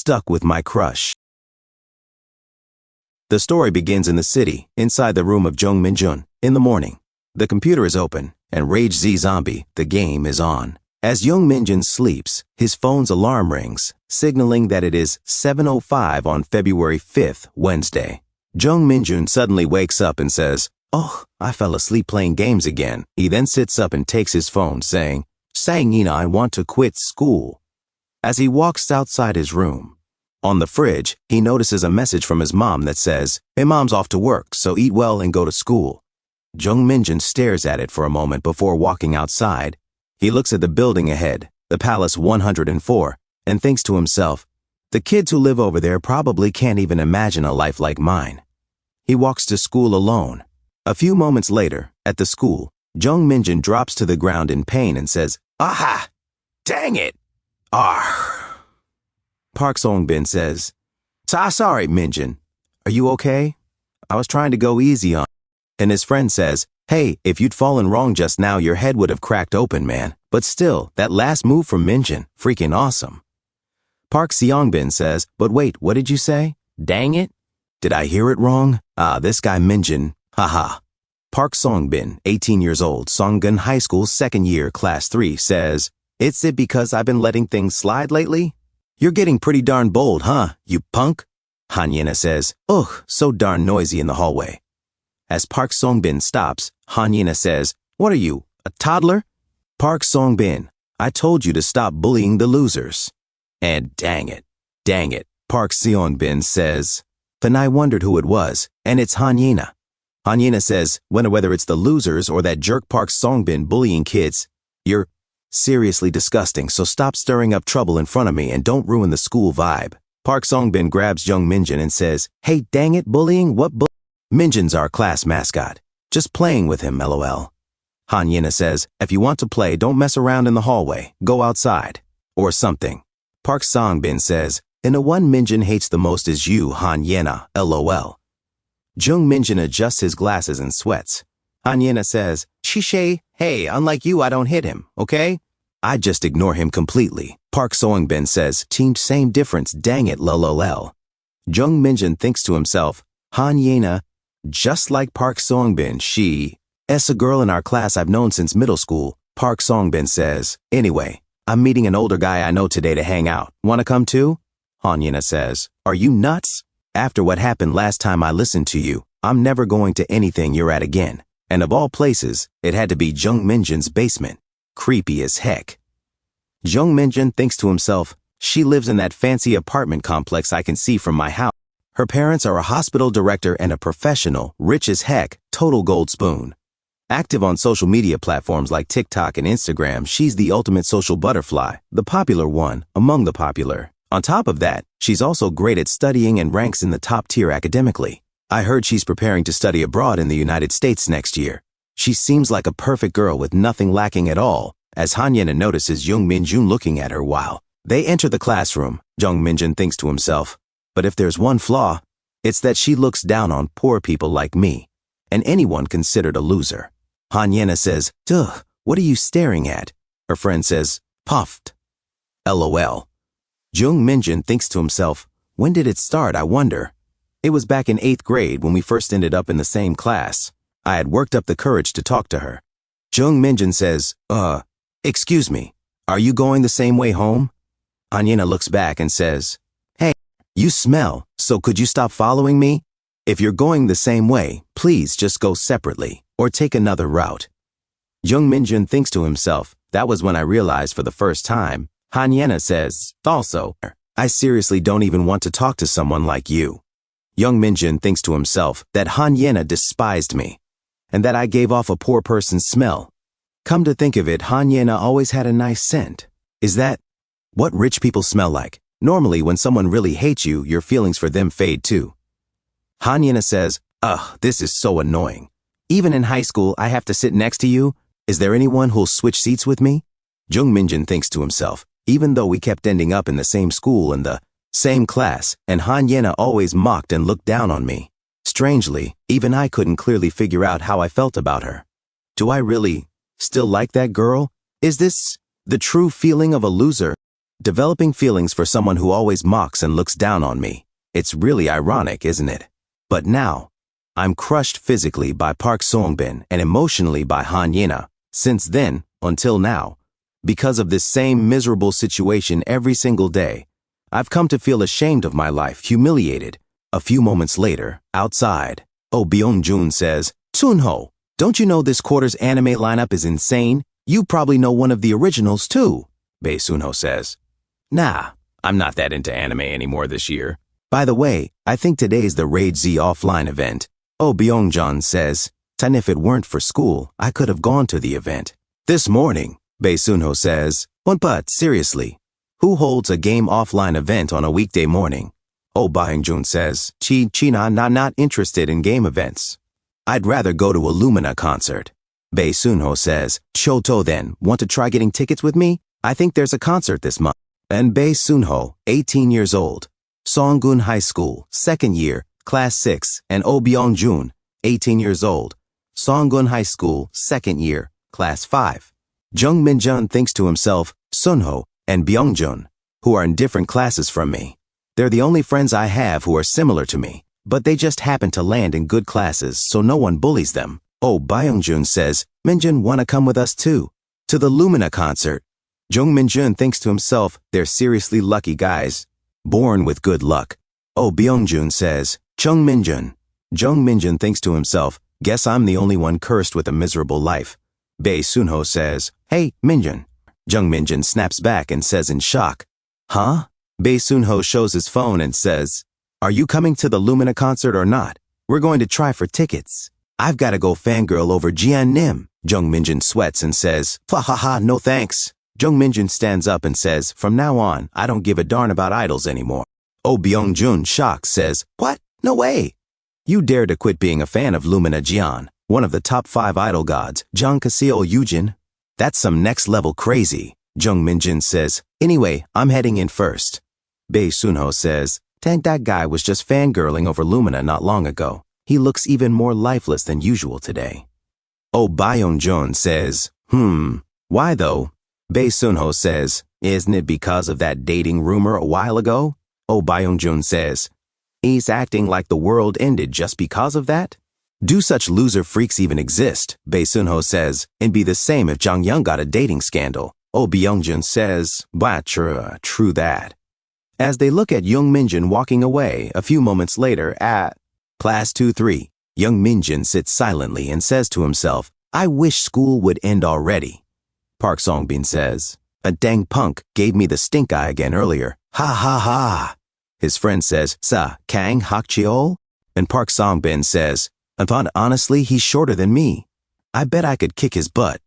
stuck with my crush. The story begins in the city, inside the room of Jung Minjun. In the morning, the computer is open, and Rage Z Zombie, the game, is on. As Jung Minjun sleeps, his phone's alarm rings, signaling that it is 7:05 on February 5th, Wednesday. Jung Minjun suddenly wakes up and says, "Oh, I fell asleep playing games again." He then sits up and takes his phone, saying, "Saying, I want to quit school." As he walks outside his room, on the fridge, he notices a message from his mom that says, "Hey, mom's off to work, so eat well and go to school." Jung Minjun stares at it for a moment before walking outside. He looks at the building ahead, the Palace 104, and thinks to himself, the kids who live over there probably can't even imagine a life like mine. He walks to school alone. A few moments later, at the school, Jung Minjun drops to the ground in pain and says, "Aha! Dang it! Arr!" Park Song-bin says, Sorry, Minjun. Are you okay? I was trying to go easy on." And his friend says, "Hey, if you'd fallen wrong just now, your head would have cracked open, man. But still, that last move from Minjun, freaking awesome." Park Seong-bin says, "But wait, what did you say? Dang it? Did I hear it wrong? This guy Minjun, haha." Park Song-bin, 18 years old, Songgun High School, second year, class 3, says, "It's it because I've been letting things slide lately? You're getting pretty darn bold, huh, you punk?" Hanyena says, "Ugh, so darn noisy in the hallway." As Park Song-bin stops, Hanyena says, "What are you, a toddler?" Park Song-bin, "I told you to stop bullying the losers." And dang it, Park Seong-bin says, "Then I wondered who it was, and it's Hanyena." Hanyena says, whether it's the losers or that jerk Park Song-bin bullying kids, "You're seriously disgusting, so stop stirring up trouble in front of me and don't ruin the school vibe." Park Song-bin grabs Jung Minjun and says, "Hey, dang it, bullying? What Minjun's our class mascot. Just playing with him, lol." Hanyena says, "If you want to play, don't mess around in the hallway. Go outside. Or something." Park Song-bin says, "And the one Minjun hates the most is you, Hanyena, lol." Jung Minjun adjusts his glasses and sweats. Hanyena says, "Shishay, hey, unlike you, I don't hit him, okay? I just ignore him completely." Park Song-bin says, "Team same difference, dang it, lol." Jung Minjun thinks to himself, Hanyena, just like Park Song-bin, she's a girl in our class I've known since middle school. Park Song-bin says, "Anyway, I'm meeting an older guy I know today to hang out. Wanna come too?" Hanyena says, "Are you nuts? After what happened last time I listened to you, I'm never going to anything you're at again." And of all places, it had to be Jung Minjun's basement. Creepy as heck. Jung Minjun thinks to himself, she lives in that fancy apartment complex I can see from my house. Her parents are a hospital director and a professional, rich as heck, total gold spoon. Active on social media platforms like TikTok and Instagram, she's the ultimate social butterfly, the popular one among the popular. On top of that, she's also great at studying and ranks in the top tier academically. I heard she's preparing to study abroad in the United States next year. She seems like a perfect girl with nothing lacking at all, as Hanyena notices Jung Minjun looking at her while they enter the classroom. Jung Minjun thinks to himself, but if there's one flaw, it's that she looks down on poor people like me, and anyone considered a loser. Hanyena says, "Duh, what are you staring at?" Her friend says, "Puffed." LOL. Jung Minjun thinks to himself, when did it start, I wonder? It was back in 8th grade when we first ended up in the same class. I had worked up the courage to talk to her. Jung Minjun says, excuse me, are you going the same way home?" Hanyena looks back and says, "Hey, you smell, so could you stop following me? If you're going the same way, please just go separately, or take another route." Jung Minjun thinks to himself, that was when I realized for the first time. Hanyena says, "Also, I seriously don't even want to talk to someone like you." Jung Minjun thinks to himself that Hanyena despised me, and that I gave off a poor person's smell. Come to think of it, Hanyena always had a nice scent. Is that what rich people smell like? Normally, when someone really hates you, your feelings for them fade too. Hanyena says, "Ugh, this is so annoying. Even in high school, I have to sit next to you. Is there anyone who'll switch seats with me?" Jung Minjun thinks to himself, even though we kept ending up in the same school and the same class, and Hanyena always mocked and looked down on me. Strangely, even I couldn't clearly figure out how I felt about her. Do I really still like that girl? Is this the true feeling of a loser? developing feelings for someone who always mocks and looks down on me. It's really ironic, isn't it? But now, I'm crushed physically by Park Songbin and emotionally by Han Yena. Since then, until now, because of this same miserable situation every single day, I've come to feel ashamed of my life, humiliated. A few moments later, outside, Byung-jun says, Sunho, don't you know this quarter's anime lineup is insane? You probably know one of the originals too. Bae Sunho says, Nah, I'm not that into anime anymore this year. By the way, I think today's the Rage Z offline event. Byung-jun says, and if it weren't for school, I could have gone to the event. This morning, Bae Sunho says, but seriously, who holds a game offline event on a weekday morning? Byung-jun says, not interested in game events. I'd rather go to a Lumina concert. Bae Sunho says, Choto then, want to try getting tickets with me? I think there's a concert this month. And Bae Sunho, 18 years old, Songgun High School, 2nd year, Class 6, and Byung-jun, 18 years old, Songgun High School, 2nd year, Class 5. Jung Min-jun thinks to himself, Sunho and Byung-jun, who are in different classes from me. They're the only friends I have who are similar to me, but they just happen to land in good classes so no one bullies them. Byung-jun says, Min-jun wanna come with us too, to the Lumina concert. Jung Min-jun thinks to himself, they're seriously lucky guys, born with good luck. Byung-jun says, Jung Min-jun. Jung Min-jun thinks to himself, guess I'm the only one cursed with a miserable life. Bae Sunho says, hey, Min-jun. Jung Min-jun snaps back and says in shock, huh? Bae Sunho shows his phone and says, are you coming to the Lumina concert or not? We're going to try for tickets. I've got to go fangirl over Jian Nim. Jung Min-jun sweats and says, ha, no thanks. Jung Min-jun stands up and says, from now on, I don't give a darn about idols anymore. Byung-jun, shocked, says, what? No way. You dare to quit being a fan of Lumina Jian, one of the top 5 idol gods, Jang Kaseo Yujin? That's some next level crazy. Jung Min-jun says, anyway, I'm heading in first. Bae Sunho says, Tank, that guy was just fangirling over Lumina not long ago. He looks even more lifeless than usual today. Byung-jun says, why though? Bae Sunho says, isn't it because of that dating rumor a while ago? Byung-jun says, he's acting like the world ended just because of that? Do such loser freaks even exist? Bae Sunho says, and be the same if Jang Young got a dating scandal. Byung-jun says, but true that. As they look at Jung Min-jun walking away a few moments later at Class 2-3, Jung Min-jun sits silently and says to himself, I wish school would end already. Park Songbin says, a dang punk gave me the stink eye again earlier. Ha. His friend says, sa, Kang Hakcheol? And Park Songbin says, honestly, he's shorter than me. I bet I could kick his butt.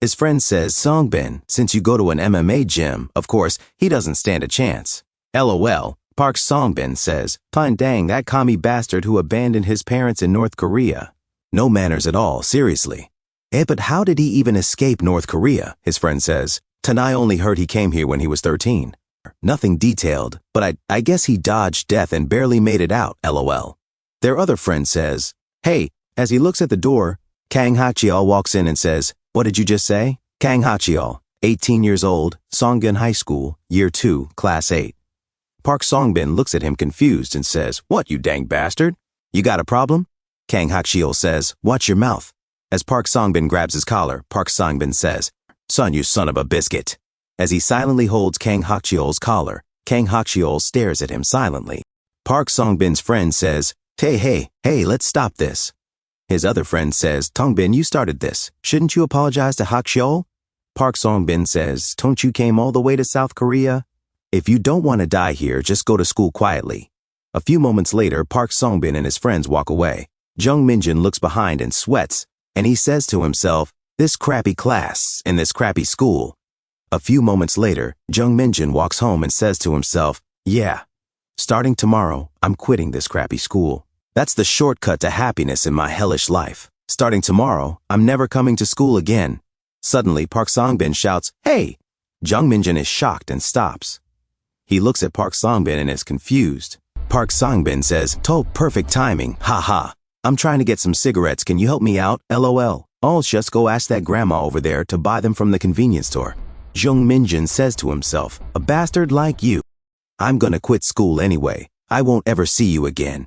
His friend says, Songbin, since you go to an MMA gym, of course, he doesn't stand a chance. LOL, Park Songbin says, fine dang, that commie bastard who abandoned his parents in North Korea. No manners at all, seriously. But how did he even escape North Korea? His friend says, Tanai only heard he came here when he was 13. Nothing detailed, but I guess he dodged death and barely made it out, LOL. Their other friend says, hey, as he looks at the door, Kang Hachiol walks in and says, what did you just say? Kang Hachiol, 18 years old, Songgun High School, Year 2, Class 8. Park Songbin looks at him confused and says, what, you dang bastard? You got a problem? Kang Hachiol says, watch your mouth. As Park Songbin grabs his collar, Park Songbin says, son, you son of a biscuit. As he silently holds Kang Hachiol's collar, Kang Hachiol stares at him silently. Park Songbin's friend says, hey, let's stop this. His other friend says, Tongbin, you started this. Shouldn't you apologize to Hachiol? Park Songbin says, don't you came all the way to South Korea? If you don't want to die here, just go to school quietly. A few moments later, Park Songbin and his friends walk away. Jung Min-jun looks behind and sweats, and he says to himself, this crappy class in this crappy school. A few moments later, Jung Min-jun walks home and says to himself, yeah, starting tomorrow, I'm quitting this crappy school. That's the shortcut to happiness in my hellish life. Starting tomorrow, I'm never coming to school again. Suddenly, Park Songbin shouts, hey! Jung Min-jun is shocked and stops. He looks at Park Songbin and is confused. Park Songbin says, perfect timing, ha. I'm trying to get some cigarettes, can you help me out, LOL? I'll just go ask that grandma over there to buy them from the convenience store. Jung Minjun says to himself, a bastard like you. I'm gonna quit school anyway. I won't ever see you again.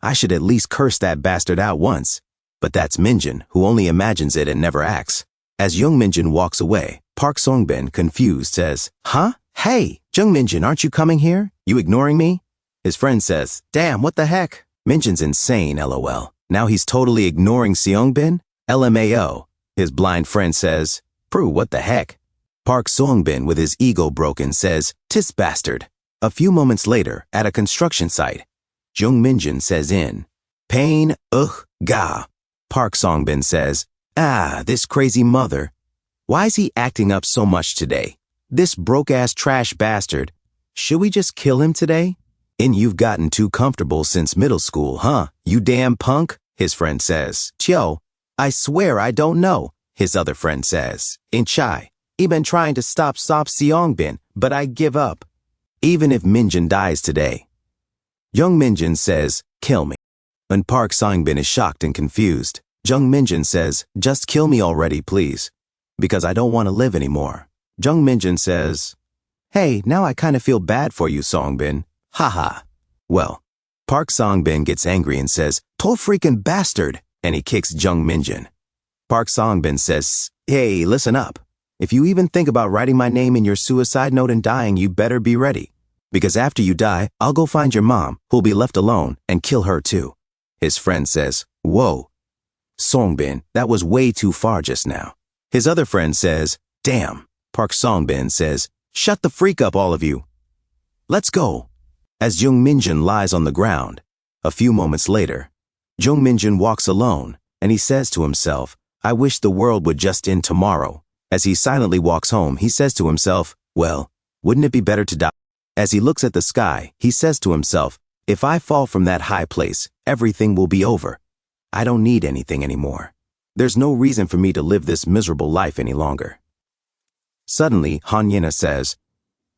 I should at least curse that bastard out once. But that's Minjun, who only imagines it and never acts. As Jung Minjun walks away, Park Songbin, confused, says, huh? Hey, Jung Minjun, aren't you coming here? You ignoring me? His friend says, damn, what the heck? Minjun's insane, lol. Now he's totally ignoring Seongbin? LMAO. His blind friend says, Prue, what the heck? Park Songbin, with his ego broken, says, tis bastard. A few moments later, at a construction site, Jung Minjun says in, pain, ga. Park Songbin says, this crazy mother. Why is he acting up so much today? This broke-ass trash bastard. Should we just kill him today? And you've gotten too comfortable since middle school, huh? You damn punk, his friend says. Chio, I swear I don't know, his other friend says. In Chai, he been trying to stop Seongbin, but I give up. Even if Minjun dies today. Jung Minjun says, kill me. And Park Songbin is shocked and confused. Jung Minjun says, just kill me already, please. Because I don't want to live anymore. Jung Minjun says, hey, now I kind of feel bad for you, Songbin. Haha. Well, Park Songbin gets angry and says, to freaking bastard, and he kicks Jung Minjun. Park Songbin says, hey, listen up. If you even think about writing my name in your suicide note and dying, you better be ready. Because after you die, I'll go find your mom, who'll be left alone, and kill her too. His friend says, whoa. Songbin, that was way too far just now. His other friend says, damn. Park Songbin says, shut the freak up, all of you. Let's go. As Jung Minjun lies on the ground, a few moments later, Jung Minjun walks alone, and he says to himself, I wish the world would just end tomorrow. As he silently walks home, he says to himself, well, wouldn't it be better to die? As he looks at the sky, he says to himself, if I fall from that high place, everything will be over. I don't need anything anymore. There's no reason for me to live this miserable life any longer. Suddenly, Hanyena says,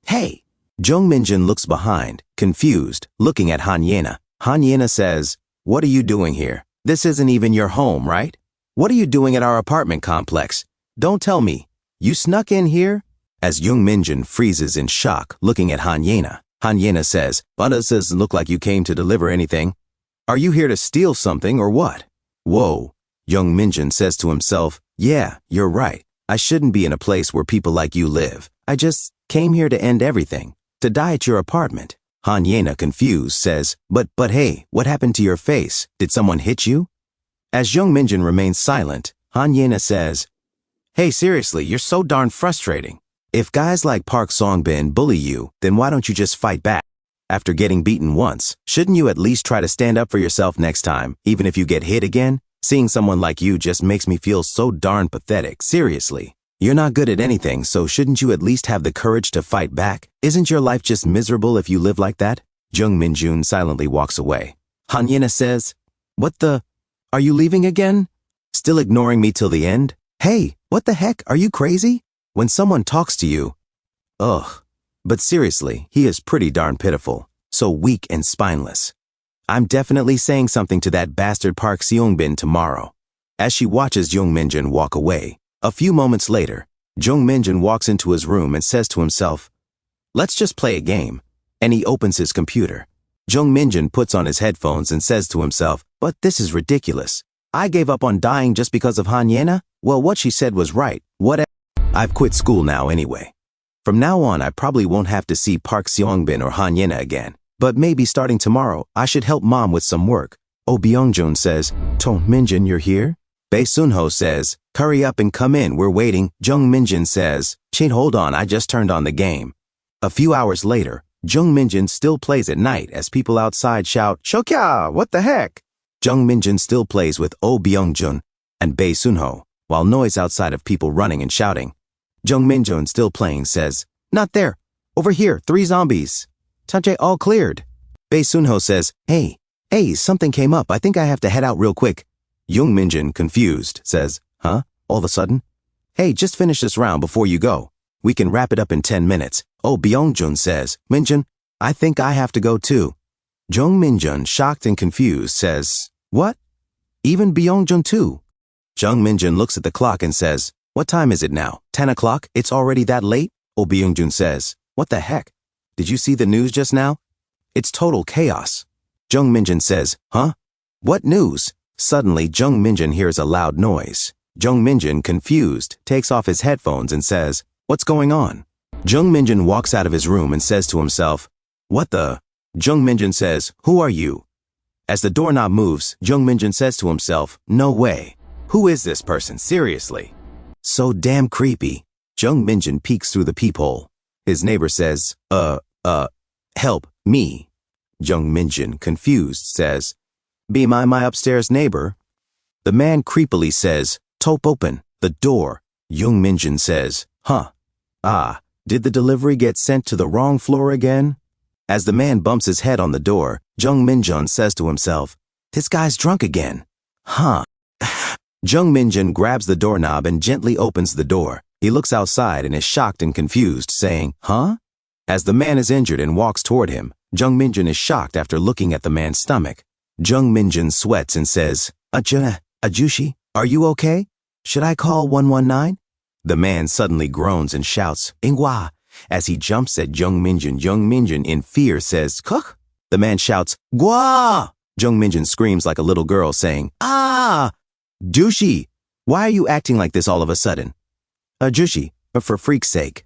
hey! Jung Minjun looks behind, confused, looking at Hanyena. Hanyena says, what are you doing here? This isn't even your home, right? What are you doing at our apartment complex? Don't tell me. You snuck in here? As Jung Minjun freezes in shock, looking at Hanyena, Hanyena says, but it doesn't look like you came to deliver anything. Are you here to steal something or what? Whoa. Jung Minjun says to himself, yeah, you're right. I shouldn't be in a place where people like you live. I just came here to end everything. To die at your apartment. Hanyena, confused, says, but hey, what happened to your face? Did someone hit you? As Jung Minjun remains silent, Hanyena says, hey, seriously, you're so darn frustrating. If guys like Park Songbin bully you, then why don't you just fight back? After getting beaten once, shouldn't you at least try to stand up for yourself next time, even if you get hit again? Seeing someone like you just makes me feel so darn pathetic, seriously. You're not good at anything, so shouldn't you at least have the courage to fight back? Isn't your life just miserable if you live like that? Jung Minjun silently walks away. Hanyena says, what the? Are you leaving again? Still ignoring me till the end? Hey, what the heck? Are you crazy? When someone talks to you, ugh. But seriously, he is pretty darn pitiful, so weak and spineless. I'm definitely saying something to that bastard Park Seongbin tomorrow. As she watches Jung Minjun walk away, a few moments later, Jung Minjun walks into his room and says to himself, let's just play a game. And he opens his computer. Jung Minjun puts on his headphones and says to himself, but this is ridiculous. I gave up on dying just because of Hanyena? Well, what she said was right. Whatever. I've quit school now anyway. From now on, I probably won't have to see Park Seongbin or Hanyena again. But maybe starting tomorrow, I should help mom with some work. Oh Byungjun says, Jung Minjun, you're here? Bae Sunho says, hurry up and come in, we're waiting. Jung Minjun says, Chin, hold on, I just turned on the game. A few hours later, Jung Minjun still plays at night as people outside shout, Shokya, what the heck? Jung Minjun still plays with Oh Byungjun and Bae Sunho, while noise outside of people running and shouting. Jung Minjun, still playing, says, not there. Over here, 3 zombies. Tache, all cleared. Bae Sunho says, hey, something came up. I think I have to head out real quick. Jung Minjun, confused, says, huh? All of a sudden? Hey, just finish this round before you go. We can wrap it up in 10 minutes. Oh Byungjun says, Minjun, I think I have to go too. Jung Minjun, shocked and confused, says, what? Even Byungjun too? Jung Minjun looks at the clock and says, What time is it now? 10 o'clock? It's already that late? Oh, Byung-jun says. What the heck? Did you see the news just now? It's total chaos. Jung Minjun says, huh? What news? Suddenly, Jung Minjun hears a loud noise. Jung Minjun, confused, takes off his headphones and says, what's going on? Jung Minjun walks out of his room and says to himself, what the? Jung Minjun says, who are you? As the doorknob moves, Jung Minjun says to himself, no way. Who is this person, seriously? So damn creepy. Jung Minjun peeks through the peephole. His neighbor says, help me. Jung Minjun, confused, says, be my upstairs neighbor? The man creepily says, top open, the door. Jung Minjun says, huh? Ah, did the delivery get sent to the wrong floor again? As the man bumps his head on the door, Jung Minjun says to himself, this guy's drunk again. Huh? Jung Minjun grabs the doorknob and gently opens the door. He looks outside and is shocked and confused, saying, huh? As the man is injured and walks toward him, Jung Minjun is shocked after looking at the man's stomach. Jung Minjun sweats and says, Ajushi, are you okay? Should I call 119? The man suddenly groans and shouts, Ingwa. As he jumps at Jung Minjun in fear says, Kuk. The man shouts, Gwa! Jung Minjun screams like a little girl saying, ah! Jushi, why are you acting like this all of a sudden? Jushi, for freak's sake.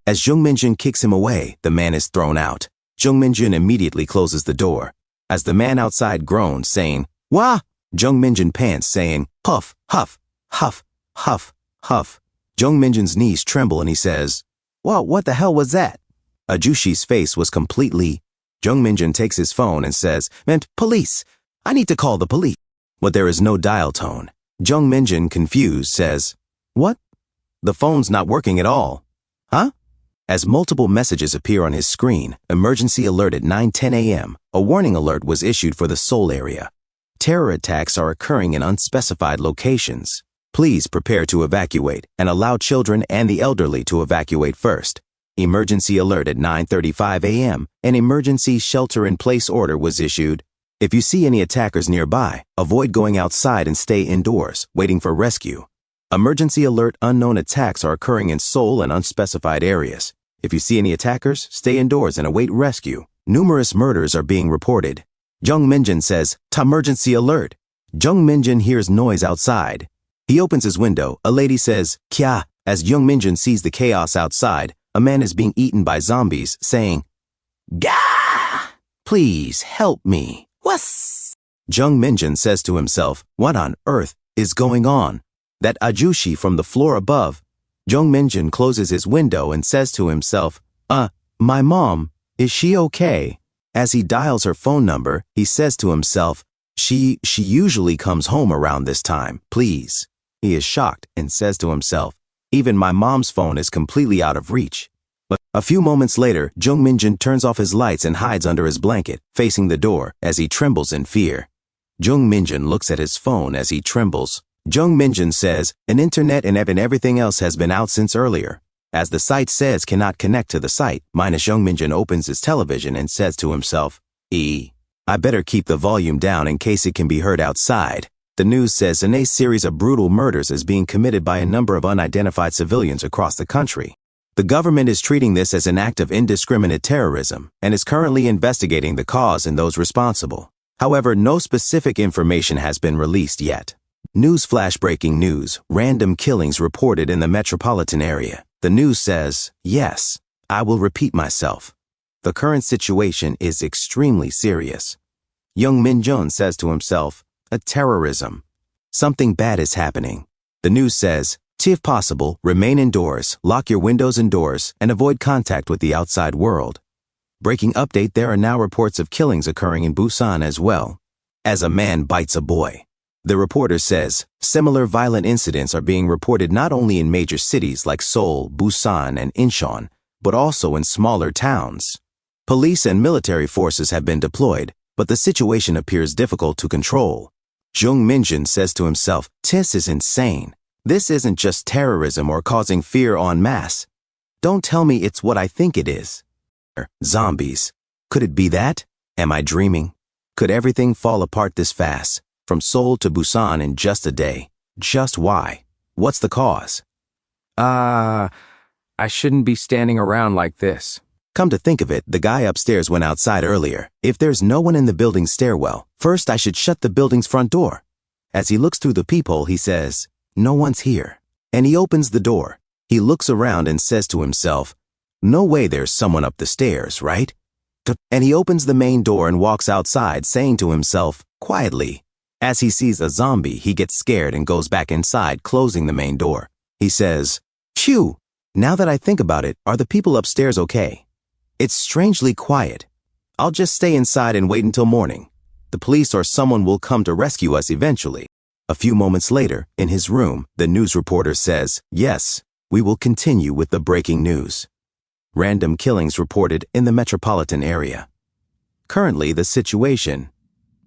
As Jung Minjun kicks him away, the man is thrown out. Jung Minjun immediately closes the door. As the man outside groans, saying, Wah! Jung Minjun pants, saying, Puff, huff, huff, huff, huff. Jung Minjun's knees tremble and he says, Well, what the hell was that? Jushi's face was completely. Jung Minjun takes his phone and says, police! I need to call the police. But there is no dial tone. Jung Minjun, confused, says, What? The phone's not working at all. Huh? As multiple messages appear on his screen, emergency alert at 9:10 a.m., a warning alert was issued for the Seoul area. Terror attacks are occurring in unspecified locations. Please prepare to evacuate and allow children and the elderly to evacuate first. Emergency alert at 9:35 a.m., an emergency shelter-in-place order was issued. If you see any attackers nearby, avoid going outside and stay indoors, waiting for rescue. Emergency alert, unknown attacks are occurring in Seoul and unspecified areas. If you see any attackers, stay indoors and await rescue. Numerous murders are being reported. Jung Minjun says, "Emergency alert." Jung Minjun hears noise outside. He opens his window. A lady says, "Kya." As Jung Minjun sees the chaos outside, a man is being eaten by zombies, saying, "Gah! Please help me." What? Jung Minjun says to himself, "What on earth is going on?" That Ajushi from the floor above. Jung Minjun closes his window and says to himself, my mom, is she okay?" As he dials her phone number, he says to himself, She usually comes home around this time, please." He is shocked and says to himself, "Even my mom's phone is completely out of reach." But a few moments later, Jung Minjun turns off his lights and hides under his blanket, facing the door, as he trembles in fear. Jung Minjun looks at his phone as he trembles. Jung Minjun says, "An internet and everything else has been out since earlier." As the site says cannot connect to the site, Jung Minjun opens his television and says to himself, I better keep the volume down in case it can be heard outside. The news says a series of brutal murders is being committed by a number of unidentified civilians across the country. The government is treating this as an act of indiscriminate terrorism and is currently investigating the cause and those responsible. However, no specific information has been released yet. Newsflash: breaking news, random killings reported in the metropolitan area. The news says, yes, I will repeat myself. The current situation is extremely serious. Jung Minjun says to himself, a terrorism. Something bad is happening. The news says, if possible, remain indoors, lock your windows and doors, and avoid contact with the outside world. Breaking update: there are now reports of killings occurring in Busan as well. As a man bites a boy. The reporter says, similar violent incidents are being reported not only in major cities like Seoul, Busan, and Incheon, but also in smaller towns. Police and military forces have been deployed, but the situation appears difficult to control. Jung Minjun says to himself, this is insane. This isn't just terrorism or causing fear en masse. Don't tell me it's what I think it is. Zombies. Could it be that? Am I dreaming? Could everything fall apart this fast? From Seoul to Busan in just a day. Just why? What's the cause? I shouldn't be standing around like this. Come to think of it, the guy upstairs went outside earlier. If there's no one in the building's stairwell, first I should shut the building's front door. As he looks through the peephole, he says, "No one's here." And he opens the door. He looks around and says to himself, "No way there's someone up the stairs, right?" And he opens the main door and walks outside, saying to himself, quietly. As he sees a zombie, he gets scared and goes back inside, closing the main door. He says, "Phew, now that I think about it, are the people upstairs okay? It's strangely quiet. I'll just stay inside and wait until morning. The police or someone will come to rescue us eventually." A few moments later, in his room, the news reporter says, "Yes, we will continue with the breaking news. Random killings reported in the metropolitan area. Currently, the situation."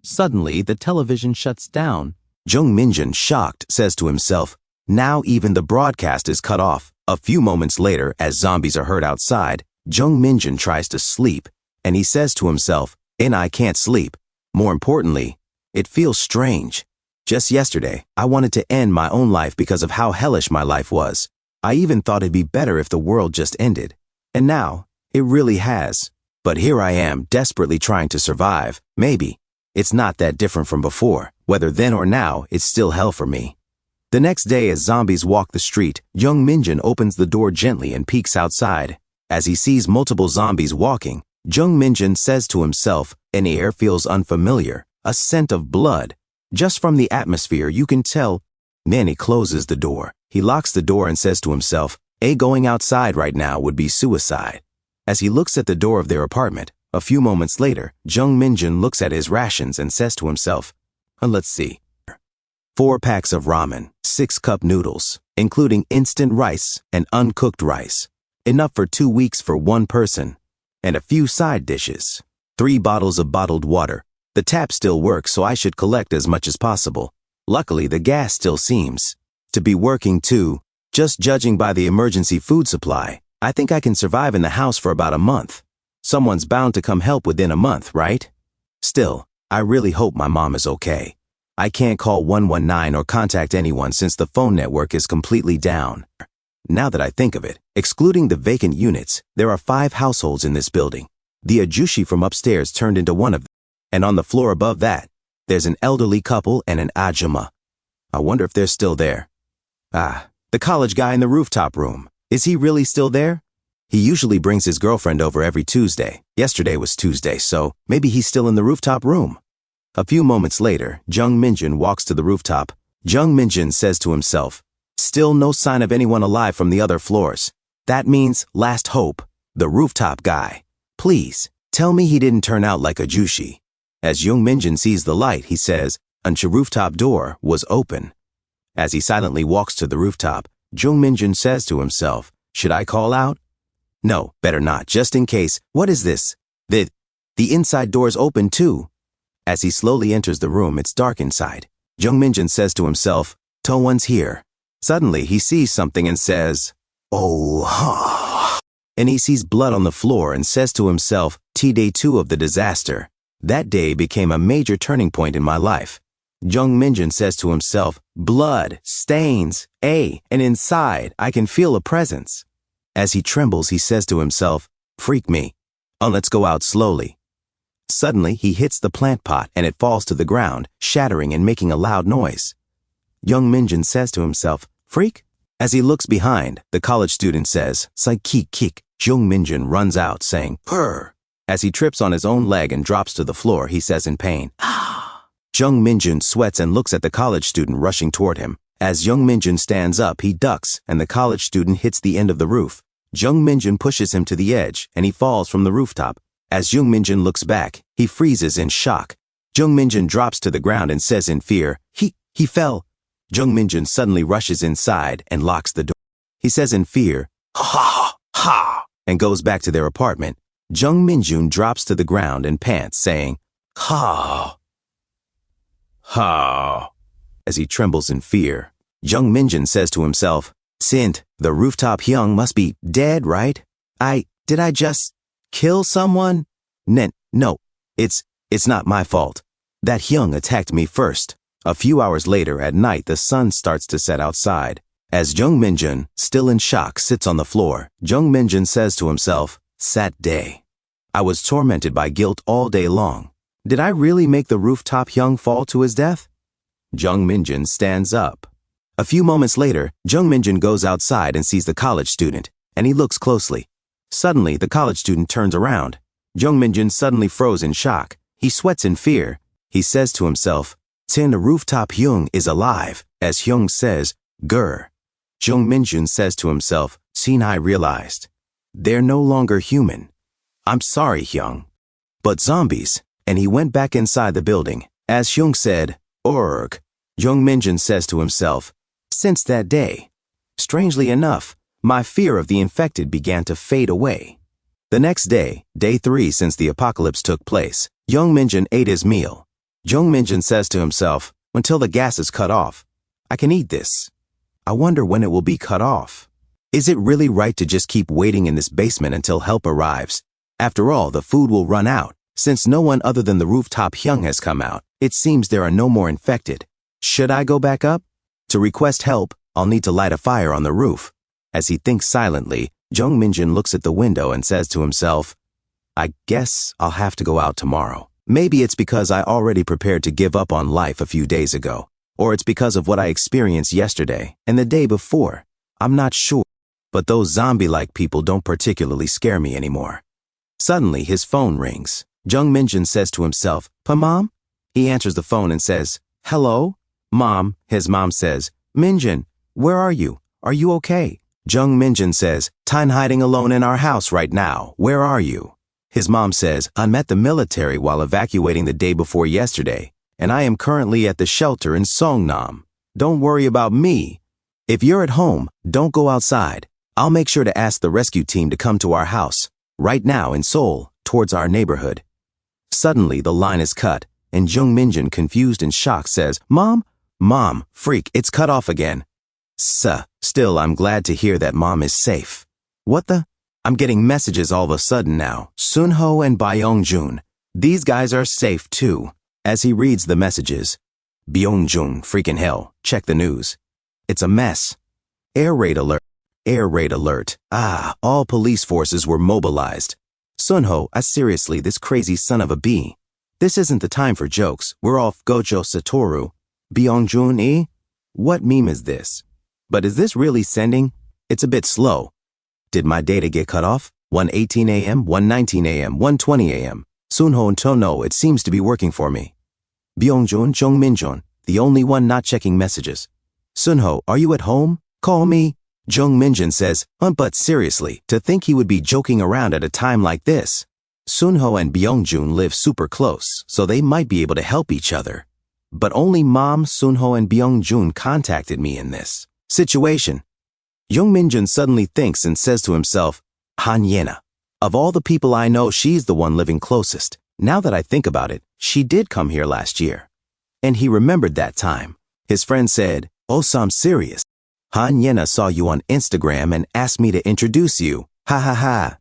Suddenly, the television shuts down. Jung Minjun, shocked, says to himself, "Now even the broadcast is cut off." A few moments later, as zombies are heard outside, Jung Minjun tries to sleep, and he says to himself, "And I can't sleep. More importantly, it feels strange. Just yesterday, I wanted to end my own life because of how hellish my life was. I even thought it'd be better if the world just ended. And now, it really has. But here I am, desperately trying to survive. Maybe it's not that different from before. Whether then or now, it's still hell for me." The next day, as zombies walk the street, Jung Minjun opens the door gently and peeks outside. As he sees multiple zombies walking, Jung Minjun says to himself, "An air feels unfamiliar, a scent of blood. Just from the atmosphere, you can tell." Then he closes the door. He locks the door and says to himself, Going outside right now would be suicide." As he looks at the door of their apartment, a few moments later, Jung Minjun looks at his rations and says to himself, "Let's see. 4 packs of ramen, 6 cup noodles, including instant rice and uncooked rice. Enough for 2 weeks for one person. And a few side dishes. 3 bottles of bottled water. The tap still works, so I should collect as much as possible. Luckily, the gas still seems to be working too. Just judging by the emergency food supply, I think I can survive in the house for about a month. Someone's bound to come help within a month, right? Still, I really hope my mom is okay. I can't call 119 or contact anyone since the phone network is completely down." Now that I think of it, excluding the vacant units, there are 5 households in this building. The ajushi from upstairs turned into one of them, and on the floor above that, there's an elderly couple and an ajumma. I wonder if they're still there. The college guy in the rooftop room. Is he really still there? He usually brings his girlfriend over every Tuesday. Yesterday was Tuesday, so maybe he's still in the rooftop room. A few moments later, Jung Minjun walks to the rooftop. Jung Minjun says to himself, "Still no sign of anyone alive from the other floors. That means last hope. The rooftop guy. Please, tell me he didn't turn out like a Jushi." As Jung Minjun sees the light, he says, "The rooftop door was open." As he silently walks to the rooftop, Jung Minjun says to himself, "Should I call out? No, better not, just in case. What is this? The inside door's open too." As he slowly enters the room, it's dark inside. Jung Minjun says to himself, "No one's here." Suddenly, he sees something and says, "Oh, ha." And he sees blood on the floor and says to himself, Day 2 of the disaster. That day became a major turning point in my life. Jung Minjun says to himself, "Blood, stains, and inside, I can feel a presence." As he trembles, he says to himself, "Freak me. Let's go out slowly." Suddenly, he hits the plant pot and it falls to the ground, shattering and making a loud noise. Jung Minjun says to himself, "Freak?" As he looks behind, the college student says, "Psyche kick." Jung Minjun runs out, saying, "Purr." As he trips on his own leg and drops to the floor, he says in pain, "Ah." Jung Minjun sweats and looks at the college student rushing toward him. As Jung Minjun stands up, he ducks, and the college student hits the end of the roof. Jung Minjun pushes him to the edge, and he falls from the rooftop. As Jung Minjun looks back, he freezes in shock. Jung Minjun drops to the ground and says in fear, He fell." Jung Minjun suddenly rushes inside and locks the door. He says in fear, "Ha, ha," and goes back to their apartment. Jung Minjun drops to the ground and pants, saying, "Ha, ha," as he trembles in fear. Jung Minjun says to himself, "Sint, the rooftop Hyung must be dead, right? Did I just kill someone? No, it's not my fault. That Hyung attacked me first." A few hours later at night, the sun starts to set outside. As Jung Minjun, still in shock, sits on the floor, Jung Minjun says to himself, "Sad day. I was tormented by guilt all day long. Did I really make the rooftop Hyung fall to his death?" Jung Minjun stands up. A few moments later, Jung Minjun goes outside and sees the college student, and he looks closely. Suddenly, the college student turns around. Jung Minjun suddenly froze in shock. He sweats in fear. He says to himself, "Tin, the rooftop Hyung is alive," as Hyung says, "Gur." Jung Minjun says to himself, "Sin, I realized. They're no longer human. I'm sorry, Hyung. But zombies," and he went back inside the building. As Hyung said, "Org," Jung Minjun says to himself, "Since that day, strangely enough, my fear of the infected began to fade away." The next day, day 3 since the apocalypse took place, Jung Minjun ate his meal. Jung Minjun says to himself, "Until the gas is cut off, I can eat this. I wonder when it will be cut off. Is it really right to just keep waiting in this basement until help arrives? After all, the food will run out. Since no one other than the rooftop Hyung has come out, it seems there are no more infected. Should I go back up? To request help, I'll need to light a fire on the roof." As he thinks silently, Jung Minjun looks at the window and says to himself, "I guess I'll have to go out tomorrow. Maybe it's because I already prepared to give up on life a few days ago, or it's because of what I experienced yesterday and the day before. I'm not sure, but those zombie-like people don't particularly scare me anymore." Suddenly, his phone rings. Jung Minjun says to himself, "Pa, Mom?" He answers the phone and says, "Hello? Mom." His mom says, "Minjun, where are you? Are you okay?" Jung Minjun says, "I'm hiding alone in our house right now. Where are you?" His mom says, "I'm at the military while evacuating the day before yesterday, and I am currently at the shelter in Songnam. Don't worry about me. If you're at home, don't go outside. I'll make sure to ask the rescue team to come to our house, right now in Seoul, towards our neighborhood." Suddenly, the line is cut, and Jung Minjun, confused and shocked, says, "Mom? Mom, freak, it's cut off again." Still, I'm glad to hear that Mom is safe. What the? I'm getting messages all of a sudden now. Sunho and Byung-jun. These guys are safe too. As he reads the messages, Byung-jun, freaking hell, check the news. It's a mess. Air raid alert. Air raid alert. All police forces were mobilized. Sunho, seriously, this crazy son of a bee. This isn't the time for jokes. We're off Gojo Satoru. Byung-jun, What meme is this? But is this really sending? It's a bit slow. Did my data get cut off? 1:18 a.m., 1:19 a.m., 1:20 a.m. Sunho and Tono, it seems to be working for me. Byung-jun, Jung Minjun, the only one not checking messages. Sunho, are you at home? Call me. Jung Minjun says, but seriously, to think he would be joking around at a time like this. Sunho and Byung-jun live super close, so they might be able to help each other. But only Mom, Sunho, and Byung-jun contacted me in this situation. Jung Minjun suddenly thinks and says to himself, Han Yena. Of all the people I know, she's the one living closest. Now that I think about it, she did come here last year. And he remembered that time. His friend said, "Oh, so I'm serious. Han Yena saw you on Instagram and asked me to introduce you. Ha ha ha."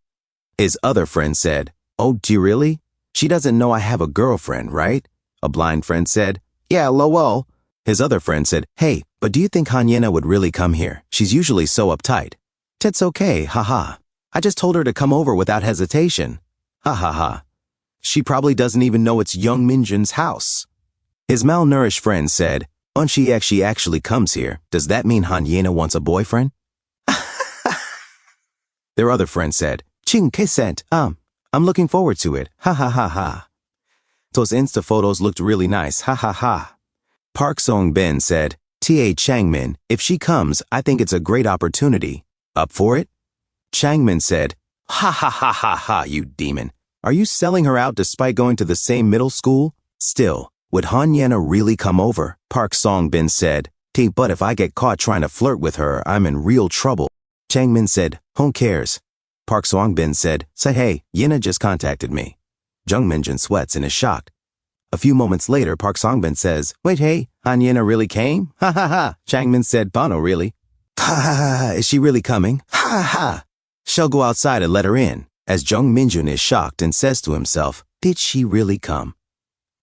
His other friend said, "Oh, do you really? She doesn't know I have a girlfriend, right?" A blind friend said, "Yeah, lol." His other friend said, "Hey, but do you think Han Yena would really come here? She's usually so uptight." "It's okay, haha. I just told her to come over without hesitation. Ha ha ha. She probably doesn't even know it's Jung Minjun's house." His malnourished friend said, she actually comes here. Does that mean Han Yena wants a boyfriend?" Their other friend said, "Ching Kesent, I'm looking forward to it. Ha ha ha ha. Those Insta photos looked really nice. Ha ha ha." Park Song-bin said, "Ta Changmin, if she comes, I think it's a great opportunity. Up for it?" Changmin said, "Ha ha ha ha ha, you demon. Are you selling her out despite going to the same middle school? Still, would Han Yena really come over?" Park Song-bin said, But if I get caught trying to flirt with her, I'm in real trouble." Changmin said, "Who cares?" Park Song-bin said, "Say hey, Yena just contacted me." Jung Minjun sweats and is shocked. A few moments later, Park Song-bin says, "Wait, hey, Han Yena really came? Ha ha ha." Changmin said, "Bono, really?" "Ha ha ha, is she really coming? Ha ha ha." Shall go outside and let her in, as Jung Minjun is shocked and says to himself, "Did she really come?"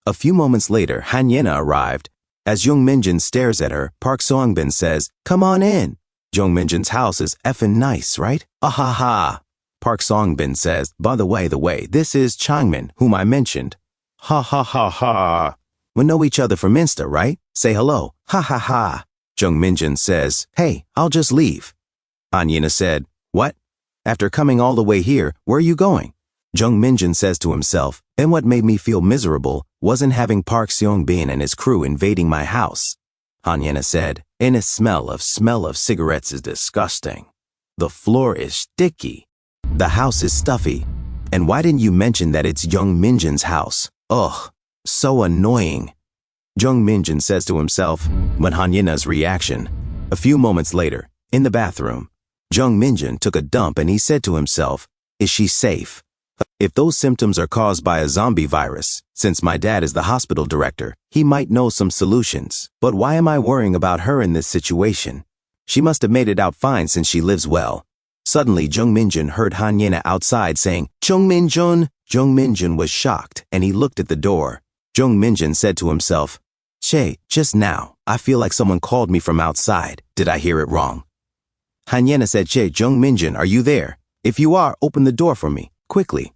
A few moments later, Han Yena arrived. As Jung Minjun stares at her, Park Song-bin says, "Come on in." Jung Minjun's house is effing nice, right? Ah ha ha. Park Songbin says, by the way, this is Changmin, whom I mentioned. Ha ha ha ha. We know each other from Insta, right? Say hello. Ha ha ha. Jung Minjun says, hey, I'll just leave. Hanyina said, what? After coming all the way here, where are you going? Jung Minjun says to himself, and what made me feel miserable wasn't having Park Seong-bin and his crew invading my house. Hanyina said, and the smell of cigarettes is disgusting. The floor is sticky. The house is stuffy. And why didn't you mention that it's Jung Minjun's house? Ugh, so annoying. Jung Minjun says to himself, but Hanyina's reaction. A few moments later, in the bathroom, Jung Minjun took a dump and he said to himself, is she safe? If those symptoms are caused by a zombie virus, since my dad is the hospital director, he might know some solutions. But why am I worrying about her in this situation? She must have made it out fine since she lives well. Suddenly, Jung Minjun heard Hanyina outside saying, Jung Minjun. Jung Minjun was shocked and he looked at the door. Jung Minjun said to himself, Che, just now, I feel like someone called me from outside. Did I hear it wrong? Hanyina said, Che, Jung Minjun, are you there? If you are, open the door for me, quickly.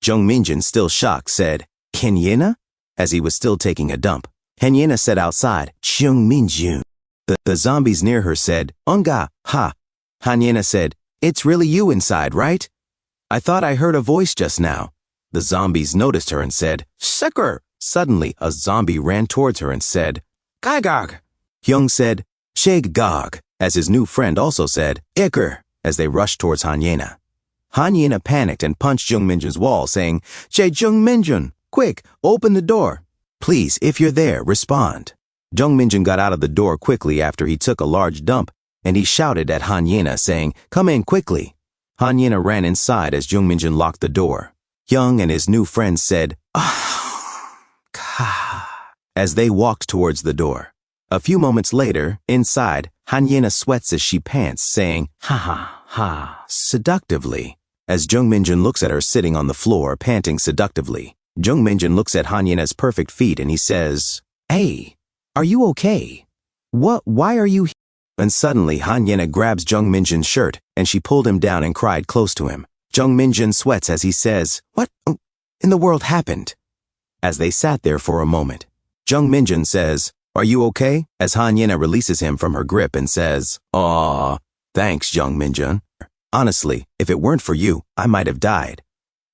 Jung Minjun, still shocked, said, Hanyina? As he was still taking a dump. Hanyina said outside, Jung Minjun. The zombies near her said, Unga, ha. Hanyina said, it's really you inside, right? I thought I heard a voice just now. The zombies noticed her and said, Sucker. Suddenly, a zombie ran towards her and said, Gaigag. Hyung said, Sheg Gog, as his new friend also said, Iker, as they rushed towards Hanyina. Hanyina panicked and punched Jung Minjun's wall, saying, Che Jung Minjun, quick, open the door. Please, if you're there, respond. Jung Minjun got out of the door quickly after he took a large dump, and he shouted at Hanyina, saying, come in quickly. Hanyina ran inside as Jung Minjun locked the door. Hyung and his new friend said, as they walked towards the door. A few moments later, inside, Hanyina sweats as she pants, saying, ha ha ha, seductively. As Jung Minjun looks at her sitting on the floor, panting seductively, Jung Minjun looks at Hanyina's perfect feet and he says, hey, are you okay? Why are you here? And suddenly Hanyina grabs Jung Minjun's shirt and she pulled him down and cried close to him. Jung Minjun sweats as he says, what in the world happened? As they sat there for a moment, Jung Minjun says, are you okay? As Hanyina releases him from her grip and says, aw, thanks, Jung Minjun. Honestly, if it weren't for you, I might have died.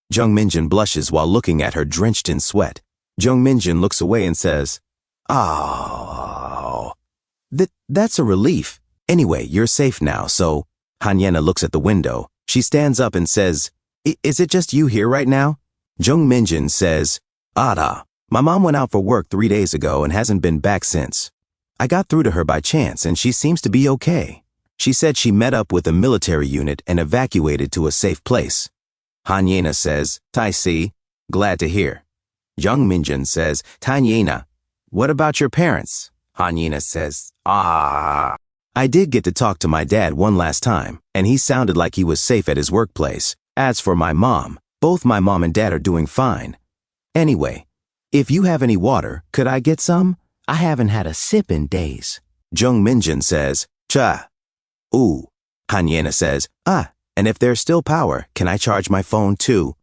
Jung Minjun blushes while looking at her drenched in sweat. Jung Minjun looks away and says, oh, that's a relief. Anyway, you're safe now, so. Hanyina looks at the window. She stands up and says, is it just you here right now? Jung Minjun says, Ada, my mom went out for work 3 days ago and hasn't been back since. I got through to her by chance and she seems to be okay. She said she met up with a military unit and evacuated to a safe place. Hanyina says, Taisi, glad to hear. Jung Minjun says, Tanyina, what about your parents? Hanyina says, I did get to talk to my dad one last time, and he sounded like he was safe at his workplace. As for my mom, both my mom and dad are doing fine. Anyway, if you have any water, could I get some? I haven't had a sip in days. Jung Minjun says, Cha. Ooh. Hanyina says, and if there's still power, can I charge my phone too?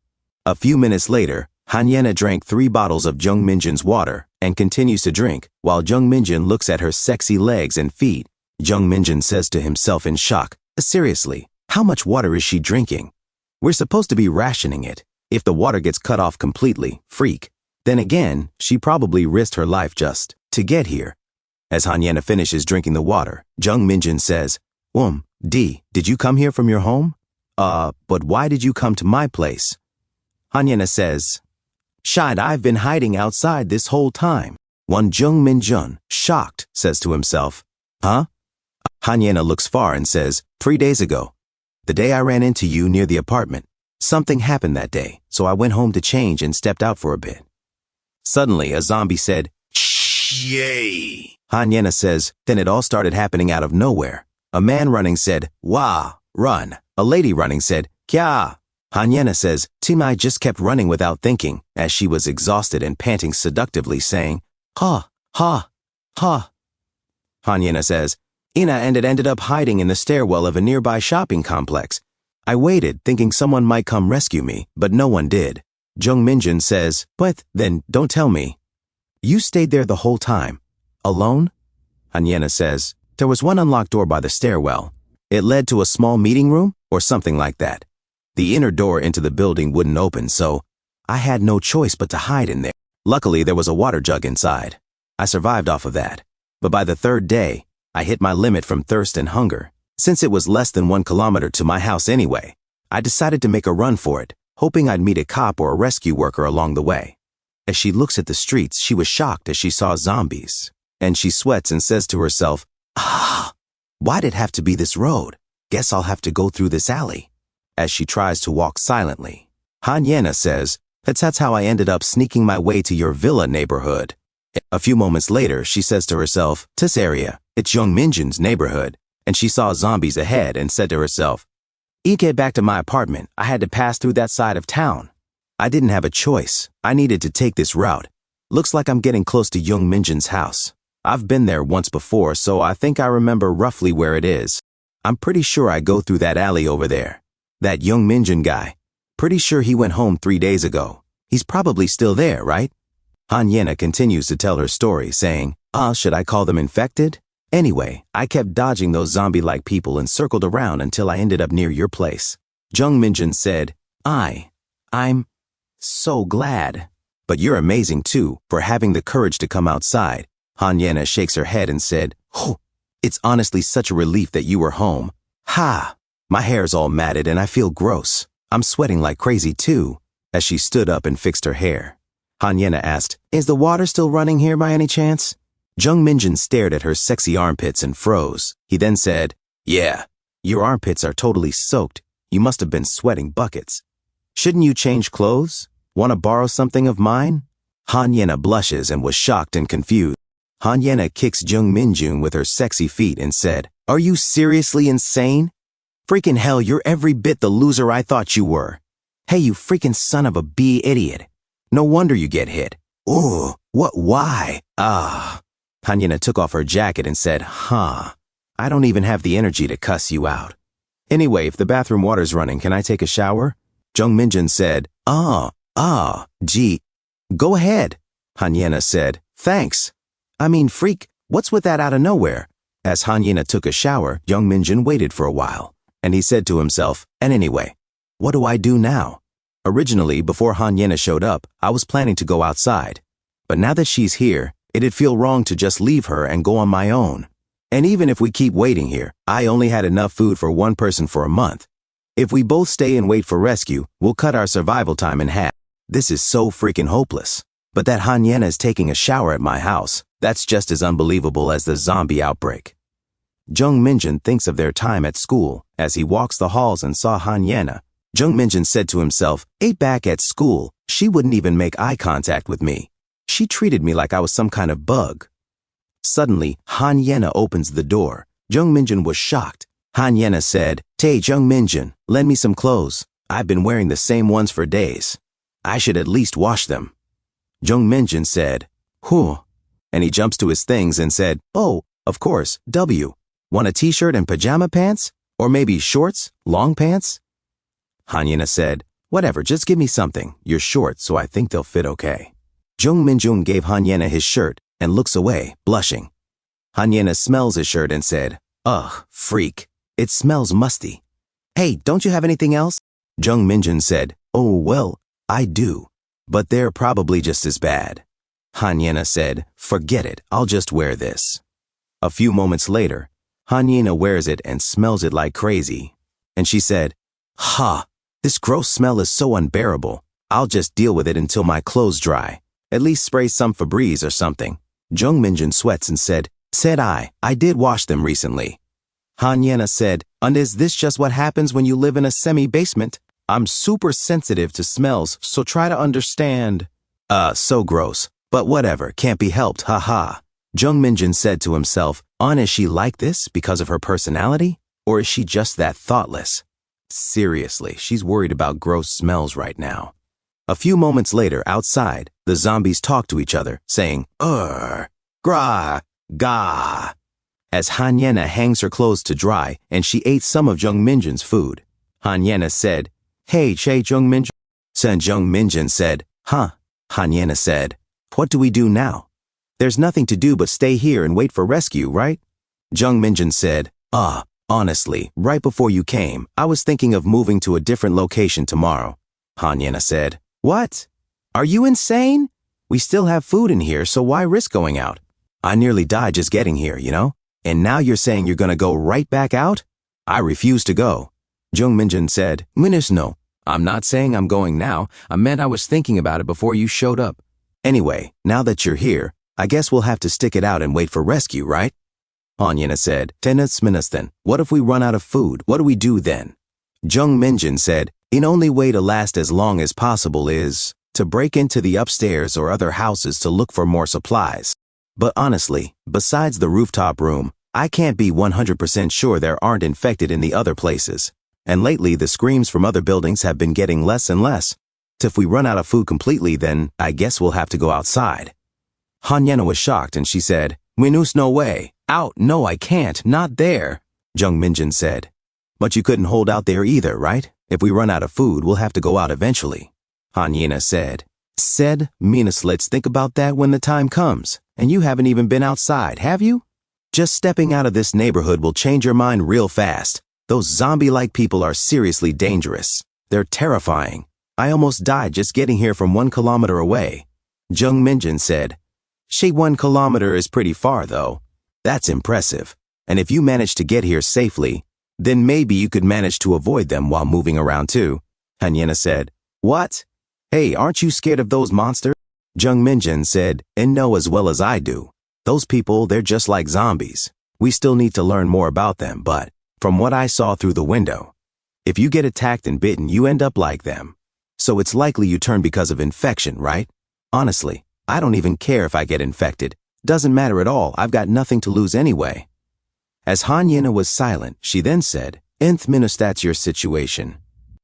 A few minutes later, Hanyina drank 3 bottles of Jung Minjun's water and continues to drink, while Jung Minjun looks at her sexy legs and feet. Jung Minjun says to himself in shock, seriously, how much water is she drinking? We're supposed to be rationing it. If the water gets cut off completely, freak. Then again, she probably risked her life just to get here. As Hanyina finishes drinking the water, Jung Minjun says, did you come here from your home? But why did you come to my place? Hanyina says, Shide, I've been hiding outside this whole time. One Jung Minjun, shocked, says to himself, huh? Hanyina looks far and says, 3 days ago, the day I ran into you near the apartment. Something happened that day, so I went home to change and stepped out for a bit. Suddenly, a zombie said, yay. Hanyina says, then it all started happening out of nowhere. A man running said, wah, run. A lady running said, kya. Hanyina says, Timai just kept running without thinking, as she was exhausted and panting seductively, saying, ha, ha, ha. Hanyina says, Ina and it ended up hiding in the stairwell of a nearby shopping complex. I waited, thinking someone might come rescue me, but no one did. Jung Minjun says, "But then, don't tell me. You stayed there the whole time. Alone?" Hanyena says, "There was one unlocked door by the stairwell. It led to a small meeting room or something like that. The inner door into the building wouldn't open, so I had no choice but to hide in there. Luckily, there was a water jug inside. I survived off of that. But by the third day, I hit my limit from thirst and hunger. Since it was less than 1 kilometer to my house anyway, I decided to make a run for it, hoping I'd meet a cop or a rescue worker along the way. As she looks at the streets, she was shocked as she saw zombies. And she sweats and says to herself, why'd it have to be this road? Guess I'll have to go through this alley." As she tries to walk silently, Hanyena says, That's how I ended up sneaking my way to your villa neighborhood." A few moments later, she says to herself, "This area, it's Jung Minjun's neighborhood," and she saw zombies ahead and said to herself, "To get back to my apartment, I had to pass through that side of town. I didn't have a choice. I needed to take this route. Looks like I'm getting close to Jung Minjun's house. I've been there once before, so I think I remember roughly where it is. I'm pretty sure I go through that alley over there. That Jung Minjun guy. Pretty sure he went home 3 days ago. He's probably still there, right?" Hanyena continues to tell her story, saying, Should I call them infected? Anyway, I kept dodging those zombie-like people and circled around until I ended up near your place." Jung Minjun said, I'm so glad. "But you're amazing too, for having the courage to come outside." Hanyena shakes her head and said, It's honestly such a relief that you were home. Ha! My hair's all matted and I feel gross. I'm sweating like crazy too." As she stood up and fixed her hair, Hanyena asked, "Is the water still running here by any chance?" Jung Minjun stared at her sexy armpits and froze. He then said, "Yeah, your armpits are totally soaked. You must have been sweating buckets. Shouldn't you change clothes? Want to borrow something of mine?" Hanyena blushes and was shocked and confused. Hanyena kicks Jung Minjun with her sexy feet and said, "Are you seriously insane? Freaking hell, you're every bit the loser I thought you were. Hey, you freaking son of a bee idiot. No wonder you get hit. Ooh, why? Hanyena took off her jacket and said, I don't even have the energy to cuss you out. Anyway, if the bathroom water's running, can I take a shower?" Jung Minjun said, Gee, go ahead." Hanyena said, "Thanks. I mean, freak, what's with that out of nowhere?" As Hanyena took a shower, Jung Minjun waited for a while, and he said to himself, "And anyway, what do I do now?" Originally, before Hanyena showed up, I was planning to go outside. But now that she's here, it'd feel wrong to just leave her and go on my own. And even if we keep waiting here, I only had enough food for one person for a month. If we both stay and wait for rescue, we'll cut our survival time in half. This is so freaking hopeless. But that Hanyena is taking a shower at my house, that's just as unbelievable as the zombie outbreak. Jung Minjun thinks of their time at school. As he walks the halls and saw Hanyena, Jung Minjun said to himself, Back at school, she wouldn't even make eye contact with me. She treated me like I was some kind of bug. Suddenly, Hanyena opens the door. Jung Minjun was shocked. Hanyena said, "Tay, Jung Minjun, lend me some clothes. I've been wearing the same ones for days. I should at least wash them." Jung Minjun said, and he jumps to his things and said, "Oh, of course, Want a t-shirt and pajama pants? Or maybe shorts, long pants?" Hanyena said, "Whatever, just give me something. You're short, so I think they'll fit okay." Jung Minjun gave Hanyena his shirt and looks away, blushing. Hanyena smells his shirt and said, "Ugh, freak. It smells musty. Hey, don't you have anything else?" Jung Minjun said, "Oh, well, I do, but they're probably just as bad." Hanyena said, "Forget it, I'll just wear this." A few moments later, Hanyena wears it and smells it like crazy. And she said, This gross smell is so unbearable. I'll just deal with it until my clothes dry. At least spray some Febreze or something." Jung Minjun sweats and said, I did wash them recently." Hanyena said, "And is this just what happens when you live in a semi-basement? I'm super sensitive to smells, so try to understand." So gross. But whatever, can't be helped, haha. Jung Minjun said to himself, Is she like this because of her personality? Or is she just that thoughtless? Seriously, she's worried about gross smells right now. A few moments later, outside, the zombies talk to each other, saying, Gra, ga. as Hanyena hangs her clothes to dry and she ate some of Jung Minjun's food. Hanyena said, "Hey, Che Jung Minjun." Sen Jung Minjun said, "Huh." Hanyena said, "What do we do now? There's nothing to do but stay here and wait for rescue, right?" Jung Minjun said, Honestly, right before you came, I was thinking of moving to a different location tomorrow." Hanyena said, "What? Are you insane? We still have food in here, so why risk going out? I nearly died just getting here, you know? And now you're saying you're gonna go right back out? I refuse to go." Jung Minjun said, "Minus no. I'm not saying I'm going now. I meant I was thinking about it before you showed up. Anyway, now that you're here, I guess we'll have to stick it out and wait for rescue, right?" Hanyena said, "Tenets minus then. What if we run out of food? What do we do then?" Jung Minjun said, "The only way to last as long as possible is to break into the upstairs or other houses to look for more supplies. But honestly, besides the rooftop room, I can't be 100% sure there aren't infected in the other places. And lately the screams from other buildings have been getting less and less. If we run out of food completely, then I guess we'll have to go outside." Hanyena was shocked and she said, "Minus no way. Out, no I can't, not there." Jung Minjun said, "But you couldn't hold out there either, right? If we run out of food, we'll have to go out eventually." Hanyena said, Minus let's think about that when the time comes. And you haven't even been outside, have you? Just stepping out of this neighborhood will change your mind real fast. Those zombie-like people are seriously dangerous. They're terrifying. I almost died just getting here from 1 kilometer away." Jung Minjun said, 1 kilometer is pretty far though. That's impressive. And if you manage to get here safely, then maybe you could manage to avoid them while moving around too." Hanyena said, "What? Hey, aren't you scared of those monsters?" Jung Minjun said, "And know as well as I do. Those people, they're just like zombies. We still need to learn more about them, but from what I saw through the window, if you get attacked and bitten, you end up like them. So it's likely you turn because of infection, right? Honestly, I don't even care if I get infected. Doesn't matter at all. I've got nothing to lose anyway." As Hanyena was silent, she then said, "Nth minus that's your situation.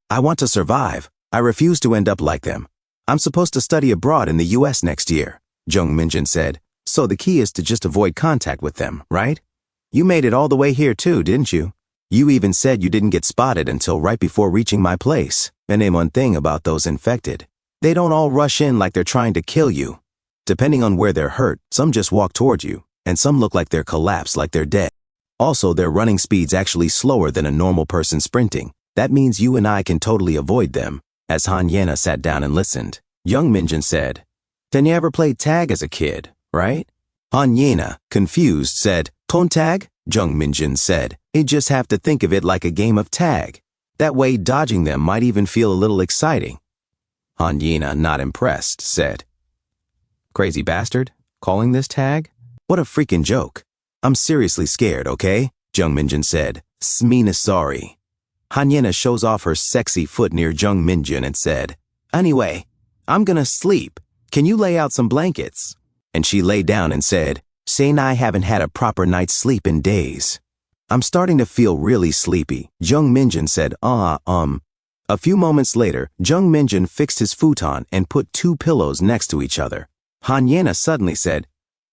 I want to survive. I refuse to end up like them. I'm supposed to study abroad in the US next year." Jung Minjun said, "So the key is to just avoid contact with them, right? You made it all the way here too, didn't you? You even said you didn't get spotted until right before reaching my place. And name one thing about those infected. They don't all rush in like they're trying to kill you. Depending on where they're hurt, some just walk toward you, and some look like they're collapsed, like they're dead. Also, their running speed's actually slower than a normal person sprinting. That means you and I can totally avoid them." As Hanyena sat down and listened, Jung Minjun said, "Then you ever played tag as a kid, right?" Hanyena, confused, said, "Ton tag?" Jung Minjun said, "You just have to think of it like a game of tag. That way dodging them might even feel a little exciting." Hanyena, not impressed, said, "Crazy bastard, calling this tag? What a freaking joke. I'm seriously scared, okay?" Jung Minjun said, "Smina sorry." Hanyena shows off her sexy foot near Jung Minjun and said, "Anyway, I'm gonna sleep. Can you lay out some blankets?" And she lay down and said, "Saying I haven't had a proper night's sleep in days. I'm starting to feel really sleepy." Jung Minjun said, A few moments later, Jung Minjun fixed his futon and put 2 pillows next to each other. Hanyena suddenly said,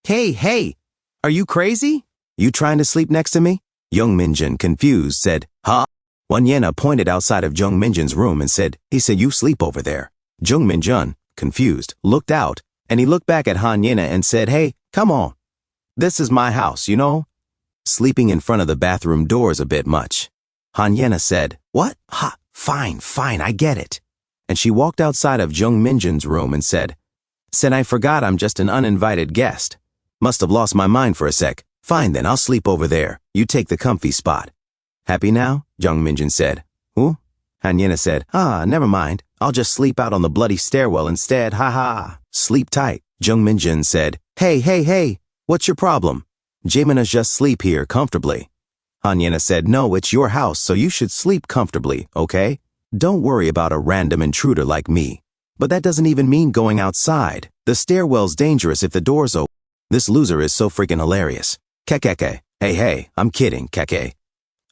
Hey, are you crazy? You trying to sleep next to me?" Jung Minjun, confused, said, "Huh?" Hanyena pointed outside of Jung Minjun's room and said, "He said you sleep over there." Jung Minjun, confused, looked out, and he looked back at Hanyena and said, "Hey, come on. This is my house, you know? Sleeping in front of the bathroom door is a bit much." Hanyena said, "What? Ha, fine, I get it." And she walked outside of Jung Minjun's room and said, "I forgot I'm just an uninvited guest. Must have lost my mind for a sec. Fine then, I'll sleep over there. You take the comfy spot." "Happy now?" Jung Minjun said. "Who?" Hanyena said, Never mind. I'll just sleep out on the bloody stairwell instead, ha. Sleep tight." Jung Minjun said, Hey, what's your problem? Jamina's just sleep here comfortably." Hanyena said, "No, it's your house, so you should sleep comfortably, okay? Don't worry about a random intruder like me. But that doesn't even mean going outside. The stairwell's dangerous if the door's open. This loser is so freaking hilarious. Kekeke. Hey, I'm kidding, Keke.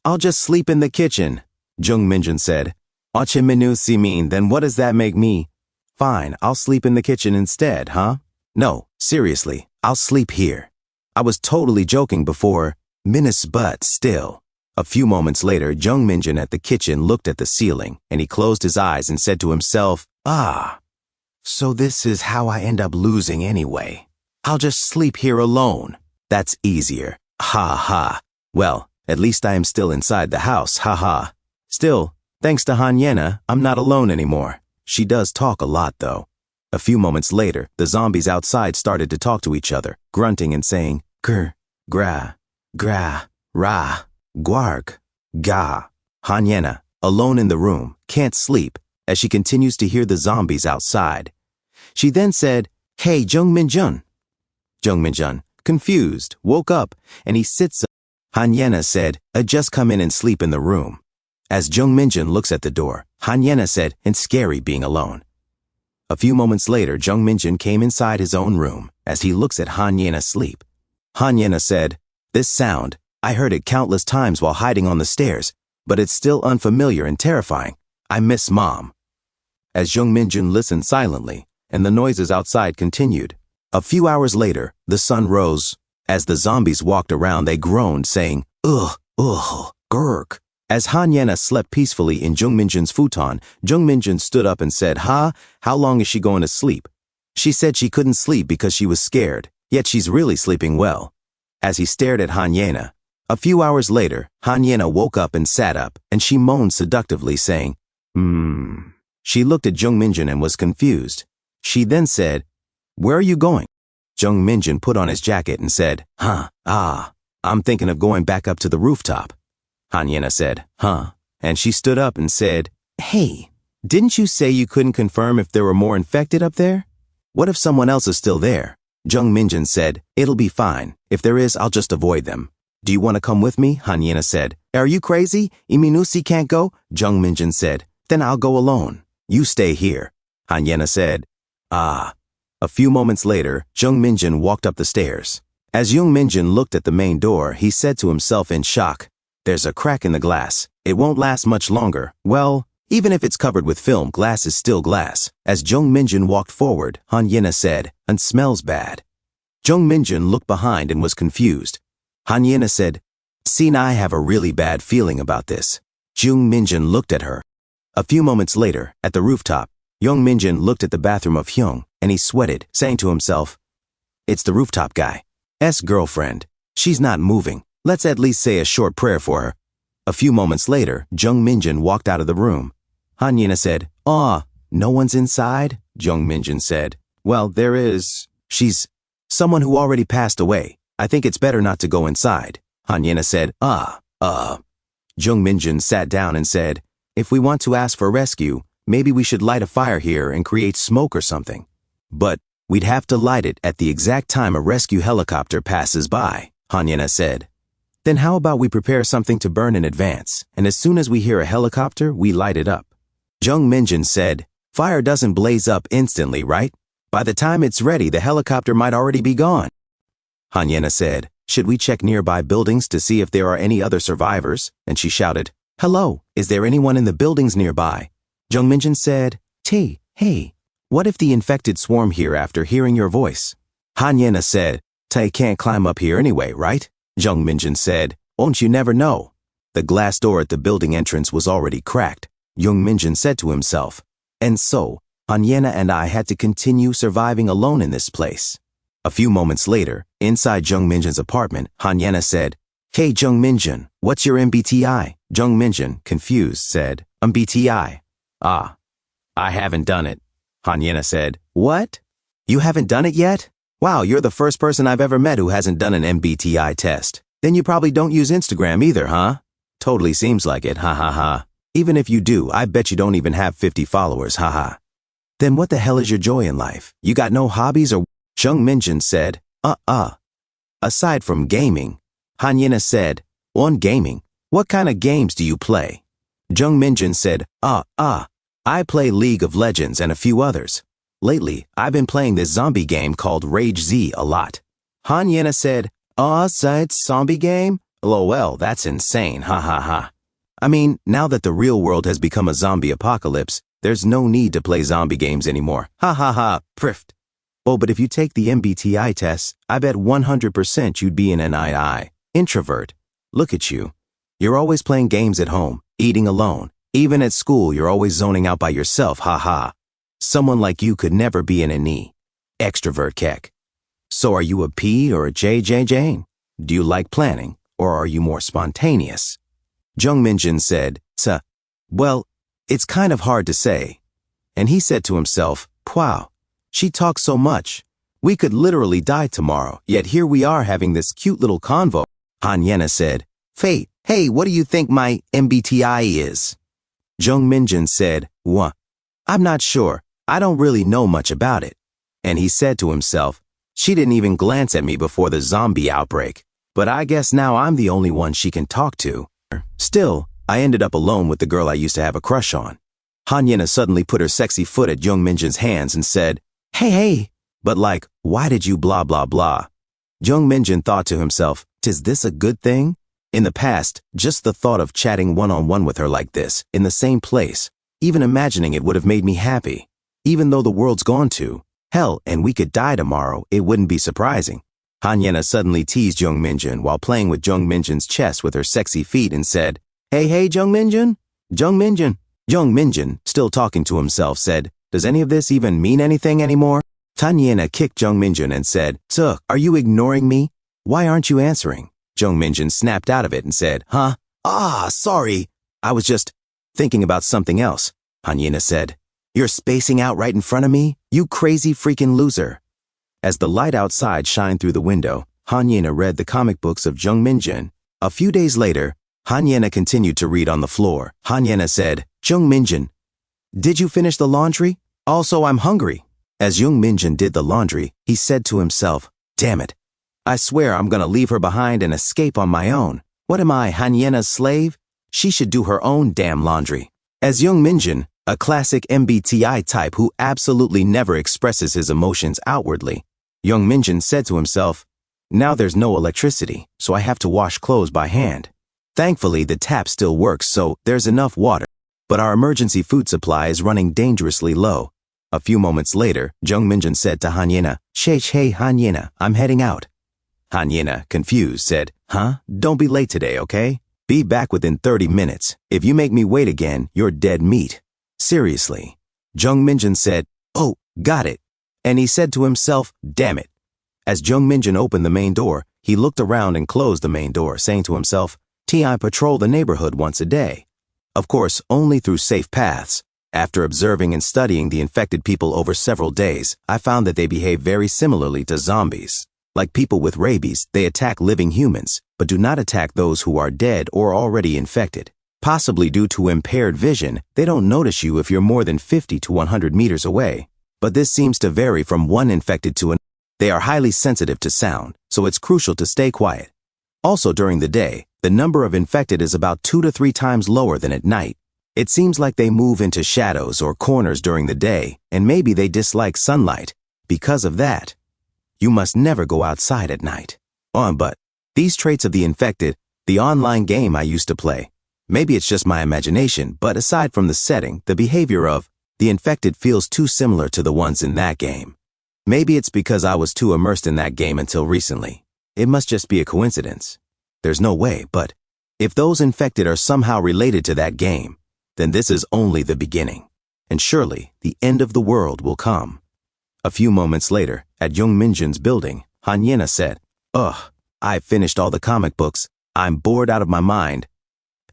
I'll just sleep in the kitchen." Jung Minjun said, "Ochiminu si mean, then what does that make me?" "Fine, I'll sleep in the kitchen instead, huh?" "No, seriously, I'll sleep here. I was totally joking before. Minus but still. A few moments later, Jung Minjun at the kitchen looked at the ceiling, and he closed his eyes and said to himself, so this is how I end up losing anyway. I'll just sleep here alone. That's easier. Ha ha. Well, at least I am still inside the house, ha ha. Still, thanks to Hanyena, I'm not alone anymore. She does talk a lot, though. A few moments later, the zombies outside started to talk to each other, grunting and saying, grr, gra, gra, ra, guarg, ga. Hanyena, alone in the room, can't sleep, as she continues to hear the zombies outside. She then said, hey, Jung Minjun. Jung Minjun, confused, woke up, and he sits up. Hanyena said, just come in and sleep in the room. As Jung Minjun looks at the door, Hanyena said, it's scary being alone. A few moments later, Jung Minjun came inside his own room as he looks at Hanyena sleep. Hanyena said, this sound, I heard it countless times while hiding on the stairs, but it's still unfamiliar and terrifying. I miss Mom. As Jung Minjun listened silently, and the noises outside continued. A few hours later, the sun rose. As the zombies walked around, they groaned, saying, ugh, ugh, gurk. As Hanyena slept peacefully in Jung Minjun's futon, Jung Minjun stood up and said, how long is she going to sleep? She said she couldn't sleep because she was scared, yet she's really sleeping well. As he stared at Hanyena, a few hours later, Hanyena woke up and sat up, and she moaned seductively, saying, She looked at Jung Minjun and was confused. She then said, where are you going? Jung Minjun put on his jacket and said, I'm thinking of going back up to the rooftop. Hanyena said, and she stood up and said, hey, didn't you say you couldn't confirm if there were more infected up there? What if someone else is still there? Jung Minjun said, it'll be fine. If there is, I'll just avoid them. Do you want to come with me? Hanyena said. Are you crazy? Iminusi can't go? Jung Minjun said, then I'll go alone. You stay here. Hanyena said, A few moments later, Jung Minjun walked up the stairs. As Jung Minjun looked at the main door, he said to himself in shock, there's a crack in the glass. It won't last much longer. Well, even if it's covered with film, glass is still glass. As Jung Minjun walked forward, Hanyena said, and smells bad. Jung Minjun looked behind and was confused. Hanyena said, see, now I have a really bad feeling about this. Jung Minjun looked at her. A few moments later, at the rooftop, Jung Minjun looked at the bathroom of Hyung, and he sweated, saying to himself, it's the rooftop guy's girlfriend. She's not moving. Let's at least say a short prayer for her. A few moments later, Jung Minjun walked out of the room. Hanyena said, no one's inside? Jung Minjun said, well, there is. She's someone who already passed away. I think it's better not to go inside. Hanyena said, Jung Minjun sat down and said, if we want to ask for rescue, maybe we should light a fire here and create smoke or something. But we'd have to light it at the exact time a rescue helicopter passes by, Hanyena said. Then how about we prepare something to burn in advance, and as soon as we hear a helicopter, we light it up. Jung Minjun said, fire doesn't blaze up instantly, right? By the time it's ready, the helicopter might already be gone. Hanyena said, should we check nearby buildings to see if there are any other survivors? And she shouted, hello, is there anyone in the buildings nearby? Jung Minjun said, hey, what if the infected swarm here after hearing your voice? Hanyena said, they can't climb up here anyway, right? Jung Minjun said, won't you never know? The glass door at the building entrance was already cracked. Jung Minjun said to himself, and so, Hanyena and I had to continue surviving alone in this place. A few moments later, inside Jung Minjun's apartment, Hanyena said, hey Jung Minjun, what's your MBTI? Jung Minjun, confused, said, MBTI. I haven't done it. Hanyena said, what? You haven't done it yet? Wow, you're the first person I've ever met who hasn't done an MBTI test. Then you probably don't use Instagram either, huh? Totally seems like it, ha ha ha. Even if you do, I bet you don't even have 50 followers, ha ha. Then what the hell is your joy in life? You got no hobbies or? Jung Minjun said, aside from gaming. Hanyena said, on gaming, what kind of games do you play? Jung Minjun said, I play League of Legends and a few others. Lately, I've been playing this zombie game called Rage Z a lot. Hanyena said, so it's zombie game? LOL, that's insane, ha ha ha. I mean, now that the real world has become a zombie apocalypse, there's no need to play zombie games anymore. Ha ha ha, prift. Oh, but if you take the MBTI test, I bet 100% you'd be an NII. Introvert. Look at you. You're always playing games at home, eating alone. Even at school, you're always zoning out by yourself, haha. Someone like you could never be an NE. Extrovert kek. So are you a P or a JJ Jane? Do you like planning, or are you more spontaneous? Jung Minjin said, well, it's kind of hard to say. And he said to himself, wow, she talks so much. We could literally die tomorrow, yet here we are having this cute little convo. Han Yena said, Fate, hey, what do you think my MBTI is? Jung Minjin said, I'm not sure. I don't really know much about it. And he said to himself, she didn't even glance at me before the zombie outbreak. But I guess now I'm the only one she can talk to. Still, I ended up alone with the girl I used to have a crush on. Han Yena suddenly put her sexy foot at Jung Minjin's hands and said, hey, but like, why did you blah blah blah? Jung Minjin thought to himself, "'Tis this a good thing?" In the past, just the thought of chatting one-on-one with her like this, in the same place, even imagining it would have made me happy. Even though the world's gone to hell and we could die tomorrow, it wouldn't be surprising. Han Yena suddenly teased Jung Minjin while playing with Jung Minjin's chest with her sexy feet and said, Hey, Jung Minjin? Jung Minjin? Jung Minjin, still talking to himself, said, does any of this even mean anything anymore? Han Yena kicked Jung Minjin and said, Sir, are you ignoring me? Why aren't you answering? Jung Minjin snapped out of it and said, Huh? Sorry. I was just thinking about something else. Han Yena said, You're spacing out right in front of me? You crazy freaking loser. As the light outside shined through the window, Han Yena read the comic books of Jung Minjin. A few days later, Han Yena continued to read on the floor. Han Yena said, Jung Minjin, did you finish the laundry? Also, I'm hungry. As Jung Minjin did the laundry, he said to himself, Damn it. I swear I'm gonna leave her behind and escape on my own. What am I, Han Yena's slave? She should do her own damn laundry. As Jung Minjin, a classic MBTI type who absolutely never expresses his emotions outwardly, Jung Minjin said to himself, Now there's no electricity, so I have to wash clothes by hand. Thankfully, the tap still works, so there's enough water. But our emergency food supply is running dangerously low. A few moments later, Jung Minjin said to Han Yena, Hey, Han Yena, I'm heading out. Han Yena, confused, said, Huh? Don't be late today, okay? Be back within 30 minutes. If you make me wait again, you're dead meat. Seriously. Jung Minjin said, Oh, got it. And he said to himself, Damn it. As Jung Minjin opened the main door, he looked around and closed the main door, saying to himself, I patrol the neighborhood once a day. Of course, only through safe paths. After observing and studying the infected people over several days, I found that they behave very similarly to zombies. Like people with rabies, they attack living humans, but do not attack those who are dead or already infected. Possibly due to impaired vision, they don't notice you if you're more than 50 to 100 meters away. But this seems to vary from one infected to another. They are highly sensitive to sound, so it's crucial to stay quiet. Also during the day, the number of infected is about 2 to 3 times lower than at night. It seems like they move into shadows or corners during the day, and maybe they dislike sunlight. Because of that, you must never go outside at night. But these traits of the infected, the online game I used to play, maybe it's just my imagination, but aside from the setting, the behavior of the infected feels too similar to the ones in that game. Maybe it's because I was too immersed in that game until recently. It must just be a coincidence. There's no way, but if those infected are somehow related to that game, then this is only the beginning. And surely the end of the world will come. A few moments later, at Jung Minjin's building, Han Yena said, I've finished all the comic books. I'm bored out of my mind.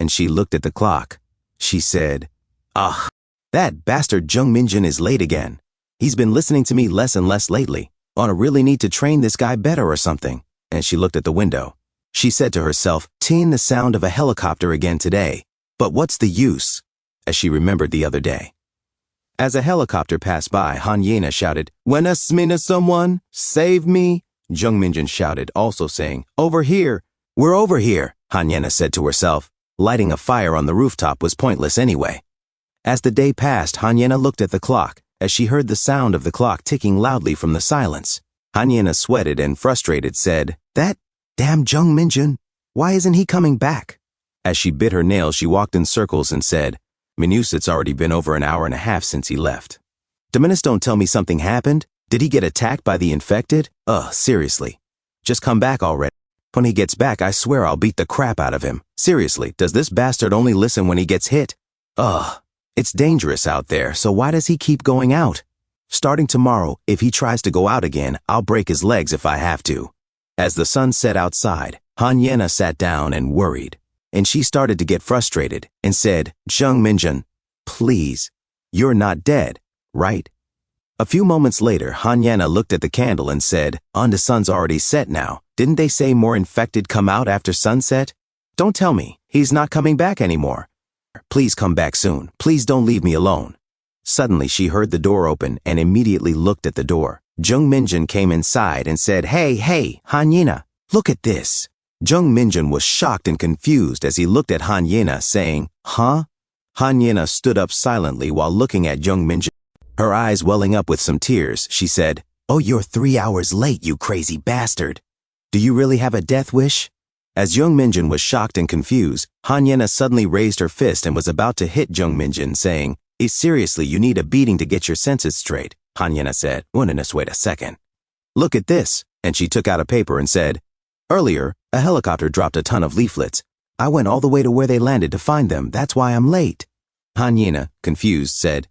And she looked at the clock. She said, that bastard Jung Minjin is late again. He's been listening to me less and less lately. I really need to train this guy better or something. And she looked at the window. She said to herself, the sound of a helicopter again today. But what's the use? As she remembered the other day. As a helicopter passed by, Han Yena shouted, Buenas someone, save me. Jung Minjin shouted, also saying, Over here. We're over here, Han Yena said to herself. Lighting a fire on the rooftop was pointless anyway. As the day passed, Han Yena looked at the clock, as she heard the sound of the clock ticking loudly from the silence. Han Yena sweated and frustrated said, That damn Jung Minjin, why isn't he coming back? As she bit her nails, she walked in circles and said, Minus, it's already been over an hour and a half since he left. Dominus, don't tell me something happened? Did he get attacked by the infected? Seriously. Just come back already. When he gets back, I swear I'll beat the crap out of him. Seriously, does this bastard only listen when he gets hit? Ugh. It's dangerous out there, so why does he keep going out? Starting tomorrow, if he tries to go out again, I'll break his legs if I have to. As the sun set outside, Hanyena sat down and worried. And she started to get frustrated and said, Jung Minjun, please, you're not dead, right? A few moments later, Hanyena looked at the candle and said, the sun's already set now. Didn't they say more infected come out after sunset? Don't tell me, he's not coming back anymore. Please come back soon. Please don't leave me alone. Suddenly, she heard the door open and immediately looked at the door. Jung Minjun came inside and said, Hey, Hanyena, look at this. Jung Minjun was shocked and confused as he looked at Hanyena, saying, Huh? Hanyena stood up silently while looking at Jung Minjun. Her eyes welling up with some tears, she said, Oh, you're 3 hours late, you crazy bastard. Do you really have a death wish? As Jung Minjun was shocked and confused, Hanyena suddenly raised her fist and was about to hit Jung Minjun, saying, Seriously, you need a beating to get your senses straight. Hanyena said, Wait a second. Look at this. And she took out a paper and said, Earlier, a helicopter dropped a ton of leaflets. I went all the way to where they landed to find them. That's why I'm late. Hanyena, confused, said,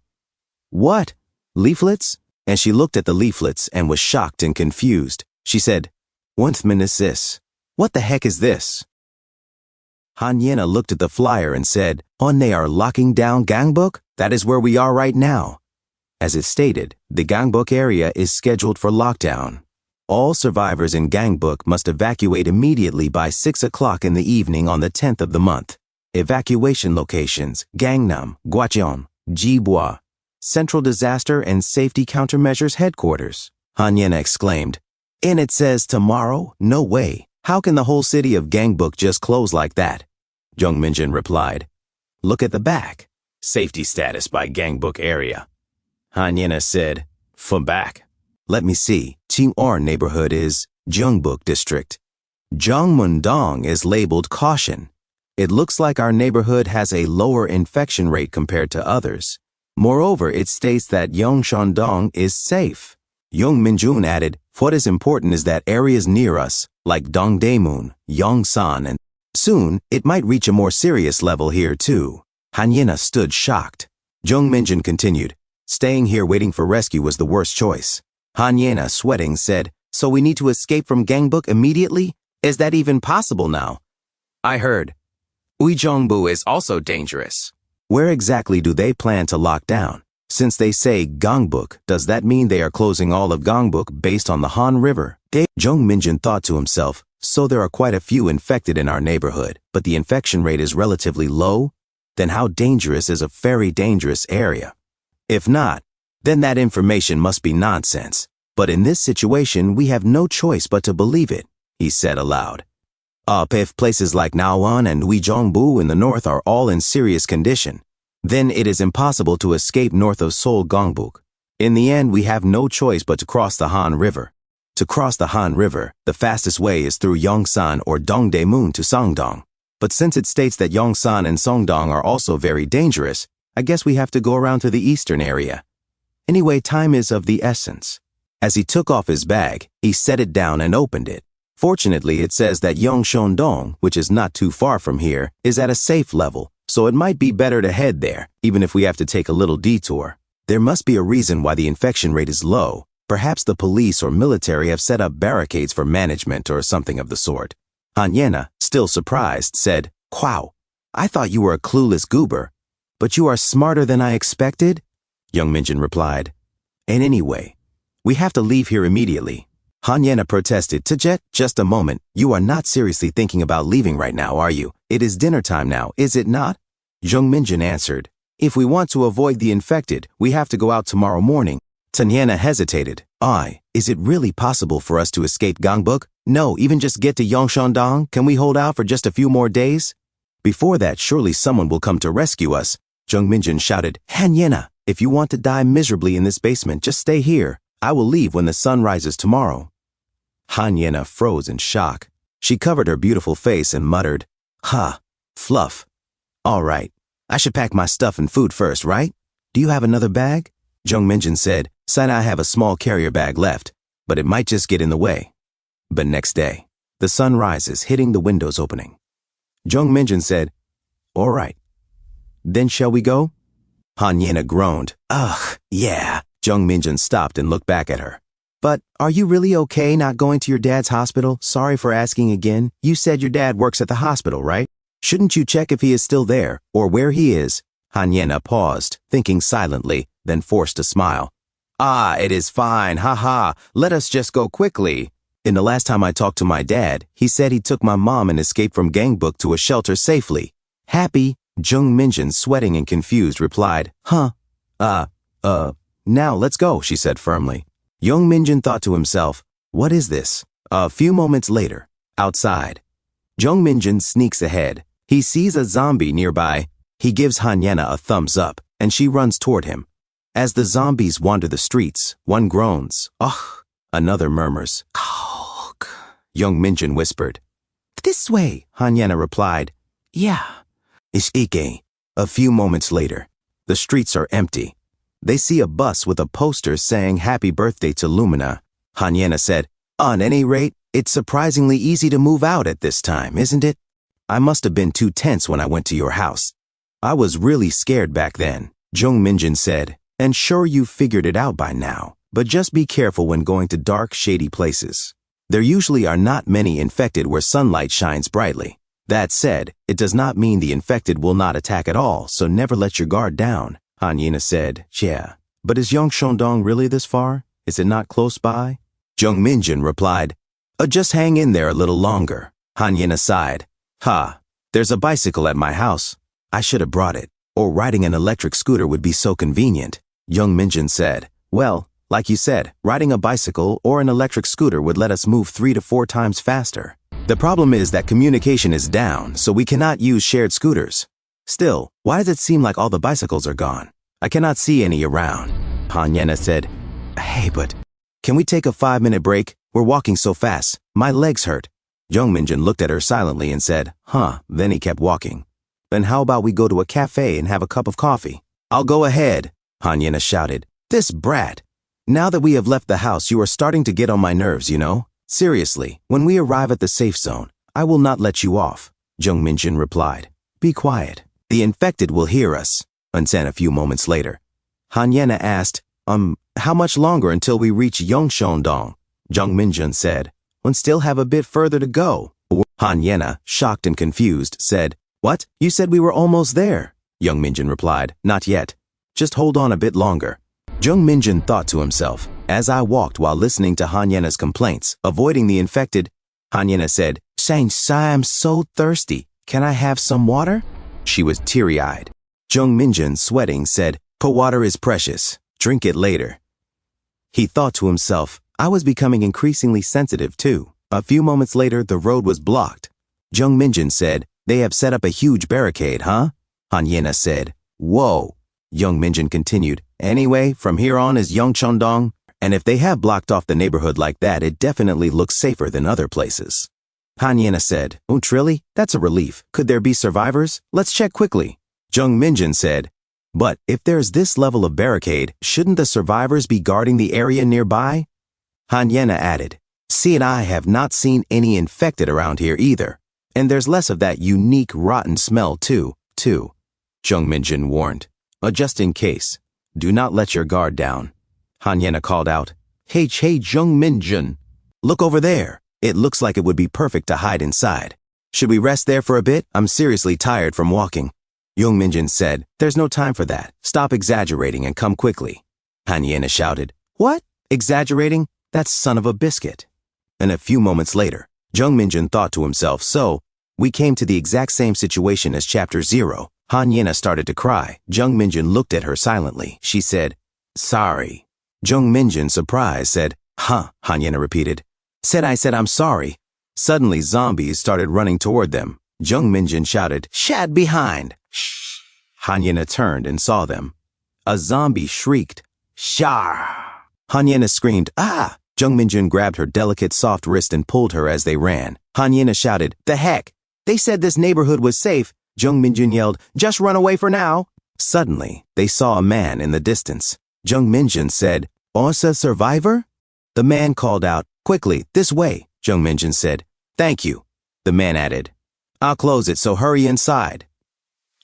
What? Leaflets? And she looked at the leaflets and was shocked and confused. She said, What is this? What the heck is this? Hanyena looked at the flyer and said, They are locking down Gangbuk? That is where we are right now. As it stated, the Gangbuk area is scheduled for lockdown. All survivors in Gangbuk must evacuate immediately by 6 o'clock in the evening on the 10th of the month. Evacuation locations, Gangnam, Gwacheon, Jibwa, Central Disaster and Safety Countermeasures Headquarters. Hanyena exclaimed, And it says tomorrow? No way. How can the whole city of Gangbuk just close like that? Jung Minjun replied, Look at the back. Safety status by Gangbuk area. Hanyena said, From back. Let me see. Qing'or neighborhood is Jeongbuk district. Jongmundong is labeled caution. It looks like our neighborhood has a lower infection rate compared to others. Moreover, it states that Yeongshandong is safe. Jung Minjun added, What is important is that areas near us, like Dongdaemun, Yongsan, and soon, it might reach a more serious level here too. Hanyena stood shocked. Jung Minjun continued, Staying here waiting for rescue was the worst choice. Hanyena, sweating, said, So we need to escape from Gangbuk immediately? Is that even possible now? I heard. Uijeongbu is also dangerous. Where exactly do they plan to lock down? Since they say Gangbuk, does that mean they are closing all of Gangbuk based on the Han River? Jung Minjun thought to himself, So there are quite a few infected in our neighborhood, but the infection rate is relatively low? Then how dangerous is a very dangerous area? If not, then that information must be nonsense. But in this situation, we have no choice but to believe it, he said aloud. If places like Nawan and Uijeongbu in the north are all in serious condition, then it is impossible to escape north of Seoul Gangbuk. In the end, we have no choice but to cross the Han River. To cross the Han River, the fastest way is through Yongsan or Dongdaemun to Songdong. But since it states that Yongsan and Songdong are also very dangerous, I guess we have to go around to the eastern area. Anyway, time is of the essence. As he took off his bag, he set it down and opened it. Fortunately, it says that Yeongshandong, which is not too far from here, is at a safe level, so it might be better to head there, even if we have to take a little detour. There must be a reason why the infection rate is low. Perhaps the police or military have set up barricades for management or something of the sort. Hanyena, still surprised, said, Wow, I thought you were a clueless goober, but you are smarter than I expected? Jung Minjun replied, And anyway, we have to leave here immediately. Hanyena protested, Tajet, just a moment. You are not seriously thinking about leaving right now, are you? It is dinner time now, is it not? Jung Minjun answered, If we want to avoid the infected, we have to go out tomorrow morning. Hanyena hesitated. Is it really possible for us to escape Gangbuk? No, even just get to Yeongshandong? Can we hold out for just a few more days? Before that, surely someone will come to rescue us. Jung Minjun shouted, Hanyena, if you want to die miserably in this basement, just stay here. I will leave when the sun rises tomorrow. Hanyena froze in shock. She covered her beautiful face and muttered, Fluff. All right, I should pack my stuff and food first, right? Do you have another bag? Jung Minjun said, Son, I have a small carrier bag left, but it might just get in the way. But next day, The sun rises, hitting the windows opening. Jung Minjun said, "All right. Then shall we go?" Han Yena groaned. "Ugh, yeah." Jung Minjun stopped and looked back at her. "But are you really okay not going to your dad's hospital? Sorry for asking again. You said your dad works at the hospital, right? Shouldn't you check if he is still there, or where he is?" Han Yena paused, thinking silently, then forced a smile. "Ah, it is fine, haha. Let us just go quickly. In the last time I talked to my dad, he said he took my mom and escaped from Gangbuk to a shelter safely. Happy?" Jung Minjun, sweating and confused, replied, "Huh? Now let's go," she said firmly. Jung Minjun thought to himself, "What is this?" A few moments later, outside, Jung Minjun sneaks ahead. He sees a zombie nearby. He gives Han Yena a thumbs up, and she runs toward him. As the zombies wander the streets, one groans, "Ugh," another murmurs, "Ugh." Jung Minjun whispered, "This way," Han Yena replied, "Yeah." Ishike. A few moments later, the streets are empty. They see a bus with a poster saying "Happy Birthday to Lumina." Han Yena said, "On any rate, it's surprisingly easy to move out at this time, isn't it? I must have been too tense when I went to your house. I was really scared back then." Jung Minjun said, "And sure you've figured it out by now, but just be careful when going to dark, shady places. There usually are not many infected where sunlight shines brightly. That said, it does not mean the infected will not attack at all, so never let your guard down." Han Yena said, "Yeah, but is Yeongcheondong really this far? Is it not close by?" Jung Minjun replied, "Just hang in there a little longer." Han Yena sighed, "Ha, there's a bicycle at my house. I should have brought it, or riding an electric scooter would be so convenient." Jung Minjun said, "Well, like you said, riding a bicycle or an electric scooter would let us move 3 to 4 times faster. The problem is that communication is down, so we cannot use shared scooters. Still, why does it seem like all the bicycles are gone? I cannot see any around." Han Yena said, "Hey, but can we take a 5-minute break? We're walking so fast. My legs hurt." Jung Minjun looked at her silently and said, "Huh," then he kept walking. "Then how about we go to a cafe and have a cup of coffee?" "I'll go ahead," Han Yena shouted. "This brat. Now that we have left the house, you are starting to get on my nerves, you know? Seriously, when we arrive at the safe zone, I will not let you off." Jung Minjun replied, "Be quiet. The infected will hear us." And then a few moments later, Han Yena asked, "How much longer until we reach Yeongcheondong?" Jung Minjun said, "We still have a bit further to go." Han Yena, shocked and confused, said, "What? You said we were almost there." Jung Minjun replied, "Not yet. Just hold on a bit longer." Jung Minjun thought to himself, as I walked while listening to Han Yena's complaints, avoiding the infected. Han Yena said, I'm so thirsty. Can I have some water?" She was teary-eyed. Jung Minjun, sweating, said, "Water is precious. Drink it later." He thought to himself, I was becoming increasingly sensitive too. A few moments later, the road was blocked. Jung Minjun said, "They have set up a huge barricade, huh?" Han Yena said, "Whoa." Jung Minjun continued, "Anyway, from here on is Yeongcheondong, and if they have blocked off the neighborhood like that, it definitely looks safer than other places." Han Yena said, "Really? That's a relief. Could there be survivors? Let's check quickly." Jung Minjun said, "But if there's this level of barricade, shouldn't the survivors be guarding the area nearby?" Han Yena added, "See, and I have not seen any infected around here either. And there's less of that unique rotten smell too. Jung Minjun warned, "Just in case, do not let your guard down." Han Yena called out, Hey, Jung Minjun. Look over there. It looks like it would be perfect to hide inside. Should we rest there for a bit? I'm seriously tired from walking." Jung Minjun said, "There's no time for that. Stop exaggerating and come quickly." Han Yena shouted, "What? Exaggerating? That son of a biscuit." And a few moments later, Jung Minjun thought to himself, so, we came to the exact same situation as Chapter 0. Han Yena started to cry. Jung Minjun looked at her silently. She said, "Sorry." Jung Minjun, surprised, said, "Huh," Han Yena repeated. I said, "I'm sorry." Suddenly, zombies started running toward them. Jung Minjun shouted, "Shad behind!" Shh. Han Yena turned and saw them. A zombie shrieked, "Shar!" Han Yena screamed, "Ah!" Jung Minjun grabbed her delicate, soft wrist and pulled her as they ran. Han Yena shouted, "The heck! They said this neighborhood was safe." Jung Minjun yelled, "Just run away for now." Suddenly, they saw a man in the distance. Jung Minjun said, "Osa survivor?" The man called out, "Quickly, this way," Jung Minjun said. Thank you, the man added. I'll close it, so hurry inside.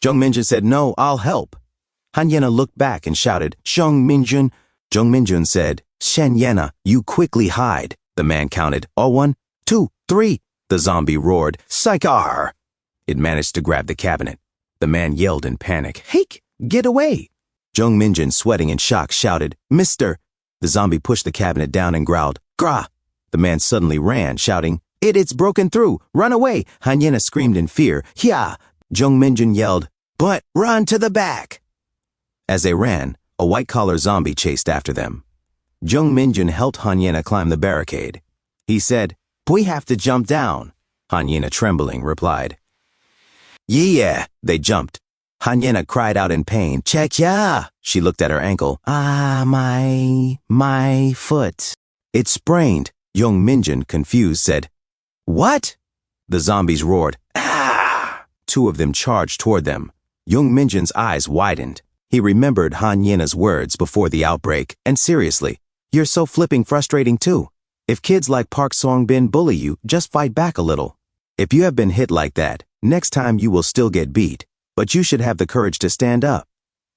Jung Minjun said, no, I'll help. Han Yena looked back and shouted, Jung Minjun. Jung Minjun said, Shen Yena, you quickly hide. The man counted, all 1, 2, 3. The zombie roared, Psychar! It managed to grab the cabinet. The man yelled in panic, Heik, get away! Jung Minjun, sweating in shock, shouted, Mister! The zombie pushed the cabinet down and growled, Gra! The man suddenly ran, shouting, It's broken through! Run away! Han Yena screamed in fear, Hya! Jung Minjun yelled, But run to the back! As they ran, a white-collar zombie chased after them. Jung Minjun helped Han Yena climb the barricade. He said, We have to jump down. Han Yena, trembling, replied. Yeah, they jumped. Han Yena cried out in pain, Check ya! She looked at her ankle. Ah, my foot. It's sprained. Jung Minjun, confused, said, What? The zombies roared, Ah! 2 of them charged toward them. Jung Minjun's eyes widened. He remembered Han Yena's words before the outbreak, and seriously, you're so flipping frustrating too. If kids like Park Song-bin bully you, just fight back a little. If you have been hit like that, next time you will still get beat, but you should have the courage to stand up.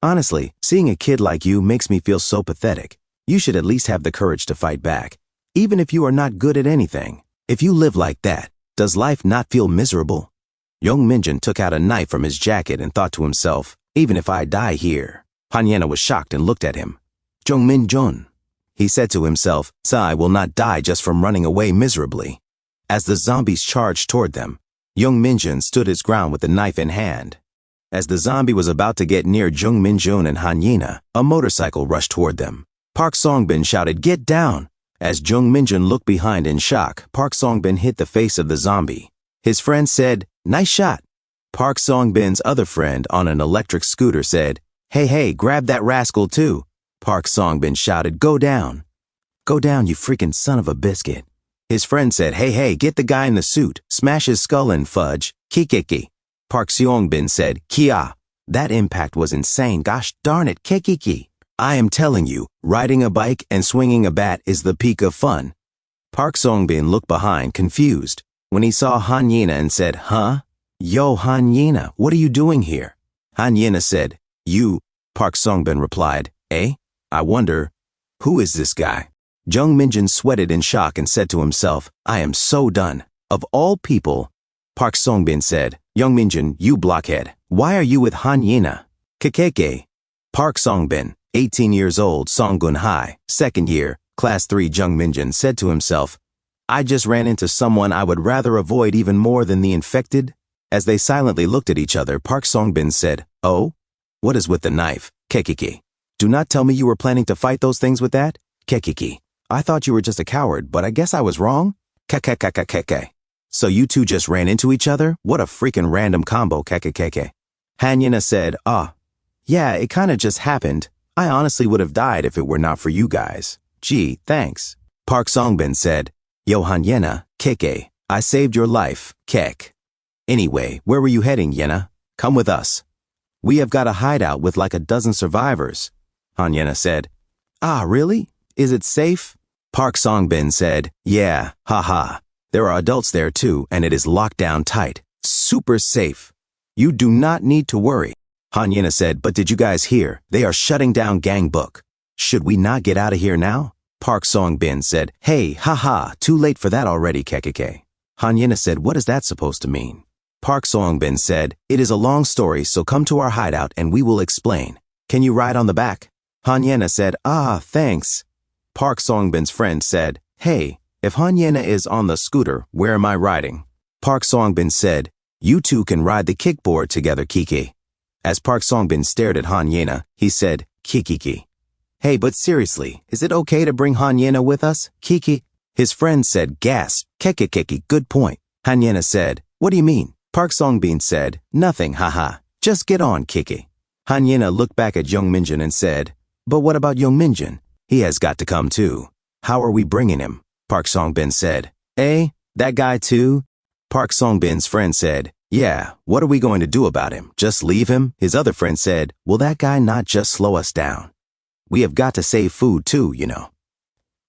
Honestly, seeing a kid like you makes me feel so pathetic. You should at least have the courage to fight back, even if you are not good at anything. If you live like that, does life not feel miserable? Jung Minjun took out a knife from his jacket and thought to himself, Even if I die here. Han Yena was shocked and looked at him. Jung Minjun. He said to himself, Sai will not die just from running away miserably. As the zombies charged toward them, Jung Minjun stood his ground with the knife in hand. As the zombie was about to get near Jung Minjun and Han Yena, a motorcycle rushed toward them. Park Song-bin shouted, Get down! As Jung Minjun looked behind in shock, Park Song-bin hit the face of the zombie. His friend said, Nice shot. Park Song-bin's other friend on an electric scooter said, Hey, grab that rascal too. Park Song-bin shouted, Go down. Go down, you freaking son of a biscuit. His friend said, Hey, get the guy in the suit. Smash his skull in, fudge. Kikiki. Park Seong-bin said, Kia. That impact was insane, gosh darn it, Kikiki. I am telling you, riding a bike and swinging a bat is the peak of fun. Park Song-bin looked behind, confused, when he saw Han Yena and said, Huh? Yo, Han Yena, what are you doing here? Han Yena said, You. Park Song-bin replied, I wonder, who is this guy? Jung Minjun sweated in shock and said to himself, I am so done. Of all people. Park Song-bin said, Jung Minjun, you blockhead, why are you with Han Yena? Kekeke. Park Song-bin, 18 years old, Songgun High, 2nd year, Class 3. Jung Minjun said to himself, I just ran into someone I would rather avoid even more than the infected. As they silently looked at each other, Park Song-bin said, Oh? What is with the knife? Kekiki. Do not tell me you were planning to fight those things with that? Kekiki. I thought you were just a coward, but I guess I was wrong? Kekekekekeke. So you two just ran into each other? What a freaking random combo, Kekekeke. Han Yena said, Yeah, it kinda just happened. I honestly would have died if it were not for you guys. Gee, thanks. Park Song-bin said, Yo, Han Yena, Keke, I saved your life, Kek. Anyway, where were you heading, Yena? Come with us. We have got a hideout with like a dozen survivors. Han Yena said, Really? Is it safe? Park Song-bin said, Yeah, haha. There are adults there too, and it is locked down tight. Super safe. You do not need to worry. Han Yena said, But did you guys hear? They are shutting down Gang Book. Should we not get out of here now? Park Song-bin said, Hey, haha, too late for that already, Kekeke. Han Yena said, What is that supposed to mean? Park Song-bin said, It is a long story, so come to our hideout and we will explain. Can you ride on the back? Han Yena said, Thanks. Park Song-bin's friend said, Hey, if Han Yena is on the scooter, where am I riding? Park Song-bin said, You two can ride the kickboard together, Kiki. As Park Song-bin stared at Han Yena, he said, Kikiki. Hey, but seriously, is it okay to bring Han Yena with us, Kiki? His friend said, Gasp, Kekekeki, good point. Han Yena said, What do you mean? Park Song-bin said, Nothing, haha. Just get on, Kiki. Han Yena looked back at Jung Minjun and said, But what about Jung Minjun? He has got to come too. How are we bringing him? Park Song-bin said, That guy too? Park Song-bin's friend said, Yeah, what are we going to do about him? Just leave him? His other friend said, Will that guy not just slow us down? We have got to save food too, you know.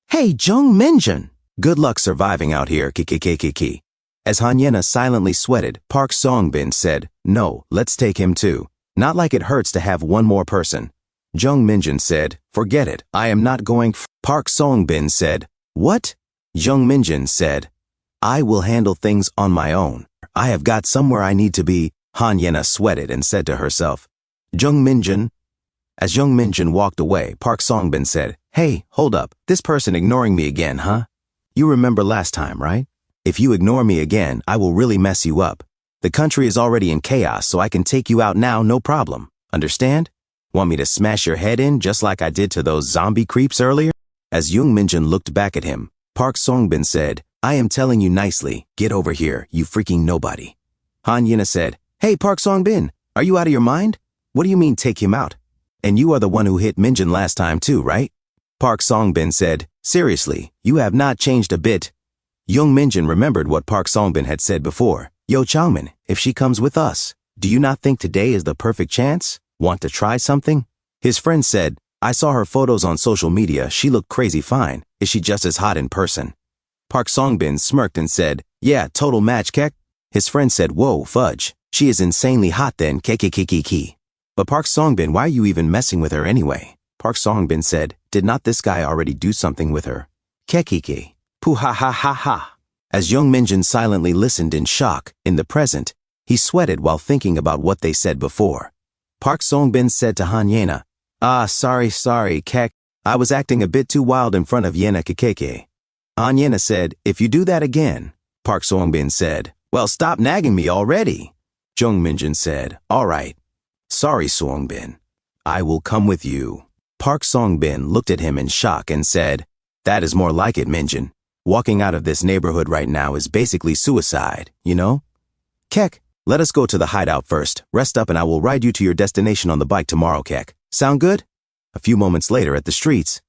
Hey, Jung Minjun! Good luck surviving out here, Kiki. As Han silently sweated, Park Song-bin said, "No, let's take him too. Not like it hurts to have one more person." Jung Minjun said, "Forget it, I am not going." Park Song-bin said, "What?" Jung Minjun said, "I will handle things on my own. I have got somewhere I need to be." Han Yena sweated and said to herself, "Jung Minjun." As Jung Minjun walked away, Park Song-bin said, "Hey, hold up, this person ignoring me again, huh? You remember last time, right? If you ignore me again, I will really mess you up. The country is already in chaos, so I can take you out now, no problem. Understand? Want me to smash your head in just like I did to those zombie creeps earlier?" As Jung Minjun looked back at him, Park Song-bin said, "I am telling you nicely, get over here, you freaking nobody." Han Yena said, "Hey, Park Song-bin, are you out of your mind? What do you mean take him out? And you are the one who hit Minjun last time too, right?" Park Song-bin said, "Seriously, you have not changed a bit." Jung Minjun remembered what Park Song-bin had said before. "Yo, Changmin, if she comes with us, do you not think today is the perfect chance? Want to try something?" His friend said, "I saw her photos on social media. She looked crazy fine. Is she just as hot in person?" Park Song-bin smirked and said, "Yeah, total match, kek." His friend said, "Whoa, fudge. She is insanely hot then, kekekekeki." "But Park Song-bin, why are you even messing with her anyway?" Park Song-bin said, "Did not this guy already do something with her?" Kekeke. Poo ha ha ha ha. As Jung Minjun silently listened in shock, in the present, he sweated while thinking about what they said before. Park Song-bin said to Han Yena, Sorry, kek. I was acting a bit too wild in front of Yena kekeke." Han Yena said, "If you do that again." Park Song-bin said, "Well, stop nagging me already." Jung Minjun said, "All right. Sorry, Song-bin. I will come with you." Park Song-bin looked at him in shock and said, "That is more like it, Minjun. Walking out of this neighborhood right now is basically suicide, you know? Kek, let us go to the hideout first. Rest up and I will ride you to your destination on the bike tomorrow, Kek. Sound good?" A few moments later at the streets,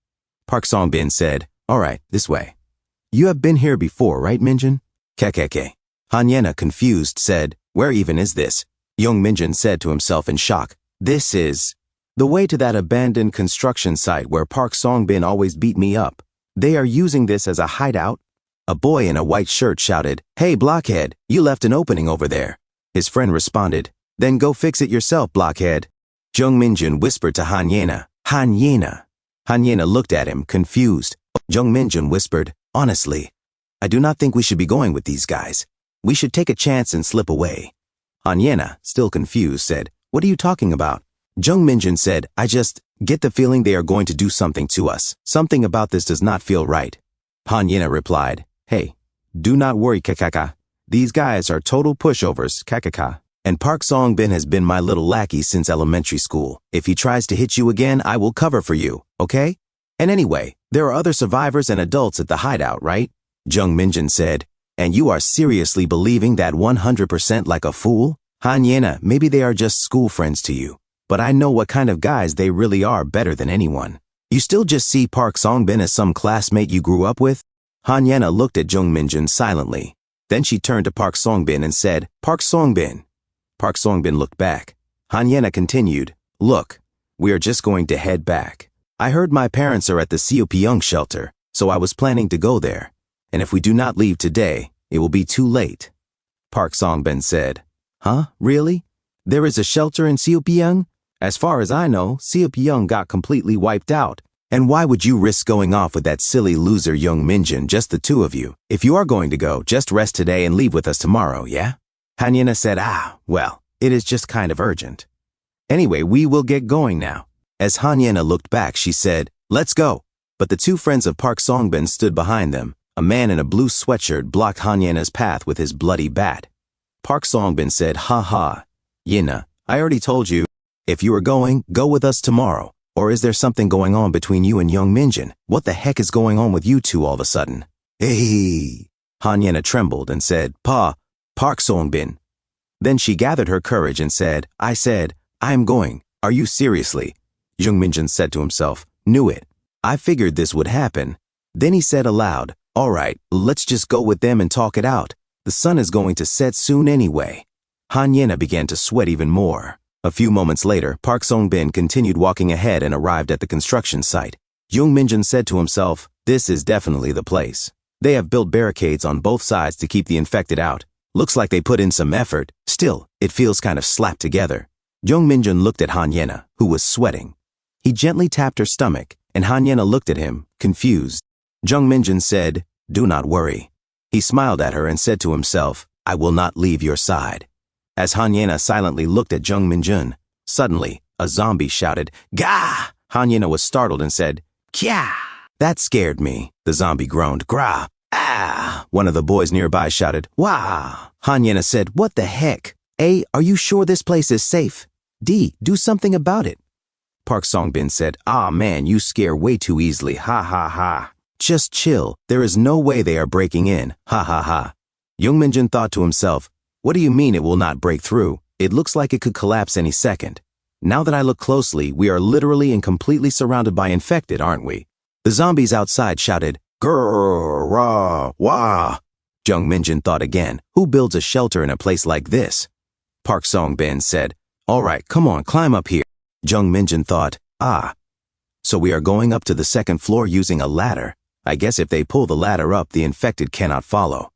Park Song-bin said, "All right, this way. You have been here before, right, Minjun?" Kekeke. Han Yena, confused, said, "Where even is this?" Jung Minjun said to himself in shock, "This is the way to that abandoned construction site where Park Song-bin always beat me up. They are using this as a hideout." A boy in a white shirt shouted, "Hey, blockhead, you left an opening over there." His friend responded, "Then go fix it yourself, blockhead." Jung Minjun whispered to Han Yena, "Han Yena." Han Yena looked at him, confused. Jung Minjun whispered, "Honestly, I do not think we should be going with these guys. We should take a chance and slip away." Han Yena, still confused, said, "What are you talking about?" Jung Minjun said, "I just get the feeling they are going to do something to us. Something about this does not feel right." Han Yena replied, "Hey, do not worry, kakaka. These guys are total pushovers, kakaka. And Park Song-bin has been my little lackey since elementary school. If he tries to hit you again, I will cover for you, okay? And anyway, there are other survivors and adults at the hideout, right?" Jung Minjun said, "And you are seriously believing that 100% like a fool? Han Yena, maybe they are just school friends to you. But I know what kind of guys they really are better than anyone. You still just see Park Song-bin as some classmate you grew up with?" Han Yena looked at Jung Minjun silently. Then she turned to Park Song-bin and said, "Park Song-bin." Park Song-bin looked back. Han Yena continued, "Look, we are just going to head back. I heard my parents are at the Seopyeong shelter, so I was planning to go there. And if we do not leave today, it will be too late." Park Song-bin said, "Huh, really? There is a shelter in Seopyeong? As far as I know, Seopyeong got completely wiped out. And why would you risk going off with that silly loser Jung Minjun, just the two of you? If you are going to go, just rest today and leave with us tomorrow, yeah?" Han Yena said, "Well, it is just kind of urgent. Anyway, we will get going now." As Han Yena looked back, she said, "Let's go." But the two friends of Park Song-bin stood behind them. A man in a blue sweatshirt blocked Han Yena's path with his bloody bat. Park Song-bin said, "Ha ha. Yena, I already told you, if you are going, go with us tomorrow. Or is there something going on between you and Jung Minjun? What the heck is going on with you two all of a sudden?" "Hey." Han Yena trembled and said, Park Song-bin." Then she gathered her courage and said, I am going. Are you seriously?" Jung Minjun said to himself, "Knew it. I figured this would happen." Then he said aloud, "All right, let's just go with them and talk it out. The sun is going to set soon anyway." Han Yena began to sweat even more. A few moments later, Park Song-bin continued walking ahead and arrived at the construction site. Jung Minjun said to himself, "This is definitely the place. They have built barricades on both sides to keep the infected out. Looks like they put in some effort. Still, it feels kind of slapped together. Jung Minjun looked at Han Yena, who was sweating. He gently tapped her stomach, and Han Yena looked at him, confused. Jung Minjun said, "Do not worry." He smiled at her and said to himself, "I will not leave your side." As Han Yena silently looked at Jung Minjun, suddenly, a zombie shouted, "Gah!" Han Yena was startled and said, "Kya!" "That scared me," the zombie groaned. "Gra! Ah!" One of the boys nearby shouted, "Wah!" Han Yena said, "What the heck? A, are you sure this place is safe? D, do something about it." Park Songbin said, "Ah man, you scare way too easily, ha ha ha. Just chill, there is no way they are breaking in, ha ha ha." Jung Minjun thought to himself, "What do you mean it will not break through? It looks like it could collapse any second. Now that I look closely, we are literally and completely surrounded by infected, aren't we?" The zombies outside shouted, "Grrr, rah, wah." Jung Minjun thought again, who builds a shelter in a place like this? Park Songbin said, "All right, come on, climb up here." Jung Minjun thought, so we are going up to the second floor using a ladder. I guess if they pull the ladder up, the infected cannot follow.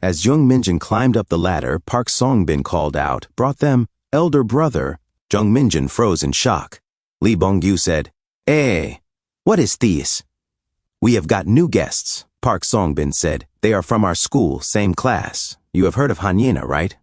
As Jung Minjun climbed up the ladder, Park Songbin called out, "Brought them, elder brother." Jung Minjun froze in shock. Lee Bongyu said, "Eh, what is this?" "We have got new guests," Park Songbin said. "They are from our school, same class. You have heard of Han Yena, right?"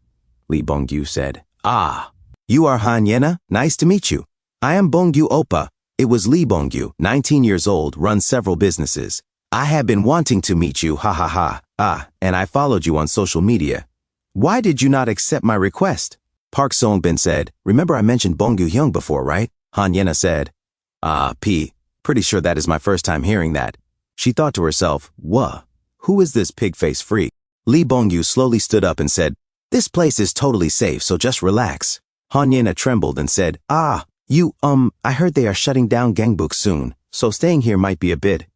Lee Bongyu said, "Ah, you are Han Yena? Nice to meet you. I am Bongyu Oppa." It was Lee Bongyu, 19 years old, runs several businesses. "I have been wanting to meet you, ha ha ha. And I followed you on social media. Why did you not accept my request?" Park Songbin said, "Remember I mentioned Bongyu Hyung before, right?" Han Yena said, Pretty sure that is my first time hearing that." She thought to herself, "Wha? Who is this pig-faced freak?" Lee Bongyu slowly stood up and said, "This place is totally safe, so just relax." Han Yena trembled and said, I heard they are shutting down Gangbuk soon, so staying here might be a bit."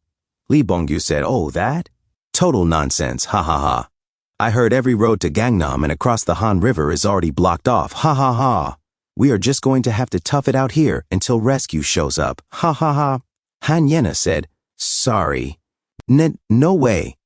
Lee Bongyu said, "Oh, that? Total nonsense, ha ha ha. I heard every road to Gangnam and across the Han River is already blocked off, ha ha ha. We are just going to have to tough it out here until rescue shows up, ha ha ha." Han Yena said, "Sorry." No way."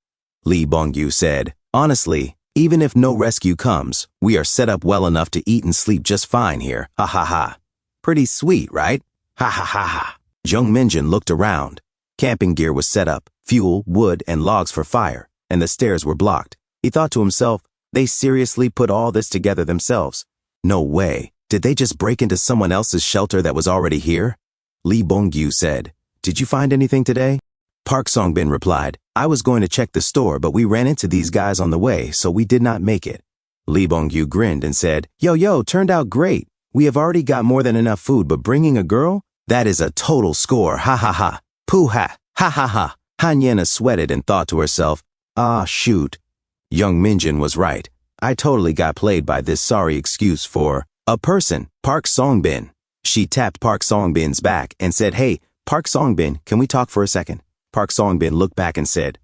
Lee Bongyu said, "Honestly, even if no rescue comes, we are set up well enough to eat and sleep just fine here, ha ha ha. Pretty sweet, right? Ha ha ha ha." Jung Minjun looked around. Camping gear was set up, fuel, wood, and logs for fire, and the stairs were blocked. He thought to himself, they seriously put all this together themselves? No way. Did they just break into someone else's shelter that was already here? Lee Bongyu said, "Did you find anything today?" Park Songbin replied, "I was going to check the store, but we ran into these guys on the way, so we did not make it." Lee Bongyu grinned and said, Yo, turned out great. We have already got more than enough food, but bringing a girl? That is a total score, ha ha ha. Pooh ha, ha ha ha." Han Yena sweated and thought to herself, Shoot. Jung Minjun was right. I totally got played by this sorry excuse for a person, Park Songbin. She tapped Park Songbin's back and said, "Hey, Park Songbin, can we talk for a second?" Park Songbin looked back and said,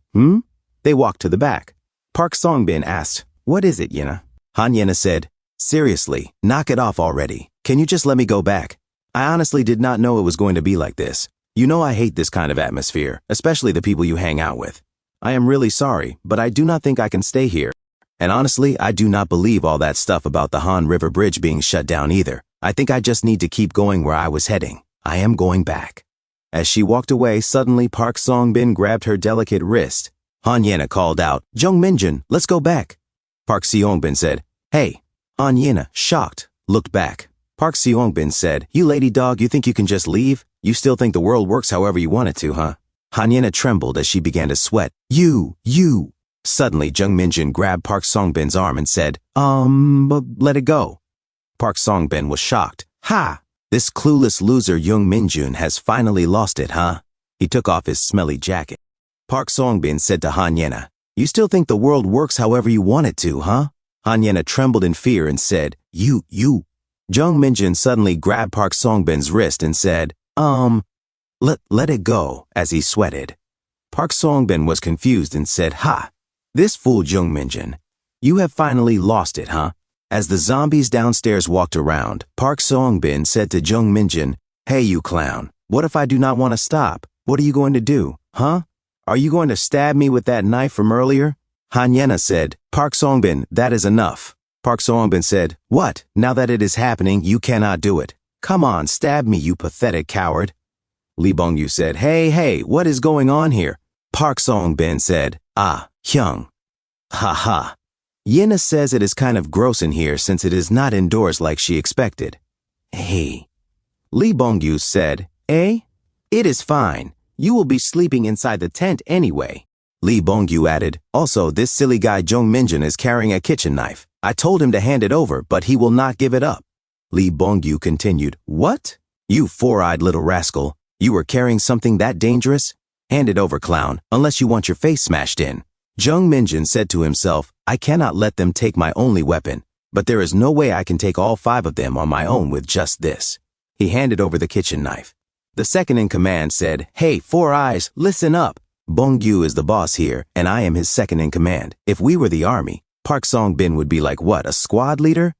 They walked to the back. Park Songbin asked, "What is it, Yena?" Han Yena said, "Seriously, knock it off already. Can you just let me go back? I honestly did not know it was going to be like this. You know I hate this kind of atmosphere, especially the people you hang out with. I am really sorry, but I do not think I can stay here. And honestly, I do not believe all that stuff about the Han River Bridge being shut down either. I think I just need to keep going where I was heading. I am going back." As she walked away, suddenly Park Songbin grabbed her delicate wrist. Han Yena called out, "Jung Minjun, let's go back." Park Seongbin said, "Hey." Han Yena, shocked, looked back. Park Seongbin said, "You lady dog, you think you can just leave? You still think the world works however you want it to, huh?" Han Yena trembled as she began to sweat. You. Suddenly, Jung Minjun grabbed Park Songbin's arm and said, let it go." Park Songbin was shocked. Ha! This clueless loser Jung Minjun has finally lost it, huh? He took off his smelly jacket. Park Songbin said to Han Yena, "You still think the world works however you want it to, huh?" Han Yena trembled in fear and said, You. Jung Minjun suddenly grabbed Park Songbin's wrist and said, Let it go," as he sweated. Park Songbin was confused and said, "Ha! This fool Jung Minjun. You have finally lost it, huh?" As the zombies downstairs walked around, Park Songbin said to Jung Minjun, "Hey, you clown. What if I do not want to stop? What are you going to do, huh? Are you going to stab me with that knife from earlier? Han Yena said, Park Songbin, that is enough. Park Songbin said, what? Now that it is happening, you cannot do it. Come on, stab me, you pathetic coward. Lee Bongyu said, hey, what is going on here? Park Songbin said, Hyung. Ha ha. Yena says it is kind of gross in here since it is not indoors like she expected. Hey. Lee Bongyu said, It is fine. You will be sleeping inside the tent anyway. Lee Bongyu added, also this silly guy Jung Minjun is carrying a kitchen knife. I told him to hand it over, but he will not give it up. Lee Bongyu continued, what? You four-eyed little rascal. You were carrying something that dangerous? Hand it over, clown, unless you want your face smashed in. Jung Minjun said to himself, I cannot let them take my only weapon, but there is no way I can take all 5 of them on my own with just this. He handed over the kitchen knife. The second in command said, hey, Four Eyes, listen up. Bongyu is the boss here, and I am his second in command. If we were the army, Park Songbin would be like what, a squad leader?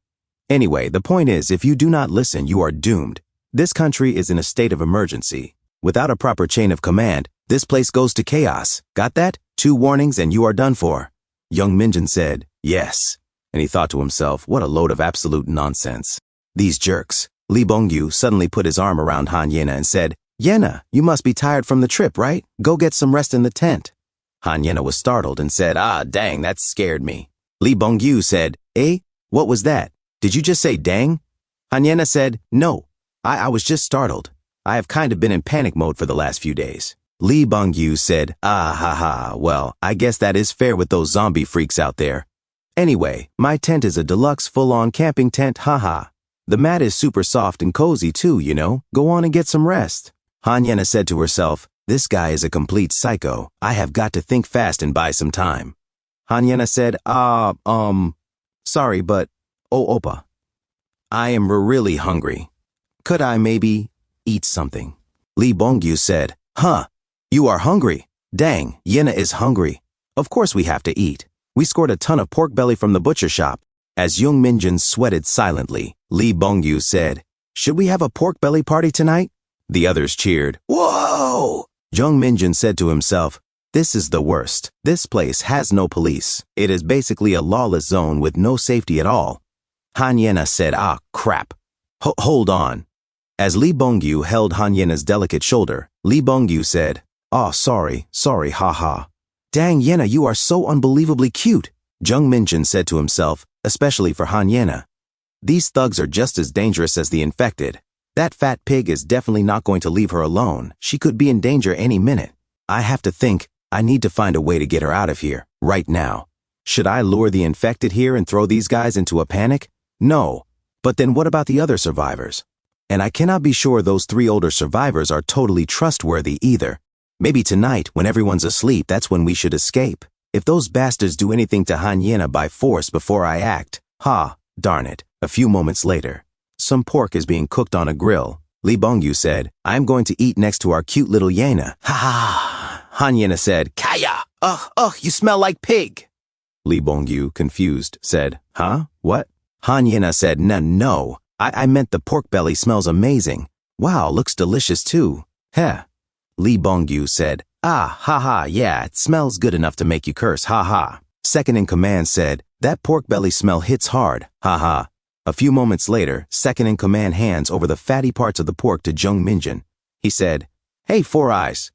Anyway, the point is, if you do not listen, you are doomed. This country is in a state of emergency. Without a proper chain of command, this place goes to chaos. Got that? 2 warnings and you are done for. Young Minjun said, yes. And he thought to himself, what a load of absolute nonsense. These jerks. Lee Bongyu suddenly put his arm around Han Yena and said, Yena, you must be tired from the trip, right? Go get some rest in the tent. Han Yena was startled and said, dang, that scared me. Lee Bongyu said, what was that? Did you just say dang? Han Yena said, no, I was just startled. I have kind of been in panic mode for the last few days. Lee Bongyu said, well, I guess that is fair with those zombie freaks out there. Anyway, my tent is a deluxe full-on camping tent, haha. The mat is super soft and cozy too, you know. Go on and get some rest. Han Yena said to herself, this guy is a complete psycho. I have got to think fast and buy some time. Han Yena said, sorry, but, Oppa, I am really hungry. Could I maybe eat something? Lee Bongyu said, you are hungry. Dang, Yena is hungry. Of course we have to eat. We scored a ton of pork belly from the butcher shop. As Jung Minjun sweated silently, Lee Bongyu said, should we have a pork belly party tonight? The others cheered. Whoa! Jung Minjun said to himself, this is the worst. This place has no police. It is basically a lawless zone with no safety at all. Han Yena said, crap. Hold on. As Lee Bongyu held Han Yena's delicate shoulder, Lee Bongyu said, sorry, haha. Dang, Yena, you are so unbelievably cute. Jung Minjun said to himself, especially for Han Yena. These thugs are just as dangerous as the infected. That fat pig is definitely not going to leave her alone. She could be in danger any minute. I have to think. I need to find a way to get her out of here, right now. Should I lure the infected here and throw these guys into a panic? No. But then what about the other survivors? And I cannot be sure those 3 older survivors are totally trustworthy either. Maybe tonight, when everyone's asleep, that's when we should escape. If those bastards do anything to Han Yena by force before I act, darn it. A few moments later, some pork is being cooked on a grill. Lee Bongyu said, I'm going to eat next to our cute little Yena. Han Yena said, Kaya! You smell like pig! Lee Bongyu, confused, said, what? Han Yena said, no. I meant the pork belly smells amazing. Wow, looks delicious too. Heh. Lee Bongyu said, yeah, it smells good enough to make you curse, Second in command said, that pork belly smell hits hard, A few moments later, second in command hands over the fatty parts of the pork to Jung Minjun. He said, hey, Four Eyes,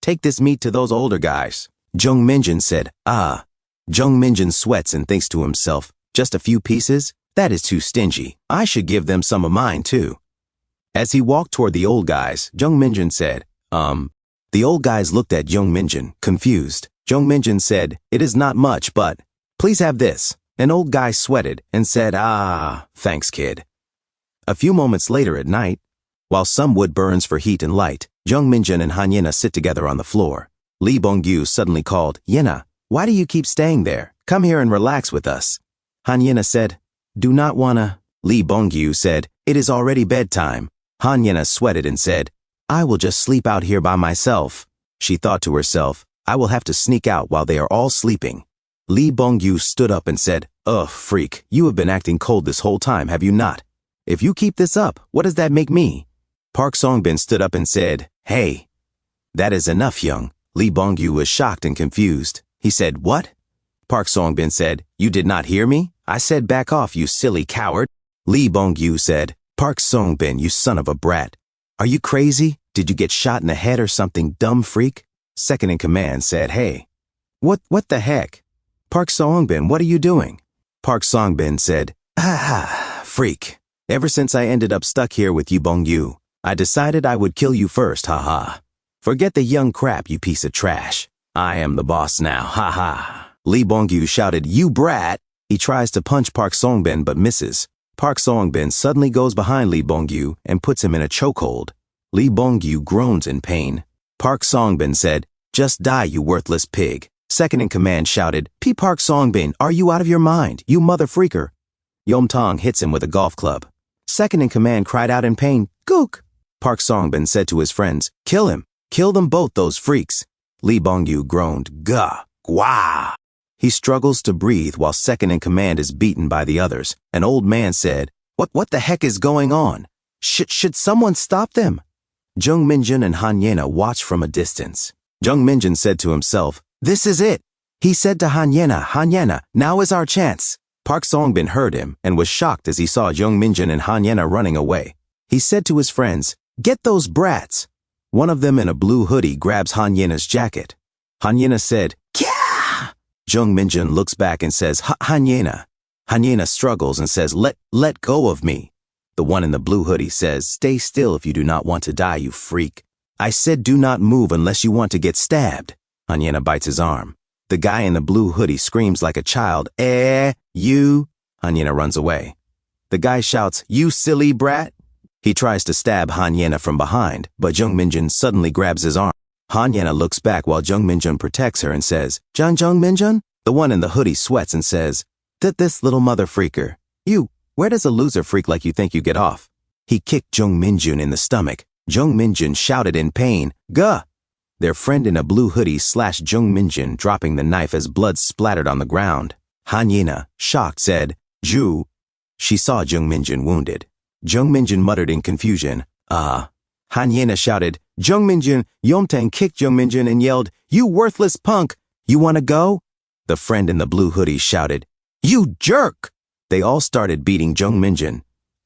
take this meat to those older guys. Jung Minjun said, Jung Minjun sweats and thinks to himself, just a few pieces? That is too stingy. I should give them some of mine too. As he walked toward the old guys, Jung Minjun said, The old guys looked at Jung Minjun, confused. Jung Minjun said, it is not much, but please have this. An old guy sweated and said, thanks, kid. A few moments later at night, while some wood burns for heat and light, Jung Minjun and Han Yena sit together on the floor. Lee Bongyu suddenly called, Yena, why do you keep staying there? Come here and relax with us. Han Yena said, do not wanna. Lee Bongyu said, it is already bedtime. Han Yena sweated and said, I will just sleep out here by myself. She thought to herself, I will have to sneak out while they are all sleeping. Lee Bongyu stood up and said, ugh, freak, you have been acting cold this whole time, have you not? If you keep this up, what does that make me? Park Songbin stood up and said, hey, that is enough, Young. Lee Bong-gyu was shocked and confused. He said, "What?" Park Song-bin said, "You did not hear me? I said back off, you silly coward." Lee Bong-gyu said, "Park Song-bin, you son of a brat. Are you crazy? Did you get shot in the head or something, dumb freak?" Second in command said, "Hey, what the heck? Park Song-bin, what are you doing?" Park Song-bin said, freak. Ever since I ended up stuck here with you Bong-gyu, I decided I would kill you first, haha. Forget the young crap, you piece of trash. I am the boss now, haha. Lee Bong-gyu shouted, "You brat!" He tries to punch Park Song-bin but misses. Park Song-bin suddenly goes behind Lee Bong-gyu and puts him in a chokehold. Lee Bong-gyu groans in pain. Park Song-bin said, "Just die, you worthless pig." Second in command shouted, "P. Park Song-bin, are you out of your mind, you mother freaker?" Yom-tong hits him with a golf club. Second in command cried out in pain, "Gook!" Park Song-bin said to his friends, "Kill him. Kill them both, those freaks." Lee Bong-gyu groaned, "Gah! Gwah!" He struggles to breathe while second in command is beaten by the others. An old man said, What the heck is going on? Should someone stop them?" Jung Minjun and Han Yena watched from a distance. Jung Minjun said to himself, "This is it." He said to Han Yena, "Now is our chance." Park Song-bin heard him and was shocked as he saw Jung Minjun and Han Yena running away. He said to his friends, "Get those brats." One of them in a blue hoodie grabs Han Yena's jacket. Han Yena said, "Kya!" Jung Minjun looks back and says, Han Yena." Han Yena struggles and says, Let go of me." The one in the blue hoodie says, "Stay still if you do not want to die, you freak. I said do not move unless you want to get stabbed." Han Yena bites his arm. The guy in the blue hoodie screams like a child, You." Han Yena runs away. The guy shouts, "You silly brat." He tries to stab Han Yena from behind, but Jung Minjun suddenly grabs his arm. Han Yena looks back while Jung Minjun protects her and says, Jung Minjun?" The one in the hoodie sweats and says, This little mother freaker. Where does a loser freak like you think you get off?" He kicked Jung Minjun in the stomach. Jung Minjun shouted in pain, "Gah!" Their friend in a blue hoodie slashed Jung Minjun, dropping the knife as blood splattered on the ground. Han Yena, shocked, said, "Ju." She saw Jung Minjun wounded. Jung Minjun muttered in confusion, "Ah." Han Yena shouted, "Jung Minjun." Yom-tang kicked Jung Minjun and yelled, "You worthless punk! You want to go?" The friend in the blue hoodie shouted, "You jerk!" They all started beating Jung Minjun.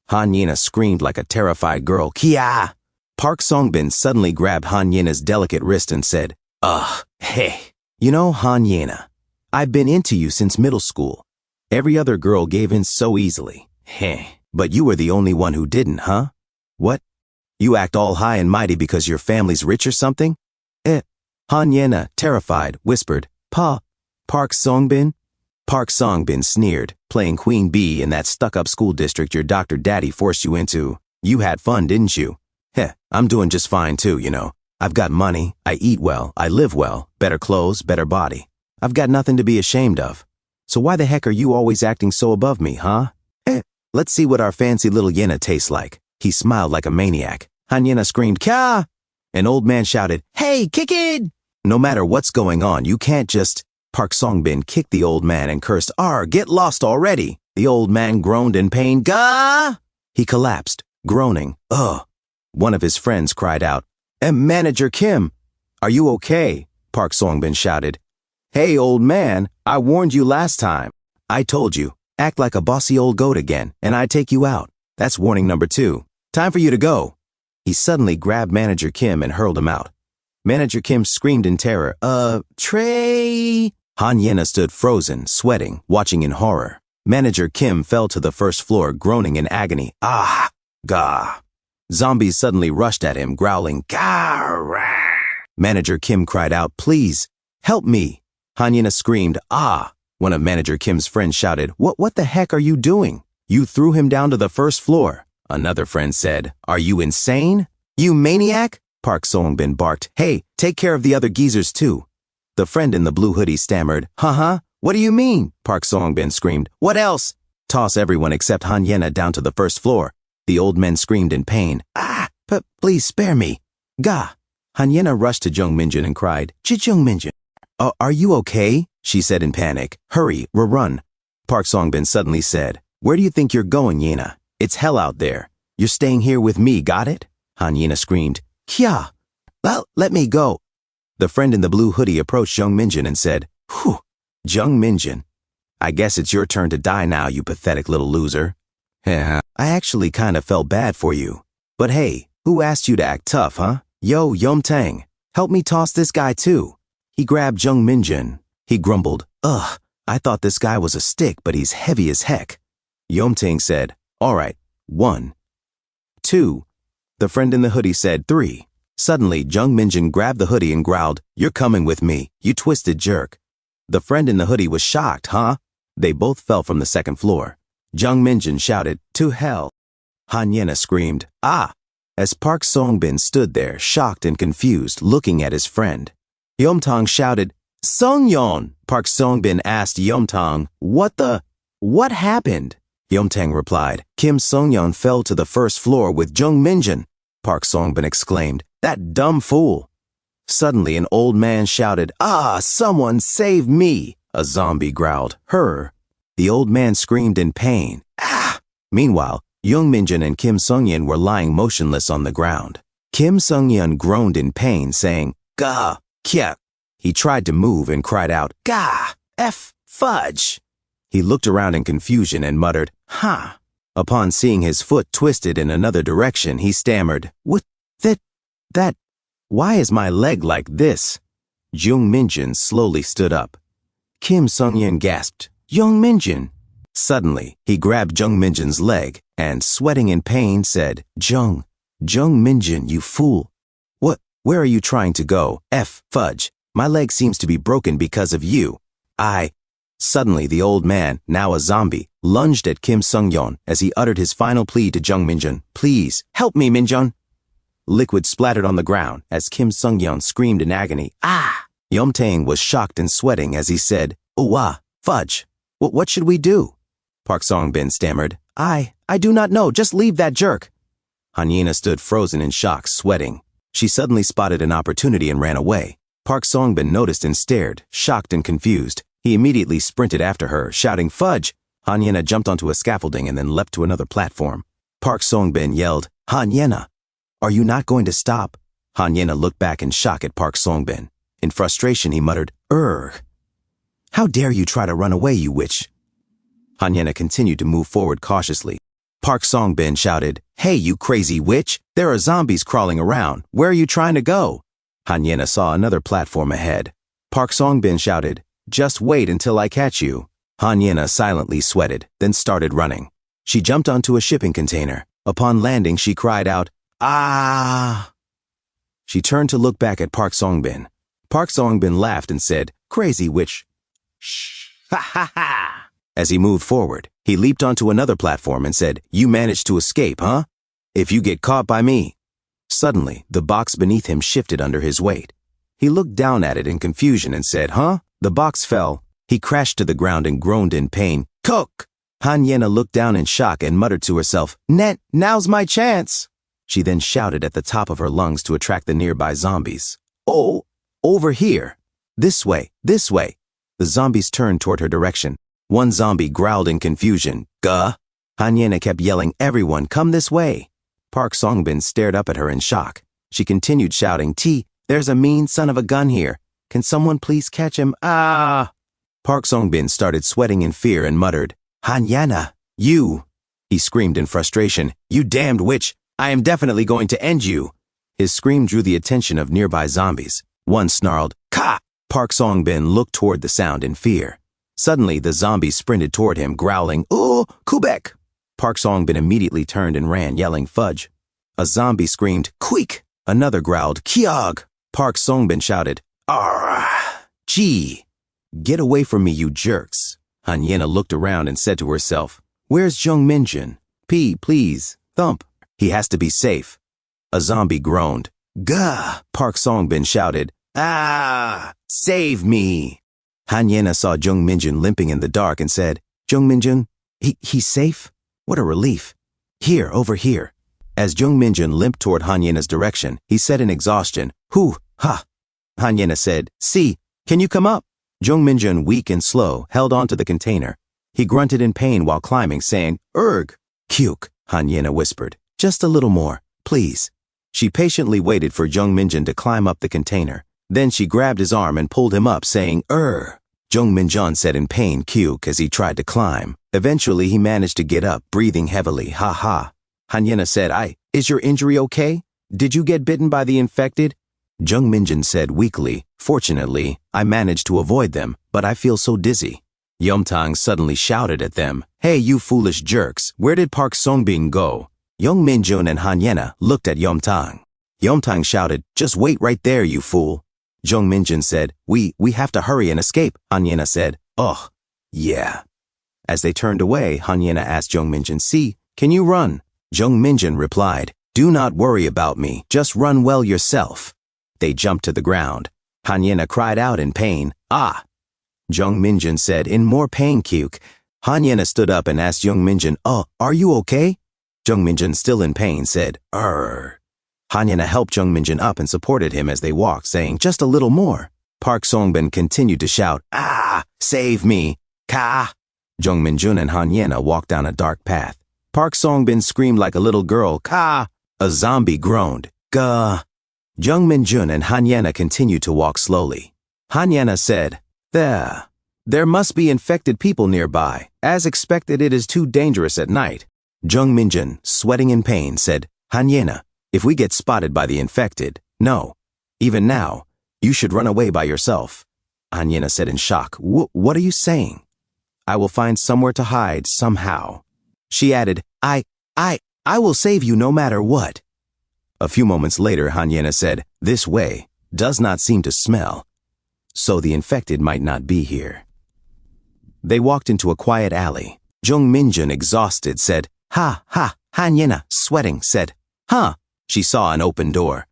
Han Yena screamed like a terrified girl, "Kia!" Park Song-bin suddenly grabbed Han Yena's delicate wrist and said, "Ugh, hey. You know, Han Yena, I've been into you since middle school. Every other girl gave in so easily. Heh. But you were the only one who didn't, huh? What? You act all high and mighty because your family's rich or something?" Han Yena, terrified, whispered, Park Song-bin?" Park Song-bin sneered, "Playing Queen Bee in that stuck-up school district your Dr. Daddy forced you into. You had fun, didn't you? I'm doing just fine too, you know. I've got money, I eat well, I live well, better clothes, better body. I've got nothing to be ashamed of. So why the heck are you always acting so above me, huh? Let's see what our fancy little Yena tastes like." He smiled like a maniac. Han Yena screamed, "Kya!" An old man shouted, "Hey, kick it!" "No matter what's going on, you can't just..." Park Song-bin kicked the old man and cursed, "Get lost already." The old man groaned in pain, "Gah!" He collapsed, groaning, "Ugh." One of his friends cried out, "Manager Kim, are you okay?" Park Song-bin shouted, "Hey, old man, I warned you last time. I told you, act like a bossy old goat again, and I'd take you out. That's warning number 2. Time for you to go." He suddenly grabbed Manager Kim and hurled him out. Manager Kim screamed in terror, Trey!" Han Yena stood frozen, sweating, watching in horror. Manager Kim fell to the first floor, groaning in agony. "Ah! Gah!" Zombies suddenly rushed at him, growling, "Gah!" Manager Kim cried out, "Please, help me." Han Yena screamed, "Ah!" One of Manager Kim's friends shouted, What the heck are you doing? You threw him down to the first floor." Another friend said, "Are you insane? You maniac?" Park Song-bin barked, "Hey, take care of the other geezers too." The friend in the blue hoodie stammered, What do you mean?" Park Song-bin screamed, "What else?" "Toss everyone except Han Yena down to the first floor." The old men screamed in pain, Please spare me." "Gah!" Han Yena rushed to Jung Minjun and cried, "Jung Minjun, are you okay?" She said in panic, "Hurry, run." Park Song-bin suddenly said, "Where do you think you're going, Yena? It's hell out there. You're staying here with me, got it?" Han Yena screamed, "Kya! Well, let me go." The friend in the blue hoodie approached Jung Minjin and said, "Whew, Jung Minjin, I guess it's your turn to die now, you pathetic little loser. Yeah, I actually kind of felt bad for you. But hey, who asked you to act tough, huh? Yo, Yomtang, help me toss this guy too." He grabbed Jung Minjin. He grumbled, "Ugh, I thought this guy was a stick, but he's heavy as heck." Yomtang said, "All right, 1, 2. The friend in the hoodie said 3. Suddenly, Jung Minjin grabbed the hoodie and growled, "You're coming with me, you twisted jerk." The friend in the hoodie was shocked, huh? They both fell from the second floor. Jung Minjin shouted, "To hell." Han Yena screamed, "Ah!" as Park Songbin stood there, shocked and confused, looking at his friend. Yomtang shouted, "Songyeon!" Park Songbin asked Yomtang, What happened?" Yomtang replied, "Kim Songyeon fell to the first floor with Jung Minjin." Park Songbin exclaimed, "That dumb fool." Suddenly, an old man shouted, "Ah, someone save me!" A zombie growled, "Her." The old man screamed in pain, "Ah!" Meanwhile, Jung Minjin and Kim Songyeon were lying motionless on the ground. Kim Songyeon groaned in pain, saying, "Gah, kya." He tried to move and cried out, "Gah, fudge." He looked around in confusion and muttered, "Huh." Upon seeing his foot twisted in another direction, he stammered, That, why is my leg like this?" Jung Minjin slowly stood up. Kim Songyeon gasped, "Jung Minjin." Suddenly, he grabbed Jung Minjin's leg and, sweating in pain, said, Jung Minjin, you fool. Where are you trying to go? Fudge. My leg seems to be broken because of you. Suddenly, the old man, now a zombie, lunged at Kim Songyeon as he uttered his final plea to Jung Minjin, "Please, help me, Minjin." Liquid splattered on the ground as Kim Songyeon screamed in agony, "Ah!" Yomtang was shocked and sweating as he said, "Oh, fudge. What should we do?" Park Songbin stammered, I do not know. Just leave that jerk." Han Yena stood frozen in shock, sweating. She suddenly spotted an opportunity and ran away. Park Songbin noticed and stared, shocked and confused. He immediately sprinted after her, shouting, "Fudge!" Han Yena jumped onto a scaffolding and then leapt to another platform. Park Songbin yelled, "Han Yena, are you not going to stop?" Han Yena looked back in shock at Park Songbin. In frustration, he muttered, "Urgh. How dare you try to run away, you witch?" Han Yena continued to move forward cautiously. Park Songbin shouted, "Hey, you crazy witch! There are zombies crawling around. Where are you trying to go?" Han Yena saw another platform ahead. Park Songbin shouted, "Just wait until I catch you." Han Yena silently sweated, then started running. She jumped onto a shipping container. Upon landing, she cried out, "Ah!" She turned to look back at Park Songbin. Park Songbin laughed and said, "Crazy witch. Shh, ha ha ha." As he moved forward, he leaped onto another platform and said, "You managed to escape, huh? If you get caught by me." Suddenly, the box beneath him shifted under his weight. He looked down at it in confusion and said, "Huh?" The box fell. He crashed to the ground and groaned in pain. "Cook!" Han Yena looked down in shock and muttered to herself, Now's my chance." She then shouted at the top of her lungs to attract the nearby zombies. "Oh, over here. This way, this way." The zombies turned toward her direction. One zombie growled in confusion, "Gah!" Han Yena kept yelling, "Everyone, come this way." Park Songbin stared up at her in shock. She continued shouting, There's a mean son of a gun here. Can someone please catch him? Ah!" Park Songbin started sweating in fear and muttered, "Han Yena, you!" He screamed in frustration, "You damned witch! I am definitely going to end you!" His scream drew the attention of nearby zombies. One snarled, "Ka!" Park Songbin looked toward the sound in fear. Suddenly, the zombies sprinted toward him, growling, "Oh, Kubek!" Park Songbin immediately turned and ran, yelling, "Fudge!" A zombie screamed, "Queek!" Another growled, "Kiog!" Park Songbin shouted, "Arrgh! Gee! Get away from me, you jerks!" Han Yena looked around and said to herself, "Where's Jung Minjin? Please, thump. He has to be safe." A zombie groaned. "Gah!" Park Songbin shouted, "Ah! Save me!" Han Yena saw Jung Minjin limping in the dark and said, "Jung Minjin, he's safe? What a relief. Here, over here." As Jung Minjin limped toward Han Yena's direction, he said in exhaustion, "Hoo, ha." Han Yena said, "See, can you come up?" Jung Minjin, weak and slow, held onto the container. He grunted in pain while climbing, saying, "Urgh." "Kyuk," Han Yena whispered. "Just a little more, please." She patiently waited for Jung Minjin to climb up the container. Then she grabbed his arm and pulled him up, saying, Jung Min-jun said in pain, "Cuk," as he tried to climb. Eventually, he managed to get up, breathing heavily. Ha ha. Han-yena said, Is your injury okay? Did you get bitten by the infected? Jung Min-jun said weakly, "Fortunately, I managed to avoid them, but I feel so dizzy." Yeomtang suddenly shouted at them, "Hey, you foolish jerks, where did Park Songbin go?" Jung Min-jun and Han-yena looked at Yeomtang. Yeomtang shouted, "Just wait right there, you fool." Jung Min-jun said, We have to hurry and escape." Han-yena said, "Ugh, yeah." As they turned away, Han-yena asked Jung Min-jun, "See, can you run?" Jung Min-jun replied, "Do not worry about me, just run well yourself." They jumped to the ground. Han-yena cried out in pain, "Ah!" Jung Min-jun said, in more pain, "Cuk." Han-yena stood up and asked Jung Min-jun, Are you okay?" Jung Min-jun, still in pain, said, Han-yena helped Jung Min-jun up and supported him as they walked, saying, "Just a little more." Park Songbin continued to shout, "Ah, save me, ka!" Jung Min-jun and Han-yena walked down a dark path. Park Songbin screamed like a little girl, "Ka!" A zombie groaned, "Gah!" Jung Min-jun and Han-yena continued to walk slowly. Han-yena said, There must be infected people nearby. As expected, it is too dangerous at night." Jung Min-jun, sweating in pain, said, "Han-yena, if we get spotted by the infected, no, even now, you should run away by yourself." Han-yena said in shock, What are you saying?" "I will find somewhere to hide somehow." She added, I will save you no matter what." A few moments later, Han-yena said, "This way does not seem to smell, so the infected might not be here." They walked into a quiet alley. Jung Min-jun, exhausted, said, Ha. Han-yena, sweating, said, Huh. She saw an open door.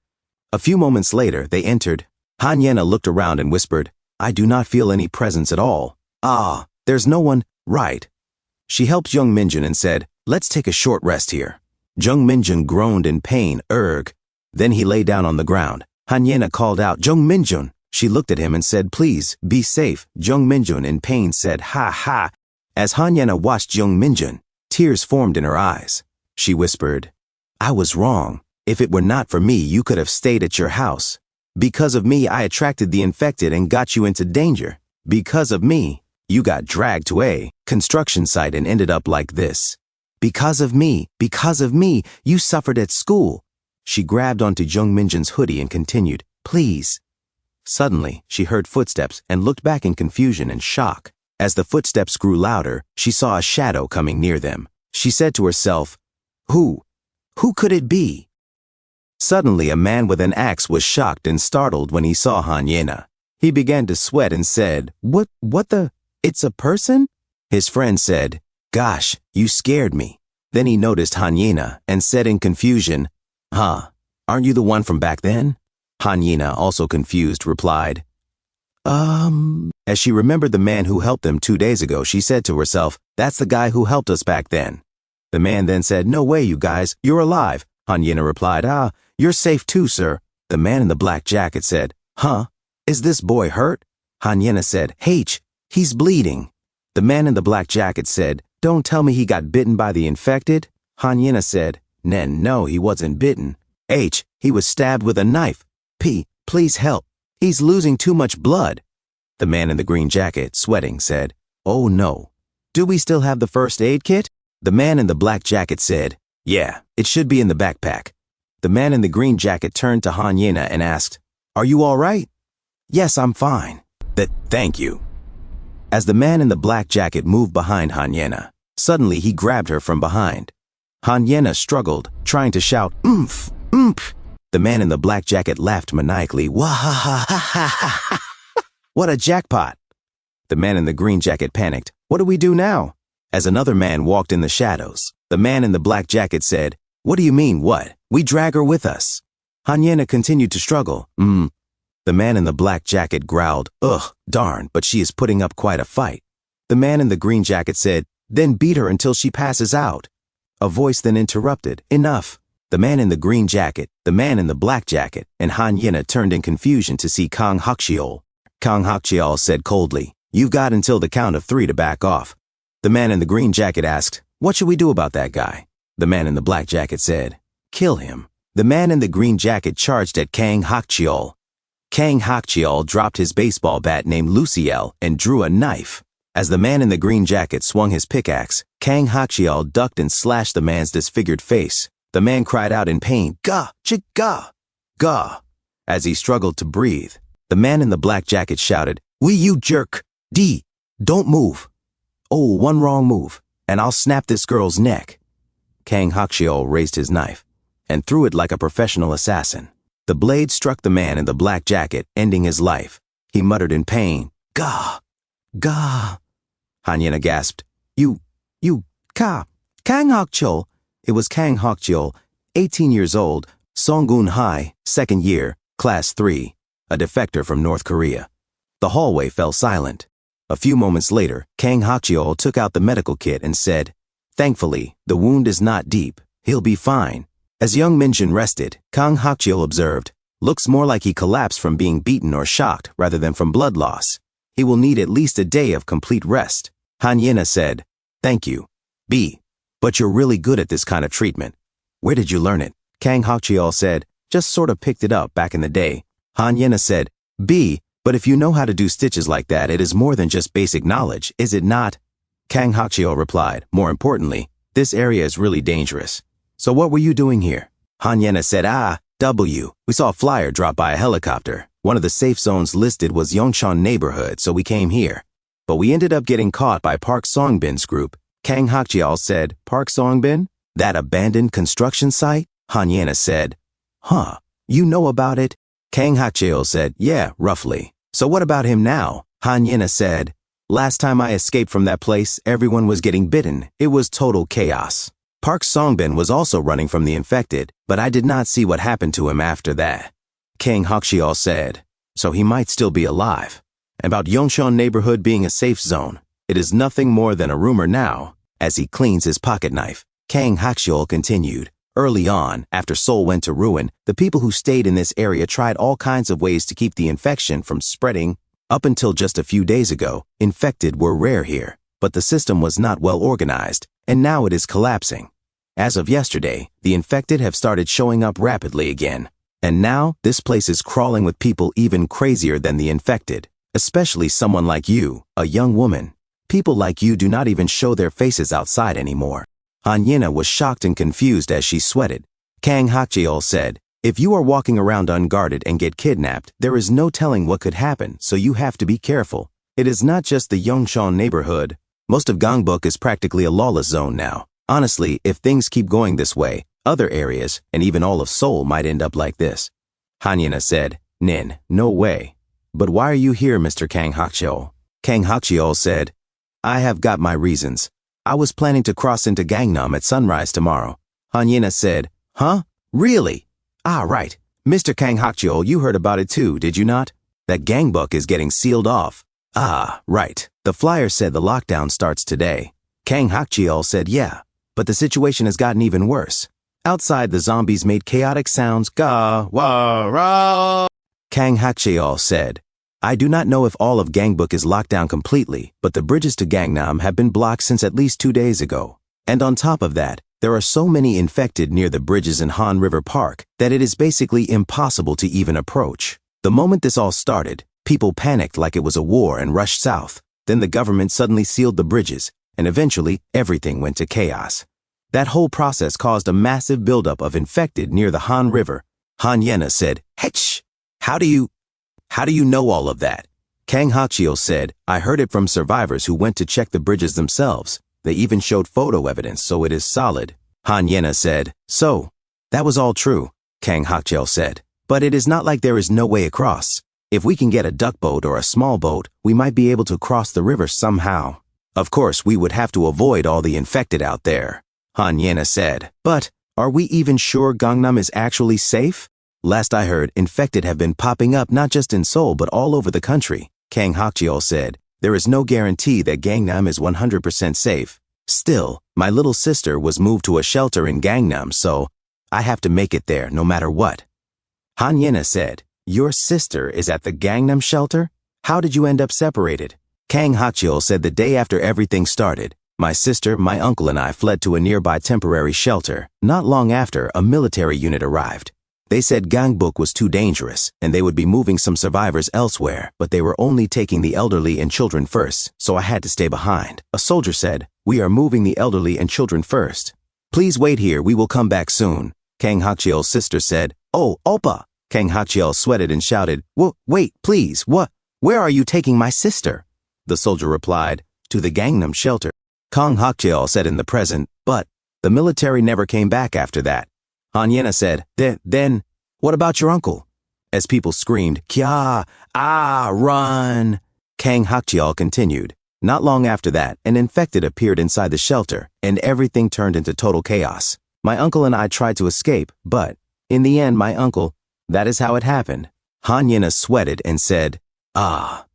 A few moments later, they entered. Han-yena looked around and whispered, "I do not feel any presence at all. Ah, there's no one, right?" She helped Jung Min-jun and said, "Let's take a short rest here." Jung Min-jun groaned in pain, Then he lay down on the ground. Han-yena called out, "Jung Min-jun." She looked at him and said, "Please, be safe." Jung Min-jun, in pain, said, Ha. As Han-yena watched Jung Min-jun, tears formed in her eyes. She whispered, "I was wrong. If it were not for me, you could have stayed at your house. Because of me, I attracted the infected and got you into danger. Because of me, you got dragged to a construction site and ended up like this. Because of me, you suffered at school." She grabbed onto Jung Min-jun's hoodie and continued, "Please." Suddenly, she heard footsteps and looked back in confusion and shock. As the footsteps grew louder, she saw a shadow coming near them. She said to herself, Who could it be?" Suddenly, a man with an axe was shocked and startled when he saw Han-yena. He began to sweat and said, What the? It's a person?" His friend said, "Gosh, you scared me." Then he noticed Han-yena and said in confusion, Aren't you the one from back then?" Han-yena, also confused, replied, As she remembered the man who helped them 2 days ago, she said to herself, "That's the guy who helped us back then." The man then said, "No way, you guys, you're alive." Han-yena replied, "You're safe too, sir." The man in the black jacket said, Is this boy hurt?" Han-yena said, He's bleeding." The man in the black jacket said, "Don't tell me he got bitten by the infected." Han-yena said, No, he wasn't bitten. He was stabbed with a knife. Please help. He's losing too much blood." The man in the green jacket, sweating, said, "Oh no. Do we still have the first aid kit?" The man in the black jacket said, "Yeah, it should be in the backpack." The man in the green jacket turned to Han-yena and asked, "Are you all right?" "Yes, I'm fine." Thank you." As the man in the black jacket moved behind Han-yena, suddenly he grabbed her from behind. Han-yena struggled, trying to shout, "Oomph! Oomph!" The man in the black jacket laughed maniacally. "Wah-ha-ha-ha-ha-ha! What a jackpot!" The man in the green jacket panicked. "What do we do now?" As another man walked in the shadows, the man in the black jacket said, "What do you mean, what? We drag her with us." Han-yena continued to struggle. The man in the black jacket growled, "Ugh, darn, but she is putting up quite a fight." The man in the green jacket said, "Then beat her until she passes out." A voice then interrupted, "Enough." The man in the green jacket, the man in the black jacket, and Han-yena turned in confusion to see Kang Hakcheol. Kang Hakcheol said coldly, "You've got until the count of 3 to back off." The man in the green jacket asked, "What should we do about that guy?" The man in the black jacket said, "Kill him." The man in the green jacket charged at Kang Hakcheol. Kang Hakcheol dropped his baseball bat named Luciel and drew a knife. As the man in the green jacket swung his pickaxe, Kang Hakcheol ducked and slashed the man's disfigured face. The man cried out in pain, "Gah! Chigah! Gah!" As he struggled to breathe. The man in the black jacket shouted, "We you jerk! D! Don't move! Oh, one wrong move, and I'll snap this girl's neck." Kang Hakcheol raised his knife and threw it like a professional assassin. The blade struck the man in the black jacket, ending his life. He muttered in pain, "Gah! Gah!" Hanyena gasped, You, Kang Hakcheol." It was Kang Hakcheol, 18 years old, Songun High, second year, class 3, a defector from North Korea. The hallway fell silent. A few moments later, Kang Hakcheol took out the medical kit and said, "Thankfully, the wound is not deep. He'll be fine." As young Minjun rested, Kang Hakcheol observed, "Looks more like he collapsed from being beaten or shocked rather than from blood loss. He will need at least a day of complete rest." Hanyena said, "Thank you, B. But you're really good at this kind of treatment. Where did you learn it?" Kang Hakcheol said, "Just sort of picked it up back in the day." Hanyena said, "B. But if you know how to do stitches like that, it is more than just basic knowledge, is it not?" Kang Hakcheol replied, "More importantly, this area is really dangerous. So what were you doing here?" Hanyena said, We saw a flyer drop by a helicopter. One of the safe zones listed was Yongchon neighborhood, so we came here. But we ended up getting caught by Park Songbin's group." Kang Hakcheol said, "Park Songbin? That abandoned construction site?" Hanyena said, "Huh, you know about it?" Kang Hakcheol said, "Yeah, roughly. So what about him now?" Hanyena said, "Last time I escaped from that place, everyone was getting bitten. It was total chaos. Park Songbin was also running from the infected, but I did not see what happened to him after that." Kang Hakcheol said, "So he might still be alive. About Yongchon neighborhood being a safe zone, it is nothing more than a rumor now." As he cleans his pocket knife, Kang Hakcheol continued, "Early on, after Seoul went to ruin, the people who stayed in this area tried all kinds of ways to keep the infection from spreading. Up until just a few days ago, infected were rare here, but the system was not well organized, and now it is collapsing. As of yesterday, the infected have started showing up rapidly again. And now, this place is crawling with people even crazier than the infected, especially someone like you, a young woman. People like you do not even show their faces outside anymore." Hanyena was shocked and confused as she sweated. Kang Hakcheol said, "If you are walking around unguarded and get kidnapped, there is no telling what could happen, so you have to be careful. It is not just the Yongchon neighborhood. Most of Gangbuk is practically a lawless zone now. Honestly, if things keep going this way, other areas, and even all of Seoul might end up like this." Hanyena said, "Nin, no way. But why are you here, Mr. Kang Hakcheol?" Kang Hakcheol said, "I have got my reasons. I was planning to cross into Gangnam at sunrise tomorrow." Hanyena said, "Huh? Really? Ah, right. Mr. Kang Hakcheol, you heard about it too, did you not? That Gangbuk is getting sealed off." "Ah, right. The flyer said the lockdown starts today." Kang Hakcheol said, "Yeah, but the situation has gotten even worse. Outside, the zombies made chaotic sounds, ga, wa, ra." Kang Hakcheol said, "I do not know if all of Gangbuk is locked down completely, but the bridges to Gangnam have been blocked since at least 2 days ago. And on top of that, there are so many infected near the bridges in Han River Park that it is basically impossible to even approach. The moment this all started, people panicked like it was a war and rushed south. Then the government suddenly sealed the bridges, and eventually everything went to chaos. That whole process caused a massive buildup of infected near the Han River." Hanyena said, "Hetch! How do you know all of that?" Kang Hakcheol said, "I heard it from survivors who went to check the bridges themselves. They even showed photo evidence, so it is solid." Hanyena said, "So, that was all true," Kang Hakcheol said. "But it is not like there is no way across. If we can get a duck boat or a small boat, we might be able to cross the river somehow. Of course, we would have to avoid all the infected out there." Hanyena said, "But, are we even sure Gangnam is actually safe? Last I heard, infected have been popping up not just in Seoul but all over the country." Kang Hakcheol said, "There is no guarantee that Gangnam is 100% safe. Still, my little sister was moved to a shelter in Gangnam, so I have to make it there no matter what." Hanyena said, "Your sister is at the Gangnam shelter? How did you end up separated?" Kang Hakcheol said, "The day after everything started, my sister, my uncle, and I fled to a nearby temporary shelter. Not long after, a military unit arrived. They said Gangbuk was too dangerous, and they would be moving some survivors elsewhere, but they were only taking the elderly and children first, so I had to stay behind. A soldier said, "We are moving the elderly and children first. Please wait here, we will come back soon." Kang Hakcheol's sister said, "Oh, Oppa!" Kang Hakcheol sweated and shouted, "Wait, please, what? Where are you taking my sister?" The soldier replied, "To the Gangnam shelter." Kang Hakcheol said in the present, "But the military never came back after that." Han Yena said, Then, what about your uncle?" As people screamed, "Kya! Ah! Run!" Kang Hakcheol continued, "Not long after that, an infected appeared inside the shelter, and everything turned into total chaos. My uncle and I tried to escape, but, in the end, my uncle, that is how it happened." Han Yena sweated and said, "Ah."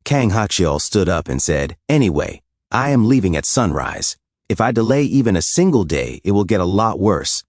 Kang Hakcheol stood up and said, "Anyway, I am leaving at sunrise. If I delay even a single day, it will get a lot worse."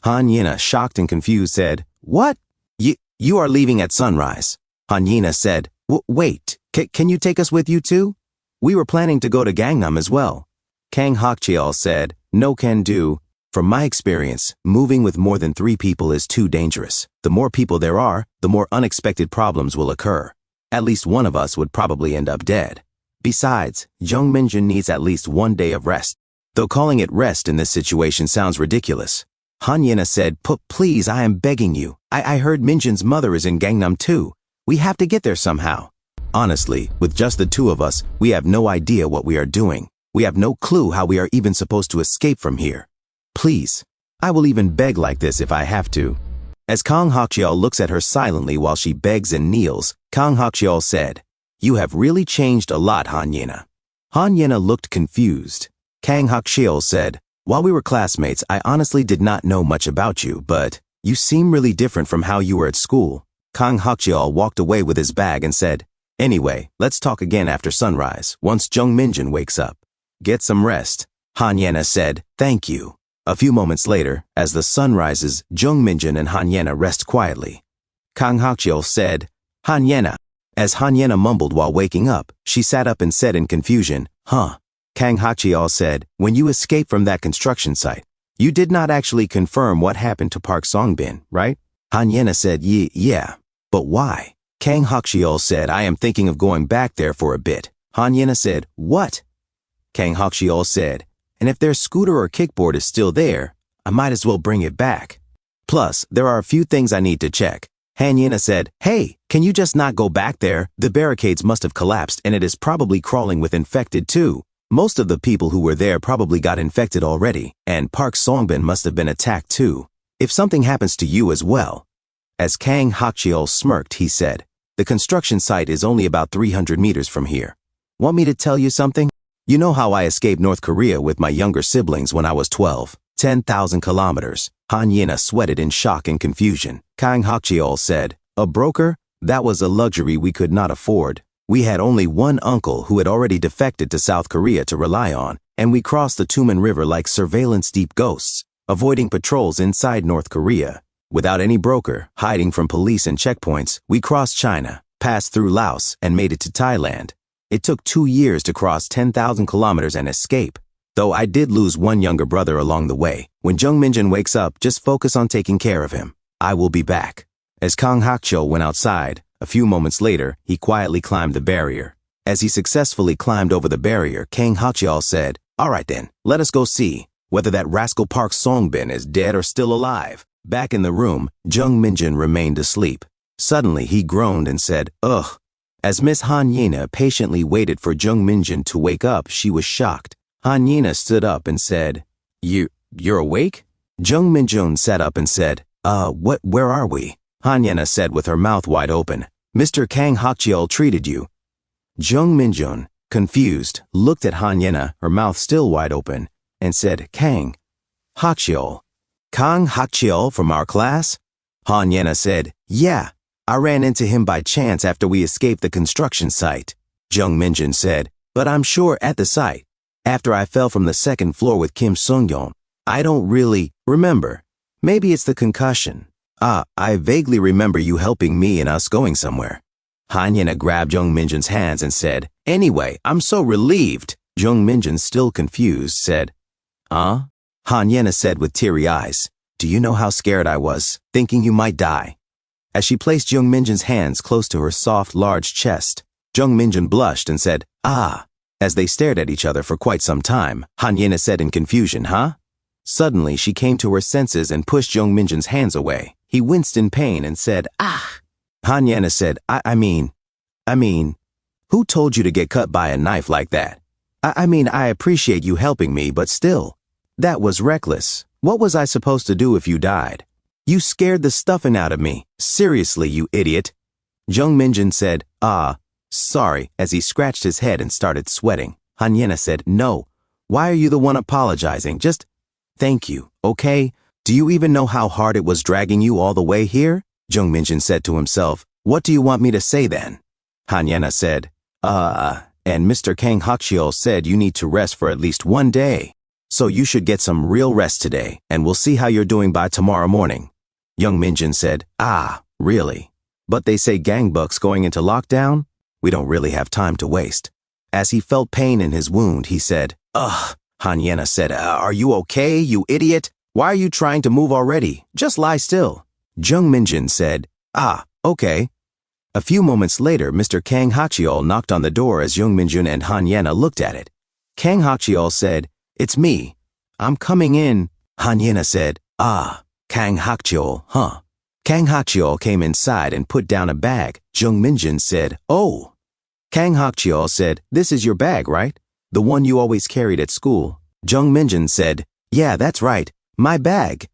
Han Yena, shocked and confused, said, "What? You are leaving at sunrise?" Han Yena said, "Wait, can you take us with you too? We were planning to go to Gangnam as well." Kang Hakcheol said, "No can do. From my experience, moving with more than 3 people is too dangerous. The more people there are, the more unexpected problems will occur. At least one of us would probably end up dead. Besides, Jung Minjun needs at least 1 day of rest." Though calling it rest in this situation sounds ridiculous, Han Yena said, Please, I am begging you. I heard Minjun's mother is in Gangnam too. We have to get there somehow." Honestly, with just the 2 of us, we have no idea what we are doing. We have no clue how we are even supposed to escape from here. Please, I will even beg like this if I have to." As Kang Hakcheol looks at her silently while she begs and kneels, Kang Hakcheol said, "You have really changed a lot, Han Yena." Han Yena looked confused. Kang Hakcheol said, "While we were classmates, I honestly did not know much about you, but you seem really different from how you were at school." Kang Hakcheol walked away with his bag and said, "Anyway, let's talk again after sunrise, once Jung Minjun wakes up. Get some rest." Han Yena said, "Thank you." A few moments later, as the sun rises, Jung Minjun and Han Yena rest quietly. Kang Hakcheol said, "Han Yena." As Han Yena mumbled while waking up, she sat up and said in confusion, "Huh?" Kang Hakcheol said, "When you escaped from that construction site, you did not actually confirm what happened to Park Songbin, right?" Han Yena said, Yeah. "But why?" Kang Hakcheol said, "I am thinking of going back there for a bit." Han Yena said, "What?" Kang Hakcheol said, "And if their scooter or kickboard is still there, I might as well bring it back. Plus, there are a few things I need to check." Han Yena said, "Hey, can you just not go back there? The barricades must have collapsed and it is probably crawling with infected too. Most of the people who were there probably got infected already, and Park Songbin must have been attacked too. If something happens to you as well." As Kang Hakcheol smirked, he said, "The construction site is only about 300 meters from here. Want me to tell you something? You know how I escaped North Korea with my younger siblings when I was 12? 10,000 kilometers. Han Yena sweated in shock and confusion. Kang Hakcheol said, "A broker? That was a luxury we could not afford. We had only one uncle who had already defected to South Korea to rely on, and we crossed the Tumen River like surveillance-deep ghosts, avoiding patrols inside North Korea. Without any broker, hiding from police and checkpoints, we crossed China, passed through Laos, and made it to Thailand. It took 2 years to cross 10,000 kilometers and escape. Though I did lose one younger brother along the way. When Jung Minjun wakes up, just focus on taking care of him. I will be back." As Kang Hakcheol went outside, a few moments later, he quietly climbed the barrier. As he successfully climbed over the barrier, Kang Hakcheol said, "All right then, let us go see whether that rascal Park Songbin is dead or still alive." Back in the room, Jung Minjun remained asleep. Suddenly, he groaned and said, "Ugh." As Miss Han Yena patiently waited for Jung Minjun to wake up, she was shocked. Han Yena stood up and said, You're awake?" Jung Minjun sat up and said, Where are we?" Han Yena said with her mouth wide open, "Mr. Kang Hakcheol treated you." Jung Minjun, confused, looked at Han Yena, her mouth still wide open, and said, "Kang Hakcheol." "Kang Hakcheol from our class?" Han Yena said, "Yeah, I ran into him by chance after we escaped the construction site." Jung Minjun said, "But I'm sure at the site, after I fell from the 2nd floor with Kim Sung-yeon. I don't really remember. Maybe it's the concussion. I vaguely remember you helping me and us going somewhere." Han Yena grabbed Jung Minjun's hands and said, "Anyway, I'm so relieved." Jung Minjun, still confused, said, "Huh?" Han Yena said with teary eyes, Do you know how scared I was, thinking you might die? As she placed Jung Minjun's hands close to her soft, large chest, Jung Minjun blushed and said, "Ah." As they stared at each other for quite some time, Han Yena said in confusion, "Huh?" Suddenly, she came to her senses and pushed Jung Minjun's hands away. He winced in pain and said, "Ah." Han Yena said, I mean, who told you to get cut by a knife like that? I appreciate you helping me, but still, that was reckless. What was I supposed to do if you died? You scared the stuffing out of me. Seriously, you idiot." Jung Minjun said, sorry, as he scratched his head and started sweating. Han Yena said, "No. Why are you the one apologizing? Just thank you, okay? Do you even know how hard it was dragging you all the way here?" Jung Minjun said to himself, "What do you want me to say then?" Han Yena said, and Mr. Kang Hakshio said you need to rest for at least 1 day. So you should get some real rest today, and we'll see how you're doing by tomorrow morning." Jung Minjun said, really? But they say gangbuks going into lockdown? We don't really have time to waste. As he felt pain in his wound, he said, "Ugh." Han Yena said, "Are you okay, you idiot? Why are you trying to move already? Just lie still." Jung Minjun said, okay." A few moments later, Mr. Kang Hakchiol knocked on the door as Jung Minjun and Han Yena looked at it. Kang Hakchiol said, "It's me. I'm coming in." Han Yena said, Kang Hakchiol, huh?" Kang Hakchiol came inside and put down a bag. Jung Minjun said, "Oh." Kang Hakchiol said, "This is your bag, right? The one you always carried at school." Jung Minjun said, "Yeah, that's right. My bag."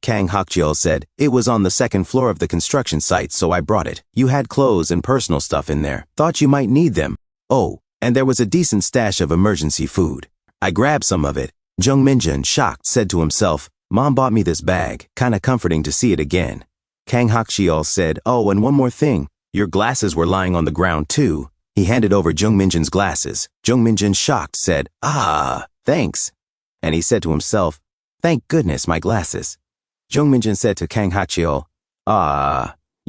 Kang Hakchiol said, "It was on the second floor of the construction site, so I brought it. You had clothes and personal stuff in there. Thought you might need them. Oh, and there was a decent stash of emergency food. I grabbed some of it." Jung Minjun, shocked, said to himself, "Mom bought me this bag. Kinda comforting to see it again." Kang Hakchiol said, "Oh, and one more thing. Your glasses were lying on the ground too." He handed over Jung Minjun's glasses. Jung Minjun, shocked, said, thanks." And he said to himself, "Thank goodness, my glasses." Jung Minjun said to Kang Hakchiol,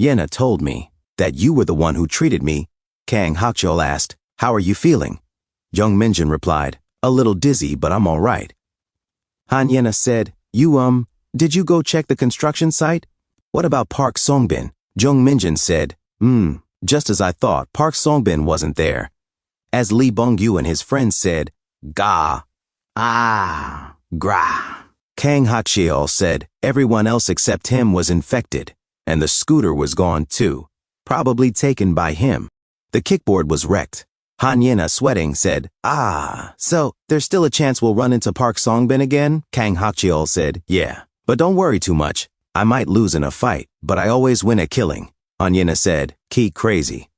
Yena told me that you were the one who treated me." Kang Hakchiol asked, "How are you feeling?" Jung Minjun replied, "A little dizzy, but I'm all right." Han Yena said, Did you go check the construction site? What about Park Songbin?" Jung Minjun said, Just as I thought, Park Songbin wasn't there." As Lee Bongyu and his friends said, "Ga, gra." Kang Hakchiol said everyone else except him was infected, and the scooter was gone too, probably taken by him. The kickboard was wrecked. Han Yena, sweating, said, So there's still a chance we'll run into Park Songbin again?" Kang Hakchiol said, "Yeah, but don't worry too much. I might lose in a fight, but I always win at killing." Han Yena said, "Key crazy."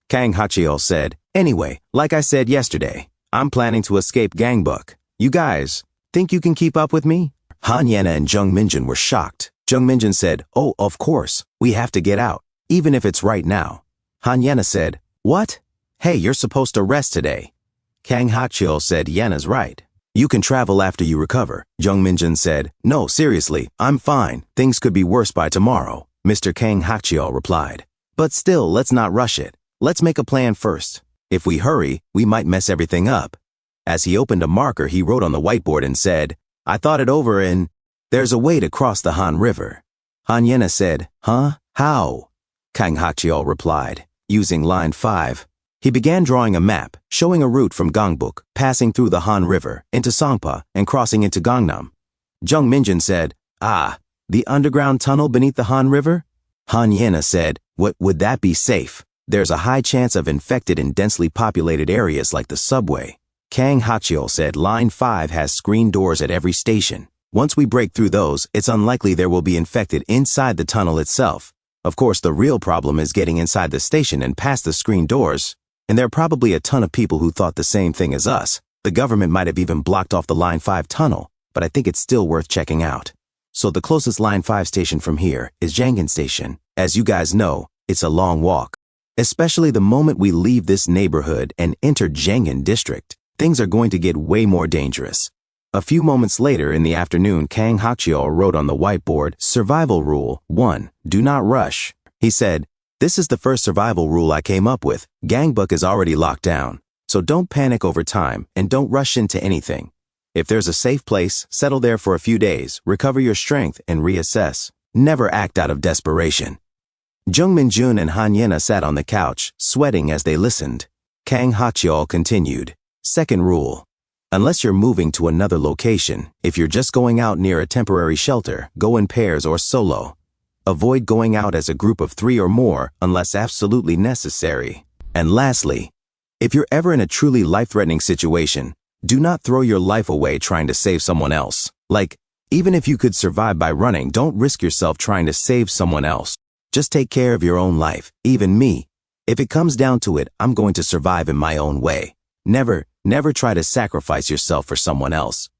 Kang Hakchiol said, "Anyway, like I said yesterday, I'm planning to escape gangbuk. You guys, think you can keep up with me?" Han Yena and Jung Minjun were shocked. Jung Minjun said, "Oh, of course, we have to get out, even if it's right now." Han Yena said, "What? Hey, you're supposed to rest today." Kang Hakchiol said, "Yena's right. You can travel after you recover." Jung Minjun said, "No, seriously, I'm fine. Things could be worse by tomorrow." Mr. Kang Hakchiol replied, "But still, let's not rush it. Let's make a plan first. If we hurry, we might mess everything up." As he opened a marker, he wrote on the whiteboard and said, "I thought it over and there's a way to cross the Han River." Han Yena said, "Huh? How?" Kang Hakchiol replied, "Using line 5. He began drawing a map, showing a route from Gangbuk, passing through the Han River, into Songpa, and crossing into Gangnam. Jung Minjun said, The underground tunnel beneath the Han River?" Han Yena said, Would that be safe? There's a high chance of infected in densely populated areas like the subway." Kang Hakchiol said, "Line 5 has screen doors at every station. Once we break through those, it's unlikely there will be infected inside the tunnel itself. Of course, the real problem is getting inside the station and past the screen doors. And there are probably a ton of people who thought the same thing as us. The government might have even blocked off the Line 5 tunnel, but I think it's still worth checking out. So the closest Line 5 station from here is Jangan Station. As you guys know, it's a long walk. Especially the moment we leave this neighborhood and enter Jangan District, things are going to get way more dangerous." A few moments later in the afternoon, Kang Hakchiol wrote on the whiteboard, "Survival Rule 1. Do not rush." He said, "This is the first survival rule I came up with. Gangbuk is already locked down, so don't panic over time and don't rush into anything. If there's a safe place, settle there for a few days, recover your strength, and reassess. Never act out of desperation. Jung Min-jun and Han Yena sat on the couch, sweating as they listened. Kang Hak-cheol continued. Second rule. Unless you're moving to another location, if you're just going out near a temporary shelter, go in pairs or solo. Avoid going out as a group of 3 or more unless absolutely necessary. And lastly, if you're ever in a truly life-threatening situation, do not throw your life away trying to save someone else. Like, even if you could survive by running, don't risk yourself trying to save someone else. Just take care of your own life, even me. If it comes down to it, I'm going to survive in my own way. Never try to sacrifice yourself for someone else.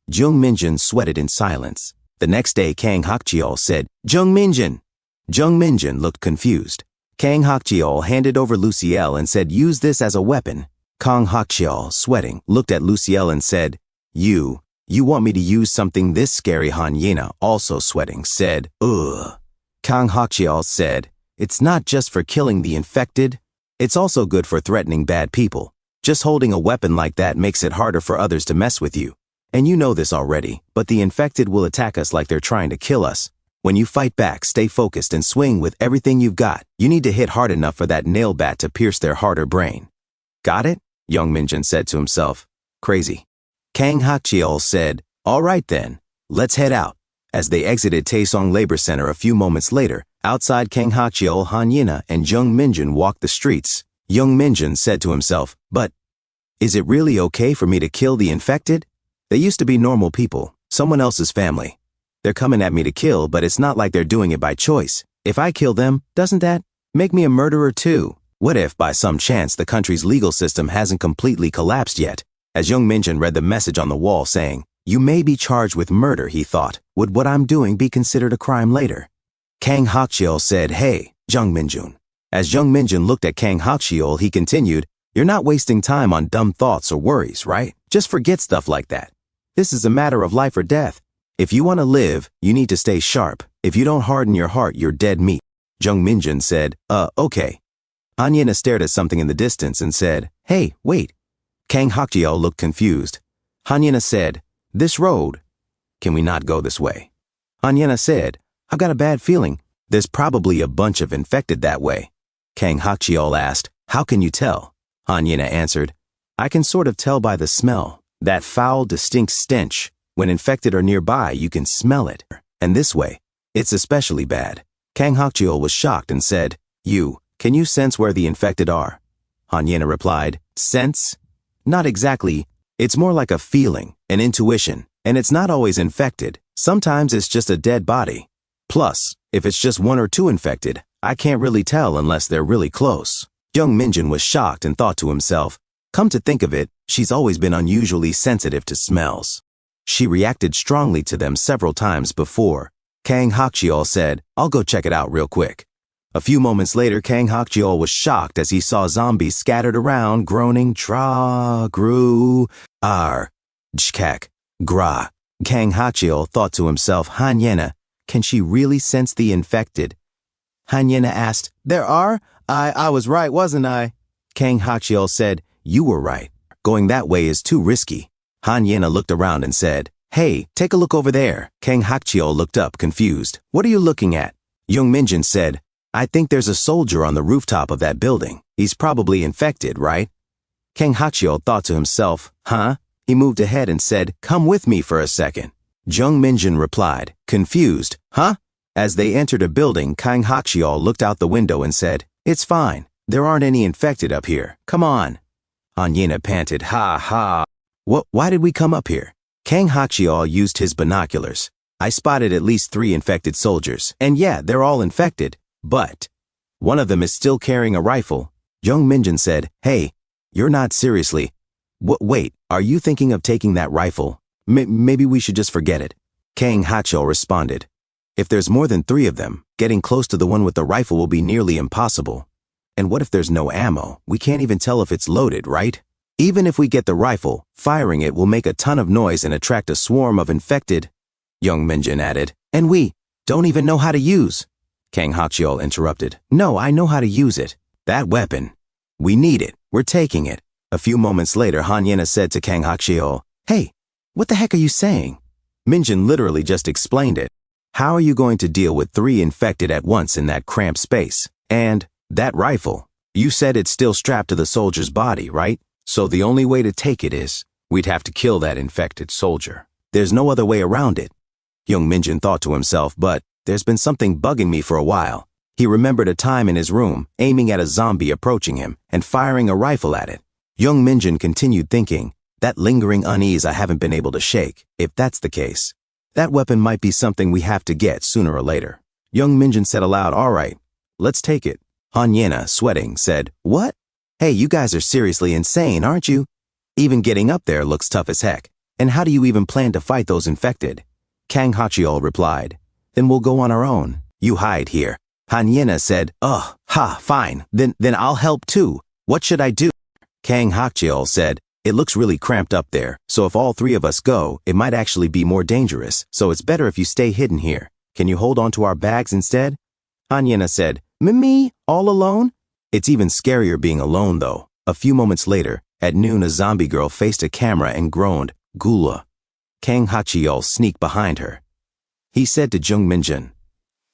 Jung Min-jun sweated in silence. The next day, Kang Hak-cheol said, Jung Min-jun. Jung Min-jun looked confused. Kang Hak-cheol handed over Luciel and said, use this as a weapon. Kang Hak-cheol, sweating, looked at Luciel and said, You want me to use something this scary? Han Yena, also sweating, said, Ugh. Kang Hak-cheol said, it's not just for killing the infected. It's also good for threatening bad people. Just holding a weapon like that makes it harder for others to mess with you. And you know this already, but the infected will attack us like they're trying to kill us. When you fight back, stay focused and swing with everything you've got. You need to hit hard enough for that nail bat to pierce their heart or brain. Got it? Jung Min-jun said to himself. Crazy. Kang Hak-cheol said, all right then, let's head out. As they exited Taesong Labor Center a few moments later, outside Kang Hak-cheol, Han Yena, and Jung Min-jun walked the streets. Jung Min-jun said to himself, but is it really okay for me to kill the infected? They used to be normal people, someone else's family. They're coming at me to kill, but it's not like they're doing it by choice. If I kill them, doesn't that make me a murderer too? What if, by some chance, the country's legal system hasn't completely collapsed yet? As Jung Min-jun read the message on the wall saying, you may be charged with murder, he thought. Would what I'm doing be considered a crime later? Kang Hak-cheol said, hey, Jung Min-jun. As Jung Min-jun looked at Kang Hak-cheol, he continued, you're not wasting time on dumb thoughts or worries, right? Just forget stuff like that. This is a matter of life or death. If you want to live, you need to stay sharp. If you don't harden your heart, you're dead meat. Jung Min-jun said, okay. Han Yena stared at something in the distance and said, hey, wait. Kang Hak-cheol looked confused. Han Yena said, this road. Can we not go this way? Han Yena said, I've got a bad feeling. There's probably a bunch of infected that way. Kang Hak-cheol asked, how can you tell? Han Yena answered, I can sort of tell by the smell. That foul, distinct stench. When infected are nearby, you can smell it. And this way, it's especially bad. Kang Hak-cheol was shocked and said, can you sense where the infected are? Han Yena replied, sense? Not exactly. It's more like a feeling, an intuition, and it's not always infected. Sometimes it's just a dead body. Plus, if it's just 1 or 2 infected, I can't really tell unless they're really close. Jung Min-jun was shocked and thought to himself, come to think of it, she's always been unusually sensitive to smells. She reacted strongly to them several times before. Kang Hak-cheol said, I'll go check it out real quick. A few moments later, Kang Hak-cheol was shocked as he saw zombies scattered around, groaning, tra, gru, ar, jkak, gra. Kang Hak-cheol thought to himself, Han Yena, can she really sense the infected? Han Yena asked, there are? I was right, wasn't I? Kang Hak-cheol said, you were right. Going that way is too risky. Han Yena looked around and said, hey, take a look over there. Kang Hak-cheol looked up, confused. What are you looking at? Jung Min-jun said, I think there's a soldier on the rooftop of that building. He's probably infected, right? Kang Hak-cheol thought to himself, huh? He moved ahead and said, come with me for a second. Jung Min-jun replied, confused, huh? As they entered a building, Kang Hak-cheol looked out the window and said, it's fine. There aren't any infected up here. Come on. Han Yena panted, ha ha. Why did we come up here? Kang Hak-cheol used his binoculars. I spotted at least 3 infected soldiers, and yeah, they're all infected. But one of them is still carrying a rifle. Jung Min-jun said, hey, you're not seriously. Wait, are you thinking of taking that rifle? Maybe we should just forget it. Kang Hak-cheol responded, if there's more than 3 of them, getting close to the one with the rifle will be nearly impossible. And what if there's no ammo? We can't even tell if it's loaded, right? Even if we get the rifle, firing it will make a ton of noise and attract a swarm of infected. Jung Min-jun added, and we don't even know how to use. Kang Hak-cheol interrupted. No, I know how to use it. That weapon. We need it. We're taking it. A few moments later, Han Yena said to Kang Hak-cheol, hey, What the heck are you saying? Minjin literally just explained it. How are you going to deal with 3 infected at once in that cramped space? And that rifle. You said it's still strapped to the soldier's body, right? So the only way to take it is, we'd have to kill that infected soldier. There's no other way around it. Young Minjin thought to himself, but there's been something bugging me for a while. He remembered a time in his room, aiming at a zombie approaching him and firing a rifle at it. Young Minjin continued thinking, that lingering unease I haven't been able to shake. If that's the case, that weapon might be something we have to get sooner or later. Young Minjin said aloud, all right, let's take it. Han Yena, sweating, said, what? Hey, you guys are seriously insane, aren't you? Even getting up there looks tough as heck. And how do you even plan to fight those infected? Kang Hachiol replied, then we'll go on our own. You hide here. Han Yena said, fine, then I'll help too. What should I do? Kang Hachiol said, it looks really cramped up there, so if all 3 of us go, it might actually be more dangerous, so it's better if you stay hidden here. Can you hold on to our bags instead? Han Yena said, me? All alone? It's even scarier being alone though. A few moments later, at noon a zombie girl faced a camera and groaned, Gula. Kang Hachiol sneaked behind her. He said to Jung Minjin,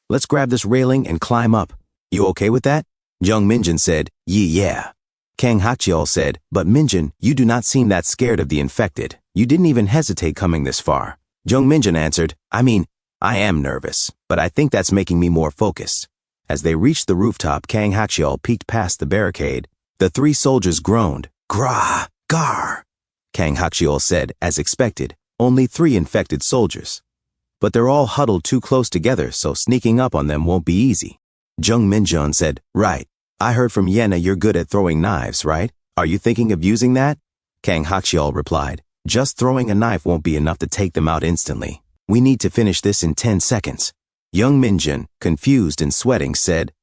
let's grab this railing and climb up. You okay with that? Jung Minjin said, yeah. Kang Hachiol said, but Minjin, you do not seem that scared of the infected. You didn't even hesitate coming this far. Jung Minjin answered, I am nervous, but I think that's making me more focused. As they reached the rooftop, Kang Hachiol peeked past the barricade. The 3 soldiers groaned. Gra, gar. Kang Hachiol said, as expected, only 3 infected soldiers. But they're all huddled too close together, so sneaking up on them won't be easy. Jung Minjun said, right. I heard from Yena you're good at throwing knives, right? Are you thinking of using that? Kang Hachiol replied, just throwing a knife won't be enough to take them out instantly. We need to finish this in 10 seconds. Young Minjin, confused and sweating, said,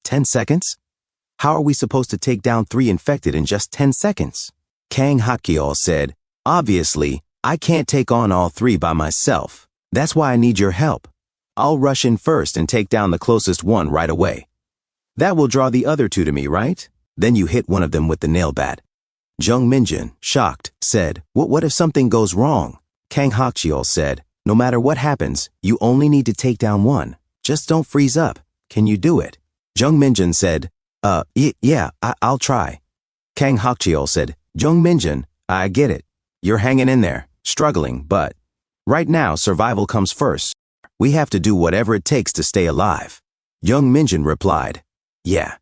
10 seconds? How are we supposed to take down 3 infected in just 10 seconds? Kang Hachiol said, obviously, I can't take on all 3 by myself. That's why I need your help. I'll rush in first and take down the closest one right away. That will draw the other 2 to me, right? Then you hit one of them with the nail bat. Jung Minjin, shocked, said, what if something goes wrong? Kang Hachiol said, no matter what happens, you only need to take down 1. Just don't freeze up. Can you do it? Jung Minjin said, yeah, I'll try. Kang Hachiol said, Jung Minjin, I get it. You're hanging in there, struggling, but right now survival comes first. We have to do whatever it takes to stay alive. Jung Minjin replied, yeah.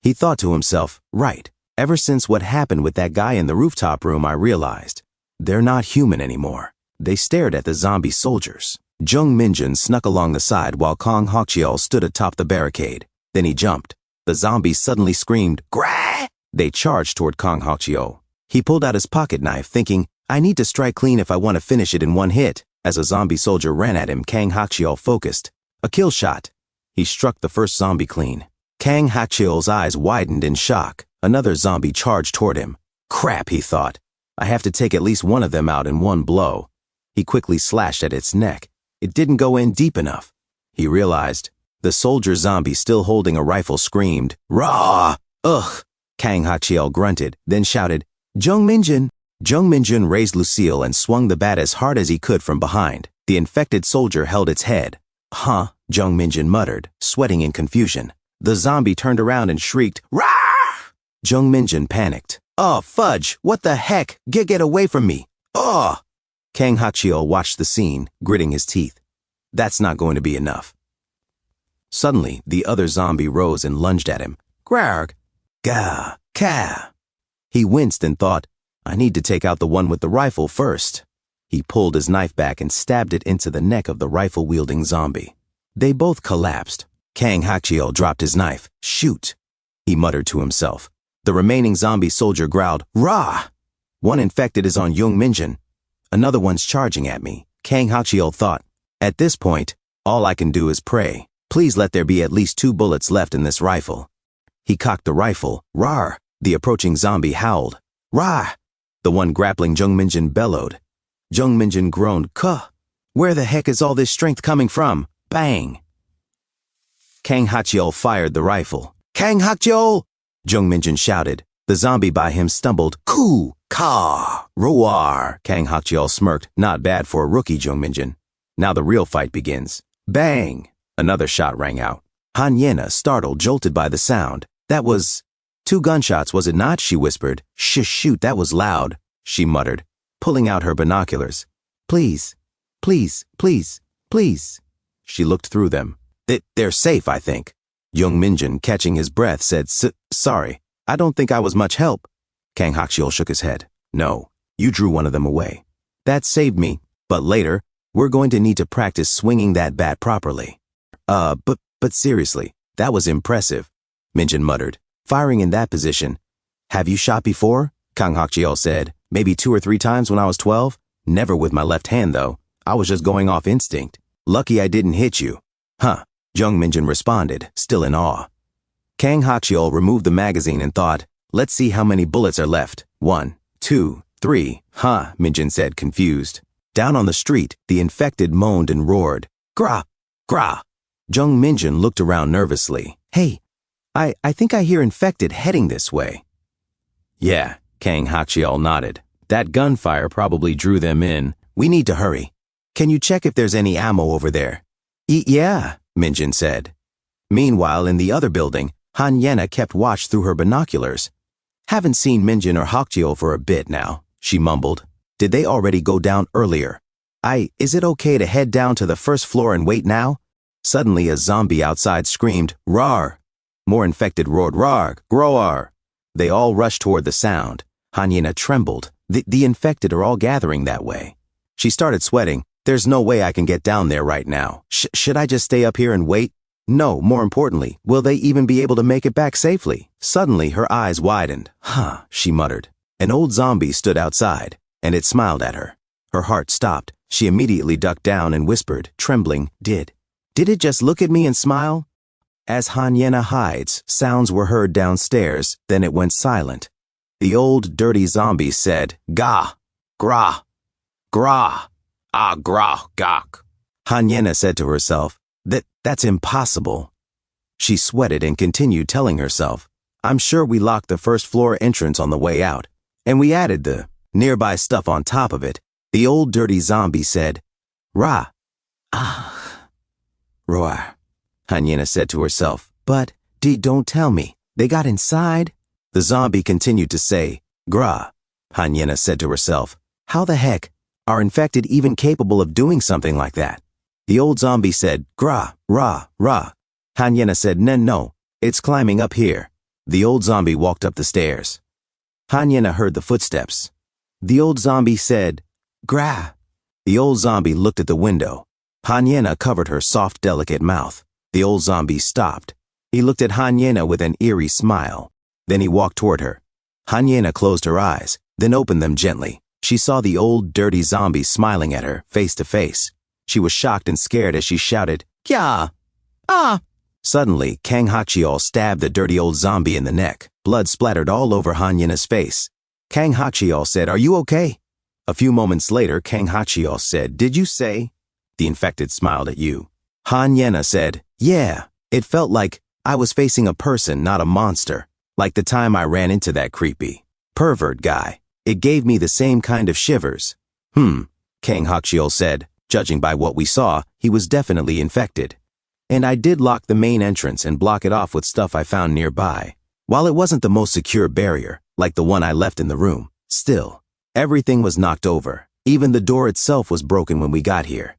He thought to himself, right. Ever since what happened with that guy in the rooftop room, I realized they're not human anymore. They stared at the zombie soldiers. Jung Minjin snuck along the side while Kang Hachiol stood atop the barricade. Then he jumped. The zombies suddenly screamed, Grah! They charged toward Kang Hachiol. He pulled out his pocket knife, thinking, I need to strike clean if I want to finish it in 1 hit. As a zombie soldier ran at him, Kang Hachiol focused. A kill shot. He struck the first zombie clean. Kang Hachiol's eyes widened in shock. Another zombie charged toward him. Crap, he thought. I have to take at least one of them out in 1 blow. He quickly slashed at its neck. It didn't go in deep enough. He realized. The soldier zombie still holding a rifle screamed, Rah! Ugh! Kang Hachiol grunted, then shouted, Jung Minjin! Jung Minjin raised Lucille and swung the bat as hard as he could from behind. The infected soldier held its head. Jung Minjin muttered, sweating in confusion. The zombie turned around and shrieked, Rah! Jung Minjin panicked. Oh, fudge! What the heck? Get away from me! Oh! Kang Hachiol watched the scene, gritting his teeth. That's not going to be enough. Suddenly, the other zombie rose and lunged at him. Grarg! Gah! Ka! He winced and thought, I need to take out the one with the rifle first. He pulled his knife back and stabbed it into the neck of the rifle-wielding zombie. They both collapsed. Kang Hachiol dropped his knife. Shoot! He muttered to himself. The remaining zombie soldier growled, Rah! One infected is on Jung Minjin. Another one's charging at me. Kang Hachiol thought, at this point, all I can do is pray. Please let there be at least 2 bullets left in this rifle. He cocked the rifle. Rar! The approaching zombie howled. Rah! The one grappling Jung Minjin bellowed. Jung Minjin groaned. Kuh! Where the heck is all this strength coming from? Bang! Kang Hachiol fired the rifle. Kang Hachiol! Jung Minjin shouted. The zombie by him stumbled. Koo! Ka! Roar! Kang Hakchiol smirked. Not bad for a rookie, Jung Minjin. Now the real fight begins. Bang! Another shot rang out. Han Yena, startled, jolted by the sound. That was 2 gunshots, was it not? She whispered. Shoot, that was loud, she muttered, pulling out her binoculars. Please, please, please, please. She looked through them. They're safe, I think. Jung Minjin, catching his breath, said, Sorry, I don't think I was much help. Kang Hakchiol shook his head. No, you drew one of them away. That saved me, but later, we're going to need to practice swinging that bat properly. But seriously, that was impressive, Minjin muttered, firing in that position. Have you shot before? Kang Hakchiol said. Maybe 2 or 3 times when I was 12. Never with my left hand, though. I was just going off instinct. Lucky I didn't hit you. Huh, Jung Minjin responded, still in awe. Kang Hakchiol removed the magazine and thought, let's see how many bullets are left. 1, 2, 3. Huh, Minjin said, confused. Down on the street, the infected moaned and roared. Gra! Gra! Jung Minjin looked around nervously. Hey, I think I hear infected heading this way. Yeah, Kang Hakchiol nodded. That gunfire probably drew them in. We need to hurry. Can you check if there's any ammo over there? Yeah, Minjin said. Meanwhile, in the other building, Han Yena kept watch through her binoculars. Haven't seen Minjin or Hakchiol for a bit now, she mumbled. Did they already go down earlier? Is it okay to head down to the first floor and wait now? Suddenly, a zombie outside screamed, Rar! More infected roared, Rar! Groar! They all rushed toward the sound. Han Yena trembled. The infected are all gathering that way. She started sweating. There's no way I can get down there right now. Should I just stay up here and wait? No, more importantly, will they even be able to make it back safely? Suddenly, her eyes widened. Huh, she muttered. An old zombie stood outside, and it smiled at her. Her heart stopped. She immediately ducked down and whispered, trembling, Did it just look at me and smile? As Han Yena hides, sounds were heard downstairs, then it went silent. The old, dirty zombie said, Ga! Gra! Gra! Ah, gra! Gak! Han Yena said to herself, That's impossible. She sweated and continued telling herself, I'm sure we locked the first floor entrance on the way out, and we added the nearby stuff on top of it. The old dirty zombie said, Ra! Ah! Roar, Han Yena said to herself. But, don't tell me, they got inside? The zombie continued to say, Gra, Han Yena said to herself. How the heck are infected even capable of doing something like that? The old zombie said, Gra, ra, ra. Han Yena said, No, it's climbing up here. The old zombie walked up the stairs. Han Yena heard the footsteps. The old zombie said, Gra. The old zombie looked at the window. Han Yena covered her soft, delicate mouth. The old zombie stopped. He looked at Han Yena with an eerie smile. Then he walked toward her. Han Yena closed her eyes, then opened them gently. She saw the old, dirty zombie smiling at her, face to face. She was shocked and scared as she shouted, Kya! Ah! Suddenly, Kang Hakchiol stabbed the dirty old zombie in the neck. Blood splattered all over Han Yena's face. Kang Hakchiol said, Are you okay? A few moments later, Kang Hakchiol said, Did you say? The infected smiled at you. Han Yena said, Yeah, it felt like I was facing a person, not a monster. Like the time I ran into that creepy pervert guy. It gave me the same kind of shivers. Kang Hakchiol said. Judging by what we saw, he was definitely infected. And I did lock the main entrance and block it off with stuff I found nearby. While it wasn't the most secure barrier, like the one I left in the room, still, everything was knocked over. Even the door itself was broken when we got here.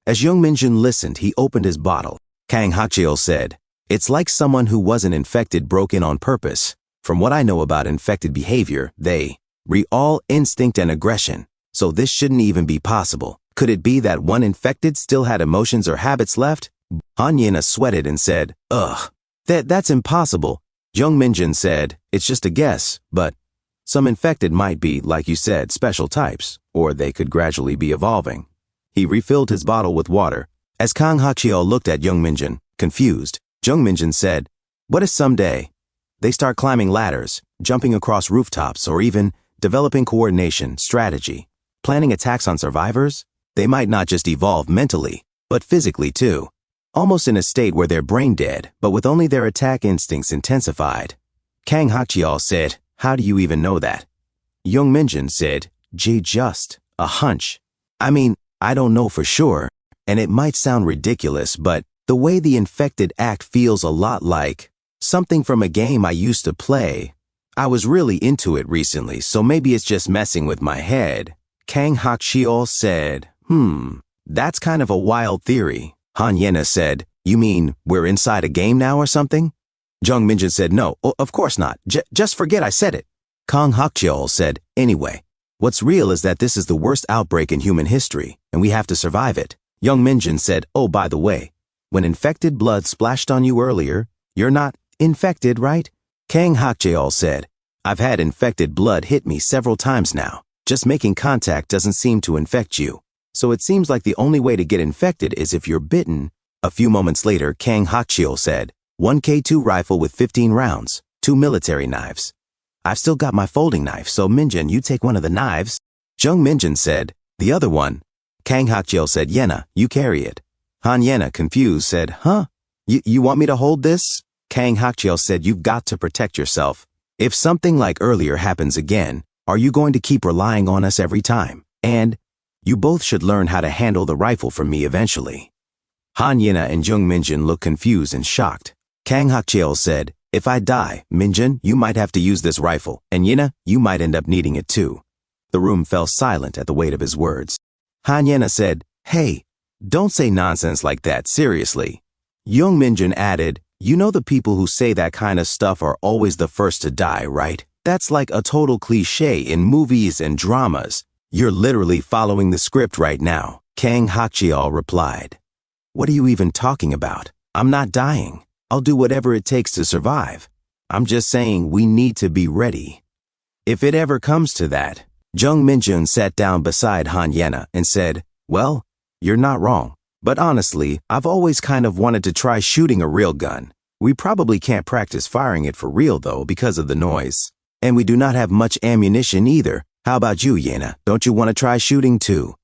As Jung Minjin listened, he opened his bottle. Kang Hakchiol said, It's like someone who wasn't infected broke in on purpose. From what I know about infected behavior, they all instinct and aggression, so this shouldn't even be possible. Could it be that one infected still had emotions or habits left? Han Yena sweated and said, Ugh, that's impossible. Jung Minjin said, It's just a guess, but some infected might be, like you said, special types, or they could gradually be evolving. He refilled his bottle with water. As Kang Hakchiol looked at Jung Minjin, confused, Jung Minjin said, What if someday they start climbing ladders, jumping across rooftops, or even developing coordination, strategy, planning attacks on survivors? They might not just evolve mentally, but physically too. Almost in a state where they're brain dead, but with only their attack instincts intensified. Kang Hakchiol said, How do you even know that? Young Minjin said, just a hunch. I mean, I don't know for sure, and it might sound ridiculous, but the way the infected act feels a lot like something from a game I used to play. I was really into it recently, so maybe it's just messing with my head. Kang Hakchiol said, that's kind of a wild theory. Han Yena said, you mean we're inside a game now or something? Jung Minjin said, no, of course not. Just forget I said it. Kang Hakchiol said, anyway, what's real is that this is the worst outbreak in human history, and we have to survive it. Young Minjin said, oh, by the way, when infected blood splashed on you earlier, you're not infected, right? Kang Hakchiol said, I've had infected blood hit me several times now. Just making contact doesn't seem to infect you. So it seems like the only way to get infected is if you're bitten. A few moments later, Kang Hakchiol said, 1K2 rifle with 15 rounds, 2 military knives. I've still got my folding knife, so Minjin, you take one of the knives. Jung Minjin said, the other one. Kang Hakchiol said, Yena, you carry it. Han Yena, confused, said, huh? You want me to hold this? Kang Hakchiol said, you've got to protect yourself. If something like earlier happens again, are you going to keep relying on us every time? And you both should learn how to handle the rifle for me eventually. Han Yena and Jung Minjin looked confused and shocked. Kang Hakchiol said, if I die, Minjin, you might have to use this rifle, and Yena, you might end up needing it too. The room fell silent at the weight of his words. Han Yena said, hey, don't say nonsense like that, seriously. Young Minjin added, you know the people who say that kind of stuff are always the first to die, right? That's like a total cliche in movies and dramas. You're literally following the script right now. Kang Hakchiol replied. What are you even talking about? I'm not dying. I'll do whatever it takes to survive. I'm just saying we need to be ready. If it ever comes to that. Jung Minjun sat down beside Han Yena and said, well, you're not wrong. But honestly, I've always kind of wanted to try shooting a real gun. We probably can't practice firing it for real though because of the noise. And we do not have much ammunition either. How about you, Yena? Don't you want to try shooting too?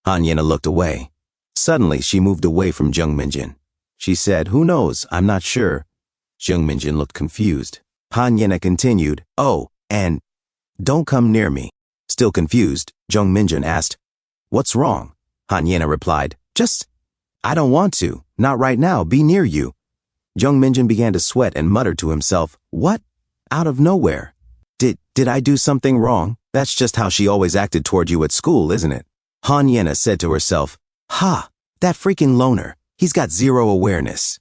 Han Yena looked away. Suddenly, she moved away from Jung Minjin. She said, who knows? I'm not sure. Jung Minjin looked confused. Han Yena continued, oh, and don't come near me. Still confused, Jung Minjin asked, what's wrong? Han Yena replied, I don't want to. Not right now. Be near you. Jung Minjin began to sweat and muttered to himself, what? Out of nowhere. Did I do something wrong? That's just how she always acted toward you at school, isn't it? Han Yena said to herself, ha, that freaking loner. He's got zero awareness.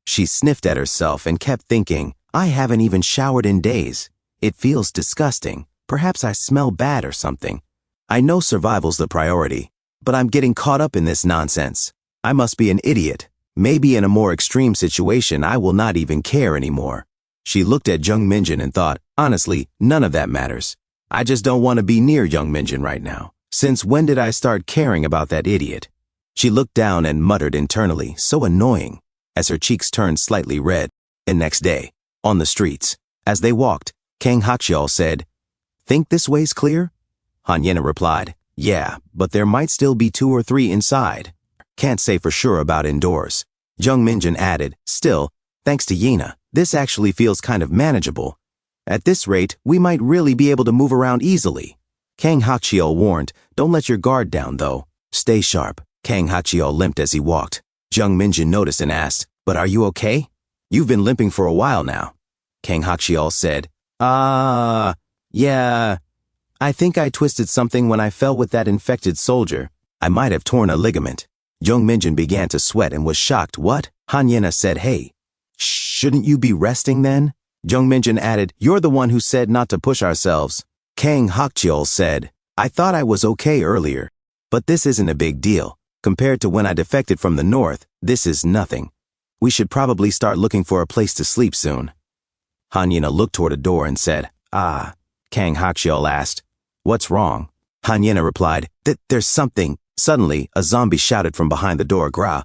She sniffed at herself and kept thinking, I haven't even showered in days. It feels disgusting. Perhaps I smell bad or something. I know survival's the priority, but I'm getting caught up in this nonsense. I must be an idiot. Maybe in a more extreme situation, I will not even care anymore. She looked at Jung Minjin and thought, honestly, none of that matters. I just don't want to be near Jung Minjin right now. Since when did I start caring about that idiot? She looked down and muttered internally, so annoying, as her cheeks turned slightly red. And next day, on the streets, as they walked, Kang Hakchiol said, think this way's clear? Han Yena replied, yeah, but there might still be 2 or 3 inside. Can't say for sure about indoors. Jung Minjin added, still, thanks to Yena, this actually feels kind of manageable. At this rate, we might really be able to move around easily. Kang Hakchiol warned, don't let your guard down though. Stay sharp. Kang Hakchiol limped as he walked. Jung Minjin noticed and asked, but are you okay? You've been limping for a while now. Kang Hakchiol said, yeah. I think I twisted something when I fell with that infected soldier. I might have torn a ligament. Jung Minjin began to sweat and was shocked. What? Han Yena said, hey, shouldn't you be resting then? Jung Minjin added, you're the one who said not to push ourselves. Kang Hakchiol said, I thought I was okay earlier, but this isn't a big deal. Compared to when I defected from the north, this is nothing. We should probably start looking for a place to sleep soon. Han Yena looked toward a door and said, Kang Hakchiol asked, what's wrong? Han Yena replied, there's something. Suddenly, a zombie shouted from behind the door, gra.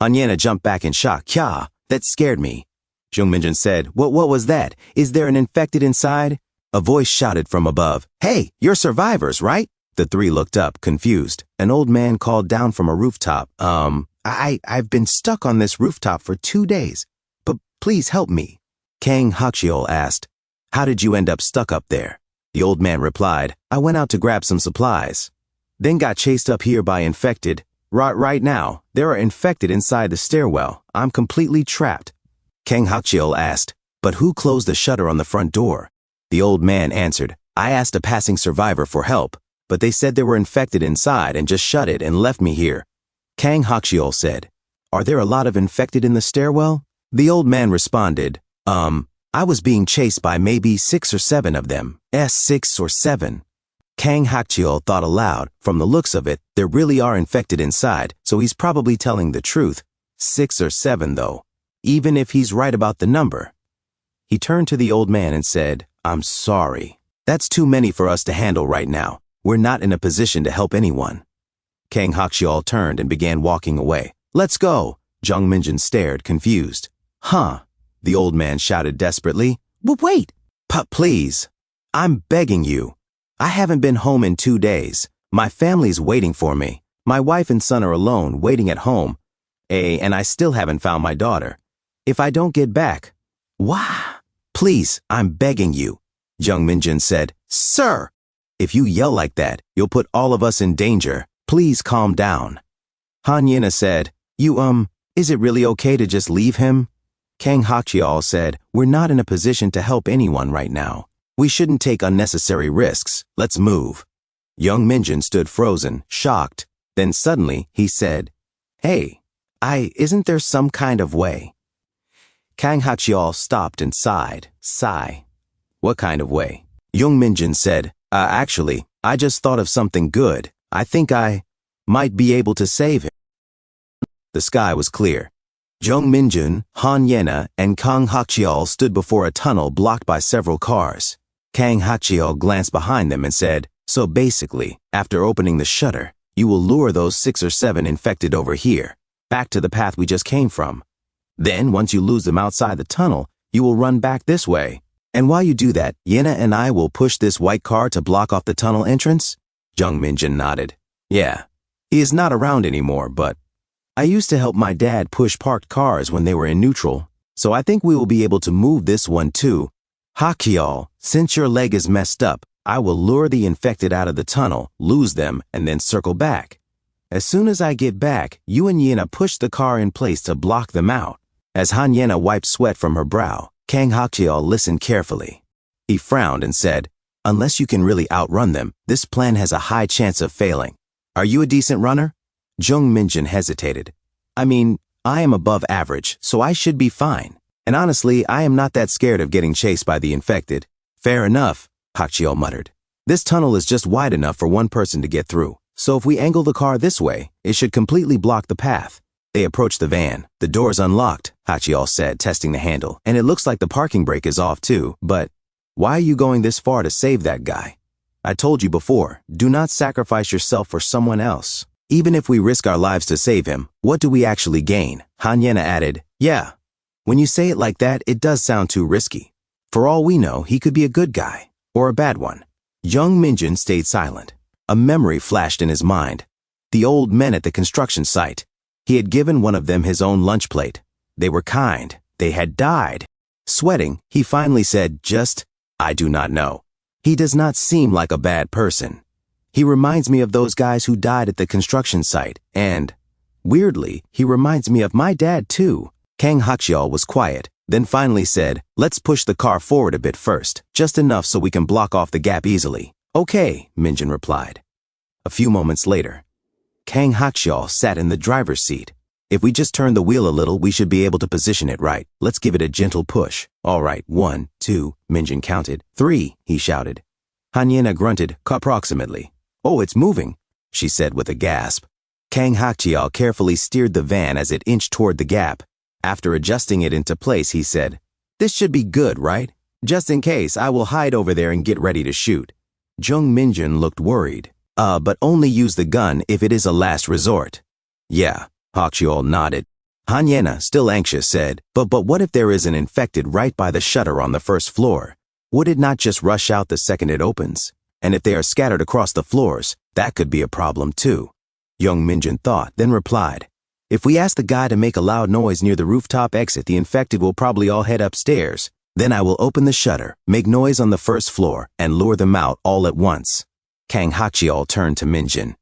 Han Yena jumped back in shock. Kya, that scared me. Jung Minjin said, what was that? Is there an infected inside? A voice shouted from above, hey, you're survivors, right? The 3 looked up, confused. An old man called down from a rooftop, I've been stuck on this rooftop for 2 days, but please help me. Kang Hakchiol asked, how did you end up stuck up there? The old man replied, I went out to grab some supplies. Then got chased up here by infected. Right now, there are infected inside the stairwell. I'm completely trapped. Kang Hakchiol asked, but who closed the shutter on the front door? The old man answered, I asked a passing survivor for help, but they said they were infected inside and just shut it and left me here. Kang Hakchiol said, Are there a lot of infected in the stairwell? The old man responded, I was being chased by maybe 6 or 7 of them. 6 or 7. Kang Hakchiol thought aloud, from the looks of it, there really are infected inside, so he's probably telling the truth. 6 or 7 though, even if he's right about the number. He turned to the old man and said, I'm sorry. That's too many for us to handle right now. We're not in a position to help anyone. Kang Hakchiol turned and began walking away. Let's go. Jung Minjun stared, confused. Huh? The old man shouted desperately. Wait! Please. I'm begging you. I haven't been home in 2 days. My family's waiting for me. My wife and son are alone, waiting at home. And I still haven't found my daughter. If I don't get back... Wah! Please, I'm begging you. Jung Minjun said, Sir! If you yell like that, you'll put all of us in danger. Please calm down. Han Yena said, is it really okay to just leave him? Kang Hakchiol said, we're not in a position to help anyone right now. We shouldn't take unnecessary risks. Let's move. Jung Minjun stood frozen, shocked. Then suddenly, he said, Hey, isn't there some kind of way? Kang Hakchiol stopped and sighed. Sigh. What kind of way? Jung Minjun said, actually, I just thought of something good. I think I might be able to save him. The sky was clear. Jung Minjun, Han Yena, and Kang Hakchiol stood before a tunnel blocked by several cars. Kang Hakchiol glanced behind them and said, So basically, after opening the shutter, you will lure those 6 or 7 infected over here, back to the path we just came from. Then, once you lose them outside the tunnel, you will run back this way. And while you do that, Yena and I will push this white car to block off the tunnel entrance? Jung Minjun nodded. Yeah. He is not around anymore, but I used to help my dad push parked cars when they were in neutral, so I think we will be able to move this one too. Hakchiol, since your leg is messed up, I will lure the infected out of the tunnel, lose them, and then circle back. As soon as I get back, you and Yena push the car in place to block them out. As Han Yena wiped sweat from her brow, Kang Hakchiol listened carefully. He frowned and said, Unless you can really outrun them, this plan has a high chance of failing. Are you a decent runner? Jung Minjun hesitated. I mean, I am above average, so I should be fine. And honestly, I am not that scared of getting chased by the infected. Fair enough, Hakchiol muttered. This tunnel is just wide enough for one person to get through, so if we angle the car this way, it should completely block the path. They approached the van. The door's unlocked, Hakchiol said, testing the handle, and it looks like the parking brake is off too, but why are you going this far to save that guy? I told you before, do not sacrifice yourself for someone else. Even if we risk our lives to save him, what do we actually gain? Han Yena added, Yeah. When you say it like that, it does sound too risky. For all we know, he could be a good guy, or a bad one. Jung Minjun stayed silent. A memory flashed in his mind. The old men at the construction site. He had given one of them his own lunch plate. They were kind. They had died. Sweating, he finally said, I do not know. He does not seem like a bad person. He reminds me of those guys who died at the construction site, and, weirdly, he reminds me of my dad too. Kang Hakchiol was quiet, then finally said, Let's push the car forward a bit first, just enough so we can block off the gap easily. Okay, Minjun replied. A few moments later, Kang Hakchiol sat in the driver's seat. If we just turn the wheel a little, we should be able to position it right. Let's give it a gentle push. All right, 1, 2, Minjun counted. 3, he shouted. Han Yena grunted, approximately. Oh, it's moving, she said with a gasp. Kang Hakchiol carefully steered the van as it inched toward the gap. After adjusting it into place, he said, This should be good, right? Just in case, I will hide over there and get ready to shoot. Jung Minjun looked worried. But only use the gun if it is a last resort. Yeah, Hakchiol nodded. Han Yena, still anxious, said, But what if there is an infected right by the shutter on the first floor? Would it not just rush out the second it opens? And if they are scattered across the floors, that could be a problem too. Jung Minjun thought, then replied, If we ask the guy to make a loud noise near the rooftop exit, the infected will probably all head upstairs. Then I will open the shutter, make noise on the first floor, and lure them out all at once. Kang Hakchiol turned to Minjin.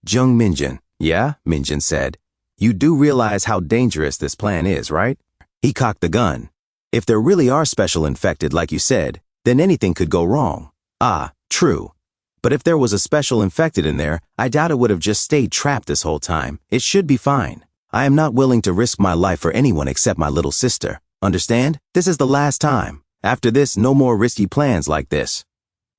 Jung Minjin. Yeah, Minjin said. You do realize how dangerous this plan is, right? He cocked the gun. If there really are special infected like you said, then anything could go wrong. Ah, true. But if there was a special infected in there, I doubt it would have just stayed trapped this whole time. It should be fine. I am not willing to risk my life for anyone except my little sister. Understand? This is the last time. After this, no more risky plans like this.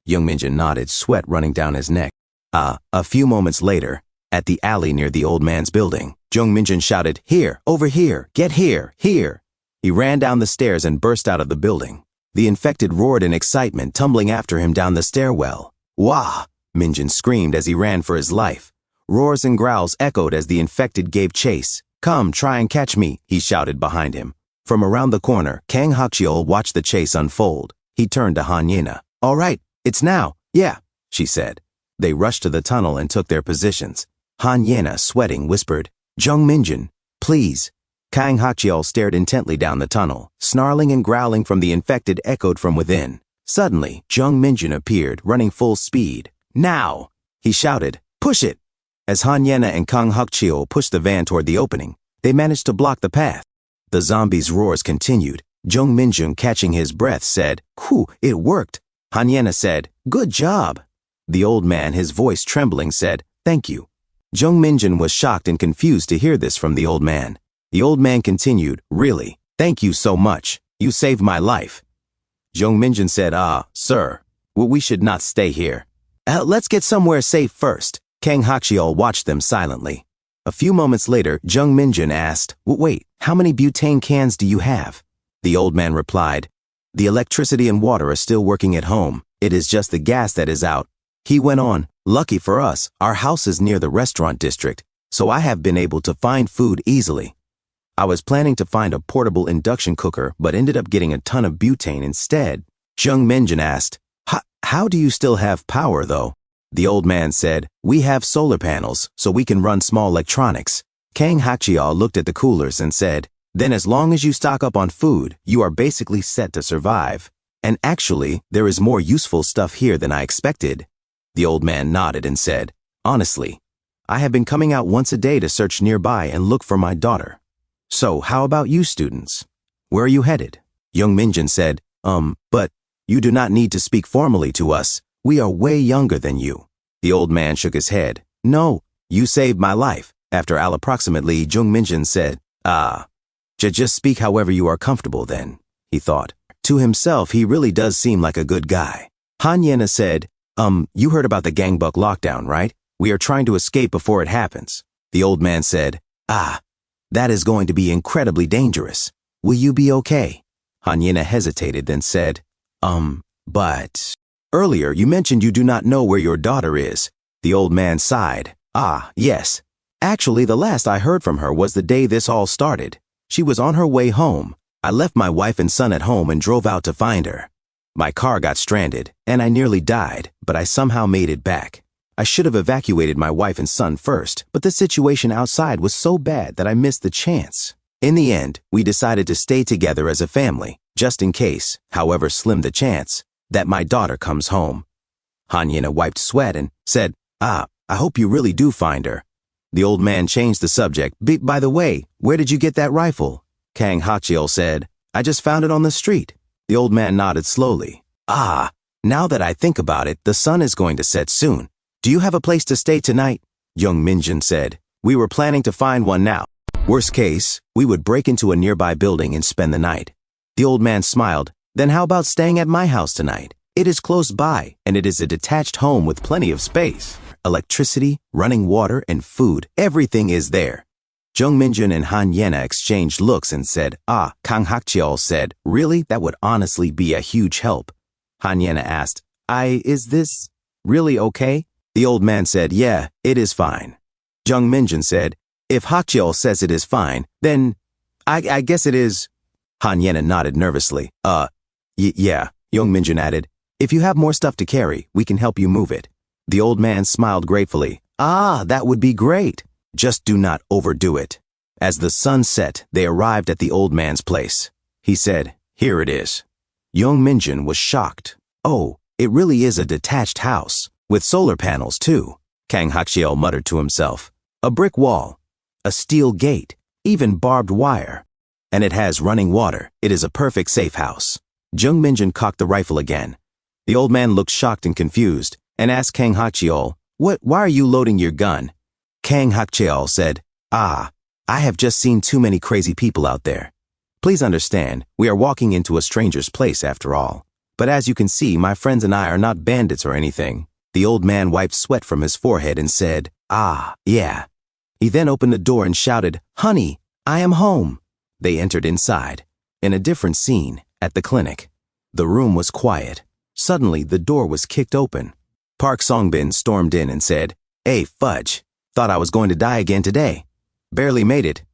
Young Minjin nodded, sweat running down his neck. A few moments later, at the alley near the old man's building, Jung Minjin shouted, "Here, over here, get here, here." He ran down the stairs and burst out of the building. The infected roared in excitement, tumbling after him down the stairwell. Wah! Minjin screamed as he ran for his life. Roars and growls echoed as the infected gave chase. "Come, try and catch me," he shouted behind him. From around the corner, Kang Hakchiol watched the chase unfold. He turned to Han Yena. "All right, it's now." "Yeah," she said. They rushed to the tunnel and took their positions. Han Yena, sweating, whispered, "Jung Minjin, please." Kang Hakchiol stared intently down the tunnel. Snarling and growling from the infected echoed from within. Suddenly, Jung Minjin appeared, running full speed. "Now!" he shouted. "Push it!" As Han Yena and Kang Hakchiol pushed the van toward the opening, they managed to block the path. The zombies' roars continued. Jung Minjin, catching his breath, said, "Whew, it worked." Han Yena said, "Good job." The old man, his voice trembling, said, "Thank you." Jung Minjin was shocked and confused to hear this from the old man. The old man continued, "Really, thank you so much. You saved my life." Jung Minjin said, "Sir, we should not stay here. Let's get somewhere safe first." Kang Hakchiol watched them silently. A few moments later, Jung Minjin asked, "Wait, how many butane cans do you have?" The old man replied, "The electricity and water are still working at home. It is just the gas that is out." He went on, "Lucky for us, our house is near the restaurant district, so I have been able to find food easily. I was planning to find a portable induction cooker, but ended up getting a ton of butane instead." Jung Minjin asked, How do you still have power, though?" The old man said, "We have solar panels, so we can run small electronics." Kang Hakchiol looked at the coolers and said, "Then as long as you stock up on food, you are basically set to survive. And actually, there is more useful stuff here than I expected." The old man nodded and said, "Honestly, I have been coming out once a day to search nearby and look for my daughter. So how about you students? Where are you headed?" Young Minjin said, But you do not need to speak formally to us. We are way younger than you." The old man shook his head. "No, you saved my life." After approximately, Jung Minjin said, Just speak however you are comfortable then," he thought. To himself, he really does seem like a good guy. Han Yena said, You heard about the gangbuk lockdown, right? We are trying to escape before it happens." The old man said, That is going to be incredibly dangerous. Will you be okay?" Han Yena hesitated, then said, But earlier you mentioned you do not know where your daughter is." The old man sighed. Yes. Actually, the last I heard from her was the day this all started. She was on her way home. I left my wife and son at home and drove out to find her. My car got stranded, and I nearly died, but I somehow made it back. I should have evacuated my wife and son first, but the situation outside was so bad that I missed the chance. In the end, we decided to stay together as a family, just in case, however slim the chance, that my daughter comes home. Han Yena wiped sweat and said, I hope you really do find her." The old man changed the subject. By the way, where did you get that rifle?" Kang Hakchiol said, "I just found it on the street." The old man nodded slowly. Now that I think about it, the sun is going to set soon. Do you have a place to stay tonight?" Young Minjin said, "We were planning to find one now. Worst case, we would break into a nearby building and spend the night." The old man smiled. "Then how about staying at my house tonight? It is close by, and it is a detached home with plenty of space. Electricity, running water, and food, everything is there." Jung Minjin and Han Yena exchanged looks and said, Kang Hakchiol said, "Really? That would honestly be a huge help." Han Yena asked, Is this really okay?" The old man said, "Yeah, it is fine." Jung Minjin said, "If Hakchiol says it is fine, then I guess it is." Han Yena nodded nervously. Yeah." Young Minjin added, "If you have more stuff to carry, we can help you move it." The old man smiled gratefully. That would be great. Just do not overdo it." As the sun set, they arrived at the old man's place. He said, "Here it is." Young Minjun was shocked. Oh, it really is a detached house, with solar panels too, Kang Hakchiel muttered to himself. A brick wall, a steel gate, even barbed wire. And it has running water. It is a perfect safe house. Jung Minjun cocked the rifle again. The old man looked shocked and confused, and asked Kang Hakchiel, why are you loading your gun? Kang Hakchiel said, I have just seen too many crazy people out there. Please understand, we are walking into a stranger's place after all. But as you can see, my friends and I are not bandits or anything. The old man wiped sweat from his forehead and said, yeah. He then opened the door and shouted, Honey, I am home. They entered inside. In a different scene, at the clinic. The room was quiet. Suddenly, the door was kicked open. Park Songbin stormed in and said, Hey, fudge. Thought I was going to die again today. Barely made it.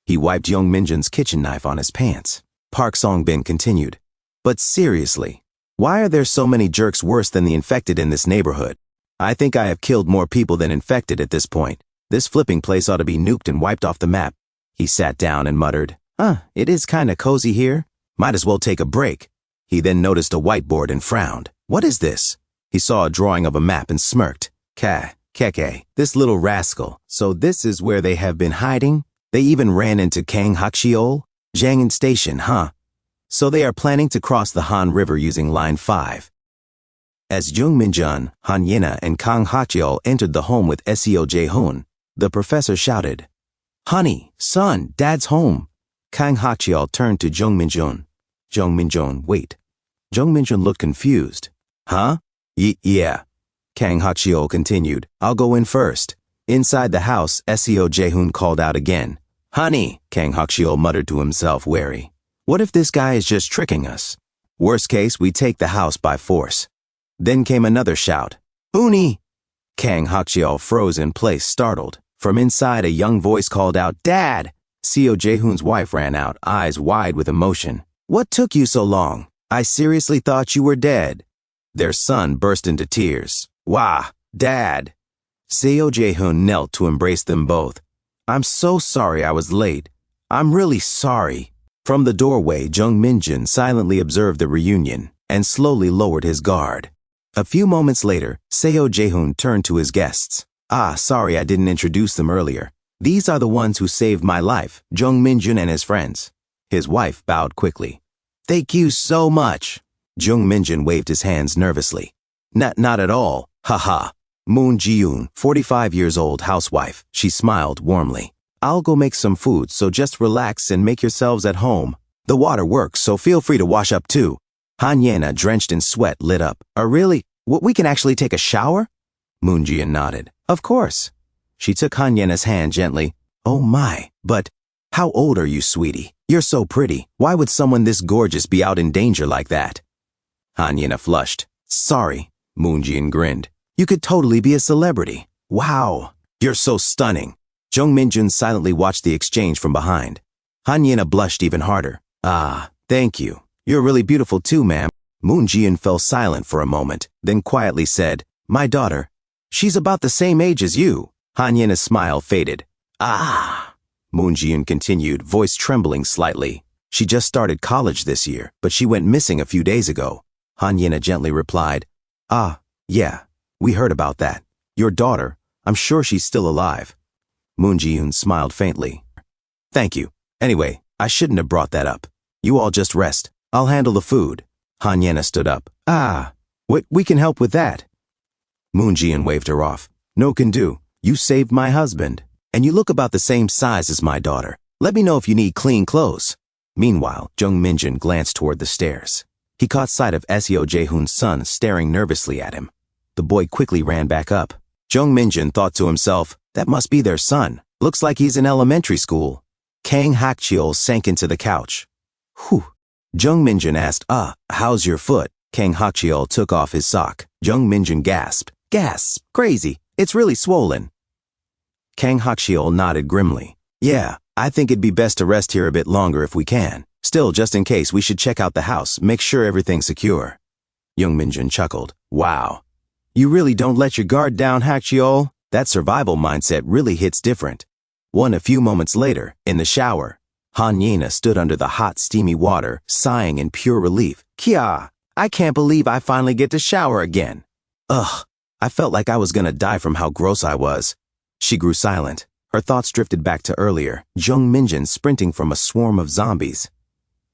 He wiped Young Minjun's kitchen knife on his pants. Park Songbin continued, But seriously, why are there so many jerks worse than the infected in this neighborhood? I think I have killed more people than infected at this point. This flipping place ought to be nuked and wiped off the map. He sat down and muttered, It is kinda cozy here. Might as well take a break. He then noticed a whiteboard and frowned. What is this? He saw a drawing of a map and smirked. Keke, this little rascal. So this is where they have been hiding? They even ran into Kang Hakchiel? Jiangin Station, huh? So they are planning to cross the Han River using Line 5. As Jung Minjun, Han Yena, and Kang Hakchiel entered the home with Seo Jae-hoon, the professor shouted, Honey, son, Dad's home. Kang Hakchiel turned to Jung Minjun. Jung Minjun, wait. Jung Minjun looked confused. Huh? Yeah. Kang Hakchiel continued, I'll go in first. Inside the house, Seo Jae-hoon called out again. Honey, Kang Hakchiel muttered to himself, wary. What if this guy is just tricking us? Worst case, we take the house by force. Then came another shout. Uni! Kang Hakchiel froze in place, startled. From inside, a young voice called out, Dad! Seo Jae-hoon's wife ran out, eyes wide with emotion. What took you so long? I seriously thought you were dead. Their son burst into tears. Wah, Dad! Seo Jae-hoon knelt to embrace them both. I'm so sorry I was late. I'm really sorry. From the doorway, Jung Minjun silently observed the reunion and slowly lowered his guard. A few moments later, Seo Jae-hoon turned to his guests. Sorry I didn't introduce them earlier. These are the ones who saved my life, Jung Minjun and his friends. His wife bowed quickly. Thank you so much. Jung Minjun waved his hands nervously. Not at all. Haha. Moon Ji-yoon, 45 years old, housewife. She smiled warmly. I'll go make some food, so just relax and make yourselves at home. The water works, so feel free to wash up too. Han Yena, drenched in sweat, lit up. Really? We can actually take a shower? Moon Ji-yoon nodded. Of course. She took Han Yena's hand gently. Oh my, but how old are you, sweetie? You're so pretty. Why would someone this gorgeous be out in danger like that? Han Yena flushed. Sorry, Moon Ji-yoon grinned. You could totally be a celebrity. Wow, you're so stunning. Jung Minjun silently watched the exchange from behind. Han Yena blushed even harder. Thank you. You're really beautiful too, ma'am. Moon Ji-yoon fell silent for a moment, then quietly said, My daughter. She's about the same age as you. Han Yena's smile faded. Moon Ji-yoon continued, voice trembling slightly. She just started college this year, but she went missing a few days ago. Han Yena gently replied, Yeah, we heard about that. Your daughter, I'm sure she's still alive. Moon Ji-yoon smiled faintly. Thank you. Anyway, I shouldn't have brought that up. You all just rest. I'll handle the food. Han Yena stood up. We can help with that. Moon Ji-yoon waved her off. No can do. You saved my husband. And you look about the same size as my daughter. Let me know if you need clean clothes. Meanwhile, Jung Minjun glanced toward the stairs. He caught sight of Seo Jae-hoon's son staring nervously at him. The boy quickly ran back up. Jung Minjun thought to himself, that must be their son. Looks like he's in elementary school. Kang Hakchiel sank into the couch. Whew. Jung Minjun asked, how's your foot? Kang Hakchiel took off his sock. Jung Minjun gasped. Gasp, crazy. It's really swollen. Kang Hakchiel nodded grimly. Yeah, I think it'd be best to rest here a bit longer if we can. Still, just in case, we should check out the house, make sure everything's secure. Jung Minjun chuckled. Wow. You really don't let your guard down, Hakchiel? That survival mindset really hits different. A few moments later, in the shower, Hanyena stood under the hot, steamy water, sighing in pure relief. Kia, I can't believe I finally get to shower again. Ugh, I felt like I was gonna die from how gross I was. She grew silent. Her thoughts drifted back to earlier, Jung Minjin sprinting from a swarm of zombies.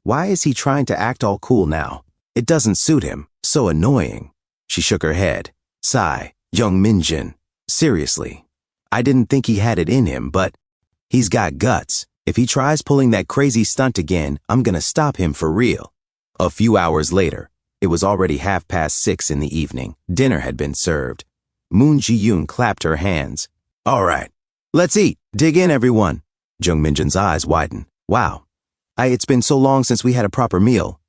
Why is he trying to act all cool now? It doesn't suit him. So annoying. She shook her head. Sigh. Jung Minjin. Seriously. I didn't think he had it in him, but he's got guts. If he tries pulling that crazy stunt again, I'm gonna stop him for real. A few hours later, it was already 6:30 in the evening. Dinner had been served. Moon Ji-yoon clapped her hands. All right, let's eat. Dig in, everyone. Jung Minjin's eyes widened. Wow. It's been so long since we had a proper meal.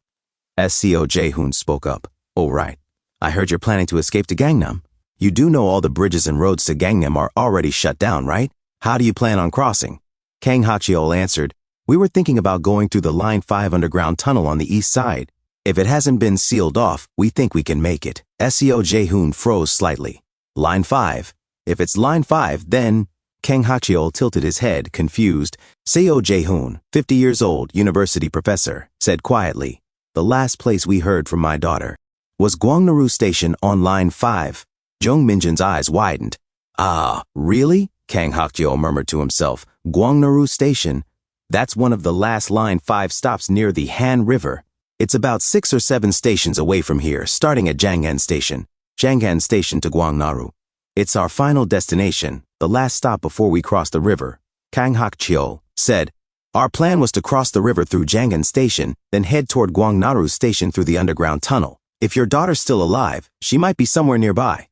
SCO Jae-hoon spoke up. Oh, right. I heard you're planning to escape to Gangnam. You do know all the bridges and roads to Gangnam are already shut down, right? How do you plan on crossing? Kang Hak-cheol answered, we were thinking about going through the Line 5 underground tunnel on the east side. If it hasn't been sealed off, we think we can make it. SCO Jae-hoon froze slightly. Line 5? If it's Line 5, then... Kang Hak-cheol tilted his head, confused. Seo Jae-hoon, 50 years old, university professor, said quietly, the last place we heard from my daughter was Gwangnaru Station on Line 5. Jung Minjin's eyes widened. Ah, really? Kang Hak-cheol murmured to himself. Gwangnaru Station? That's one of the last Line 5 stops near the Han River. It's about 6 or 7 stations away from here, starting at Janghan Station. Janghan Station to Gwangnaru. It's our final destination, the last stop before we cross the river. Kang Hak-cheol said, our plan was to cross the river through Janghan Station, then head toward Gwangnaru Station through the underground tunnel. If your daughter's still alive, she might be somewhere nearby.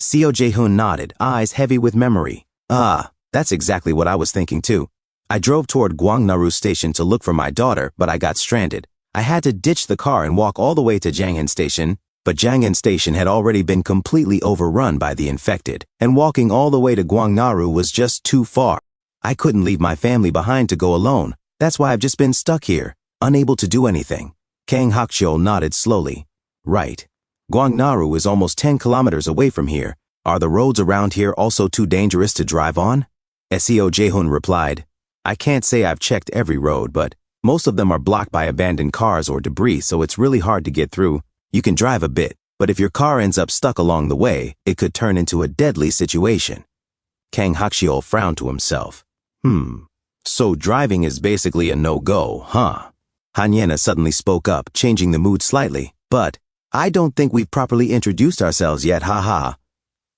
Seo Jae-hoon nodded, eyes heavy with memory. Ah, that's exactly what I was thinking too. I drove toward Gwangnaru Station to look for my daughter, but I got stranded. I had to ditch the car and walk all the way to Janghan Station, but Janghan Station had already been completely overrun by the infected, and walking all the way to Gwangnaru was just too far. I couldn't leave my family behind to go alone. That's why I've just been stuck here, unable to do anything. Kang Hak-cheol nodded slowly. Right. Gwangnaru is almost 10 kilometers away from here. Are the roads around here also too dangerous to drive on? SEO Jae-hoon replied, I can't say I've checked every road, but most of them are blocked by abandoned cars or debris, so it's really hard to get through. You can drive a bit, but if your car ends up stuck along the way, it could turn into a deadly situation. Kang Hak-cheol frowned to himself. So driving is basically a no-go, huh? Hanyena suddenly spoke up, changing the mood slightly. But I don't think we've properly introduced ourselves yet, haha.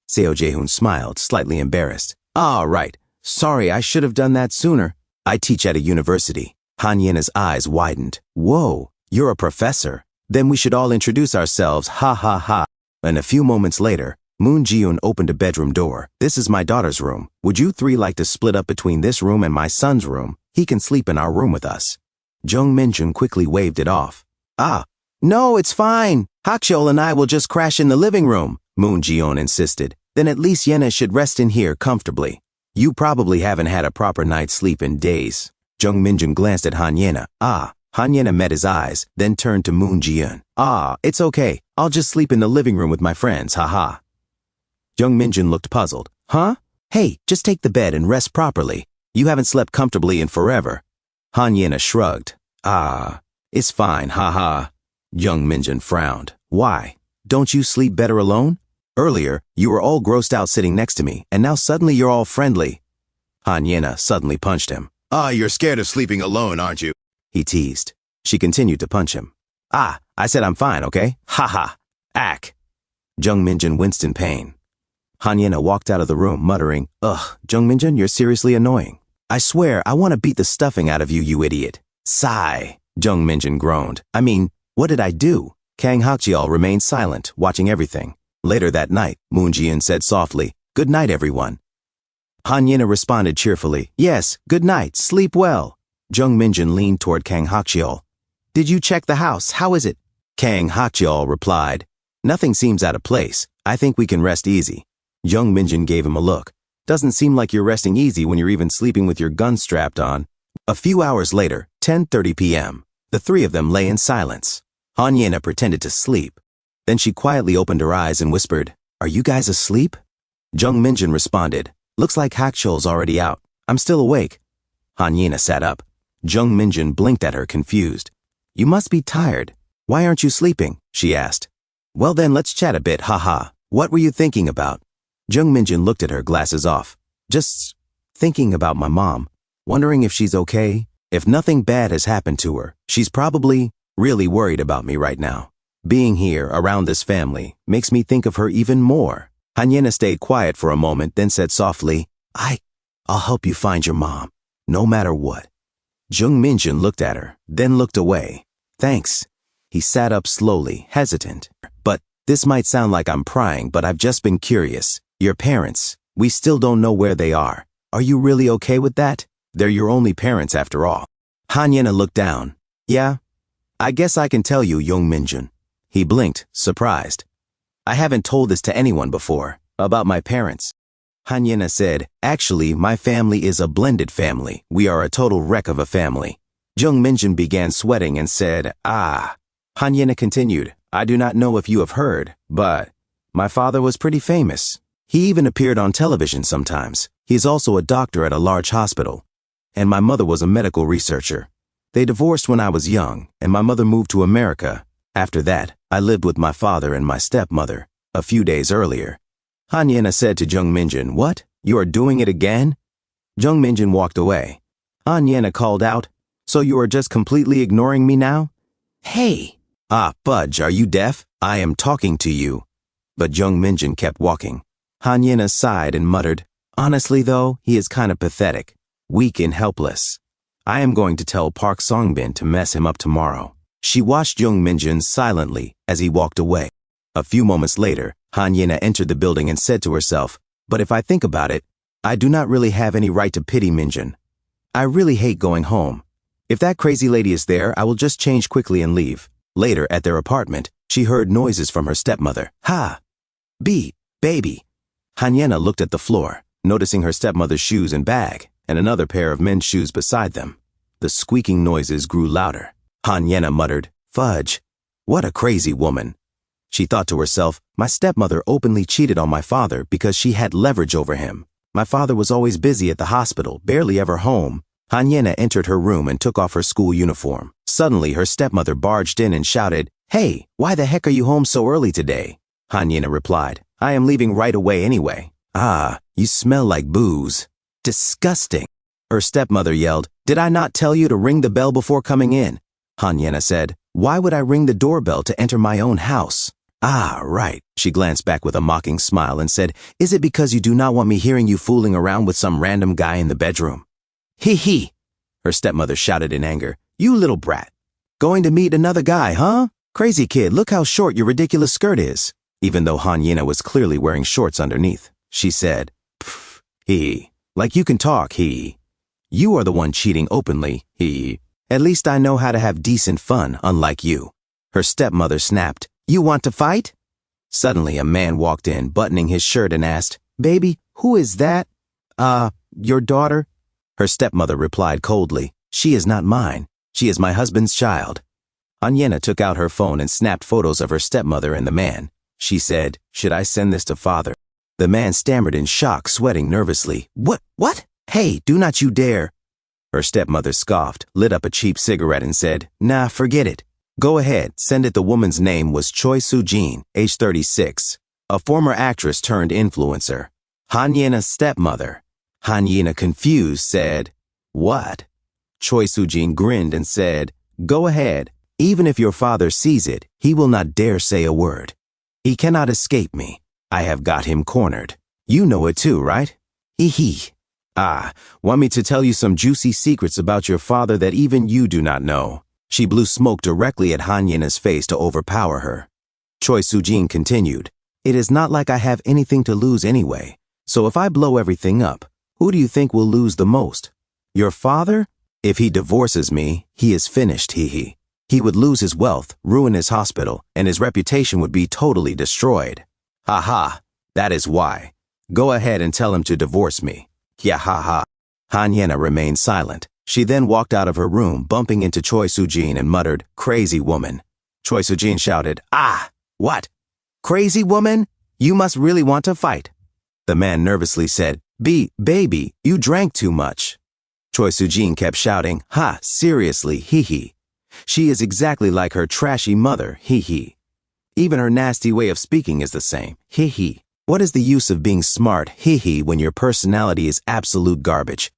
Seo Jae-hoon smiled, slightly embarrassed. Ah, right. Sorry, I should have done that sooner. I teach at a university. Hanyena's eyes widened. Whoa, you're a professor. Then we should all introduce ourselves, ha ha ha. And a few moments later, Moon Ji-yoon opened a bedroom door. This is my daughter's room. Would you three like to split up between this room and my son's room? He can sleep in our room with us. Jung Minjun quickly waved it off. Ah, no, it's fine. Hak-cheol and I will just crash in the living room, Moon Ji-yoon insisted. Then at least Yena should rest in here comfortably. You probably haven't had a proper night's sleep in days. Jung Minjun glanced at Hanyena. Ah, Hanyena met his eyes, then turned to Moon Ji-yoon. Ah, it's okay. I'll just sleep in the living room with my friends, haha. Jung Minjun looked puzzled. Huh? Hey, just take the bed and rest properly. You haven't slept comfortably in forever. Hanyena shrugged. Ah, it's fine, haha. Jung Minjun frowned. Why? Don't you sleep better alone? Earlier, you were all grossed out sitting next to me, and now suddenly you're all friendly. Hanyena suddenly punched him. Ah, you're scared of sleeping alone, aren't you? He teased. She continued to punch him. Ah, I said I'm fine, okay? Ha ha. Ack. Jung Minjun winced in pain. Hanyena walked out of the room, muttering, Ugh, Jung Minjun, you're seriously annoying. I swear, I want to beat the stuffing out of you, you idiot. Sigh. Jung Minjun groaned. I mean, what did I do? Kang Hak-cheol remained silent, watching everything. Later that night, Moon Ji-yoon said softly, Good night, everyone. Hanyena responded cheerfully, Yes, good night, sleep well. Jung Minjun leaned toward Kang Hak-cheol. Did you check the house? How is it? Kang Hak-cheol replied, Nothing seems out of place. I think we can rest easy. Jung Minjun gave him a look. Doesn't seem like you're resting easy when you're even sleeping with your gun strapped on. A few hours later, 10:30 p.m., the three of them lay in silence. Hanyena pretended to sleep. Then she quietly opened her eyes and whispered, Are you guys asleep? Jung Minjun responded, Looks like Hak-cheol's already out. I'm still awake. Hanyena sat up. Jung Minjun blinked at her confused. You must be tired. Why aren't you sleeping? She asked. Well then let's chat a bit, haha. What were you thinking about? Jung Minjun looked at her, glasses off. Just thinking about my mom. Wondering if she's okay. If nothing bad has happened to her, she's probably really worried about me right now. Being here around this family makes me think of her even more. Hanyena stayed quiet for a moment, then said softly, I'll help you find your mom, no matter what. Jung Minjun looked at her, then looked away. Thanks. He sat up slowly, hesitant. But this might sound like I'm prying, but I've just been curious. Your parents, we still don't know where they are. Are you really okay with that? They're your only parents after all. Hanyena looked down. Yeah, I guess I can tell you, Jung Minjun. He blinked, surprised. I haven't told this to anyone before, about my parents. Hanyena said, actually, my family is a blended family. We are a total wreck of a family. Jung Minjun began sweating and said, Hanyena continued, I do not know if you have heard, but my father was pretty famous. He even appeared on television sometimes. He is also a doctor at a large hospital. And my mother was a medical researcher. They divorced when I was young, and my mother moved to America. After that, I lived with my father and my stepmother, a few days earlier. Hanyena said to Jung Minjun, What? You are doing it again? Jung Minjun walked away. Hanyena called out, So you are just completely ignoring me now? Hey! Fudge, are you deaf? I am talking to you. But Jung Minjun kept walking. Hanyena sighed and muttered, Honestly though, he is kind of pathetic, weak and helpless. I am going to tell Park Songbin to mess him up tomorrow. She watched Jung Minjun silently as he walked away. A few moments later, Hanyena entered the building and said to herself, But if I think about it, I do not really have any right to pity Minjun. I really hate going home. If that crazy lady is there, I will just change quickly and leave. Later, at their apartment, she heard noises from her stepmother. Baby. Hanyena looked at the floor, noticing her stepmother's shoes and bag, and another pair of men's shoes beside them. The squeaking noises grew louder. Hanyena muttered, Fudge, what a crazy woman. She thought to herself, my stepmother openly cheated on my father because she had leverage over him. My father was always busy at the hospital, barely ever home. Hanyena entered her room and took off her school uniform. Suddenly, her stepmother barged in and shouted, Hey, why the heck are you home so early today? Hanyena replied, I am leaving right away anyway. You smell like booze. Disgusting. Her stepmother yelled, Did I not tell you to ring the bell before coming in? Hanyena said, Why would I ring the doorbell to enter my own house? Right. She glanced back with a mocking smile and said, Is it because you do not want me hearing you fooling around with some random guy in the bedroom? Hee. Her stepmother shouted in anger, You little brat. Going to meet another guy, huh? Crazy kid, look how short your ridiculous skirt is. Even though Hanyena was clearly wearing shorts underneath, she said, Like you can talk, You are the one cheating openly, At least I know how to have decent fun, unlike you. Her stepmother snapped, You want to fight? Suddenly a man walked in, buttoning his shirt and asked, Baby, who is that? Your daughter? Her stepmother replied coldly, She is not mine. She is my husband's child. Hanyena took out her phone and snapped photos of her stepmother and the man. She said, Should I send this to father? The man stammered in shock, sweating nervously. What? Hey, do not you dare. Her stepmother scoffed, lit up a cheap cigarette and said, Nah, forget it. Go ahead, send it. The woman's name was Choi Soo-jin, age 36, a former actress turned influencer. Hanyena's stepmother. Hanyena, confused, said, What? Choi Soo-jin grinned and said, Go ahead. Even if your father sees it, he will not dare say a word. He cannot escape me. I have got him cornered. You know it too, right? Want me to tell you some juicy secrets about your father that even you do not know? She blew smoke directly at Hanyena's face to overpower her. Choi Soo-jin continued, It is not like I have anything to lose anyway. So if I blow everything up, who do you think will lose the most? Your father? If he divorces me, he is finished, He would lose his wealth, ruin his hospital, and his reputation would be totally destroyed. That is why. Go ahead and tell him to divorce me. Hanyena remained silent. She then walked out of her room, bumping into Choi Soo-jin and muttered, Crazy woman. Choi Soo-jin shouted, What? Crazy woman? You must really want to fight. The man nervously said, Baby, you drank too much. Choi Soo-jin kept shouting, "Ha, seriously, hee. She is exactly like her trashy mother, hee. Even her nasty way of speaking is the same, hee. What is the use of being smart, hee, when your personality is absolute garbage?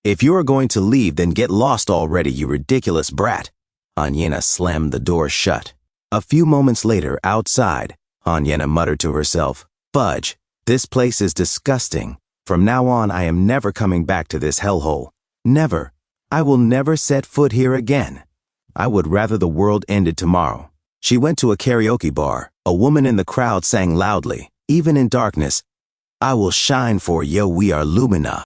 If you are going to leave, then get lost already, you ridiculous brat." Hanyena slammed the door shut. A few moments later, outside, Hanyena muttered to herself, "Fudge, this place is disgusting. From now on, I am never coming back to this hellhole. Never. I will never set foot here again. I would rather the world ended tomorrow." She went to a karaoke bar. A woman in the crowd sang loudly, even in darkness, "I will shine for yo, we are Lumina."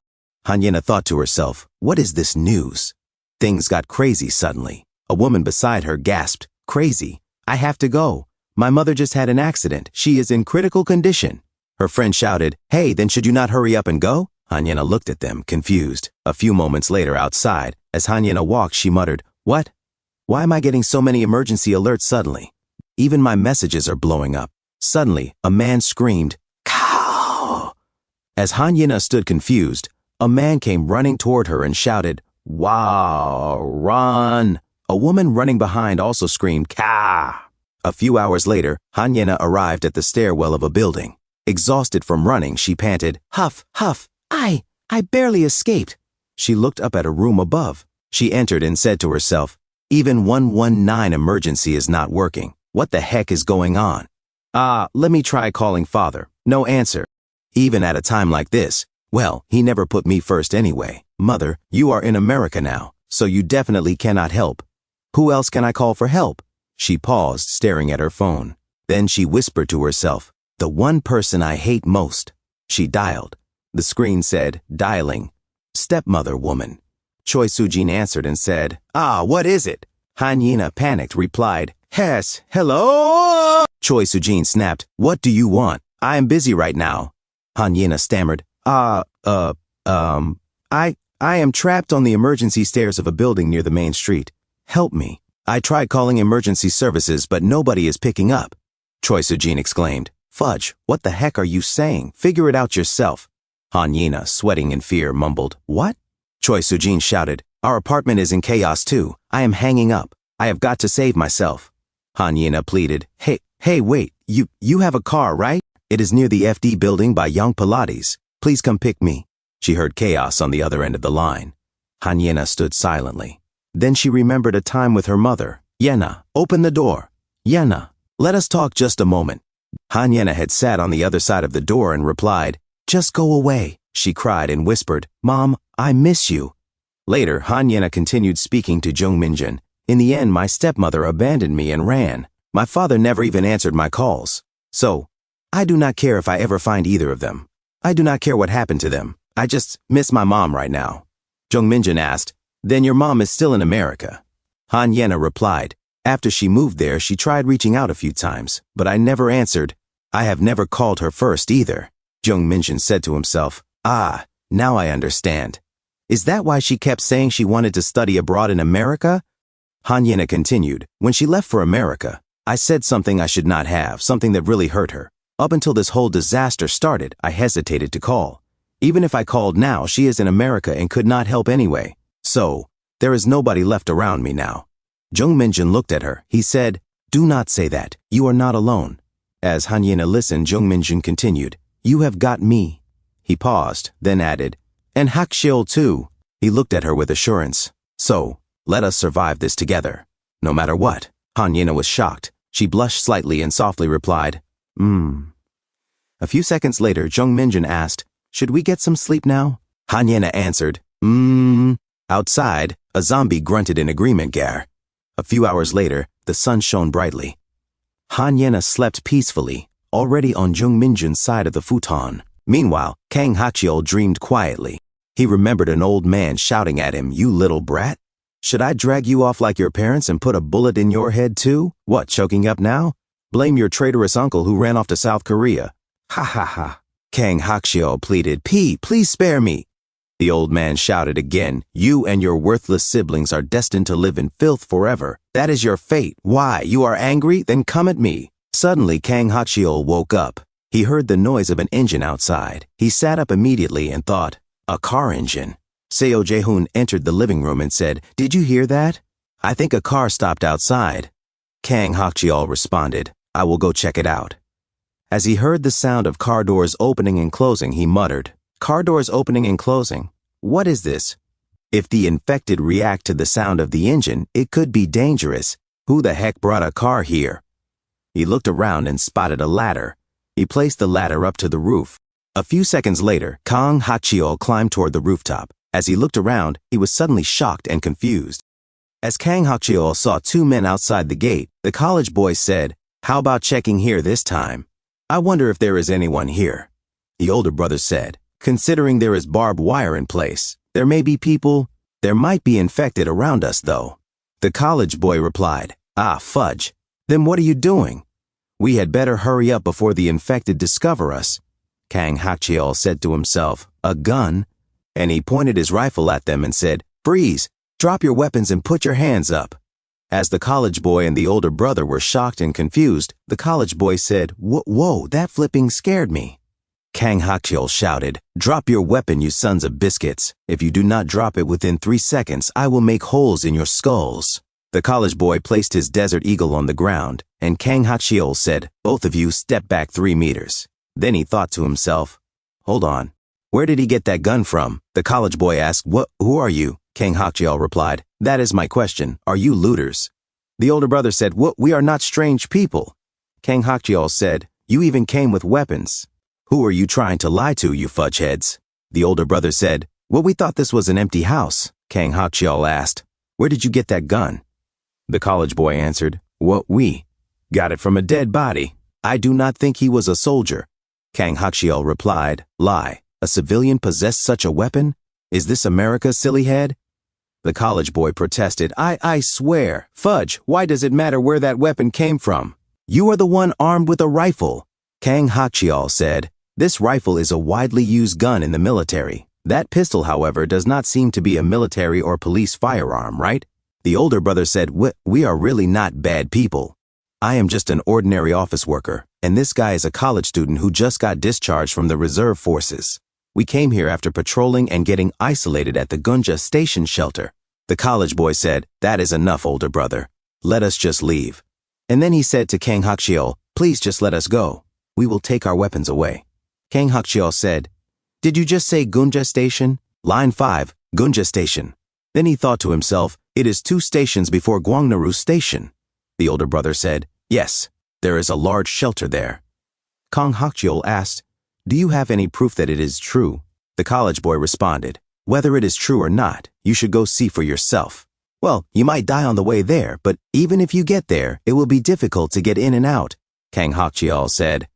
Hanyena thought to herself, what is this news? Things got crazy suddenly. A woman beside her gasped, "Crazy. I have to go. My mother just had an accident. She is in critical condition." Her friend shouted, "Hey, then should you not hurry up and go?" Hanyena looked at them, confused. A few moments later, outside, as Hanyena walked, she muttered, "What? Why am I getting so many emergency alerts suddenly? Even my messages are blowing up." Suddenly, a man screamed, "Cow!" As Hanyena stood confused, a man came running toward her and shouted, "Wow, run!" A woman running behind also screamed, "Ka!" A few hours later, Hanyena arrived at the stairwell of a building. Exhausted from running, she panted, "Huff, huff, I barely escaped." She looked up at a room above. She entered and said to herself, "Even 119 emergency is not working. What the heck is going on? Let me try calling father." No answer. Even at a time like this, well, he never put me first anyway. "Mother, you are in America now, so you definitely cannot help. Who else can I call for help?" She paused, staring at her phone. Then she whispered to herself, "The one person I hate most." She dialed. The screen said, "Dialing. Stepmother woman." Choi Soo-jin answered and said, "What is it?" Hanyena, panicked, replied, "Yes, hello?" Choi Soo-jin snapped, "What do you want? I am busy right now." Hanyena stammered, I am trapped on the emergency stairs of a building near the main street. Help me. I tried calling emergency services, but nobody is picking up." Choi Soo-jin exclaimed, "Fudge, what the heck are you saying? Figure it out yourself." Hanyena, sweating in fear, mumbled, "What?" Choi Soo-jin shouted, "Our apartment is in chaos too. I am hanging up. I have got to save myself." Hanyena pleaded, Hey, wait, you have a car, right? It is near the FD building by Young Pilates. Please come pick me." She heard chaos on the other end of the line. Hanyena stood silently. Then she remembered a time with her mother. "Yena, open the door. Yena, let us talk just a moment." Hanyena had sat on the other side of the door and replied, "Just go away." She cried and whispered, "Mom, I miss you." Later, Hanyena continued speaking to Jung Minjun. "In the end, my stepmother abandoned me and ran. My father never even answered my calls. So, I do not care if I ever find either of them. I do not care what happened to them. I just miss my mom right now." Jung Minjun asked, "Then your mom is still in America?" Hanyena replied, "After she moved there, she tried reaching out a few times, but I never answered. I have never called her first either." Jung Minjun said to himself, "Now I understand. Is that why she kept saying she wanted to study abroad in America?" Hanyena continued, "When she left for America, I said something I should not have, something that really hurt her. Up until this whole disaster started, I hesitated to call. Even if I called now, she is in America and could not help anyway. So, there is nobody left around me now." Jung Minjun looked at her. He said, "Do not say that. You are not alone." As Hanyena listened, Jung Minjun continued, "You have got me." He paused, then added, "And Hakshil too." He looked at her with assurance. "So, let us survive this together. No matter what." Hanyena was shocked. She blushed slightly and softly replied, A few seconds later, Jung Minjun asked, "Should we get some sleep now?" Hanyena answered, Outside, a zombie grunted in agreement, Gar. A few hours later, the sun shone brightly. Hanyena slept peacefully, already on Jung Minjun's side of the futon. Meanwhile, Kang Hakcheol dreamed quietly. He remembered an old man shouting at him, "You little brat. Should I drag you off like your parents and put a bullet in your head too? What, choking up now? Blame your traitorous uncle who ran off to South Korea." "Ha ha ha." Kang Hakcheol pleaded, Please spare me." The old man shouted again, "You and your worthless siblings are destined to live in filth forever. That is your fate. Why, you are angry? Then come at me." Suddenly, Kang Hakcheol woke up. He heard the noise of an engine outside. He sat up immediately and thought, "A car engine. Seo Jae-hoon entered the living room and said, "Did you hear that? I think a car stopped outside." Kang Hak-cheol responded, "I will go check it out." As he heard the sound of car doors opening and closing, he muttered, "Car doors opening and closing? What is this? If the infected react to the sound of the engine, it could be dangerous. Who the heck brought a car here?" He looked around and spotted a ladder. He placed the ladder up to the roof. A few seconds later, Kang Hak-cheol climbed toward the rooftop. As he looked around, he was suddenly shocked and confused. As Kang Hak-cheol saw two men outside the gate, the college boy said, "How about checking here this time? I wonder if there is anyone here." The older brother said, "Considering there is barbed wire in place, there may be people. There might be infected around us, though." The college boy replied, "Ah, fudge. Then what are you doing? We had better hurry up before the infected discover us." Kang Hak-cheol said to himself, "A gun?" And he pointed his rifle at them and said, "Freeze! Drop your weapons and put your hands up." As the college boy and the older brother were shocked and confused, the college boy said, Whoa, that flipping scared me." Kang Hak-cheol shouted, "Drop your weapon, you sons of biscuits. If you do not drop it within 3 seconds, I will make holes in your skulls." The college boy placed his Desert Eagle on the ground, and Kang Hak-cheol said, "Both of you step back 3 meters. Then he thought to himself, "Hold on. Where did he get that gun from?" The college boy asked, Who are you?" Kang Hak-cheol replied, "That is my question. Are you looters?" The older brother said, "We are not strange people." Kang Hak-cheol said, "You even came with weapons. Who are you trying to lie to, you fudgeheads?" The older brother said, "We thought this was an empty house." Kang Hak-cheol asked, "Where did you get that gun?" The college boy answered, "We got it from a dead body. I do not think he was a soldier." Kang Hak-cheol replied, "Lie. A civilian possessed such a weapon? Is this America, silly head?" The college boy protested, I swear. Fudge, why does it matter where that weapon came from? You are the one armed with a rifle." Kang Hak-cheol said, "This rifle is a widely used gun in the military. That pistol, however, does not seem to be a military or police firearm, right?" The older brother said, We are really not bad people. I am just an ordinary office worker, and this guy is a college student who just got discharged from the reserve forces. We came here after patrolling and getting isolated at the Gunja station shelter." The college boy said, "That is enough, older brother. Let us just leave." And then he said to Kang Hak-cheol, "Please just let us go. We will take our weapons away." Kang Hak-cheol said, "Did you just say Gunja station?" "Line 5, Gunja station." Then he thought to himself, "It is 2 stations before Gwangnaru station." The older brother said, "Yes, there is a large shelter there." Kang Hak-cheol asked, "Do you have any proof that it is true?" The college boy responded, "Whether it is true or not, you should go see for yourself. Well, you might die on the way there, but even if you get there, it will be difficult to get in and out." Kang Hak-cheol said,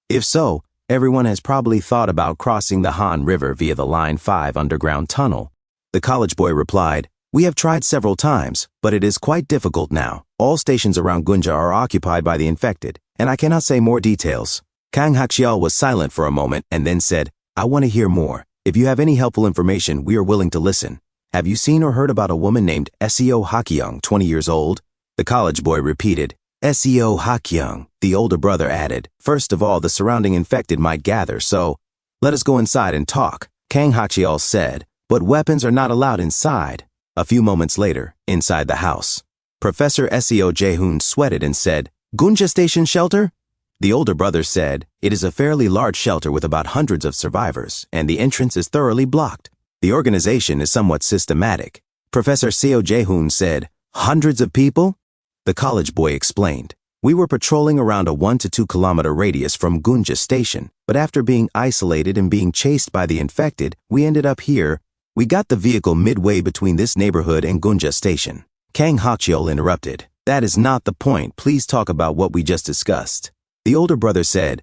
"If so, everyone has probably thought about crossing the Han River via the Line 5 underground tunnel." The college boy replied, "We have tried several times, but it is quite difficult now. All stations around Gunja are occupied by the infected, and I cannot say more details." Kang Hak-cheol was silent for a moment and then said, "I want to hear more. If you have any helpful information, we are willing to listen. Have you seen or heard about a woman named Seo Hak-young, 20 years old?" The college boy repeated, "Seo Hak-young." The older brother added, "First of all, the surrounding infected might gather, so let us go inside and talk." Kang Hak-cheol said, "But weapons are not allowed inside." A few moments later, inside the house, Professor Seo Jae-hoon sweated and said, "Gunja station shelter?" The older brother said, "It is a fairly large shelter with about hundreds of survivors, and the entrance is thoroughly blocked. The organization is somewhat systematic." Professor Seo Jae-hoon said, "Hundreds of people?" The college boy explained, "We were patrolling around a 1 to 2 kilometer radius from Gunja station, but after being isolated and being chased by the infected, we ended up here. We got the vehicle midway between this neighborhood and Gunja station." Kang Hak-cheol interrupted, "That is not the point. Please talk about what we just discussed." The older brother said,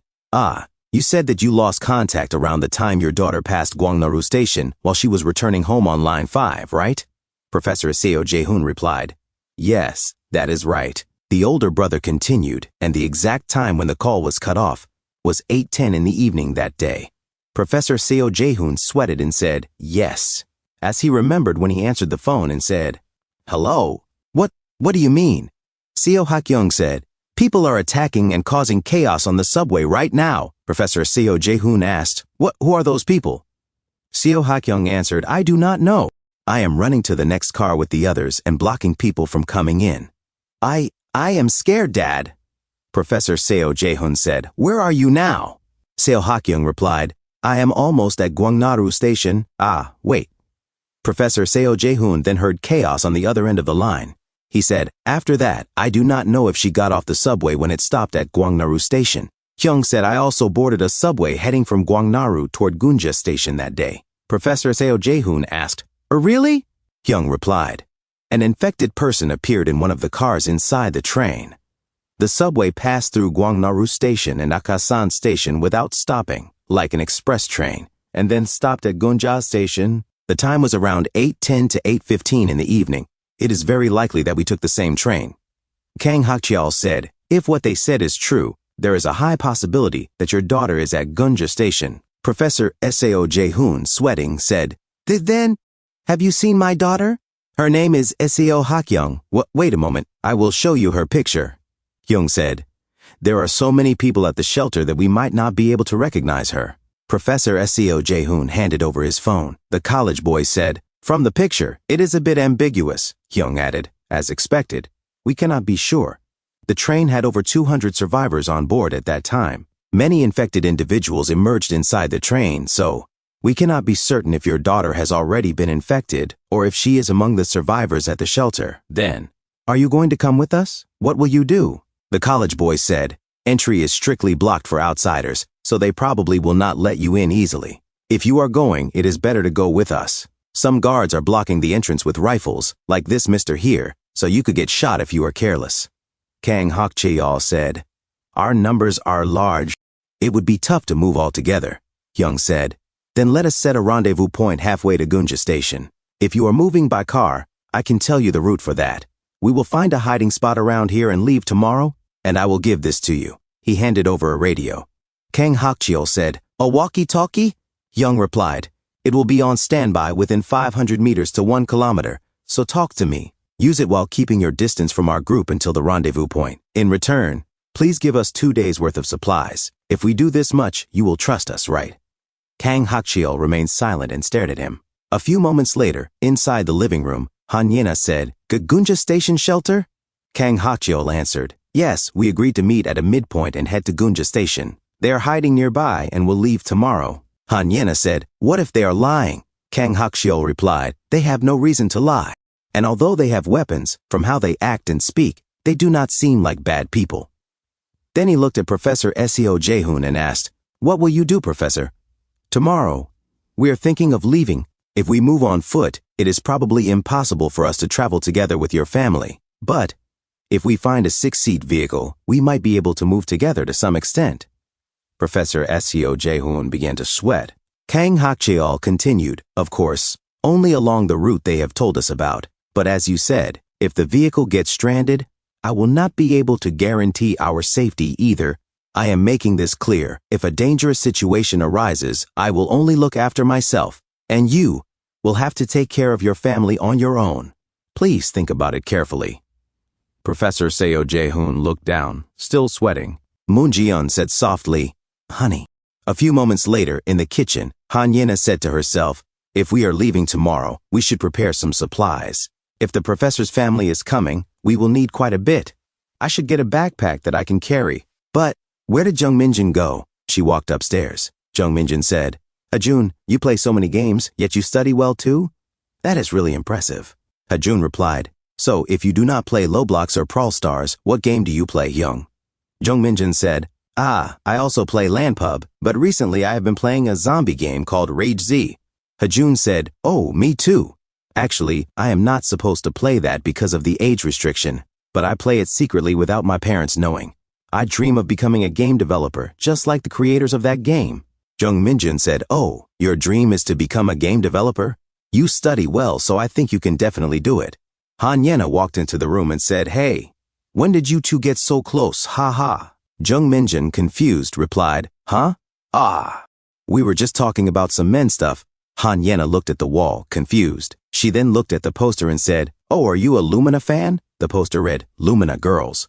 You said that you lost contact around the time your daughter passed Gwangnaru Station while she was returning home on Line 5, right?" Professor Seo Jae-hoon replied, "Yes, that is right." The older brother continued, and the exact time when the call was cut off was 8:10 in the evening that day. Professor Seo Jae-hoon sweated and said, "Yes," as he remembered when he answered the phone and said, "Hello? What do you mean?" Seo Hak-young said, "People are attacking and causing chaos on the subway right now." Professor Seo Jae-hoon asked, Who are those people?" Seo Hakyung answered, I do not know. I am running to the next car with the others and blocking people from coming in. I am scared, Dad. Professor Seo Jae-hoon said, Where are you now? Seo Hakyung replied, I am almost at Gwangnaru Station. Ah, wait. Professor Seo Jae-hoon then heard chaos on the other end of the line. He said, After that, I do not know if she got off the subway when it stopped at Gwangnaru Station. Hyung said, I also boarded a subway heading from Gwangnaru toward Gunja Station that day. Professor Seo Jae-hoon asked, Really? Hyung replied. An infected person appeared in one of the cars inside the train. The subway passed through Gwangnaru Station and Akasan Station without stopping, like an express train, and then stopped at Gunja Station. The time was around 8:10 to 8:15 in the evening. It is very likely that we took the same train. Kang Hakcheol said, If what they said is true, there is a high possibility that your daughter is at Gunja Station. Professor Seo Jae-hoon, sweating, said, Then, have you seen my daughter? Her name is Seo Hakyung. Wait a moment, I will show you her picture. Hyung said, There are so many people at the shelter that we might not be able to recognize her. Professor Seo Jae-hoon handed over his phone. The college boy said, From the picture, it is a bit ambiguous. Hyung added, As expected, we cannot be sure. The train had over 200 survivors on board at that time. Many infected individuals emerged inside the train, so we cannot be certain if your daughter has already been infected or if she is among the survivors at the shelter. Then, are you going to come with us? What will you do? The college boy said, Entry is strictly blocked for outsiders, so they probably will not let you in easily. If you are going, it is better to go with us. Some guards are blocking the entrance with rifles, like this Mr. here, so you could get shot if you are careless. Kang Hakcheol said, Our numbers are large. It would be tough to move all together. Hyung said, Then let us set a rendezvous point halfway to Gunja Station. If you are moving by car, I can tell you the route for that. We will find a hiding spot around here and leave tomorrow, and I will give this to you. He handed over a radio. Kang Hakcheol said, A walkie-talkie? Hyung replied, It will be on standby within 500 meters to 1 kilometer, so talk to me. Use it while keeping your distance from our group until the rendezvous point. In return, please give us 2 days' worth of supplies. If we do this much, you will trust us, right? Kang Hakcheol remained silent and stared at him. A few moments later, inside the living room, Han Yena said, Gunja Station shelter? Kang Hakcheol answered, Yes, we agreed to meet at a midpoint and head to Gunja Station. They are hiding nearby and will leave tomorrow. Han Yena said, What if they are lying? Kang Hakcheol replied, They have no reason to lie. And although they have weapons, from how they act and speak, they do not seem like bad people. Then he looked at Professor Seo Jae-hoon and asked, What will you do, Professor? Tomorrow. We are thinking of leaving. If we move on foot, it is probably impossible for us to travel together with your family. But if we find a 6-seat vehicle, we might be able to move together to some extent. Professor Seo Jae-hoon began to sweat. Kang Hakcheol continued, Of course, only along the route they have told us about. But as you said, if the vehicle gets stranded, I will not be able to guarantee our safety either. I am making this clear. If a dangerous situation arises, I will only look after myself, and you will have to take care of your family on your own. Please think about it carefully. Professor Seo Jae-hoon looked down, still sweating. Moon Ji-yeon said softly, Honey. A few moments later, in the kitchen, Han Yena said to herself, If we are leaving tomorrow, we should prepare some supplies. If the professor's family is coming, we will need quite a bit. I should get a backpack that I can carry. But where did Jung Minjun go? She walked upstairs. Jung Minjun said, Hajun, you play so many games, yet you study well too? That is really impressive. Hajun replied, So if you do not play Roblox or Brawl Stars, what game do you play, Young? Jung Minjun said, I also play LAN-pub, but recently I have been playing a zombie game called Rage Z. Hajun said, Oh, me too. Actually, I am not supposed to play that because of the age restriction, but I play it secretly without my parents knowing. I dream of becoming a game developer, just like the creators of that game. Jung Minjun said, Oh, your dream is to become a game developer? You study well, so I think you can definitely do it. Han Yena walked into the room and said, Hey, when did you two get so close? Ha ha. Jung Minjun, confused, replied, Huh? Ah. We were just talking about some men stuff. Han Yena looked at the wall, confused. She then looked at the poster and said, Oh, are you a Lumina fan? The poster read, Lumina Girls.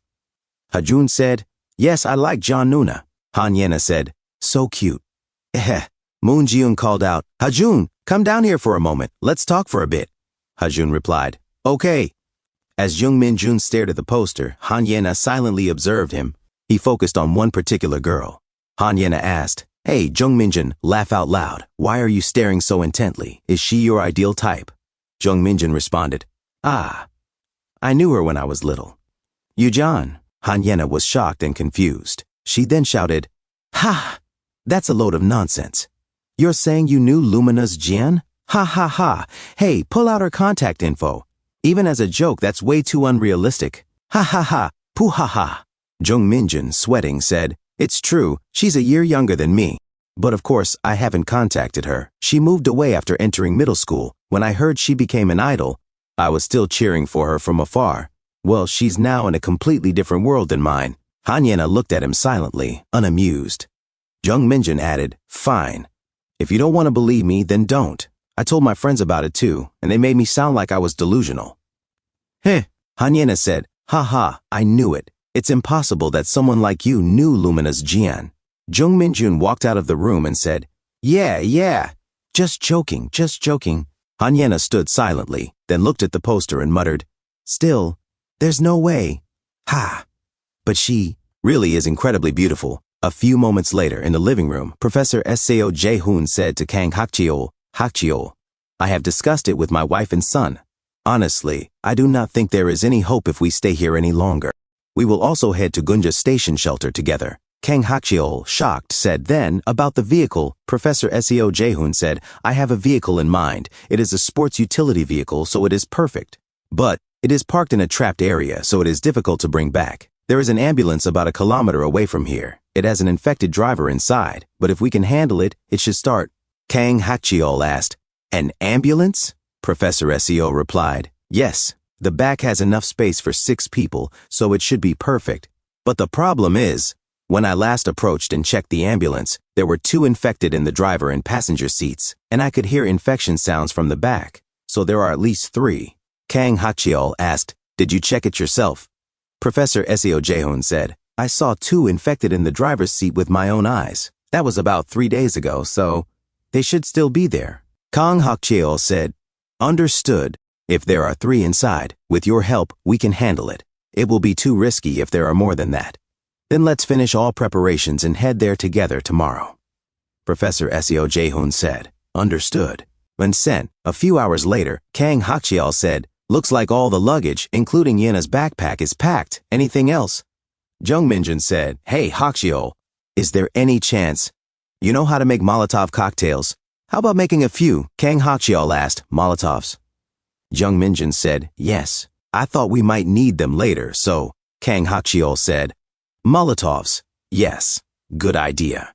Hajun said, Yes, I like John Nuna. Han Yena said, So cute. Moon Ji-yoon called out, "Hajun, come down here for a moment. Let's talk for a bit." Hajun replied, "Okay." As Jung Min-jun stared at the poster, Han Yena silently observed him. He focused on one particular girl. Han Yena asked, "Hey, Jung Min-jun, laugh out loud. Why are you staring so intently? Is she your ideal type?" Jung Min-jun responded, "Ah, I knew her when I was little." "Yujan." Han Yena was shocked and confused. She then shouted, "Ha! That's a load of nonsense. You're saying you knew Lumina's Jian? Ha ha ha. Hey, pull out her contact info. Even as a joke, that's way too unrealistic. Ha ha ha. Poo ha ha." Jung Min-jun, sweating, said, "It's true, she's a year younger than me. But of course, I haven't contacted her. She moved away after entering middle school. When I heard she became an idol, I was still cheering for her from afar. Well, she's now in a completely different world than mine." Han Yena looked at him silently, unamused. Jung Min-jun added, "Fine. If you don't want to believe me, then don't. I told my friends about it too, and they made me sound like I was delusional." "Heh," Han Yena said, "Ha ha, I knew it. It's impossible that someone like you knew Lumina's Jian." Jung Min-jun walked out of the room and said, Yeah, just joking, just joking." Han Yena stood silently, then looked at the poster and muttered, "Still, there's no way. Ha! But she really is incredibly beautiful." A few moments later, in the living room, Professor Sao Jae-hoon said to Kang Hakcheol, "I have discussed it with my wife and son. Honestly, I do not think there is any hope if we stay here any longer. We will also head to Gunja Station Shelter together." Kang Hakcheol, shocked, said then, about the vehicle, Professor Sao Jae-hoon said, "I have a vehicle in mind. It is a sports utility vehicle, so it is perfect. But it is parked in a trapped area, so it is difficult to bring back. There is an ambulance about a kilometer away from here. It has an infected driver inside, but if we can handle it, it should start." Kang Hakcheol asked, "An ambulance?" Professor Sao replied, "Yes, the back has enough space for 6 people, so it should be perfect. But the problem is, when I last approached and checked the ambulance, there were 2 infected in the driver and passenger seats, and I could hear infection sounds from the back, so there are at least 3. Kang Hakcheol asked, "Did you check it yourself?" Professor Sao Jae-hoon said, "I saw 2 infected in the driver's seat with my own eyes. That was about 3 days ago, so they should still be there." Kang Hakcheol said, "Understood. If there are 3 inside, with your help, we can handle it. It will be too risky if there are more than that. Then let's finish all preparations and head there together tomorrow." Professor Sao Jae-hoon said, "Understood." When sent, a few hours later, Kang Hakcheol said, "Looks like all the luggage, including Yena's backpack, is packed. Anything else?" Jung Min-jun said, "Hey, Hakcheol, is there any chance? You know how to make Molotov cocktails. How about making a few?" Kang Hakcheol asked, "Molotovs?" Jung Min-jun said, "Yes. I thought we might need them later, so." Kang Hakcheol said, "Molotovs, yes, good idea."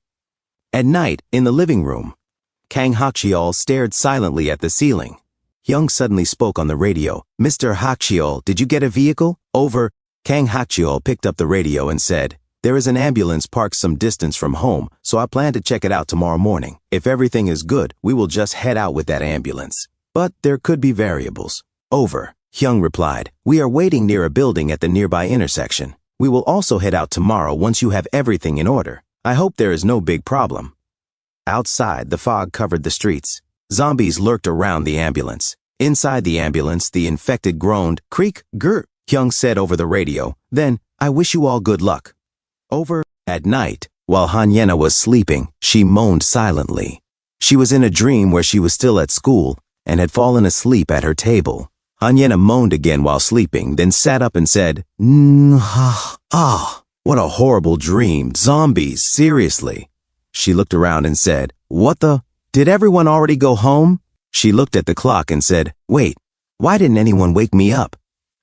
At night, in the living room, Kang Hakcheol stared silently at the ceiling. Young suddenly spoke on the radio. "Mr. Hakcheol, did you get a vehicle? Over." Kang Hakcheol picked up the radio and said, "There is an ambulance parked some distance from home, so I plan to check it out tomorrow morning. If everything is good, we will just head out with that ambulance. But there could be variables." "Over," Hyung replied. "We are waiting near a building at the nearby intersection. We will also head out tomorrow once you have everything in order. I hope there is no big problem." Outside, the fog covered the streets. Zombies lurked around the ambulance. Inside the ambulance, the infected groaned, "Creak, grr," Hyung said over the radio. Then, "I wish you all good luck." Over. At night, while Han Yena was sleeping, she moaned silently. She was in a dream where she was still at school and had fallen asleep at her table. Han Yena moaned again while sleeping, then sat up and said, What a horrible dream. Zombies, seriously." She looked around and said, "What the? Did everyone already go home?" She looked at the clock and said, "Wait, why didn't anyone wake me up?"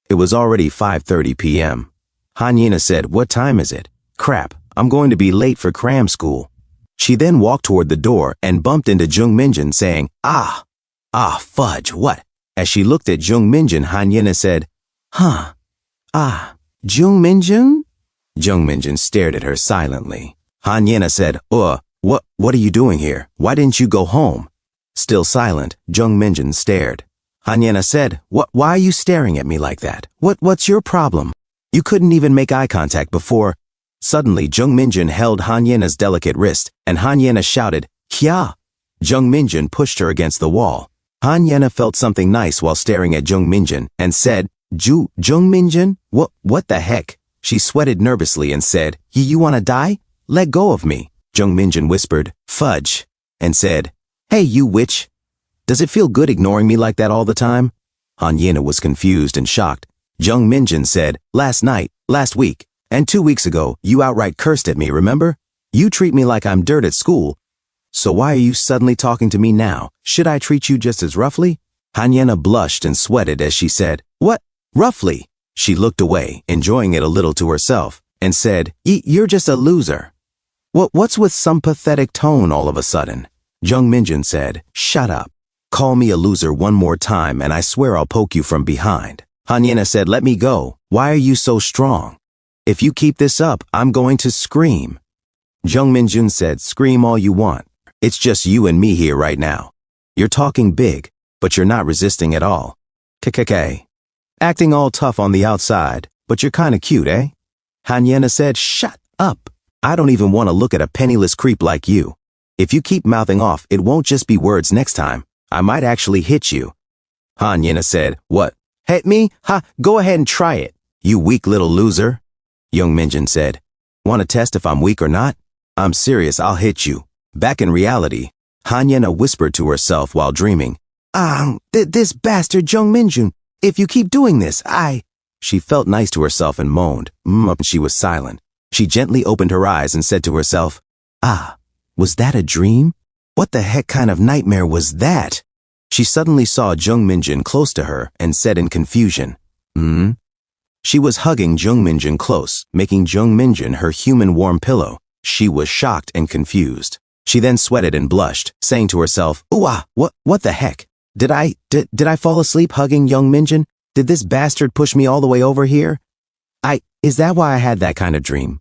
It was already 5:30 p.m. Han Yena said, "What time is it? Crap, I'm going to be late for cram school." She then walked toward the door and bumped into Jung Min-jun saying, Fudge, what?" As she looked at Jung Min-jun, Han Yena said, Jung Min-jun?" Jung Min-jun stared at her silently. Han Yena said, What are you doing here? Why didn't you go home?" Still silent, Jung Min-jun stared. Han Yena said, Why are you staring at me like that? What's your problem? You couldn't even make eye contact before." Suddenly, Jung Min-jun held Han Yena's delicate wrist, and Han Yena shouted, "Kya!" Jung Minjun pushed her against the wall. Han Yena felt something nice while staring at Jung Minjun and said, Jung Minjun? What the heck? She sweated nervously and said, You wanna die? Let go of me. Jung Minjun whispered, Fudge, and said, Hey, you witch. Does it feel good ignoring me like that all the time? Han Yena was confused and shocked. Jung Minjun said, Last night, last week, and 2 weeks ago, you outright cursed at me, remember? You treat me like I'm dirt at school. So why are you suddenly talking to me now? Should I treat you just as roughly? Han Yena blushed and sweated as she said, What? Roughly? She looked away, enjoying it a little to herself, and said, You're just a loser. What's with some pathetic tone all of a sudden? Jung Minjun said, Shut up. Call me a loser one more time and I swear I'll poke you from behind. Han Yena said, Let me go. Why are you so strong? If you keep this up, I'm going to scream. Jung Minjun said, Scream all you want. It's just you and me here right now. You're talking big, but you're not resisting at all. KKK. Acting all tough on the outside, but you're kinda cute, eh? Han Yena said, Shut up. I don't even want to look at a penniless creep like you. If you keep mouthing off, it won't just be words next time. I might actually hit you. Han Yena said, What? Hit me? Ha, go ahead and try it. You weak little loser. Jung Minjun said, Want to test if I'm weak or not? I'm serious, I'll hit you. Back in reality, Han Yena whispered to herself while dreaming, This bastard Jung Minjun, if you keep doing this, She felt nice to herself and moaned. She was silent. She gently opened her eyes and said to herself, Was that a dream? What the heck kind of nightmare was that? She suddenly saw Jung Minjun close to her and said in confusion, She was hugging Jung Minjun close, making Jung Minjun her human warm pillow. She was shocked and confused. She then sweated and blushed, saying to herself, what the heck? Did I fall asleep hugging Jung Minjun? Did this bastard push me all the way over here? Is that why I had that kind of dream?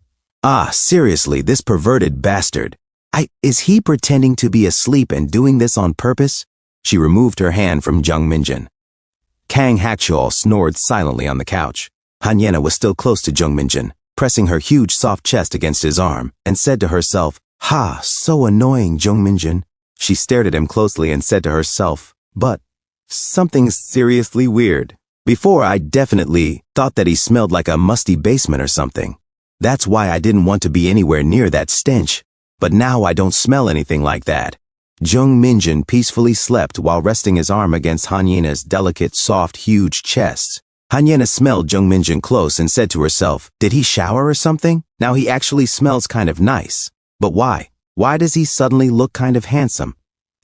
Seriously, this perverted bastard. Is he pretending to be asleep and doing this on purpose? She removed her hand from Jung Minjun. Kang Hakchol snored silently on the couch. Han Yena was still close to Jung Minjun, pressing her huge soft chest against his arm, and said to herself, So annoying, Jung Minjun. She stared at him closely and said to herself, But something's seriously weird. Before I definitely thought that he smelled like a musty basement or something. That's why I didn't want to be anywhere near that stench. But now I don't smell anything like that. Jung Minjun peacefully slept while resting his arm against Han Yena's delicate, soft, huge chest. Han Yena smelled Jung Minjun close and said to herself, Did he shower or something? Now he actually smells kind of nice. But why? Why does he suddenly look kind of handsome?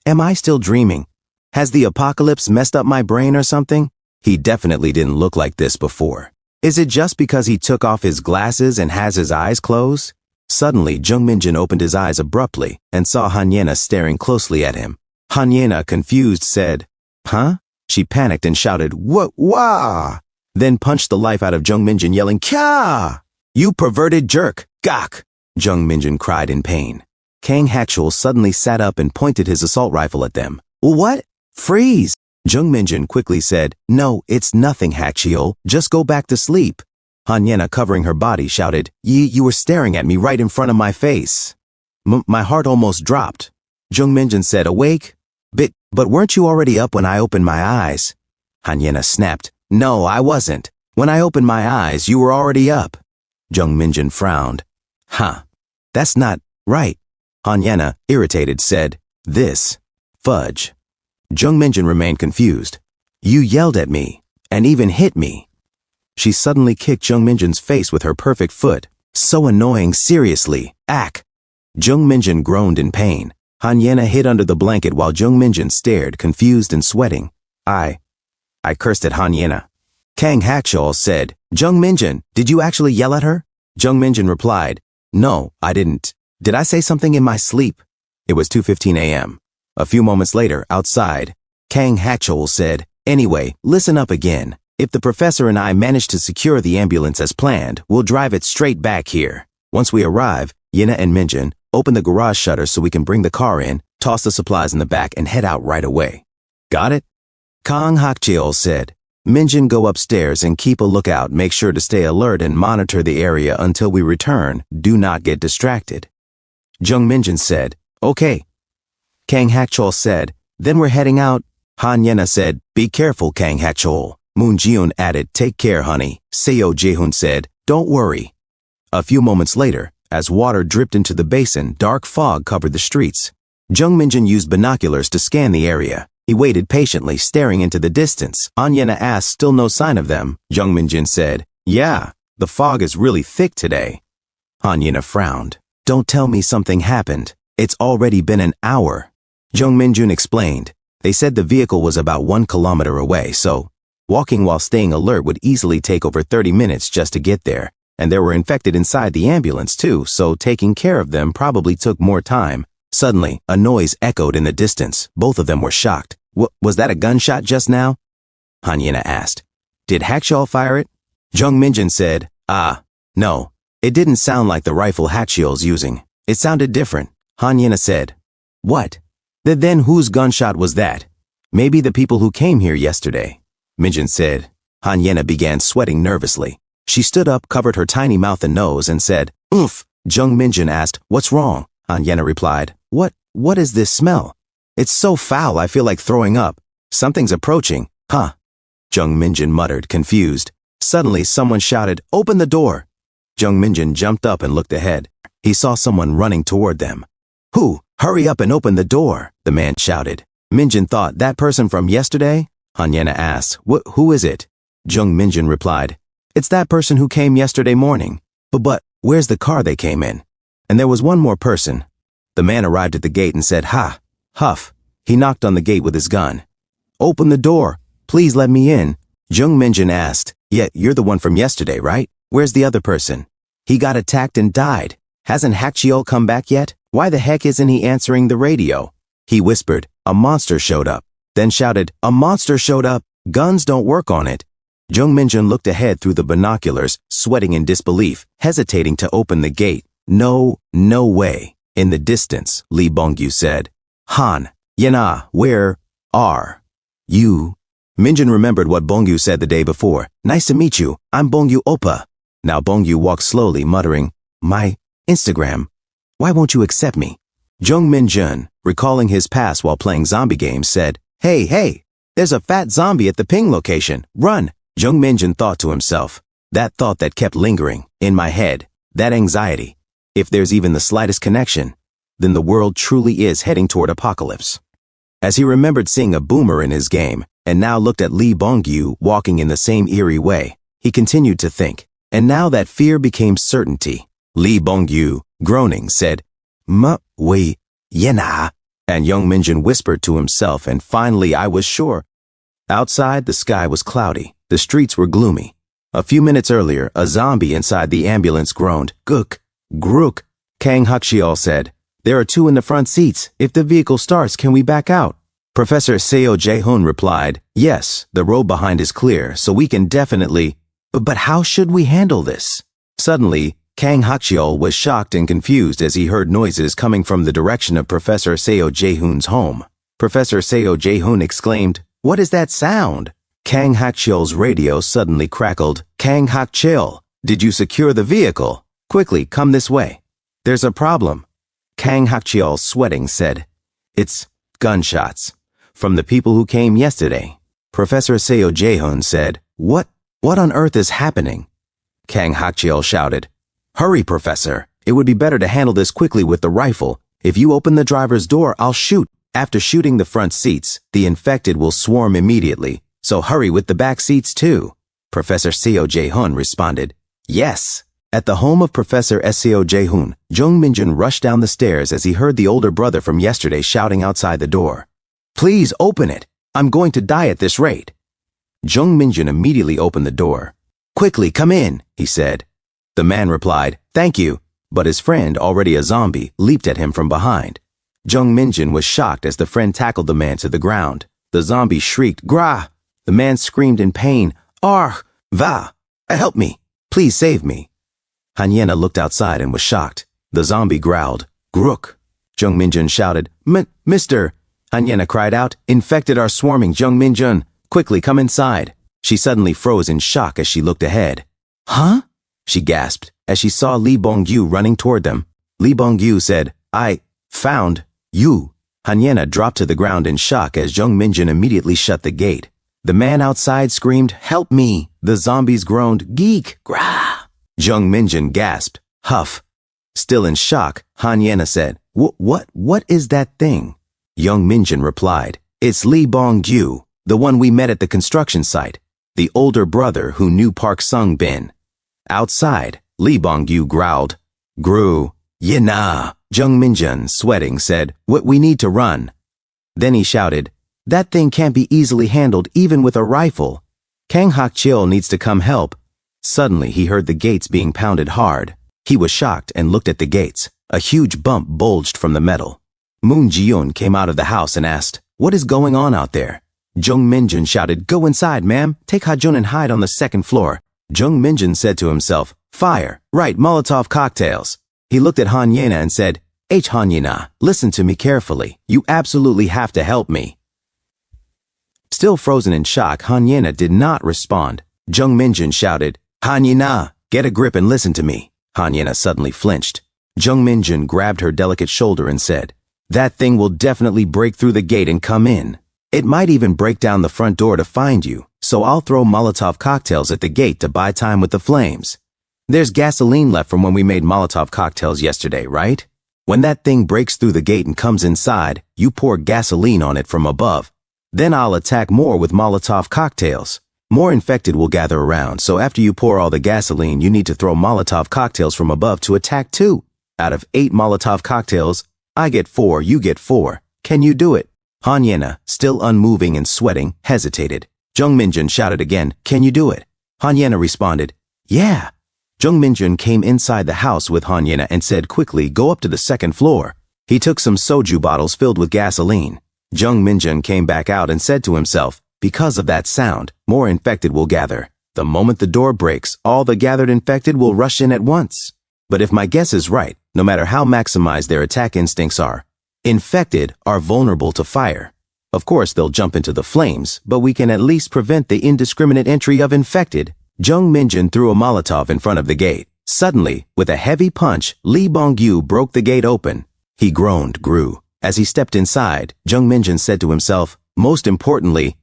Am I still dreaming? Has the apocalypse messed up my brain or something? He definitely didn't look like this before. Is it just because he took off his glasses and has his eyes closed? Suddenly, Jung Minjun opened his eyes abruptly and saw Han Yena staring closely at him. Han Yena, confused, said, Huh? She panicked and shouted, Wah! Then punched the life out of Jung Minjun, yelling, Kya! You perverted jerk! Gak! Jung Minjun cried in pain. Kang Hakchol suddenly sat up and pointed his assault rifle at them. What? Freeze! Jung Minjun quickly said, No, it's nothing, Hakchol. Just go back to sleep. Han Yena, covering her body, shouted, You were staring at me right in front of my face. My heart almost dropped. Jung Minjun said, Awake? But weren't you already up when I opened my eyes? Han Yena snapped, No, I wasn't. When I opened my eyes, you were already up. Jung Minjun frowned. That's not right. Han Yena, irritated, said, This. Fudge. Jung Minjun remained confused. You yelled at me, and even hit me. She suddenly kicked Jung Minjun's face with her perfect foot. So annoying, seriously. Ack! Jung Minjun groaned in pain. Han Yena hid under the blanket while Jung Minjun stared, confused and sweating. I cursed at Han Yena. Kang Hakchol said, Jung Minjun, did you actually yell at her? Jung Minjun replied, No, I didn't. Did I say something in my sleep? It was 2:15 a.m. A few moments later, outside, Kang Hakchol said, Anyway, listen up again. If the professor and I manage to secure the ambulance as planned, we'll drive it straight back here. Once we arrive, Yena and Minjun open the garage shutter so we can bring the car in, toss the supplies in the back, and head out right away. Got it? Kang Hakchol said, Minjun, go upstairs and keep a lookout. Make sure to stay alert and monitor the area until we return. Do not get distracted. Jung Minjun said, Okay. Kang Hakchol said. Then we're heading out. Han Yena said, be careful, Kang Hakchol. Moon Jiun added, take care, honey. Seo Jae-hoon said, don't worry. A few moments later, as water dripped into the basin, dark fog covered the streets. Jung Minjun used binoculars to scan the area. He waited patiently, staring into the distance. Han Yena asked, still no sign of them. Jung Minjun said, yeah, the fog is really thick today. Han Yena frowned. Don't tell me something happened. It's already been an hour. Jung Minjun explained. They said the vehicle was about 1 kilometer away, so walking while staying alert would easily take over 30 minutes just to get there. And there were infected inside the ambulance too, so taking care of them probably took more time. Suddenly, a noise echoed in the distance. Both of them were shocked. Was that a gunshot just now? Han Yena asked. Did Hakchol fire it? Jung Minjun said, no. It didn't sound like the rifle Hakchol's using. It sounded different. Han Yena said, what? Then whose gunshot was that? Maybe the people who came here yesterday. Minjun said. Han Yena began sweating nervously. She stood up, covered her tiny mouth and nose, and said, oomph. Jung Minjun asked, what's wrong? Han Yena replied, what is this smell? It's so foul I feel like throwing up. Something's approaching, huh? Jung Minjun muttered, confused. Suddenly someone shouted, open the door. Jung Minjun jumped up and looked ahead. He saw someone running toward them. Who? Hurry up and open the door, the man shouted. Minjun thought, that person from yesterday? Han Yena asked, who is it? Jung Minjun replied, it's that person who came yesterday morning. But where's the car they came in? And there was one more person. The man arrived at the gate and said, huff. He knocked on the gate with his gun. Open the door. Please let me in. Jung Minjun asked, yeah, you're the one from yesterday, right? Where's the other person? He got attacked and died. Hasn't Hakchol come back yet? Why the heck isn't he answering the radio? He whispered, a monster showed up. Then shouted, a monster showed up. Guns don't work on it. Jung Minjun looked ahead through the binoculars, sweating in disbelief, hesitating to open the gate. No way. In the distance, Lee Bongyu said, Han, Yena, where are you? Minjun remembered what Bongyu said the day before. Nice to meet you. I'm Bongyu Oppa. Now Bongyu walked slowly, muttering, my Instagram. Why won't you accept me? Jung Minjun, recalling his past while playing zombie games, said, Hey, there's a fat zombie at the ping location. Run. Jung Minjun thought to himself. That thought that kept lingering in my head. That anxiety. If there's even the slightest connection, then the world truly is heading toward apocalypse. As he remembered seeing a boomer in his game, and now looked at Lee Bongyu walking in the same eerie way, he continued to think. And now that fear became certainty. Lee Bongyu, groaning, said, wei, yena. And Jung Minjun whispered to himself, and finally I was sure. Outside, the sky was cloudy. The streets were gloomy. A few minutes earlier, a zombie inside the ambulance groaned, Gook, Grook. Kang Hakchol said, there are 2 in the front seats. If the vehicle starts, can we back out? Professor Seo Jae-hoon replied, yes, the road behind is clear, so we can definitely. But how should we handle this? Suddenly, Kang Hakchol was shocked and confused as he heard noises coming from the direction of Professor Seo Jae-hoon's home. Professor Seo Jae-hoon exclaimed, what is that sound? Kang Hakchol's radio suddenly crackled. Kang Hakchol, did you secure the vehicle? Quickly, come this way. There's a problem. Kang Hakchol, sweating, said, it's gunshots. From the people who came yesterday. Professor Seo Jae-hoon said, What on earth is happening? Kang Hakchol shouted, hurry, Professor. It would be better to handle this quickly with the rifle. If you open the driver's door, I'll shoot. After shooting the front seats, the infected will swarm immediately. So hurry with the back seats too. Professor Seo Jae-hoon responded, yes. At the home of Professor Seo Jae-hoon, Jung Minjun rushed down the stairs as he heard the older brother from yesterday shouting outside the door. Please open it. I'm going to die at this rate. Jung Minjun immediately opened the door. Quickly, come in, he said. The man replied, thank you, but his friend, already a zombie, leaped at him from behind. Jung Minjun was shocked as the friend tackled the man to the ground. The zombie shrieked, Gra! The man screamed in pain, Argh! Va! Help me! Please save me! Han Yena looked outside and was shocked. The zombie growled, Grook! Jung Minjun shouted, Mister! Han Yena cried out, infected are swarming, Jung Minjun! Quickly, come inside! She suddenly froze in shock as she looked ahead. Huh? She gasped as she saw Lee Bongyu running toward them. Lee Bongyu said, I found you. Hanyena dropped to the ground in shock as Jung Minjun immediately shut the gate. The man outside screamed, "Help me!" The zombies groaned, "Geek! Grah!" Jung Minjun gasped, "Huff!" Still in shock, Hanyena said, What is that thing?" Jung Minjun replied, "It's Lee Bong-gyu, the one we met at the construction site, the older brother who knew Park Sung-bin." Outside, Lee Bong-gyu growled, "Grew, Yina." Jung Minjun, sweating, said, We need to run." Then he shouted, "That thing can't be easily handled even with a rifle. Kang Hak-cheol needs to come help." Suddenly he heard the gates being pounded hard. He was shocked and looked at the gates. A huge bump bulged from the metal. Moon Ji-yoon came out of the house and asked, "What is going on out there?" Jung Minjun shouted, "Go inside, ma'am. Take Ha-jun and hide on the second floor." Jung Minjun said to himself, "Fire, right, Molotov cocktails." He looked at Hanyena and said, Hanyena, listen to me carefully. You absolutely have to help me." Still frozen in shock, Hanyena did not respond. Jung Minjun shouted, "Hanyena, get a grip and listen to me." Hanyena suddenly flinched. Jung Minjun grabbed her delicate shoulder and said, "That thing will definitely break through the gate and come in. It might even break down the front door to find you, so I'll throw Molotov cocktails at the gate to buy time with the flames. There's gasoline left from when we made Molotov cocktails yesterday, right? When that thing breaks through the gate and comes inside, you pour gasoline on it from above. Then I'll attack more with Molotov cocktails. More infected will gather around, so after you pour all the gasoline, you need to throw Molotov cocktails from above to attack too. Out of 8 Molotov cocktails, I get 4, you get 4. Can you do it?" Hanyena, still unmoving and sweating, hesitated. Jung Minjun shouted again, "Can you do it?" Hanyena responded, "Yeah." Jung Minjun came inside the house with Hanyena and said quickly, "Go up to the second floor." He took some soju bottles filled with gasoline. Jung Minjun came back out and said to himself, "Because of that sound, more infected will gather. The moment the door breaks, all the gathered infected will rush in at once. But if my guess is right, no matter how maximized their attack instincts are, infected are vulnerable to fire. Of course, they'll jump into the flames, but we can at least prevent the indiscriminate entry of infected." Jung Minjun threw a Molotov in front of the gate. Suddenly, with a heavy punch, Lee Bong-gyu broke the gate open. He groaned, grew. As he stepped inside, Jung Minjun said to himself, "Most importantly,"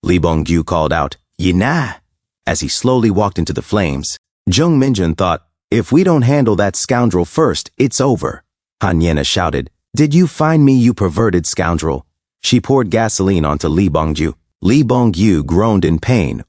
Lee Bong-gyu called out, "Yina." As he slowly walked into the flames, Jung Minjun thought, "If we don't handle that scoundrel first, it's over." Hanyena shouted, "Did you find me, you perverted scoundrel?" She poured gasoline onto Lee Bong-gyu. Lee Bong-gyu groaned in pain.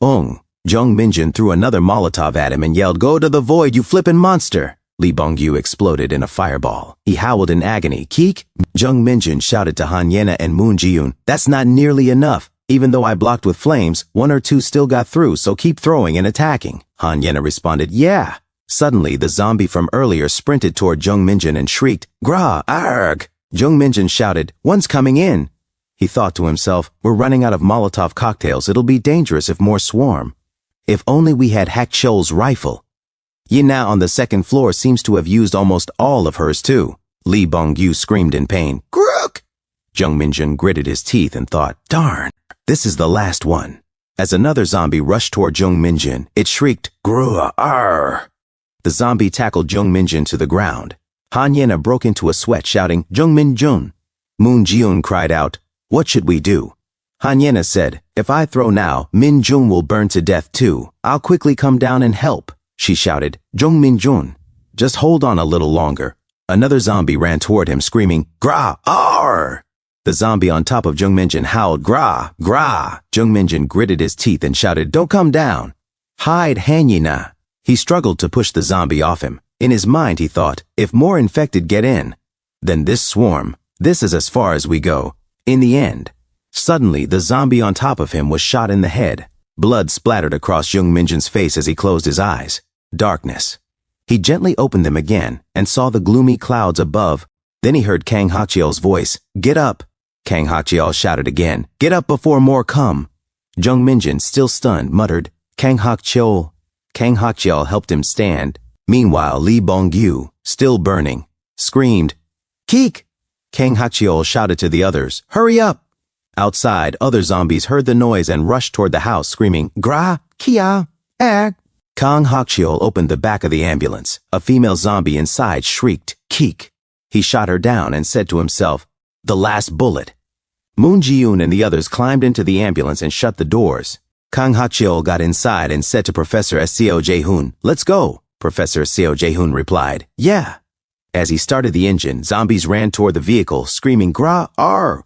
Jung Minjun threw another Molotov at him and yelled, "Go to the void, you flippin' monster!" Lee Bong-gyu exploded in a fireball. He howled in agony. "Keek!" Jung Minjun shouted to Hanyena and Moon Ji-yoon, "That's not nearly enough. Even though I blocked with flames, 1 or 2 still got through, so keep throwing and attacking." Hanyena responded, "Yeah." Suddenly, the zombie from earlier sprinted toward Jung Minjun and shrieked, "Grah! Arg!" Jung Minjun shouted, "One's coming in." He thought to himself, "We're running out of Molotov cocktails. It'll be dangerous if more swarm. If only we had Hak-cheol's rifle." Yina on the second floor seems to have used almost all of hers too. Lee Bong-gyu screamed in pain. "Grook!" Jung Minjun gritted his teeth and thought, "Darn, this is the last one." As another zombie rushed toward Jung Minjun, it shrieked, "Grua, arr!" The zombie tackled Jung Minjun to the ground. Hanyena broke into a sweat, shouting, "Jung Minjun!" Moon Ji-yoon cried out, "What should we do?" Hanyena said, "If I throw now, Min-jun will burn to death too. I'll quickly come down and help." She shouted, "Jung Min-jun, just hold on a little longer." Another zombie ran toward him, screaming, "Grah! Arr!" The zombie on top of Jung Minjun howled, "Grah! Grah!" Jung Minjun gritted his teeth and shouted, "Don't come down. Hide, Hanyena." He struggled to push the zombie off him. In his mind, he thought, if more infected get in, then this swarm, this is as far as we go. In the end, suddenly, the zombie on top of him was shot in the head. Blood splattered across Jung Minjun's face as he closed his eyes. Darkness. He gently opened them again and saw the gloomy clouds above. Then he heard Kang Hak-cheol's voice, "Get up!" Kang Hak-cheol shouted again, "Get up before more come!" Jung Minjun, still stunned, muttered, "Kang Hak-cheol." Kang Hak-cheol helped him stand. Meanwhile, Lee Bong-gyu, still burning, screamed, "Keek!" Kang Hak-cheol shouted to the others, "Hurry up!" Outside, other zombies heard the noise and rushed toward the house, screaming, "Grah! Kia! Ag!" Kang Hak-cheol opened the back of the ambulance. A female zombie inside shrieked, "Keek!" He shot her down and said to himself, The last bullet. Moon Ji-yoon and the others climbed into the ambulance and shut the doors. Kang Ha-cheol got inside and said to Professor Seo Jae-hoon, "Let's go." Professor Seo Jae-hoon replied, "Yeah." As he started the engine, zombies ran toward the vehicle, screaming, "Gra-ar!"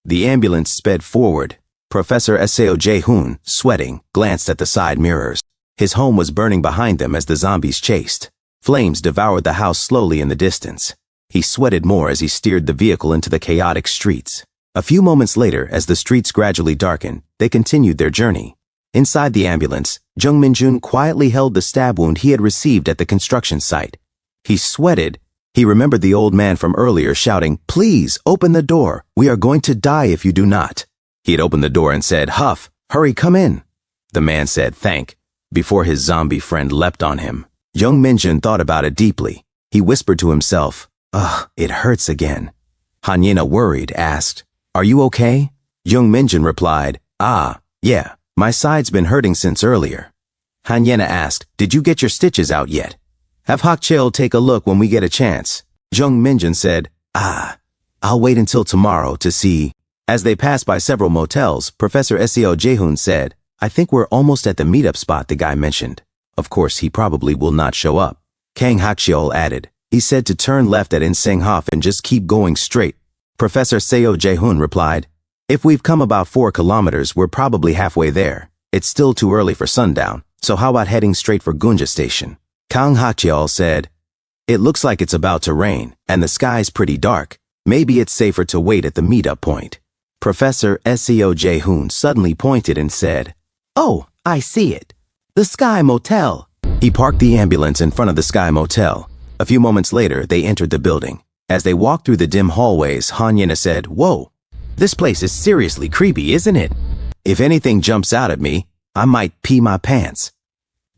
The ambulance sped forward. Professor Seo Jae-hoon, sweating, glanced at the side mirrors. His home was burning behind them as the zombies chased. Flames devoured the house slowly in the distance. He sweated more as he steered the vehicle into the chaotic streets. A few moments later, as the streets gradually darkened, they continued their journey. Inside the ambulance, Jung Min-jun quietly held the stab wound he had received at the construction site. He sweated. He remembered the old man from earlier shouting, "Please, open the door. We are going to die if you do not." He had opened the door and said, "Huff, hurry, come in." The man said, "Thank," before his zombie friend leapt on him. Jung Min-jun thought about it deeply. He whispered to himself, "Ugh, it hurts again." Han Yena, worried, asked, "Are you okay?" Jung Min-jun replied, "Yeah, my side's been hurting since earlier." Han Yena asked, "Did you get your stitches out yet?" "Have Ha-cheol take a look when we get a chance." Jung Min-jun said, "I'll wait until tomorrow to see." As they passed by several motels, Professor Seo Jae-hoon said, "I think we're almost at the meetup spot the guy mentioned. Of course, he probably will not show up." Kang Ha-cheol added, "He said to turn left at Insenghof and just keep going straight." Professor Seo Jae-hoon replied, "If we've come about 4 kilometers, we're probably halfway there. It's still too early for sundown, so how about heading straight for Gunja Station?" Kang Ha-cheol said, "It looks like it's about to rain, and the sky's pretty dark. Maybe it's safer to wait at the meetup point." Professor Seo Jae-hoon suddenly pointed and said, "Oh, I see it. The Sky Motel." He parked the ambulance in front of the Sky Motel. A few moments later, they entered the building. As they walked through the dim hallways, Han Yena said, "Whoa, this place is seriously creepy, isn't it? If anything jumps out at me, I might pee my pants."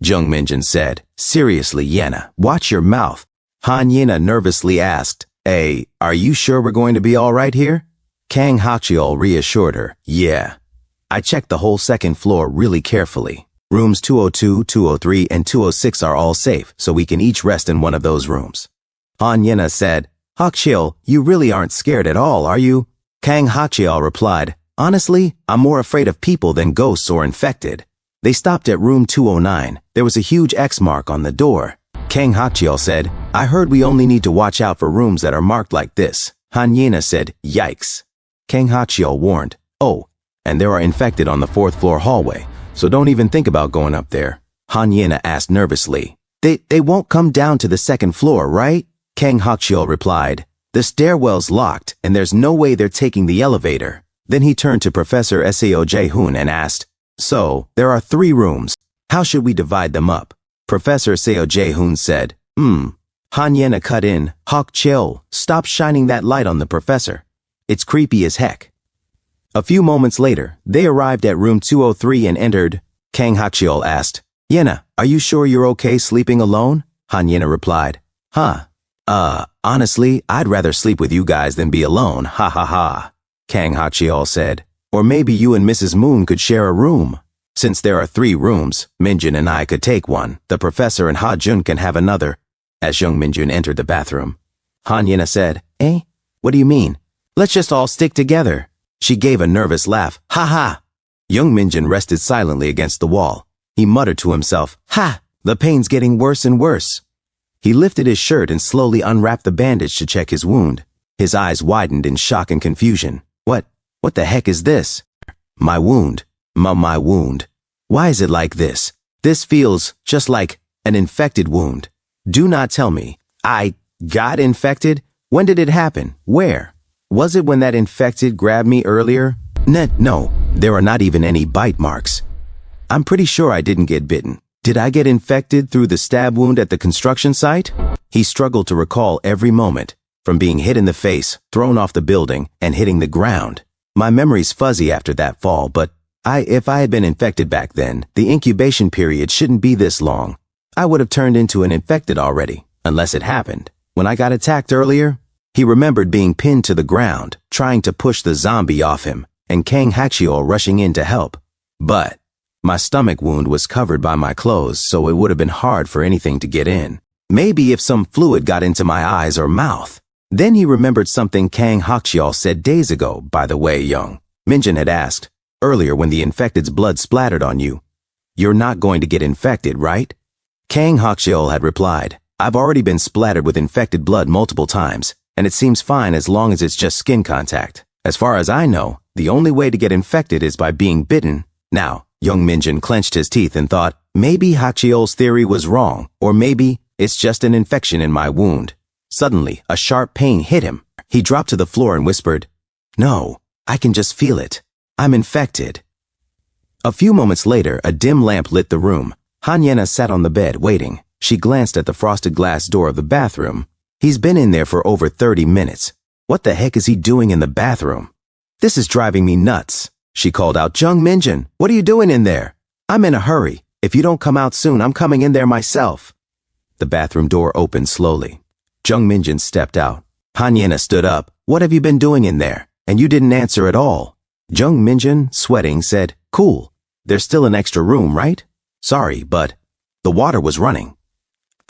Jung Min-jun said, "Seriously, Yena, watch your mouth." Han Yena nervously asked, "Hey, are you sure we're going to be all right here?" Kang Ha-cheol reassured her, "Yeah. I checked the whole second floor really carefully. Rooms 202, 203, and 206 are all safe, so we can each rest in one of those rooms." Han Yena said, "Ha-cheol, you really aren't scared at all, are you?" Kang Ha-cheol replied, "Honestly, I'm more afraid of people than ghosts or infected." They stopped at room 209. There was a huge X mark on the door. Kang Ha-cheol said, "I heard we only need to watch out for rooms that are marked like this." Han Yena said, "Yikes." Kang Ha-cheol warned, "Oh, and there are infected on the 4th floor hallway, so don't even think about going up there." Han Yena asked nervously, They won't come down to the 2nd floor, right?" Kang Ha-cheol replied, "The stairwell's locked, and there's no way they're taking the elevator." Then he turned to Professor Seo Jae-hoon and asked, "So, there are 3 rooms. How should we divide them up?" Professor Seo Jae-hoon said, Han Yena cut in, "Ha-cheol, stop shining that light on the professor. It's creepy as heck." A few moments later, they arrived at room 203 and entered. Kang Ha-cheol asked, "Yena, are you sure you're okay sleeping alone?" Han Yena replied, Honestly, I'd rather sleep with you guys than be alone, ha ha ha." Kang Ha-cheol said, "Or maybe you and Mrs. Moon could share a room. Since there are 3 rooms, Min-jun and I could take one. The professor and Ha-jun can have another." As Jung Min-jun entered the bathroom, Han Yena said, "Eh? What do you mean? Let's just all stick together." She gave a nervous laugh. "Ha ha!" Jung Min-jun rested silently against the wall. He muttered to himself, "Ha! The pain's getting worse and worse." He lifted his shirt and slowly unwrapped the bandage to check his wound. His eyes widened in shock and confusion. What the heck is this?" "My wound. My wound. Why is it like this? This feels just like an infected wound." "Do not tell me. I got infected? When did it happen? Where? Was it when that infected grabbed me earlier?" No, there are not even any bite marks. I'm pretty sure I didn't get bitten. Did I get infected through the stab wound at the construction site?" He struggled to recall every moment, from being hit in the face, thrown off the building, and hitting the ground. "My memory's fuzzy after that fall, but if I had been infected back then, the incubation period shouldn't be this long. I would have turned into an infected already, unless it happened when I got attacked earlier." He remembered being pinned to the ground, trying to push the zombie off him, and Kang Ha-cheol rushing in to help. But my stomach wound was covered by my clothes, so it would have been hard for anything to get in. Maybe if some fluid got into my eyes or mouth. Then he remembered something Kang Hakchiol said days ago. By the way, Young Minjin had asked, earlier when the infected's blood splattered on you, "You're not going to get infected, right?" Kang Hakchiol had replied, "I've already been splattered with infected blood multiple times, and it seems fine as long as it's just skin contact. As far as I know, the only way to get infected is by being bitten." Now, Young Minjin clenched his teeth and thought, maybe Hakchiol's theory was wrong, or maybe it's just an infection in my wound. Suddenly, a sharp pain hit him. He dropped to the floor and whispered, "No, I can just feel it. I'm infected." A few moments later, a dim lamp lit the room. Hanyena sat on the bed, waiting. She glanced at the frosted glass door of the bathroom. He's been in there for over 30 minutes. What the heck is he doing in the bathroom? This is driving me nuts. She called out, "Jung Minjin, what are you doing in there? I'm in a hurry. If you don't come out soon, I'm coming in there myself." The bathroom door opened slowly. Jung Minjin stepped out. Hanyena stood up. "What have you been doing in there? And you didn't answer at all." Jung Minjin, sweating, said, "Cool. There's still an extra room, right? Sorry, but the water was running.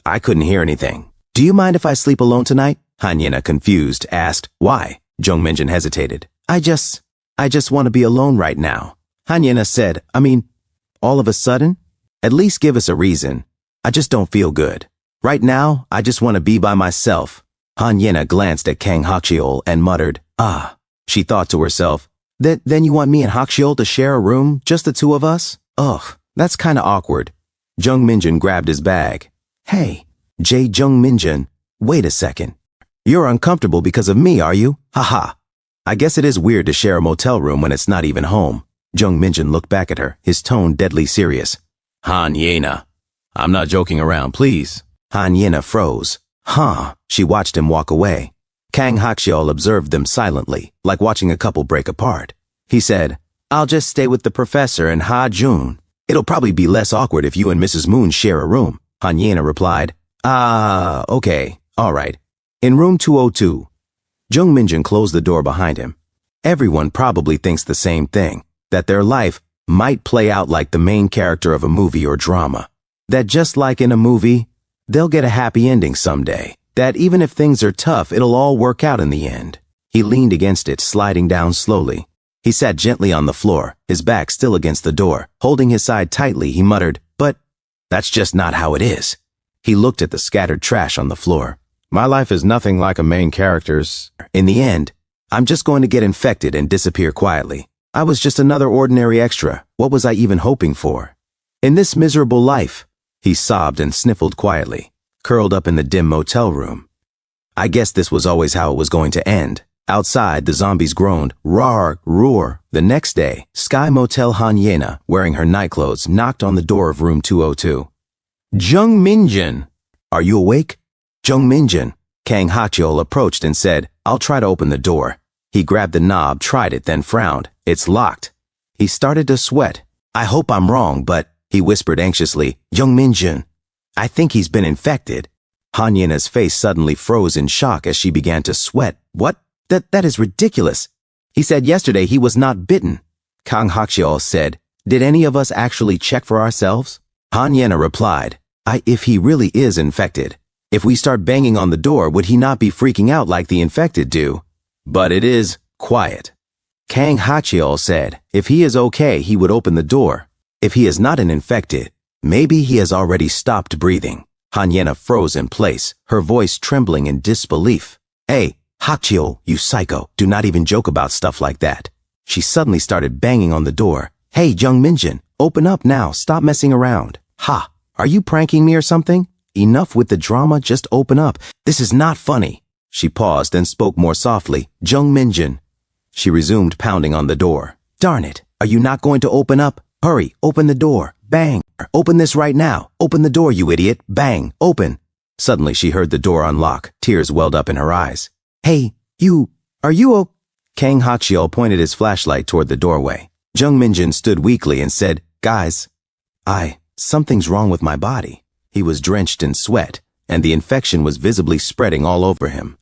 I couldn't hear anything. Do you mind if I sleep alone tonight?" Hanyena, confused, asked. "Why?" Jung Minjin hesitated. I just want to be alone right now." Hanyena said, all of a sudden? At least give us a reason. I just don't feel good. Right now, I just want to be by myself." Hanyena glanced at Kang Hakchiol and muttered, "Ah." She thought to herself, Then you want me and Hakchiol to share a room, just the two of us? Ugh, that's kinda awkward." Jung Minjin grabbed his bag. "Hey, Jung Minjin, wait a second. You're uncomfortable because of me, are you? Haha. I guess it is weird to share a motel room when it's not even home." Jung Minjin looked back at her, his tone deadly serious. "Hanyena, I'm not joking around, please." Hanyena froze. "Huh." She watched him walk away. Kang Hakchiol observed them silently, like watching a couple break apart. He said, "I'll just stay with the professor and Ha Jun. It'll probably be less awkward if you and Mrs. Moon share a room." Hanyena replied, Okay, all right. In room 202. Jung Minjin closed the door behind him. Everyone probably thinks the same thing, that their life might play out like the main character of a movie or drama. That just like in a movie, they'll get a happy ending someday. That even if things are tough, it'll all work out in the end. He leaned against it, sliding down slowly. He sat gently on the floor, his back still against the door. Holding his side tightly, he muttered, "But that's just not how it is." He looked at the scattered trash on the floor. "My life is nothing like a main character's. In the end, I'm just going to get infected and disappear quietly. I was just another ordinary extra. What was I even hoping for? In this miserable life," he sobbed and sniffled quietly, curled up in the dim motel room. I guess this was always how it was going to end. Outside, the zombies groaned, "Roar, roar." The next day, Sky Motel Hanyena, wearing her nightclothes, knocked on the door of room 202. "Jung Minjin, are you awake?" Jung Minjin. Kang Hakchiol approached and said, "I'll try to open the door." He grabbed the knob, tried it, then frowned. "It's locked." He started to sweat. "I hope I'm wrong, but," he whispered anxiously, "Jung Minjin, I think he's been infected." Hanyena's face suddenly froze in shock as she began to sweat. "What? That is ridiculous. He said yesterday he was not bitten." Kang Hakchiol said, "Did any of us actually check for ourselves?" Hanyena replied, If he really is infected, if we start banging on the door, would he not be freaking out like the infected do? But it is quiet." Kang Hakchiol said, "If he is okay, he would open the door. If he is not an infected, maybe he has already stopped breathing." Hanyena froze in place, her voice trembling in disbelief. "Hey, Hakchiol, you psycho, do not even joke about stuff like that." She suddenly started banging on the door. "Hey, Jung Minjin, open up now, stop messing around." "Ha, are you pranking me or something? Enough with the drama, just open up. This is not funny." She paused and spoke more softly. "Jung Minjin." She resumed pounding on the door. "Darn it, are you not going to open up? Hurry, open the door. Bang. Open this right now. Open the door, you idiot. Bang. Open." Suddenly she heard the door unlock. Tears welled up in her eyes. "Hey, are you Kang Hakchiol pointed his flashlight toward the doorway. Jung Minjin stood weakly and said, "Guys, something's wrong with my body." He was drenched in sweat, and the infection was visibly spreading all over him.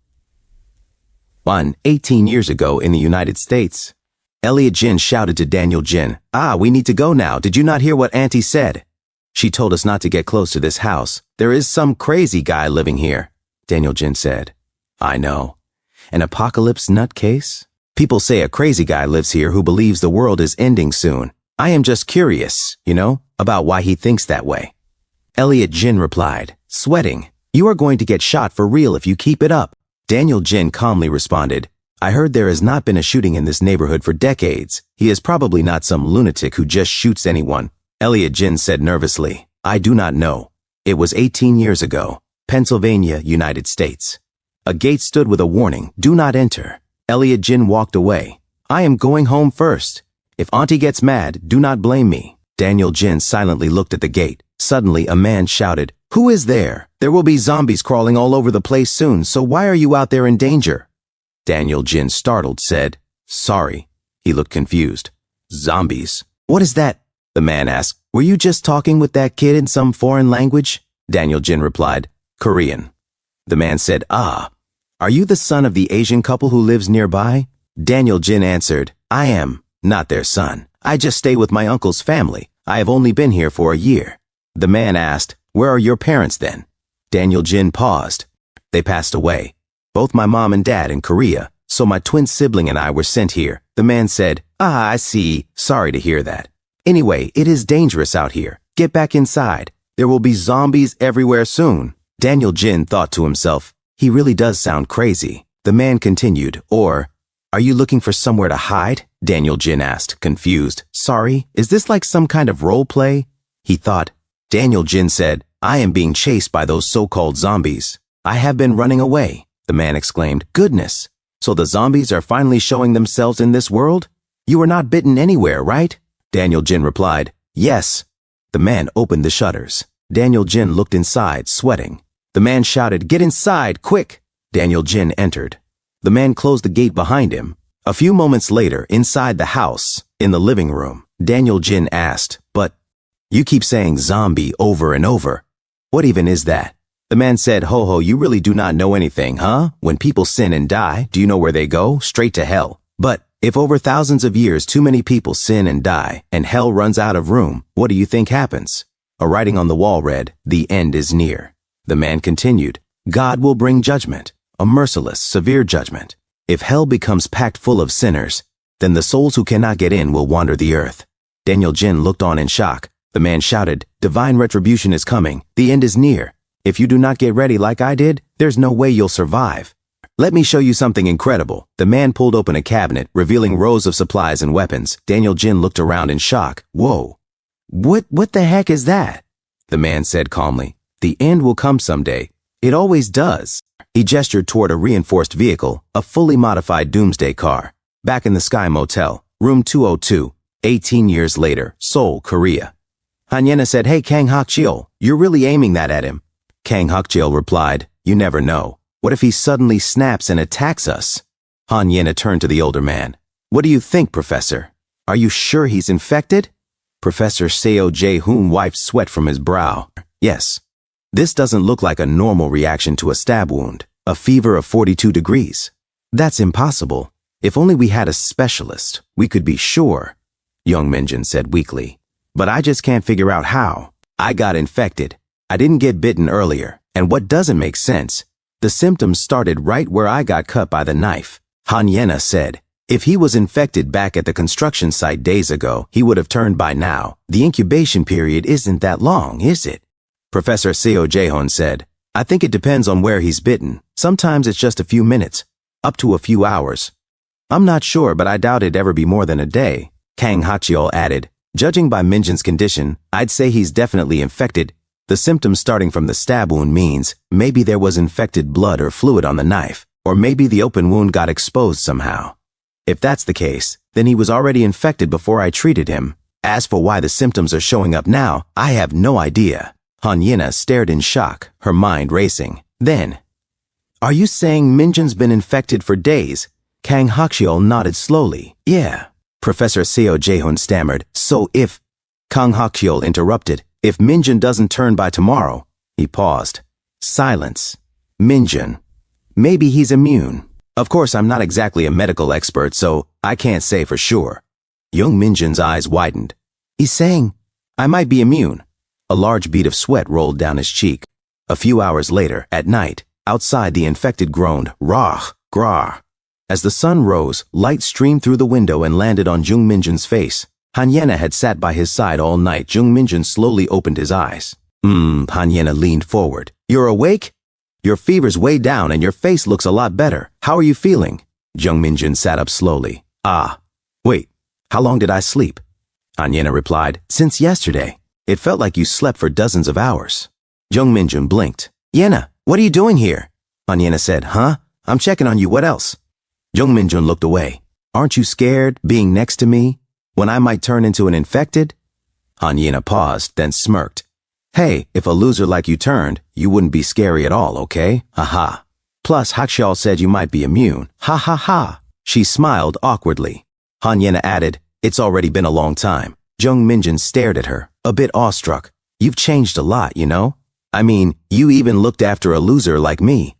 18 years ago in the United States, Elliot Jin shouted to Daniel Jin, "We need to go now. Did you not hear what Auntie said? She told us not to get close to this house. There is some crazy guy living here," Daniel Jin said. "I know. An apocalypse nutcase? People say a crazy guy lives here who believes the world is ending soon. I am just curious, about why he thinks that way. Elliot Jin replied, sweating. You are going to get shot for real if you keep it up. Daniel Jin calmly responded, I heard there has not been a shooting in this neighborhood for decades. He is probably not some lunatic who just shoots anyone. Elliot Jin said nervously, I do not know. It was 18 years ago. Pennsylvania, United States. A gate stood with a warning, do not enter. Elliot Jin walked away. I am going home first. If Auntie gets mad, do not blame me. Daniel Jin silently looked at the gate. Suddenly, a man shouted, Who is there? There will be zombies crawling all over the place soon, so why are you out there in danger? Daniel Jin, startled, said, Sorry. He looked confused. Zombies? What is that? The man asked. Were you just talking with that kid in some foreign language? Daniel Jin replied, Korean. The man said, Ah. Are you the son of the Asian couple who lives nearby? Daniel Jin answered, I am not their son. I just stay with my uncle's family. I have only been here for a year. The man asked, Where are your parents then? Daniel Jin paused. They passed away. Both my mom and dad in Korea, so my twin sibling and I were sent here. The man said, Ah, I see. Sorry to hear that. Anyway, it is dangerous out here. Get back inside. There will be zombies everywhere soon. Daniel Jin thought to himself, he really does sound crazy. The man continued, Are you looking for somewhere to hide? Daniel Jin asked, confused. Sorry, is this like some kind of role play? He thought. Daniel Jin said, I am being chased by those so-called zombies. I have been running away. The man exclaimed, Goodness! So the zombies are finally showing themselves in this world? You were not bitten anywhere, right? Daniel Jin replied, Yes. The man opened the shutters. Daniel Jin looked inside, sweating. The man shouted, Get inside, quick! Daniel Jin entered. The man closed the gate behind him. A few moments later, inside the house, in the living room, Daniel Jin asked, But you keep saying zombie over and over. What even is that? The man said, Ho, you really do not know anything, huh? When people sin and die, do you know where they go? Straight to hell. But if over thousands of years too many people sin and die, and hell runs out of room, what do you think happens? A writing on the wall read, The end is near. The man continued, God will bring judgment, a merciless, severe judgment. If hell becomes packed full of sinners, then the souls who cannot get in will wander the earth. Daniel Jin looked on in shock. The man shouted, Divine retribution is coming. The end is near. If you do not get ready like I did, there's no way you'll survive. Let me show you something incredible. The man pulled open a cabinet, revealing rows of supplies and weapons. Daniel Jin looked around in shock. Whoa. What the heck is that? The man said calmly. The end will come someday. It always does. He gestured toward a reinforced vehicle, a fully modified doomsday car. Back in the Sky Motel, room 202, 18 years later, Seoul, Korea. Han Yena said, Hey Kang Hak-cheol, you're really aiming that at him. Kang Hak-cheol replied, You never know. What if he suddenly snaps and attacks us? Han Yena turned to the older man. What do you think, Professor? Are you sure he's infected? Professor Seo Jae-hoon wiped sweat from his brow. Yes. This doesn't look like a normal reaction to a stab wound. A fever of 42 degrees. That's impossible. If only we had a specialist, we could be sure, Young Minjin said weakly. But I just can't figure out how. I got infected. I didn't get bitten earlier. And what doesn't make sense, the symptoms started right where I got cut by the knife. Han Yena said, if he was infected back at the construction site days ago, he would have turned by now. The incubation period isn't that long, is it? Professor Seo Jae-hoon said, I think it depends on where he's bitten. Sometimes it's just a few minutes, up to a few hours. I'm not sure, but I doubt it'd ever be more than a day. Kang Hak-cheol added, judging by Minjin's condition, I'd say he's definitely infected. The symptoms starting from the stab wound means maybe there was infected blood or fluid on the knife, or maybe the open wound got exposed somehow. If that's the case, then he was already infected before I treated him. As for why the symptoms are showing up now, I have no idea. Han Yena stared in shock, her mind racing. Then, are you saying Minjin's been infected for days? Kang Hak-cheol nodded slowly. Yeah. Professor Seo Jae-hoon stammered. So if... Kang Hak-cheol interrupted. If Minjin doesn't turn by tomorrow... He paused. Silence. Minjin. Maybe he's immune. Of course, I'm not exactly a medical expert, so I can't say for sure. Young Minjin's eyes widened. He's saying, I might be immune. A large bead of sweat rolled down his cheek. A few hours later, at night, outside the infected groaned, Rah! Grar. As the sun rose, light streamed through the window and landed on Jung Minjun's face. Hanyena had sat by his side all night. Jung Minjun slowly opened his eyes. Hanyena leaned forward. You're awake? Your fever's way down and your face looks a lot better. How are you feeling? Jung Minjun sat up slowly. Wait, how long did I sleep? Hanyena replied, since yesterday. It felt like you slept for dozens of hours. Jung Minjun blinked. Yena, what are you doing here? Hanyena said, huh? I'm checking on you, what else? Jung Minjun looked away. Aren't you scared, being next to me, when I might turn into an infected? Hanyena paused, then smirked. Hey, if a loser like you turned, you wouldn't be scary at all, okay? Ha. Plus, Hakshaw said you might be immune. Ha. She smiled awkwardly. Hanyena added, it's already been a long time. Jung Minjun stared at her, a bit awestruck. You've changed a lot, you know? I mean, you even looked after a loser like me.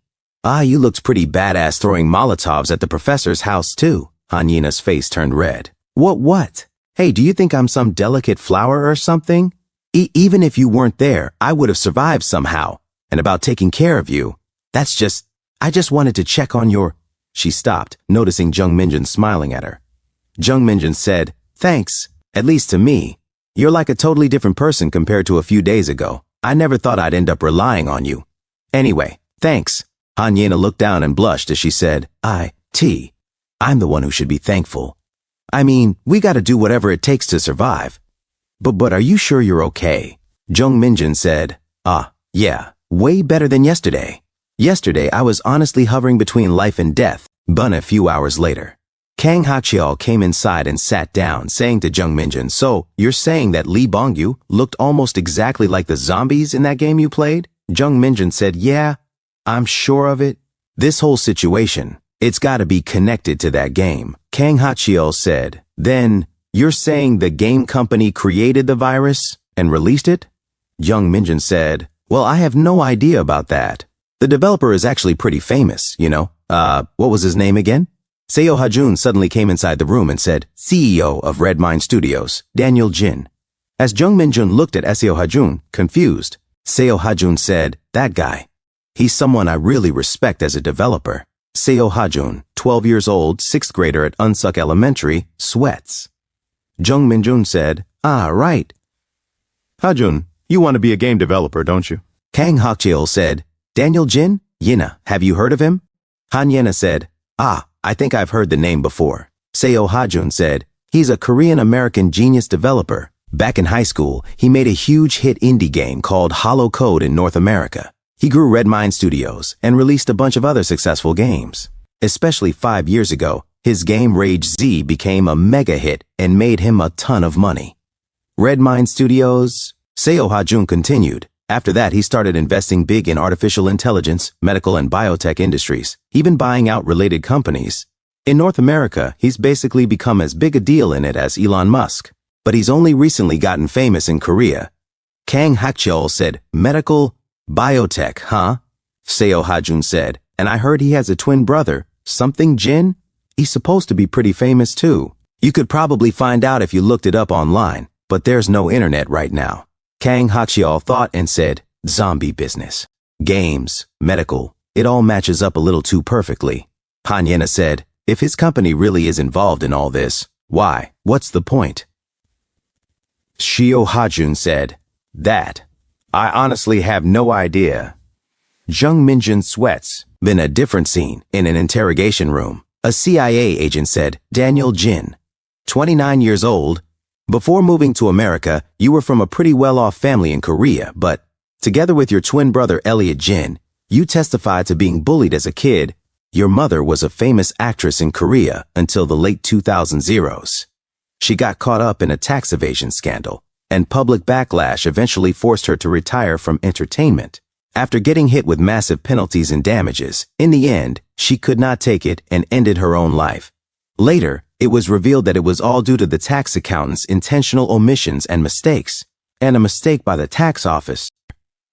You looked pretty badass throwing Molotovs at the professor's house too. Hanyena's face turned red. What? Hey, do you think I'm some delicate flower or something? Even if you weren't there, I would have survived somehow. And about taking care of you, I just wanted to check on your... She stopped, noticing Jung Minjun smiling at her. Jung Minjun said, thanks, at least to me. You're like a totally different person compared to a few days ago. I never thought I'd end up relying on you. Anyway, thanks. Hanyena looked down and blushed as she said, I'm the one who should be thankful. I mean, we gotta do whatever it takes to survive. But are you sure you're okay? Jung Minjun said, yeah, way better than yesterday. Yesterday, I was honestly hovering between life and death, but a few hours later. Kang Hachial came inside and sat down, saying to Jung Minjun, so, you're saying that Lee Bongyu looked almost exactly like the zombies in that game you played? Jung Minjun said, yeah, I'm sure of it. This whole situation, it's gotta be connected to that game. Kang Hachial said, then, you're saying the game company created the virus and released it? Jung Minjun said, well, I have no idea about that. The developer is actually pretty famous, you know. What was his name again? Seo Hajun suddenly came inside the room and said, CEO of Red Mine Studios, Daniel Jin. As Jung Minjun looked at Seo Hajun, confused, Seo Hajun said, that guy. He's someone I really respect as a developer. Seo Hajun, 12 years old, 6th grader at Unsuk Elementary, sweats. Jung Minjun said, right. Hajun, you want to be a game developer, don't you? Kang Hakchil said, Daniel Jin? Yina, have you heard of him? Hanyena said, I think I've heard the name before. Seo Hajun said, he's a Korean-American genius developer. Back in high school, he made a huge hit indie game called Hollow Code in North America. He grew Red Mine Studios and released a bunch of other successful games. Especially 5 years ago, his game Rage Z became a mega hit and made him a ton of money. Red Mine Studios? Seo Hajun continued. After that, he started investing big in artificial intelligence, medical and biotech industries, even buying out related companies. In North America, he's basically become as big a deal in it as Elon Musk. But he's only recently gotten famous in Korea. Kang Hakchol said, medical, biotech, huh? Seo Hajun said, and I heard he has a twin brother, something Jin? He's supposed to be pretty famous too. You could probably find out if you looked it up online, but there's no internet right now. Kang Hachial thought and said, zombie business. Games, medical, it all matches up a little too perfectly. Hanyena said, if his company really is involved in all this, why, what's the point? Shio Hajun said, that, I honestly have no idea. Jung Minjun sweats. Then a different scene, in an interrogation room. A CIA agent said, Daniel Jin, 29 years old. Before moving to America, you were from a pretty well-off family in Korea, but together with your twin brother Elliot Jin, you testified to being bullied as a kid. Your mother was a famous actress in Korea until the late 2000s. She got caught up in a tax evasion scandal, and public backlash eventually forced her to retire from entertainment. After getting hit with massive penalties and damages, in the end, she could not take it and ended her own life. Later, it was revealed that it was all due to the tax accountant's intentional omissions and mistakes, and a mistake by the tax office.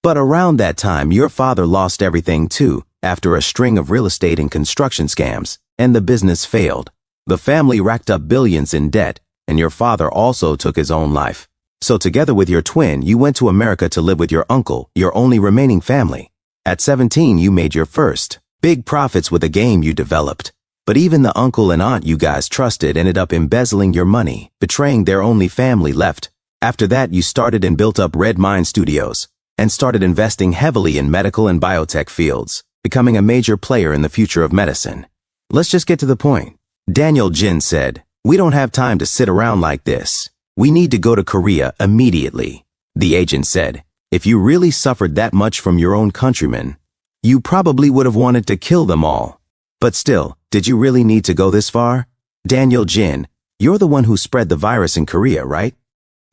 But around that time, your father lost everything too, after a string of real estate and construction scams, and the business failed. The family racked up billions in debt, and your father also took his own life. So together with your twin, you went to America to live with your uncle, your only remaining family. At 17, you made your first Big profits with a game you developed. But even the uncle and aunt you guys trusted ended up embezzling your money, betraying their only family left. After that, you started and built up Red Mind Studios, and started investing heavily in medical and biotech fields, becoming a major player in the future of medicine. Let's just get to the point. Daniel Jin said, "We don't have time to sit around like this. We need to go to Korea immediately." The agent said, "If you really suffered that much from your own countrymen, you probably would have wanted to kill them all. But still, did you really need to go this far? Daniel Jin, you're the one who spread the virus in Korea, right?"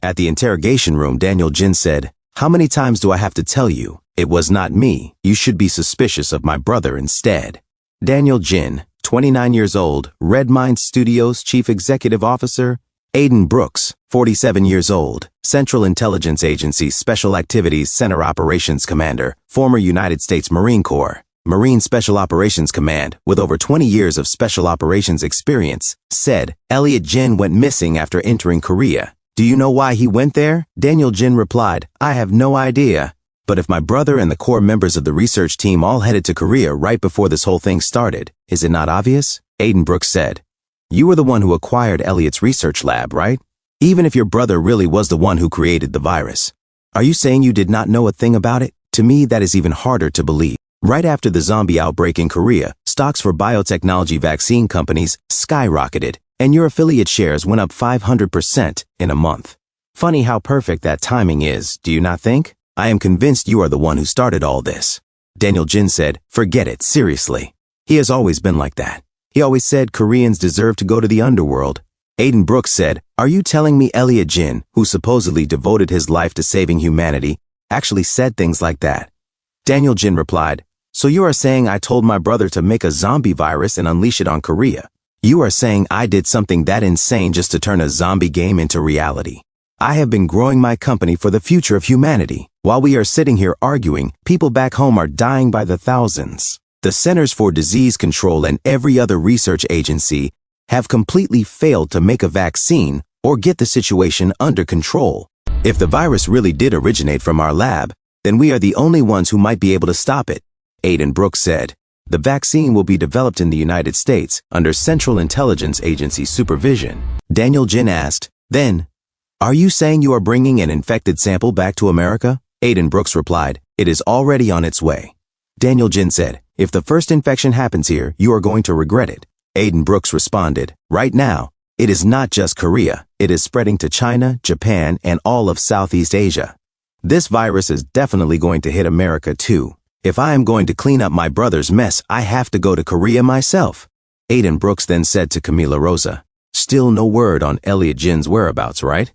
At the interrogation room, Daniel Jin said, "How many times do I have to tell you? It was not me. You should be suspicious of my brother instead." Daniel Jin, 29 years old, Red Mind Studios Chief Executive Officer. Aiden Brooks, 47 years old, Central Intelligence Agency Special Activities Center Operations Commander, former United States Marine Corps, Marine Special Operations Command, with over 20 years of special operations experience, said, "Elliot Jin went missing after entering Korea. Do you know why he went there?" Daniel Jin replied, "I have no idea. But if my brother and the core members of the research team all headed to Korea right before this whole thing started, is it not obvious?" Aiden Brooks said, "You were the one who acquired Elliot's research lab, right? Even if your brother really was the one who created the virus. Are you saying you did not know a thing about it? To me, that is even harder to believe." Right after the zombie outbreak in Korea, stocks for biotechnology vaccine companies skyrocketed, and your affiliate shares went up 500% in a month. Funny how perfect that timing is, do you not think? I am convinced you are the one who started all this. Daniel Jin said, "Forget it, seriously. He has always been like that. He always said Koreans deserve to go to the underworld." Aiden Brooks said, "Are you telling me Elliot Jin, who supposedly devoted his life to saving humanity, actually said things like that?" Daniel Jin replied, "So you are saying I told my brother to make a zombie virus and unleash it on Korea? You are saying I did something that insane just to turn a zombie game into reality? I have been growing my company for the future of humanity. While we are sitting here arguing, people back home are dying by the thousands. The Centers for Disease Control and every other research agency have completely failed to make a vaccine or get the situation under control. If the virus really did originate from our lab, then we are the only ones who might be able to stop it." Aiden Brooks said, "The vaccine will be developed in the United States under Central Intelligence Agency supervision." Daniel Jin asked, "Then, are you saying you are bringing an infected sample back to America?" Aiden Brooks replied, "It is already on its way." Daniel Jin said, "If the first infection happens here, you are going to regret it." Aiden Brooks responded, "Right now, it is not just Korea. It is spreading to China, Japan, and all of Southeast Asia. This virus is definitely going to hit America too. If I am going to clean up my brother's mess, I have to go to Korea myself." Aiden Brooks then said to Camila Rosa, "Still no word on Elliot Jin's whereabouts, right?"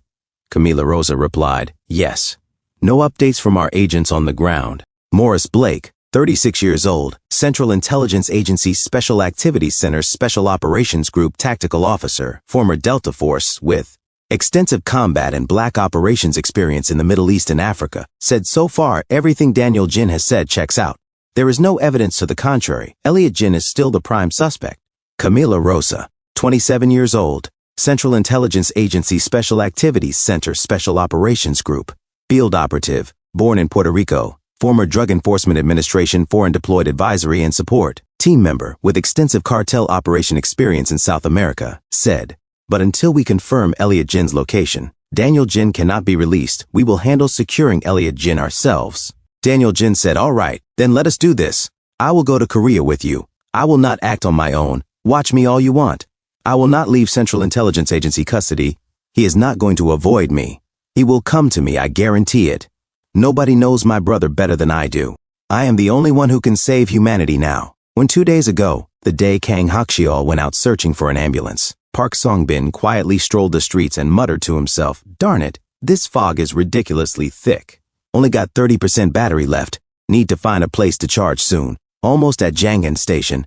Camila Rosa replied, "Yes. No updates from our agents on the ground." Morris Blake, 36 years old, Central Intelligence Agency Special Activities Center Special Operations Group Tactical Officer, former Delta Force with extensive combat and black operations experience in the Middle East and Africa, said so far everything Daniel Jin has said checks out. There is no evidence to the contrary. Elliot Jin is still the prime suspect. Camila Rosa, 27 years old, Central Intelligence Agency Special Activities Center Special Operations Group, field operative, born in Puerto Rico, former Drug Enforcement Administration Foreign Deployed Advisory and Support, team member with extensive cartel operation experience in South America, said, "But until we confirm Elliot Jin's location, Daniel Jin cannot be released. We will handle securing Elliot Jin ourselves." Daniel Jin said, "All right, then let us do this. I will go to Korea with you. I will not act on my own. Watch me all you want. I will not leave Central Intelligence Agency custody. He is not going to avoid me. He will come to me, I guarantee it. Nobody knows my brother better than I do. I am the only one who can save humanity now." When 2 days ago, the day Kang Hakseol went out searching for an ambulance, Park Songbin quietly strolled the streets and muttered to himself, "Darn it, this fog is ridiculously thick. Only got 30% battery left. Need to find a place to charge soon. Almost at Jangan Station.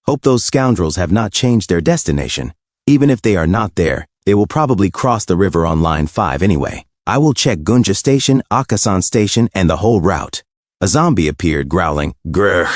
Hope those scoundrels have not changed their destination. Even if they are not there, they will probably cross the river on Line 5 anyway. I will check Gunja Station, Akasan Station, and the whole route." A zombie appeared, growling, "Grrr."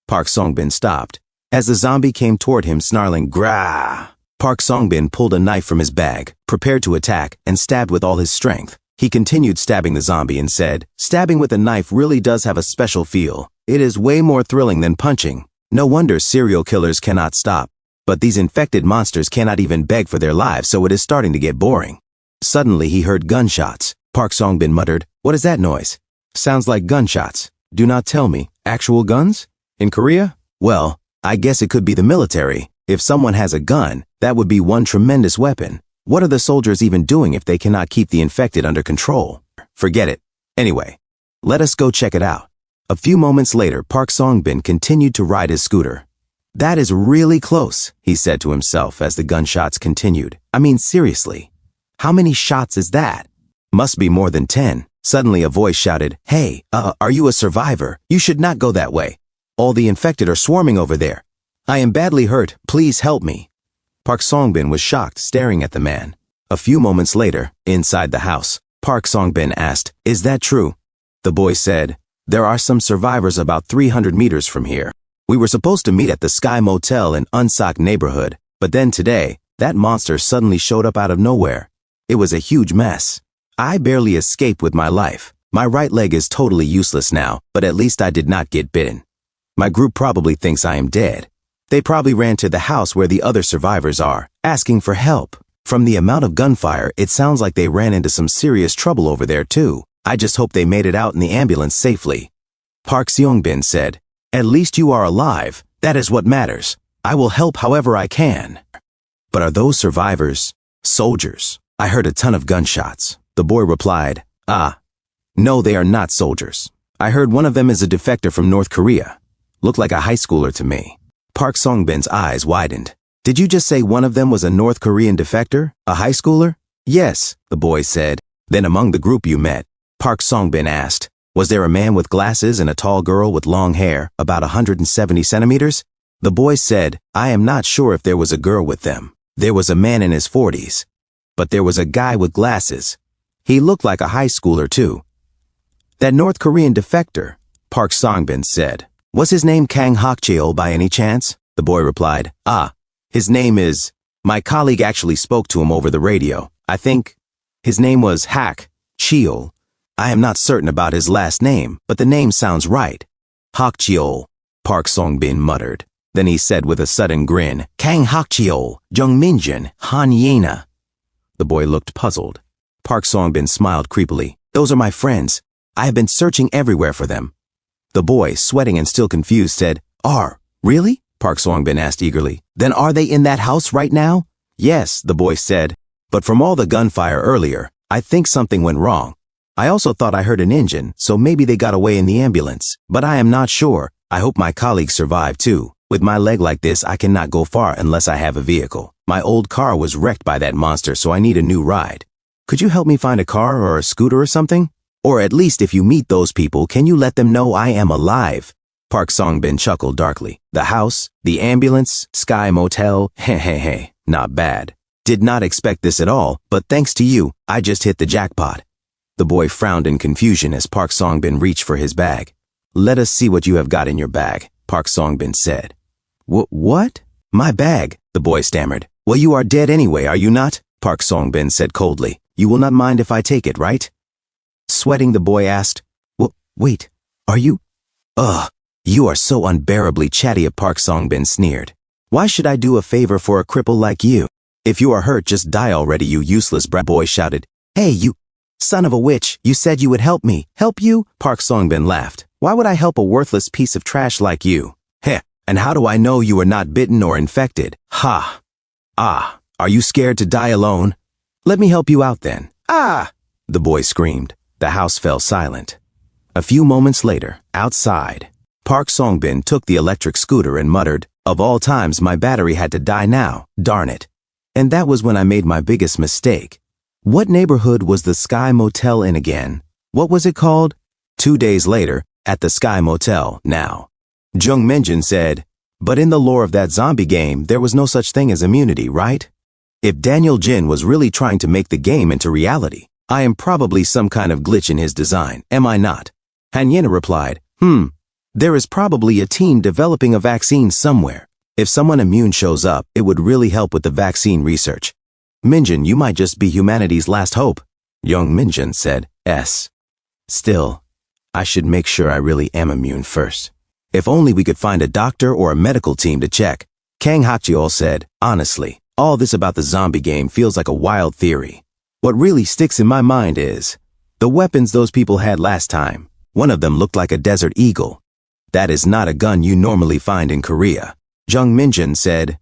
Park Songbin stopped. As the zombie came toward him, snarling, "Grah." Park Songbin pulled a knife from his bag, prepared to attack, and stabbed with all his strength. He continued stabbing the zombie and said, "Stabbing with a knife really does have a special feel. It is way more thrilling than punching." No wonder serial killers cannot stop. But these infected monsters cannot even beg for their lives, so it is starting to get boring. Suddenly he heard gunshots. Park Song-bin muttered, "What is that noise?" "Sounds like gunshots." "Do not tell me. Actual guns? In Korea?" "Well, I guess it could be the military. If someone has a gun, that would be one tremendous weapon. What are the soldiers even doing if they cannot keep the infected under control? Forget it. Anyway, let us go check it out." A few moments later, Park Song-bin continued to ride his scooter. "That is really close," he said to himself as the gunshots continued. "I mean, seriously. How many shots is that? Must be more than 10. Suddenly a voice shouted, "Hey, are you a survivor? You should not go that way. All the infected are swarming over there. I am badly hurt. Please help me." Park Song-bin was shocked, staring at the man. A few moments later, inside the house, Park Song-bin asked, "Is that true?" The boy said, "There are some survivors about 300 meters from here. We were supposed to meet at the Sky Motel in Unsak neighborhood, but then today, that monster suddenly showed up out of nowhere. It was a huge mess. I barely escaped with my life. My right leg is totally useless now, but at least I did not get bitten. My group probably thinks I am dead. They probably ran to the house where the other survivors are, asking for help. From the amount of gunfire, it sounds like they ran into some serious trouble over there too. I just hope they made it out in the ambulance safely." Park Seong-bin said, "At least you are alive. That is what matters. I will help however I can." "But are those survivors soldiers? I heard a ton of gunshots." The boy replied, "No, they are not soldiers. I heard one of them is a defector from North Korea. Looked like a high schooler to me." Park Song-bin's eyes widened. "Did you just say one of them was a North Korean defector? A high schooler?" "Yes," the boy said. "Then among the group you met," Park Song-bin asked, "was there a man with glasses and a tall girl with long hair, about 170 centimeters? The boy said, "I am not sure if there was a girl with them. There was a man in his 40s. But there was a guy with glasses. He looked like a high schooler too." "That North Korean defector," Park Song-bin said. "Was his name Kang Hak-cheol by any chance?" The boy replied, His name is... My colleague actually spoke to him over the radio. I think his name was Hak-cheol. I am not certain about his last name, but the name sounds right." "Hak-cheol," Park Song-bin muttered. Then he said with a sudden grin, "Kang Hak-cheol, Jung Min-jun, Han Yena." The boy looked puzzled. Park Song-bin smiled creepily. "Those are my friends. I have been searching everywhere for them." The boy, sweating and still confused, said, Really?" Park Song-bin asked eagerly. "Then are they in that house right now?" "Yes," the boy said. "But from all the gunfire earlier, I think something went wrong. I also thought I heard an engine, so maybe they got away in the ambulance. But I am not sure. I hope my colleagues survive too. With my leg like this, I cannot go far unless I have a vehicle. My old car was wrecked by that monster, so I need a new ride. Could you help me find a car or a scooter or something? Or at least if you meet those people, can you let them know I am alive?" Park Song-bin chuckled darkly. "The house, the ambulance, Sky Motel, hey, not bad. Did not expect this at all, but thanks to you, I just hit the jackpot." The boy frowned in confusion as Park Song-bin reached for his bag. "Let us see what you have got in your bag," Park Song-bin said. What? My bag?" the boy stammered. "Well, you are dead anyway, are you not?" Park Song-bin said coldly. "You will not mind if I take it, right?" Sweating, the boy asked, Wait, are you? You are so unbearably chatty," Park Song-bin sneered. "Why should I do a favor for a cripple like you? If you are hurt, just die already, you useless brat," boy shouted. "Hey, you son of a witch, you said you would help me. Help you?" Park Song-bin laughed. "Why would I help a worthless piece of trash like you? Heh, and how do I know you are not bitten or infected? Ha! Are you scared to die alone? Let me help you out then." The boy screamed. The house fell silent. A few moments later, outside, Park Song-bin took the electric scooter and muttered, "Of all times, my battery had to die now, darn it." And that was when I made my biggest mistake. What neighborhood was the Sky Motel in again? What was it called? 2 days later, at the Sky Motel, now. Jung Min-jun said, "But in the lore of that zombie game, there was no such thing as immunity, right? If Daniel Jin was really trying to make the game into reality, I am probably some kind of glitch in his design, am I not?" Han Yena replied, There is probably a team developing a vaccine somewhere. If someone immune shows up, it would really help with the vaccine research. Min-jun, you might just be humanity's last hope." Young Min-jun said, Still, I should make sure I really am immune first." If only we could find a doctor or a medical team to check. Kang Hakjeol said, honestly, all this about the zombie game feels like a wild theory. What really sticks in my mind is the weapons those people had last time. One of them looked like a desert eagle. That is not a gun you normally find in Korea. Jung Minjun said,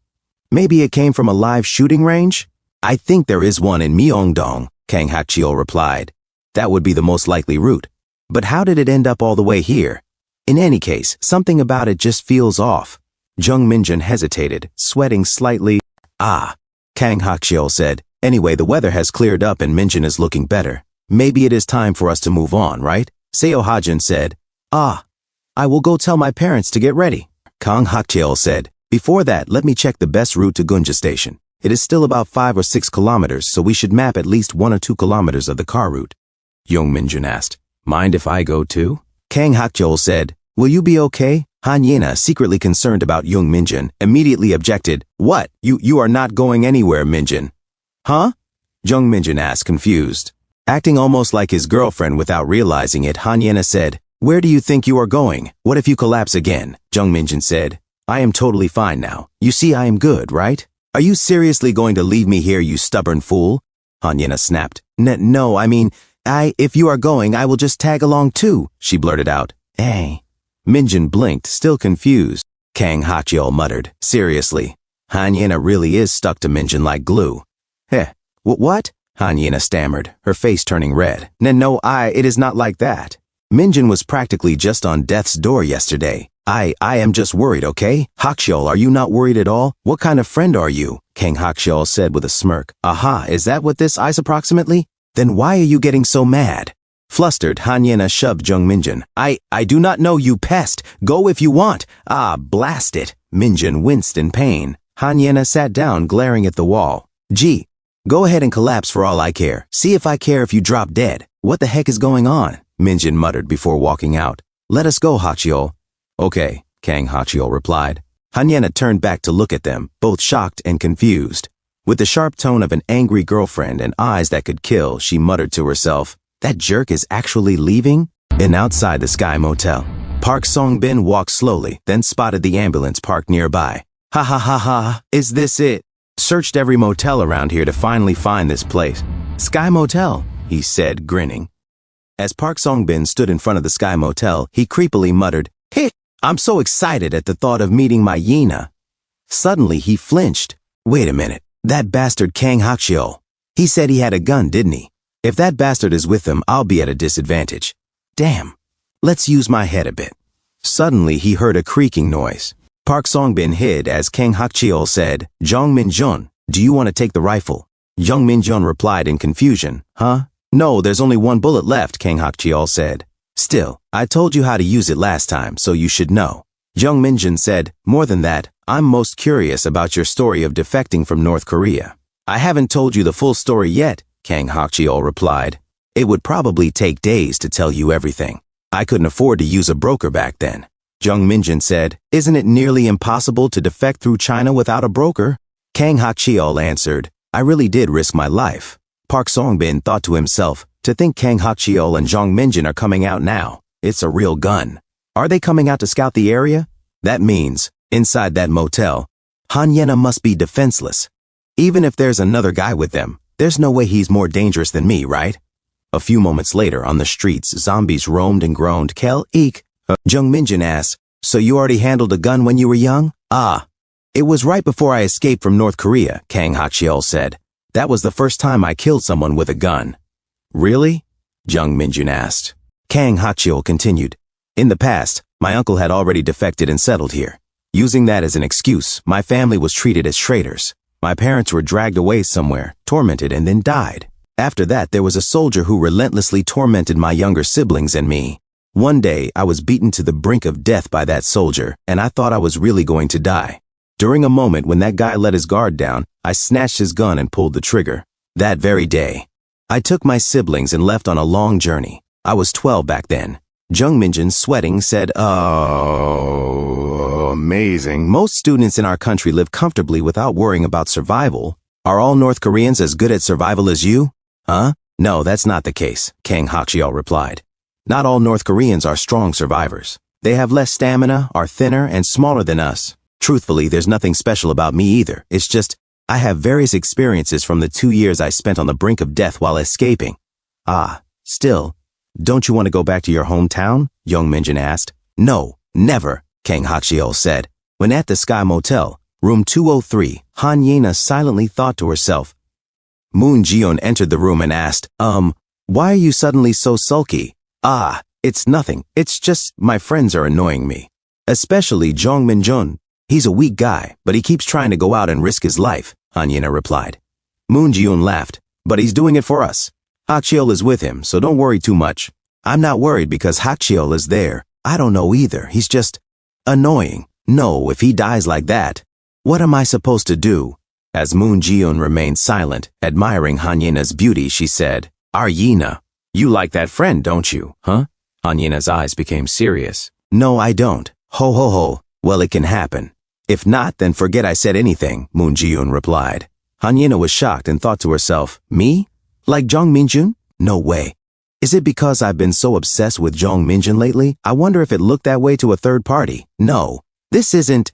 maybe it came from a live shooting range? I think there is one in Myeongdong, Kang Hakjeol replied. That would be the most likely route. But how did it end up all the way here? In any case, something about it just feels off. Jung Minjun hesitated, sweating slightly. Kang Hakjeol said, anyway, the weather has cleared up and Minjun is looking better. Maybe it is time for us to move on, right? Seo Hajin said, I will go tell my parents to get ready. Kang Hakjeol said, before that, let me check the best route to Gunja Station. It is still about 5 or 6 kilometers, so we should map at least 1 or 2 kilometers of the car route. Jung Minjun asked, mind if I go too? Kang Hakjeol said, will you be okay? Han Yena, secretly concerned about Jung Minjun, immediately objected, what? You are not going anywhere, Minjun. Huh? Jung Minjun asked, confused. Acting almost like his girlfriend without realizing it, Han Yena said, where do you think you are going? What if you collapse again? Jung Minjun said, I am totally fine now. You see I am good, right? Are you seriously going to leave me here, you stubborn fool? Han Yena snapped. No, I mean, if you are going, I will just tag along too, she blurted out. Hey. Minjun blinked, still confused. Kang Hakjeol muttered, seriously. Han Yena really is stuck to Minjun like glue. Heh, what? Han Yena stammered, her face turning red. No, it is not like that. Minjun was practically just on death's door yesterday. I am just worried, okay? Hakjeol, are you not worried at all? What kind of friend are you? Kang Hakjeol said with a smirk. Aha, is that what this is approximately? Then why are you getting so mad? Flustered, Han Yena shoved Jung Minjun. I do not know, you pest. Go if you want. Blast it. Minjun winced in pain. Han Yena sat down, glaring at the wall. Gee, go ahead and collapse for all I care. See if I care if you drop dead. What the heck is going on? Minjun muttered before walking out. Let us go, Hakjeol. Okay, Kang Hakjeol replied. Han Yena turned back to look at them, both shocked and confused. With the sharp tone of an angry girlfriend and eyes that could kill, she muttered to herself, that jerk is actually leaving? And outside the Sky Motel, Park Song-bin walked slowly, then spotted the ambulance parked nearby. Ha, is this it? Searched every motel around here to finally find this place. Sky Motel, he said, grinning. As Park Song-bin stood in front of the Sky Motel, he creepily muttered, hey, I'm so excited at the thought of meeting my Yena. Suddenly he flinched. Wait a minute, that bastard Kang Hakjeol. He said he had a gun, didn't he? If that bastard is with him, I'll be at a disadvantage. Damn. Let's use my head a bit. Suddenly he heard a creaking noise. Park Song-bin hid as Kang Hakjeol said, Jung Minjun, do you want to take the rifle? Jung Minjun replied in confusion. Huh? No, there's only one bullet left, Kang Hakjeol said. Still, I told you how to use it last time, so you should know. Jung Minjun said, more than that, I'm most curious about your story of defecting from North Korea. I haven't told you the full story yet, Kang Hakjeol replied. It would probably take days to tell you everything. I couldn't afford to use a broker back then. Jung Minjun said, isn't it nearly impossible to defect through China without a broker? Kang Hakjeol answered, I really did risk my life. Park Song-bin thought to himself, to think Kang Hakjeol and Jung Minjun are coming out now. It's a real gun. Are they coming out to scout the area? That means, inside that motel, Han Yena must be defenseless. Even if there's another guy with them, there's no way he's more dangerous than me, right? A few moments later, on the streets, zombies roamed and groaned. Kel, eek. Jung Minjun asked, so you already handled a gun when you were young? It was right before I escaped from North Korea, Kang Hakjeol said. That was the first time I killed someone with a gun. Really? Jung Minjun asked. Kang Hakjeol continued. In the past, my uncle had already defected and settled here. Using that as an excuse, my family was treated as traitors. My parents were dragged away somewhere, tormented, and then died. After that, there was a soldier who relentlessly tormented my younger siblings and me. One day, I was beaten to the brink of death by that soldier, and I thought I was really going to die. During a moment when that guy let his guard down, I snatched his gun and pulled the trigger. That very day, I took my siblings and left on a long journey. I was 12 back then. Jung Minjun, sweating, said, oh, amazing. Most students in our country live comfortably without worrying about survival. Are all North Koreans as good at survival as you? Huh? No, that's not the case, Kang Hakjeol replied. Not all North Koreans are strong survivors. They have less stamina, are thinner, and smaller than us. Truthfully, there's nothing special about me either. It's just, I have various experiences from the 2 years I spent on the brink of death while escaping. Ah, still, don't you want to go back to your hometown? Young Minjin asked. No, never, Kang Hachiol said. When at the Sky Motel, room 203, Han Yena silently thought to herself. Moon Jiyeon entered the room and asked, why are you suddenly so sulky? Ah, it's nothing. It's just my friends are annoying me. Especially Jong Minjun. He's a weak guy, but he keeps trying to go out and risk his life, Han Yena replied. Moon Jiyeon laughed, but he's doing it for us. Hachiol is with him, so don't worry too much. I'm not worried because Hachiol is there. I don't know either. He's just annoying. No, if he dies like that, what am I supposed to do? As Moon Jiyeon remained silent, admiring Han Yena's beauty, she said, Yena, you like that friend, don't you, huh? Han Yena's eyes became serious. No, I don't. Ho ho ho. Well, it can happen. If not, then forget I said anything, Moon Jiyeon replied. Han Yena was shocked and thought to herself, me? Like Jong Minjun? No way. Is it because I've been so obsessed with Jong Minjun lately? I wonder if it looked that way to a third party. No, this isn't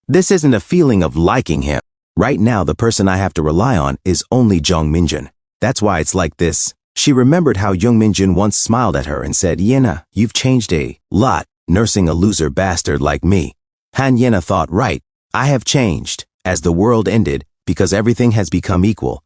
a feeling of liking him. Right now, the person I have to rely on is only Jong Minjun. That's why it's like this. She remembered how Jong Minjun once smiled at her and said, Yena, you've changed a lot, nursing a loser bastard like me. Han Yena thought, right, I have changed, as the world ended, because everything has become equal.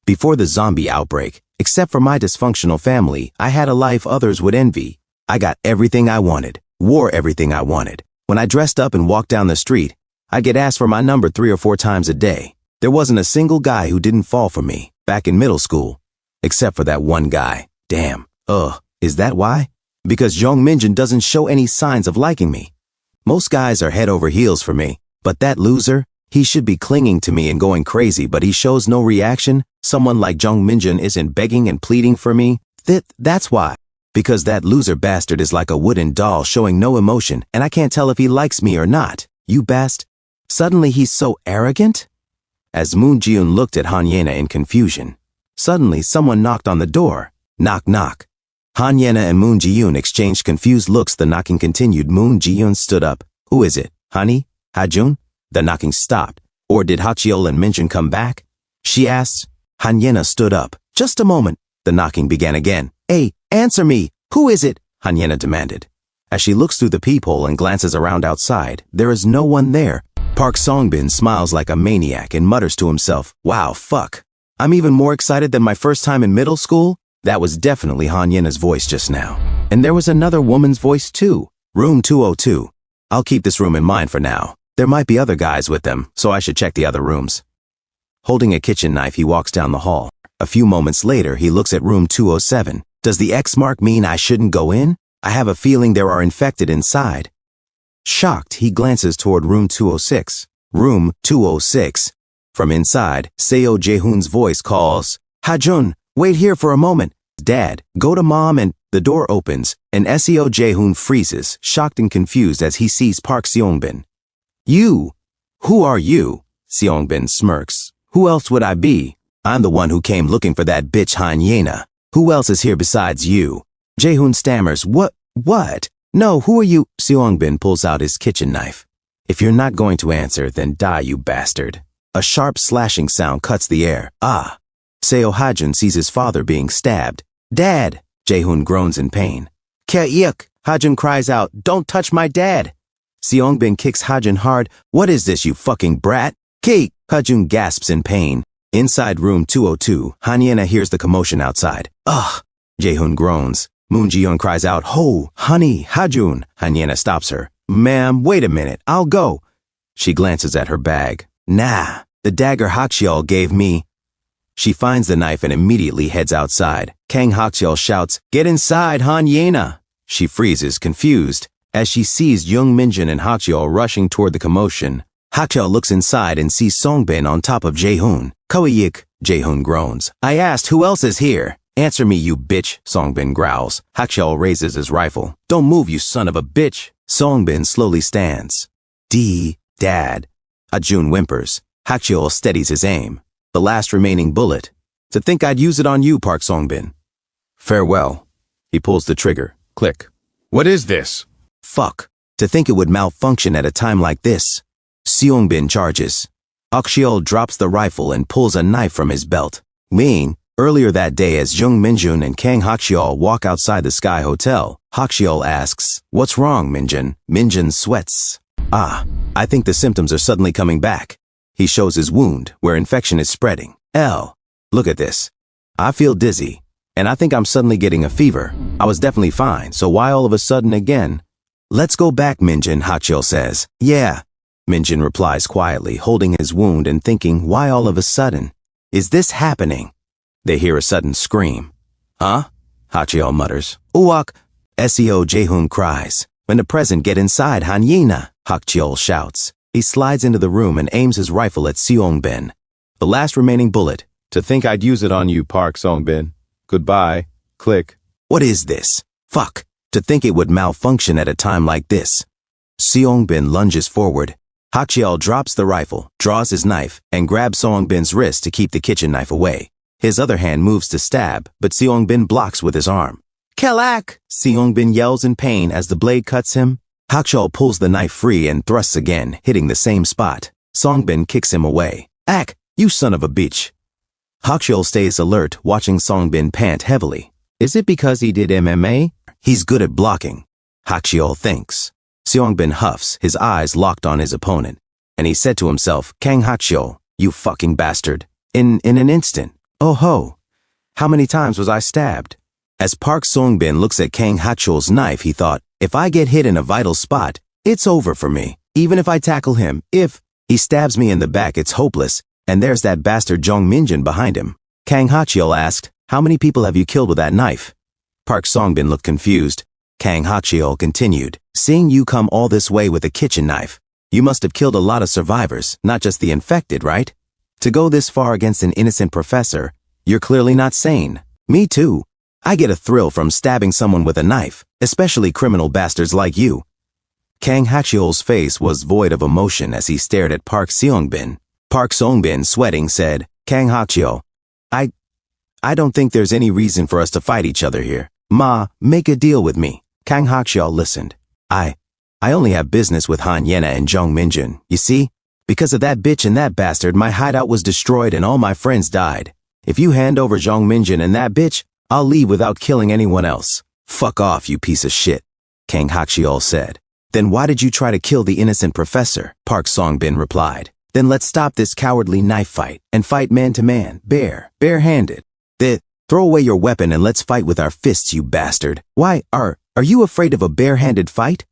Before the zombie outbreak, except for my dysfunctional family, I had a life others would envy. I got everything I wanted, wore everything I wanted. When I dressed up and walked down the street, I'd get asked for my number 3 or 4 times a day. There wasn't a single guy who didn't fall for me, back in middle school, except for that one guy. Damn. Is that why? Because Jong Minjun doesn't show any signs of liking me. Most guys are head over heels for me, but that loser, he should be clinging to me and going crazy, but he shows no reaction. Someone like Jong Minjun isn't begging and pleading for me. That's why. Because that loser bastard is like a wooden doll showing no emotion, and I can't tell if he likes me or not. You bast. Suddenly he's so arrogant? As Moon Jiyeon looked at Han Yena in confusion, suddenly someone knocked on the door. Knock knock. Han Yena and Moon Jiyeon exchanged confused looks. The knocking continued. Moon Jiyeon stood up. Who is it? Honey? Hajun? The knocking stopped. Or did Hachiol and Minjun come back? She asked. Han Yena stood up. Just a moment. The knocking began again. Hey, answer me. Who is it? Han Yena demanded. As she looks through the peephole and glances around outside, there is no one there. Park Songbin smiles like a maniac and mutters to himself, wow, fuck. I'm even more excited than my first time in middle school. That was definitely Han Yena's voice just now. And there was another woman's voice too. Room 202. I'll keep this room in mind for now. There might be other guys with them, so I should check the other rooms. Holding a kitchen knife, he walks down the hall. A few moments later, he looks at room 207. Does the X mark mean I shouldn't go in? I have a feeling there are infected inside. Shocked, he glances toward room 206. Room 206. From inside, Seo Jaehoon's voice calls, Hajun, wait here for a moment. Dad, go to mom and... The door opens, and Seo Jaehoon freezes, shocked and confused as he sees Park Seongbin. You? Who are you? Seongbin smirks. Who else would I be? I'm the one who came looking for that bitch Han Yena. Who else is here besides you? Jaehoon stammers, What? No, who are you? Seongbin pulls out his kitchen knife. If you're not going to answer, then die, you bastard. A sharp slashing sound cuts the air. Ah. Seo Hajun sees his father being stabbed. Dad! Jaehoon groans in pain. Ka'ik! Hajun cries out, don't touch my dad! Seongbin kicks Hajun hard. What is this, you fucking brat? Kate! Hajun gasps in pain. Inside room 202, Han Yena hears the commotion outside. Ugh! Jaehoon groans. Moon Jiyeon cries out, Ho! Honey! Hajun! Han Yena stops her. Ma'am, wait a minute. I'll go. She glances at her bag. Nah, the dagger Hachiol gave me. She finds the knife and immediately heads outside. Kang Hachiol shouts, Get inside, Han Yena! She freezes, confused, as she sees Jung Minjun and Hachiol rushing toward the commotion. Hachiol looks inside and sees Songbin on top of Jaehoon. Koeyik, Jaehoon groans. I asked who else is here. Answer me, you bitch, Songbin growls. Hachiol raises his rifle. Don't move, you son of a bitch. Songbin slowly stands. Dad. Hajun whimpers. Hachiol steadies his aim. The last remaining bullet. To think I'd use it on you, Park Songbin. Farewell. He pulls the trigger. Click. What is this? Fuck. To think it would malfunction at a time like this. Seongbin charges. Hakshiol drops the rifle and pulls a knife from his belt. Earlier that day as Jung Minjun and Kang Hakshiol walk outside the Sky Hotel, Hakshiol asks, "What's wrong, Minjun?" Minjun sweats. I think the symptoms are suddenly coming back. He shows his wound, where infection is spreading. Look at this. I feel dizzy, and I think I'm suddenly getting a fever. I was definitely fine, so why all of a sudden again? Let's go back, Minjun, Hakshiol says. Yeah. Minjun replies quietly, holding his wound and thinking, why all of a sudden? Is this happening? They hear a sudden scream. Huh? Hakshiol mutters. Uwak! Seo Jaehoon cries. When the present get inside, Hanyina, Hakshiol shouts. He slides into the room and aims his rifle at Seongbin. The last remaining bullet. To think I'd use it on you, Park Songbin. Goodbye. Click. What is this? Fuck. To think it would malfunction at a time like this. Seongbin lunges forward. Hakshiol drops the rifle, draws his knife, and grabs Seongbin's wrist to keep the kitchen knife away. His other hand moves to stab, but Seongbin blocks with his arm. Kelak! Seongbin yells in pain as the blade cuts him. Hakshiol pulls the knife free and thrusts again, hitting the same spot. Songbin kicks him away. Ak, you son of a bitch. Hakshiol stays alert, watching Songbin pant heavily. Is it because he did MMA? He's good at blocking, Hakshiol thinks. Seongbin huffs, his eyes locked on his opponent, and he said to himself, Kang Hakshiol, you fucking bastard. In an instant. Oh ho. How many times was I stabbed? As Park Songbin looks at Kang Hakshiol's knife, he thought, if I get hit in a vital spot, it's over for me. Even if I tackle him, if he stabs me in the back, it's hopeless, and there's that bastard Jung Minjun behind him. Kang Hakshiol asked, how many people have you killed with that knife? Park Songbin looked confused. Kang Hakshiol continued, seeing you come all this way with a kitchen knife, you must have killed a lot of survivors, not just the infected, right? To go this far against an innocent professor, you're clearly not sane. Me too. I get a thrill from stabbing someone with a knife, especially criminal bastards like you. Kang Hakshiol's face was void of emotion as he stared at Park Seongbin. Park Songbin, sweating, said, Kang Hakshiol, I don't think there's any reason for us to fight each other here. Make a deal with me. Kang Hakshiol listened. I only have business with Han Yena and Jung Minjun. You see? Because of that bitch and that bastard, my hideout was destroyed and all my friends died. If you hand over Jung Minjun and that bitch, I'll leave without killing anyone else. Fuck off, you piece of shit, Kang Hakshiol said. Then why did you try to kill the innocent professor? Park Songbin replied. Then let's stop this cowardly knife fight and fight man to man, barehanded. Throw away your weapon and let's fight with our fists, you bastard. Why, are you afraid of a barehanded fight?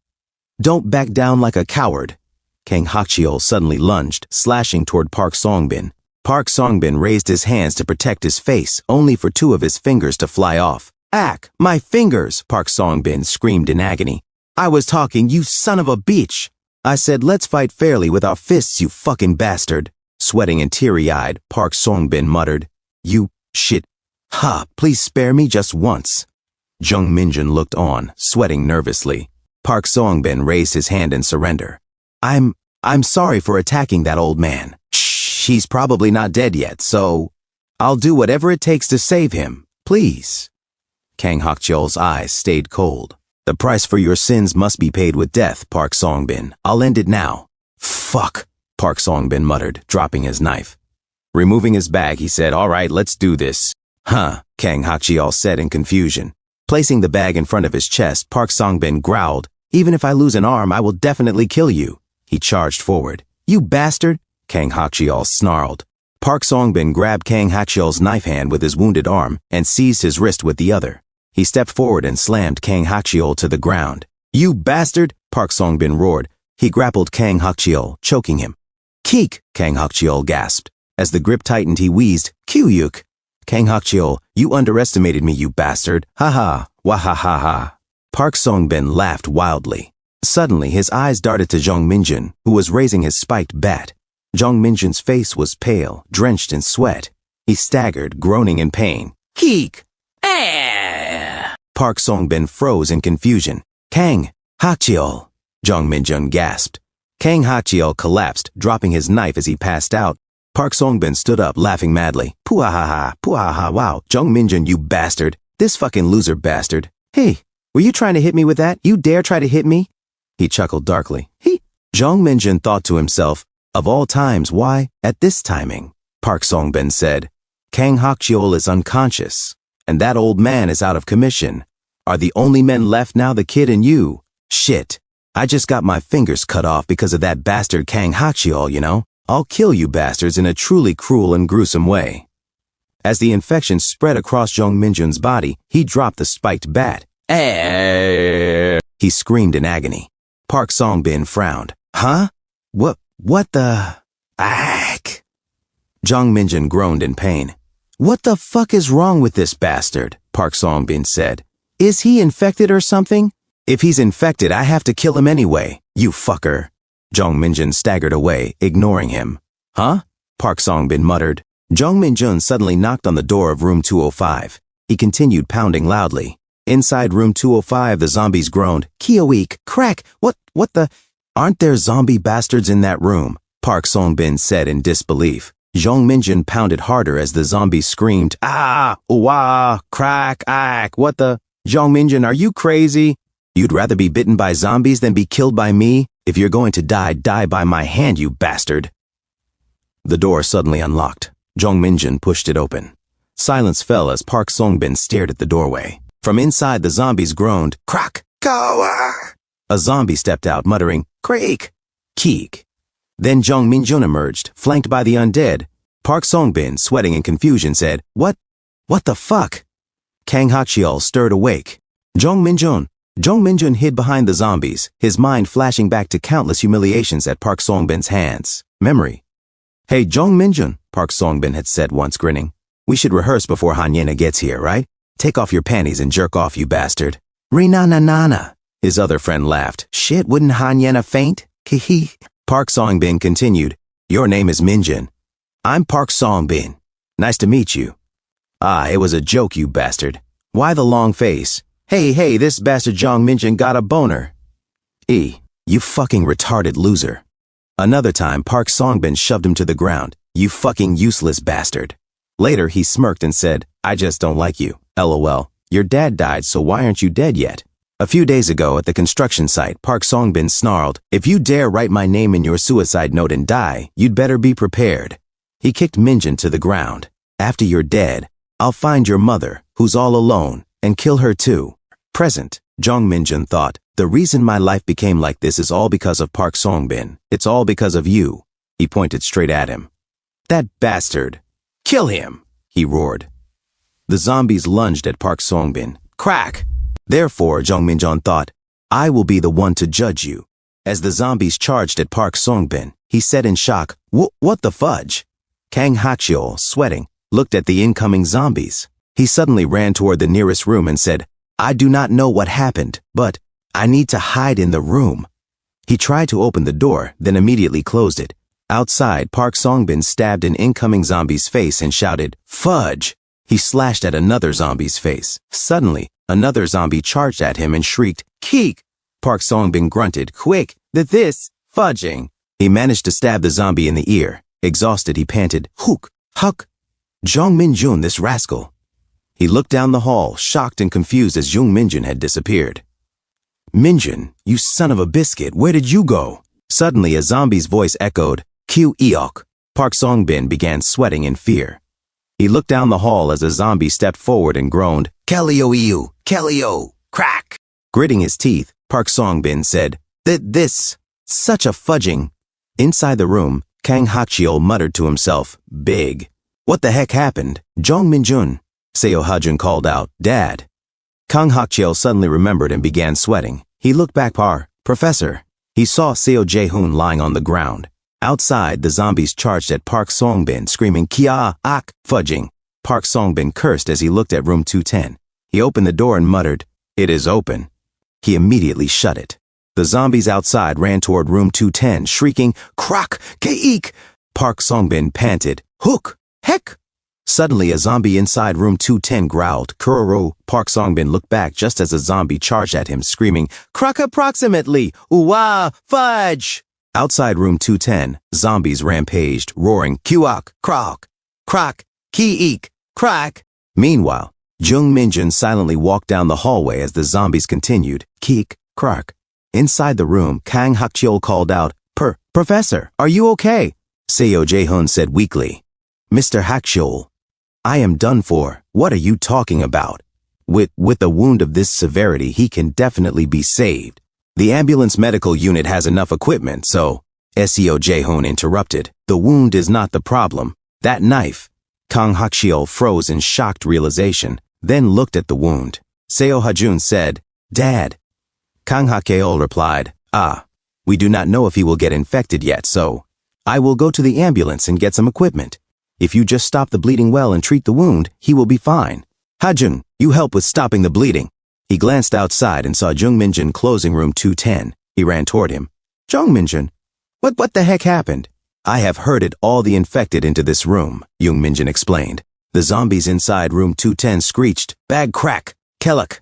Don't back down like a coward. Kang Hakshiol suddenly lunged, slashing toward Park Songbin. Park Songbin raised his hands to protect his face, only for two of his fingers to fly off. Ack, my fingers, Park Songbin screamed in agony. I was talking, you son of a bitch. I said let's fight fairly with our fists, you fucking bastard. Sweating and teary-eyed, Park Songbin muttered, you shit. Please spare me just once. Jung Minjun looked on, sweating nervously. Park Songbin raised his hand in surrender. I'm sorry for attacking that old man. Shh, he's probably not dead yet, so I'll do whatever it takes to save him, please. Kang Hakshiol's eyes stayed cold. The price for your sins must be paid with death, Park Songbin. I'll end it now. Fuck, Park Songbin muttered, dropping his knife. Removing his bag, he said, all right, let's do this. Kang Hakshiol said in confusion. Placing the bag in front of his chest, Park Songbin growled, even if I lose an arm, I will definitely kill you. He charged forward. You bastard, Kang Hakshiol snarled. Park Songbin grabbed Kang Hakshiol's knife hand with his wounded arm and seized his wrist with the other. He stepped forward and slammed Kang Hakshiol to the ground. You bastard, Park Songbin roared. He grappled Kang Hakshiol, choking him. Keek, Kang Hakshiol gasped. As the grip tightened, he wheezed, Kyuyuk. Kang Hakshiol, you underestimated me, you bastard. Ha-ha, wah-ha-ha-ha. Park Songbin laughed wildly. Suddenly, his eyes darted to Jung Minjun, who was raising his spiked bat. Jung Minjun's face was pale, drenched in sweat. He staggered, groaning in pain. Keek! Park Songbin froze in confusion. Kang Hakshiol, Jung Minjun gasped. Kang Hakshiol collapsed, dropping his knife as he passed out. Park Songbin stood up, laughing madly. Poo-ha-ha-ha, wow, Jung Minjun, you bastard. This fucking loser bastard. Hey, were you trying to hit me with that? You dare try to hit me? He chuckled darkly. Jung Minjun thought to himself, of all times, why, at this timing? Park Songbin said, Kang Hakcheol is unconscious, and that old man is out of commission. Are the only men left now the kid and you? Shit. I just got my fingers cut off because of that bastard Kang Hakcheol, you know? I'll kill you bastards in a truly cruel and gruesome way. As the infection spread across Jung Minjun's body, he dropped the spiked bat. He screamed in agony. Park Songbin frowned. Huh? What the? Ack. Jung Minjun groaned in pain. What the fuck is wrong with this bastard? Park Songbin said. Is he infected or something? If he's infected, I have to kill him anyway. You fucker. Jung Minjun staggered away, ignoring him. Huh? Park Songbin muttered. Jung Minjun suddenly knocked on the door of room 205. He continued pounding loudly. Inside room 205, the zombies groaned. Kioweek, crack, what the? Aren't there zombie bastards in that room? Park Songbin said in disbelief. Jung Minjun pounded harder as the zombies screamed, ah, wah, crack, ack, what the? Jung Minjun, are you crazy? You'd rather be bitten by zombies than be killed by me? If you're going to die, die by my hand, you bastard. The door suddenly unlocked. Jung Minjun pushed it open. Silence fell as Park Songbin stared at the doorway. From inside, the zombies groaned, crack, kawa. A zombie stepped out, muttering, creak, keek. Then Jung Minjun emerged, flanked by the undead. Park Songbin, sweating in confusion, said, What the fuck? Kang Hakcheol stirred awake. Jung Minjun hid behind the zombies, his mind flashing back to countless humiliations at Park Songbin's hands. Memory. Hey, Jung Minjun, Park Songbin had said once, grinning. We should rehearse before Hanyena gets here, right? Take off your panties and jerk off, you bastard. Re-na-na-na-na. His other friend laughed. Shit, wouldn't Hanyena faint? Hee. Park Songbin continued. Your name is Minjun. I'm Park Songbin. Nice to meet you. Ah, it was a joke, you bastard. Why the long face? Hey, this bastard Jung Minjun got a boner. You fucking retarded loser. Another time, Park Songbin shoved him to the ground. You fucking useless bastard. Later, he smirked and said, I just don't like you. LOL. Your dad died, so why aren't you dead yet? A few days ago at the construction site, Park Songbin snarled, If you dare write my name in your suicide note and die, you'd better be prepared. He kicked Minjun to the ground. After you're dead, I'll find your mother, who's all alone, and kill her too. Present, Jung Minjun thought, the reason my life became like this is all because of Park Songbin. It's all because of you. He pointed straight at him. That bastard. Kill him, he roared. The zombies lunged at Park Songbin. Crack! Therefore, Jung Minjun thought, I will be the one to judge you. As the zombies charged at Park Songbin, he said in shock, What the fudge? Kang Hakcheol, sweating, looked at the incoming zombies. He suddenly ran toward the nearest room and said, I do not know what happened, but I need to hide in the room. He tried to open the door, then immediately closed it. Outside, Park Songbin stabbed an incoming zombie's face and shouted, Fudge! He slashed at another zombie's face. Suddenly, another zombie charged at him and shrieked, Keek! Park Songbin grunted, Quick! This! Fudging! He managed to stab the zombie in the ear. Exhausted, he panted, Hook! Huck! Jung Minjun, this rascal! He looked down the hall, shocked and confused as Jung Minjun had disappeared. Minjun, you son of a biscuit, where did you go? Suddenly, a zombie's voice echoed, Q-eok. Park Songbin began sweating in fear. He looked down the hall as a zombie stepped forward and groaned, Kellyo-ew, Kellyo, crack! Gritting his teeth, Park Songbin said, This, such a fudging. Inside the room, Kang Hakcheol muttered to himself, Big. What the heck happened? Jung Minjun. Seo Hajun called out, Dad. Kang Hakcheol suddenly remembered and began sweating. He looked back, Professor. He saw Seo Jae-hoon lying on the ground. Outside, the zombies charged at Park Songbin, screaming, Kia, ak, fudging. Park Songbin cursed as he looked at room 210. He opened the door and muttered, It is open. He immediately shut it. The zombies outside ran toward room 210, shrieking, Krak, keik! Park Songbin panted, Hook, heck! Suddenly, a zombie inside room 210 growled, Kuroro. Park Songbin looked back just as a zombie charged at him, screaming, Krak approximately, Uwa, fudge! Outside room 210, zombies rampaged, roaring, Kuok, krok, krak, ki-eek, crack. Meanwhile, Jung Minjun silently walked down the hallway as the zombies continued, keek, crack, Inside the room, Kang Hakcheol called out, Professor, are you okay? Seo Jae-hoon said weakly. Mr. Hakcheol, I am done for. What are you talking about? With a wound of this severity, he can definitely be saved. The ambulance medical unit has enough equipment, so... Seo Jae-hoon interrupted. The wound is not the problem. That knife. Kang Hakcheol froze in shocked realization, then looked at the wound. Seo Ha-jun said, Dad. Kang Hakcheol replied, we do not know if he will get infected yet, so I will go to the ambulance and get some equipment. If you just stop the bleeding well and treat the wound, he will be fine. Ha-jun, you help with stopping the bleeding. He glanced outside and saw Jung Min-jun closing room 210. He ran toward him. Jung Min-jun, what the heck happened? I have herded all the infected into this room, Jung Min-jun explained. The zombies inside room 210 screeched, Bag crack, Kelluk.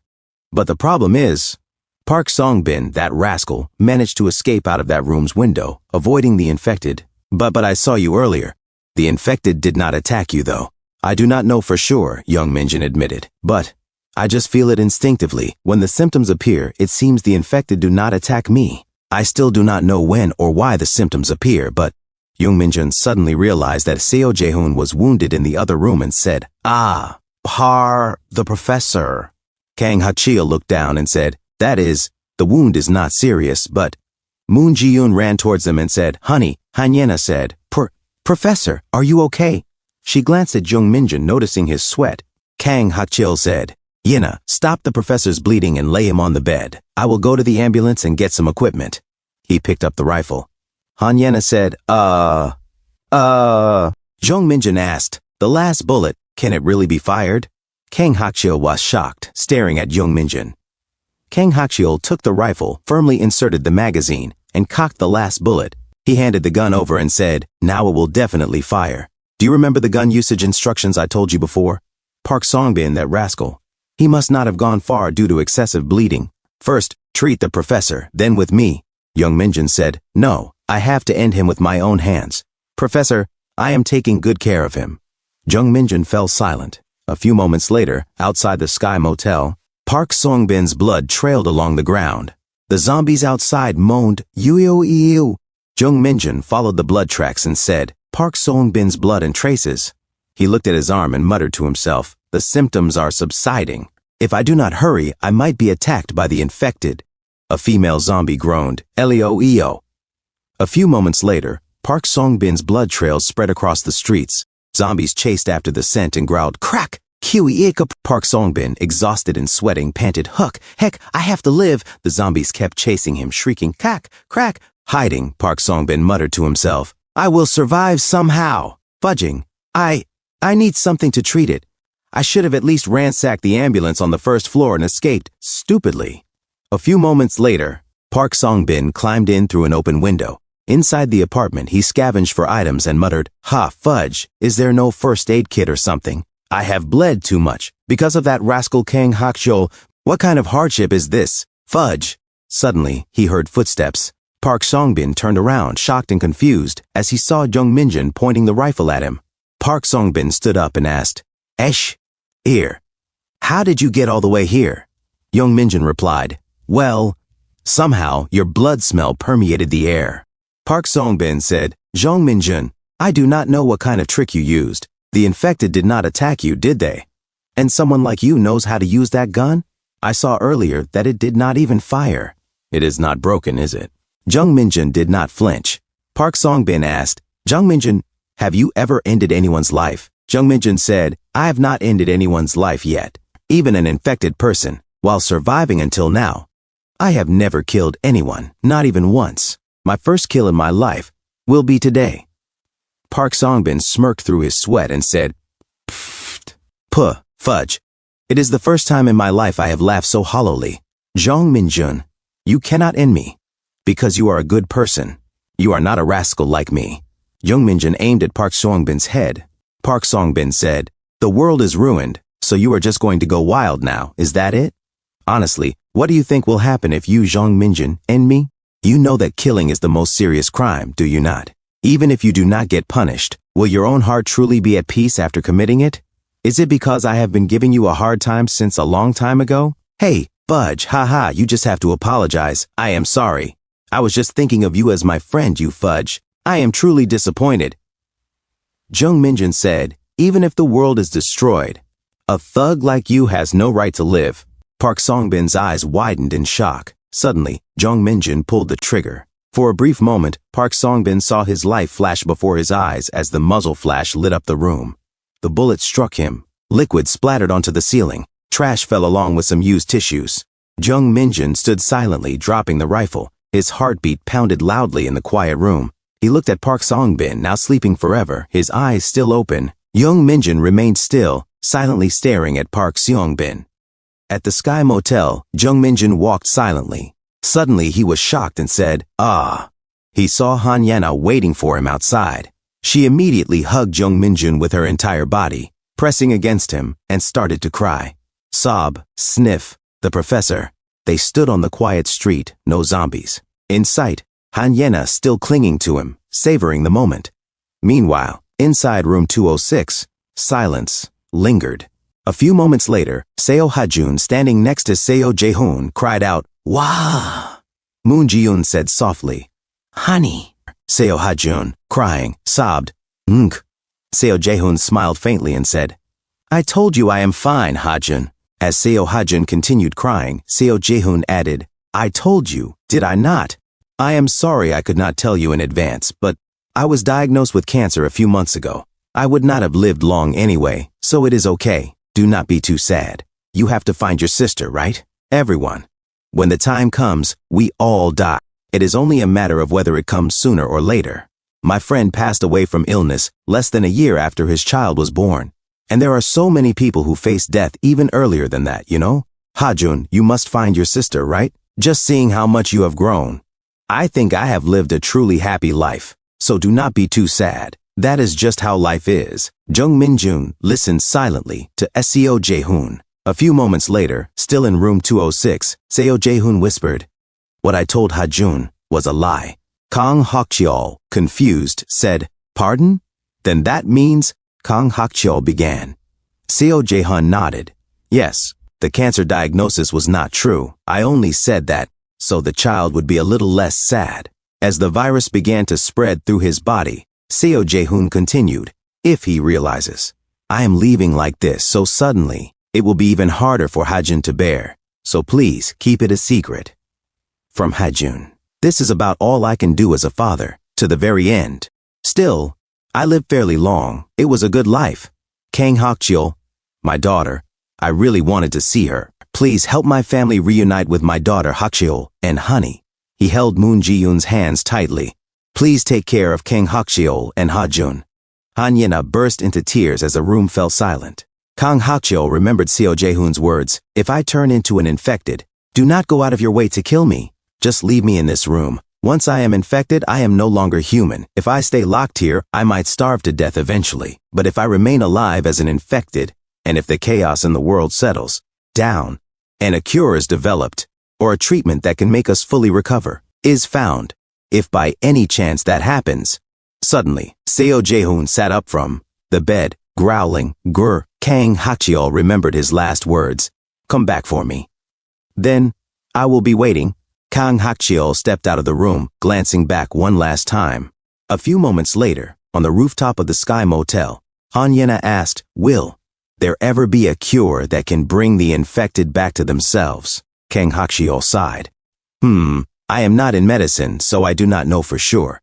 But the problem is, Park Song-bin, that rascal, managed to escape out of that room's window, avoiding the infected. But I saw you earlier. The infected did not attack you, though. I do not know for sure, Jung Min-jun admitted. But I just feel it instinctively. When the symptoms appear, it seems the infected do not attack me. I still do not know when or why the symptoms appear, but Jung Min-jun suddenly realized that Seo Jae-hoon was wounded in the other room and said, the professor. Kang Ha-cheol looked down and said, that is, the wound is not serious, but Moon Ji-yoon ran towards them and said, Honey, Han-yena said, Professor, are you okay? She glanced at Jung Min-jun, noticing his sweat. Kang Ha-cheol said, Yena, stop the professor's bleeding and lay him on the bed. I will go to the ambulance and get some equipment. He picked up the rifle. Han-yena said, Jung Min-jun asked, the last bullet, can it really be fired? Kang Ha-cheol was shocked, staring at Jung Min-jun. Kang Ha-cheol took the rifle, firmly inserted the magazine, and cocked the last bullet. He handed the gun over and said, now it will definitely fire. Do you remember the gun usage instructions I told you before? Park Song-bin, that rascal. He must not have gone far due to excessive bleeding. First, treat the professor, then with me. Jung Min-jun said, no, I have to end him with my own hands. Professor, I am taking good care of him. Jung Min-jun fell silent. A few moments later, outside the Sky Motel, Park Song-bin's blood trailed along the ground. The zombies outside moaned, "Yoo-yoo-ee-yoo." Jung Min-jun followed the blood tracks and said, Park Song-bin's blood and traces. He looked at his arm and muttered to himself, the symptoms are subsiding. If I do not hurry, I might be attacked by the infected. A female zombie groaned, "Elio-eo." A few moments later, Park Song-bin's blood trails spread across the streets. Zombies chased after the scent and growled, "Crack! Kiwi-ika!" Park Song-bin, exhausted and sweating, panted, "Huck! Heck, I have to live!" The zombies kept chasing him, shrieking, "Crack! Crack!" Hiding, Park Song-bin muttered to himself, "I will survive somehow." Fudging. I need something to treat it. I should have at least ransacked the ambulance on the first floor and escaped, stupidly. A few moments later, Park Song-bin climbed in through an open window. Inside the apartment, he scavenged for items and muttered, fudge, is there no first aid kit or something? I have bled too much. Because of that rascal Kang Hakcheol, what kind of hardship is this? Fudge. Suddenly, he heard footsteps. Park Song-bin turned around, shocked and confused, as he saw Jung Min-jun pointing the rifle at him. Park Song-bin stood up and asked, Here. How did you get all the way here? Jung Min-jun replied, well, somehow your blood smell permeated the air. Park Song-bin said, Jung Min-jun, I do not know what kind of trick you used. The infected did not attack you, did they? And someone like you knows how to use that gun? I saw earlier that it did not even fire. It is not broken, is it? Jung Min-jun did not flinch. Park Song-bin asked, Jung Min-jun, have you ever ended anyone's life? Jung Min-jun said, I have not ended anyone's life yet, even an infected person, while surviving until now. I have never killed anyone, not even once. My first kill in my life will be today. Park Song-bin smirked through his sweat and said, Fudge. It is the first time in my life I have laughed so hollowly. Jung Min-jun, you cannot end me, because you are a good person. You are not a rascal like me. Jung Min-jun aimed at Park Song-bin's head. Park Song-bin said, the world is ruined, so you are just going to go wild now, is that it? Honestly, what do you think will happen if you, Jung Min-jun, end me? You know that killing is the most serious crime, do you not? Even if you do not get punished, will your own heart truly be at peace after committing it? Is it because I have been giving you a hard time since a long time ago? Hey, Fudge, haha, you just have to apologize. I am sorry. I was just thinking of you as my friend, you fudge. I am truly disappointed. Jung Minjun said, even if the world is destroyed, a thug like you has no right to live. Park Songbin's eyes widened in shock. Suddenly, Jung Minjun pulled the trigger. For a brief moment, Park Songbin saw his life flash before his eyes as the muzzle flash lit up the room. The bullet struck him. Liquid splattered onto the ceiling. Trash fell along with some used tissues. Jung Minjun stood silently, dropping the rifle. His heartbeat pounded loudly in the quiet room. He looked at Park Songbin, now sleeping forever, his eyes still open. Jung Minjun remained still, silently staring at Park Songbin. At the Sky Motel, Jung Minjun walked silently. Suddenly he was shocked and said, "Ah." He saw Han Yana waiting for him outside. She immediately hugged Jung Minjun with her entire body, pressing against him, and started to cry. Sob, sniff, the professor. They stood on the quiet street, no zombies in sight. Han Yana still clinging to him, savoring the moment. Meanwhile, inside room 206, silence lingered. A few moments later, Seo Hajun, standing next to Seo Jaehoon, cried out, "Wah!" Moon Ji-yoon said softly, "Honey." Seo Hajun, crying, sobbed, "Nk." Seo Jaehoon smiled faintly and said, "I told you I am fine, Hajun." As Seo Hajun continued crying, Seo Jaehoon added, "I told you, did I not? I am sorry I could not tell you in advance, but I was diagnosed with cancer a few months ago. I would not have lived long anyway, so it is okay. Do not be too sad. You have to find your sister, right? Everyone. When the time comes, we all die. It is only a matter of whether it comes sooner or later. My friend passed away from illness less than a year after his child was born. And there are so many people who face death even earlier than that, you know? Hajun, you must find your sister, right? Just seeing how much you have grown. I think I have lived a truly happy life, so do not be too sad. That is just how life is." Jung Minjun listened silently to Seo Jaehoon. A few moments later, still in room 206, Seo Jaehoon whispered, "What I told Hajun was a lie." Kang Hokcheol, confused, said, "Pardon? Then that means—" Kang Hokcheol began. Seo Jaehoon nodded. "Yes, the cancer diagnosis was not true. I only said that so the child would be a little less sad." As the virus began to spread through his body, Seo Jaehoon continued, "If he realizes I am leaving like this so suddenly, it will be even harder for Hajun to bear. So please keep it a secret." From Hajun, "This is about all I can do as a father, to the very end. Still, I lived fairly long. It was a good life. Kang Hokcheol, my daughter, I really wanted to see her. Please help my family reunite with my daughter Hokcheol and Honey." He held Moon Ji-yoon's hands tightly. "Please take care of Kang Hokcheol and Hajun." Han Yana burst into tears as the room fell silent. Kang Hokcheol remembered Seo Jaehoon's words, "If I turn into an infected, do not go out of your way to kill me. Just leave me in this room. Once I am infected, I am no longer human. If I stay locked here, I might starve to death eventually. But if I remain alive as an infected, and if the chaos in the world settles down, and a cure is developed, or a treatment that can make us fully recover is found, if by any chance that happens." Suddenly, Seo Jaehoon sat up from the bed, growling, "Grr." Kang Hokcheol remembered his last words, "Come back for me." "Then, I will be waiting." Kang Hokcheol stepped out of the room, glancing back one last time. A few moments later, on the rooftop of the Sky Motel, Han Yana asked, "Will there ever be a cure that can bring the infected back to themselves?" Kang Hokcheol sighed. I am not in medicine, so I do not know for sure.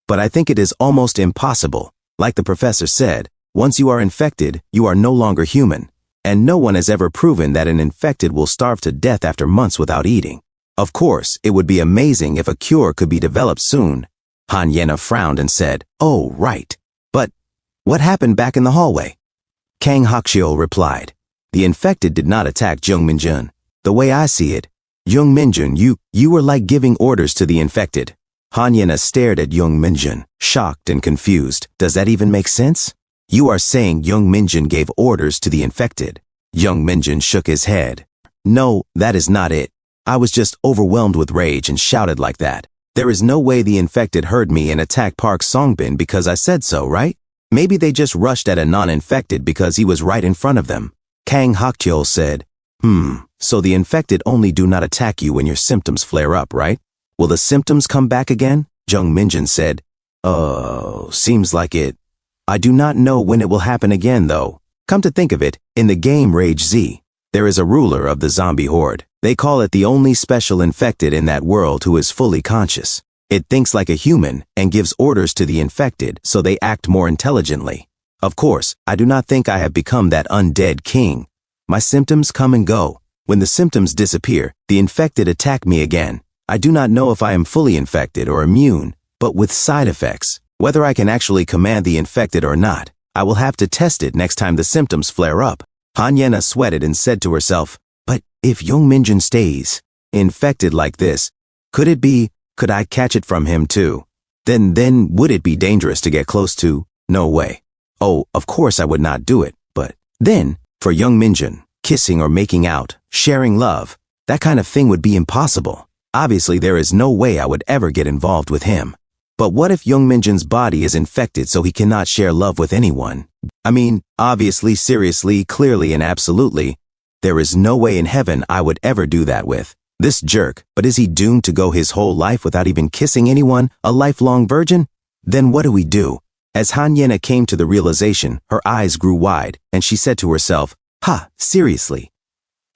But I think it is almost impossible. Like the professor said, once you are infected, you are no longer human. And no one has ever proven that an infected will starve to death after months without eating. Of course, it would be amazing if a cure could be developed soon." Han Yana frowned and said, "Oh, right. But what happened back in the hallway?" Kang Hokcheol replied, "The infected did not attack Jung Minjun. The way I see it, Jung Minjun, you were like giving orders to the infected." Han Yana stared at Jung Minjun, shocked and confused. "Does that even make sense? You are saying Jung Minjun gave orders to the infected?" Jung Minjun shook his head. "No, that is not it. I was just overwhelmed with rage and shouted like that. There is no way the infected heard me and attacked Park Songbin because I said so, right? Maybe they just rushed at a non-infected because he was right in front of them." Kang Hokcheol said, So the infected only do not attack you when your symptoms flare up, right? Will the symptoms come back again? Jung Minjun said. Oh, seems like it. I do not know when it will happen again, though. Come to think of it, in the game Rage Z, there is a ruler of the zombie horde. They call it the only special infected in that world who is fully conscious. It thinks like a human and gives orders to the infected so they act more intelligently. Of course, I do not think I have become that undead king. My symptoms come and go. When the symptoms disappear, the infected attack me again. I do not know if I am fully infected or immune, but with side effects. Whether I can actually command the infected or not, I will have to test it next time the symptoms flare up. Han Yena sweated and said to herself, but if Jung Minjun stays infected like this, could I catch it from him too? Then would it be dangerous to get close to? No way. Oh, of course I would not do it, but then, for Jung Minjun, kissing or making out, sharing love, that kind of thing would be impossible. Obviously there is no way I would ever get involved with him. But what if Jung Minjun's body is infected so he cannot share love with anyone? I mean, obviously, seriously, clearly and absolutely, there is no way in heaven I would ever do that with this jerk. But is he doomed to go his whole life without even kissing anyone, a lifelong virgin? Then what do we do? As Han Yena came to the realization, her eyes grew wide, and she said to herself, seriously?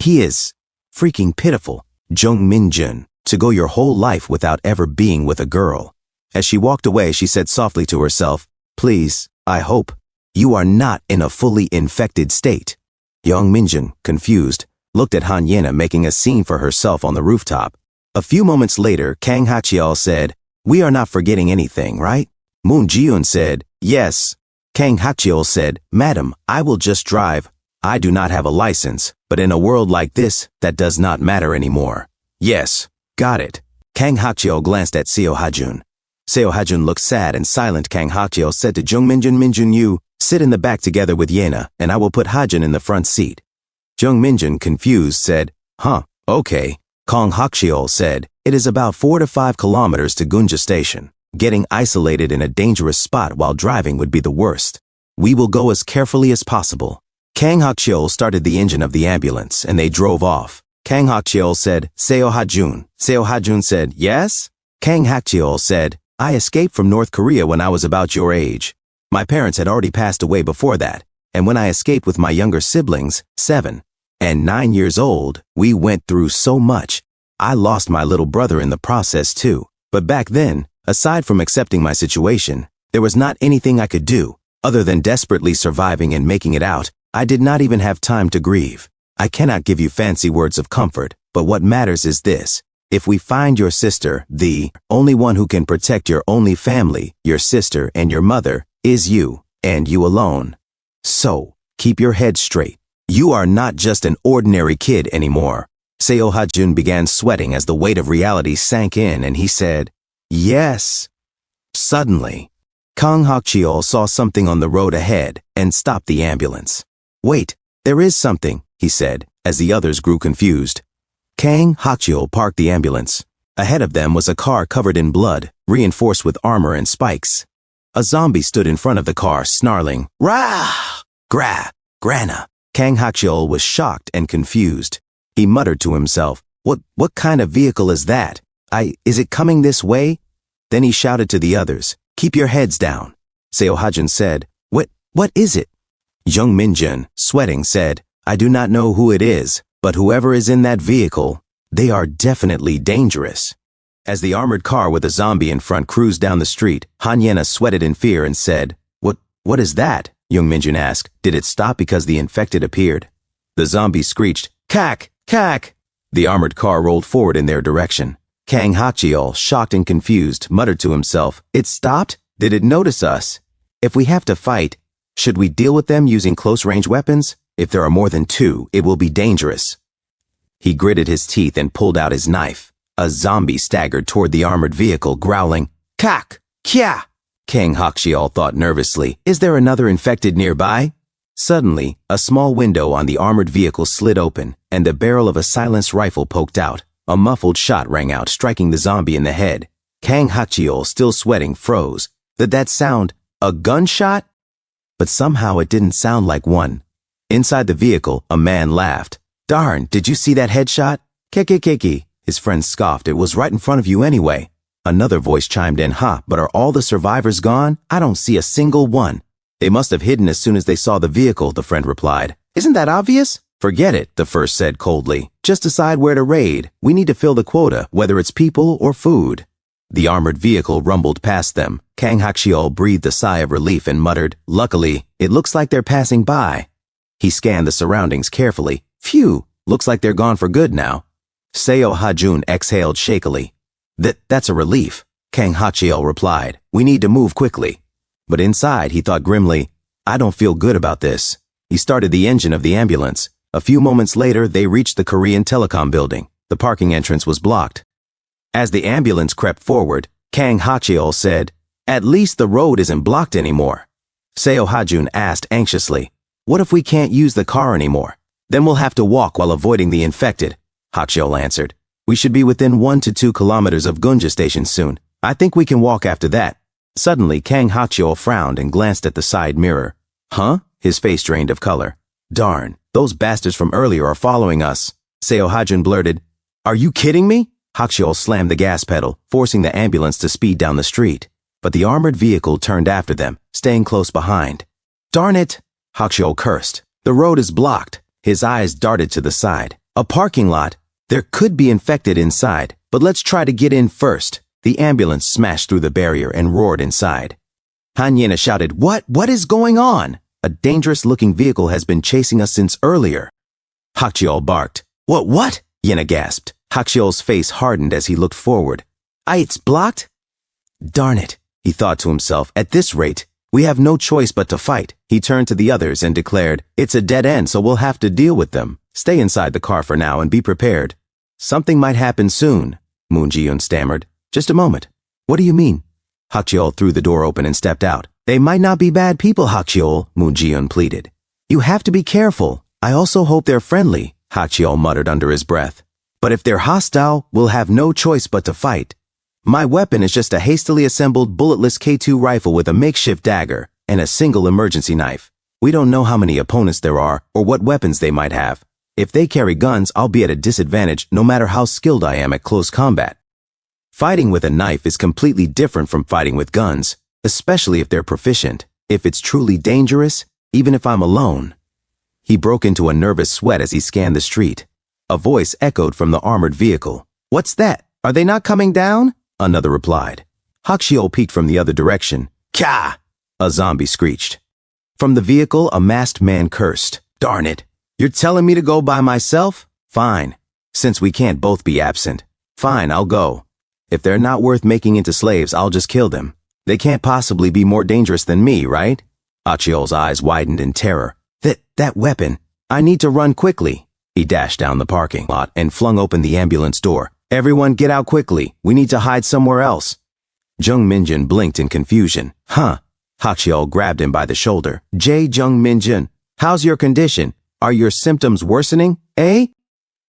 He is freaking pitiful, Jung Minjun, to go your whole life without ever being with a girl. As she walked away, she said softly to herself, please, I hope, you are not in a fully infected state. Jung Minjun, confused, looked at Han Yena making a scene for herself on the rooftop. A few moments later, Kang Hachiel said, we are not forgetting anything, right? Moon Jiun said, yes. Kang Hachiel said, madam, I will just drive. I do not have a license, but in a world like this, that does not matter anymore. Yes, got it. Kang Hachiel glanced at Seo Hajun. Seo Hajun looked sad and silent. Kang Hachiel said to Jung Minjun, you sit in the back together with Yena, and I will put Hajun in the front seat. Jung Minjun, confused, said, okay. Kang Hachiel said, it is about 4 to 5 kilometers to Gunja Station. Getting isolated in a dangerous spot while driving would be the worst. We will go as carefully as possible. Kang Hachiel started the engine of the ambulance, and they drove off. Kang Hachiel said, Seo Hajun. Seo Hajun said, yes? Kang Hachiel said, I escaped from North Korea when I was about your age. My parents had already passed away before that, and when I escaped with my younger siblings, 7 and 9 years old, we went through so much. I lost my little brother in the process too. But back then, aside from accepting my situation, there was not anything I could do, other than desperately surviving and making it out. I did not even have time to grieve. I cannot give you fancy words of comfort, but what matters is this. If we find your sister, the only one who can protect your only family, your sister and your mother, is you, and you alone. So, keep your head straight. You are not just an ordinary kid anymore. Seo Hajun began sweating as the weight of reality sank in, and he said, yes. Suddenly, Kang Hachiel saw something on the road ahead and stopped the ambulance. Wait, there is something, he said, as the others grew confused. Kang Hachiel parked the ambulance. Ahead of them was a car covered in blood, reinforced with armor and spikes. A zombie stood in front of the car, snarling, Rah! Grana. Kang Hachiel was shocked and confused. He muttered to himself, What kind of vehicle is that? Is it coming this way? Then he shouted to the others, keep your heads down. Seo Hajun said, What is it? Jung Minjun, sweating, said, I do not know who it is, but whoever is in that vehicle, they are definitely dangerous. As the armored car with a zombie in front cruised down the street, Han Yena sweated in fear and said, What is that? Jung Minjun asked. Did it stop because the infected appeared? The zombie screeched, Kak! The armored car rolled forward in their direction. Kang Hachiel, shocked and confused, muttered to himself, It stopped? Did it notice us? If we have to fight, should we deal with them using close-range weapons? If there are more than 2, it will be dangerous. He gritted his teeth and pulled out his knife. A zombie staggered toward the armored vehicle, growling, Kak! Kya! Kang Hachiel thought nervously, is there another infected nearby? Suddenly, a small window on the armored vehicle slid open, and the barrel of a silenced rifle poked out. A muffled shot rang out, striking the zombie in the head. Kang Hachiel, still sweating, froze. Did that sound a gunshot? But somehow it didn't sound like one. Inside the vehicle, a man laughed. Darn, did you see that headshot? Keke, his friend scoffed. It was right in front of you anyway. Another voice chimed in, Ha, but are all the survivors gone? I don't see a single one. They must have hidden as soon as they saw the vehicle, the friend replied. Isn't that obvious? Forget it, the first said coldly. Just decide where to raid. We need to fill the quota, whether it's people or food. The armored vehicle rumbled past them. Kang Hakchiol breathed a sigh of relief and muttered, Luckily, it looks like they're passing by. He scanned the surroundings carefully. Phew, looks like they're gone for good now. Seo Hajun exhaled shakily. That's a relief, Kang Hakchiol replied. We need to move quickly. But inside, he thought grimly, I don't feel good about this. He started the engine of the ambulance. A few moments later, they reached the Korean telecom building. The parking entrance was blocked. As the ambulance crept forward, Kang Hakchiol said, At least the road isn't blocked anymore. Seo Hajun asked anxiously, What if we can't use the car anymore? Then we'll have to walk while avoiding the infected. Hakchiol answered, We should be within 1 to 2 kilometers of Gunja Station soon. I think we can walk after that. Suddenly, Kang Hakchiol frowned and glanced at the side mirror. Huh? His face drained of color. Darn, those bastards from earlier are following us. Seo Hajun blurted, Are you kidding me? Hakchiol slammed the gas pedal, forcing the ambulance to speed down the street. But the armored vehicle turned after them, staying close behind. Darn it! Hakchiol cursed. The road is blocked. His eyes darted to the side. A parking lot. There could be infected inside, but let's try to get in first. The ambulance smashed through the barrier and roared inside. Han Yena shouted, What is going on? A dangerous-looking vehicle has been chasing us since earlier. Hakchiol barked. What? Yena gasped. Hakchiol's face hardened as he looked forward. It's blocked? Darn it, he thought to himself. At this rate, we have no choice but to fight. He turned to the others and declared, It's a dead end, so we'll have to deal with them. Stay inside the car for now and be prepared. Something might happen soon, Moon Ji-yoon stammered. Just a moment. What do you mean? Hakchiol threw the door open and stepped out. They might not be bad people, Hakchiol, Moon Ji-yoon pleaded. You have to be careful. I also hope they're friendly, Hakchiol muttered under his breath. But if they're hostile, we'll have no choice but to fight. My weapon is just a hastily assembled bulletless K2 rifle with a makeshift dagger and a single emergency knife. We don't know how many opponents there are or what weapons they might have. If they carry guns, I'll be at a disadvantage no matter how skilled I am at close combat. Fighting with a knife is completely different from fighting with guns, especially if they're proficient. If it's truly dangerous, even if I'm alone. He broke into a nervous sweat as he scanned the street. A voice echoed from the armored vehicle. What's that? Are they not coming down? Another replied. Hakchiol peeked from the other direction. Kah! A zombie screeched. From the vehicle, a masked man cursed. Darn it! You're telling me to go by myself? Fine. Since we can't both be absent. Fine, I'll go. If they're not worth making into slaves, I'll just kill them. They can't possibly be more dangerous than me, right? Hakchiol's eyes widened in terror. That weapon. I need to run quickly. He dashed down the parking lot and flung open the ambulance door. Everyone get out quickly. We need to hide somewhere else. Jung Minjun blinked in confusion. Huh? Hakchiol grabbed him by the shoulder. Jung Minjun, how's your condition? Are your symptoms worsening, eh?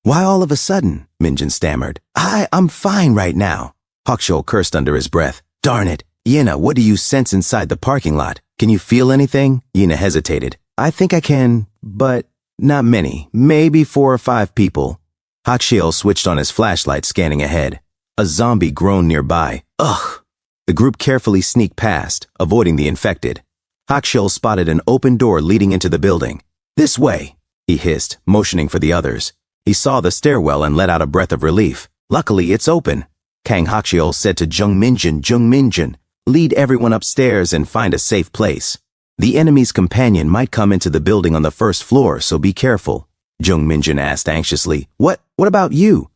Why all of a sudden? Minjun stammered. I'm fine right now. Hakchiol cursed under his breath. Darn it. Yena, what do you sense inside the parking lot? Can you feel anything? Yena hesitated. I think I can, but not many. Maybe 4 or 5 people. Hakchiol switched on his flashlight, scanning ahead. A zombie groaned nearby. Ugh! The group carefully sneaked past, avoiding the infected. Hakchiol spotted an open door leading into the building. This way, he hissed, motioning for the others. He saw the stairwell and let out a breath of relief. Luckily, it's open. Kang Hakchiol said to Jung Minjun, lead everyone upstairs and find a safe place. The enemy's companion might come into the building on the first floor, so be careful. Jung Minjun asked anxiously. What about you?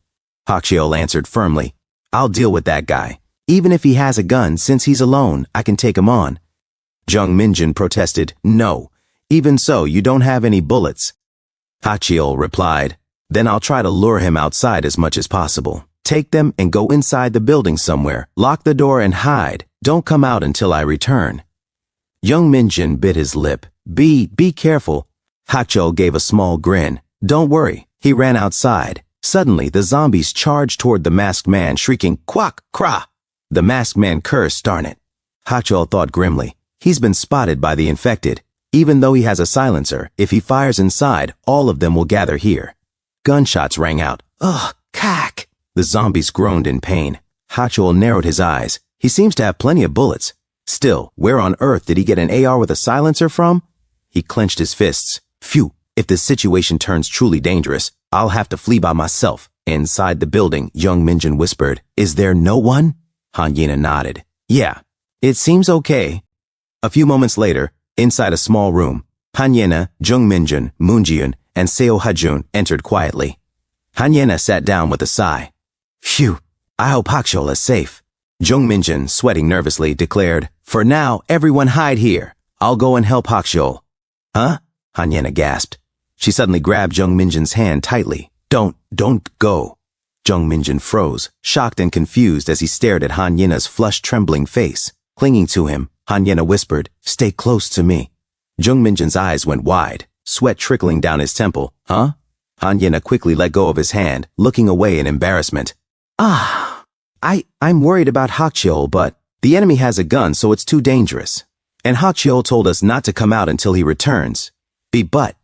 Hakchiol answered firmly. I'll deal with that guy. Even if he has a gun, since he's alone, I can take him on. Jung Minjun protested. No. Even so, you don't have any bullets. Hakchiol replied. Then I'll try to lure him outside as much as possible. Take them and go inside the building somewhere. Lock the door and hide. Don't come out until I return. Jung Minjun bit his lip. Be careful. Hakchiol gave a small grin. Don't worry. He ran outside. Suddenly, the zombies charged toward the masked man, shrieking, Quack, Krah! The masked man cursed, darn it. Hakchiol thought grimly. He's been spotted by the infected. Even though he has a silencer, if he fires inside, all of them will gather here. Gunshots rang out. Ugh, cack! The zombies groaned in pain. Hachiol narrowed his eyes. He seems to have plenty of bullets. Still, where on earth did he get an AR with a silencer from? He clenched his fists. Phew, if this situation turns truly dangerous, I'll have to flee by myself. Inside the building, young Minjun whispered, Is there no one? Hanyena nodded. Yeah, it seems okay. A few moments later, inside a small room, Hanyena, Jung Minjun, Moonjiun, and Seo Hajun entered quietly. Hanyena sat down with a sigh. Phew, I hope Hachiol is safe. Jung Minjun, sweating nervously, declared, For now, everyone hide here. I'll go and help Hachiol. Huh? Hanyena gasped. She suddenly grabbed Jung Minjun's hand tightly. Don't go. Jung Minjun froze, shocked and confused as he stared at Hanyena's flushed, trembling face. Clinging to him, Hanyena whispered, Stay close to me. Jung Minjun's eyes went wide, sweat trickling down his temple. Huh? Hanyena quickly let go of his hand, looking away in embarrassment. I'm worried about Hachiol, but the enemy has a gun, so it's too dangerous. And Hachiol told us not to come out until he returns. But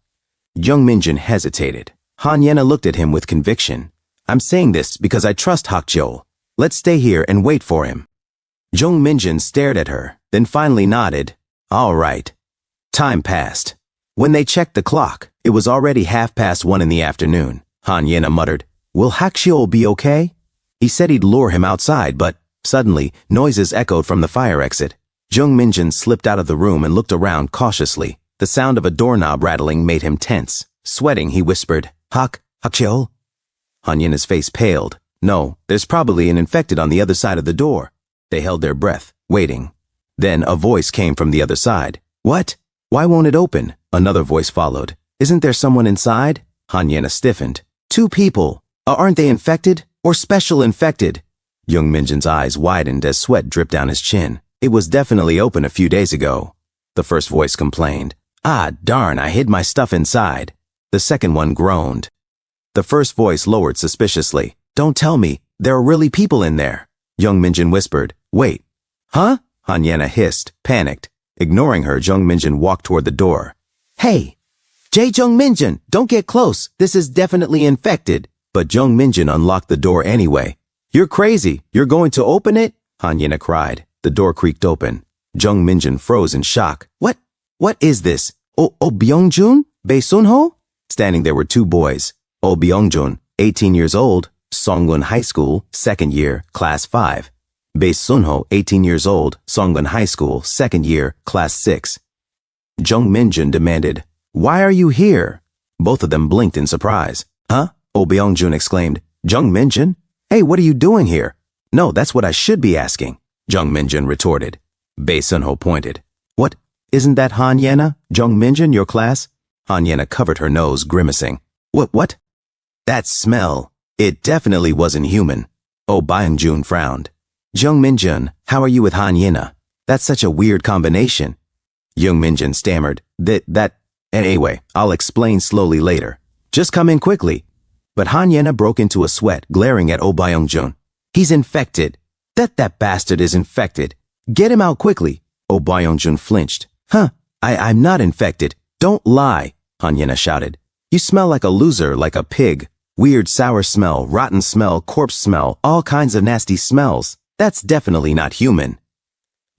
Jung Minjun hesitated. Hanyena looked at him with conviction. I'm saying this because I trust Hachiol. Let's stay here and wait for him. Jung Minjun stared at her, then finally nodded. All right. Time passed. When they checked the clock, it was already 1:30 in the afternoon. Hanyena muttered, Will Hachiol be okay? He said he'd lure him outside, but suddenly, noises echoed from the fire exit. Jung Minjun slipped out of the room and looked around cautiously. The sound of a doorknob rattling made him tense. Sweating, he whispered, Hachiol? Hanyena's face paled. No, there's probably an infected on the other side of the door. They held their breath, waiting. Then a voice came from the other side. What? Why won't it open? Another voice followed. Isn't there someone inside? Hanyena stiffened. 2 people. Aren't they infected? Or special infected? Jung Minjun's eyes widened as sweat dripped down his chin. It was definitely open a few days ago. The first voice complained. Darn, I hid my stuff inside. The second one groaned. The first voice lowered suspiciously. Don't tell me, there are really people in there. Jung Minjun whispered. Wait. Huh? Hanyena hissed, panicked. Ignoring her, Jung Minjun walked toward the door. Hey! Jung Minjun, don't get close. This is definitely infected. But Jung Minjun unlocked the door anyway. You're crazy. You're going to open it? Hanyena cried. The door creaked open. Jung Minjun froze in shock. What is this? Byungjun? Bae Sunho? Standing there were 2 boys. Byungjun, 18 years old, Songun High School, 2nd year, Class 5. Bae Sunho, 18 years old, Songun High School, 2nd year, Class 6. Jung Minjun demanded, Why are you here? Both of them blinked in surprise. Huh? Byungjun exclaimed. Jung Minjun? Hey, what are you doing here? No, that's what I should be asking. Jung Minjun retorted. Bae Sunho pointed. What? Isn't that Hanyena? Jung Minjun, your class? Hanyena covered her nose, grimacing. What? That smell. It definitely wasn't human. Byungjun frowned. Jung Minjun, how are you with Hanyena? That's such a weird combination. Jung Minjun stammered. Anyway, I'll explain slowly later. Just come in quickly. But Hanyena broke into a sweat, glaring at Byungjun. He's infected. That bastard is infected. Get him out quickly. Byungjun flinched. Huh, I'm not infected. Don't lie, Hanyena shouted. You smell like a loser, like a pig. Weird sour smell, rotten smell, corpse smell, all kinds of nasty smells. That's definitely not human.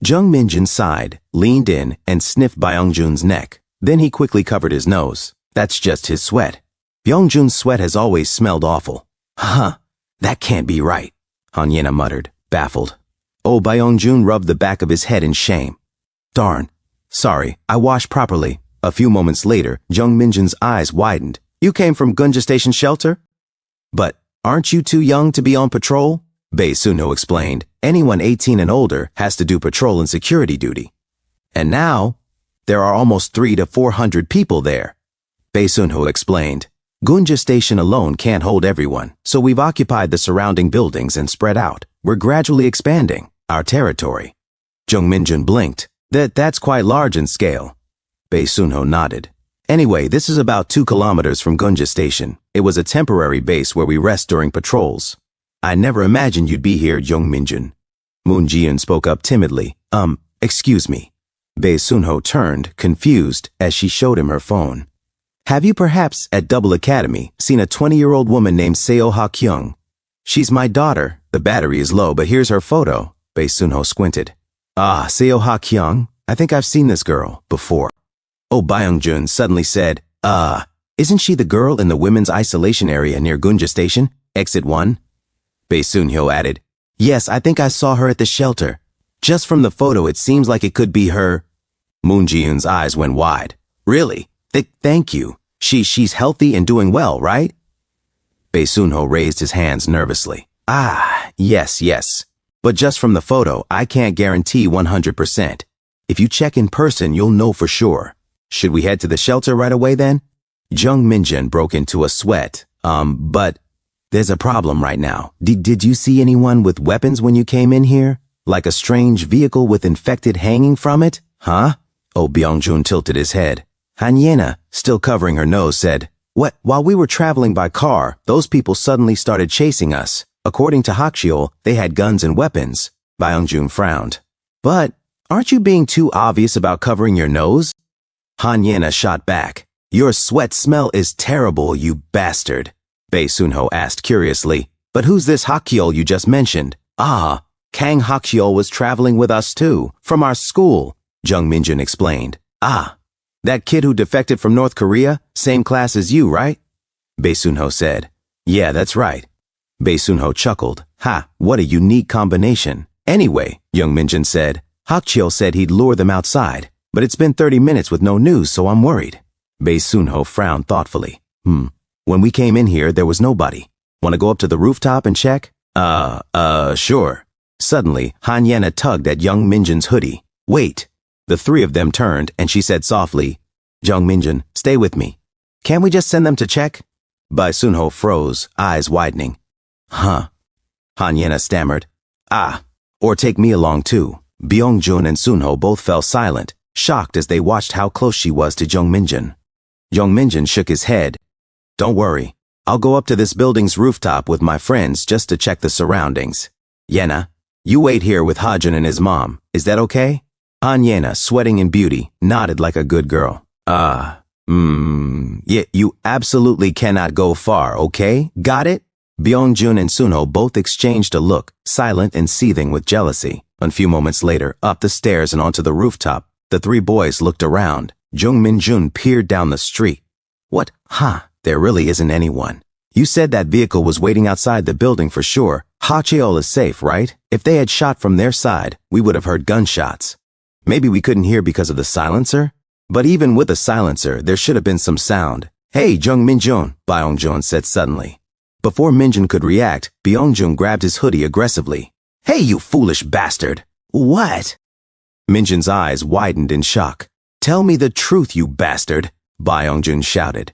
Jung Minjun sighed, leaned in, and sniffed Byungjun's neck. Then he quickly covered his nose. That's just his sweat. Byungjun's sweat has always smelled awful. Huh, that can't be right, Hanyena muttered, baffled. Byungjun rubbed the back of his head in shame. Darn. Sorry, I washed properly. A few moments later, Jung Minjun's eyes widened. You came from Gunja Station Shelter? But aren't you too young to be on patrol? Bae Sunho explained. Anyone 18 and older has to do patrol and security duty. And now, there are almost 300 to 400 people there. Bae Sunho explained. Gunja Station alone can't hold everyone, so we've occupied the surrounding buildings and spread out. We're gradually expanding our territory. Jung Minjun blinked. That's quite large in scale. Bae Sunho nodded. Anyway, this is about 2 kilometers from Gunja Station. It was a temporary base where we rest during patrols. I never imagined you'd be here, Jung Minjun. Moonjiun spoke up timidly. Excuse me. Bae Sunho turned, confused, as she showed him her phone. Have you perhaps, at Double Academy, seen a 20-year-old woman named Seo Ha-kyung? She's my daughter. The battery is low, but here's her photo. Bae Sunho squinted. Ah, Seo Ha-kyung? I think I've seen this girl before. Oh, Byung-jun suddenly said, isn't she the girl in the women's isolation area near Gunja Station, exit 1? Bae Sunho added, yes, I think I saw her at the shelter. Just from the photo, it seems like it could be her. Moon Ji-eun's eyes went wide. Really? Thank you. She's healthy and doing well, right? Bae Sunho raised his hands nervously. Yes. But just from the photo, I can't guarantee 100%. If you check in person, you'll know for sure. Should we head to the shelter right away then? Jung Minjun broke into a sweat. But there's a problem right now. Did you see anyone with weapons when you came in here? Like a strange vehicle with infected hanging from it? Huh? Oh, Byung-jun tilted his head. Hanyena, still covering her nose, said, what? While we were traveling by car, those people suddenly started chasing us. According to Hakcheol, they had guns and weapons. Byung-jun frowned. But aren't you being too obvious about covering your nose? Hanyena shot back. Your sweat smell is terrible, you bastard. Bae Sunho asked curiously, but who's this Hakcheol you just mentioned? Kang Hakcheol was traveling with us too, from our school, Jung Minjun explained. That kid who defected from North Korea, same class as you, right? Bae Sunho said. Yeah, that's right. Bae Sunho chuckled. What a unique combination. Anyway, Jung Minjun said, Hakcheol said he'd lure them outside, but it's been 30 minutes with no news, so I'm worried. Bae Sunho frowned thoughtfully. When we came in here, there was nobody. Want to go up to the rooftop and check? Sure. Suddenly, Hanyena tugged at Jung Minjun's hoodie. Wait. The three of them turned, and she said softly, Jung Minjun, stay with me. Can't we just send them to check? Bae Sunho froze, eyes widening. Hanyena stammered. Or take me along too. Byung-jun and Sunho both fell silent, shocked as they watched how close she was to Jung Minjun. Jung Minjun shook his head. Don't worry. I'll go up to this building's rooftop with my friends just to check the surroundings. Yena, you wait here with Hajun and his mom. Is that okay? Hanyena, sweating in beauty, nodded like a good girl. Yeah, you absolutely cannot go far, okay? Got it? Byung-jun and Sunho both exchanged a look, silent and seething with jealousy. A few moments later, up the stairs and onto the rooftop, the three boys looked around. Jung Minjun peered down the street. What? There really isn't anyone. You said that vehicle was waiting outside the building for sure. Hacheol is safe, right? If they had shot from their side, we would have heard gunshots. Maybe we couldn't hear because of the silencer? But even with a silencer, there should have been some sound. Hey, Jung Minjun, Byung-jun said suddenly. Before Minjun could react, Byung-jun grabbed his hoodie aggressively. Hey, you foolish bastard! What? Minjun's eyes widened in shock. Tell me the truth, you bastard, Byung-jun shouted.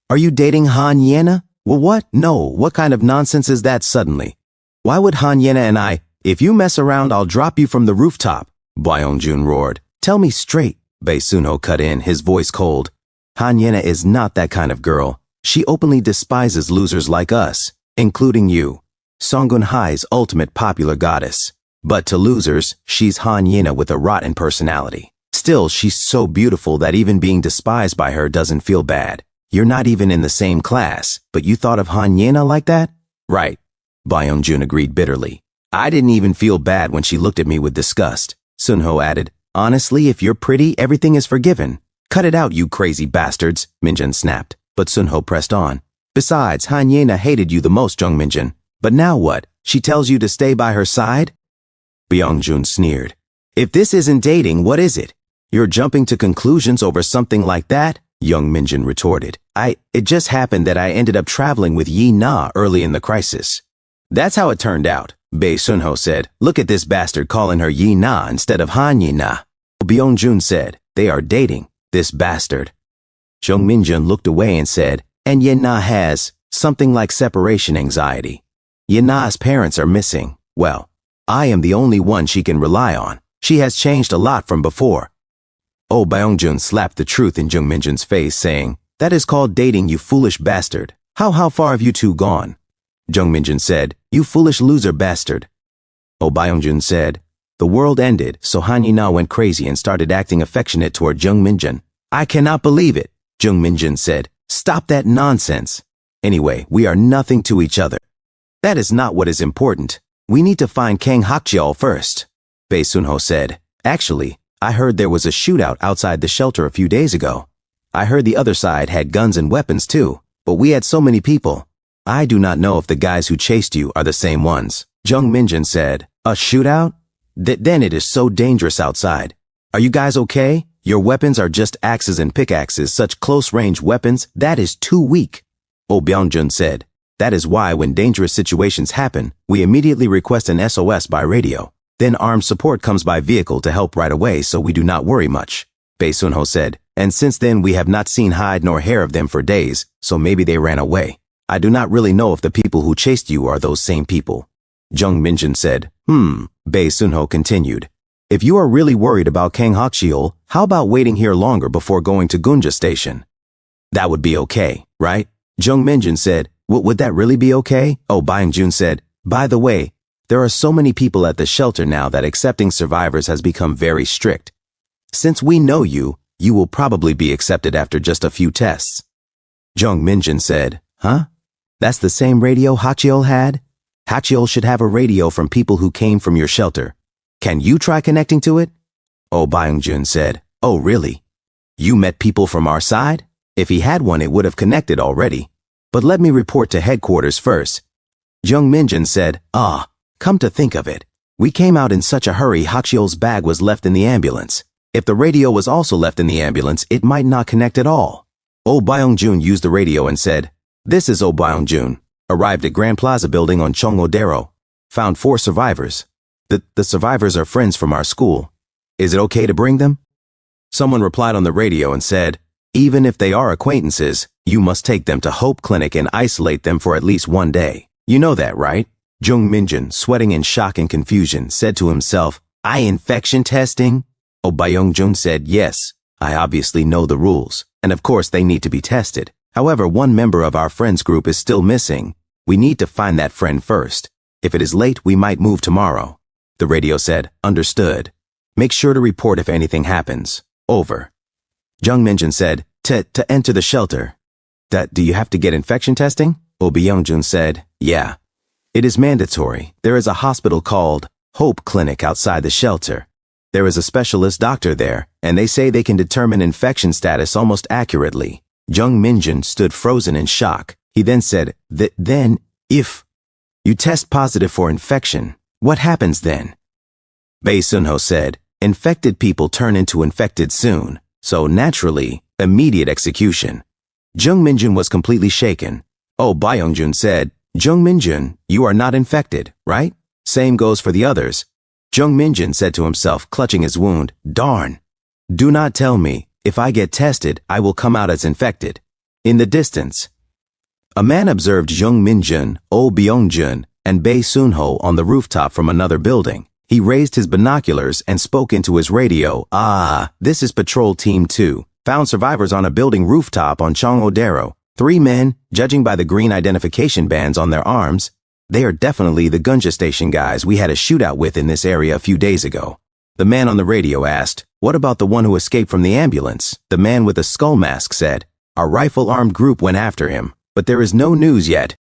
Are you dating Hanyena? Well, what? No, what kind of nonsense is that suddenly? Why would Hanyena and I, if you mess around, I'll drop you from the rooftop, Byung-jun roared. Tell me straight, Bae Sunho cut in, his voice cold. Hanyena is not that kind of girl. She openly despises losers like us, including you. Songun Hai's ultimate popular goddess. But to losers, she's Hanyena with a rotten personality. Still, she's so beautiful that even being despised by her doesn't feel bad. You're not even in the same class, but you thought of Hanyena like that? Right, Byung-jun agreed bitterly. I didn't even feel bad when she looked at me with disgust. Sunho added, honestly, if you're pretty, everything is forgiven. Cut it out, you crazy bastards, Minjun snapped. But Sunho pressed on. Besides, Hanyena hated you the most, Jung Minjun. But now what? She tells you to stay by her side? Byung-jun sneered. If this isn't dating, what is it? You're jumping to conclusions over something like that? Jung Minjun retorted. It just happened that I ended up traveling with Yi Na early in the crisis. That's how it turned out, Bae Sunho said. Look at this bastard calling her Yi Na instead of Hanyena. Byung-jun said, they are dating, this bastard. Jung Minjun looked away and said, and Yi Na has something like separation anxiety. Yi Na's parents are missing. Well, I am the only one she can rely on. She has changed a lot from before. Oh, Byung-jun slapped the truth in Jung Minjun's face, saying, that is called dating, you foolish bastard. How far have you two gone? Jung Minjun said, you foolish loser bastard. Oh, Byung-jun said, the world ended, so Hanyena went crazy and started acting affectionate toward Jung Minjun. I cannot believe it, Jung Minjun said. Stop that nonsense. Anyway, we are nothing to each other. That is not what is important. We need to find Kang Hakjeol first, Bae Sunho said. Actually, I heard there was a shootout outside the shelter a few days ago. I heard the other side had guns and weapons too, but we had so many people. I do not know if the guys who chased you are the same ones. Jung Minjun said, a shootout? Then it is so dangerous outside. Are you guys okay? Your weapons are just axes and pickaxes, such close-range weapons, that is too weak. Oh Byungjun said, that is why when dangerous situations happen, we immediately request an SOS by radio. Then armed support comes by vehicle to help right away so we do not worry much. Bae Sunho said, and since then we have not seen hide nor hair of them for days, so maybe they ran away. I do not really know if the people who chased you are those same people. Jung Minjun said, Bae Sunho continued. If you are really worried about Kang Hakjeol, how about waiting here longer before going to Gunja Station? That would be okay, right? Jung Minjun said, would that really be okay? Oh Byung-jun said, by the way, there are so many people at the shelter now that accepting survivors has become very strict. Since we know you, you will probably be accepted after just a few tests. Jung Minjun said, huh? That's the same radio Hakjeol had? Hakjeol should have a radio from people who came from your shelter. Can you try connecting to it? Oh Byung-jun said, oh really? You met people from our side? If he had one it would have connected already. But let me report to headquarters first. Jung Minjun said, come to think of it. We came out in such a hurry Hakjeol's bag was left in the ambulance. If the radio was also left in the ambulance, it might not connect at all. Oh Byung-jun used the radio and said, this is Oh Byung-jun. Arrived at Grand Plaza building on Cheongo-dero. Found 4 survivors. The survivors are friends from our school. Is it okay to bring them? Someone replied on the radio and said, even if they are acquaintances, you must take them to Hope Clinic and isolate them for at least 1 day. You know that, right? Jung Minjun, sweating in shock and confusion, said to himself, infection testing? Oh Byung-jun said, yes, I obviously know the rules, and of course they need to be tested. However, one member of our friends group is still missing. We need to find that friend first. If it is late, we might move tomorrow. The radio said, understood. Make sure to report if anything happens. Over. Jung Minjun said, to enter the shelter. Do you have to get infection testing? Oh Byung-jun said, yeah. It is mandatory. There is a hospital called Hope Clinic outside the shelter. There is a specialist doctor there, and they say they can determine infection status almost accurately. Jung Minjun stood frozen in shock. He then said, then, if you test positive for infection, what happens then? Bae Sunho said, infected people turn into infected soon, so naturally, immediate execution. Jung Minjun was completely shaken. Oh Byung-jun said, Jung Minjun, you are not infected, right? Same goes for the others. Jung Minjun said to himself, clutching his wound, darn. Do not tell me, if I get tested, I will come out as infected. In the distance, a man observed Jung Minjun, Oh Byung-jun, and Bae Sunho on the rooftop from another building. He raised his binoculars and spoke into his radio. This is Patrol Team 2. Found survivors on a building rooftop on Cheongo-dero. 3 men, judging by the green identification bands on their arms. They are definitely the Gunja Station guys we had a shootout with in this area a few days ago. The man on the radio asked, what about the one who escaped from the ambulance? The man with the skull mask said, our rifle-armed group went after him, but there is no news yet.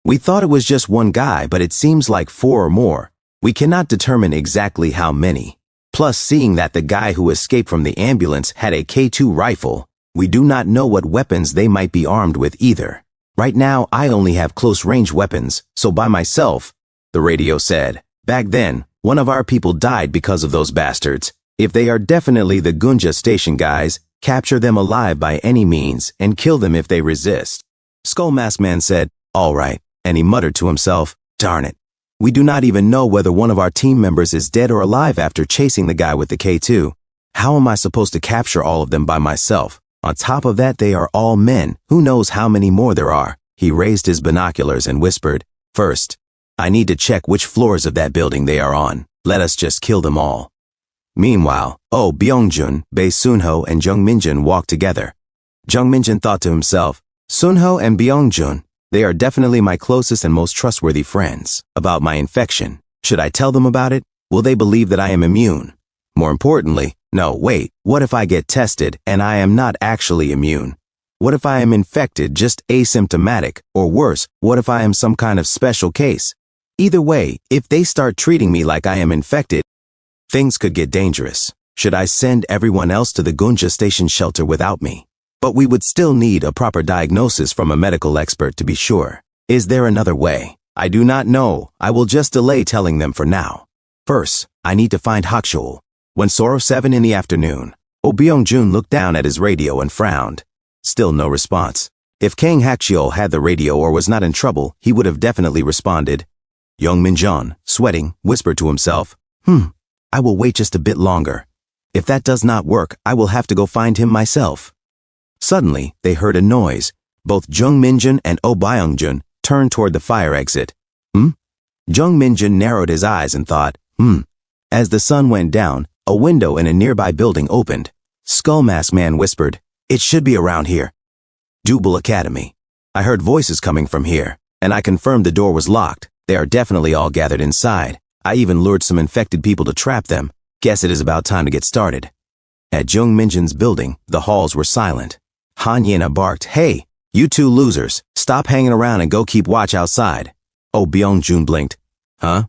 We thought it was just 1 guy, but it seems like 4 or more. We cannot determine exactly how many. Plus, seeing that the guy who escaped from the ambulance had a K2 rifle, we do not know what weapons they might be armed with either. Right now, I only have close-range weapons, so by myself, the radio said. Back then, one of our people died because of those bastards. If they are definitely the Gunja Station guys, capture them alive by any means and kill them if they resist. Skull Mask Man said, all right. And he muttered to himself, darn it. We do not even know whether one of our team members is dead or alive after chasing the guy with the K2. How am I supposed to capture all of them by myself? On top of that, they are all men. Who knows how many more there are? He raised his binoculars and whispered, first, I need to check which floors of that building they are on. Let us just kill them all. Meanwhile, Oh Byung-jun, Bae Sunho, and Jung Minjun walked together. Jung Minjun thought to himself, Sunho and Byung-jun, they are definitely my closest and most trustworthy friends. About my infection, should I tell them about it? Will they believe that I am immune? More importantly, no, wait, what if I get tested and I am not actually immune? What if I am infected, just asymptomatic? Or worse, what if I am some kind of special case? Either way, if they start treating me like I am infected, things could get dangerous. Should I send everyone else to the Gunja station shelter without me? But we would still need a proper diagnosis from a medical expert to be sure. Is there another way? I do not know. I will just delay telling them for now. First, I need to find Hakshul. When Soro 7 in the afternoon, Oh Byung-jun looked down at his radio and frowned. Still no response. If Kang Hakshul had the radio or was not in trouble, he would have definitely responded. Young Min-jun, sweating, whispered to himself, I will wait just a bit longer. If that does not work, I will have to go find him myself. Suddenly, they heard a noise. Both Jung Min-jun and Oh Byung-jun turned toward the fire exit. Jung Min-jun narrowed his eyes and thought, As the sun went down, a window in a nearby building opened. Skull Mask Man whispered, "It should be around here." Double Academy. I heard voices coming from here, and I confirmed the door was locked. They are definitely all gathered inside. I even lured some infected people to trap them. Guess it is about time to get started. At Jung Min-jun's building, the halls were silent. Han Yena barked, "Hey, you two losers, stop hanging around and go keep watch outside." Oh Byung-jun blinked. Huh?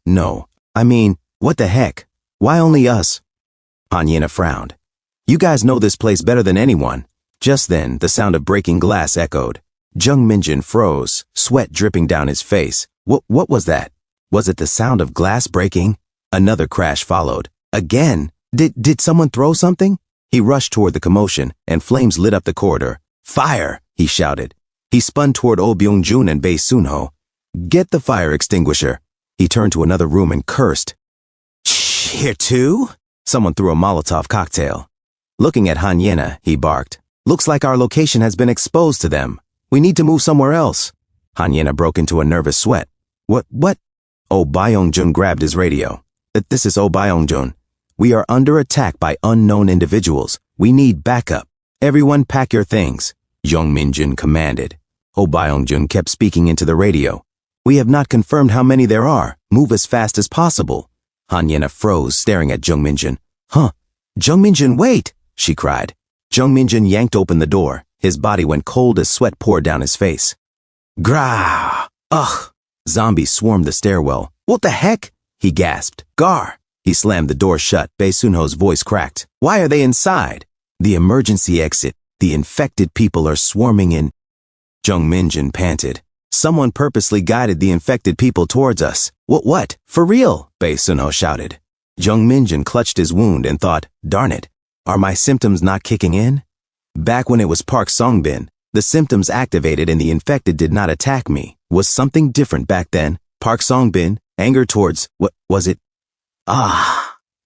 No. I mean, what the heck? Why only us? Han Yena frowned. You guys know this place better than anyone. Just then, the sound of breaking glass echoed. Jung Min-jun froze, sweat dripping down his face. What was that? Was it the sound of glass breaking? Another crash followed. Again? Did someone throw something? He rushed toward the commotion, and flames lit up the corridor. "Fire!" he shouted. He spun toward Oh Byung-jun and Bae Sunho. "Get the fire extinguisher." He turned to another room and cursed. "Here too?" Someone threw a Molotov cocktail. Looking at Han Yena, he barked. "Looks like our location has been exposed to them. We need to move somewhere else." Han Yena broke into a nervous sweat. What? Oh Byung-jun grabbed his radio. "This is Oh Byung-jun. We are under attack by unknown individuals. We need backup. Everyone pack your things," Jung Min-jun commanded. Oh Byung-jun kept speaking into the radio. "We have not confirmed how many there are. Move as fast as possible." Han Yena froze, staring at Jung Min-jun. Jung Min-jun, wait!" she cried. Jung Min-jun yanked open the door. His body went cold as sweat poured down his face. Grah! Ugh! Zombies swarmed the stairwell. "What the heck?" he gasped. "Gar!" He slammed the door shut. Bae Sunho's voice cracked. "Why are they inside?" "The emergency exit. The infected people are swarming in." Jung Min-jun panted. "Someone purposely guided the infected people towards us." What? For real?" Bae Sunho shouted. Jung Min-jun clutched his wound and thought, darn it, are my symptoms not kicking in? Back when it was Park Song-bin, the symptoms activated and the infected did not attack me. Was something different back then? Park Song-bin, anger towards, what was it?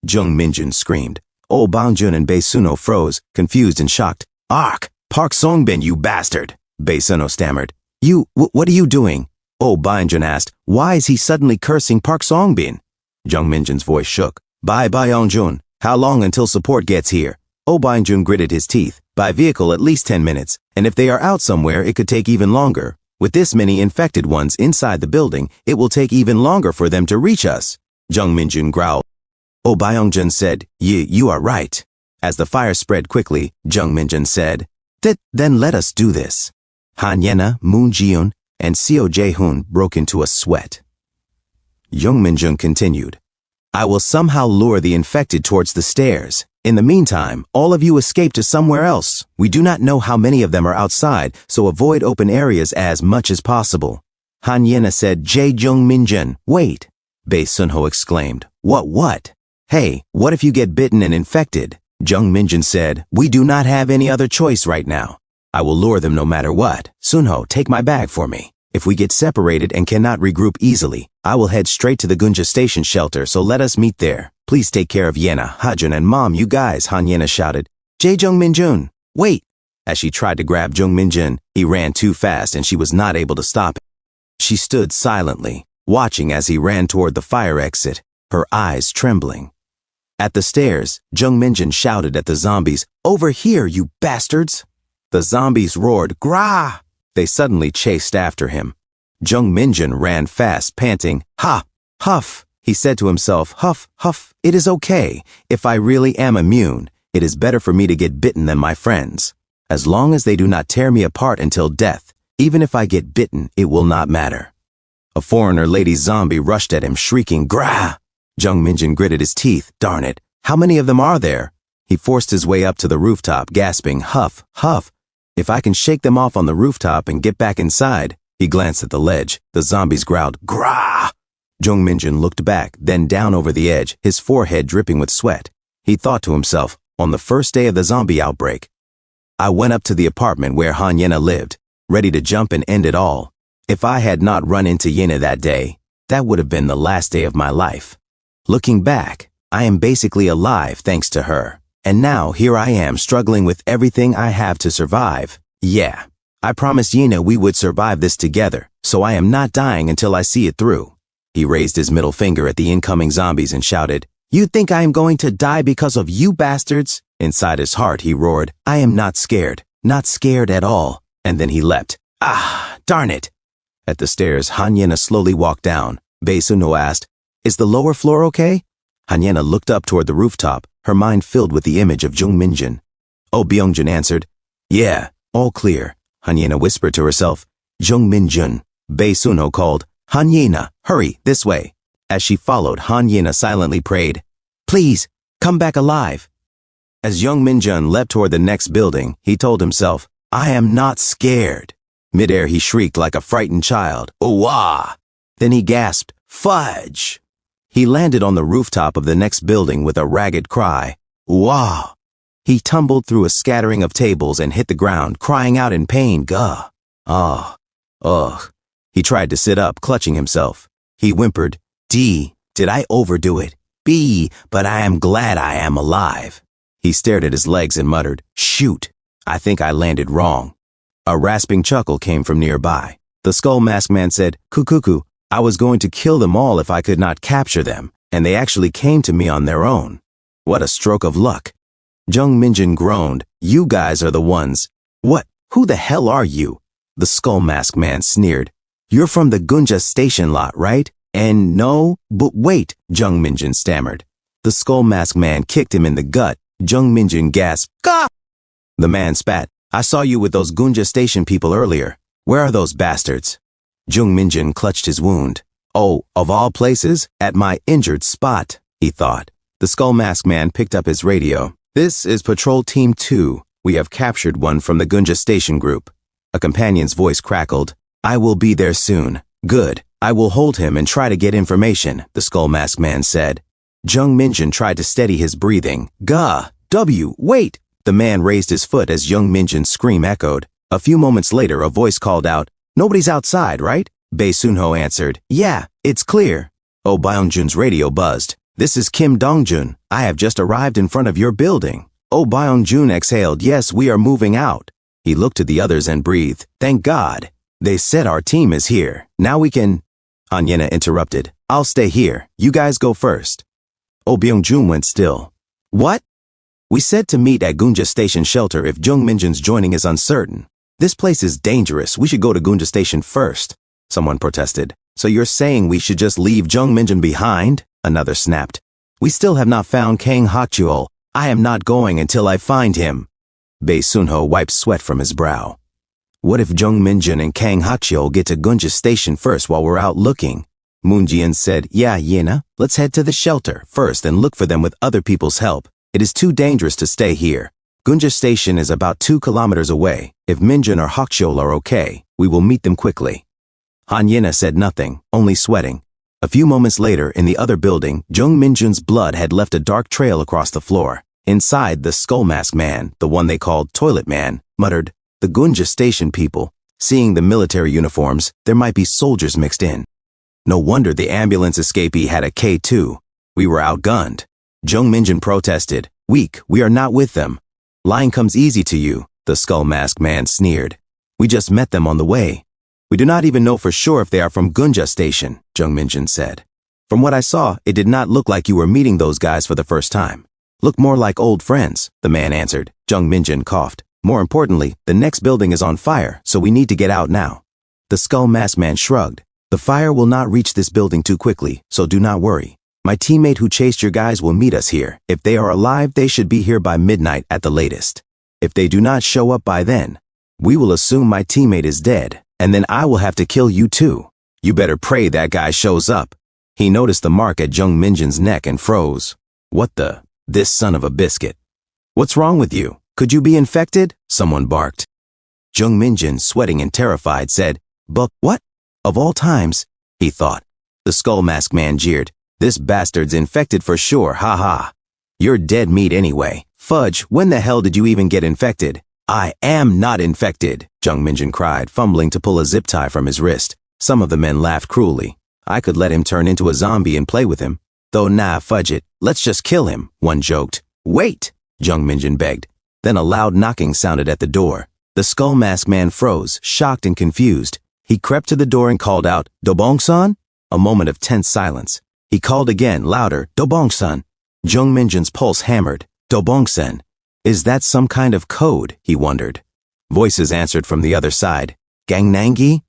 Jung Min-jun screamed. Oh Byung-jun and Bae Sunho froze, confused and shocked. Park Song-bin, you bastard! Bae Sunho stammered. What are you doing? Oh Byung-jun asked. Why is he suddenly cursing Park Song-bin? Jung Min-jun's voice shook. By Byung-jun, how long until support gets here? Oh Byung-jun gritted his teeth. By vehicle at least 10 minutes, and if they are out somewhere it could take even longer. With this many infected ones inside the building, it will take even longer for them to reach us. Jung Min-jun growled. Oh Byung-jun said, you are right. As the fire spread quickly, Jung Min-jun said, Then let us do this. Han Yena, Moon Ji-eun, and Seo Jae-hoon broke into a sweat. Jung Min-jun continued, I will somehow lure the infected towards the stairs. In the meantime, all of you escape to somewhere else. We do not know how many of them are outside, so avoid open areas as much as possible. Han Yena said, Jung Min-jun, wait. Bae Sunho exclaimed, What? Hey, what if you get bitten and infected? Jung Min-jun said, we do not have any other choice right now. I will lure them no matter what. Sunho, take my bag for me. If we get separated and cannot regroup easily, I will head straight to the Gunja station shelter, so let us meet there. Please take care of Yena, Hajun, and Mom, you guys, Han Yena shouted. Jung Min-jun, wait! As she tried to grab Jung Min-jun, he ran too fast and she was not able to stop him. She stood silently, watching as he ran toward the fire exit, her eyes trembling. At the stairs, Jung Min-jun shouted at the zombies, Over here, you bastards! The zombies roared, Grah! They suddenly chased after him. Jung Min-jun ran fast, panting, Ha! Huff! He said to himself, Huff, huff, it is okay. If I really am immune, it is better for me to get bitten than my friends. As long as they do not tear me apart until death, even if I get bitten, it will not matter. A foreigner lady zombie rushed at him, shrieking, "Grah!" Jung Minjin gritted his teeth. Darn it, how many of them are there? He forced his way up to the rooftop, gasping, "Huff, huff. If I can shake them off on the rooftop and get back inside." He glanced at the ledge. The zombies growled, "Grah!" Jung Minjin looked back, then down over the edge, his forehead dripping with sweat. He thought to himself, on the first day of the zombie outbreak, I went up to the apartment where Han Yena lived, ready to jump and end it all. If I had not run into Yena that day, that would have been the last day of my life. Looking back, I am basically alive thanks to her. And now here I am struggling with everything I have to survive. Yeah, I promised Yena we would survive this together, so I am not dying until I see it through. He raised his middle finger at the incoming zombies and shouted, "You think I am going to die because of you bastards?" Inside his heart, he roared, "I am not scared at all." And then he leapt. Ah, darn it. At the stairs, Han Yena slowly walked down. Bae Sunho asked, "Is the lower floor okay?" Han Yena looked up toward the rooftop, her mind filled with the image of Jung Minjin. Oh Byungjun answered, "Yeah, all clear." Han Yena whispered to herself, "Jung Minjun." Bae Sunho called, "Han Yena, hurry, this way." As she followed, Han Yena silently prayed, "Please, come back alive." As Jung Minjun leapt toward the next building, he told himself, "I am not scared." Midair he shrieked like a frightened child, "Ooh-ah!" Then he gasped, "Fudge!" He landed on the rooftop of the next building with a ragged cry, "Ooh-ah!" He tumbled through a scattering of tables and hit the ground, crying out in pain, "Gah! Ah! Ugh!" He tried to sit up, clutching himself. He whimpered, "D, did I overdo it? B, but I am glad I am alive." He stared at his legs and muttered, "Shoot, I think I landed wrong." A rasping chuckle came from nearby. The skull mask man said, "Kukuku, I was going to kill them all if I could not capture them, and they actually came to me on their own. What a stroke of luck." Jung Minjin groaned, "You guys are the ones." "What? Who the hell are you?" The skull mask man sneered. "You're from the Gunja station lot, right?" "And no, but wait," Jung Minjin stammered. The skull mask man kicked him in the gut. Jung Minjin gasped, "Gah!" The man spat, "I saw you with those Gunja station people earlier. Where are those bastards?" Jung Minjin clutched his wound. "Oh, of all places, at my injured spot," he thought. The skull mask man picked up his radio. "This is Patrol Team 2. We have captured one from the Gunja station group." A companion's voice crackled. "I will be there soon." "Good. I will hold him and try to get information," the skull mask man said. Jung Minjin tried to steady his breathing. "Gah! W, wait!" The man raised his foot as Jung Minjin's scream echoed. A few moments later, a voice called out, "Nobody's outside, right?" Bae Sunho answered, "Yeah, it's clear." Oh Byungjun's radio buzzed. "This is Kim Dongjun. I have just arrived in front of your building." Oh Byungjun exhaled, "Yes, we are moving out." He looked to the others and breathed, "Thank God. They said our team is here. Now we can—" Han Yena interrupted, "I'll stay here. You guys go first." Oh Byungjun went still. "What?" "We said to meet at Gunja Station Shelter if Jung Minjin's joining is uncertain. This place is dangerous. We should go to Gunja Station first," someone protested. "So you're saying we should just leave Jung Minjin behind?" Another snapped. "We still have not found Kang Hakchuol. I am not going until I find him." Bae Sunho wiped sweat from his brow. "What if Jung Minjin and Kang Hakchuol get to Gunja Station first while we're out looking?" Moonjian said, "Yeah, Yena, let's head to the shelter first and look for them with other people's help. It is too dangerous to stay here. Gunja Station is about 2 kilometers away. If Minjin or Hakchuol are okay, we will meet them quickly." Han Yena said nothing, only sweating. A few moments later, in the other building, Jung Minjun's blood had left a dark trail across the floor. Inside, the skull mask man, the one they called Toilet Man, muttered, "The Gunja Station people. Seeing the military uniforms, there might be soldiers mixed in. No wonder the ambulance escapee had a K2. We were outgunned." Jung Minjin protested, "Weak, we are not with them." "Lying comes easy to you," the skull mask man sneered. "We just met them on the way. We do not even know for sure if they are from Gunja Station," Jung Minjin said. "From what I saw, it did not look like you were meeting those guys for the first time. Look more like old friends," the man answered. Jung Minjin coughed. "More importantly, the next building is on fire, so we need to get out now." The skull mask man shrugged. "The fire will not reach this building too quickly, so do not worry. My teammate who chased your guys will meet us here. If they are alive, they should be here by midnight at the latest." If they do not show up by then, we will assume my teammate is dead, and then I will have to kill you too. You better pray that guy shows up. He noticed the mark at Jung Minjun's neck and froze. What the? This son of a biscuit. What's wrong with you? Could you be infected? Someone barked. Jung Minjun, sweating and terrified, said, "But what? Of all times," he thought. The skull mask man jeered. "This bastard's infected for sure, ha ha. You're dead meat anyway. Fudge, when the hell did you even get infected?" "I am not infected," Jung Minjun cried, fumbling to pull a zip tie from his wrist. Some of the men laughed cruelly. "I could let him turn into a zombie and play with him. Though nah, fudge it. Let's just kill him," one joked. "Wait," Jung Minjun begged. Then a loud knocking sounded at the door. The skull mask man froze, shocked and confused. He crept to the door and called out, "Dobong-san?" A moment of tense silence. He called again, louder, "Dobong-san." Jung Minjun's pulse hammered. "Dobong-san. Is that some kind of code?" he wondered. Voices answered from the other side. "Gangnangi?"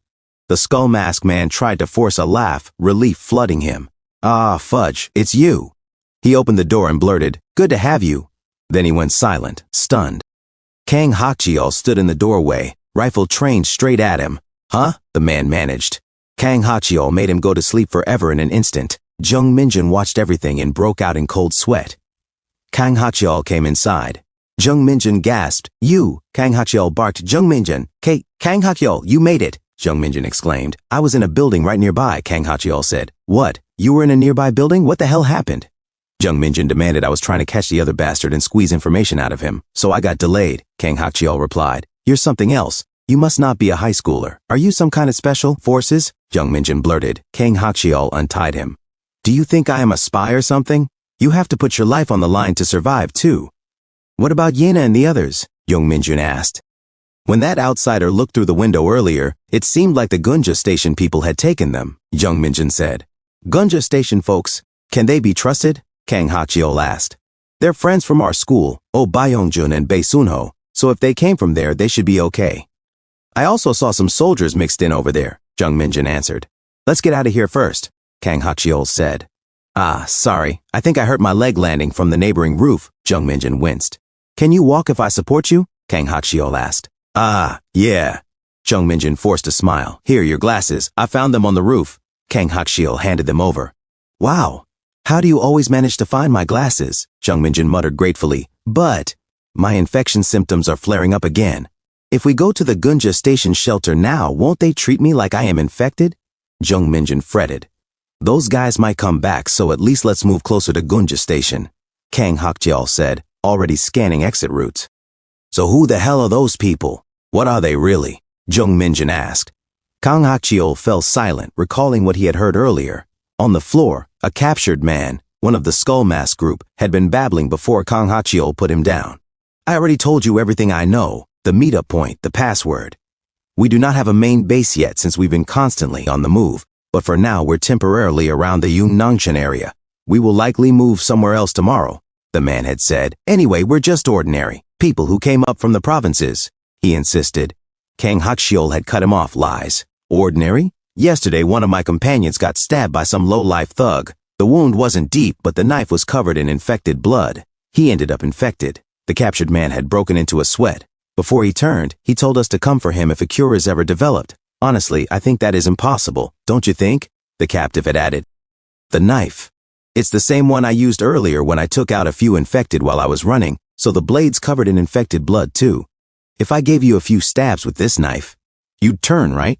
The skull mask man tried to force a laugh, relief flooding him. "Ah, fudge, it's you." He opened the door and blurted, "Good to have you." Then he went silent, stunned. Kang Hakjiol stood in the doorway, rifle trained straight at him. "Huh?" the man managed. Kang Hakjiol made him go to sleep forever in an instant. Jung Minjun watched everything and broke out in cold sweat. Kang Hakjiol came inside. Jung Minjun gasped. "You!" Kang Hakjiol barked. "Jung Minjun! Kang Hakjiol, you made it!" Jung Minjun exclaimed. "I was in a building right nearby," Kang Hakjiol said. "What? You were in a nearby building? What the hell happened?" Jung Minjun demanded. "I was trying to catch the other bastard and squeeze information out of him, so I got delayed," Kang Hakjiol replied. "You're something else. You must not be a high schooler. Are you some kind of special forces?" Jung Minjun blurted. Kang Hakjiol untied him. "Do you think I am a spy or something? You have to put your life on the line to survive, too." "What about Yena and the others?" Jung Minjun asked. When that outsider looked through the window earlier, it seemed like the Gunja Station people had taken them, Jung Minjun said. "Gunja Station folks, can they be trusted?" Kang Hakjiol asked. "They're friends from our school, Bayongjun and Sunho, so if they came from there, they should be okay." "I also saw some soldiers mixed in over there," Jung Minjun answered. "Let's get out of here first," Kang Hakjiol said. "Ah, sorry, I think I hurt my leg landing from the neighboring roof," Jung Minjun winced. "Can you walk if I support you?" Kang Hakjiol asked. "Ah, yeah." Jung Minjun forced a smile. "Here, your glasses. I found them on the roof." Kang Hakjiol handed them over. "Wow. How do you always manage to find my glasses?" Jung Minjun muttered gratefully. "But my infection symptoms are flaring up again. If we go to the Gunja Station shelter now, won't they treat me like I am infected?" Jung Minjun fretted. "Those guys might come back, so at least let's move closer to Gunja Station," Kang Hakjiol said, already scanning exit routes. "So who the hell are those people? What are they really?" Jung Minjun asked. Kang Hakjiol fell silent, recalling what he had heard earlier. On the floor, a captured man, one of the Skull Mask group, had been babbling before Kang Hakjiol put him down. "I already told you everything I know, the meetup point, the password. We do not have a main base yet since we've been constantly on the move, but for now we're temporarily around the Yunnangshan area. We will likely move somewhere else tomorrow," the man had said. "Anyway, we're just ordinary people who came up from the provinces," he insisted. Kang Hakjiol had cut him off. "Lies. Ordinary? Yesterday one of my companions got stabbed by some low-life thug. The wound wasn't deep, but the knife was covered in infected blood. He ended up infected." The captured man had broken into a sweat. "Before he turned, he told us to come for him if a cure is ever developed. Honestly, I think that is impossible, don't you think?" the captive had added. "The knife. It's the same one I used earlier when I took out a few infected while I was running, so the blade's covered in infected blood too. If I gave you a few stabs with this knife, you'd turn, right?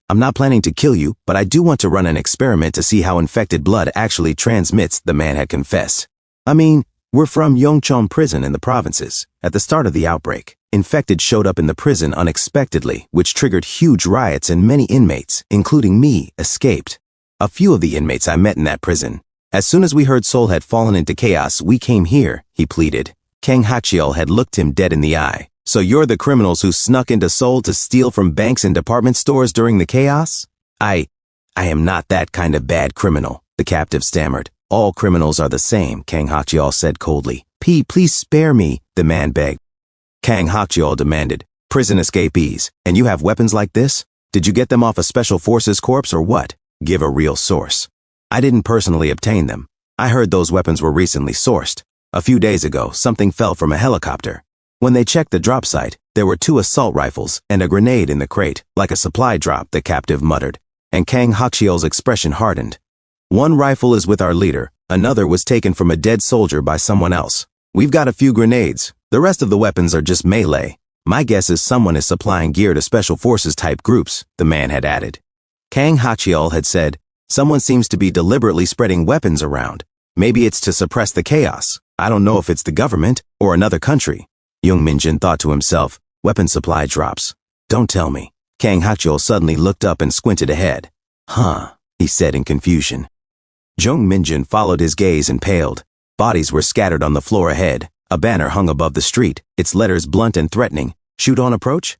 I'm not planning to kill you, but I do want to run an experiment to see how infected blood actually transmits," the man had confessed. "I mean, we're from Yongchon prison in the provinces. At the start of the outbreak, infected showed up in the prison unexpectedly, which triggered huge riots and many inmates, including me, escaped. A few of the inmates I met in that prison. As soon as we heard Seoul had fallen into chaos, we came here," he pleaded. Kang Hakjiol had looked him dead in the eye. "So you're the criminals who snuck into Seoul to steal from banks and department stores during the chaos?" I am not that kind of bad criminal," the captive stammered. "All criminals are the same," Kang Hakjiol said coldly. Please spare me," the man begged. Kang Hakjiol demanded. "Prison escapees, and you have weapons like this? Did you get them off a Special Forces corps or what? Give a real source." "I didn't personally obtain them. I heard those weapons were recently sourced. A few days ago, something fell from a helicopter. When they checked the drop site, there were 2 assault rifles and a grenade in the crate, like a supply drop, the captive muttered, and Kang Hakchiol's expression hardened. One rifle is with our leader, another was taken from a dead soldier by someone else. We've got a few grenades, the rest of the weapons are just melee. My guess is someone is supplying gear to special forces type groups, the man had added. Kang Hakchiol had said, someone seems to be deliberately spreading weapons around. Maybe it's to suppress the chaos. I don't know if it's the government or another country. Jung Minjin thought to himself, weapon supply drops. Don't tell me. Kang Hakchiol suddenly looked up and squinted ahead. Huh, he said in confusion. Jung Minjin followed his gaze and paled. Bodies were scattered on the floor ahead. A banner hung above the street, its letters blunt and threatening. Shoot on approach?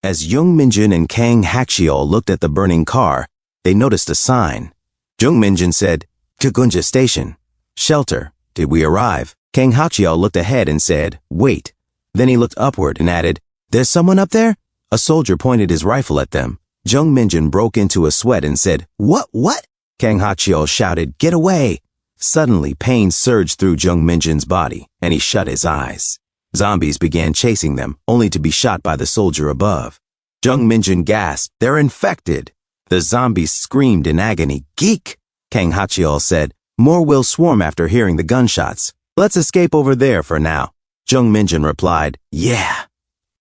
As Jung Minjin and Kang Hakchiol looked at the burning car, they noticed a sign. Jung Minjin said, to Gunja Station. Shelter. Did we arrive? Kang Hakchiol looked ahead and said, wait. Then he looked upward and added, there's someone up there? A soldier pointed his rifle at them. Jung Minjin broke into a sweat and said, What? Kang Hakchiol shouted, get away! Suddenly, pain surged through Jung Minjin's body, and he shut his eyes. Zombies began chasing them, only to be shot by the soldier above. Jung Minjin gasped, they're infected! The zombies screamed in agony. Geek! Kang Hakchiol said, more will swarm after hearing the gunshots. Let's escape over there for now. Jung Minjin replied, yeah.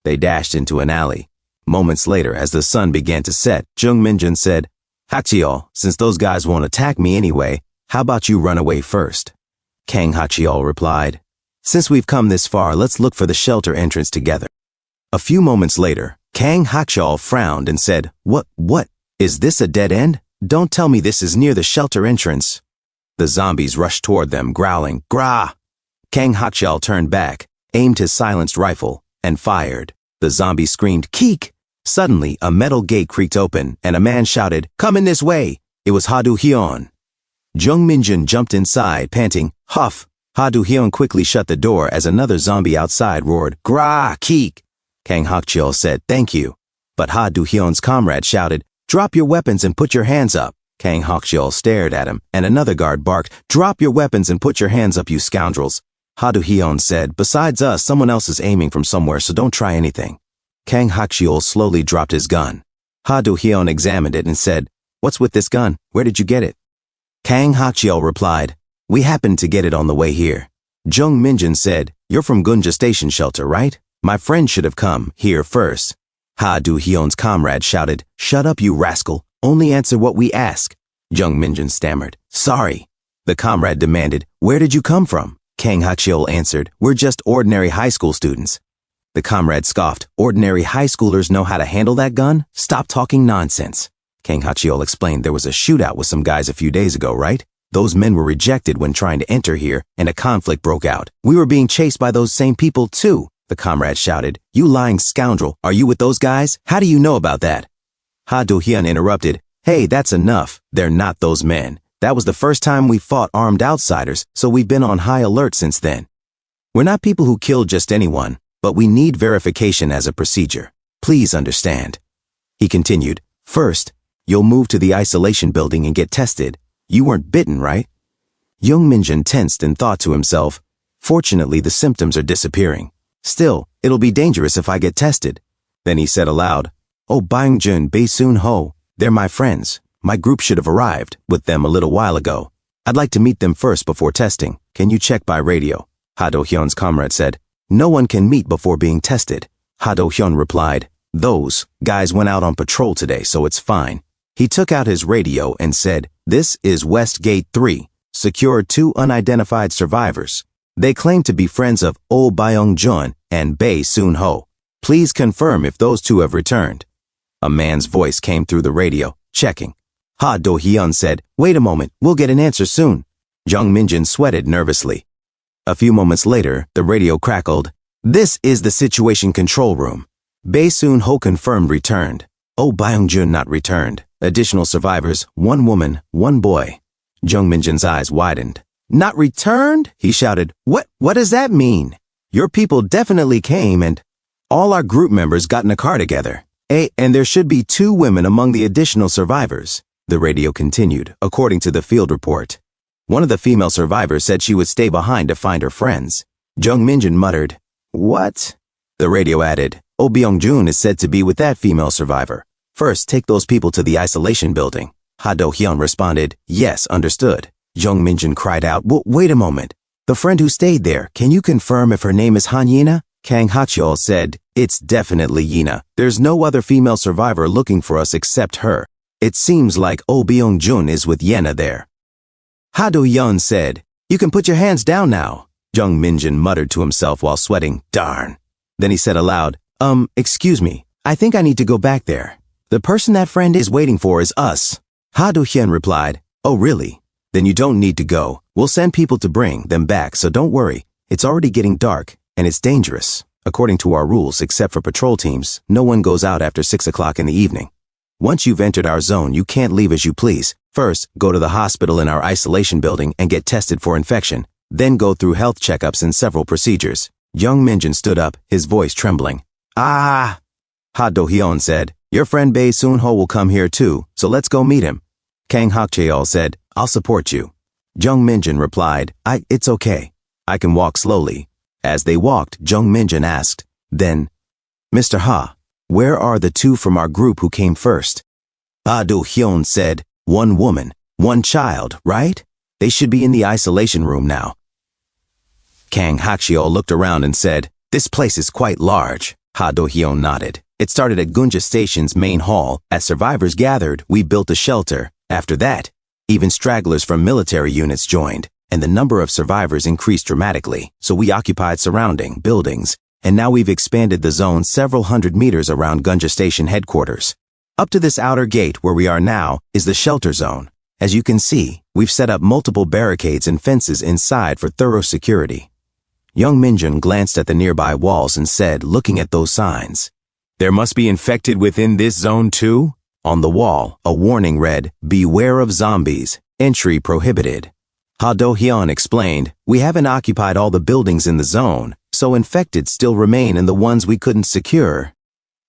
They dashed into an alley. Moments later, as the sun began to set, Jung Minjin said, Hakchiol, since those guys won't attack me anyway, how about you run away first? Kang Hakchiol replied, since we've come this far, let's look for the shelter entrance together. A few moments later, Kang Hakchiol frowned and said, What? Is this a dead end? Don't tell me this is near the shelter entrance. The zombies rushed toward them, growling, Grah! Kang Hakchiol turned back, aimed his silenced rifle, and fired. The zombie screamed, Keek! Suddenly, a metal gate creaked open, and a man shouted, come in this way! It was Ha-do Hyun. Jung Minjin jumped inside, panting, huff! Ha-do Hyun quickly shut the door as another zombie outside roared, Grah! Keek! Kang Hakchiol said, thank you. But Ha-do Hyun's comrade shouted, drop your weapons and put your hands up. Kang Hakchiol stared at him, and another guard barked, drop your weapons and put your hands up, you scoundrels. Ha-do Hyun said, besides us, someone else is aiming from somewhere, so don't try anything. Kang Hakchiol slowly dropped his gun. Ha-do Hyun examined it and said, what's with this gun? Where did you get it? Kang Hakchiol replied, we happened to get it on the way here. Jung Minjin said, you're from Gunja Station Shelter, right? My friend should have come here first. Ha-do Hyun's comrade shouted, shut up, you rascal. Only answer what we ask. Jung Minjin stammered, sorry. The comrade demanded, where did you come from? Kang Hakchiol answered, we're just ordinary high school students. The comrade scoffed, ordinary high schoolers know how to handle that gun? Stop talking nonsense. Kang Hakchiol explained there was a shootout with some guys a few days ago, right? Those men were rejected when trying to enter here, and a conflict broke out. We were being chased by those same people too. The comrade shouted, you lying scoundrel, are you with those guys? How do you know about that? Ha-do Hyun interrupted, hey, that's enough. They're not those men. That was the first time we fought armed outsiders, so we've been on high alert since then. We're not people who kill just anyone, but we need verification as a procedure. Please understand. He continued, first, you'll move to the isolation building and get tested. You weren't bitten, right? Jung Minjin tensed and thought to himself, fortunately the symptoms are disappearing. Still, it'll be dangerous if I get tested. Then he said aloud, oh Byung-jun, Bae-soon Ho, they're my friends. My group should have arrived with them a little while ago. I'd like to meet them first before testing. Can you check by radio? Ha-do Hyun's comrade said, no one can meet before being tested. Ha-do Hyun replied, those guys went out on patrol today, so it's fine. He took out his radio and said, this is West Gate 3, secured 2 unidentified survivors. They claim to be friends of Oh Byung-jun and Bae-soon Ho. Please confirm if those 2 have returned. A man's voice came through the radio, checking. Ha-do Hyun said, wait a moment, we'll get an answer soon. Jung Minjin sweated nervously. A few moments later, the radio crackled. This is the situation control room. Bae-soon Ho confirmed returned. Oh Byung-jun not returned. Additional survivors, 1 woman, 1 boy. Jung Minjin's eyes widened. Not returned? He shouted. What does that mean? Your people definitely came and all our group members got in a car together. And there should be 2 women among the additional survivors. The radio continued, according to the field report. One of the female survivors said she would stay behind to find her friends. Jung Minjin muttered, what? The radio added, Oh Byung-jun is said to be with that female survivor. First, take those people to the isolation building. Ha Do-hyun responded, Yes, understood. Jung Min-jun cried out, Wait a moment. The friend who stayed there, can you confirm if her name is Han Yina? Kang Ha-cheol said, It's definitely Yina. There's no other female survivor looking for us except her. It seems like Oh Byung-jun is with Yena there. Ha Do-hyun said, You can put your hands down now. Jung Min-jun muttered to himself while sweating, Darn. Then he said aloud, Excuse me, I think I need to go back there. The person that friend is waiting for is us. Ha Do-hyun replied, Oh really? Then you don't need to go. We'll send people to bring them back, so don't worry. It's already getting dark, and it's dangerous. According to our rules, except for patrol teams, no one goes out after 6 o'clock in the evening. Once you've entered our zone, you can't leave as you please. First, go to the hospital in our isolation building and get tested for infection. Then go through health checkups and several procedures. Jung Min-jun stood up, his voice trembling. Ah! Ha Do-hyun said, Your friend Bae Soon-ho will come here too, so let's go meet him. Kang Ha-cheol said, I'll support you. Jung Min-jun replied, It's okay. I can walk slowly. As they walked, Jung Min-jun asked, Then, Mr. Ha, where are the two from our group who came first? Ha Do-hyun said, One woman, one child, right? They should be in the isolation room now. Kang Ha-cheol looked around and said, This place is quite large. Ha Do-hyun nodded. It started at Gunja Station's main hall. As survivors gathered, we built a shelter. After that, even stragglers from military units joined, and the number of survivors increased dramatically, so we occupied surrounding buildings, and now we've expanded the zone several hundred meters around Gunja Station headquarters. Up to this outer gate where we are now is the shelter zone. As you can see, we've set up multiple barricades and fences inside for thorough security. Jung Min-jun glanced at the nearby walls and said, looking at those signs, There must be infected within this zone too? On the wall, a warning read, Beware of zombies, entry prohibited. Ha Do-hyun explained, We haven't occupied all the buildings in the zone, so infected still remain in the ones we couldn't secure.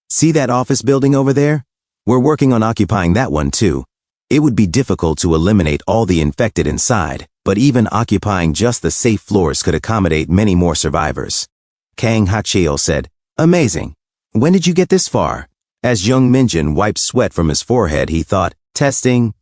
See that office building over there? We're working on occupying that one too. It would be difficult to eliminate all the infected inside, but even occupying just the safe floors could accommodate many more survivors. Kang Ha-cheol said, Amazing. When did you get this far? As Jung Min-jun wiped sweat from his forehead, he thought, Testing.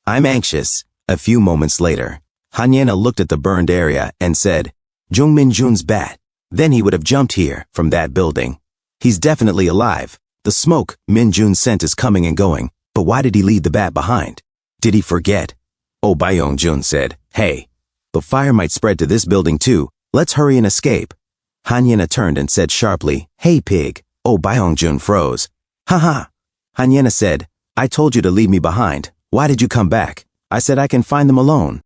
I'm anxious. A few moments later, Han Yena looked at the burned area and said, Jung Min-jun's bat. Then he would have jumped here, from that building. He's definitely alive. The smoke Min-jun sent is coming and going, but why did he leave the bat behind? Did he forget? Oh Byung-jun said, Hey, the fire might spread to this building too. Let's hurry and escape. Han Yena turned and said sharply, Hey pig. Oh Byung-jun froze. Haha. Han Yena said, I told you to leave me behind. Why did you come back? I said I can find them alone.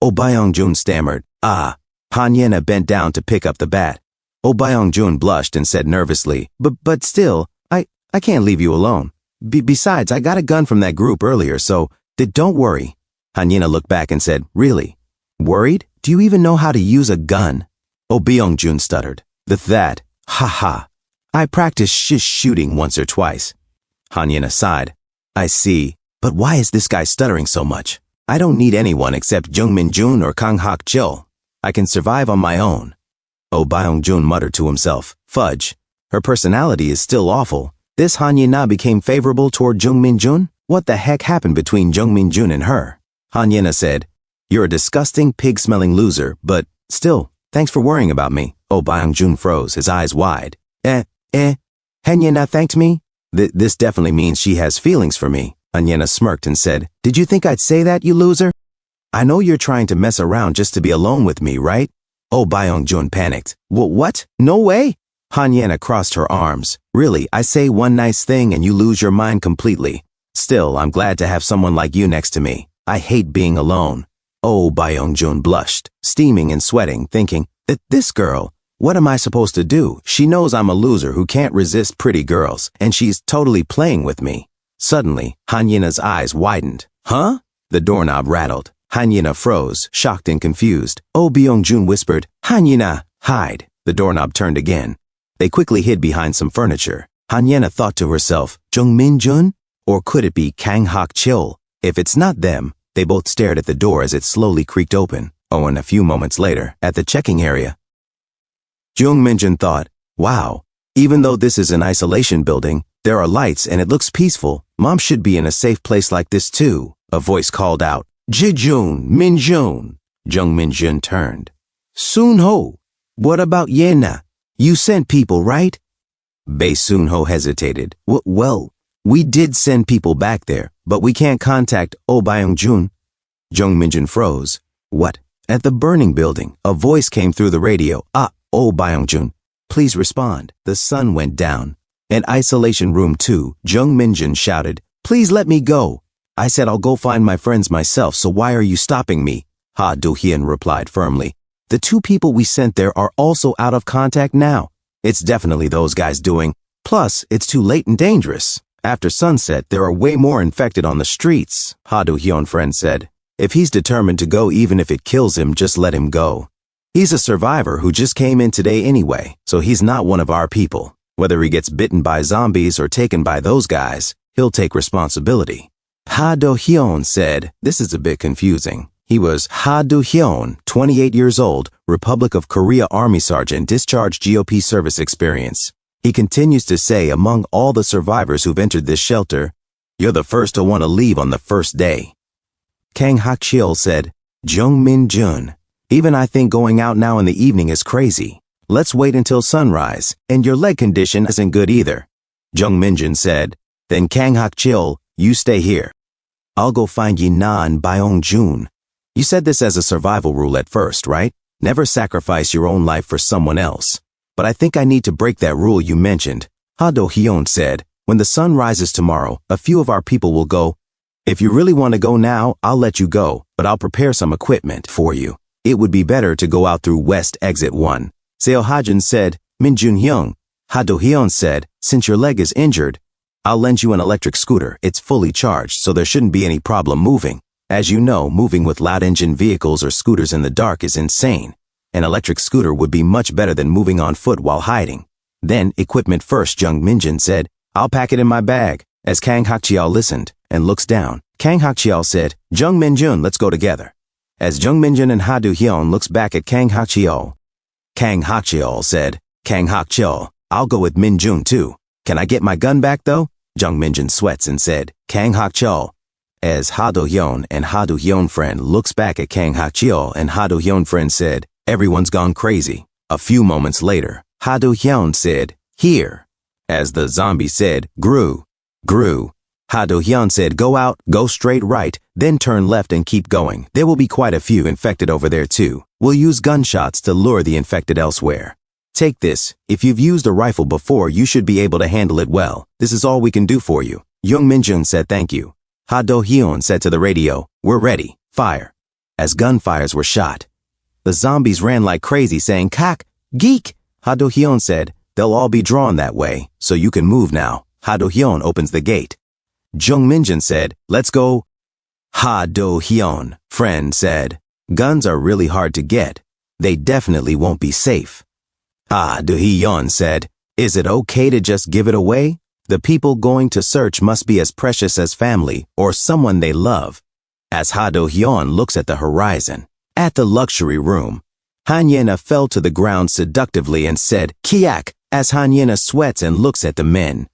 Oh Byung-jun stammered. Ah. Han Yena bent down to pick up the bat. Oh Byung-jun blushed and said nervously, But still, I can't leave you alone. Besides, I got a gun from that group earlier, so don't worry. Han Yena looked back and said, Really? Worried? Do you even know how to use a gun? Oh Byung-jun stuttered. That. Ha ha. I practiced shooting once or twice. Han Yena sighed. I see. But why is this guy stuttering so much? I don't need anyone except Jung Min-jun or Kang Ha-cheol. I can survive on my own. Oh Byung-jun muttered to himself. Fudge. Her personality is still awful. This Han Yena became favorable toward Jung Min-jun? What the heck happened between Jung Min-jun and her? Han Yena said, You're a disgusting, pig-smelling loser, but still, thanks for worrying about me. Oh Byung-jun froze, his eyes wide. Han Yena thanked me? This definitely means she has feelings for me. Han Yena smirked and said, Did you think I'd say that, you loser? I know you're trying to mess around just to be alone with me, right? Oh Byung-jun panicked. What? No way? Han Yena crossed her arms. Really, I say one nice thing and you lose your mind completely. Still, I'm glad to have someone like you next to me. I hate being alone. Oh Byung-jun blushed, steaming and sweating, thinking, This girl, what am I supposed to do? She knows I'm a loser who can't resist pretty girls, and she's totally playing with me. Suddenly, Han Yena's eyes widened. Huh? The doorknob rattled. Han Yena froze, shocked and confused. Oh Byung-jun whispered, Han Yena, hide. The doorknob turned again. They quickly hid behind some furniture. Han Yena thought to herself, Jung Min-jun? Or could it be Kang Ha-cheol? If it's not them, they both stared at the door as it slowly creaked open. Oh, and a few moments later, at the checking area, Jung Min-jun thought, wow, Even though this is an isolation building, there are lights and it looks peaceful. Mom should be in a safe place like this too. A voice called out, Jijun, Minjun. Jung Minjun turned. Sunho, what about Yena? You sent people, right? Bei Sunho hesitated. Well, we did send people back there, but we can't contact Oh Byung-jun. Jung Minjun froze. What? At the burning building, a voice came through the radio. Oh Byung-jun, please respond. The sun went down. In isolation room 2, Jung Minjun shouted, Please let me go. I said I'll go find my friends myself, so why are you stopping me? Ha Do-hyun replied firmly. The 2 people we sent there are also out of contact now. It's definitely those guys doing. Plus, it's too late and dangerous. After sunset, there are way more infected on the streets, Ha Do-hyun friend said. If he's determined to go even if it kills him, just let him go. He's a survivor who just came in today anyway, so he's not one of our people. Whether he gets bitten by zombies or taken by those guys, he'll take responsibility. Ha Do-hyun said, This is a bit confusing. He was Ha Do-hyun, 28 years old, Republic of Korea Army Sergeant, discharged GOP service experience. He continues to say among all the survivors who've entered this shelter, You're the first to want to leave on the first day. Kang Hak-cheol said, Jung Min-jun, even I think going out now in the evening is crazy. Let's wait until sunrise, and your leg condition isn't good either. Jung Min-jun said, Then Kang Hak-cheol, you stay here. I'll go find Yina and Byung-jun. You said this as a survival rule at first, right? Never sacrifice your own life for someone else. But I think I need to break that rule you mentioned. Ha Do-hyun said, When the sun rises tomorrow, a few of our people will go. If you really want to go now, I'll let you go, but I'll prepare some equipment for you. It would be better to go out through West Exit 1. Seo Ha-jun said, Min Jun-hyung. Ha Do-hyun said, Since your leg is injured, I'll lend you an electric scooter. It's fully charged, so there shouldn't be any problem moving. As you know, moving with loud engine vehicles or scooters in the dark is insane. An electric scooter would be much better than moving on foot while hiding. Then, equipment first, Jung Min-jun said, I'll pack it in my bag. As Kang Hak-cheol listened and looks down, Kang Hak-cheol said, Jung Min-jun, let's go together. As Jung Min-jun and Ha Do-hyun looks back at Kang Hak-cheol, Kang Hak-cheol said, Kang Hak-cheol, I'll go with Min-jun too. Can I get my gun back though? Jung Min-jun sweats and said, Kang Hak-cheol. As Ha Do-hyun and Ha Do-hyun friend looks back at Kang Hak-cheol and Ha Do-hyun friend said, Everyone's gone crazy. A few moments later, Ha Do-hyun said, Here. As the zombie said, Grew. Ha Do-hyun said, Go out, go straight right, then turn left and keep going. There will be quite a few infected over there too. We'll use gunshots to lure the infected elsewhere. Take this. If you've used a rifle before, you should be able to handle it well. This is all we can do for you. Jung Min-jun said thank you. Ha Do-hyun said to the radio, We're ready. Fire. As gunfires were shot, the zombies ran like crazy saying, Kak, geek. Ha Do-hyun said, They'll all be drawn that way, so you can move now. Ha Do-hyun opens the gate. Jung Min-jun said, Let's go. Ha Do-hyun, friend said, Guns are really hard to get. They definitely won't be safe. Ha Do-hyun said, Is it okay to just give it away? The people going to search must be as precious as family or someone they love. As Ha Do-hyun looks at the horizon, at the luxury room, Han-yena fell to the ground seductively and said, Kiak, as Han-yena sweats and looks at the men.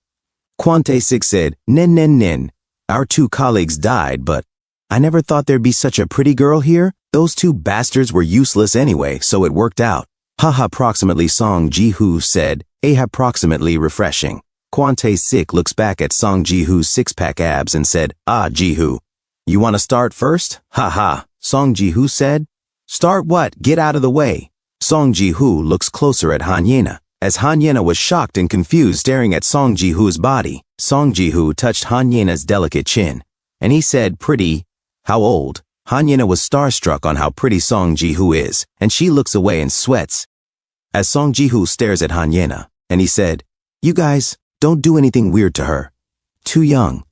Kwante-sik said, Nin. Our 2 colleagues died, but I never thought there'd be such a pretty girl here. Those 2 bastards were useless anyway, so it worked out. Haha, approximately Song Ji-hoo said, approximately refreshing. Kwante-sik looks back at Song Ji-hoo's 6-pack abs and said, Ji-hoo, you want to start first? Haha, Song Ji-hoo said. Start what? Get out of the way. Song Ji-hoo looks closer at Han-yena. As Han-yena was shocked and confused staring at Song Ji-hoo's body, Song Ji-hoo touched Han-yena's delicate chin, and he said, Pretty. How old? Han-yena was starstruck on how pretty Song Ji-hoo is, and she looks away and sweats. As Song Ji-hoo stares at Han-yena, and he said, You guys, don't do anything weird to her. Too young.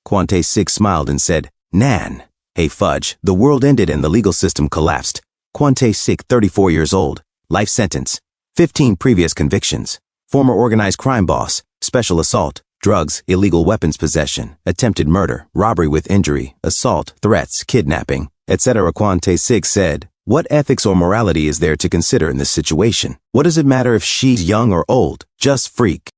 Kwante-sik smiled and said, Nan. Hey fudge, the world ended and the legal system collapsed. Kwante-sik, 34 years old, life sentence. 15 previous convictions. Former organized crime boss, special assault, drugs, illegal weapons possession, attempted murder, robbery with injury, assault, threats, kidnapping, etc. Kwante-sik said, What ethics or morality is there to consider in this situation? What does it matter if she's young or old? Just freak.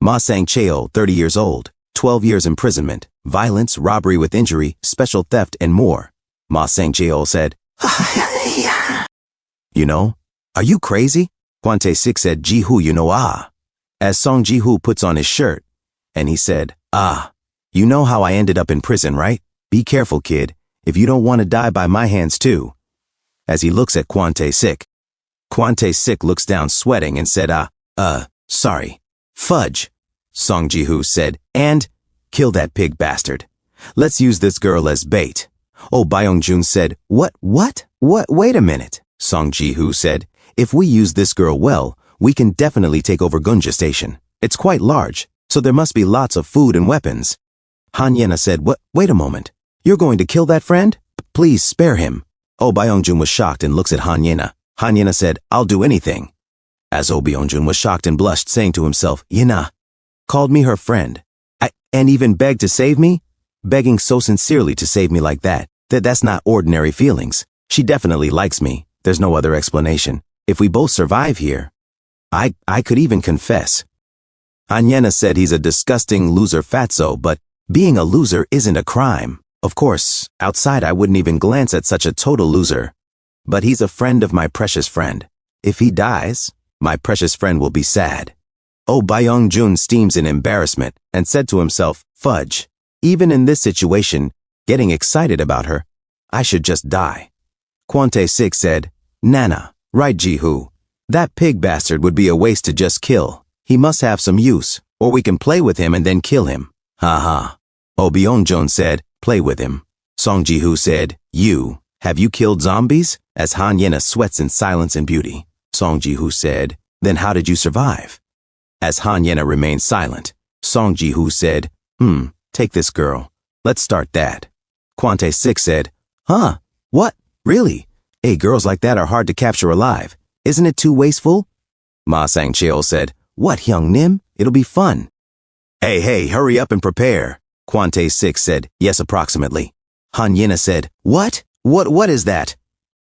Ma Sang-cheo, 30 years old, 12 years imprisonment, violence, robbery with injury, special theft, and more. Ma Sang-cheo said, You know, are you crazy? Kwon Tae-sik said, Ji-hoo, you know, As Song Ji-hoo puts on his shirt, and he said, you know how I ended up in prison, right? Be careful, kid, if you don't want to die by my hands too. As he looks at Kwon Tae-sik. Kwon Tae-sik looks down sweating and said, sorry. Fudge, Song Ji-hoo said, and kill that pig bastard. Let's use this girl as bait. Oh, Byung-jun said, What, wait a minute, Song Ji-hoo said, if we use this girl well, we can definitely take over Gunja Station. It's quite large, so there must be lots of food and weapons. Han Yena said, wait a moment, you're going to kill that friend? Please spare him. Oh, Byung-jun was shocked and looks at Han Yena. Han Yena said, I'll do anything. As Oh Byung-jun was shocked and blushed, saying to himself, Yena called me her friend. And even begged to save me? Begging so sincerely to save me like that's not ordinary feelings. She definitely likes me. There's no other explanation. If we both survive here, I could even confess. Han Yena said he's a disgusting loser fatso, but being a loser isn't a crime. Of course, outside I wouldn't even glance at such a total loser. But he's a friend of my precious friend. If he dies, my precious friend will be sad. Oh, Byung-jun steams in embarrassment and said to himself, Fudge, even in this situation, getting excited about her, I should just die. Kwon Tae-sik said, Nana, right Ji-hoo. That pig bastard would be a waste to just kill. He must have some use, or we can play with him and then kill him. Ha ha. Oh, Byung-jun said, play with him. Song Ji-hoo said, have you killed zombies? As Han Yena sweats in silence and beauty. Song Ji-hoo said, then how did you survive? As Han Yena remained silent, Song Ji-hoo said, take this girl. Let's start that. Kwon Tae-sik said, huh? What? Really? Hey, girls like that are hard to capture alive. Isn't it too wasteful? Ma Sang-cheo said, what, Young Nim? It'll be fun. Hey, hurry up and prepare. Kwon Tae-sik said, yes, approximately. Han Yena said, what? What is that?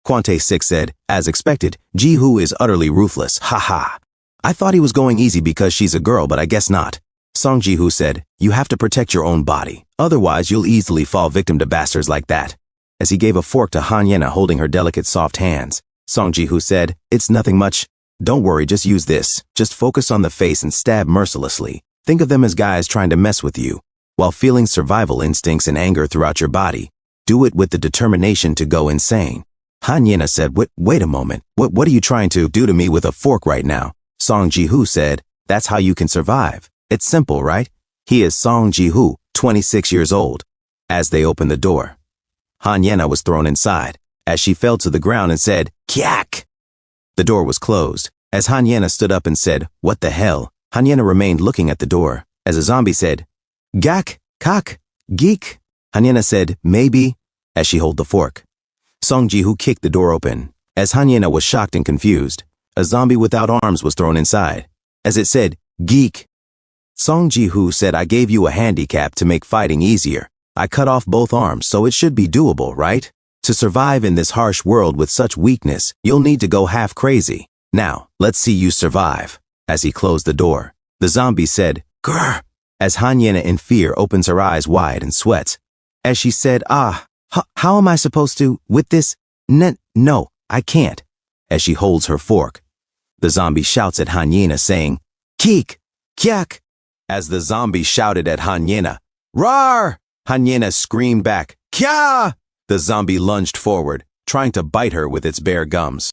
Kwon Tae-sik said, as expected, Ji-hoo is utterly ruthless, ha. I thought he was going easy because she's a girl, but I guess not. Song Ji-hoo said, you have to protect your own body, otherwise you'll easily fall victim to bastards like that. As he gave a fork to Han Yena holding her delicate soft hands, Song Ji-hoo said, it's nothing much. Don't worry, just use this. Just focus on the face and stab mercilessly. Think of them as guys trying to mess with you. While feeling survival instincts and anger throughout your body, do it with the determination to go insane. Han Yena said, wait a moment. What are you trying to do to me with a fork right now? Song Ji-hoo said, that's how you can survive. It's simple, right? He is Song Ji-hoo, 26 years old. As they opened the door, Han Yena was thrown inside, as she fell to the ground and said, Kyak! The door was closed. As Han Yena stood up and said, what the hell? Han Yena remained looking at the door, as a zombie said, Gak, kak, geek. Han Yena said, maybe, as she held the fork. Song Ji-hoo kicked the door open. As Han Yena was shocked and confused, a zombie without arms was thrown inside. As it said, geek. Song Ji-hoo said, I gave you a handicap to make fighting easier. I cut off both arms, so it should be doable, right? To survive in this harsh world with such weakness, you'll need to go half crazy. Now, let's see you survive. As he closed the door, the zombie said, grr, as Han Yena in fear opens her eyes wide and sweats. As she said, how am I supposed to, with this? No, I can't. As she holds her fork, the zombie shouts at Han Yena saying, Keek, kyak. As the zombie shouted at Han Yena, Rar! Han Yena screamed back, Kya! The zombie lunged forward, trying to bite her with its bare gums.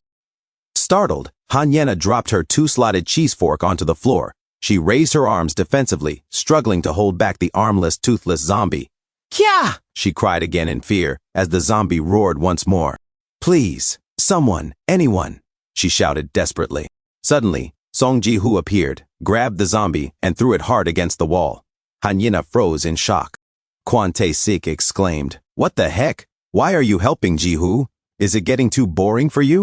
Startled, Han Yena dropped her two-slotted cheese fork onto the floor. She raised her arms defensively, struggling to hold back the armless, toothless zombie. Kya! She cried again in fear, as the zombie roared once more. Please, someone, anyone, she shouted desperately. Suddenly, Song Ji-hoo appeared, grabbed the zombie, and threw it hard against the wall. Han Yena froze in shock. Kwon Tae-sik exclaimed, what the heck? Why are you helping, Ji-hoo? Is it getting too boring for you?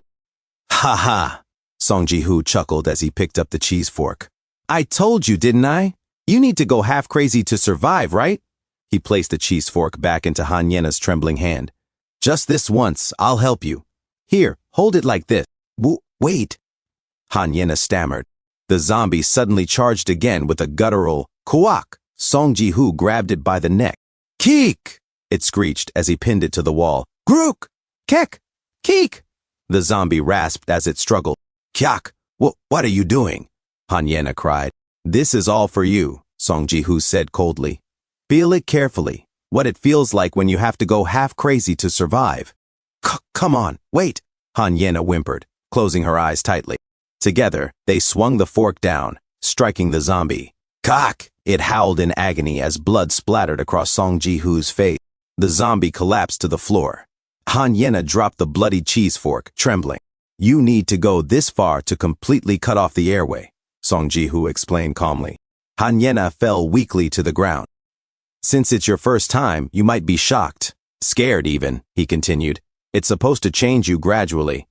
Ha ha! Song Ji-hoo chuckled as he picked up the cheese fork. I told you, didn't I? You need to go half crazy to survive, right? He placed the cheese fork back into Han Yena's trembling hand. Just this once, I'll help you. Here, hold it like this. Wait. Han Yena stammered. The zombie suddenly charged again with a guttural "Kuak." Song Ji-hoo grabbed it by the neck. "Keek!" it screeched as he pinned it to the wall. "Grook! Kek! Keek!" the zombie rasped as it struggled. "Kyak! What are you doing?" Han Yena cried. "This is all for you," Song Ji-hoo said coldly. "Feel it carefully, what it feels like when you have to go half crazy to survive." Come on, wait," Han Yena whimpered, closing her eyes tightly. Together, they swung the fork down, striking the zombie. "Kak!" it howled in agony as blood splattered across Song Ji-hoo's face. The zombie collapsed to the floor. Han Yena dropped the bloody cheese fork, trembling. "You need to go this far to completely cut off the airway," Song Ji-hoo explained calmly. Han Yena fell weakly to the ground. "Since it's your first time, you might be shocked. Scared even," he continued. "It's supposed to change you gradually.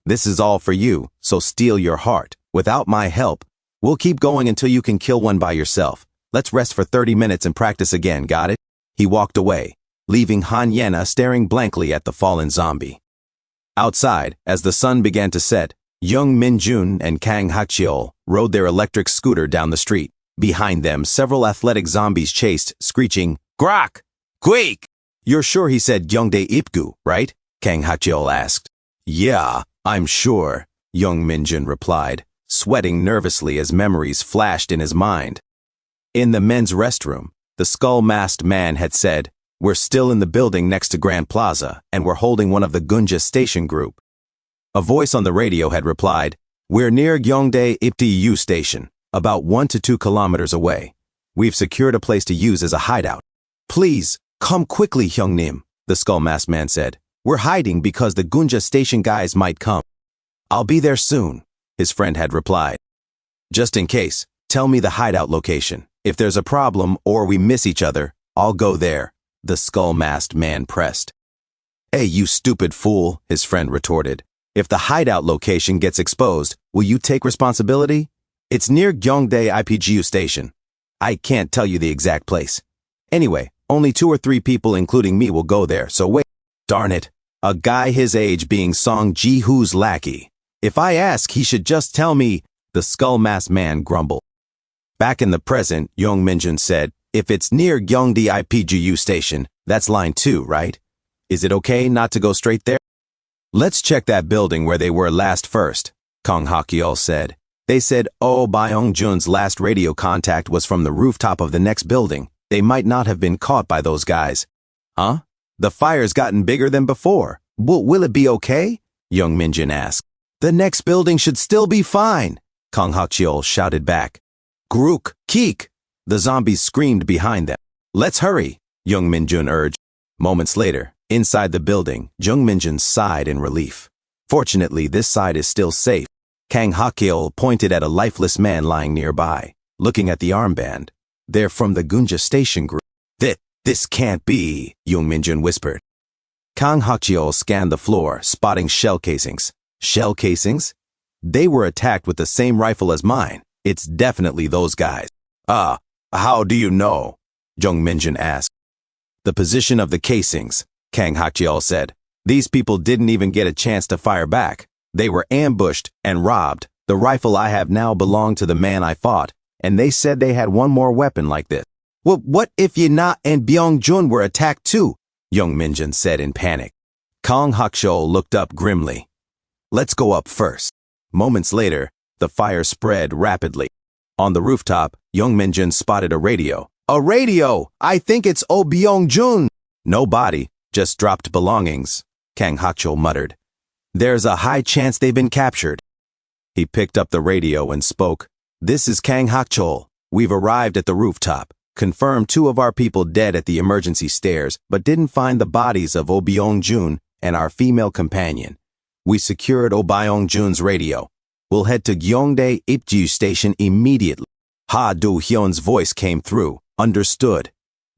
This is all for you, so steel your heart. Without my help, we'll keep going until you can kill one by yourself. Let's rest for 30 minutes and practice again, got it?" He walked away, leaving Han Yena staring blankly at the fallen zombie. Outside, as the sun began to set, Young Min-jun and Kang Hak-cheol rode their electric scooter down the street. Behind them, several athletic zombies chased, screeching, "Grak! Quake!" "You're sure he said Gyeongdae Ipgu, right?" Kang Hak-cheol asked. "Yeah, I'm sure," Young Min-jun replied, sweating nervously as memories flashed in his mind. In the men's restroom, the skull-masked man had said, "We're still in the building next to Grand Plaza, and we're holding one of the Gunja station group." A voice on the radio had replied, "We're near Gyeongdae Ipdu station, about 1 to 2 kilometers away. We've secured a place to use as a hideout." "Please, come quickly, Hyung-nim," the skull-masked man said. "We're hiding because the Gunja station guys might come." "I'll be there soon," his friend had replied. "Just in case, tell me the hideout location. If there's a problem or we miss each other, I'll go there," the skull-masked man pressed. "Hey, you stupid fool," his friend retorted. "If the hideout location gets exposed, will you take responsibility? It's near Gyeongdae IPGU station. I can't tell you the exact place. Anyway, only 2 or 3 people including me will go there, so wait." "Darn it, a guy his age being Song Ji-hoo's lackey. If I ask, he should just tell me," the skull-masked man grumbled. Back in the present, Young Min-jun said, "If it's near Gyeongdae IPGU station, that's line 2, right? Is it okay not to go straight there?" "Let's check that building where they were last first," Kang Hak-yeol said. "They said Oh Byung-jun's last radio contact was from the rooftop of the next building. They might not have been caught by those guys." "Huh? The fire's gotten bigger than before. Will it be okay?" Young Min-jun asked. "The next building should still be fine," Kang Hak-cheol shouted back. "Grook, Keek!" the zombies screamed behind them. "Let's hurry," Young Min-jun urged. Moments later, inside the building, Young Min-jun sighed in relief. Fortunately, this side is still safe. Kang Hak-yeol pointed at a lifeless man lying nearby, looking at the armband. "They're from the Gunja station group." This can't be," Young Min-jun whispered. Kang Hak-cheol scanned the floor, spotting shell casings. Shell casings? They were attacked with the same rifle as mine. It's definitely those guys. How do you know?" Young Min-jun asked. "The position of the casings," Kang Hak-cheol said. "These people didn't even get a chance to fire back. They were ambushed and robbed. The rifle I have now belonged to the man I fought, and they said they had one more weapon like this." "Well, what if Yena and Byung-jun were attacked too?" Young Min-jun said in panic. Kang Hak-cheol looked up grimly. "Let's go up first." Moments later, the fire spread rapidly. On the rooftop, Young Min-jun spotted a radio. "A radio! I think it's Oh Byung-jun!" "No body, just dropped belongings," Kang Hak-cheol muttered. "There's a high chance they've been captured." He picked up the radio and spoke. "This is Kang Hak-cheol. We've arrived at the rooftop. Confirmed 2 of our people dead at the emergency stairs, but didn't find the bodies of Oh Byung-jun and our female companion. We secured Oh Byung-jun's radio. We'll head to Gyeongdae Ipju station immediately." Ha Do-hyun's voice came through. "Understood.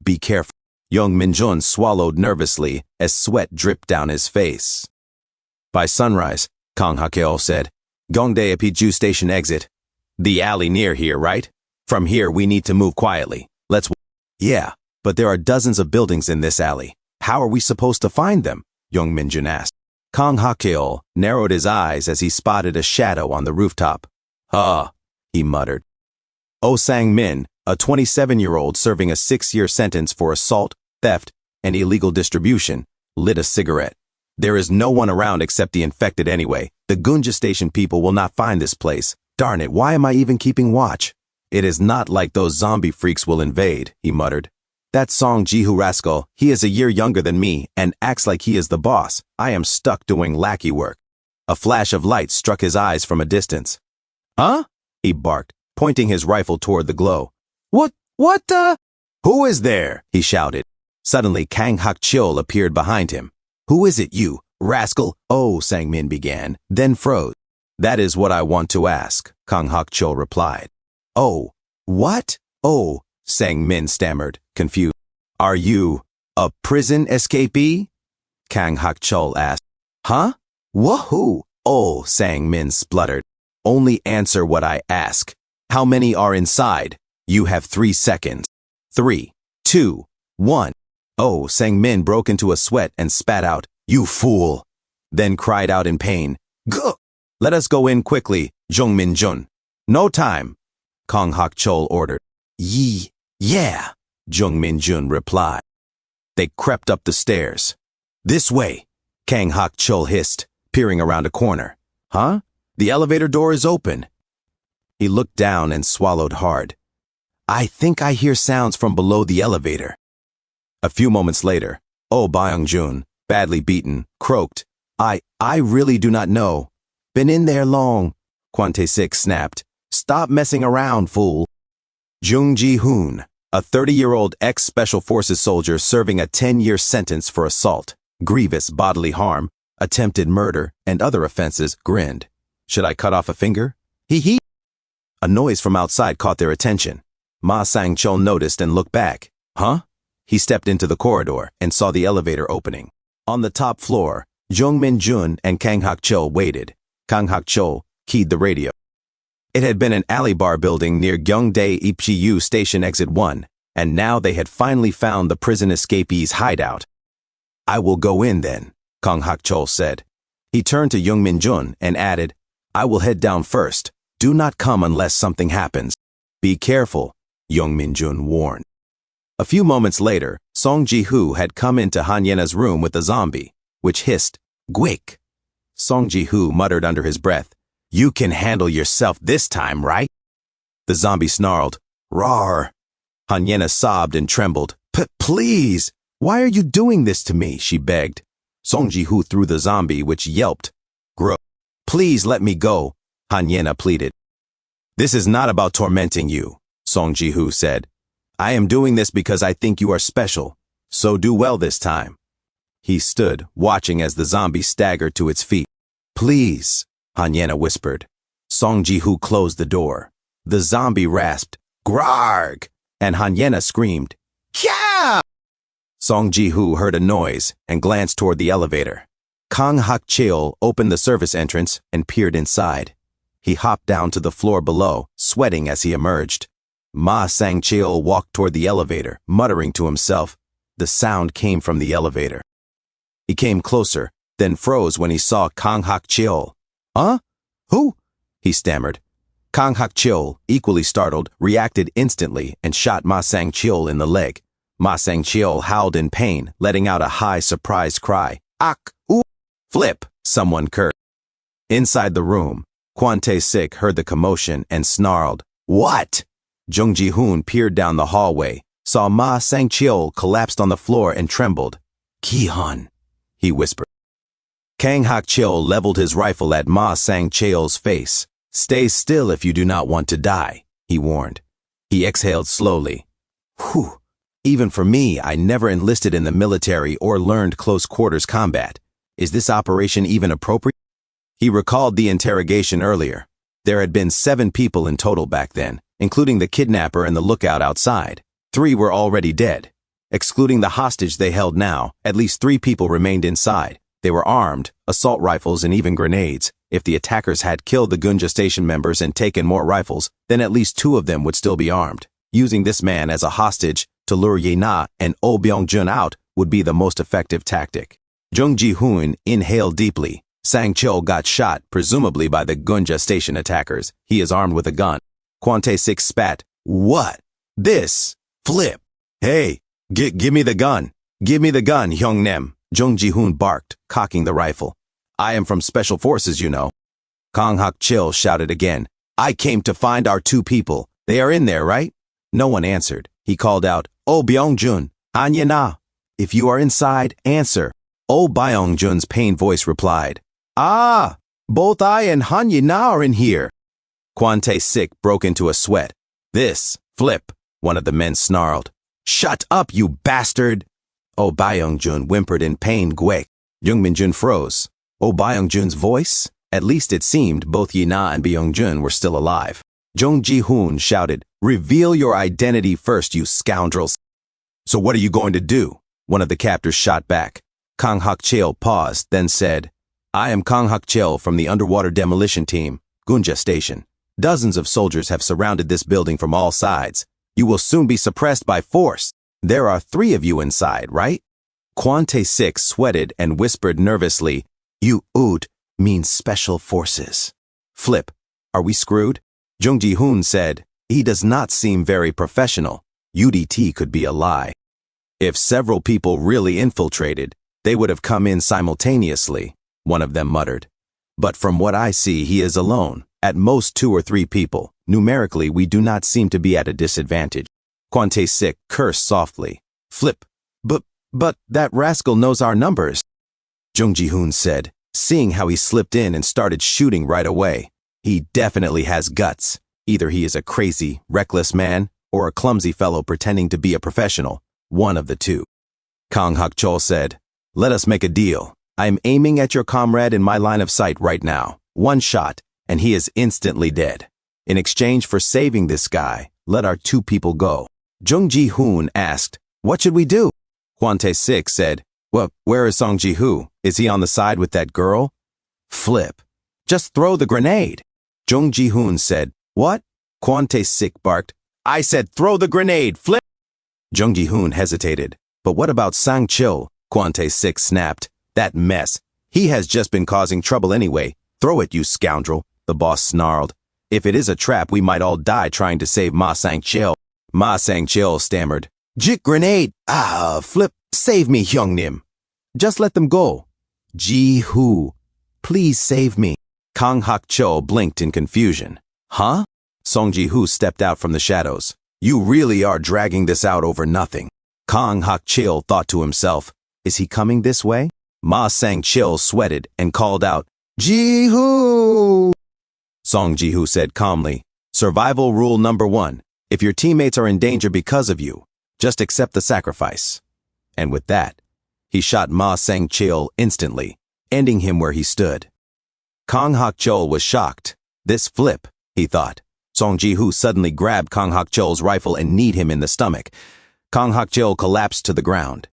Be careful." Young Min-jun swallowed nervously as sweat dripped down his face. By sunrise, Kang Hak-yeol said, "Gyeongdae Ipju station exit. The alley near here, right? From here we need to move quietly. Let's." "Yeah, but there are dozens of buildings in this alley. How are we supposed to find them?" Young Min-jun asked. Kang Hakil narrowed his eyes as he spotted a shadow on the rooftop. He muttered. Oh Sang-min, a 27-year-old serving a 6-year sentence for assault, theft, and illegal distribution, lit a cigarette. There is no one around except the infected anyway. The Gunja Station people will not find this place. Darn it, why am I even keeping watch? It is not like those zombie freaks will invade, he muttered. That Song Ji-hoo rascal, he is a year younger than me and acts like he is the boss. I am stuck doing lackey work. A flash of light struck his eyes from a distance. Huh? He barked, pointing his rifle toward the glow. What the? Who is there? He shouted. Suddenly, Kang Hak-chil appeared behind him. Who is it, you rascal? Oh, Sang-min began, then froze. That is what I want to ask, Kang Hak-chil replied. Oh, what? Oh, Sang-min stammered, confused. Are you a prison escapee? Kang Hak-chil asked. Huh? Wahoo! Oh, Sang-min spluttered. Only answer what I ask. How many are inside? You have 3 seconds. 3, 2, 1. Oh, Sang-min broke into a sweat and spat out, You fool! Then cried out in pain, Gah! Let us go in quickly, Jung Min-jun. No time, Kang Hak-chil ordered. Yeah, Jung Min-jun replied. They crept up the stairs. This way, Kang Hak-chil hissed, peering around a corner. Huh? The elevator door is open. He looked down and swallowed hard. I think I hear sounds from below the elevator. A few moments later, Oh Byung-jun, badly beaten, croaked, I really do not know. Been in there long, Kwon Tae-sik snapped. Stop messing around, fool. Jung Ji-hoon, a 30-year-old ex-Special Forces soldier serving a 10-year sentence for assault, grievous bodily harm, attempted murder, and other offenses, grinned. Should I cut off a finger? Hee. A noise from outside caught their attention. Ma Sang-chul noticed and looked back. Huh? He stepped into the corridor and saw the elevator opening. On the top floor, Jung Min-jun and Kang Hak-chil waited. Kang Hak-chil keyed the radio. It had been an alley bar building near Gyeongdae Ipchiyu Station Exit 1, and now they had finally found the prison escapees' hideout. I will go in then, Kang Hak-chil said. He turned to Jung Min-jun and added, I will head down first. Do not come unless something happens. Be careful, Jung Min-jun warned. A few moments later, Song Ji-hoo had come into Han Yena's room with the zombie, which hissed, Gwick. Song Ji-hoo muttered under his breath, You can handle yourself this time, right? The zombie snarled, Rawr. Han Yena sobbed and trembled. Please, why are you doing this to me? She begged. Song Ji-hoo threw the zombie, which yelped. Grow. Please let me go, Han Yena pleaded. This is not about tormenting you, Song Ji-hoo said. I am doing this because I think you are special, so do well this time. He stood, watching as the zombie staggered to its feet. Please, Han Yena whispered. Song Ji-hoo closed the door. The zombie rasped, Grarg, and Han Yena screamed, Kya! Song Ji-hoo heard a noise and glanced toward the elevator. Kang Hak-chil opened the service entrance and peered inside. He hopped down to the floor below, sweating as he emerged. Ma Sang-chil walked toward the elevator, muttering to himself. The sound came from the elevator. He came closer, then froze when he saw Kang Hak-chil. Huh? Who? He stammered. Kang Hak-chil, equally startled, reacted instantly and shot Ma Sang-chil in the leg. Ma Sang-chil howled in pain, letting out a high, surprised cry. Ak! Ooh! Flip! Someone cursed. Inside the room, Kwon Tae-sik heard the commotion and snarled, What? Jung Ji-hoon peered down the hallway, saw Ma Sang-chil collapsed on the floor and trembled. Ki-hun, he whispered. Kang Hak-chil leveled his rifle at Ma Sang-chil's face. Stay still if you do not want to die, he warned. He exhaled slowly. Whew. Even for me, I never enlisted in the military or learned close quarters combat. Is this operation even appropriate? He recalled the interrogation earlier. There had been 7 people in total back then, including the kidnapper and the lookout outside. 3 were already dead. Excluding the hostage they held now, at least 3 people remained inside. They were armed, assault rifles and even grenades. If the attackers had killed the Gunja Station members and taken more rifles, then at least 2 of them would still be armed. Using this man as a hostage to lure Ye-na and Oh Byung-jun out would be the most effective tactic. Jung Ji-hoon inhaled deeply. Sang-chil got shot, presumably by the Gunja station attackers. He is armed with a gun. Kwon Tae-sik spat. What? This? Flip. Hey, give me the gun. Give me the gun, Hyung-nem. Jung Ji-hoon barked, cocking the rifle. I am from Special Forces, you know. Kang Hak-chil shouted again. I came to find our two people. They are in there, right? No one answered. He called out, Oh Byung-jun, Anya na. If you are inside, answer. Oh Byung-jun's pained voice replied. Ah, both I and Hanya na are in here. Kwon Tae-sik broke into a sweat. This, Flip, one of the men snarled. Shut up, you bastard! Oh Byung-jun whimpered in pain. Gwek. Jung Min-jun froze. Oh Byung-jun's voice? At least it seemed both Yi-na and Byung-jun were still alive. Jung Ji-hoon shouted, Reveal your identity first, you scoundrels. So what are you going to do? One of the captors shot back. Kang Hak-chil paused, then said, I am Kang Hak-chil from the underwater demolition team, Gunja Station. Dozens of soldiers have surrounded this building from all sides. You will soon be suppressed by force. There are 3 of you inside, right? Kwon Tae-sik sweated and whispered nervously, You oot means Special Forces. Flip, are we screwed? Jung Ji-hoon said, He does not seem very professional. UDT could be a lie. If several people really infiltrated, they would have come in simultaneously, one of them muttered. But from what I see, he is alone. At most 2 or 3 people. Numerically, we do not seem to be at a disadvantage. Kwon Tae-sik cursed softly. Flip, but that rascal knows our numbers. Jung Ji-hoon said, seeing how he slipped in and started shooting right away. He definitely has guts. Either he is a crazy, reckless man, or a clumsy fellow pretending to be a professional. One of the two. Kang Hak-chol said, Let us make a deal. I am aiming at your comrade in my line of sight right now. 1 shot, and he is instantly dead. In exchange for saving this guy, let our 2 people go. Jung Ji-hoon asked, What should we do? Kwon Tae-sik said, Well, where is Song Ji-hoo? Is he on the side with that girl? Flip. Just throw the grenade. Jung Ji-hoon said, What? Kwon Tae-sik barked, I said throw the grenade, Flip. Jung Ji-hoon hesitated. But what about Sang-chil? Kwon Tae-sik snapped. That mess. He has just been causing trouble anyway. Throw it, you scoundrel, the boss snarled. If it is a trap, we might all die trying to save Ma Sang-chil. Ma Sang-chil stammered. Jik grenade! Flip, save me, Hyung-nim. Just let them go. Ji-hoo, please save me. Kang Hak-chol blinked in confusion. Huh? Song Ji-hoo stepped out from the shadows. You really are dragging this out over nothing. Kang Hak-chil thought to himself, is he coming this way? Ma Sang-chil sweated and called out, Ji-hoo! Song Ji-hoo said calmly, Survival rule number 1. If your teammates are in danger because of you, just accept the sacrifice. And with that, he shot Ma Sang-chil instantly, ending him where he stood. Kang Hak-chol was shocked. This Flip, he thought. Song Ji-hoo suddenly grabbed Kang Hak-chol's rifle and kneed him in the stomach. Kang Hak-chol collapsed to the ground.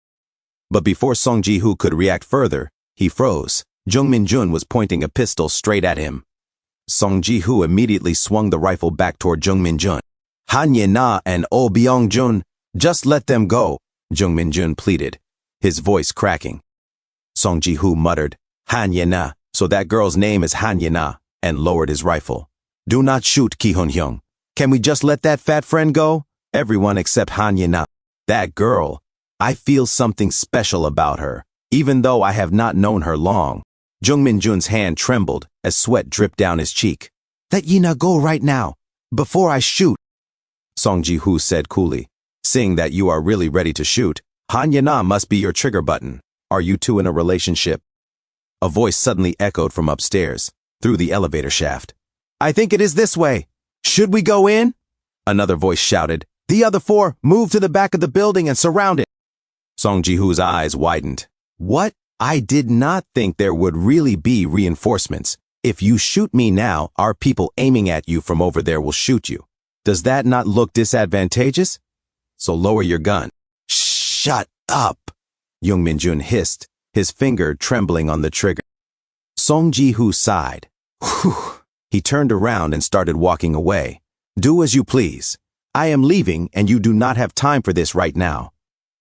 But before Song Ji-hoo could react further, he froze. Jung Min-jun was pointing a pistol straight at him. Song Ji-hoo immediately swung the rifle back toward Jung Min-jun. Han Ye-na and Oh Byung-jun, just let them go, Jung Min-jun pleaded, his voice cracking. Song Ji-hoo muttered, Han Ye-na, so that girl's name is Han Ye-na, and lowered his rifle. Do not shoot, Ki-hun-hyung. Can we just let that fat friend go? Everyone except Han Ye-na. That girl, I feel something special about her, even though I have not known her long. Jung Min-jun's hand trembled as sweat dripped down his cheek. Let Yi-na go right now, before I shoot. Song Ji-hoo said coolly, seeing that you are really ready to shoot, Han Ye-na must be your trigger button. Are you two in a relationship? A voice suddenly echoed from upstairs, through the elevator shaft. I think it is this way. Should we go in? Another voice shouted. The other 4, move to the back of the building and surround it. Song Ji-hoo's eyes widened. What? I did not think there would really be reinforcements. If you shoot me now, our people aiming at you from over there will shoot you. Does that not look disadvantageous? So lower your gun. Shut up, Jung Min-jun hissed, his finger trembling on the trigger. Song Ji-hoo sighed. Whew. He turned around and started walking away. Do as you please. I am leaving and you do not have time for this right now.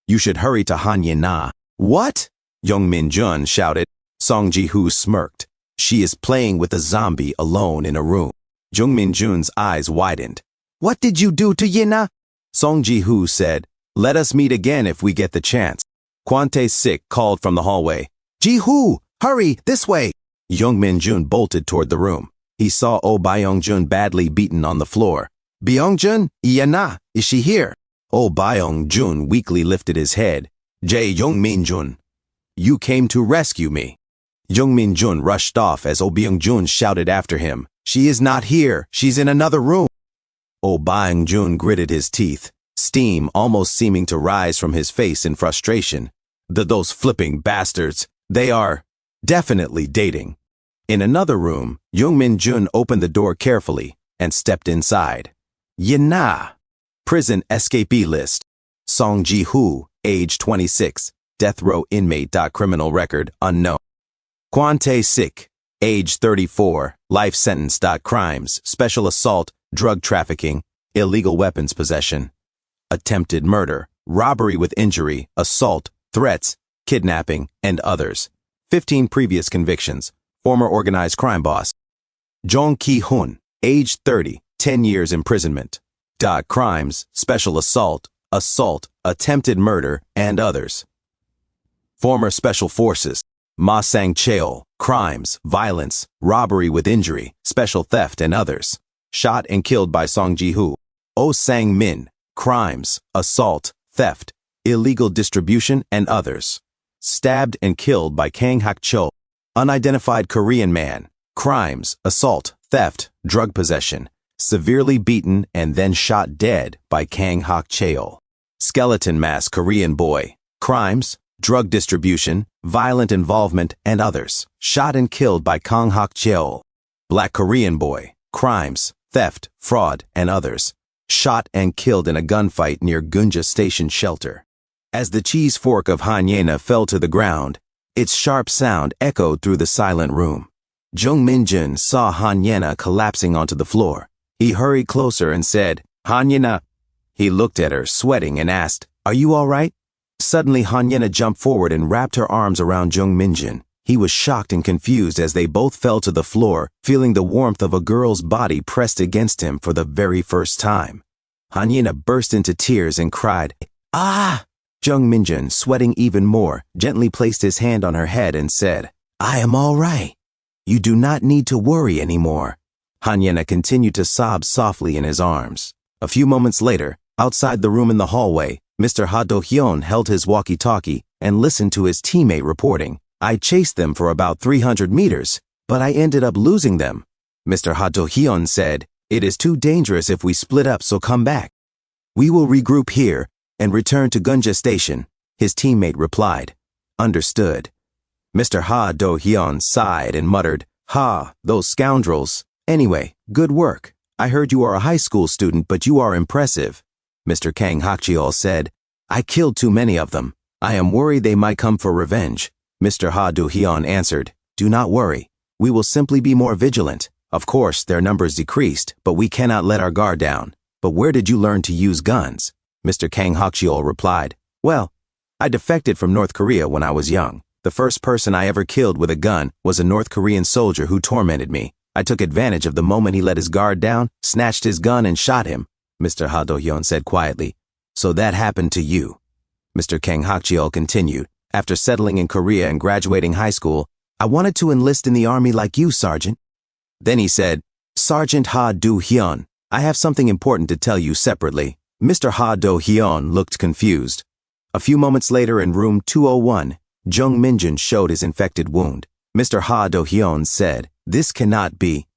You should hurry to Han Ye-na. What? Young Min-jun shouted. Song Ji-hoo smirked. She is playing with a zombie alone in a room. Jung Min-jun's eyes widened. What did you do to Yina? Song Ji-hoo said, let us meet again if we get the chance. Kwon Tae-sik called from the hallway. Ji-hoo, hurry, this way. Young Min-jun bolted toward the room. He saw Oh Byung-jun badly beaten on the floor. Byung-jun, Yana, is she here? Oh Byung-jun weakly lifted his head. Young Min-jun, you came to rescue me. Young Min-jun rushed off as Oh Byung-jun shouted after him. She is not here, she's in another room. Oh Byung-jun gritted his teeth, steam almost seeming to rise from his face in frustration. Those flipping bastards, they are definitely dating. In another room, Young Min-jun opened the door carefully and stepped inside. Yina. Prison escapee list. Song Ji-hoo, age 26, death row inmate. Criminal record unknown. Kwon Tae-sik, age 34, life sentence. Crimes, special assault, drug trafficking, illegal weapons possession, attempted murder, robbery with injury, assault, threats, kidnapping, and others. 15 previous convictions. Former organized crime boss. Jong Ki-hun, age 30, 10 years imprisonment. Crimes, special assault, attempted murder, and others. Former special forces. Ma Sang-cheol, crimes, violence, robbery with injury, special theft, and others. Shot and killed by Song Ji-hoo. Oh Sang-min, crimes, assault, theft, illegal distribution, and others. Stabbed and killed by Kang Hak-cho. Unidentified Korean man, crimes, assault, theft, drug possession, severely beaten and then shot dead by Kang Hak-cheol. Skeleton mask Korean boy, crimes, drug distribution, violent involvement, and others. Shot and killed by Kang Hak-cheol. Black Korean boy, crimes, theft, fraud, and others. Shot and killed in a gunfight near Gunja Station shelter. As the cheese fork of Hanyena fell to the ground, its sharp sound echoed through the silent room. Jung Min-jun saw Hanyena collapsing onto the floor. He hurried closer and said, Hanyena. He looked at her, sweating, and asked, Are you all right? Suddenly, Hanyena jumped forward and wrapped her arms around Jung Min-jun. He was shocked and confused as they both fell to the floor, feeling the warmth of a girl's body pressed against him for the very first time. Hanyena burst into tears and cried, Ah! Jung Min-jun, sweating even more, gently placed his hand on her head and said, I am all right. You do not need to worry anymore. Hanyena continued to sob softly in his arms. A few moments later, outside the room in the hallway, Mr. Ha Do-hyun held his walkie-talkie and listened to his teammate reporting. I chased them for about 300 meters, but I ended up losing them. Mr. Ha Do-hyun said, It is too dangerous if we split up, so come back. We will regroup here and return to Gunja Station, his teammate replied. Understood. Mr. Ha Do-hyun sighed and muttered, Ha, those scoundrels. Anyway, good work. I heard you are a high school student, but you are impressive. Mr. Kang Hak-cheol said, I killed too many of them. I am worried they might come for revenge. Mr. Ha Do-hyun answered, Do not worry. We will simply be more vigilant. Of course, their numbers decreased, but we cannot let our guard down. But where did you learn to use guns? Mr. Kang Hak-cheol replied, Well, I defected from North Korea when I was young. The first person I ever killed with a gun was a North Korean soldier who tormented me. I took advantage of the moment he let his guard down, snatched his gun, and shot him. Mr. Ha Do-hyun said quietly, So that happened to you. Mr. Kang Hak-cheol continued, After settling in Korea and graduating high school, I wanted to enlist in the army like you, Sergeant. Then he said, Sergeant Ha Do-hyun, I have something important to tell you separately. Mr. Ha Do-hyun looked confused. A few moments later in room 201, Jung Min-jun showed his infected wound. Mr. Ha Do-hyun said, This cannot be.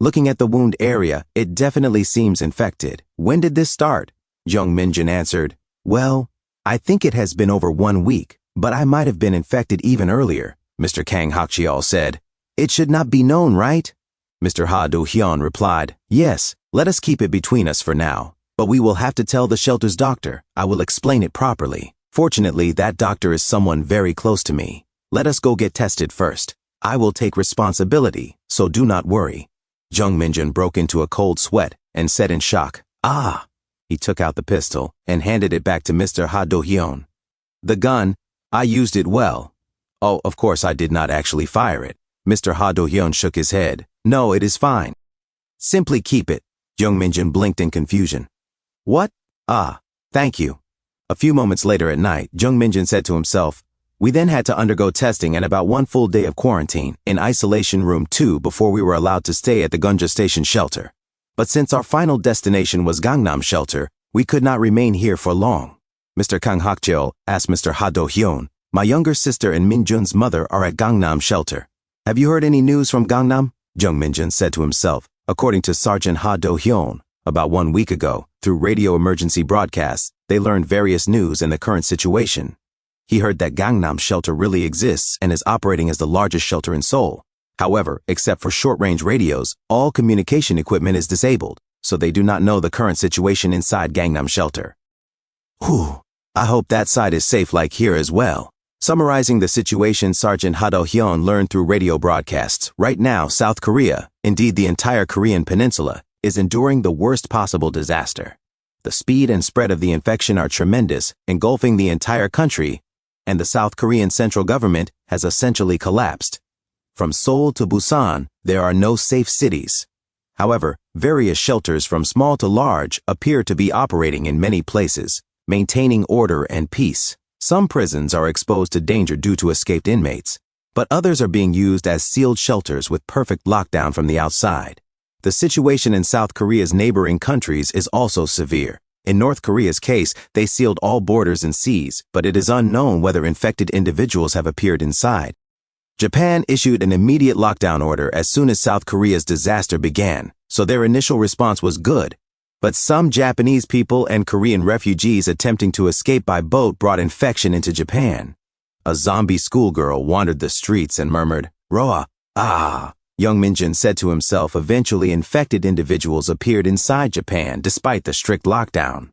Looking at the wound area, it definitely seems infected. When did this start? Jung Min-jun answered, Well, I think it has been over 1 week, but I might have been infected even earlier. Mr. Kang Hak-cheol said, It should not be known, right? Mr. Ha Do-hyun replied, Yes, let us keep it between us for now. But we will have to tell the shelter's doctor. I will explain it properly. Fortunately, that doctor is someone very close to me. Let us go get tested first. I will take responsibility, so do not worry. Jung Min-jun broke into a cold sweat and said in shock, Ah! He took out the pistol and handed it back to Mr. Ha Do-hyun. The gun, I used it well. Oh, of course I did not actually fire it. Mr. Ha Do-hyun shook his head. No, it is fine. Simply keep it. Jung Minjun blinked in confusion. What? Ah, thank you. A few moments later at night, Jung Minjun said to himself, we then had to undergo testing and about 1 full day of quarantine in isolation room 2 before we were allowed to stay at the Gunja Station shelter. But since our final destination was Gangnam shelter, we could not remain here for long. Mr. Kang Hakjeol asked Mr. Ha Do-hyun, my younger sister and Minjun's mother are at Gangnam shelter. Have you heard any news from Gangnam? Jung Minjun said to himself, according to Sergeant Ha Do-hyun. About 1 week ago, through radio emergency broadcasts, they learned various news and the current situation. He heard that Gangnam shelter really exists and is operating as the largest shelter in Seoul. However, except for short-range radios, all communication equipment is disabled, so they do not know the current situation inside Gangnam shelter. Whew, I hope that side is safe like here as well. Summarizing the situation, Sergeant Ha Do-hyun learned through radio broadcasts, right now South Korea, indeed the entire Korean peninsula, is enduring the worst possible disaster. The speed and spread of the infection are tremendous, engulfing the entire country, and the South Korean central government has essentially collapsed. From Seoul to Busan, there are no safe cities. However, various shelters from small to large appear to be operating in many places, maintaining order and peace. Some prisons are exposed to danger due to escaped inmates, but others are being used as sealed shelters with perfect lockdown from the outside. The situation in South Korea's neighboring countries is also severe. In North Korea's case, they sealed all borders and seas, but it is unknown whether infected individuals have appeared inside. Japan issued an immediate lockdown order as soon as South Korea's disaster began, so their initial response was good. But some Japanese people and Korean refugees attempting to escape by boat brought infection into Japan. A zombie schoolgirl wandered the streets and murmured, "Roa, ah." Jung Minjun said to himself, eventually infected individuals appeared inside Japan despite the strict lockdown.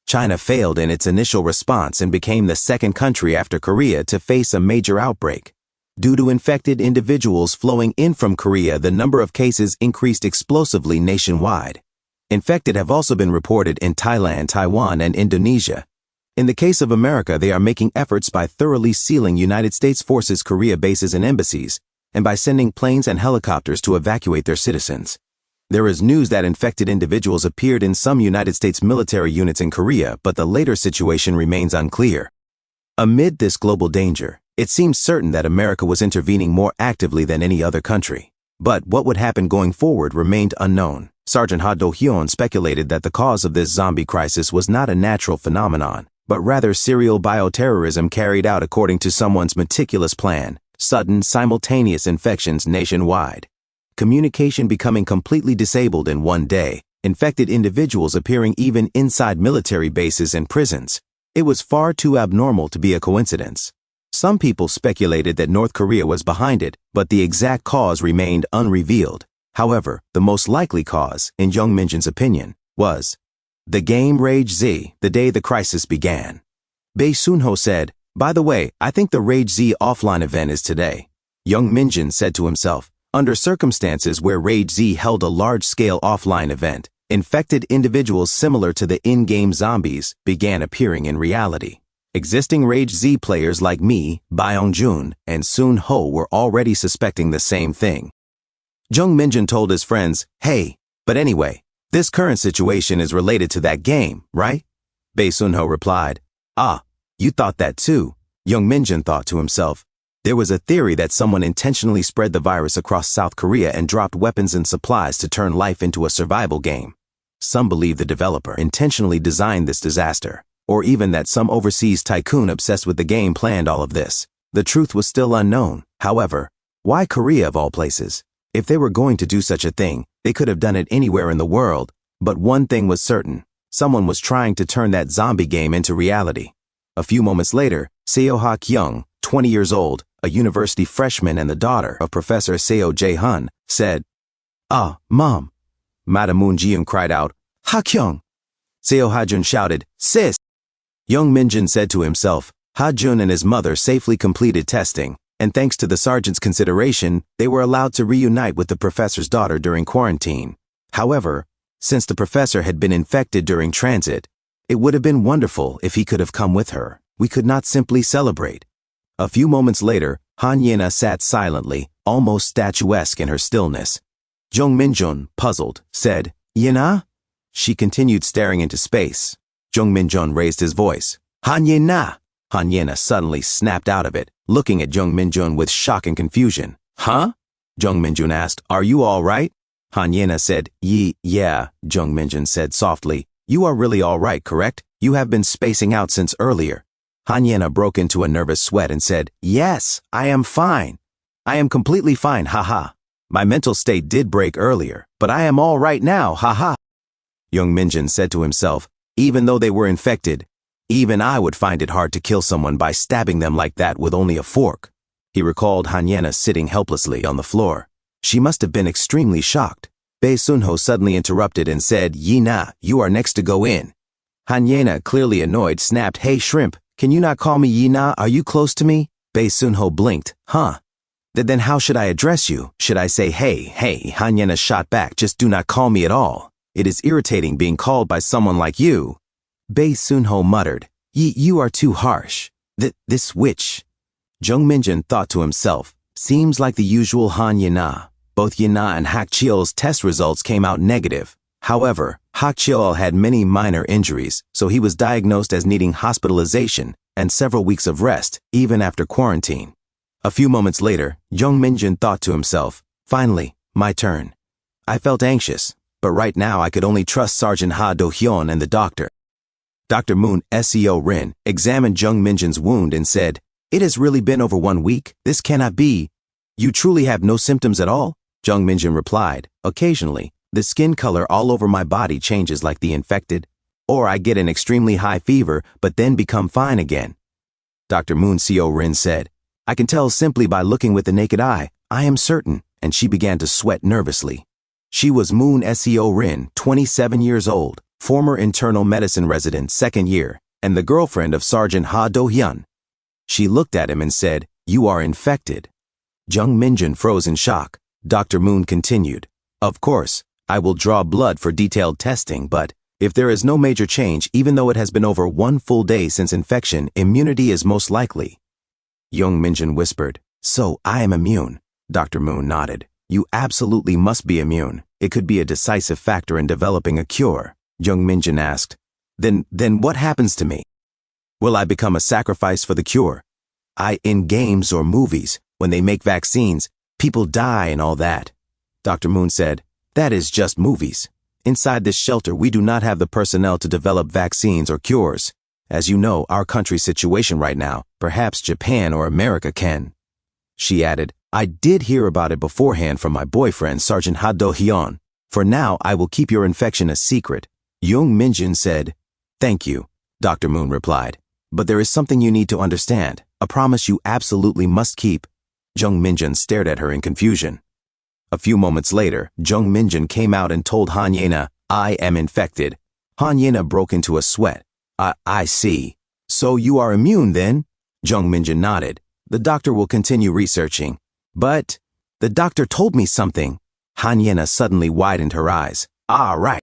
China failed in its initial response and became the second country after Korea to face a major outbreak. Due to infected individuals flowing in from Korea, the number of cases increased explosively nationwide. Infected have also been reported in Thailand, Taiwan, and Indonesia. In the case of America, they are making efforts by thoroughly sealing United States Forces Korea bases and embassies, and by sending planes and helicopters to evacuate their citizens. There is news that infected individuals appeared in some United States military units in Korea, but the later situation remains unclear. Amid this global danger, it seems certain that America was intervening more actively than any other country. But what would happen going forward remained unknown. Sergeant Ha Do-hyun speculated that the cause of this zombie crisis was not a natural phenomenon, but rather serial bioterrorism carried out according to someone's meticulous plan. Sudden, simultaneous infections nationwide. Communication becoming completely disabled in one day. Infected individuals appearing even inside military bases and prisons. It was far too abnormal to be a coincidence. Some people speculated that North Korea was behind it, but the exact cause remained unrevealed. However, the most likely cause, in Jung Minjun's opinion, was the game Rage Z, the day the crisis began. Bae Soon-ho said, "By the way, I think the Rage Z offline event is today." Jung Minjun said to himself, under circumstances where Rage Z held a large-scale offline event, infected individuals similar to the in-game zombies began appearing in reality. Existing Rage Z players like me, Byung-jun, and Soon-ho were already suspecting the same thing. Jung Minjun told his friends, "Hey, but anyway, this current situation is related to that game, right?" Bae Soon-ho replied, "Ah, you thought that too." Jung Minjun thought to himself, there was a theory that someone intentionally spread the virus across South Korea and dropped weapons and supplies to turn life into a survival game. Some believe the developer intentionally designed this disaster, or even that some overseas tycoon obsessed with the game planned all of this. The truth was still unknown. However, why Korea of all places? If they were going to do such a thing, they could have done it anywhere in the world. But one thing was certain. Someone was trying to turn that zombie game into reality. A few moments later, Seo Ha-kyung, 20 years old, a university freshman and the daughter of Professor Seo Jae-hun, said, "Ah, Mom." Madam Moon Ji-yoon cried out, "Ha-kyung." Seo Ha-jun shouted, "Sis." Jung Minjun said to himself, Ha-jun and his mother safely completed testing, and thanks to the sergeant's consideration, they were allowed to reunite with the professor's daughter during quarantine. However, since the professor had been infected during transit, it would have been wonderful if he could have come with her. We could not simply celebrate. A few moments later, Han Yena sat silently, almost statuesque in her stillness. Jung Minjun, puzzled, said, Yena? She continued staring into space. Jung Minjun raised his voice. Han Yena! Han Yena suddenly snapped out of it, looking at Jung Minjun with shock and confusion. Huh? Jung Minjun asked, Are you all right? Han Yena said, Yeah, Jung Minjun said softly. You are really all right, correct? You have been spacing out since earlier. Han Yena broke into a nervous sweat and said, Yes, I am fine. I am completely fine, haha. My mental state did break earlier, but I am all right now, haha. Jung Minjun said to himself, even though they were infected, even I would find it hard to kill someone by stabbing them like that with only a fork. He recalled Han Yena sitting helplessly on the floor. She must have been extremely shocked. Bae Sunho suddenly interrupted and said, Yena, you are next to go in. Han Yena, clearly annoyed, snapped, Hey shrimp, can you not call me Yena? Are you close to me? Bae Sunho blinked. Huh? Then how should I address you? Should I say, hey, Han Yena shot back, just do not call me at all. It is irritating being called by someone like you. Bae Sunho muttered, You are too harsh. This witch. Jung Minjun thought to himself, seems like the usual Han Yena. Both Yena and Hak Cheol's test results came out negative. However, Hak Cheol had many minor injuries, so he was diagnosed as needing hospitalization and several weeks of rest, even after quarantine. A few moments later, Jung Minjun thought to himself, finally, my turn. I felt anxious, but right now I could only trust Sergeant Ha Do-hyun and the doctor. Dr. Moon Seo Rin examined Jung Minjun's wound and said, It has really been over 1 week. This cannot be. You truly have no symptoms at all? Jung Minjun replied, Occasionally, the skin color all over my body changes like the infected, or I get an extremely high fever but then become fine again. Dr. Moon Seo Rin said, I can tell simply by looking with the naked eye. I am certain, and she began to sweat nervously. She was Moon Seo Rin, 27 years old, former internal medicine resident 2nd year, and the girlfriend of Sergeant Ha Do-hyun. She looked at him and said, You are infected. Jung Minjun froze in shock. Dr. Moon continued, Of course, I will draw blood for detailed testing, but if there is no major change, even though it has been over 1 full day since infection, immunity is most likely. Jung Minjun whispered, So I am immune. Dr. Moon nodded. You absolutely must be immune. It could be a decisive factor in developing a cure. Jung Minjun asked, Then what happens to me? Will I become a sacrifice for the cure? In games or movies, when they make vaccines, people die and all that. Dr. Moon said, That is just movies. Inside this shelter, we do not have the personnel to develop vaccines or cures. As you know, our country's situation right now, perhaps Japan or America can. She added, I did hear about it beforehand from my boyfriend, Sergeant Ha Do-hyun. For now, I will keep your infection a secret. Jung Minjun said, Thank you, Dr. Moon replied. But there is something you need to understand, a promise you absolutely must keep. Jung Minjun stared at her in confusion. A few moments later, Jung Minjun came out and told Han Yena, I am infected. Han Yena broke into a sweat. I see. So you are immune then? Jung Minjun nodded. The doctor will continue researching. But the doctor told me something. Han Yena suddenly widened her eyes. Right.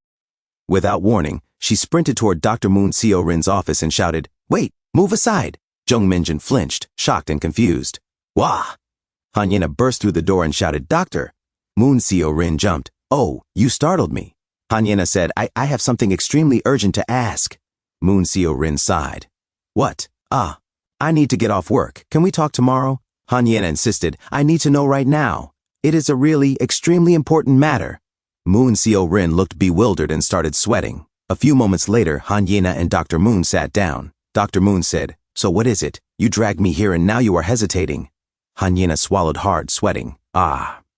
Without warning, she sprinted toward Dr. Moon Seo Rin's office and shouted, Wait, move aside. Jung Minjun flinched, shocked and confused. Wah! Han Yena burst through the door and shouted, Doctor! Moon Seo Rin jumped. Oh, you startled me. Han Yena said, I have something extremely urgent to ask. Moon Seo Rin sighed. What? I need to get off work. Can we talk tomorrow? Han Yena insisted, I need to know right now. It is a really extremely important matter. Moon Seo Rin looked bewildered and started sweating. A few moments later, Han Yena and Dr. Moon sat down. Dr. Moon said, So what is it? You dragged me here and now you are hesitating. Han Yena swallowed hard, sweating.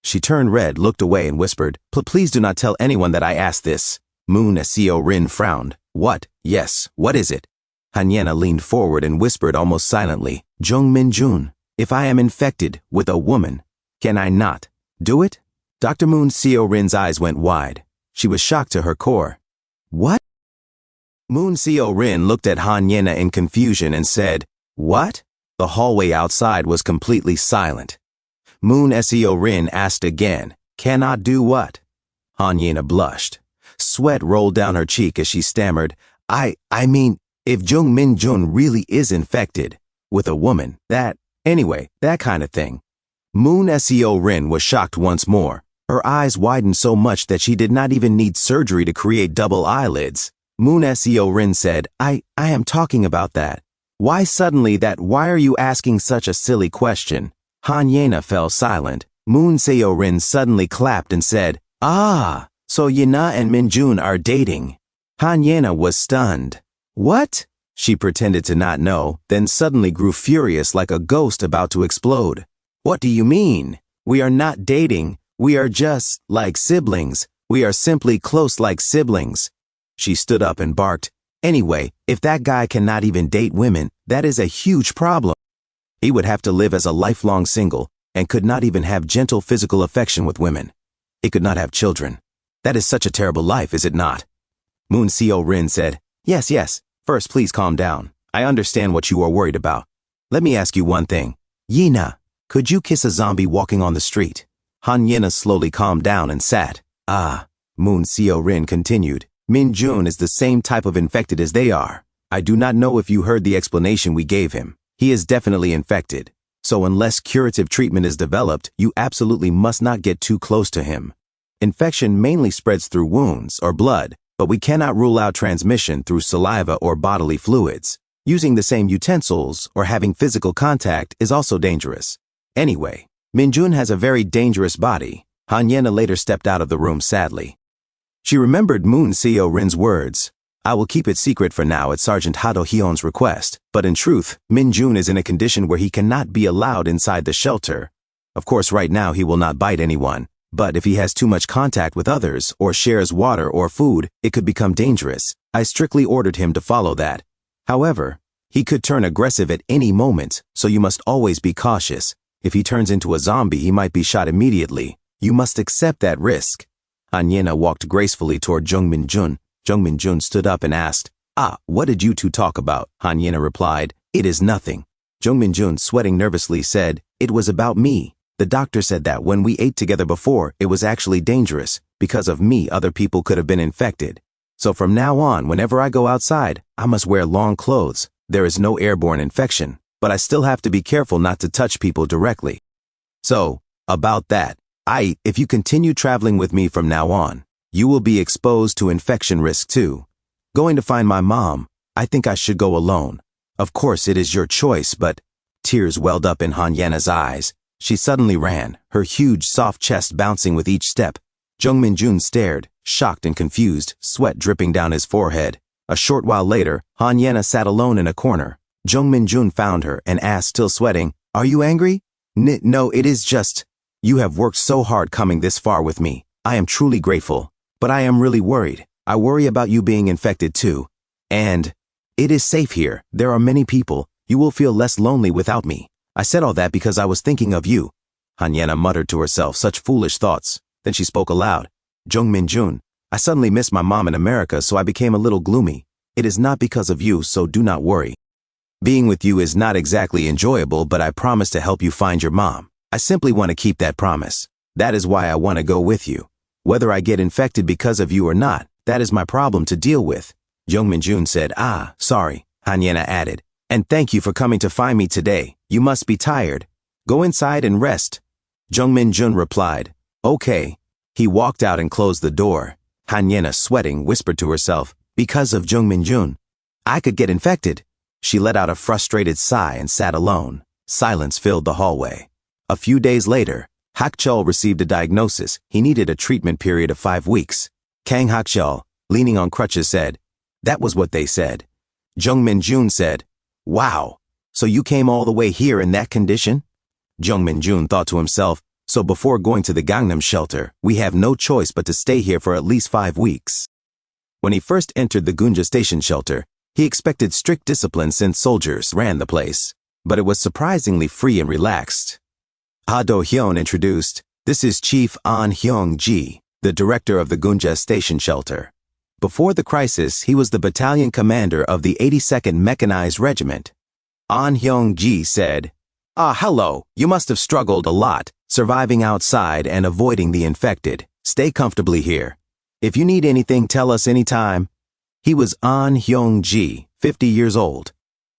She turned red, looked away and whispered, Please do not tell anyone that I asked this. Moon Seo Rin frowned. What? Yes, what is it? Han Yena leaned forward and whispered almost silently, Jung Minjun, if I am infected with a woman, can I not do it? Dr. Moon Seo Rin's eyes went wide. She was shocked to her core. What? Moon Seo Rin looked at Han Yena in confusion and said, What? The hallway outside was completely silent. Moon Seo Rin asked again, Cannot do what? Han Yena blushed. Sweat rolled down her cheek as she stammered, I mean, if Jung Minjun really is infected with a woman, that Anyway, that kind of thing. Moon Seo Rin was shocked once more. Her eyes widened so much that she did not even need surgery to create double eyelids. Moon Seo Rin said, I am talking about that. Why suddenly that? Why are you asking such a silly question? Han Yena fell silent. Moon Seo Rin suddenly clapped and said, Ah, so Yena and Minjun are dating. Han Yena was stunned. What? She pretended to not know, then suddenly grew furious like a ghost about to explode. What do you mean? We are not dating. We are just like siblings. We are simply close like siblings. She stood up and barked. Anyway, if that guy cannot even date women, that is a huge problem. He would have to live as a lifelong single and could not even have gentle physical affection with women. He could not have children. That is such a terrible life, is it not? Moon Seo Rin said, Yes. First, please calm down. I understand what you are worried about. Let me ask you one thing. Yena, could you kiss a zombie walking on the street? Han Yena slowly calmed down and sat. Moon Seo Rin continued. Min Jun is the same type of infected as they are. I do not know if you heard the explanation we gave him. He is definitely infected. So unless curative treatment is developed, you absolutely must not get too close to him. Infection mainly spreads through wounds or blood, but we cannot rule out transmission through saliva or bodily fluids. Using the same utensils or having physical contact is also dangerous. Anyway, Minjun has a very dangerous body. Han Yena later stepped out of the room sadly. She remembered Moon Seo Rin's words. I will keep it secret for now at Sergeant Hado Hyun's request, but in truth, Minjun is in a condition where he cannot be allowed inside the shelter. Of course, right now he will not bite anyone, but if he has too much contact with others or shares water or food, it could become dangerous. I strictly ordered him to follow that. However, he could turn aggressive at any moment, so you must always be cautious. If he turns into a zombie, he might be shot immediately. You must accept that risk. Han Yena walked gracefully toward Jung Minjun. Jung Minjun stood up and asked, what did you two talk about? Han Yena replied, It is nothing. Jung Minjun, sweating nervously, said, It was about me. The doctor said that when we ate together before, it was actually dangerous. Because of me, other people could have been infected. So from now on, whenever I go outside, I must wear long clothes. There is no airborne infection, but I still have to be careful not to touch people directly. So, about that, if you continue traveling with me from now on, you will be exposed to infection risk too. Going to find my mom, I think I should go alone. Of course, it is your choice, but tears welled up in Han Yena's eyes. She suddenly ran, her huge, soft chest bouncing with each step. Jung Minjun stared, shocked and confused, sweat dripping down his forehead. A short while later, Han Yena sat alone in a corner. Jung Minjun found her and asked, still sweating, Are you angry? No, it is just... You have worked so hard coming this far with me. I am truly grateful. But I am really worried. I worry about you being infected too. And it is safe here. There are many people. You will feel less lonely without me. I said all that because I was thinking of you. Han Yena muttered to herself such foolish thoughts. Then she spoke aloud. Jung Minjun, I suddenly missed my mom in America, so I became a little gloomy. It is not because of you, so do not worry. Being with you is not exactly enjoyable, but I promise to help you find your mom. I simply want to keep that promise. That is why I want to go with you. Whether I get infected because of you or not, that is my problem to deal with. Jung Minjun said, sorry, Han Yena added. And thank you for coming to find me today. You must be tired. Go inside and rest. Jung Minjun replied, Okay. He walked out and closed the door. Han Yena, sweating, whispered to herself, because of Jung Minjun, I could get infected. She let out a frustrated sigh and sat alone. Silence filled the hallway. A few days later, Hakchul received a diagnosis. He needed a treatment period of 5 weeks. Kang Hakchul, leaning on crutches, said, That was what they said. Jung Minjun said, Wow, so you came all the way here in that condition? Jung Minjun thought to himself, so before going to the Gangnam shelter, we have no choice but to stay here for at least 5 weeks. When he first entered the Gunja station shelter, he expected strict discipline since soldiers ran the place, but it was surprisingly free and relaxed. Ha Do-hyun introduced, This is Chief An Hyung-ji, the director of the Gunja station shelter. Before the crisis, he was the battalion commander of the 82nd Mechanized Regiment. An Hyung-ji said, hello, you must have struggled a lot, surviving outside and avoiding the infected. Stay comfortably here. If you need anything, tell us anytime. He was An Hyung-ji, 50 years old.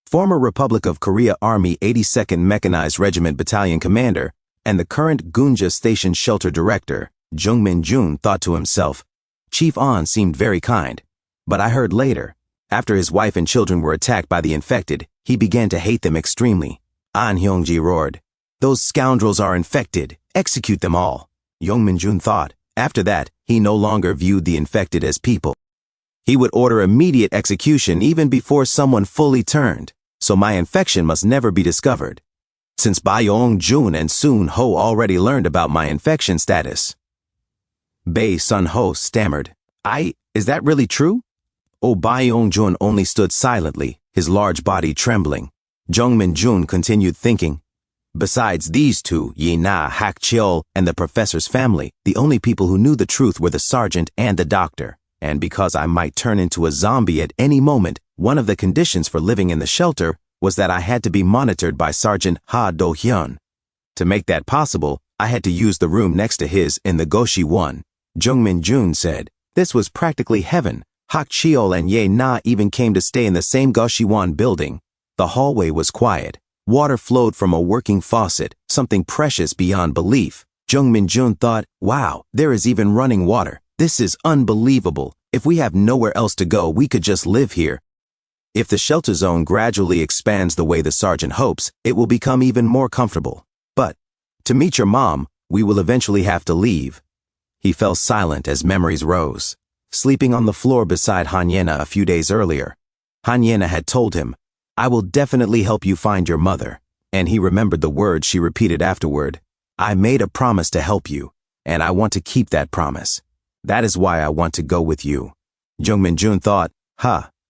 former Republic of Korea Army 82nd Mechanized Regiment Battalion Commander, and the current Gunja Station Shelter Director, Jung Min-jun thought to himself, Chief An seemed very kind. But I heard later, after his wife and children were attacked by the infected, he began to hate them extremely. An Hyung-ji roared, "Those scoundrels are infected. Execute them all." Jung Min-jun thought. After that, he no longer viewed the infected as people. He would order immediate execution even before someone fully turned, so my infection must never be discovered. Since Bae-yong-jun and Soon-ho already learned about my infection status. Bae-sun-ho stammered, Is that really true? Oh, Bae-yong-jun only stood silently, his large body trembling. Jung Min-jun continued thinking. Besides these two, Ye-na, Hak-cheol, and the professor's family, the only people who knew the truth were the sergeant and the doctor. And because I might turn into a zombie at any moment, one of the conditions for living in the shelter was that I had to be monitored by Sergeant Ha Do-hyun. To make that possible, I had to use the room next to his in the Goshi 1. Jung Min-jun said, this was practically heaven. Hak-cheol and Ye-na even came to stay in the same Goshi 1 building. The hallway was quiet. Water flowed from a working faucet, something precious beyond belief. Jung Min-jun thought, wow, there is even running water. This is unbelievable. If we have nowhere else to go, we could just live here. If the shelter zone gradually expands the way the sergeant hopes, it will become even more comfortable. But, to meet your mom, we will eventually have to leave. He fell silent as memories rose. Sleeping on the floor beside Hanyena a few days earlier, Hanyena had told him, I will definitely help you find your mother. And he remembered the words she repeated afterward. I made a promise to help you, and I want to keep that promise. That is why I want to go with you. Jung Min-jun thought,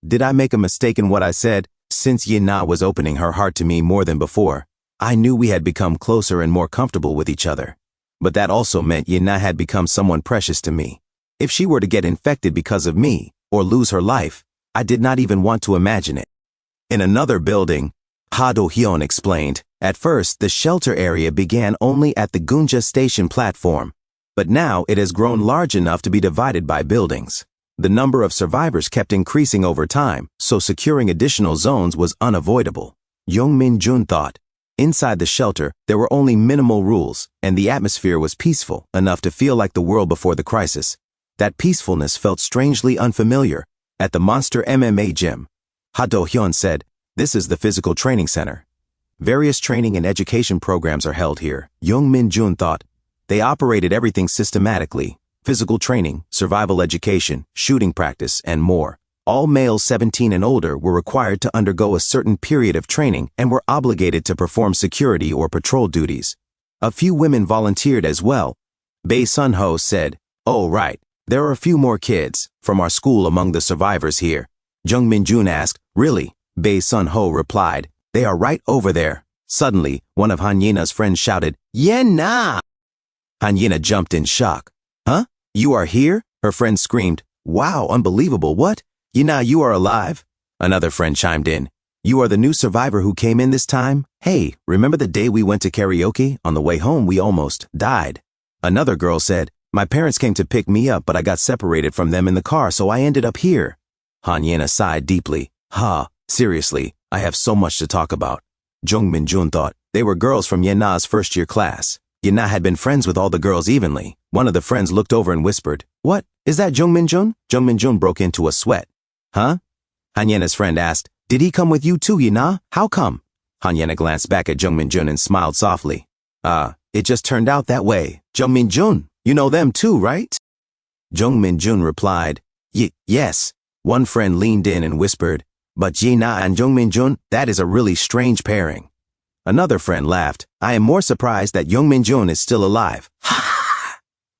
did I make a mistake in what I said? Since Ye-na was opening her heart to me more than before, I knew we had become closer and more comfortable with each other. But that also meant Ye-na had become someone precious to me. If she were to get infected because of me, or lose her life, I did not even want to imagine it. In another building, Ha Do-hyun explained, at first the shelter area began only at the Gunja Station platform, but now it has grown large enough to be divided by buildings. The number of survivors kept increasing over time, so securing additional zones was unavoidable. Jung Min-jun thought. Inside the shelter, there were only minimal rules, and the atmosphere was peaceful enough to feel like the world before the crisis. That peacefulness felt strangely unfamiliar. At the Monster MMA gym, Ha Do-hyun said, this is the physical training center. Various training and education programs are held here. Jung Min-jun thought. They operated everything systematically. Physical training, survival education, shooting practice, and more. All males 17 and older were required to undergo a certain period of training and were obligated to perform security or patrol duties. A few women volunteered as well. Bae-sun-ho said, oh right, there are a few more kids from our school among the survivors here. Jung Min-jun asked, really? Bae-sun-ho replied, they are right over there. Suddenly, one of Hanyena's friends shouted, Ye-na! Hanyena jumped in shock. Huh? You are here? Her friend screamed. Wow, unbelievable, what? Ye-na, you are alive? Another friend chimed in. You are the new survivor who came in this time? Hey, remember the day we went to karaoke? On the way home, we almost died. Another girl said, my parents came to pick me up, but I got separated from them in the car, so I ended up here. Hanyena sighed deeply. Seriously, I have so much to talk about. Jung Min-jun thought. They were girls from Ye-na's first-year class. Ye-na had been friends with all the girls evenly. One of the friends looked over and whispered, what? Is that Jung Min-jun? Jung Min-jun broke into a sweat. Huh? Hanyena's friend asked, did he come with you too, Ye-na? How come? Hanyena glanced back at Jung Min-jun and smiled softly. It just turned out that way. Jung Min-jun, you know them too, right? Jung Min-jun replied, yes. One friend leaned in and whispered, but Ye-na and Jung Min-jun, that is a really strange pairing. Another friend laughed. I am more surprised that Jung Min-jun is still alive.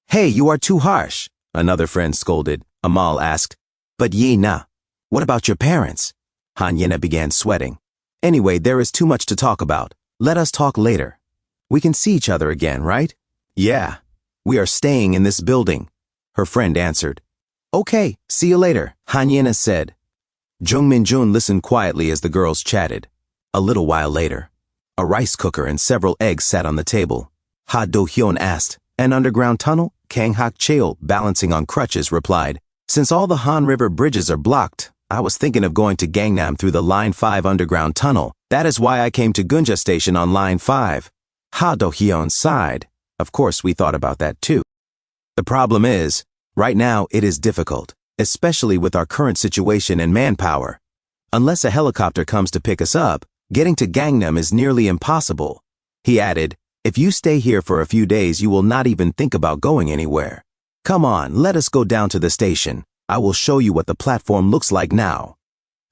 Hey, you are too harsh. Another friend scolded. Amal asked, but Ye-na, what about your parents? Hanyena began sweating. Anyway, there is too much to talk about. Let us talk later. We can see each other again, right? Yeah. We are staying in this building. Her friend answered. Okay, see you later, Hanyena said. Jung Min-jun listened quietly as the girls chatted. A little while later, a rice cooker and several eggs sat on the table. Ha Do-hyun asked, an underground tunnel? Kang Hak-cheol, balancing on crutches, replied, since all the Han River bridges are blocked, I was thinking of going to Gangnam through the Line 5 underground tunnel. That is why I came to Gunja Station on Line 5. Ha Do-hyun sighed. Of course we thought about that too. The problem is, right now it is difficult, especially with our current situation and manpower. Unless a helicopter comes to pick us up, getting to Gangnam is nearly impossible. He added, if you stay here for a few days you will not even think about going anywhere. Come on, let us go down to the station. I will show you what the platform looks like now.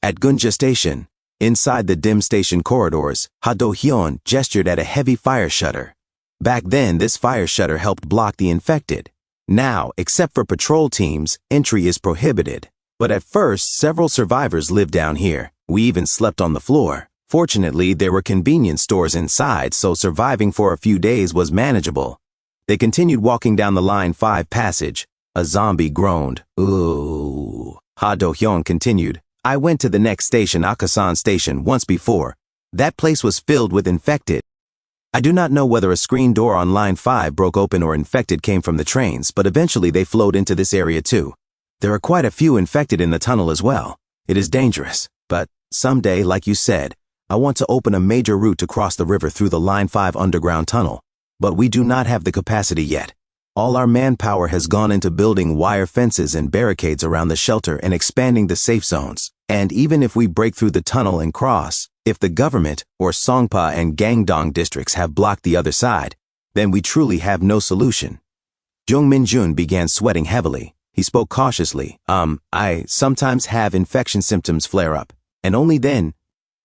At Gunja Station, inside the dim station corridors, Ha Do-hyun gestured at a heavy fire shutter. Back then, this fire shutter helped block the infected. Now, except for patrol teams, entry is prohibited. But at first, several survivors lived down here. We even slept on the floor. Fortunately, there were convenience stores inside, so surviving for a few days was manageable. They continued walking down the Line 5 passage. A zombie groaned. Ooh. Ha Do-hyun continued. I went to the next station, Akasan Station, once before. That place was filled with infected. I do not know whether a screen door on Line 5 broke open or infected came from the trains, but eventually they flowed into this area too. There are quite a few infected in the tunnel as well. It is dangerous, but someday, like you said, I want to open a major route to cross the river through the Line 5 underground tunnel. But we do not have the capacity yet. All our manpower has gone into building wire fences and barricades around the shelter and expanding the safe zones. And even if we break through the tunnel and cross, if the government or Songpa and Gangdong districts have blocked the other side, then we truly have no solution. Jung Min-jun began sweating heavily. He spoke cautiously. I sometimes have infection symptoms flare up, and only then,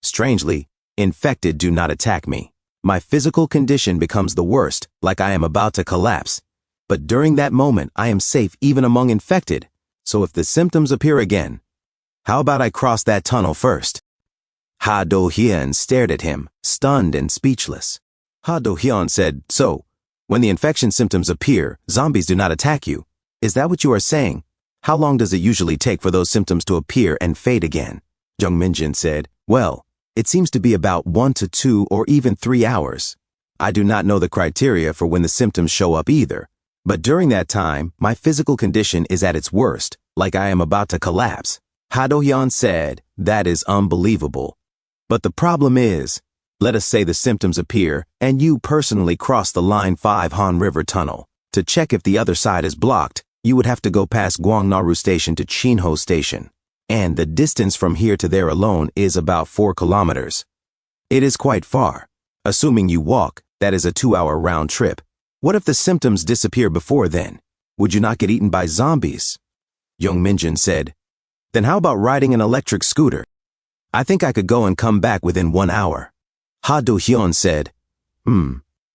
strangely, infected do not attack me. My physical condition becomes the worst, like I am about to collapse. But during that moment, I am safe even among infected. So if the symptoms appear again, how about I cross that tunnel first? Ha Do-hyun stared at him, stunned and speechless. Ha Do-hyun said, so, when the infection symptoms appear, zombies do not attack you. Is that what you are saying? How long does it usually take for those symptoms to appear and fade again? Jung Min-jun said, well, it seems to be about 1 to 2 or even 3 hours. I do not know the criteria for when the symptoms show up either. But during that time, my physical condition is at its worst, like I am about to collapse. Ha Do-hyun said, that is unbelievable. But the problem is, let us say the symptoms appear and you personally cross the Line 5 Han River Tunnel. To check if the other side is blocked, you would have to go past Gwangnaru Station to Chinho Station. And the distance from here to there alone is about 4 kilometers. It is quite far. Assuming you walk, that is a 2-hour round trip. What if the symptoms disappear before then? Would you not get eaten by zombies? Jung Min-jun said, then how about riding an electric scooter? I think I could go and come back within 1 hour. Ha Do-hyun said,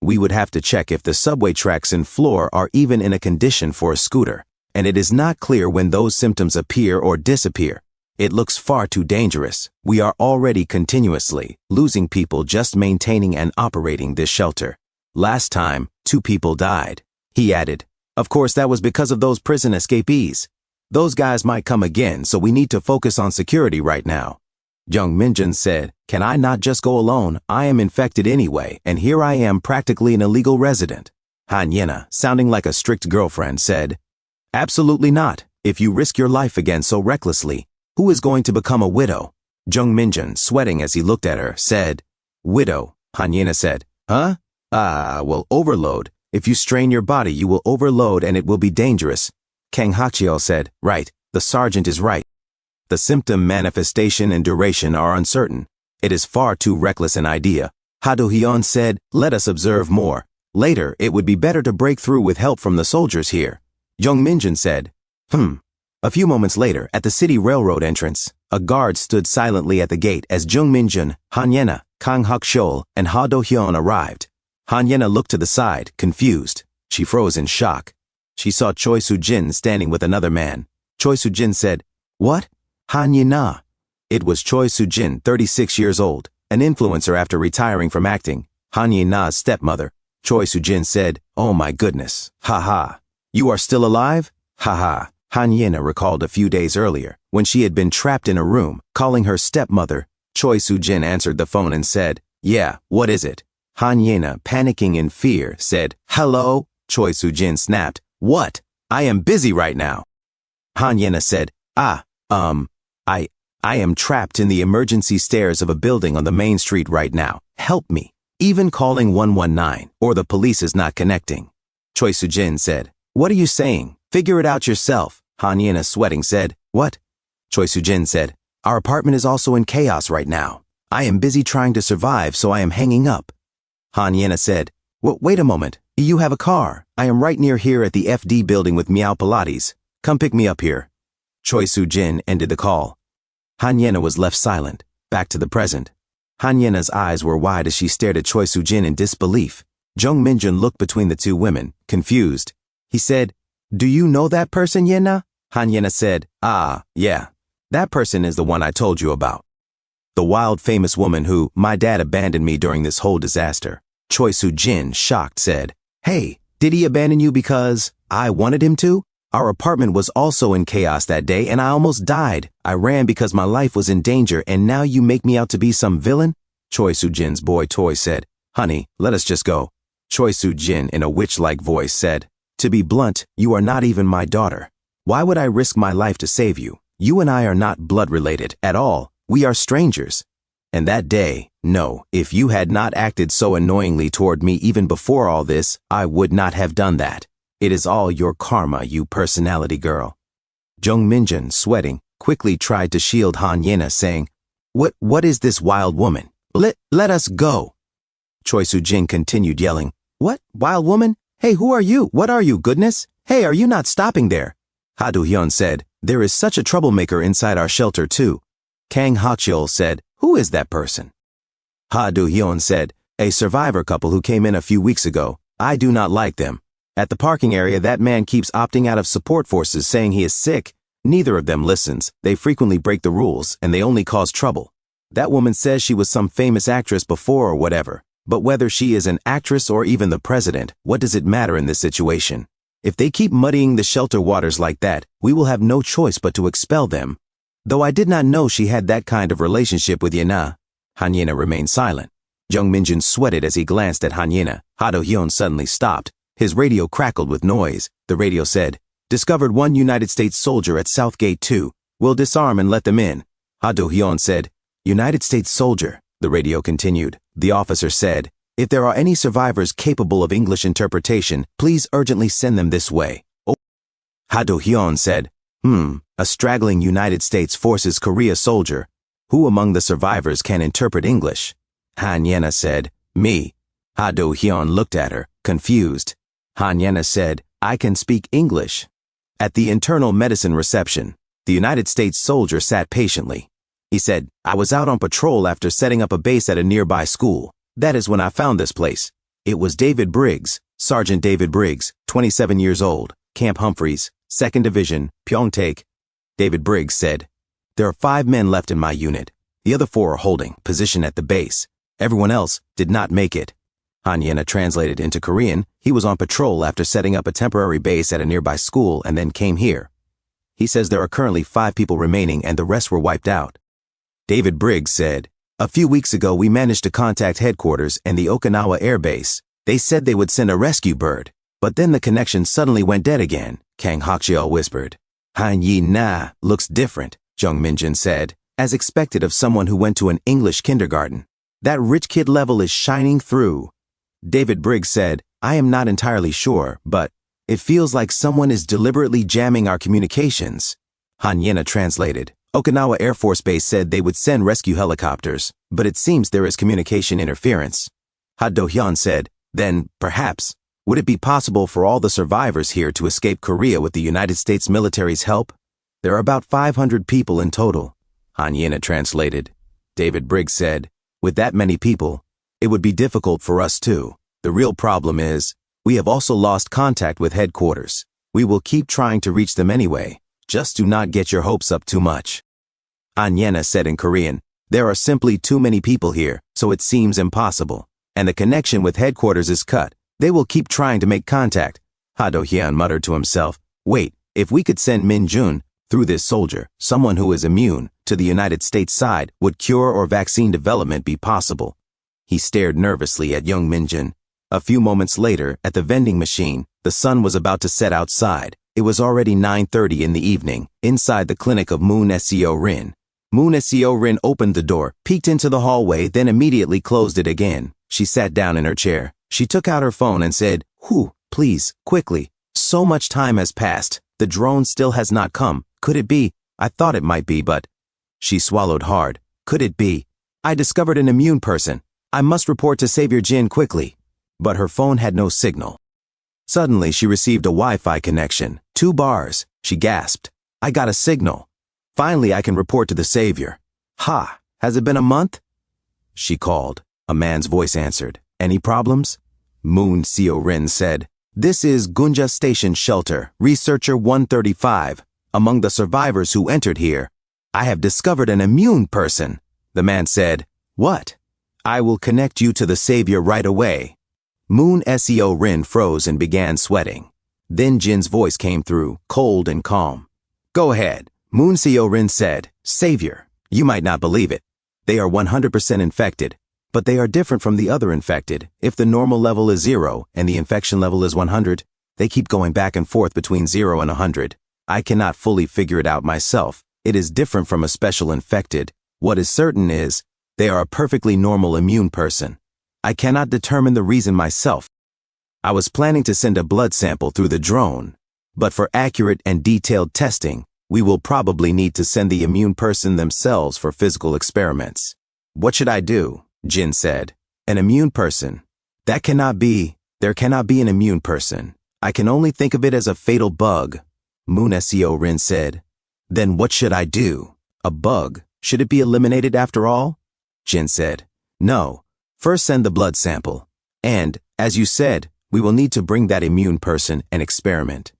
we would have to check if the subway tracks and floor are even in a condition for a scooter, and it is not clear when those symptoms appear or disappear. It looks far too dangerous. We are already continuously losing people just maintaining and operating this shelter. Last time, 2 people died. He added, of course that was because of those prison escapees. Those guys might come again, so we need to focus on security right now. Jung Min-jun said, can I not just go alone? I am infected anyway, and here I am practically an illegal resident. Han Yena, sounding like a strict girlfriend, said, absolutely not. If you risk your life again so recklessly, who is going to become a widow? Jung Min-jun, sweating as he looked at her, said, widow. Han Yena said, huh? Well, overload. If you strain your body, you will overload and it will be dangerous. Kang Hakchiel said, right, the sergeant is right. The symptom manifestation and duration are uncertain. It is far too reckless an idea. Ha Do-hyun said, let us observe more. Later, it would be better to break through with help from the soldiers here. Jung Min-jun said, A few moments later, at the city railroad entrance, a guard stood silently at the gate as Jung Min-jun, Han Yena, Kang Hakchiel, and Ha Do-hyun arrived. Han Yena looked to the side, confused. She froze in shock. She saw Choi Soo-jin standing with another man. Choi Soo-jin said, what? Han Yena. It was Choi Soo-jin, 36 years old, an influencer after retiring from acting, Han Yena's stepmother. Choi Soo-jin said, oh my goodness, ha. You are still alive? Ha. Han Yena recalled a few days earlier, when she had been trapped in a room, calling her stepmother. Choi Soo-jin answered the phone and said, yeah, what is it? Han Yena, panicking in fear, said, hello? Choi Soo-jin snapped, what? I am busy right now. Han Yena said, I am trapped in the emergency stairs of a building on the main street right now. Help me. Even calling 119 or the police is not connecting. Choi Soo-jin said, What are you saying? Figure it out yourself. Han Yena, sweating, said, What? Choi Soo-jin said, Our apartment is also in chaos right now. I am busy trying to survive, so I am hanging up. Han Yena said, Wait a moment. You have a car. I am right near here at the FD building with Meow Pilates. Come pick me up here. Choi Soo-jin ended the call. Han Yena was left silent, back to the present. Han Yena's eyes were wide as she stared at Choi Soo-jin in disbelief. Jung Min-jun looked between the two women, confused. He said, Do you know that person, Yena? Han Yena said, Yeah. That person is the one I told you about. The wild famous woman who, my dad abandoned me during this whole disaster. Choi Soo-jin, shocked, said, Hey, did he abandon you because I wanted him to? Our apartment was also in chaos that day and I almost died. I ran because my life was in danger and now you make me out to be some villain? Choi Soo-jin's boy Toy said, Honey, let us just go. Choi Soo-jin in a witch-like voice said, To be blunt, you are not even my daughter. Why would I risk my life to save you? You and I are not blood-related at all. We are strangers. And that day, no, if you had not acted so annoyingly toward me even before all this, I would not have done that. It is all your karma, you personality girl. Jung Min-jun, sweating, quickly tried to shield Han Yena, saying, What is this wild woman? Let us go. Choi Soo-jin continued yelling, What? Wild woman? Hey, who are you? What are you, goodness? Hey, are you not stopping there? Ha Do-hyun said, There is such a troublemaker inside our shelter too. Kang Ha-cheol said, Who is that person? Ha Do-hyun said, A survivor couple who came in a few weeks ago. I do not like them. At the parking area, that man keeps opting out of support forces saying he is sick. Neither of them listens. They frequently break the rules, and they only cause trouble. That woman says she was some famous actress before or whatever. But whether she is an actress or even the president, what does it matter in this situation? If they keep muddying the shelter waters like that, we will have no choice but to expel them. Though I did not know she had that kind of relationship with Yena. Han Yena remained silent. Jung Min-jun sweated as he glanced at Han Yena. Ha Do-hyun suddenly stopped. His radio crackled with noise. The radio said, Discovered one United States soldier at South Gate 2. We'll disarm and let them in. Ha Do-hyun said, United States soldier. The radio continued. The officer said, If there are any survivors capable of English interpretation, please urgently send them this way. Ha Do-hyun said, A straggling United States Forces Korea soldier. Who among the survivors can interpret English? Han Yena said, Me. Ha Do-hyun looked at her, confused. Han Yena said, I can speak English. At the internal medicine reception, the United States soldier sat patiently. He said, I was out on patrol after setting up a base at a nearby school. That is when I found this place. It was David Briggs, Sergeant David Briggs, 27 years old, Camp Humphreys, 2nd Division, Pyeongtaek. David Briggs said, There are 5 men left in my unit. The other 4 are holding position at the base. Everyone else did not make it. Han Yena translated into Korean. He was on patrol after setting up a temporary base at a nearby school and then came here. He says there are currently 5 people remaining and the rest were wiped out. David Briggs said, A few weeks ago we managed to contact headquarters and the Okinawa Air Base. They said they would send a rescue bird, but then the connection suddenly went dead again, Kang Ha-cheol whispered. Han Yena looks different, Jung Min-jun said, as expected of someone who went to an English kindergarten. That rich kid level is shining through. David Briggs said, I am not entirely sure, but it feels like someone is deliberately jamming our communications. Han Yena translated, Okinawa Air Force Base said they would send rescue helicopters, but it seems there is communication interference. Ha Do-hyun said, Then, perhaps, would it be possible for all the survivors here to escape Korea with the United States military's help? There are about 500 people in total. Han Yena translated. David Briggs said, With that many people, it would be difficult for us too. The real problem is, we have also lost contact with headquarters. We will keep trying to reach them anyway. Just do not get your hopes up too much. Han Yena said in Korean, There are simply too many people here, so it seems impossible. And the connection with headquarters is cut. They will keep trying to make contact. Ha Do-hyun muttered to himself, Wait, if we could send Min-jun, through this soldier, someone who is immune, to the United States side, would cure or vaccine development be possible? He stared nervously at young Min-jun. A few moments later, at the vending machine, the sun was about to set outside. It was already 9:30 in the evening, inside the clinic of Moon Seo Rin. Moon Seo-rin opened the door, peeked into the hallway, then immediately closed it again. She sat down in her chair. She took out her phone and said, "Whew, please, quickly. So much time has passed. The drone still has not come. Could it be? I thought it might be, but..." She swallowed hard. Could it be? I discovered an immune person. I must report to Savior Jin quickly. But her phone had no signal. Suddenly, she received a Wi-Fi connection. 2 bars. She gasped. I got a signal. Finally, I can report to the Savior. Ha! Has it been a month? She called. A man's voice answered. Any problems? Moon Seo-rin said, "This is Gunja Station Shelter, Researcher 135. Among the survivors who entered here, I have discovered an immune person." The man said, "What?" "I will connect you to the Savior right away." Moon Seo-rin froze and began sweating. Then Jin's voice came through, cold and calm. "Go ahead." Moon Seo-rin said, "Savior, you might not believe it. They are 100% infected, but they are different from the other infected. If the normal level is 0 and the infection level is 100, they keep going back and forth between 0 and 100. I cannot fully figure it out myself. It is different from a special infected. What is certain is, they are a perfectly normal immune person. I cannot determine the reason myself. I was planning to send a blood sample through the drone, but for accurate and detailed testing, we will probably need to send the immune person themselves for physical experiments." "What should I do?" Jin said. "An immune person? That cannot be. There cannot be an immune person. I can only think of it as a fatal bug." Moon Seo-rin said. "Then what should I do? A bug? Should it be eliminated after all?" Jin said. "No. First send the blood sample. And, as you said, we will need to bring that immune person and experiment.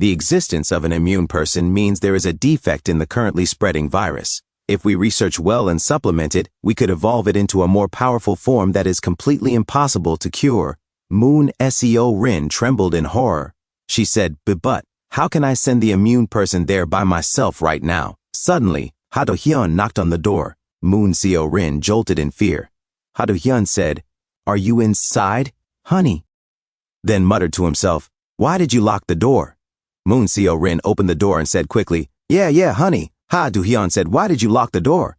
The existence of an immune person means there is a defect in the currently spreading virus. If we research well and supplement it, we could evolve it into a more powerful form that is completely impossible to cure." Moon Seo-rin trembled in horror. She said, But, how can I send the immune person there by myself right now?" Suddenly, Ha Do-hyun knocked on the door. Moon Seo-rin jolted in fear. Ha Do-hyun said, "Are you inside, honey?" Then muttered to himself, "Why did you lock the door?" Moon Seo-rin opened the door and said quickly, Yeah, honey." Ha Do-hyun said, "Why did you lock the door?"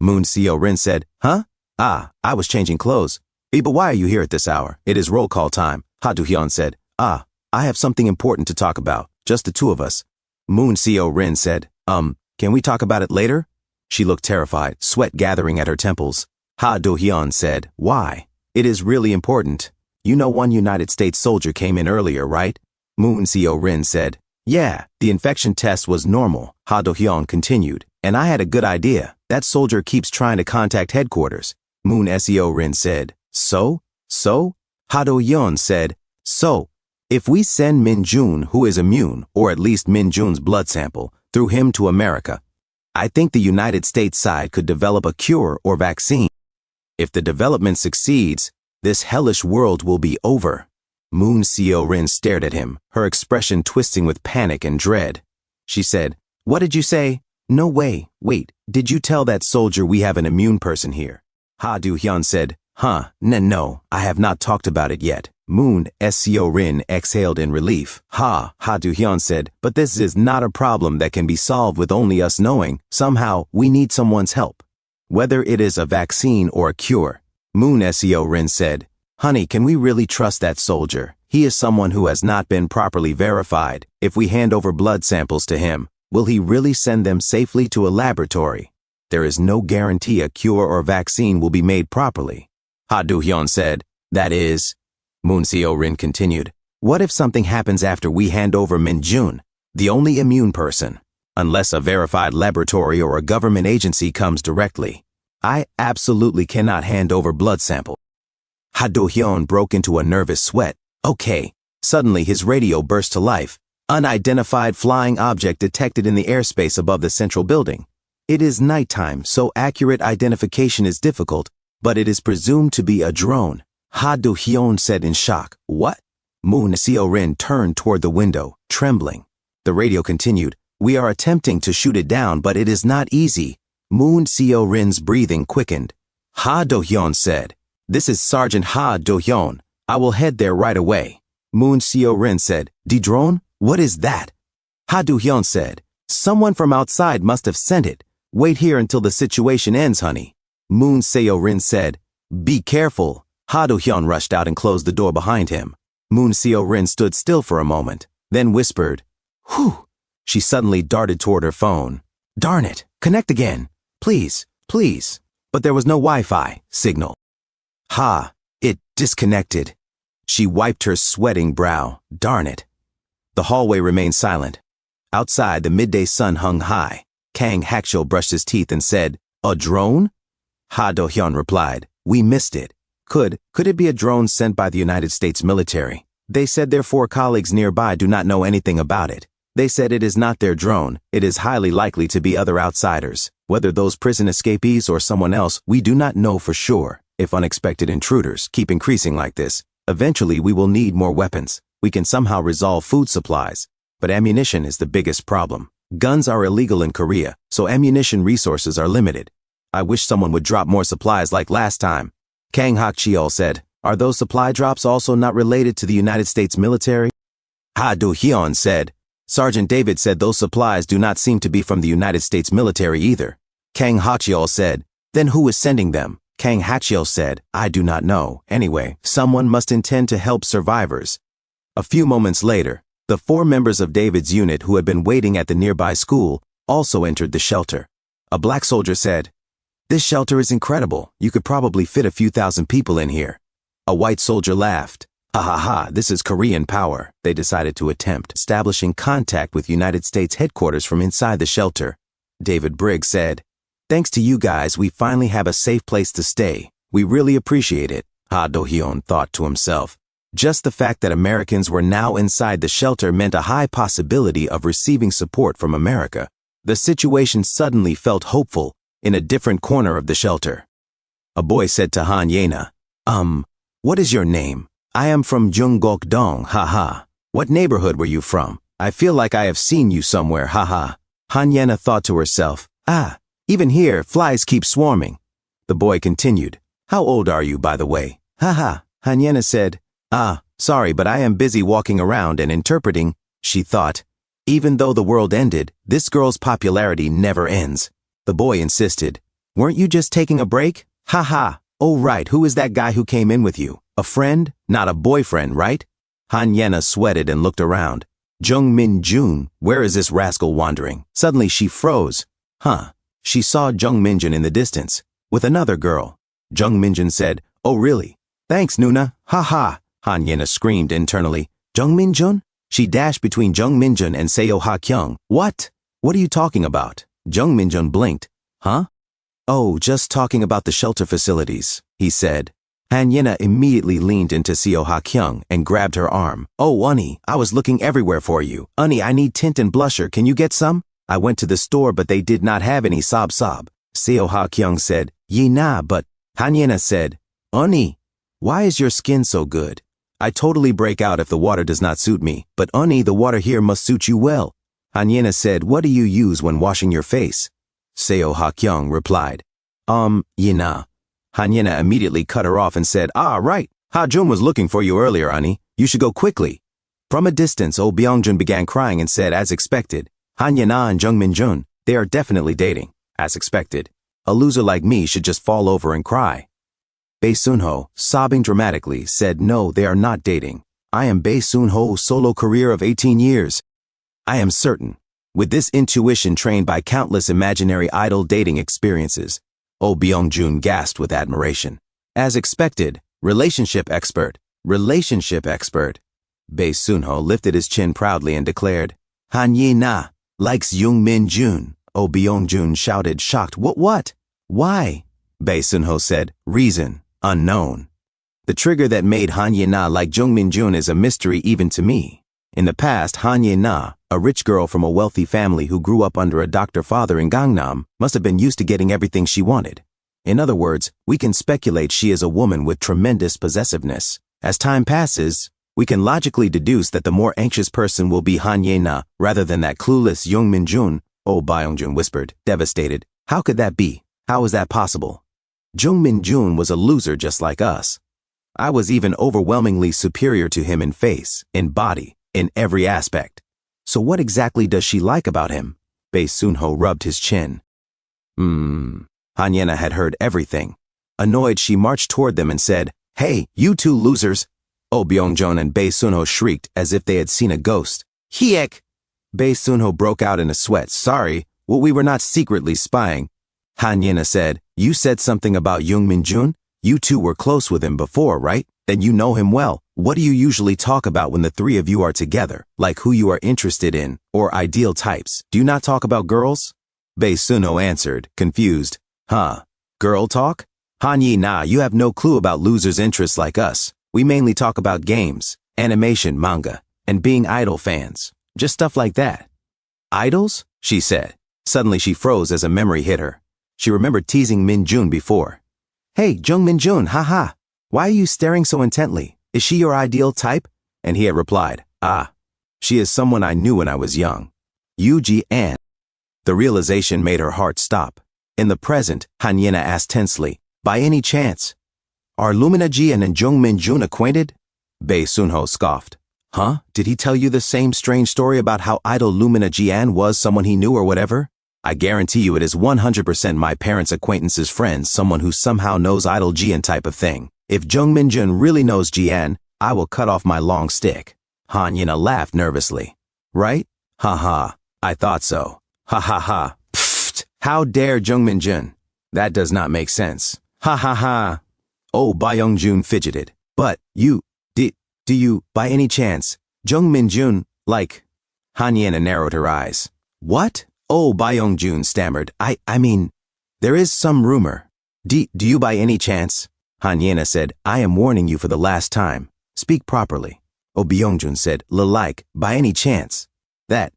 Moon Seo-rin said, "Huh? I was changing clothes." But why are you here at this hour? It is roll call time." Ha Do-hyun said, I have something important to talk about. Just the 2 of us." Moon Seo-rin said, Can we talk about it later?" She looked terrified, sweat gathering at her temples. Ha Do-hyun said, "Why? It is really important. You know one United States soldier came in earlier, right?" Moon Seo-rin said, "Yeah, the infection test was normal." Ha Do-hyun continued, "And I had a good idea. That soldier keeps trying to contact headquarters." Moon Seo-rin said, So? Ha Do-hyun said, "So, if we send Min-jun, who is immune, or at least Min-jun's blood sample, through him to America, I think the United States side could develop a cure or vaccine. If the development succeeds, this hellish world will be over." Moon Seo-rin stared at him, her expression twisting with panic and dread. She said, "What did you say?" "No way. Wait, did you tell that soldier we have an immune person here?" Ha Do-hyun said, No, I have not talked about it yet." Moon Seo-rin exhaled in relief. Ha Do-hyun said, "But this is not a problem that can be solved with only us knowing. Somehow, we need someone's help. Whether it is a vaccine or a cure." Moon Seo-rin said, "Honey, can we really trust that soldier? He is someone who has not been properly verified. If we hand over blood samples to him, will he really send them safely to a laboratory? There is no guarantee a cure or vaccine will be made properly." Ha Do-hyun said, "That is..." Moon Seo-rin continued, "What if something happens after we hand over Min-jun, the only immune person? Unless a verified laboratory or a government agency comes directly, I absolutely cannot hand over blood sample." Ha Do-hyun broke into a nervous sweat. "Okay." Suddenly his radio burst to life. "Unidentified flying object detected in the airspace above the central building. It is nighttime, so accurate identification is difficult, but it is presumed to be a drone." Ha Do-hyun said in shock, "What?" Moon Seo-rin turned toward the window, trembling. The radio continued, "We are attempting to shoot it down, but it is not easy." Moon Seo-rin's breathing quickened. Ha Do-hyun said, "This is Sergeant Ha Do-hyun. I will head there right away." Moon Seo-rin said, "The drone? What is that?" Ha Do-hyun said, "Someone from outside must have sent it. Wait here until the situation ends, honey. Moon Seo-rin said. Be careful. Ha Do-hyun rushed out and closed the door behind him. Moon Seo-rin stood still for a moment, then whispered, Whew! She suddenly darted toward her phone. Darn it! Connect again! Please, please! But there was no Wi-Fi signal. Ha! It disconnected. She wiped her sweating brow. Darn it. The hallway remained silent. Outside, the midday sun hung high. Kang Hakcho brushed his teeth and said, A drone? Ha Do-hyun replied, We missed it. Could it be a drone sent by the United States military? They said their 4 colleagues nearby do not know anything about it. They said it is not their drone. It is highly likely to be other outsiders. Whether those prison escapees or someone else, we do not know for sure. If unexpected intruders keep increasing like this, eventually we will need more weapons. We can somehow resolve food supplies. But ammunition is the biggest problem. Guns are illegal in Korea, so ammunition resources are limited. I wish someone would drop more supplies like last time. Kang Hakcheol said, Are those supply drops also not related to the United States military? Ha Do-hyun said, Sergeant David said those supplies do not seem to be from the United States military either. Kang Hakcheol said, Then who is sending them? Kang Hakcheol said, I do not know. Anyway, someone must intend to help survivors. A few moments later, the 4 members of David's unit who had been waiting at the nearby school also entered the shelter. A black soldier said, This shelter is incredible. You could probably fit a few thousand people in here. A white soldier laughed. Ha ha ha, this is Korean power. They decided to attempt establishing contact with United States headquarters from inside the shelter. David Briggs said, Thanks to you guys, we finally have a safe place to stay. We really appreciate it. Ha Do-hyun thought to himself. Just the fact that Americans were now inside the shelter meant a high possibility of receiving support from America. The situation suddenly felt hopeful in a different corner of the shelter. A boy said to Han Yena, What is your name? I am from Junggok-dong, haha. What neighborhood were you from? I feel like I have seen you somewhere, haha. Han Yena thought to herself, even here, flies keep swarming. The boy continued, How old are you, by the way? Haha. Han Yena said, Sorry, but I am busy walking around and interpreting. She thought, even though the world ended, this girl's popularity never ends. The boy insisted, Weren't you just taking a break? Haha. Oh right, who is that guy who came in with you? A friend? Not a boyfriend, right? Han Yena sweated and looked around. Jung Min-jun, where is this rascal wandering? Suddenly she froze. She saw Jung Min-jun in the distance, with another girl. Jung Min-jun said, Oh really? Thanks, Nuna. Ha. Han Yena screamed internally. Jung Min-jun? She dashed between Jung Min-jun and Seo Ha-kyung. What? What are you talking about? Jung Min-jun blinked. Huh? Oh, just talking about the shelter facilities, he said. Han Yena immediately leaned into Seo Ha-kyung and grabbed her arm. Oh, Unnie, I was looking everywhere for you. Unnie, I need tint and blusher. Can you get some? I went to the store, but they did not have any sob. Seo Ha-kyung said, Ye nah, but Han Yena said, Unnie, why is your skin so good? I totally break out if the water does not suit me, but Unnie, the water here must suit you well. Han Yena said, What do you use when washing your face? Seo Ha-kyung replied, Ye nah. Han Yena immediately cut her off and said, Right. Ha-jun was looking for you earlier, Unnie. You should go quickly. From a distance, Oh Byung-jun began crying and said, as expected, Han Yena and Jung Min-jun, they are definitely dating. As expected. A loser like me should just fall over and cry. Bae Sun-ho, sobbing dramatically, said, No, they are not dating. I am Bae Sun-ho's solo career of 18 years. I am certain. With this intuition trained by countless imaginary idol dating experiences, Oh Byung-jun gasped with admiration. As expected, relationship expert. Bae Sun-ho lifted his chin proudly and declared, Han Ye-na likes Jung Min-jun. Oh Byung-jun shouted, shocked. What? Why? Bae Sun-ho said, Reason, unknown. The trigger that made Han Ye-na like Jung Min-jun is a mystery even to me. In the past, Han Ye-na, a rich girl from a wealthy family who grew up under a doctor father in Gangnam, must have been used to getting everything she wanted. In other words, we can speculate she is a woman with tremendous possessiveness. As time passes, we can logically deduce that the more anxious person will be Han Ye-na rather than that clueless Jung Min-jun. Oh Byung-jun whispered, devastated. How could that be? How is that possible? Jung Min-jun was a loser just like us. I was even overwhelmingly superior to him in face, in body, in every aspect. So what exactly does she like about him? Bae Sun-ho rubbed his chin. Hanyena had heard everything. Annoyed, she marched toward them and said, "Hey, you two losers!" Oh Byung-jun and Bae Sunho shrieked as if they had seen a ghost. "Hiek!" Bae Sunho broke out in a sweat. "Sorry, well, we were not secretly spying." Hanyena said, "You said something about Young Min-jun? You two were close with him before, right? Then you know him well. What do you usually talk about when the three of you are together? Like who you are interested in, or ideal types? Do you not talk about girls?" Bae Sunho answered, confused. "Huh? Girl talk? Hanyi, nah, you have no clue about losers' interests like us. We mainly talk about games, animation, manga, and being idol fans. Just stuff like that." "Idols?" she said. Suddenly she froze as a memory hit her. She remembered teasing Min-jun before. "Hey, Jung Min-jun, haha. Why are you staring so intently? Is she your ideal type?" And he had replied, "Ah, she is someone I knew when I was young. Yuji An." The realization made her heart stop. In the present, Hanyena asked tensely, "By any chance, are Lumina Jian and Jung Min-jun acquainted?" Bae Sunho scoffed. "Huh? Did he tell you the same strange story about how idol Lumina Jian was someone he knew or whatever? I guarantee you it is 100% my parents' acquaintance's friend, someone who somehow knows idol Jian type of thing. If Jung Min-jun really knows Jian, I will cut off my long stick." Hanyena laughed nervously. "Right? Ha ha. I thought so. Ha ha ha. Pfft. How dare Jung Min-jun? That does not make sense. Ha ha ha." Oh, Byung-jun fidgeted. "But, do you, by any chance, Jung Min-jun, like..." Hanyena narrowed her eyes. "What?" Oh, Byung-jun stammered. I mean, there is some rumor. Do you by any chance?" Hanyena said, "I am warning you for the last time. Speak properly." Oh, Byung-jun said, like, by any chance. That,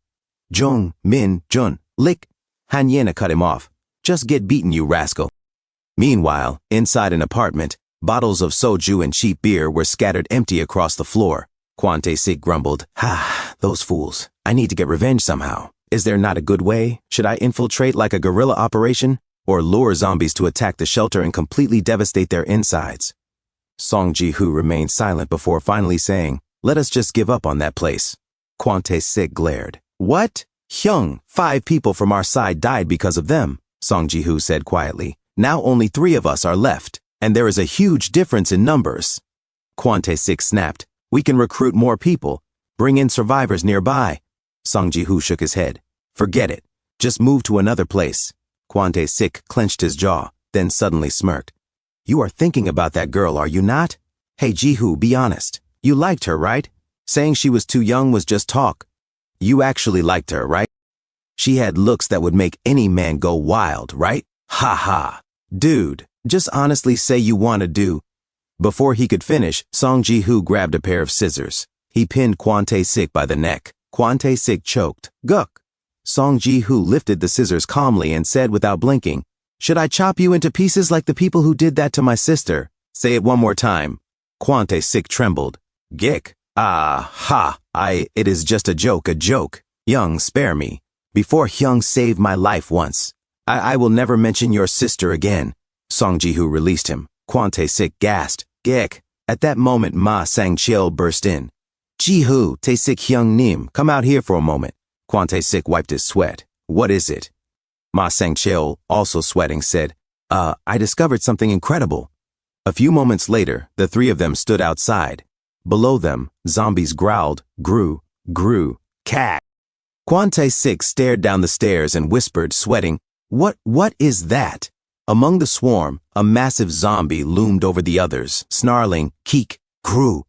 Jung Min-jun, lick." Hanyena cut him off. "Just get beaten, you rascal." Meanwhile, inside an apartment, bottles of soju and cheap beer were scattered empty across the floor. Kwon Tae-sik grumbled, those fools. I need to get revenge somehow. Is there not a good way? Should I infiltrate like a guerrilla operation? Or lure zombies to attack the shelter and completely devastate their insides?" Song Ji-hoo remained silent before finally saying, "Let us just give up on that place." Kwon Tae-sik glared. "What? Hyung, 5 people from our side died because of them," Song Ji-hoo said quietly. "Now only 3 of us are left. And there is a huge difference in numbers." Kwon Tae-sik snapped, "We can recruit more people. Bring in survivors nearby." Song Ji-hoo shook his head. "Forget it. Just move to another place." Kwon Tae-sik clenched his jaw, then suddenly smirked. "You are thinking about that girl, are you not? Hey Ji-hoo, be honest. You liked her, right? Saying she was too young was just talk. You actually liked her, right? She had looks that would make any man go wild, right? Ha ha. Dude. Just honestly say you want to do." Before he could finish, Song Ji-hoo grabbed a pair of scissors. He pinned Kwon Tae-sik by the neck. Kwon Tae-sik choked. "Guk." Song Ji-hoo lifted the scissors calmly and said without blinking, "Should I chop you into pieces like the people who did that to my sister?" "Say it one more time." Kwon Tae-sik trembled. "Gik. It is just a joke. Hyung, spare me. Before Hyung saved my life once. I will never mention your sister again." Song Ji-hoo released him. Kwon Tae-sik gasped. "Gek." At that moment, Ma Sang-cheol burst in. "Ji-hoo, Tae-sik Hyung Nim, come out here for a moment." Kwon Tae-sik wiped his sweat. "What is it?" Ma Sang-cheol, also sweating, said, I discovered something incredible." A few moments later, the 3 of them stood outside. Below them, zombies growled, grew, cat. Kwon Tae-sik stared down the stairs and whispered, sweating, What is that?" Among the swarm, a massive zombie loomed over the others, snarling, "Keek, grew."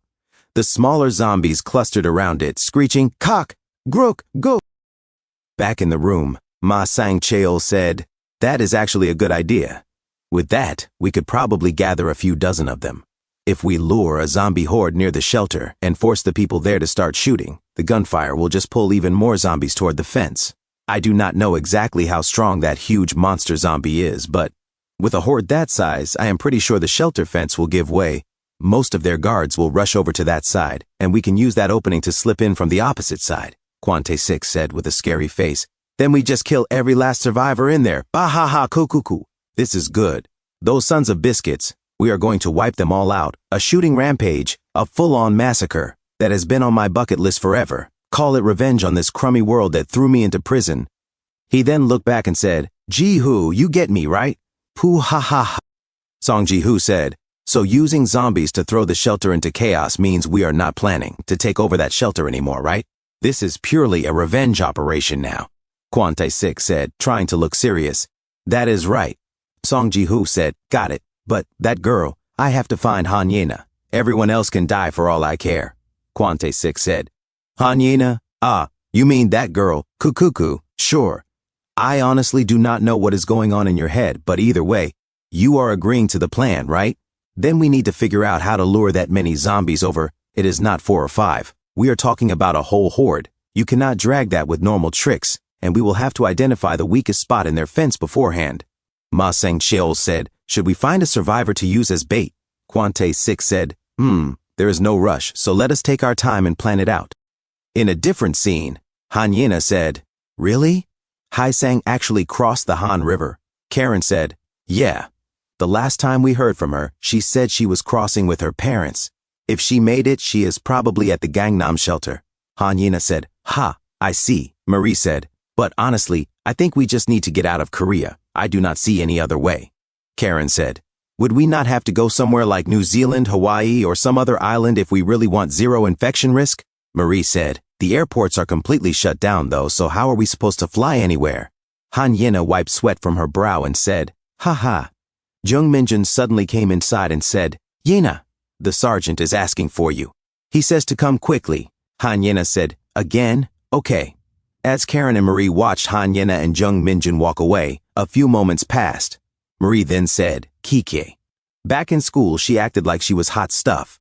The smaller zombies clustered around it, screeching, "Kok, grok, go." Back in the room, Ma Sang-cheol said, "That is actually a good idea. With that, we could probably gather a few dozen of them. If we lure a zombie horde near the shelter and force the people there to start shooting, the gunfire will just pull even more zombies toward the fence. I do not know exactly how strong that huge monster zombie is, but with a horde that size, I am pretty sure the shelter fence will give way. Most of their guards will rush over to that side, and we can use that opening to slip in from the opposite side," Kwon Tae-sik said with a scary face. "Then we just kill every last survivor in there. Bah-ha-ha, kukuku. This is good. Those sons of biscuits, we are going to wipe them all out. A shooting rampage, a full-on massacre that has been on my bucket list forever. Call it revenge on this crummy world that threw me into prison." He then looked back and said, Ji-hoo, you get me, right? Pooh ha ha ha. Song Ji-hoo said, so using zombies to throw the shelter into chaos means we are not planning to take over that shelter anymore, right? This is purely a revenge operation now. Kwon Tae-sik said, trying to look serious. That is right. Song Ji-hoo said, got it, but that girl, I have to find Han Yena. Everyone else can die for all I care. Kwon Tae-sik said, Han Yena? Ah, you mean that girl, Kukuku, sure. I honestly do not know what is going on in your head, but either way, you are agreeing to the plan, right? Then we need to figure out how to lure that many zombies over. It is not 4 or 5. We are talking about a whole horde. You cannot drag that with normal tricks, and we will have to identify the weakest spot in their fence beforehand. Ma Sang-cheol said, should we find a survivor to use as bait? Kwon Tae-sik said, there is no rush, so let us take our time and plan it out. In a different scene, Han Yena said, really? Hae-sang actually crossed the Han River. Karen said, yeah. The last time we heard from her, she said she was crossing with her parents. If she made it, she is probably at the Gangnam shelter. Han Yena said, ha, I see. Marie said, but honestly, I think we just need to get out of Korea. I do not see any other way. Karen said, would we not have to go somewhere like New Zealand, Hawaii, or some other island if we really want zero infection risk? Marie said, the airports are completely shut down though, so how are we supposed to fly anywhere? Han Yena wiped sweat from her brow and said, ha ha. Jung Minjun suddenly came inside and said, Yena, the sergeant is asking for you. He says to come quickly. Han Yena said, again? Okay. As Karen and Marie watched Han Yena and Jung Minjun walk away, a few moments passed. Marie then said, Kike. Back in school, she acted like she was hot stuff.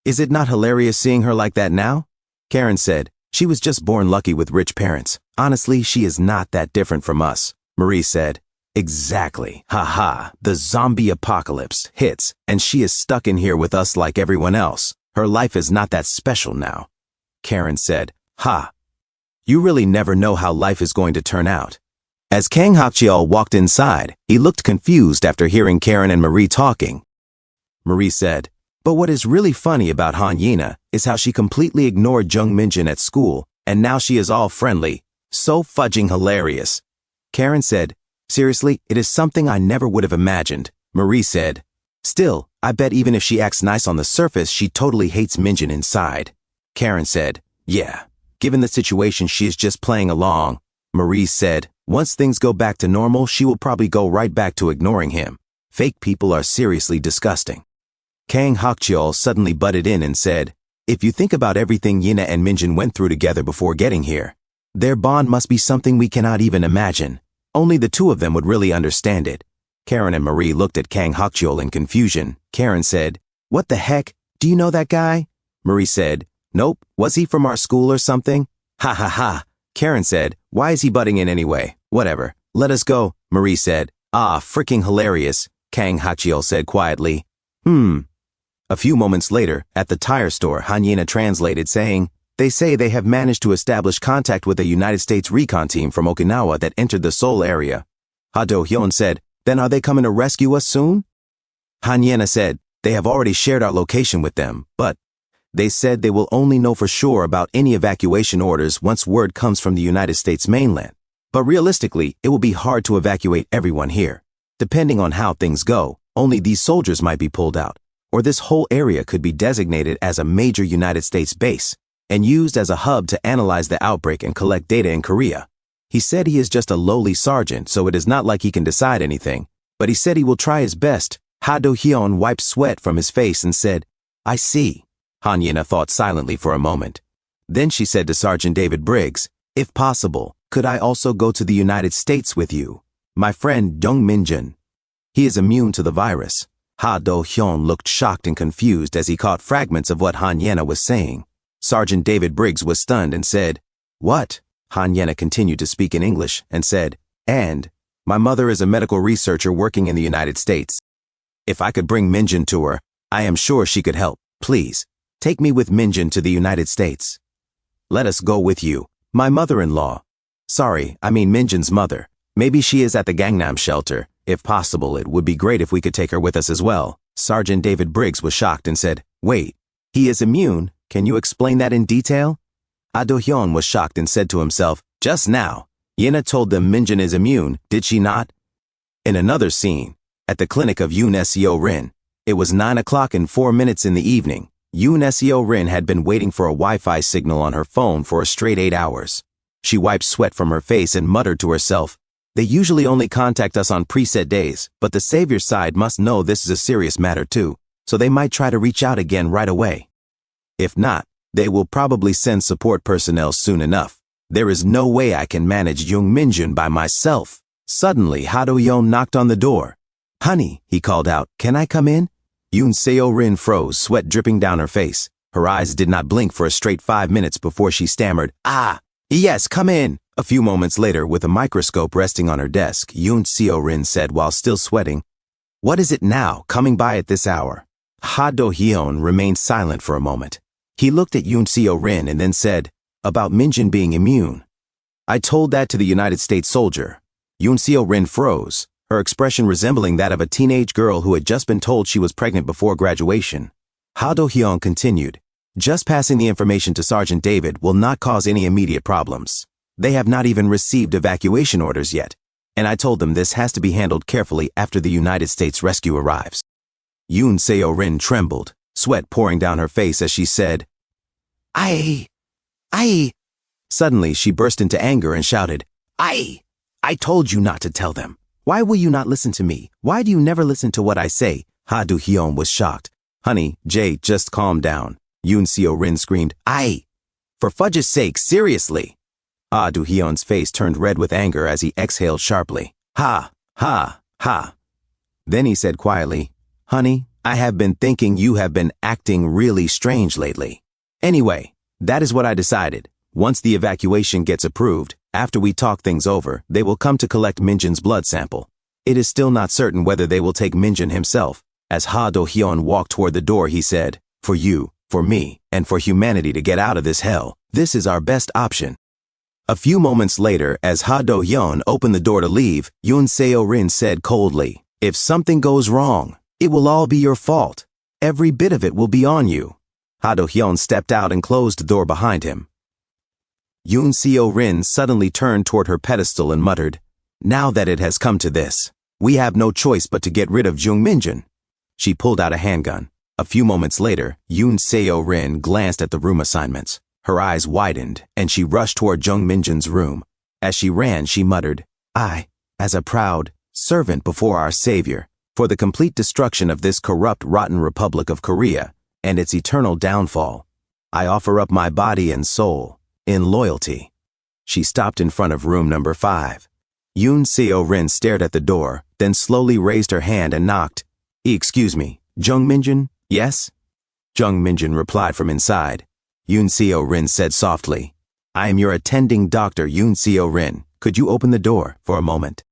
Is it not hilarious seeing her like that now? Karen said, she was just born lucky with rich parents. Honestly, she is not that different from us. Marie said, exactly. Haha, the zombie apocalypse hits, and she is stuck in here with us like everyone else. Her life is not that special now. Karen said, ha. You really never know how life is going to turn out. As Kang Hakcheol walked inside, he looked confused after hearing Karen and Marie talking. Marie said, but what is really funny about Han Yena is how she completely ignored Jung Minjun at school, and now she is all friendly. So fudging hilarious. Karen said, seriously, it is something I never would have imagined. Marie said, still, I bet even if she acts nice on the surface, she totally hates Minjun inside. Karen said, yeah, given the situation, she is just playing along. Marie said, once things go back to normal, she will probably go right back to ignoring him. Fake people are seriously disgusting. Kang Hakcheol suddenly butted in and said, if you think about everything Yena and Minjun went through together before getting here, their bond must be something we cannot even imagine. Only the two of them would really understand it. Karen and Marie looked at Kang Hakcheol in confusion. Karen said, what the heck? Do you know that guy? Marie said, nope. Was he from our school or something? Ha ha ha. Karen said, why is he butting in anyway? Whatever. Let us go. Marie said, ah, freaking hilarious. Kang Hakcheol said quietly, A few moments later, at the tire store, Han Yena translated saying, they say they have managed to establish contact with a United States recon team from Okinawa that entered the Seoul area. Ha Do-hyun said, then are they coming to rescue us soon? Han Yena said, they have already shared our location with them, but they said they will only know for sure about any evacuation orders once word comes from the United States mainland. But realistically, it will be hard to evacuate everyone here. Depending on how things go, only these soldiers might be pulled out, or this whole area could be designated as a major United States base and used as a hub to analyze the outbreak and collect data in Korea. He said he is just a lowly sergeant, so it is not like he can decide anything, but he said he will try his best. Ha Do-hyun wiped sweat from his face and said, I see. Han Yena thought silently for a moment. Then she said to Sergeant David Briggs, if possible, could I also go to the United States with you? My friend Jung Minjun. He is immune to the virus. Ha Do-hyun looked shocked and confused as he caught fragments of what Han Yena was saying. Sergeant David Briggs was stunned and said, what? Han Yena continued to speak in English and said, and my mother is a medical researcher working in the United States. If I could bring Minjun to her, I am sure she could help. Please, take me with Minjun to the United States. Let us go with you. My mother-in-law. Sorry, I mean Minjun's mother. Maybe she is at the Gangnam shelter. If possible, it would be great if we could take her with us as well. Sergeant David Briggs was shocked and said, wait, he is immune? Can you explain that in detail? Ha Do-hyun was shocked and said to himself, just now. Yena told them Minjin is immune, did she not? In another scene, at the clinic of Yoon Seo Rin, it was 9 o'clock and 4 minutes in the evening. Yoon Seo Rin had been waiting for a Wi-Fi signal on her phone for a straight 8 hours. She wiped sweat from her face and muttered to herself, "They usually only contact us on preset days, but the Savior's side must know this is a serious matter too, so they might try to reach out again right away. If not, they will probably send support personnel soon enough. There is no way I can manage Young Minjun by myself." Suddenly, Ha Do-yeon knocked on the door. "Honey," he called out, "can I come in?" Yoon Seo Rin froze, sweat dripping down her face. Her eyes did not blink for a straight 5 minutes before she stammered, "Ah, yes, come in." A few moments later, with a microscope resting on her desk, Yoon Seo Rin said while still sweating, "What is it now, coming by at this hour?" Ha Do-yeon remained silent for a moment. He looked at Yoon Seo Rin and then said, "About Minjin being immune. I told that to the United States soldier." Yoon Seo Rin froze, her expression resembling that of a teenage girl who had just been told she was pregnant before graduation. Ha Do-yeon continued, "Just passing the information to Sergeant David will not cause any immediate problems. They have not even received evacuation orders yet, and I told them this has to be handled carefully after the United States rescue arrives." Yoon Seo Rin trembled, sweat pouring down her face as she said, I. Suddenly, she burst into anger and shouted, I told you not to tell them. Why will you not listen to me? Why do you never listen to what I say?" Ha Do-yeon was shocked. "Honey, Jay, just calm down." Yoon Seo Rin screamed, For fudge's sake, seriously." Ha Do-yeon's face turned red with anger as he exhaled sharply. Ha. Then he said quietly, "Honey, I have been thinking you have been acting really strange lately. Anyway, that is what I decided. Once the evacuation gets approved, after we talk things over, they will come to collect Minjin's blood sample. It is still not certain whether they will take Minjin himself." As Ha Do-yeon walked toward the door, he said, "For you, for me, and for humanity to get out of this hell, this is our best option." A few moments later, as Ha Do-yeon opened the door to leave, Yoon Seo Rin said coldly, "If something goes wrong, it will all be your fault. Every bit of it will be on you." Ha Do-yeon stepped out and closed the door behind him. Yoon Seo Rin suddenly turned toward her pedestal and muttered, "Now that it has come to this, we have no choice but to get rid of Jung Minjun." She pulled out a handgun. A few moments later, Yoon Seo Rin glanced at the room assignments. Her eyes widened, and she rushed toward Jung Minjun's room. As she ran, she muttered, "I, as a proud servant before our Savior, for the complete destruction of this corrupt, rotten Republic of Korea and its eternal downfall, I offer up my body and soul in loyalty." She stopped in front of room number 5. Yoon Seo Rin stared at the door, then slowly raised her hand and knocked. "Excuse me, Jung Minjun, yes?" Jung Minjun replied from inside. Yoon Seo Rin said softly, "I am your attending doctor, Yoon Seo Rin. Could you open the door for a moment?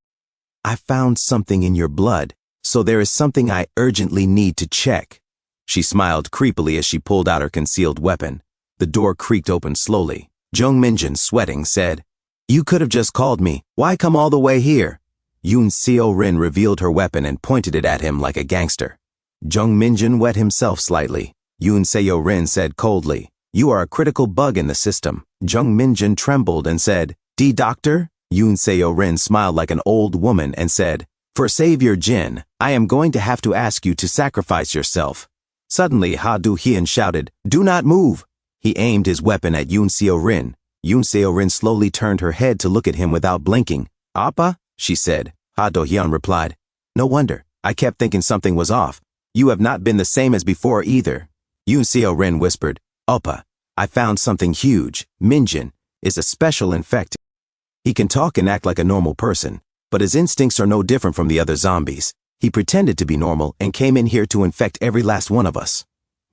I found something in your blood, so there is something I urgently need to check." She smiled creepily as she pulled out her concealed weapon. The door creaked open slowly. Jung Minjun, sweating, said, "You could have just called me. Why come all the way here?" Yoon Seo Rin revealed her weapon and pointed it at him like a gangster. Jung Minjun wet himself slightly. Yoon Seo Rin said coldly, "You are a critical bug in the system." Jung Minjun trembled and said, "D doctor?" Yoon Seo Rin smiled like an old woman and said, "For Savior Jin, I am going to have to ask you to sacrifice yourself." Suddenly, Ha Do-yeon shouted, "Do not move!" He aimed his weapon at Yoon Seo Rin. Yoon Seo Rin slowly turned her head to look at him without blinking. "Appa?" she said. Ha Do-yeon replied, "No wonder. I kept thinking something was off. You have not been the same as before either." Yoon Seo Rin whispered, "Oppa, I found something huge. Minjin is a special infect. He can talk and act like a normal person, but his instincts are no different from the other zombies. He pretended to be normal and came in here to infect every last one of us.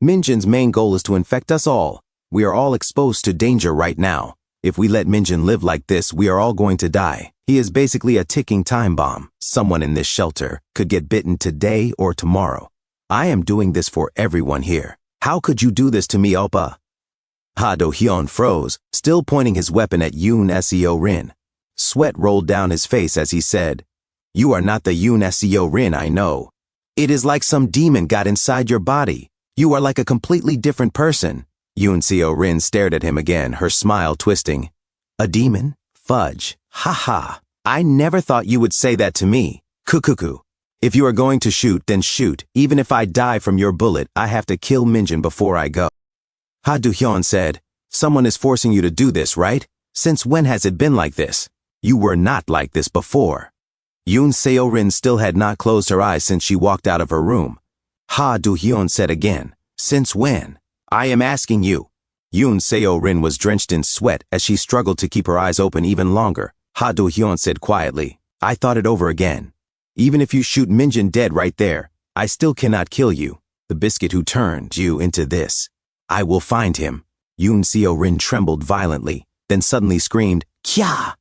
Minjin's main goal is to infect us all. We are all exposed to danger right now. If we let Minjin live like this, we are all going to die. He is basically a ticking time bomb. Someone in this shelter could get bitten today or tomorrow. I am doing this for everyone here. How could you do this to me, Oppa?" Ha Do-yeon froze, still pointing his weapon at Yoon Seo Rin. Sweat rolled down his face as he said, "You are not the Yoon Seo Rin I know. It is like some demon got inside your body. You are like a completely different person." Yoon Seo Rin stared at him again, her smile twisting. "A demon? Fudge. Ha ha. I never thought you would say that to me. Kukuku. If you are going to shoot, then shoot. Even if I die from your bullet, I have to kill Minjin before I go. Ha Do-hyun said, someone is forcing you to do this, right? Since when has it been like this? You were not like this before. Yoon Seo-rin still had not closed her eyes since she walked out of her room. Ha Do-hyun said again, since when? I am asking you. Yoon Seo-rin was drenched in sweat as she struggled to keep her eyes open even longer. Ha Do-hyun said quietly, I thought it over again. Even if you shoot Minjin dead right there, I still cannot kill you, the biscuit who turned you into this. I will find him. Yoon Seo-rin trembled violently, then suddenly screamed, Kya!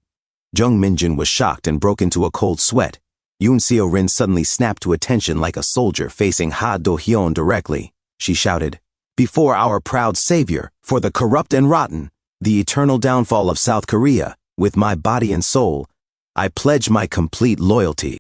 Jung Minjin was shocked and broke into a cold sweat. Yoon Seo-rin suddenly snapped to attention like a soldier facing Ha Do-hyun directly. She shouted, before our proud savior, for the corrupt and rotten, the eternal downfall of South Korea, with my body and soul, I pledge my complete loyalty.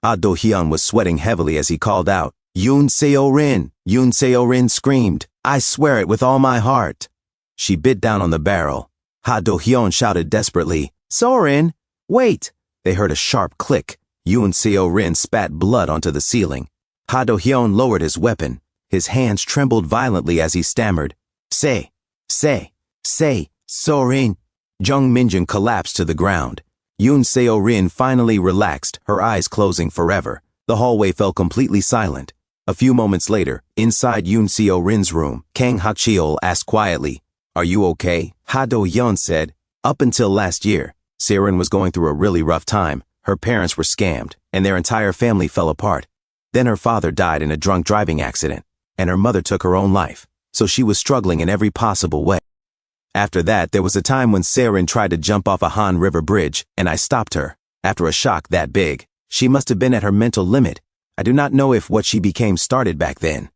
Ha Do-hyun was sweating heavily as he called out, Yoon Seo-rin! Yoon Seo-rin screamed, I swear it with all my heart. She bit down on the barrel. Ha Do-hyun shouted desperately, Seo-rin, wait! They heard a sharp click. Yoon Seo-rin spat blood onto the ceiling. Ha Do-hyun lowered his weapon. His hands trembled violently as he stammered, Say, Seo-rin. Jung Minjin collapsed to the ground. Yoon Seo-rin finally relaxed, her eyes closing forever. The hallway fell completely silent. A few moments later, inside Yoon Seo-rin's room, Kang Hak-cheol asked quietly, Are you okay? Ha Do-hyun said, Up until last year, Seo-rin was going through a really rough time. Her parents were scammed, and their entire family fell apart. Then her father died in a drunk driving accident, and her mother took her own life, so she was struggling in every possible way. After that, there was a time when Seo-rin tried to jump off a Han River bridge, and I stopped her. After a shock that big, she must have been at her mental limit. I do not know if what she became started back then,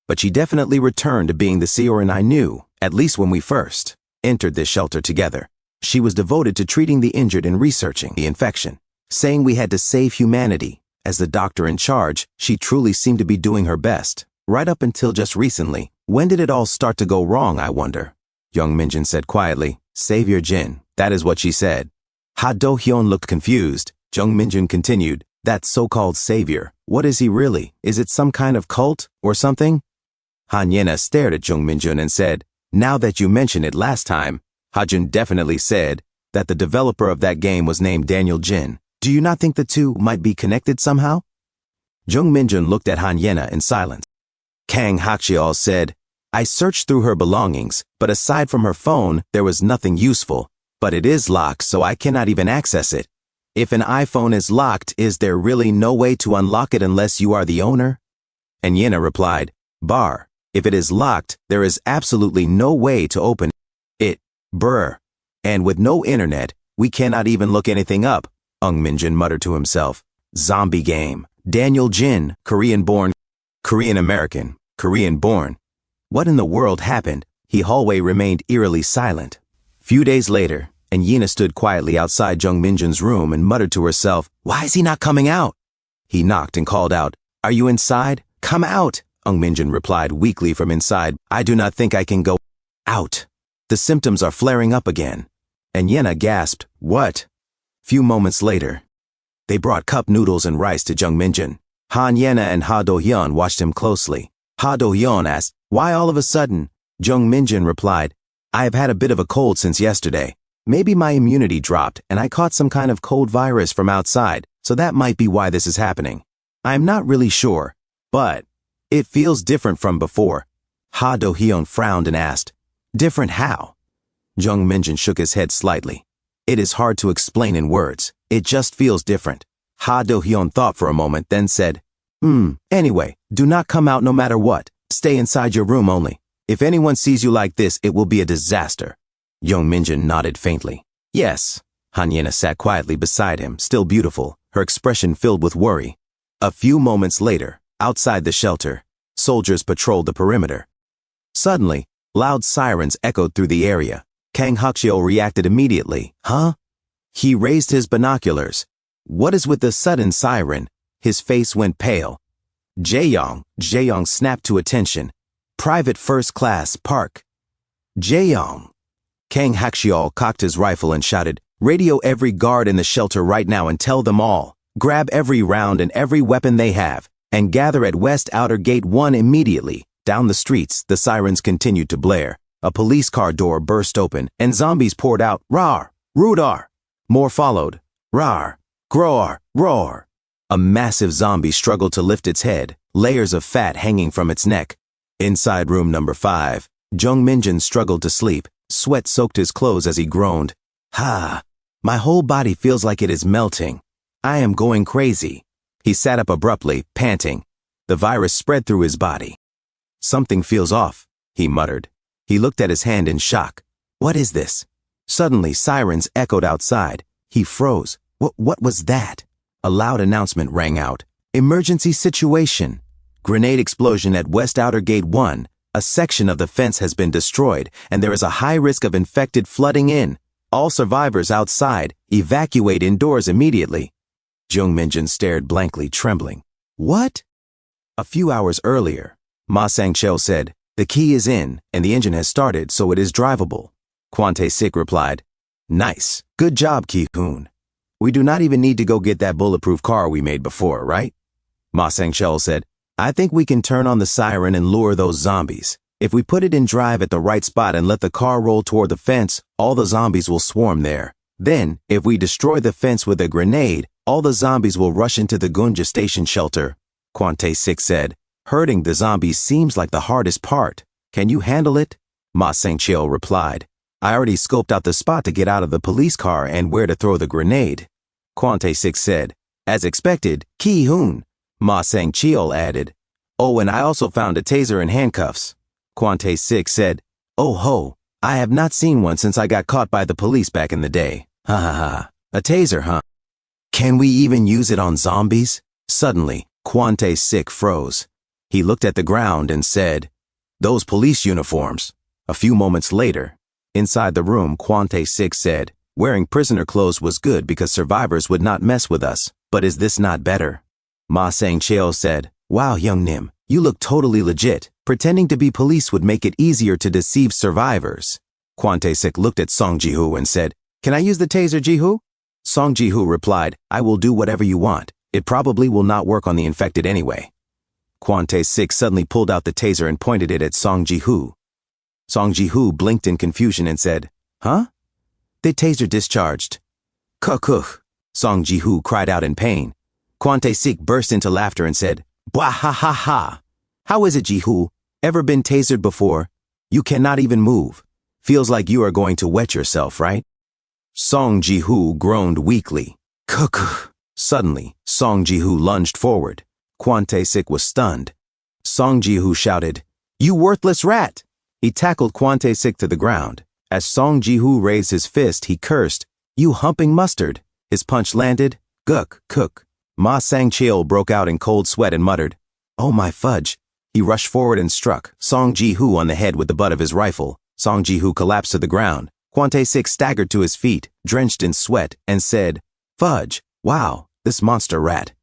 but she definitely returned to being the Seo-rin I knew, at least when we first entered this shelter together. She was devoted to treating the injured and researching the infection, saying we had to save humanity. As the doctor in charge, she truly seemed to be doing her best. Right up until just recently. When did it all start to go wrong, I wonder? Jung Minjin said quietly, Savior Jin, that is what she said. Ha Do-hyun looked confused. Jung Minjin continued, that so-called savior, what is he really? Is it some kind of cult or something? Han Yena stared at Jung Minjin and said, now that you mention it last time, Ha-jun definitely said that the developer of that game was named Daniel Jin. Do you not think the two might be connected somehow? Jung Minjin looked at Han Yena in silence. Kang Hak-cheol said, I searched through her belongings, but aside from her phone, there was nothing useful. But it is locked, so I cannot even access it. If an iPhone is locked, is there really no way to unlock it unless you are the owner? And Yena replied, Bar, if it is locked, there is absolutely no way to open it. Brr. And with no internet, we cannot even look anything up. Jung Minjin muttered to himself. Zombie game. Daniel Jin, Korean-born, Korean-American, Korean-born. What in the world happened? The hallway remained eerily silent. Few days later, and Yena stood quietly outside Jung Minjin's room and muttered to herself, Why is he not coming out? He knocked and called out, Are you inside? Come out! Jung Minjin replied weakly from inside, I do not think I can go out. The symptoms are flaring up again. And Yena gasped, What? Few moments later, they brought cup noodles and rice to Jung Minjin. Han Yena and Ha Do-hyun watched him closely. Ha Do-hyun asked, Why all of a sudden? Jung Minjin replied, I have had a bit of a cold since yesterday. Maybe my immunity dropped and I caught some kind of cold virus from outside, so that might be why this is happening. I am not really sure, but it feels different from before. Ha Do-hyun frowned and asked, Different how? Jung Minjin shook his head slightly. It is hard to explain in words. It just feels different. Ha Do-hyun thought for a moment, then said, Anyway, do not come out no matter what. Stay inside your room only. If anyone sees you like this, it will be a disaster. Jung Minjin nodded faintly. Yes. Han Yena sat quietly beside him, still beautiful, her expression filled with worry. A few moments later, outside the shelter, soldiers patrolled the perimeter. Suddenly, loud sirens echoed through the area. Kang Hak-cheol reacted immediately. Huh? He raised his binoculars. What is with the sudden siren? His face went pale. Jae-young snapped to attention. Private First Class Park. Jae-young. Kang Hak-cheol cocked his rifle and shouted, Radio every guard in the shelter right now and tell them all. Grab every round and every weapon they have, and gather at West Outer Gate 1 immediately. Down the streets, the sirens continued to blare. A police car door burst open, and zombies poured out, "Rar! Rudar!" More followed, "Rar! Groar! Roar!" A massive zombie struggled to lift its head, layers of fat hanging from its neck. Inside room number 5, Jung Minjun struggled to sleep. Sweat soaked his clothes as he groaned. "Ha! My whole body feels like it is melting. I am going crazy." He sat up abruptly, panting. The virus spread through his body. "Something feels off," he muttered. He looked at his hand in shock. "What is this?" Suddenly, sirens echoed outside. He froze. What was that? A loud announcement rang out. "Emergency situation. Grenade explosion at West Outer Gate 1. A section of the fence has been destroyed, and there is a high risk of infected flooding in. All survivors outside, evacuate indoors immediately." Jung Minjun stared blankly, trembling. "What?" A few hours earlier, Ma Sangchel said, "The key is in, and the engine has started, so it is drivable." Kwante Sik replied, "Nice. Good job, Ki-hoon. We do not even need to go get that bulletproof car we made before, right?" Ma Sangchel said, "I think we can turn on the siren and lure those zombies. If we put it in drive at the right spot and let the car roll toward the fence, all the zombies will swarm there. Then, if we destroy the fence with a grenade, all the zombies will rush into the Gunja station shelter." Kwante Sik said, "Hurting the zombies seems like the hardest part. Can you handle it?" Ma Sangchel replied, "I already scoped out the spot to get out of the police car and where to throw the grenade." Kwante Sik said, "As expected, Ki-hoon." Ma Sangchel added, "Oh, and I also found a taser and handcuffs." Kwante Sik said, "Oh ho, I have not seen one since I got caught by the police back in the day. Ha ha ha. A taser, huh? Can we even use it on zombies?" Suddenly, Kwante Sik froze. He looked at the ground and said, "Those police uniforms." A few moments later, inside the room, Kwante Sik said, "Wearing prisoner clothes was good because survivors would not mess with us, but is this not better?" Ma Sangchel said, "Wow, young Nim, you look totally legit. Pretending to be police would make it easier to deceive survivors." Kwante Sik looked at Song Ji-hoo and said, "Can I use the taser, Ji-hoo?" Song Ji-hoo replied, "I will do whatever you want. It probably will not work on the infected anyway." Kwante Sik suddenly pulled out the taser and pointed it at Song Ji-hoo. Song Ji-hoo blinked in confusion and said, "Huh?" "The taser discharged." "Kuh-kuh," Song Ji-hoo cried out in pain. Kwante Sik burst into laughter and said, "Bwah ha ha ha. How is it, Ji-hoo? Ever been tasered before? You cannot even move. Feels like you are going to wet yourself, right?" Song Ji-hoo groaned weakly. "Kuh-kuh." Suddenly, Song Ji-hoo lunged forward. Kwante Sik was stunned. Song Ji-hoo shouted, "You worthless rat!" He tackled Kwante Sik to the ground. As Song Ji-hoo raised his fist, he cursed, "You humping mustard." His punch landed. Guk, cook. Ma Sangchel broke out in cold sweat and muttered, "Oh my fudge." He rushed forward and struck Song Ji-hoo on the head with the butt of his rifle. Song Ji-hoo collapsed to the ground. Kwante Sik staggered to his feet, drenched in sweat, and said, "Fudge, wow, this monster rat."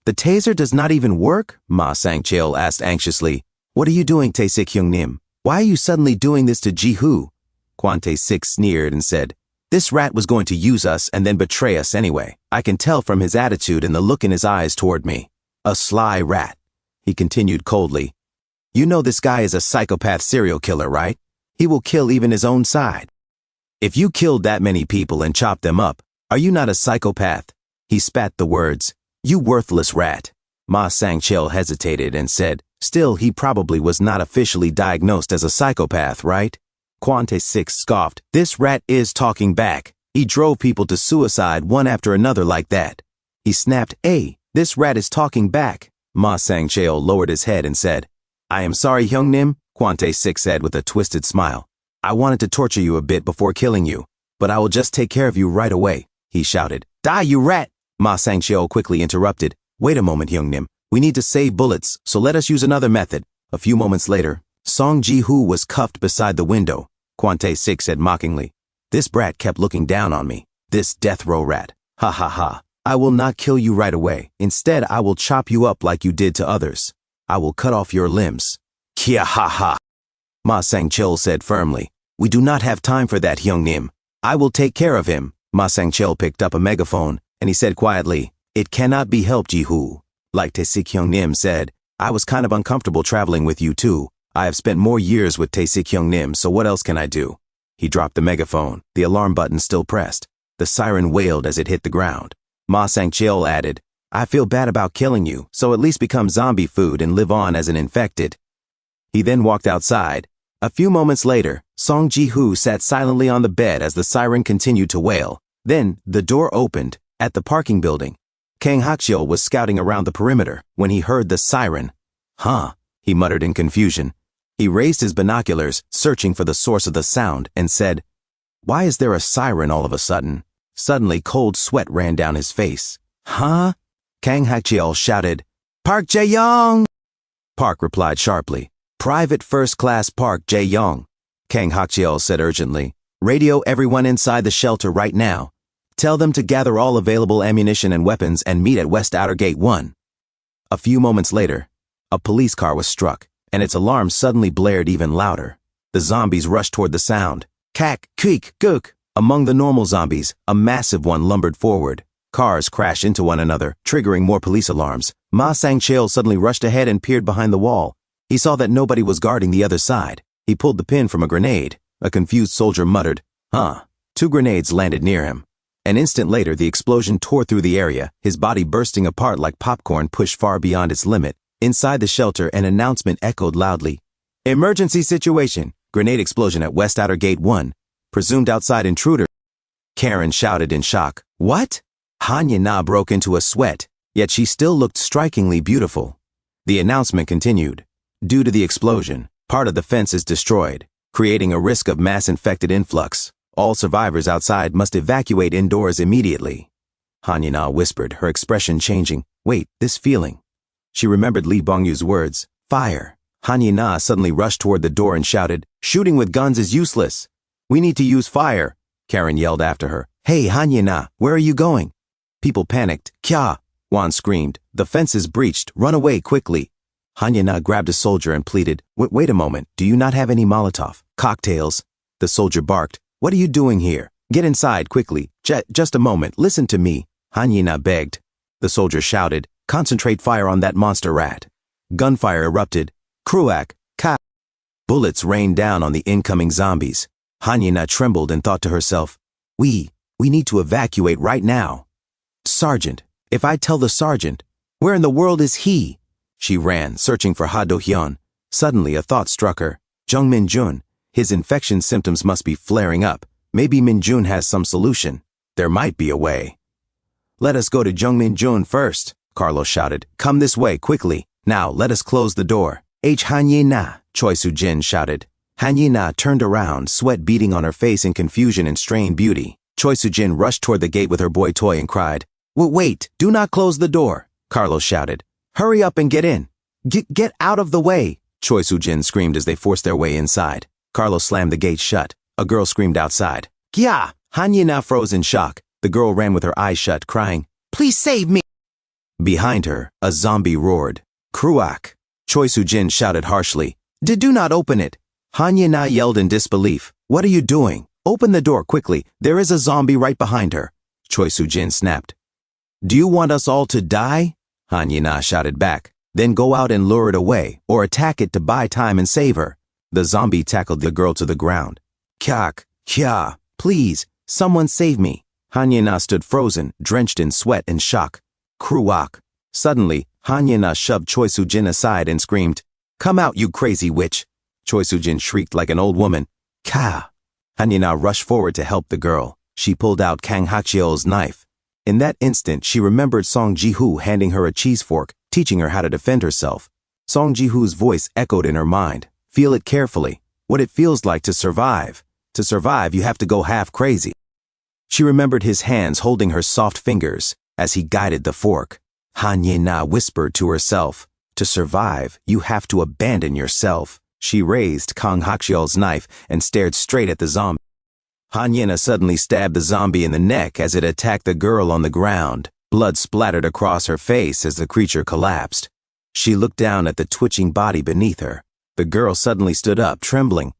"The taser does not even work?" Ma Sangchel asked anxiously. "What are you doing, Tae-sik Hyung-nim? Why are you suddenly doing this to Ji-hoo?" Kwante Sik sneered and said, "This rat was going to use us and then betray us anyway. I can tell from his attitude and the look in his eyes toward me. A sly rat." He continued coldly, "You know this guy is a psychopath serial killer, right? He will kill even his own side. If you killed that many people and chopped them up, are you not a psychopath?" He spat the words, "You worthless rat." Ma Sangchel hesitated and said, "Still, he probably was not officially diagnosed as a psychopath, right?" Kwante Sik scoffed, "This rat is talking back. He drove people to suicide one after another like that." He snapped, "Hey, this rat is talking back." Ma Sangchel lowered his head and said, "I am sorry, Hyung-nim," Kwante Sik said with a twisted smile. "I wanted to torture you a bit before killing you, but I will just take care of you right away," he shouted. "Die, you rat!" Ma Sangchel quickly interrupted. "Wait a moment, Hyung-nim. We need to save bullets, so let us use another method." A few moments later, Song Ji-hoo was cuffed beside the window. Kwante Sik said mockingly, "This brat kept looking down on me. This death row rat. Ha ha ha. I will not kill you right away. Instead, I will chop you up like you did to others. I will cut off your limbs." "Kia ha ha." Ma Sangchel said firmly, "We do not have time for that, Hyung-nim. I will take care of him." Ma Sang-chil picked up a megaphone, and he said quietly, "It cannot be helped, Ji-hoo. Like Tae-sik-hyung-nim said, I was kind of uncomfortable traveling with you too. I have spent more years with Tae-sik-hyung-nim, so what else can I do?" He dropped the megaphone, the alarm button still pressed. The siren wailed as it hit the ground. Ma Sang-chil added, "I feel bad about killing you, so at least become zombie food and live on as an infected." He then walked outside. A few moments later, Song Ji-hoo sat silently on the bed as the siren continued to wail. Then, the door opened. At the parking building, Kang Hak-cheol was scouting around the perimeter when he heard the siren. "Huh," he muttered in confusion. He raised his binoculars, searching for the source of the sound, and said, "Why is there a siren all of a sudden?" Suddenly, cold sweat ran down his face. "Huh?" Kang Hak-cheol shouted, "Park Jae-young!" Park replied sharply, "Private First Class Park Jae-young." Kang Hak-cheol said urgently, "Radio everyone inside the shelter right now. Tell them to gather all available ammunition and weapons and meet at West Outer Gate 1. A few moments later, a police car was struck, and its alarm suddenly blared even louder. The zombies rushed toward the sound. Kak, creak, gook. Among the normal zombies, a massive one lumbered forward. Cars crashed into one another, triggering more police alarms. Ma Sang-chil suddenly rushed ahead and peered behind the wall. He saw that nobody was guarding the other side. He pulled the pin from a grenade. A confused soldier muttered, "Huh." 2 grenades landed near him. An instant later, the explosion tore through the area, his body bursting apart like popcorn pushed far beyond its limit. Inside the shelter, an announcement echoed loudly. "Emergency situation. Grenade explosion at West Outer Gate 1. Presumed outside intruder." Karen shouted in shock. "What?" Han Ye-na broke into a sweat, yet she still looked strikingly beautiful. The announcement continued. Due to the explosion, part of the fence is destroyed, creating a risk of mass infected influx. All survivors outside must evacuate indoors immediately. Han Ye-na whispered, her expression changing. "Wait, this feeling." She remembered Lee Bong-yu's words. "Fire." Han Ye-na suddenly rushed toward the door and shouted, "Shooting with guns is useless. We need to use fire." Karen yelled after her, "Hey, Han Ye-na, where are you going?" People panicked. "Kya!" Wan screamed. "The fence is breached. Run away quickly." Han Ye-na grabbed a soldier and pleaded, Wait a moment, do you not have any Molotov cocktails?" The soldier barked, "What are you doing here? Get inside quickly. Just a moment, listen to me." Han Ye-na begged. The soldier shouted, "Concentrate fire on that monster rat." Gunfire erupted. Kruak, ka. Bullets rained down on the incoming zombies. Han Ye-na trembled and thought to herself, We need to evacuate right now. Sergeant, if I tell the sergeant, where in the world is he? She ran, searching for Ha Do-hyun. Suddenly, a thought struck her. Jung Min-jun, his infection symptoms must be flaring up. Maybe Min-jun has some solution. There might be a way. "Let us go to Jung Min-jun first," Carlos shouted. "Come this way, quickly. Now, let us close the door." Han Ye-na, Choi Soo-jin shouted. Han Ye-na turned around, sweat beading on her face in confusion and strained beauty. Choi Soo-jin rushed toward the gate with her boy toy and cried, Wait, do not close the door," Carlos shouted. "Hurry up and get in." Get out of the way," Choi Soo-jin screamed as they forced their way inside. Carlos slammed the gate shut. A girl screamed outside. "Kya!" Han Ye-na froze in shock. The girl ran with her eyes shut, crying, "Please save me!" Behind her, a zombie roared. "Kruak!" Choi Soo-jin shouted harshly. Do not open it." Han Ye-na yelled in disbelief. "What are you doing? Open the door quickly. There is a zombie right behind her." Choi Soo-jin snapped. "Do you want us all to die?" Han Ye-na shouted back. "Then go out and lure it away, or attack it to buy time and save her." The zombie tackled the girl to the ground. Kya, please, someone save me." Han Ye-na stood frozen, drenched in sweat and shock. Kruak. Suddenly, Han Ye-na shoved Choi Soo-jin aside and screamed, "Come out, you crazy witch!" Choi Soo-jin shrieked like an old woman. Ka! Han Ye-na rushed forward to help the girl. She pulled out Kang Hak-cheol's knife. In that instant, she remembered Song Ji-hoo handing her a cheese fork, teaching her how to defend herself. Song Ji-hoo's voice echoed in her mind. "Feel it carefully. What it feels like to survive. To survive, you have to go half crazy." She remembered his hands holding her soft fingers as he guided the fork. Han Ye-na whispered to herself, "To survive, you have to abandon yourself." She raised Kang Hak-cheol's knife and stared straight at the zombie. Han Ye-na suddenly stabbed the zombie in the neck as it attacked the girl on the ground. Blood splattered across her face as the creature collapsed. She looked down at the twitching body beneath her. The girl suddenly stood up, trembling.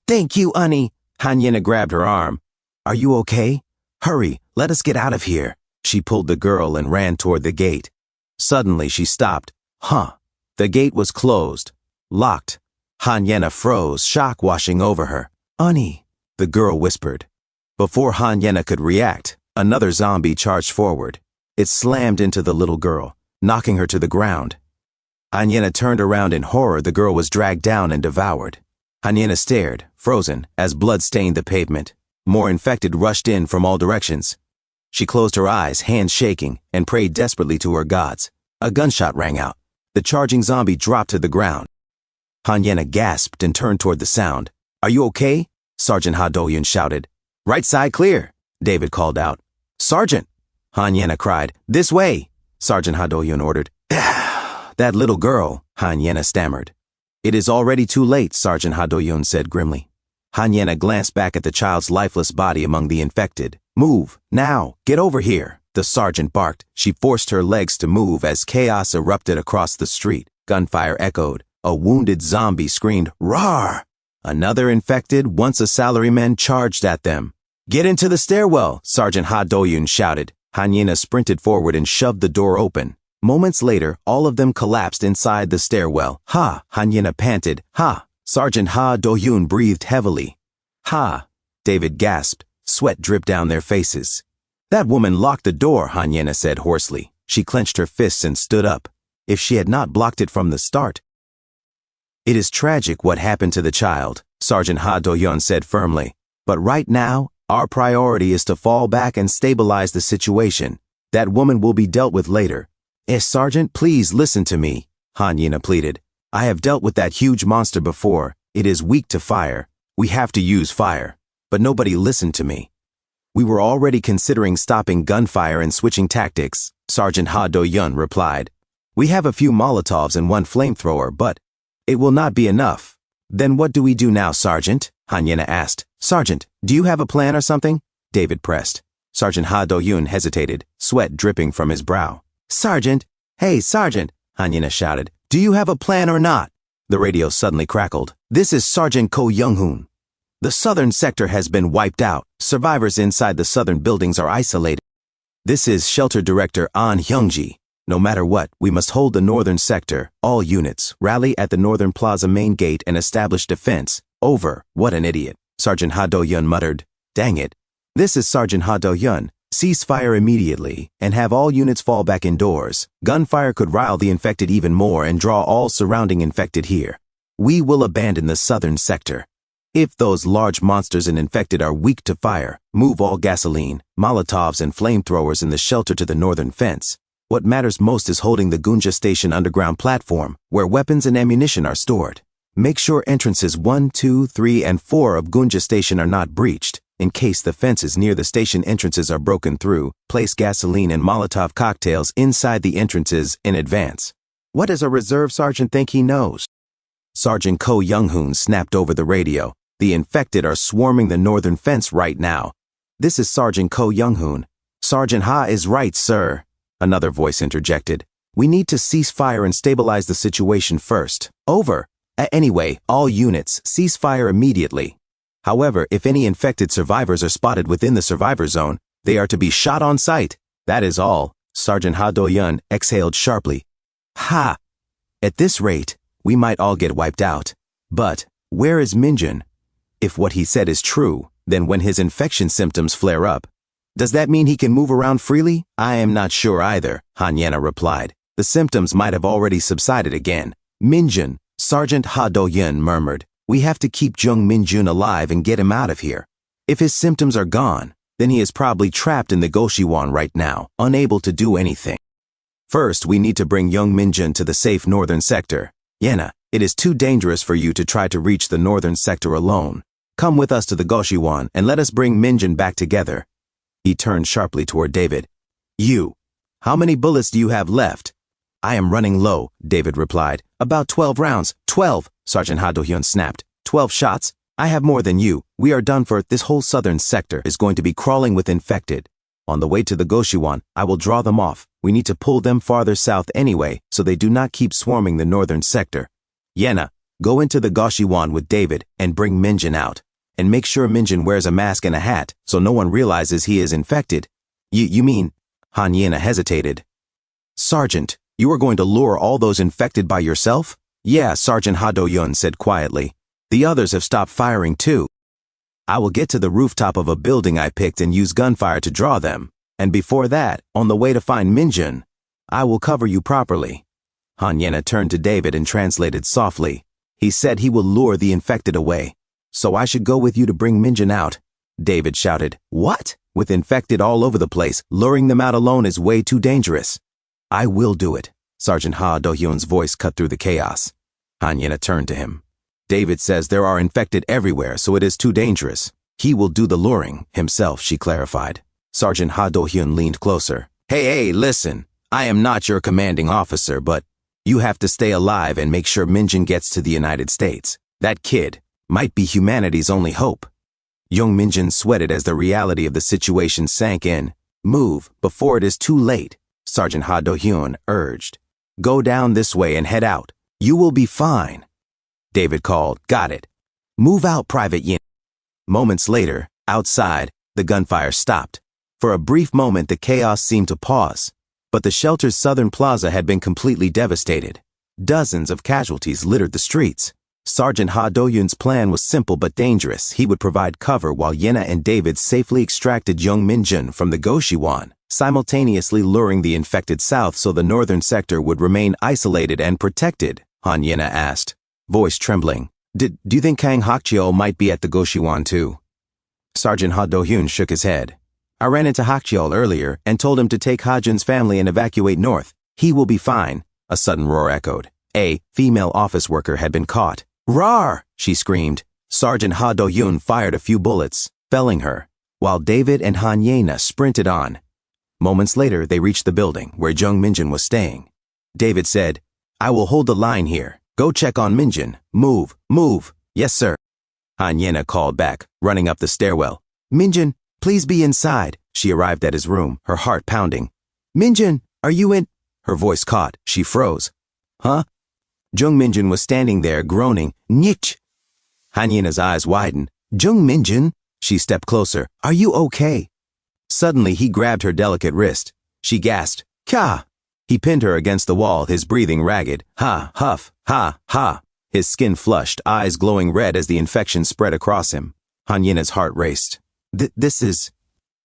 "Thank you, Annie." Han Ye-na grabbed her arm. "Are you okay?" Hurry, let us get out of here. She pulled the girl and ran toward the gate. Suddenly she stopped. The gate was closed. Locked. Hanyena froze, shock washing over her. Honey, the girl whispered. Before Hanyena could react, another zombie charged forward. It slammed into the little girl, knocking her to the ground. Hanyena turned around in horror. The girl was dragged down and devoured. Hanyena stared, frozen, as blood stained the pavement. More infected rushed in from all directions. She closed her eyes, hands shaking, and prayed desperately to her gods. A gunshot rang out. The charging zombie dropped to the ground. Hanyena gasped and turned toward the sound. Are you okay? Sergeant Ha Do-yun shouted. Right side clear, David called out. Sergeant! Hanyena cried. This way! Sergeant Ha Do-yun ordered. That little girl, Hanyena stammered. It is already too late, Sergeant Ha Do-yun said grimly. Hanyena glanced back at the child's lifeless body among the infected. Move, now, get over here, the sergeant barked. She forced her legs to move as chaos erupted across the street. Gunfire echoed. A wounded zombie screamed, Roar! Another infected, once a salaryman, charged at them. Get into the stairwell, Sergeant Ha Do-yun shouted. Hanyena sprinted forward and shoved the door open. Moments later, all of them collapsed inside the stairwell. Ha! Hanyena panted. Ha! Sergeant Ha Do-yun breathed heavily. Ha! David gasped. Sweat dripped down their faces. That woman locked the door, Hanyena said hoarsely. She clenched her fists and stood up. If she had not blocked it from the start. It is tragic what happened to the child, Sergeant Ha Do-yun said firmly. But right now, our priority is to fall back and stabilize the situation. That woman will be dealt with later. Sergeant, please listen to me, Hanyena pleaded. I have dealt with that huge monster before. It is weak to fire. We have to use fire. But nobody listened to me. We were already considering stopping gunfire and switching tactics, Sergeant Ha Do-yun replied. We have a few Molotovs and one flamethrower, but it will not be enough. Then what do we do now, Sergeant? Hanyena asked. Sergeant, do you have a plan or something? David pressed. Sergeant Ha Do-yun hesitated, sweat dripping from his brow. Sergeant! Hey, Sergeant! Hanyena shouted. Do you have a plan or not? The radio suddenly crackled. This is Sergeant Ko Young-hoon. The southern sector has been wiped out. Survivors inside the southern buildings are isolated. This is Shelter Director An Hyung-ji. No matter what, we must hold the northern sector. All units, rally at the northern plaza main gate and establish defense. Over. What an idiot. Sergeant Ha Do-yun muttered. Dang it. This is Sergeant Ha Do-yun. Cease fire immediately and have all units fall back indoors. Gunfire could rile the infected even more and draw all surrounding infected here. We will abandon the southern sector. If those large monsters and infected are weak to fire, move all gasoline, Molotovs and flamethrowers in the shelter to the northern fence. What matters most is holding the Gunja Station underground platform, where weapons and ammunition are stored. Make sure entrances 1, 2, 3, and 4 of Gunja Station are not breached. In case the fences near the station entrances are broken through, place gasoline and Molotov cocktails inside the entrances in advance. What does a reserve sergeant think he knows? Sergeant Ko Young-hoon snapped over the radio. The infected are swarming the northern fence right now. This is Sergeant Ko Young-hoon. Sergeant Ha is right, sir. Another voice interjected. We need to cease fire and stabilize the situation first. Over. Anyway, all units, cease fire immediately. However, if any infected survivors are spotted within the survivor zone, they are to be shot on sight. That is all. Sergeant Ha Do-yun exhaled sharply. Ha! At this rate, we might all get wiped out. But, where is Minjun? If what he said is true, then when his infection symptoms flare up, does that mean he can move around freely? I am not sure either, Hanyena replied. The symptoms might have already subsided again. Minjun, Sergeant Ha Do-yun murmured. We have to keep Jung Minjun alive and get him out of here. If his symptoms are gone, then he is probably trapped in the Goshiwon right now, unable to do anything. First, we need to bring Jung Minjun to the safe northern sector. Yena, it is too dangerous for you to try to reach the northern sector alone. Come with us to the Goshiwon and let us bring Minjun back together. He turned sharply toward David. You, how many bullets do you have left? I am running low, David replied. About 12 rounds. 12, Sergeant Ha Do-yun snapped. 12 shots? I have more than you. We are done for. This whole southern sector is going to be crawling with infected. On the way to the Goshiwon, I will draw them off. We need to pull them farther south anyway, so they do not keep swarming the northern sector. Yena, go into the Goshiwon with David and bring Minjun out. and make sure Minjin wears a mask and a hat so no one realizes he is infected. You mean? Han Yena hesitated. Sergeant, you are going to lure all those infected by yourself? Yeah, Sergeant Ha Do-yun said quietly. The others have stopped firing too. I will get to the rooftop of a building I picked and use gunfire to draw them. And before that, on the way to find Minjin, I will cover you properly. Han Yena turned to David and translated softly. He said he will lure the infected away. So I should go with you to bring Minjin out. David shouted. What? With infected all over the place, luring them out alone is way too dangerous. I will do it. Sergeant Ha Do-hyun's voice cut through the chaos. Han Yena turned to him. David says there are infected everywhere, so it is too dangerous. He will do the luring himself, she clarified. Sergeant Ha Do-hyun leaned closer. Hey, listen. I am not your commanding officer, but you have to stay alive and make sure Minjin gets to the United States. That kid might be humanity's only hope. Young Minjin sweated as the reality of the situation sank in. Move before it is too late, Sergeant Ha Do-hyun urged. Go down this way and head out. You will be fine. David called. Got it. Move out, Private Yin. Moments later, outside, the gunfire stopped. For a brief moment, the chaos seemed to pause. But the shelter's southern plaza had been completely devastated. Dozens of casualties littered the streets. Sergeant Ha Do-hyun's plan was simple but dangerous. He would provide cover while Yena and David safely extracted Young Minjin from the Goshiwon, simultaneously luring the infected south so the northern sector would remain isolated and protected, Han Yena asked, voice trembling. Do you think Kang Hakcheo might be at the Goshiwon too? Sergeant Ha Do-hyun shook his head. I ran into Hakcheo earlier and told him to take Hajin's family and evacuate north. He will be fine, a sudden roar echoed. A female office worker had been caught. Rar! She screamed. Sergeant Ha Do-hyun fired a few bullets, felling her, while David and Han Yena sprinted on. Moments later, they reached the building where Jung Minjin was staying. David said, I will hold the line here. Go check on Minjin. Move. Yes, sir. Han Yena called back, running up the stairwell. Minjin, please be inside. She arrived at his room, her heart pounding. Minjin, are you in? Her voice caught. She froze. Huh? Jung Minjin was standing there, groaning. Nich! Han Yena's eyes widened. Jung Minjin? She stepped closer. Are you okay? Suddenly, he grabbed her delicate wrist. She gasped. Ka! He pinned her against the wall, his breathing ragged. Ha, huff, ha, ha. His skin flushed, eyes glowing red as the infection spread across him. Han Yena's heart raced. This is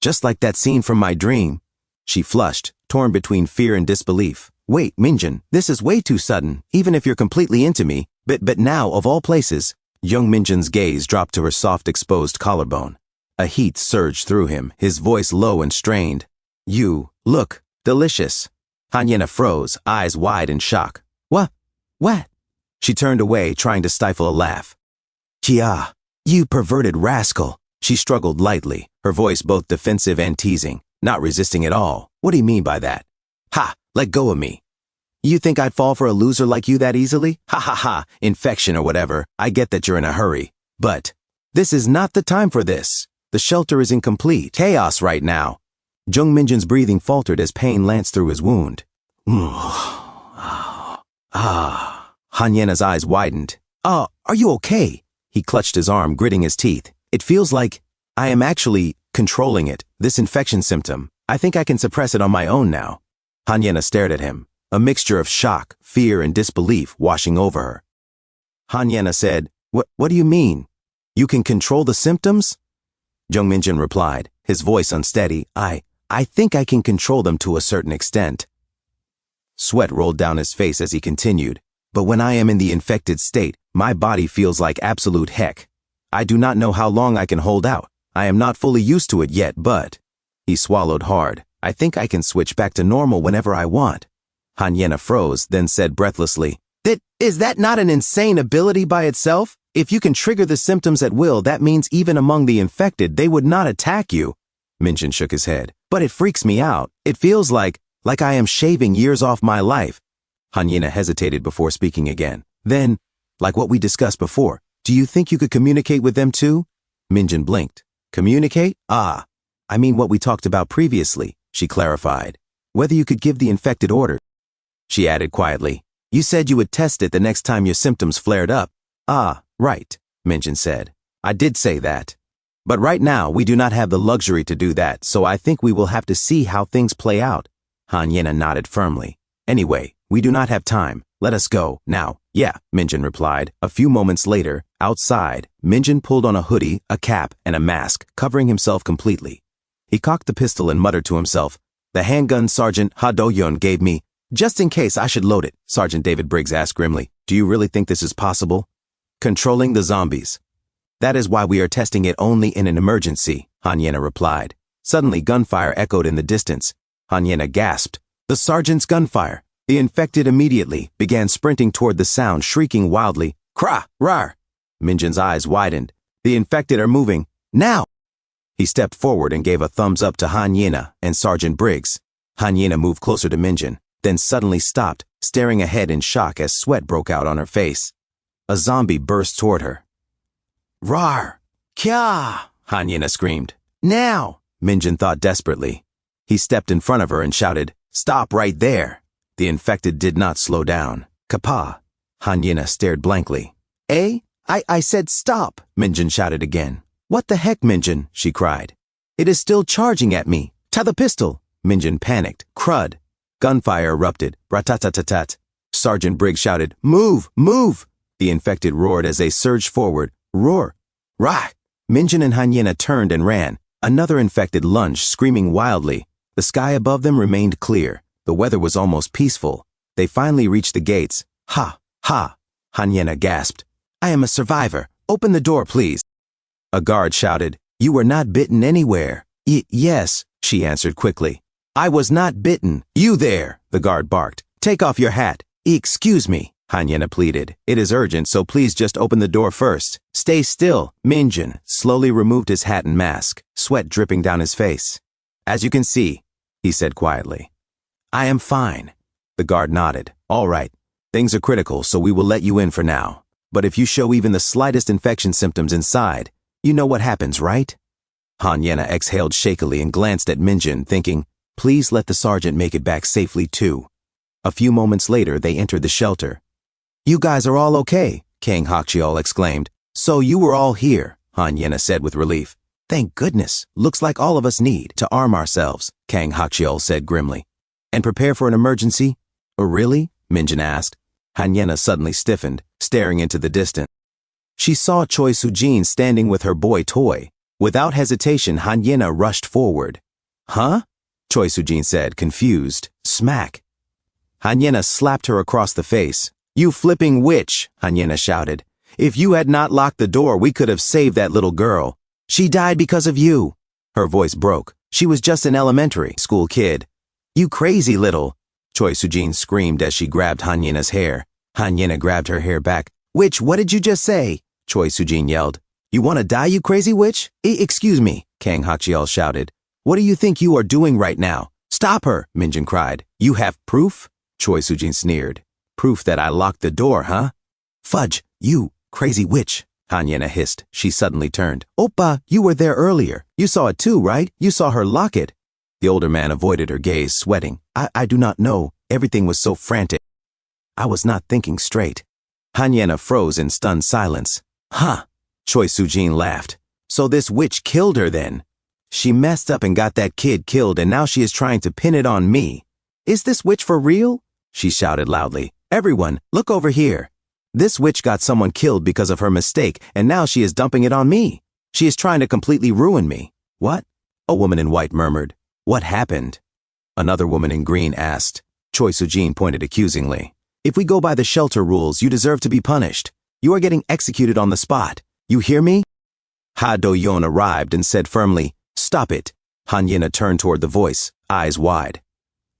just like that scene from my dream. She flushed, torn between fear and disbelief. Wait, Minjin, this is way too sudden, even if you're completely into me. But now, of all places, young Minjin's gaze dropped to her soft exposed collarbone. A heat surged through him, his voice low and strained. You look delicious. Han Yena froze, eyes wide in shock. What? She turned away, trying to stifle a laugh. Kia, you perverted rascal. She struggled lightly, her voice both defensive and teasing, not resisting at all. What do you mean by that? Ha! Let go of me. You think I'd fall for a loser like you that easily? Ha, infection or whatever. I get that you're in a hurry. But this is not the time for this. The shelter is in complete chaos right now. Jung Minjin's breathing faltered as pain lanced through his wound. Han Yena's eyes widened. Are you okay? He clutched his arm, gritting his teeth. It feels like I am actually controlling it, this infection symptom. I think I can suppress it on my own now. Han Yena stared at him, a mixture of shock, fear, and disbelief washing over her. Han Yena said, What do you mean? You can control the symptoms? Jung Minjin replied, his voice unsteady. I think I can control them to a certain extent. Sweat rolled down his face as he continued. But when I am in the infected state, my body feels like absolute heck. I do not know how long I can hold out. I am not fully used to it yet, but... He swallowed hard. I think I can switch back to normal whenever I want. Han Yena froze, then said breathlessly, Is that not an insane ability by itself? If you can trigger the symptoms at will, that means even among the infected, they would not attack you. Minjin shook his head. But it freaks me out. It feels like I am shaving years off my life. Han Yena hesitated before speaking again. Then, like what we discussed before, do you think you could communicate with them too? Minjin blinked. Communicate? I mean what we talked about previously, she clarified. Whether you could give the infected order. She added quietly. You said you would test it the next time your symptoms flared up. Right, Minjin said. I did say that. But right now, we do not have the luxury to do that, so I think we will have to see how things play out. Han Yena nodded firmly. Anyway, we do not have time. Let us go, now. Yeah, Minjin replied. A few moments later, outside, Minjin pulled on a hoodie, a cap, and a mask, covering himself completely. He cocked the pistol and muttered to himself, "The handgun Sergeant Ha Do-yeon gave me, just in case I should load it." Sergeant David Briggs asked grimly, "Do you really think this is possible?" "Controlling the zombies. That is why we are testing it only in an emergency," Han Yena replied. Suddenly, gunfire echoed in the distance. Han Yena gasped. The sergeant's gunfire. The infected immediately began sprinting toward the sound, shrieking wildly, "Kra! Rar!" Minjin's eyes widened. "The infected are moving. Now!" He stepped forward and gave a thumbs up to Han Yena and Sergeant Briggs. Han Yena moved closer to Minjin, then suddenly stopped, staring ahead in shock as sweat broke out on her face. A zombie burst toward her. "Rar! Kya!" Han Yena screamed. "Now!" Minjin thought desperately. He stepped in front of her and shouted, "Stop right there!" The infected did not slow down. "Kapa!" Han Yena stared blankly. "Eh? I said stop!" Minjin shouted again. "What the heck, Minjin?" she cried. "It is still charging at me. Ta the pistol!" Minjin panicked. "Crud!" Gunfire erupted. Ratatatatat. Sergeant Briggs shouted, "Move! Move!" The infected roared as they surged forward. Roar! Rah! Minjin and Han Yena turned and ran. Another infected lunged, screaming wildly. The sky above them remained clear. The weather was almost peaceful. They finally reached the gates. "Ha! Ha!" Han Yena gasped. "I am a survivor. Open the door, please." A guard shouted, "You were not bitten anywhere." Yes," she answered quickly. "I was not bitten. You there," the guard barked. "Take off your hat." "Excuse me," Han Yena pleaded. "It is urgent, so please just open the door first." "Stay still." Minjin slowly removed his hat and mask, sweat dripping down his face. "As you can see," he said quietly. "I am fine." The guard nodded. "All right. Things are critical, so we will let you in for now. But if you show even the slightest infection symptoms inside, you know what happens, right?" Han Yena exhaled shakily and glanced at Minjin, thinking, please let the sergeant make it back safely too. A few moments later, they entered the shelter. "You guys are all okay," Kang Hakchiol exclaimed. "So you were all here," Han Yena said with relief. "Thank goodness. Looks like all of us need to arm ourselves," Kang Hakchiol said grimly. "And prepare for an emergency?" "Oh, really?" Minjin asked. Han Yena suddenly stiffened, staring into the distance. She saw Choi Soo-jin standing with her boy toy. Without hesitation, Han Yena rushed forward. "Huh?" Choi Soo-jin said, confused. "Smack." Han Yena slapped her across the face. "You flipping witch," Han Yena shouted. "If you had not locked the door, we could have saved that little girl. She died because of you." Her voice broke. She was just an elementary school kid. "You crazy little," Choi Soo-jin screamed as she grabbed Han Yena's hair. Han Yena grabbed her hair back. "Witch, what did you just say?" Choi Soo-jin yelled. "You want to die, you crazy witch?" Excuse me," Kang Hakchiol shouted. "What do you think you are doing right now?" "Stop her," Minjin cried. "You have proof?" Choi Soo-jin sneered. "Proof that I locked the door, huh?" "Fudge, you crazy witch," Han Yena hissed. She suddenly turned. "Oppa, you were there earlier. You saw it too, right? You saw her lock it." The older man avoided her gaze, sweating. I do not know. Everything was so frantic. I was not thinking straight." Han Yena froze in stunned silence. "Huh." Choi Soo-jin laughed. "So this witch killed her then? She messed up and got that kid killed, and now she is trying to pin it on me. Is this witch for real?" She shouted loudly. "Everyone, look over here. This witch got someone killed because of her mistake, and now she is dumping it on me. She is trying to completely ruin me." "What?" a woman in white murmured. "What happened?" Another woman in green asked. Choi Soo-jin pointed accusingly. "If we go by the shelter rules, you deserve to be punished. You are getting executed on the spot. You hear me?" Ha Do-yeon arrived and said firmly, "Stop it." Han Yena turned toward the voice, eyes wide.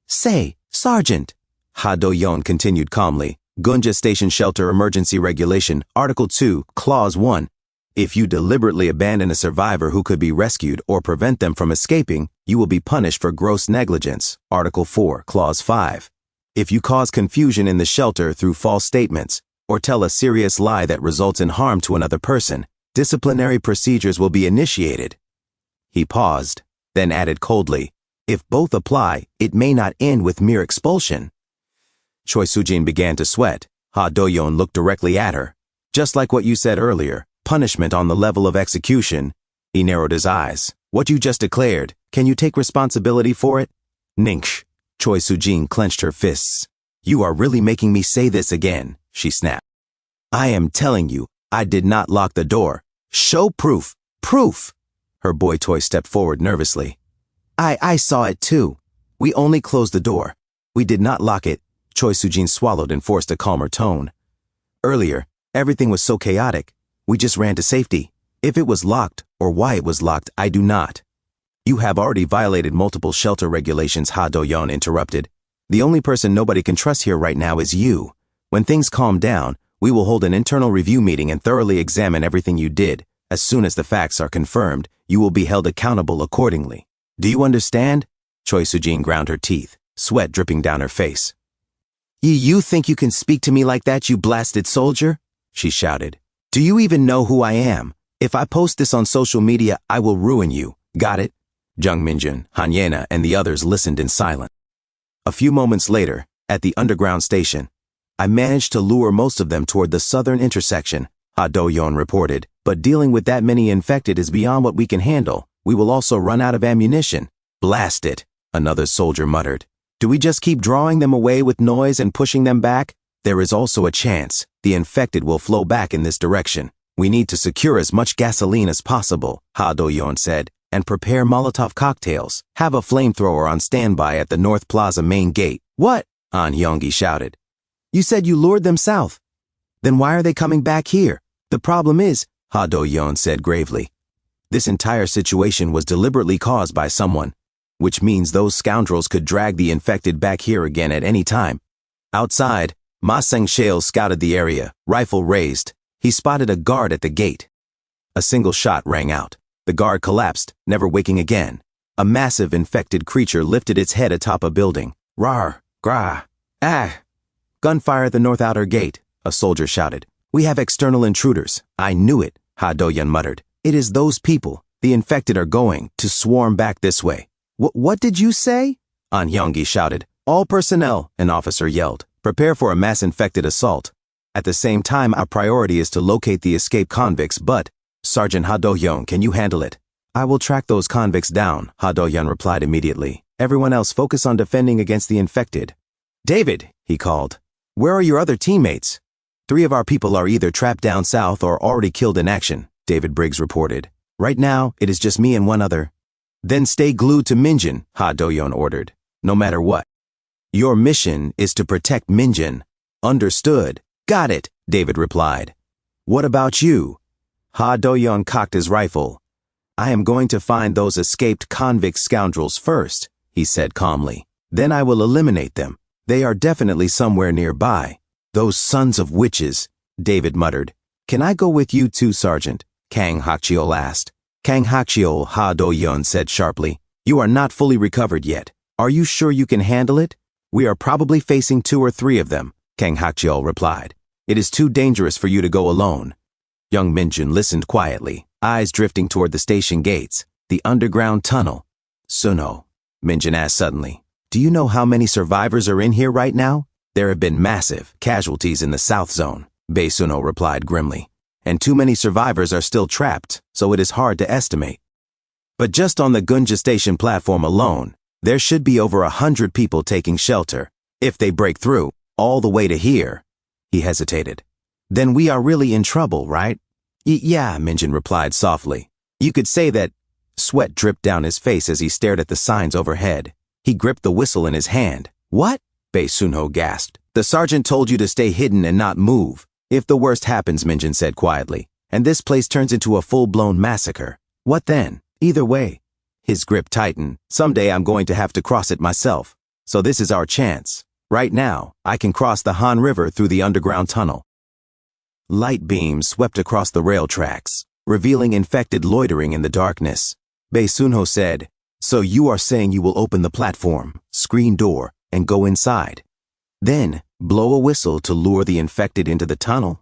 "Say, Sergeant," Ha Do-yeon continued calmly. "Gunja Station Shelter Emergency Regulation, Article 2, Clause 1. If you deliberately abandon a survivor who could be rescued or prevent them from escaping, you will be punished for gross negligence, Article 4, Clause 5. If you cause confusion in the shelter through false statements, or tell a serious lie that results in harm to another person, disciplinary procedures will be initiated." He paused, then added coldly, "If both apply, it may not end with mere expulsion." Choi Soo-jin began to sweat. Ha Do-yeon looked directly at her. "Just like what you said earlier, Punishment on the level of execution. He narrowed his eyes. What you just declared, can you take responsibility for it? Ninksh. Choi Soo-jin clenched her fists. You are really making me say this again, she snapped. I am telling you, I did not lock the door. Show proof. Proof! Her boy toy stepped forward nervously. I saw it too. We only closed the door. We did not lock it. Choi Soo-jin swallowed and forced a calmer tone. Earlier, everything was so chaotic. We just ran to safety. If it was locked, or why it was locked, I do not. You have already violated multiple shelter regulations, Ha Do-yeon interrupted. The only person nobody can trust here right now is you. When things calm down, we will hold an internal review meeting and thoroughly examine everything you did. As soon as the facts are confirmed, you will be held accountable accordingly. Do you understand? Choi Soo-jin ground her teeth, sweat dripping down her face. You think you can speak to me like that, you blasted soldier? She shouted. Do you even know who I am? If I post this on social media, I will ruin you. Got it? Jung Minjun, Hanyena, and the others listened in silence. A few moments later, at the underground station, I managed to lure most of them toward the southern intersection, Ha Do-yeon reported, but dealing with that many infected is beyond what we can handle. We will also run out of ammunition. Blast it, another soldier muttered. Do we just keep drawing them away with noise and pushing them back? There is also a chance the infected will flow back in this direction. We need to secure as much gasoline as possible, Ha Do-yeon said, and prepare Molotov cocktails. Have a flamethrower on standby at the North Plaza main gate. What? An Hyungi shouted. You said you lured them south. Then why are they coming back here? The problem is, Ha Do-yeon said gravely, this entire situation was deliberately caused by someone, which means those scoundrels could drag the infected back here again at any time. Outside, Ma Seng-sheol scouted the area, rifle raised. He spotted a guard at the gate. A single shot rang out. The guard collapsed, never waking again. A massive infected creature lifted its head atop a building. Rar, gra, ah. Gunfire at the north outer gate, a soldier shouted. We have external intruders. I knew it, Ha Do-yeon muttered. It is those people. The infected are going to swarm back this way. What did you say? An Hyungi shouted. All personnel, an officer yelled. Prepare for a mass infected assault. At the same time, our priority is to locate the escaped convicts, but, Sergeant Ha Do-yeon, can you handle it? I will track those convicts down, Ha Do-yeon replied immediately. Everyone else focus on defending against the infected. David, he called. Where are your other teammates? 3 of our people are either trapped down south or already killed in action, David Briggs reported. Right now, it is just me and one other. Then stay glued to Minjun, Ha Do-yeon ordered. No matter what. Your mission is to protect Minjun. Understood. Got it, David replied. What about you? Ha Do-yeon cocked his rifle. I am going to find those escaped convict scoundrels first, he said calmly. Then I will eliminate them. They are definitely somewhere nearby. Those sons of witches, David muttered. Can I go with you too, Sergeant? Kang Hakcheol asked. Kang Hakcheol, Ha Do-yeon said sharply. You are not fully recovered yet. Are you sure you can handle it? We are probably facing 2 or 3 of them, Kang Hakcheol replied. It is too dangerous for you to go alone. Young Minjun listened quietly, eyes drifting toward the station gates, the underground tunnel. Suno, Minjun asked suddenly, do you know how many survivors are in here right now? There have been massive casualties in the South Zone, Bae Suno replied grimly. And too many survivors are still trapped, so it is hard to estimate. But just on the Gunja station platform alone, there should be over 100 people taking shelter. If they break through, all the way to here. He hesitated. Then we are really in trouble, right? Yeah, Minjun replied softly. You could say that. Sweat dripped down his face as he stared at the signs overhead. He gripped the whistle in his hand. What? Bae Sunho gasped. The sergeant told you to stay hidden and not move. If the worst happens, Minjun said quietly, and this place turns into a full-blown massacre. What then? Either way. His grip tightened. Someday I'm going to have to cross it myself. So this is our chance. Right now, I can cross the Han River through the underground tunnel. Light beams swept across the rail tracks, revealing infected loitering in the darkness. Bae Sunho said, So you are saying you will open the platform, screen door, and go inside. Then, blow a whistle to lure the infected into the tunnel.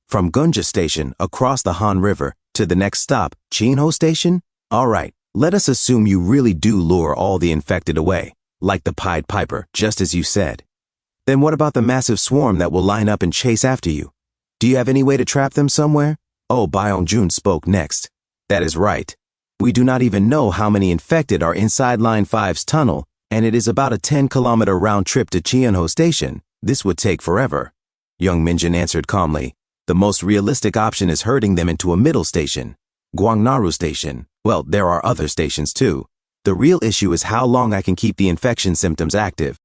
From Gunja Station, across the Han River, to the next stop, Chinho Station? All right, let us assume you really do lure all the infected away, like the Pied Piper, just as you said. Then what about the massive swarm that will line up and chase after you? Do you have any way to trap them somewhere? Oh, Byung-jun spoke next. That is right. We do not even know how many infected are inside Line 5's tunnel, and it is about a 10-kilometer round trip to Cheonho Station. This would take forever. Young Minjin answered calmly. The most realistic option is herding them into a middle station. Gwangnaru Station. Well, there are other stations too. The real issue is how long I can keep the infection symptoms active.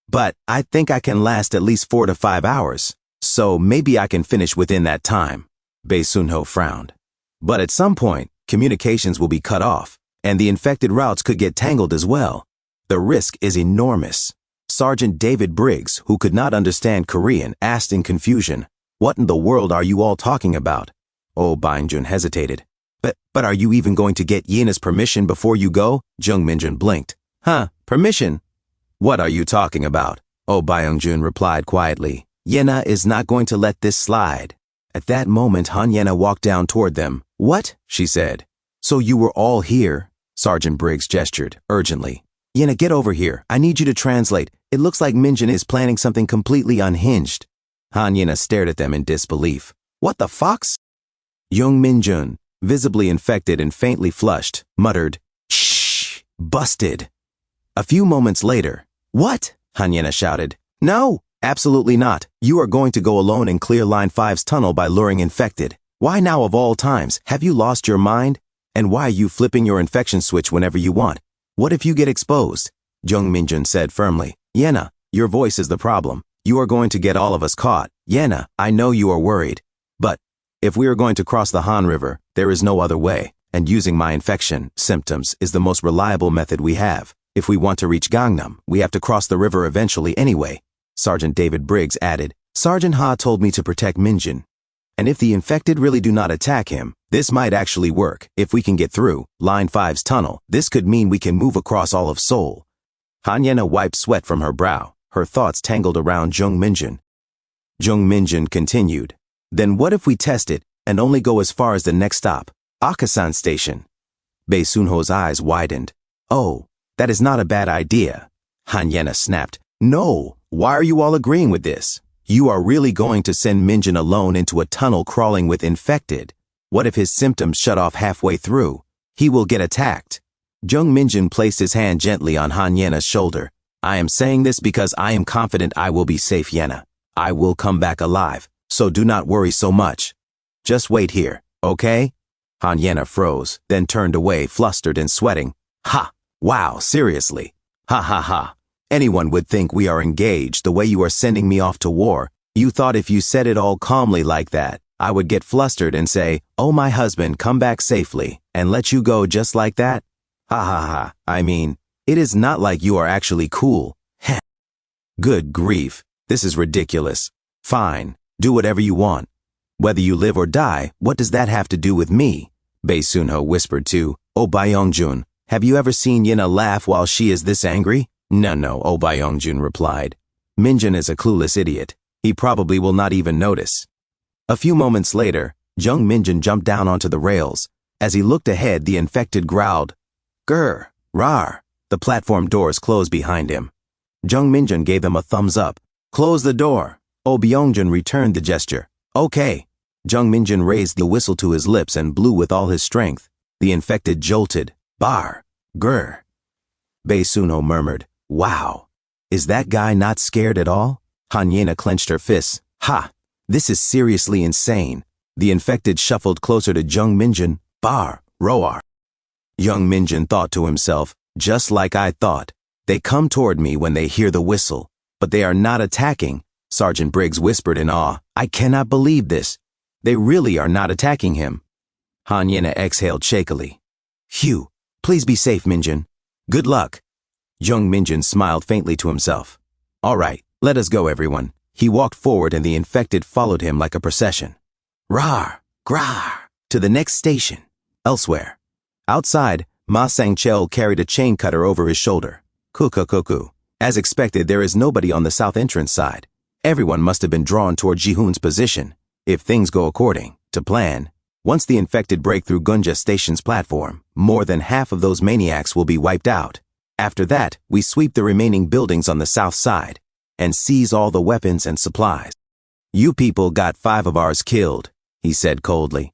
But I think I can last at least 4 to 5 hours, so maybe I can finish within that time. Bae Sunho frowned. But at some point, communications will be cut off, and the infected routes could get tangled as well. The risk is enormous. Sergeant David Briggs, who could not understand Korean, asked in confusion, "What in the world are you all talking about?" Oh, Byung-jun hesitated. But are you even going to get Yena's permission before you go? Jung Minjun blinked. Huh, permission? What are you talking about? Oh, Byung-jun replied quietly. Yena is not going to let this slide. At that moment, Han Yena walked down toward them. What? She said. So you were all here? Sergeant Briggs gestured, urgently. Yena, get over here. I need you to translate. It looks like Minjun is planning something completely unhinged. Han Yena stared at them in disbelief. What the fox? Young Minjun, visibly infected and faintly flushed, muttered, Shh! Busted! A few moments later, What? Han Yena shouted. No! Absolutely not. You are going to go alone and clear Line 5's tunnel by luring infected. Why now of all times? Have you lost your mind? And why are you flipping your infection switch whenever you want? What if you get exposed? Jung Minjun said firmly. Yena, your voice is the problem. You are going to get all of us caught. Yena, I know you are worried. But if we are going to cross the Han River, there is no other way, and using my infection symptoms is the most reliable method we have. If we want to reach Gangnam, we have to cross the river eventually anyway. Sergeant David Briggs added, Sergeant Ha told me to protect Minjun. And if the infected really do not attack him, this might actually work. If we can get through Line 5's tunnel, this could mean we can move across all of Seoul. Han Yena wiped sweat from her brow. Her thoughts tangled around Jung Minjun. Jung Minjun continued, Then what if we test it and only go as far as the next stop, Akasan Station? Bae Sunho's eyes widened. Oh, that is not a bad idea. Han Yena snapped. No, why are you all agreeing with this? You are really going to send Minjun alone into a tunnel crawling with infected. What if his symptoms shut off halfway through? He will get attacked. Jung Minjun placed his hand gently on Han Yena's shoulder. I am saying this because I am confident I will be safe, Yena. I will come back alive, so do not worry so much. Just wait here, okay? Han Yena froze, then turned away, flustered and sweating. Ha! Wow, seriously? Ha ha ha. Anyone would think we are engaged the way you are sending me off to war. You thought if you said it all calmly like that, I would get flustered and say, oh my husband, come back safely, and let you go just like that? Ha ha ha. I mean, it is not like you are actually cool. Heh. Good grief. This is ridiculous. Fine. Do whatever you want. Whether you live or die, what does that have to do with me? Bae Sunho whispered to Oh Byung-jun. Have you ever seen Yena laugh while she is this angry? No, Oh Byung-jun replied. Minjun is a clueless idiot. He probably will not even notice. A few moments later, Jung Minjun jumped down onto the rails. As he looked ahead, the infected growled. Grr, rar. The platform doors closed behind him. Jung Minjun gave him a thumbs up. Close the door. Oh Byung-jun returned the gesture. Okay. Jung Minjun raised the whistle to his lips and blew with all his strength. The infected jolted. Bar. Grr. Bae Sunho murmured. Wow. Is that guy not scared at all? Han Yena clenched her fists. Ha! This is seriously insane. The infected shuffled closer to Jung Minjun. Bar. Roar. Jung Minjun thought to himself, just like I thought. They come toward me when they hear the whistle, but they are not attacking. Sergeant Briggs whispered in awe. I cannot believe this. They really are not attacking him. Han Yena exhaled shakily. Phew. Please be safe, Minjun. Good luck. Jung Minjun smiled faintly to himself. All right, let us go, everyone. He walked forward and the infected followed him like a procession. Rar, grar, to the next station. Elsewhere. Outside, Ma Sang-chel carried a chain cutter over his shoulder. Kuku. As expected, there is nobody on the south entrance side. Everyone must have been drawn toward Ji-hoon's position. If things go according to plan, once the infected break through Gunja Station's platform, more than half of those maniacs will be wiped out. After that, we sweep the remaining buildings on the south side and seize all the weapons and supplies. You people got 5 of ours killed, he said coldly.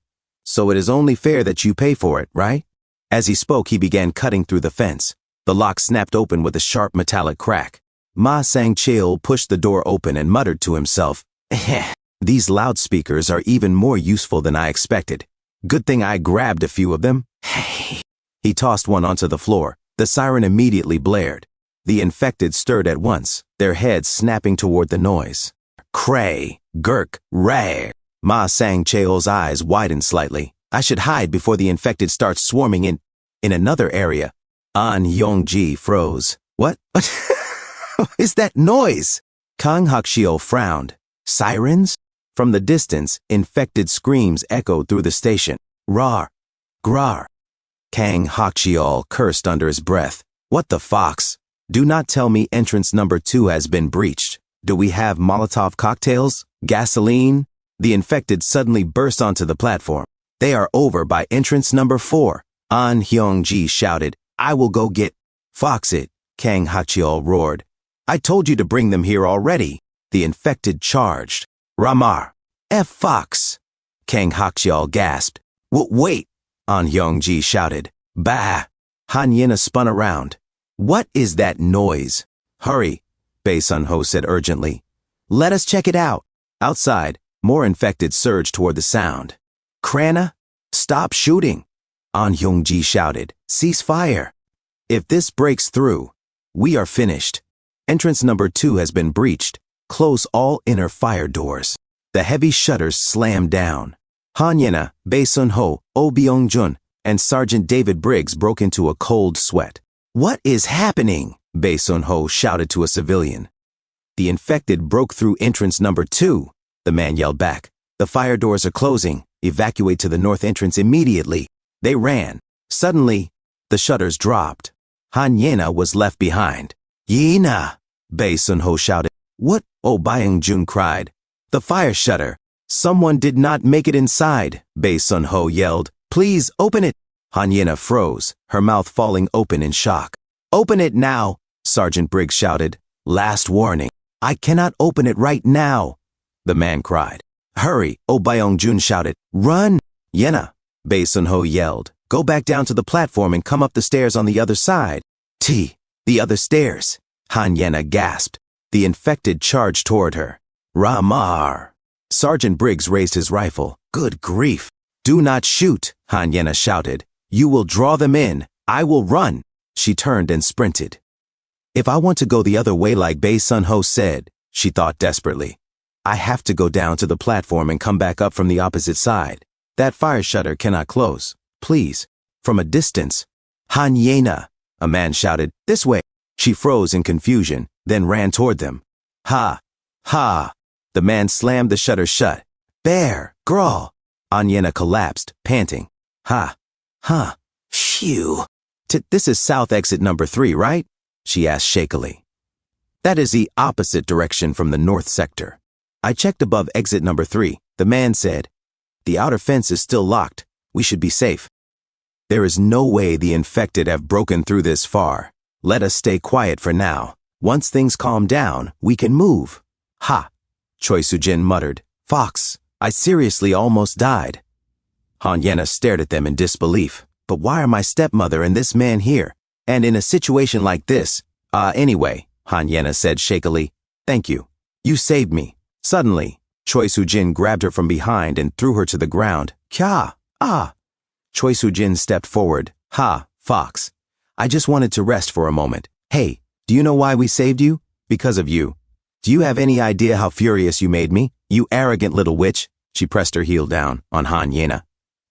So it is only fair that you pay for it, right? As he spoke, he began cutting through the fence. The lock snapped open with a sharp metallic crack. Ma Sang-cheol pushed the door open and muttered to himself, "These loudspeakers are even more useful than I expected. Good thing I grabbed a few of them." He tossed one onto the floor. The siren immediately blared. The infected stirred at once, their heads snapping toward the noise. Cray, gurk, ray. Ma Sang-cheol's eyes widened slightly. I should hide before the infected starts swarming in another area. An Yongji froze. What is that noise? Kang Hakshio frowned. Sirens? From the distance, infected screams echoed through the station. Rar, grar. Kang Hakshio cursed under his breath. What the fox? Do not tell me entrance number 2 has been breached. Do we have Molotov cocktails? Gasoline? The infected suddenly burst onto the platform. They are over by entrance number 4. An Hyung-ji shouted. I will go get Fox it, Kang Hakshio roared. I told you to bring them here already. The infected charged. Ramar. F Fox. Kang Hakshio gasped. Wait, An Hyung-ji shouted. Bah. Han Yena spun around. What is that noise? Hurry, Bae Sun-ho said urgently. Let us check it out. Outside, more infected surged toward the sound. Krana, stop shooting. An Hyung-ji shouted. Cease fire. If this breaks through, we are finished. Entrance number 2 has been breached. Close all inner fire doors. The heavy shutters slammed down. Han Yena, Bae Sun-ho, Oh Byung-jun, and Sergeant David Briggs broke into a cold sweat. What is happening? Bae Sun-ho shouted to a civilian. The infected broke through entrance number 2. The man yelled back. The fire doors are closing. Evacuate to the north entrance immediately. They ran. Suddenly, the shutters dropped. Han Yena was left behind. Yena, Bae Sun-ho shouted. What? Oh Byung-jun cried. The fire shutter. Someone did not make it inside, Bae Sun-ho yelled. Please open it. Han Yena froze, her mouth falling open in shock. Open it now, Sergeant Briggs shouted. Last warning. I cannot open it right now, the man cried. Hurry, Oh Byung-jun shouted. Run! Yena, Bae Sun-ho yelled. Go back down to the platform and come up the stairs on the other side. The other stairs, Han Yena gasped. The infected charged toward her. Ramar. Sergeant Briggs raised his rifle. Good grief. Do not shoot, Han Yena shouted. You will draw them in. I will run. She turned and sprinted. If I want to go the other way like Bae Sun-ho said, she thought desperately, I have to go down to the platform and come back up from the opposite side. That fire shutter cannot close. Please. From a distance. Han Yena, a man shouted. This way. She froze in confusion, then ran toward them. Ha! Ha! The man slammed the shutter shut. Bear! Grawl! An Yena collapsed, panting. Ha! Ha! Phew! This is south exit number 3, right? She asked shakily. That is the opposite direction from the north sector. I checked above exit number 3. The man said. The outer fence is still locked. We should be safe. There is no way the infected have broken through this far. Let us stay quiet for now. Once things calm down, we can move. Ha! Choi Soo-jin muttered. Fox, I seriously almost died. Han Yena stared at them in disbelief. But why are my stepmother and this man here? And in a situation like this? Anyway, Han Yena said shakily. Thank you. You saved me. Suddenly, Choi Soo-jin grabbed her from behind and threw her to the ground. Kya! Ah! Choi Soo-jin stepped forward. Ha, Fox. I just wanted to rest for a moment. Hey, do you know why we saved you? Because of you. Do you have any idea how furious you made me? You arrogant little witch. She pressed her heel down on Han Yena.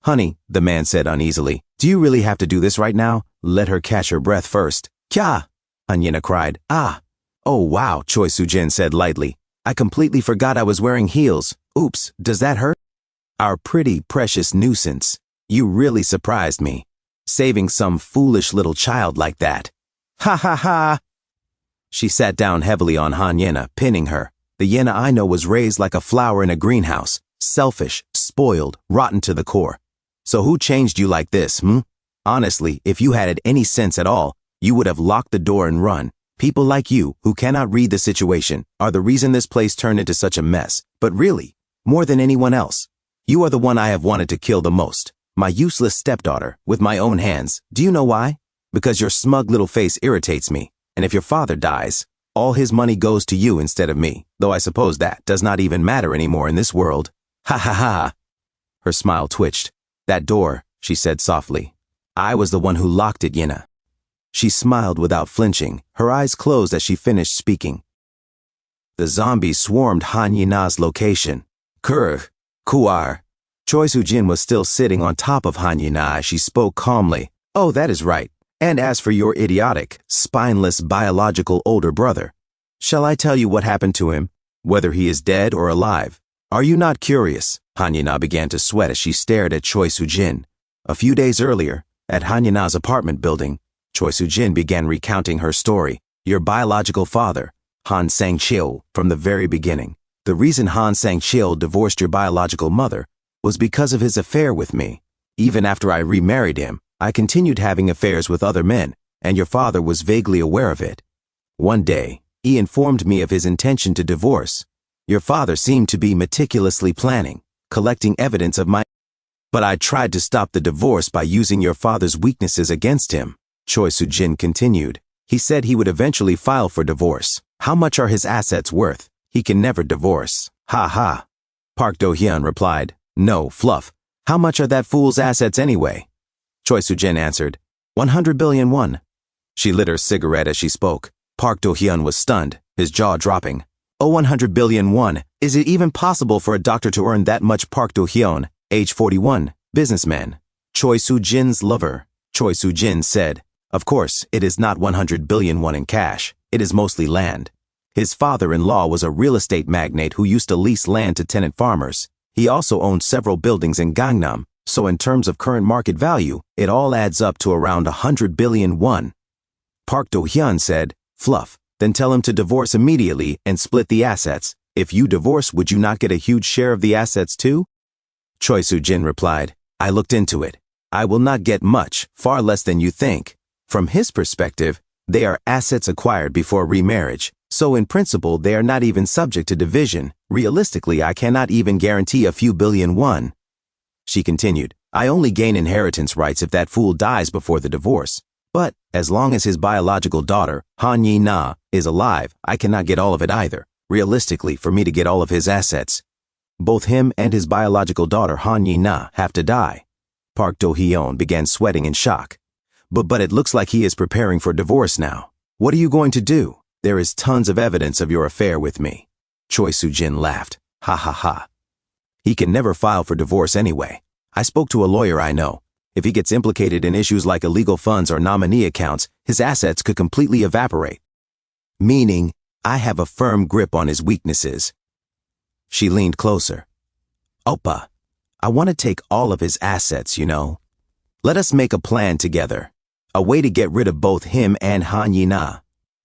Honey, the man said uneasily. Do you really have to do this right now? Let her catch her breath first. Kya! Han Yena cried. Ah! Oh wow, Choi Soo-jin said lightly. I completely forgot I was wearing heels. Oops, does that hurt? Our pretty, precious nuisance. You really surprised me. Saving some foolish little child like that. Ha ha ha! She sat down heavily on Han Yena, pinning her. The Yena I know was raised like a flower in a greenhouse. Selfish, spoiled, rotten to the core. So who changed you like this, Honestly, if you had any sense at all, you would have locked the door and run. People like you, who cannot read the situation, are the reason this place turned into such a mess. But really, more than anyone else. You are the one I have wanted to kill the most. My useless stepdaughter, with my own hands. Do you know why? Because your smug little face irritates me, and if your father dies, all his money goes to you instead of me, though I suppose that does not even matter anymore in this world. Ha ha ha. Her smile twitched. That door, she said softly. I was the one who locked it, Yena. She smiled without flinching, her eyes closed as she finished speaking. The zombies swarmed Han Yena's location. Kurg, Kuar. Choi Soo-jin was still sitting on top of Han Yena as she spoke calmly. Oh, that is right. And as for your idiotic, spineless biological older brother, shall I tell you what happened to him? Whether he is dead or alive? Are you not curious? Han Yena began to sweat as she stared at Choi Soo-jin. A few days earlier, at Han Yena's apartment building, Choi Soo-jin began recounting her story. Your biological father, Han Sang-chil, from the very beginning. The reason Han Sang-chil divorced your biological mother was because of his affair with me. Even after I remarried him, I continued having affairs with other men, and your father was vaguely aware of it. One day, he informed me of his intention to divorce. Your father seemed to be meticulously planning, collecting evidence of my... But I tried to stop the divorce by using your father's weaknesses against him. Choi Soo-jin continued. He said he would eventually file for divorce. How much are his assets worth? He can never divorce. Ha ha. Park Do-hyun replied. No, Fluff. How much are that fool's assets anyway? Choi Soo-jin answered. 100 billion won. She lit her cigarette as she spoke. Park Do-hyun was stunned, his jaw dropping. Oh, 100 billion won. Is it even possible for a doctor to earn that much? Park Do-hyun, age 41, businessman. Choi Soo-jin's lover. Choi Soo-jin said, of course, it is not 100 billion won in cash. It is mostly land. His father-in-law was a real estate magnate who used to lease land to tenant farmers. He also owned several buildings in Gangnam, so in terms of current market value, it all adds up to around 100 billion won. Park Do-hyun said, Fluff, then tell him to divorce immediately and split the assets. If you divorce, would you not get a huge share of the assets too? Choi Soo-jin replied, I looked into it. I will not get much, far less than you think. From his perspective, they are assets acquired before remarriage, so in principle they are not even subject to division. Realistically, I cannot even guarantee a few billion won. She continued, I only gain inheritance rights if that fool dies before the divorce. But, as long as his biological daughter, Han Yi-na, is alive, I cannot get all of it either. Realistically, for me to get all of his assets, both him and his biological daughter, Han Yi-na, have to die. Park Do-hyun began sweating in shock. But it looks like he is preparing for divorce now. What are you going to do? There is tons of evidence of your affair with me. Choi Soo-jin laughed. Ha ha ha. He can never file for divorce anyway. I spoke to a lawyer I know. If he gets implicated in issues like illegal funds or nominee accounts, his assets could completely evaporate. Meaning, I have a firm grip on his weaknesses. She leaned closer. Oppa, I want to take all of his assets, you know. Let us make a plan together. A way to get rid of both him and Han Yi-na.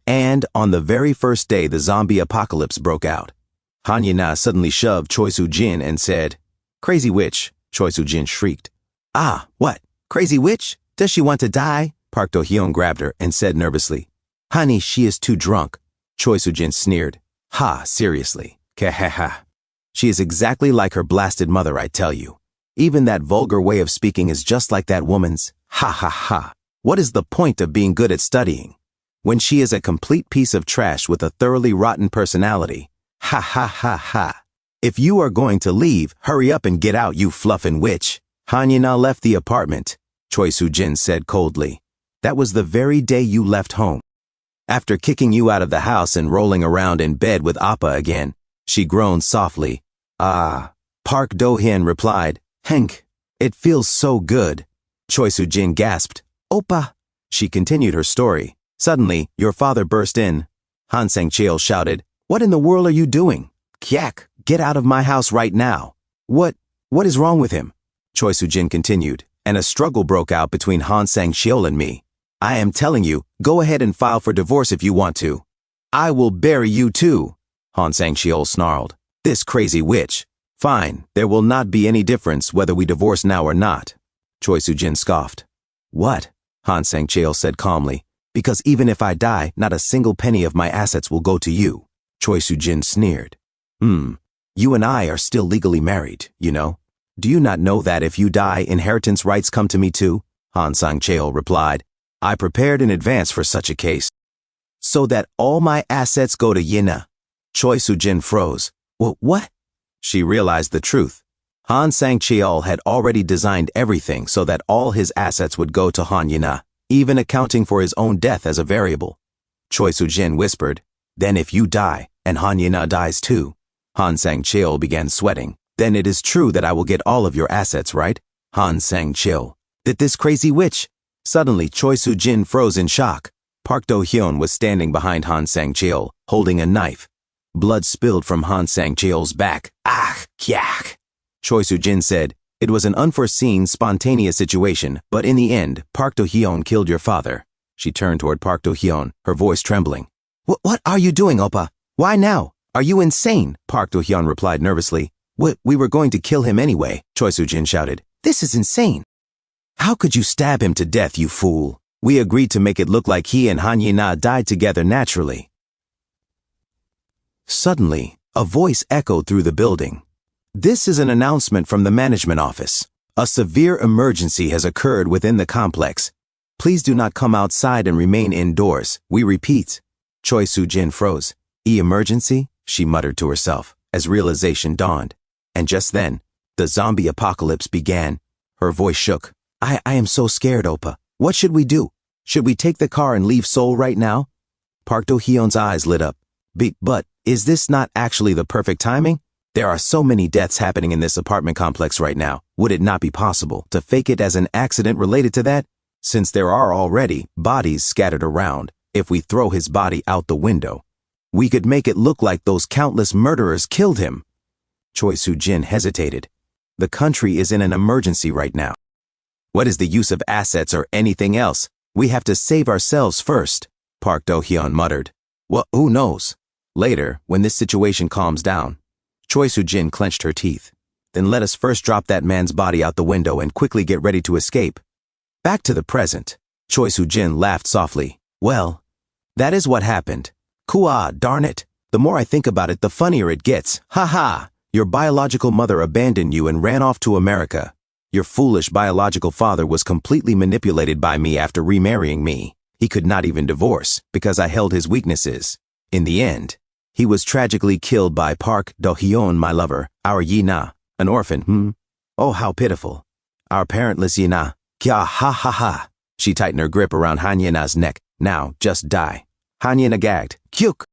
And on the very first day the zombie apocalypse broke out, Han Yi-na suddenly shoved Choi Soo-jin and said, Crazy witch, Choi Soo-jin shrieked. Ah, what? Crazy witch? Does she want to die? Park Do-hyun grabbed her and said nervously, Honey, she is too drunk. Choi Soo-jin sneered. Ha, seriously. Keheha. She is exactly like her blasted mother, I tell you. Even that vulgar way of speaking is just like that woman's. Ha ha ha. What is the point of being good at studying when she is a complete piece of trash with a thoroughly rotten personality? Ha ha ha ha. If you are going to leave, hurry up and get out, you fluffin' witch. Han Yi-na left the apartment, Choi Soo-jin said coldly. That was the very day you left home. After kicking you out of the house and rolling around in bed with Appa again, she groaned softly. Ah. Park Do-hyun replied, Henk, it feels so good. Choi Soo-jin gasped. Oppa. She continued her story. Suddenly, your father burst in. Han Sang-chil shouted, What in the world are you doing? Kyak, get out of my house right now. What is wrong with him? Choi Soo-jin continued, and a struggle broke out between Han Sang-chil and me. I am telling you, go ahead and file for divorce if you want to. I will bury you too, Han Sang-chil snarled. This crazy witch. Fine, there will not be any difference whether we divorce now or not. Choi Soo-jin scoffed. What? Han Sang-chil said calmly. Because even if I die, not a single penny of my assets will go to you. Choi Soo-jin sneered. You and I are still legally married, you know. Do you not know that if you die, inheritance rights come to me too? Han Sang-cheo replied. I prepared in advance for such a case. So that all my assets go to Yina. Choi Soo-jin froze. What? She realized the truth. Han Sang-cheo had already designed everything so that all his assets would go to Han Yina, even accounting for his own death as a variable. Choi Soo-jin whispered, Then if you die, and Han Yina dies too. Han Sang-cheo began sweating. Then it is true that I will get all of your assets, right? Han Sang-cheo. Did this crazy witch? Suddenly, Choi Soo-jin froze in shock. Park Do-hyun was standing behind Han Sang-cheo, holding a knife. Blood spilled from Han Sang-cheo's back. Ah, kyak. Choi Soo-jin said, It was an unforeseen, spontaneous situation, but in the end, Park Do-hyun killed your father. She turned toward Park Do-hyun, her voice trembling. What are you doing, Oppa? Why now? Are you insane? Park Do-hyun replied nervously. We were going to kill him anyway, Choi Soo-jin shouted. This is insane. How could you stab him to death, you fool? We agreed to make it look like he and Han Yina died together naturally. Suddenly, a voice echoed through the building. This is an announcement from the management office. A severe emergency has occurred within the complex. Please do not come outside and remain indoors. We repeat. Choi Soo-jin froze. Emergency? She muttered to herself, as realization dawned. And just then, the zombie apocalypse began. Her voice shook. I am so scared, Oppa. What should we do? Should we take the car and leave Seoul right now? Park Do-hyun's eyes lit up. But, is this not actually the perfect timing? There are so many deaths happening in this apartment complex right now. Would it not be possible to fake it as an accident related to that? Since there are already bodies scattered around, if we throw his body out the window, we could make it look like those countless murderers killed him. Choi Soo-jin hesitated. The country is in an emergency right now. What is the use of assets or anything else? We have to save ourselves first, Park Do-hyun muttered. Well, who knows? Later, when this situation calms down. Choi Soo-jin clenched her teeth. Then let us first drop that man's body out the window and quickly get ready to escape. Back to the present. Choi Soo-jin laughed softly. Well, that is what happened. Kua, darn it. The more I think about it, the funnier it gets. Ha ha! Your biological mother abandoned you and ran off to America. Your foolish biological father was completely manipulated by me after remarrying me. He could not even divorce because I held his weaknesses. In the end, he was tragically killed by Park Do-hyun, my lover, our Yina, an orphan, Oh, how pitiful. Our parentless Yina, kya ha ha ha. She tightened her grip around Han Yina's neck. Now, just die. Han Yina gagged. Kyuk.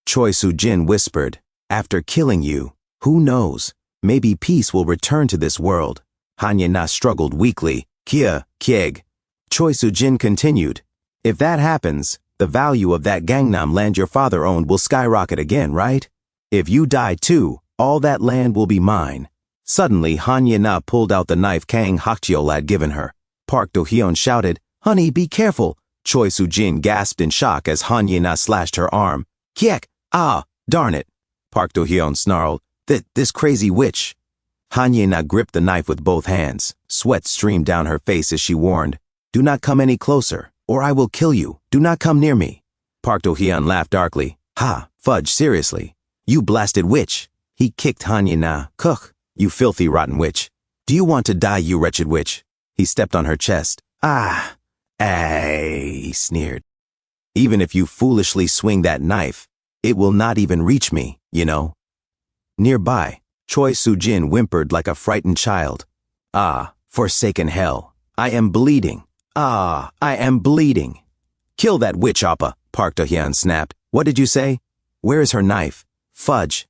Choi Soo-jin whispered, After killing you, who knows, maybe peace will return to this world. Han Yina struggled weakly. Kia, kieg. Choi Soo-jin continued, If that happens, the value of that Gangnam land your father owned will skyrocket again, right? If you die too, all that land will be mine. Suddenly, Han Yina pulled out the knife Kang Hakcheol had given her. Park Do-hyun shouted, Honey, be careful. Choi Soo-jin gasped in shock as Han Yina slashed her arm. Kiek! Ah, darn it! Park Do-hyun snarled, This crazy witch. Han Yina gripped the knife with both hands. Sweat streamed down her face as she warned, Do not come any closer, or I will kill you. Do not come near me. Park Do-hyun laughed darkly. Ha, fudge, seriously. You blasted witch. He kicked Han Yina. Cook, you filthy rotten witch. Do you want to die, you wretched witch? He stepped on her chest. Ah, he sneered. Even if you foolishly swing that knife, it will not even reach me, you know. Nearby, Choi Soo-jin whimpered like a frightened child. Ah, forsaken hell. I am bleeding. Ah, I am bleeding. Kill that witch, Appa, Park Do-hyun snapped. What did you say? Where is her knife? Fudge,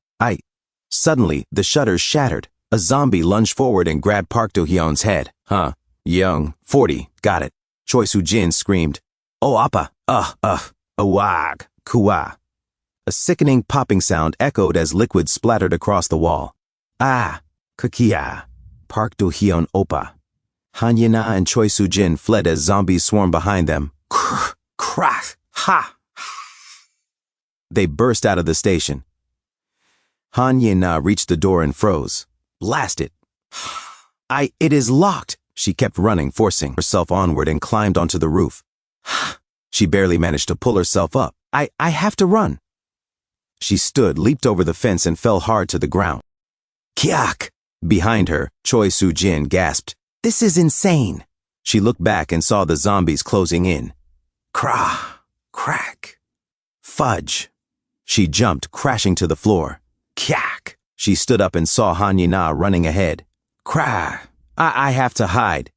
Suddenly, the shutters shattered. A zombie lunged forward and grabbed Park Do-hyun's head. Young, 40, got it. Choi Soo-jin screamed. Oh, Appa, awag, kua. A sickening popping sound echoed as liquid splattered across the wall. Ah, kakia. Park Do-hyun Oppa. Han Yina and Choi Soo-jin fled as zombies swarmed behind them. Crack, ha! They burst out of the station. Han Yina reached the door and froze. Blast it. It is locked. She kept running, forcing herself onward and climbed onto the roof. She barely managed to pull herself up. I have to run. She stood, leaped over the fence and fell hard to the ground. Kiak! Behind her, Choi Soo-jin gasped, "This is insane." She looked back and saw the zombies closing in. Krah! Crack! Fudge! She jumped, crashing to the floor. Kyak! She stood up and saw Han Yi-na running ahead. Krah! I have to hide.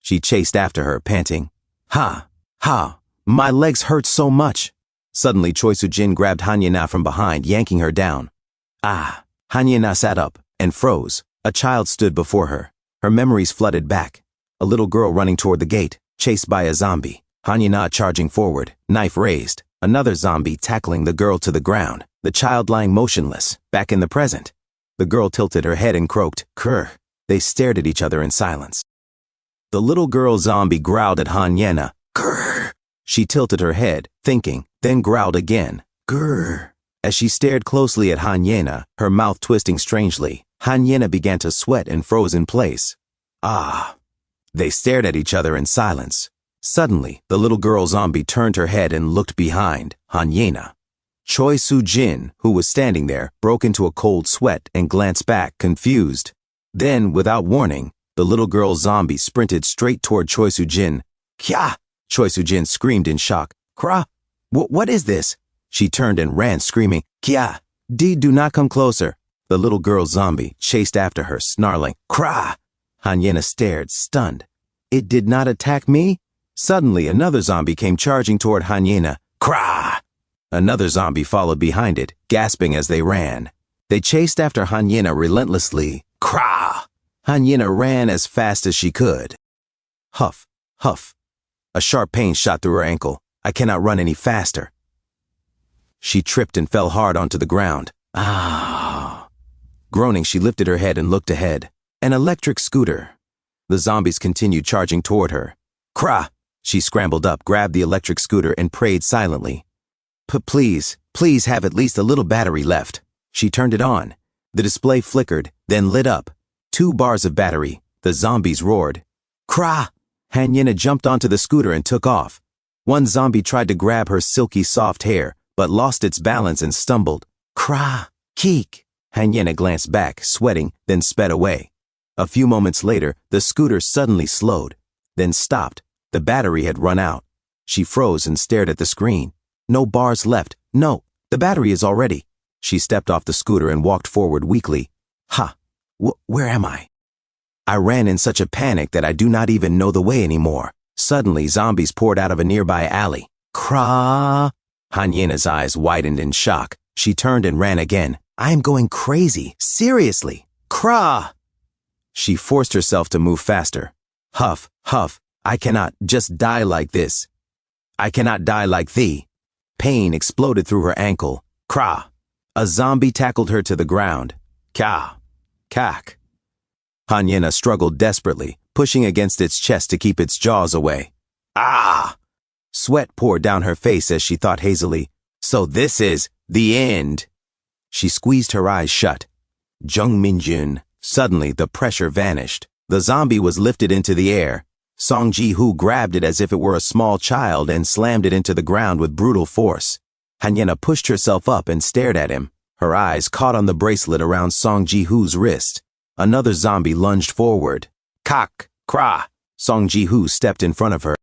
She chased after her, panting. Ha! Ha! My legs hurt so much. Suddenly, Choi Soo-jin grabbed Han Yi-na from behind, yanking her down. Ah! Han Yi-na sat up and froze. A child stood before her. Her memories flooded back. A little girl running toward the gate, chased by a zombie. Han Yi-na charging forward, knife raised. Another zombie tackling the girl to the ground. The child lying motionless, back in the present. The girl tilted her head and croaked, "Krr." They stared at each other in silence. The little girl zombie growled at Han Yi-na. Grr. She tilted her head, thinking, then growled again. Grr. As she stared closely at Han Yi-na, her mouth twisting strangely, Han Yi-na began to sweat and froze in place. Ah. They stared at each other in silence. Suddenly, the little girl zombie turned her head and looked behind Han Yi-na. Choi Soo-jin, who was standing there, broke into a cold sweat and glanced back, confused. Then, without warning, the little girl zombie sprinted straight toward Choi Soo-jin. Kya! Choi Soo-jin screamed in shock. Kra! What is this? She turned and ran, screaming, Kya! Do not come closer. The little girl zombie chased after her, snarling, Kra! Han Yi-na stared, stunned. It did not attack me? Suddenly, another zombie came charging toward Han Yi-na. Kra! Another zombie followed behind it, gasping as they ran. They chased after Han Yi-na relentlessly. Kra! Han Yi-na ran as fast as she could. Huff, huff. A sharp pain shot through her ankle. I cannot run any faster. She tripped and fell hard onto the ground. Ah! Groaning, she lifted her head and looked ahead. An electric scooter. The zombies continued charging toward her. Kra! She scrambled up, grabbed the electric scooter, and prayed silently. Please have at least a little battery left. She turned it on. The display flickered, then lit up. 2 bars of battery. The zombies roared. Kra! Han Yi-na jumped onto the scooter and took off. One zombie tried to grab her silky soft hair, but lost its balance and stumbled. Kra! Keek! Han Yi-na glanced back, sweating, then sped away. A few moments later, the scooter suddenly slowed, then stopped. The battery had run out. She froze and stared at the screen. No bars left. No, the battery is already. She stepped off the scooter and walked forward weakly. Ha! Where am I? I ran in such a panic that I do not even know the way anymore. Suddenly, zombies poured out of a nearby alley. Kra! Han Yi-na's eyes widened in shock. She turned and ran again. I am going crazy. Seriously. Kra! She forced herself to move faster. Huff, huff. I cannot just die like this. I cannot die like thee. Pain exploded through her ankle. Kra! A zombie tackled her to the ground. Ka! Kak! Han Yi-na struggled desperately, pushing against its chest to keep its jaws away. Ah! Sweat poured down her face as she thought hazily, so this is the end. She squeezed her eyes shut. Jung Min-jun. Suddenly, the pressure vanished. The zombie was lifted into the air. Song Ji-hoo grabbed it as if it were a small child and slammed it into the ground with brutal force. Han Yi-na pushed herself up and stared at him. Her eyes caught on the bracelet around Song Ji-hoo's wrist. Another zombie lunged forward. Kak! Kra! Song Ji-hoo stepped in front of her.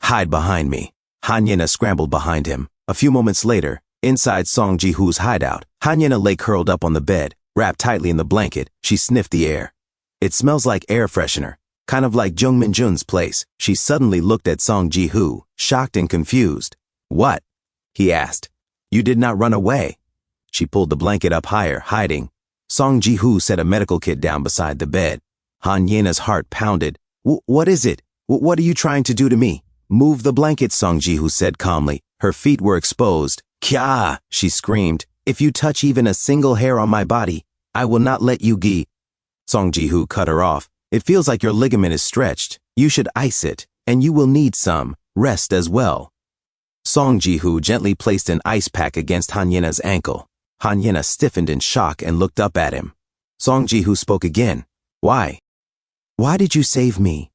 Hide behind me. Han Yi-na scrambled behind him. A few moments later, inside Song Ji-hoo's hideout, Han Yi-na lay curled up on the bed, wrapped tightly in the blanket. She sniffed the air. It smells like air freshener. Kind of like Jung Min-jun's place. She suddenly looked at Song Ji-hoo, shocked and confused. What? He asked. You did not run away. She pulled the blanket up higher, hiding. Song Ji-hoo set a medical kit down beside the bed. Han Yi-na's heart pounded. What is it? What are you trying to do to me? Move the blanket, Song Ji-hoo said calmly. Her feet were exposed. Kya! She screamed. If you touch even a single hair on my body, I will not let you gi. Song Ji-hoo cut her off. It feels like your ligament is stretched. You should ice it, and you will need some rest as well. Song Ji-hoo gently placed an ice pack against Han Yi-na's ankle. Han Yi-na stiffened in shock and looked up at him. Song Ji-hoo spoke again. Why? Why did you save me?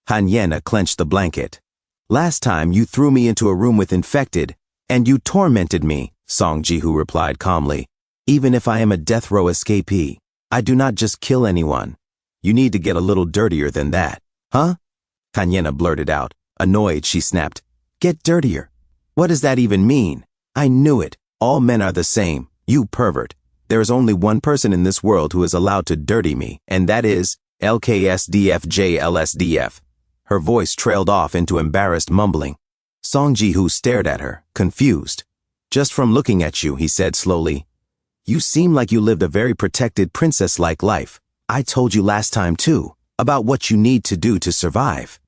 Han Yi-na clenched the blanket. Last time you threw me into a room with infected, and you tormented me, Song Ji-hoo replied calmly, even if I am a death row escapee. I do not just kill anyone. You need to get a little dirtier than that. Huh? Kanyena blurted out. Annoyed, she snapped. Get dirtier? What does that even mean? I knew it. All men are the same. You pervert. There is only one person in this world who is allowed to dirty me, and that is LKSDFJLSDF. Her voice trailed off into embarrassed mumbling. Song Ji-hoo stared at her, confused. Just from looking at you, he said slowly. You seem like you lived a very protected princess-like life. I told you last time too, about what you need to do to survive.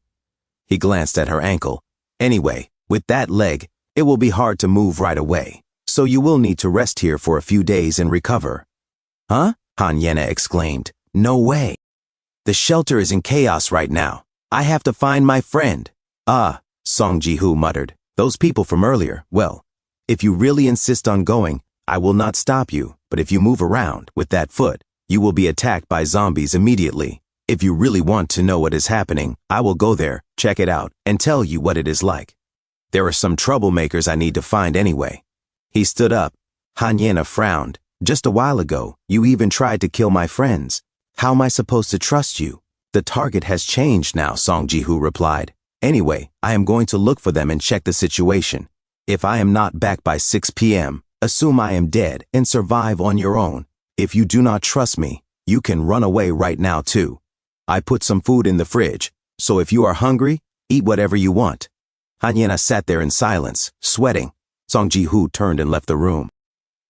He glanced at her ankle. Anyway, with that leg, it will be hard to move right away. So you will need to rest here for a few days and recover. Huh? Kanyena exclaimed. No way. The shelter is in chaos right now. I have to find my friend. Ah, Song Ji-hoo muttered. Those people from earlier, well, if you really insist on going, I will not stop you, but if you move around with that foot, you will be attacked by zombies immediately. If you really want to know what is happening, I will go there, check it out, and tell you what it is like. There are some troublemakers I need to find anyway. He stood up. Kanyena frowned. Just a while ago, you even tried to kill my friends. How am I supposed to trust you? The target has changed now, Song Ji-hoo replied. Anyway, I am going to look for them and check the situation. If I am not back by 6 p.m., assume I am dead and survive on your own. If you do not trust me, you can run away right now too. I put some food in the fridge, so if you are hungry, eat whatever you want. Kanyena sat there in silence, sweating. Song Ji-hoo turned and left the room.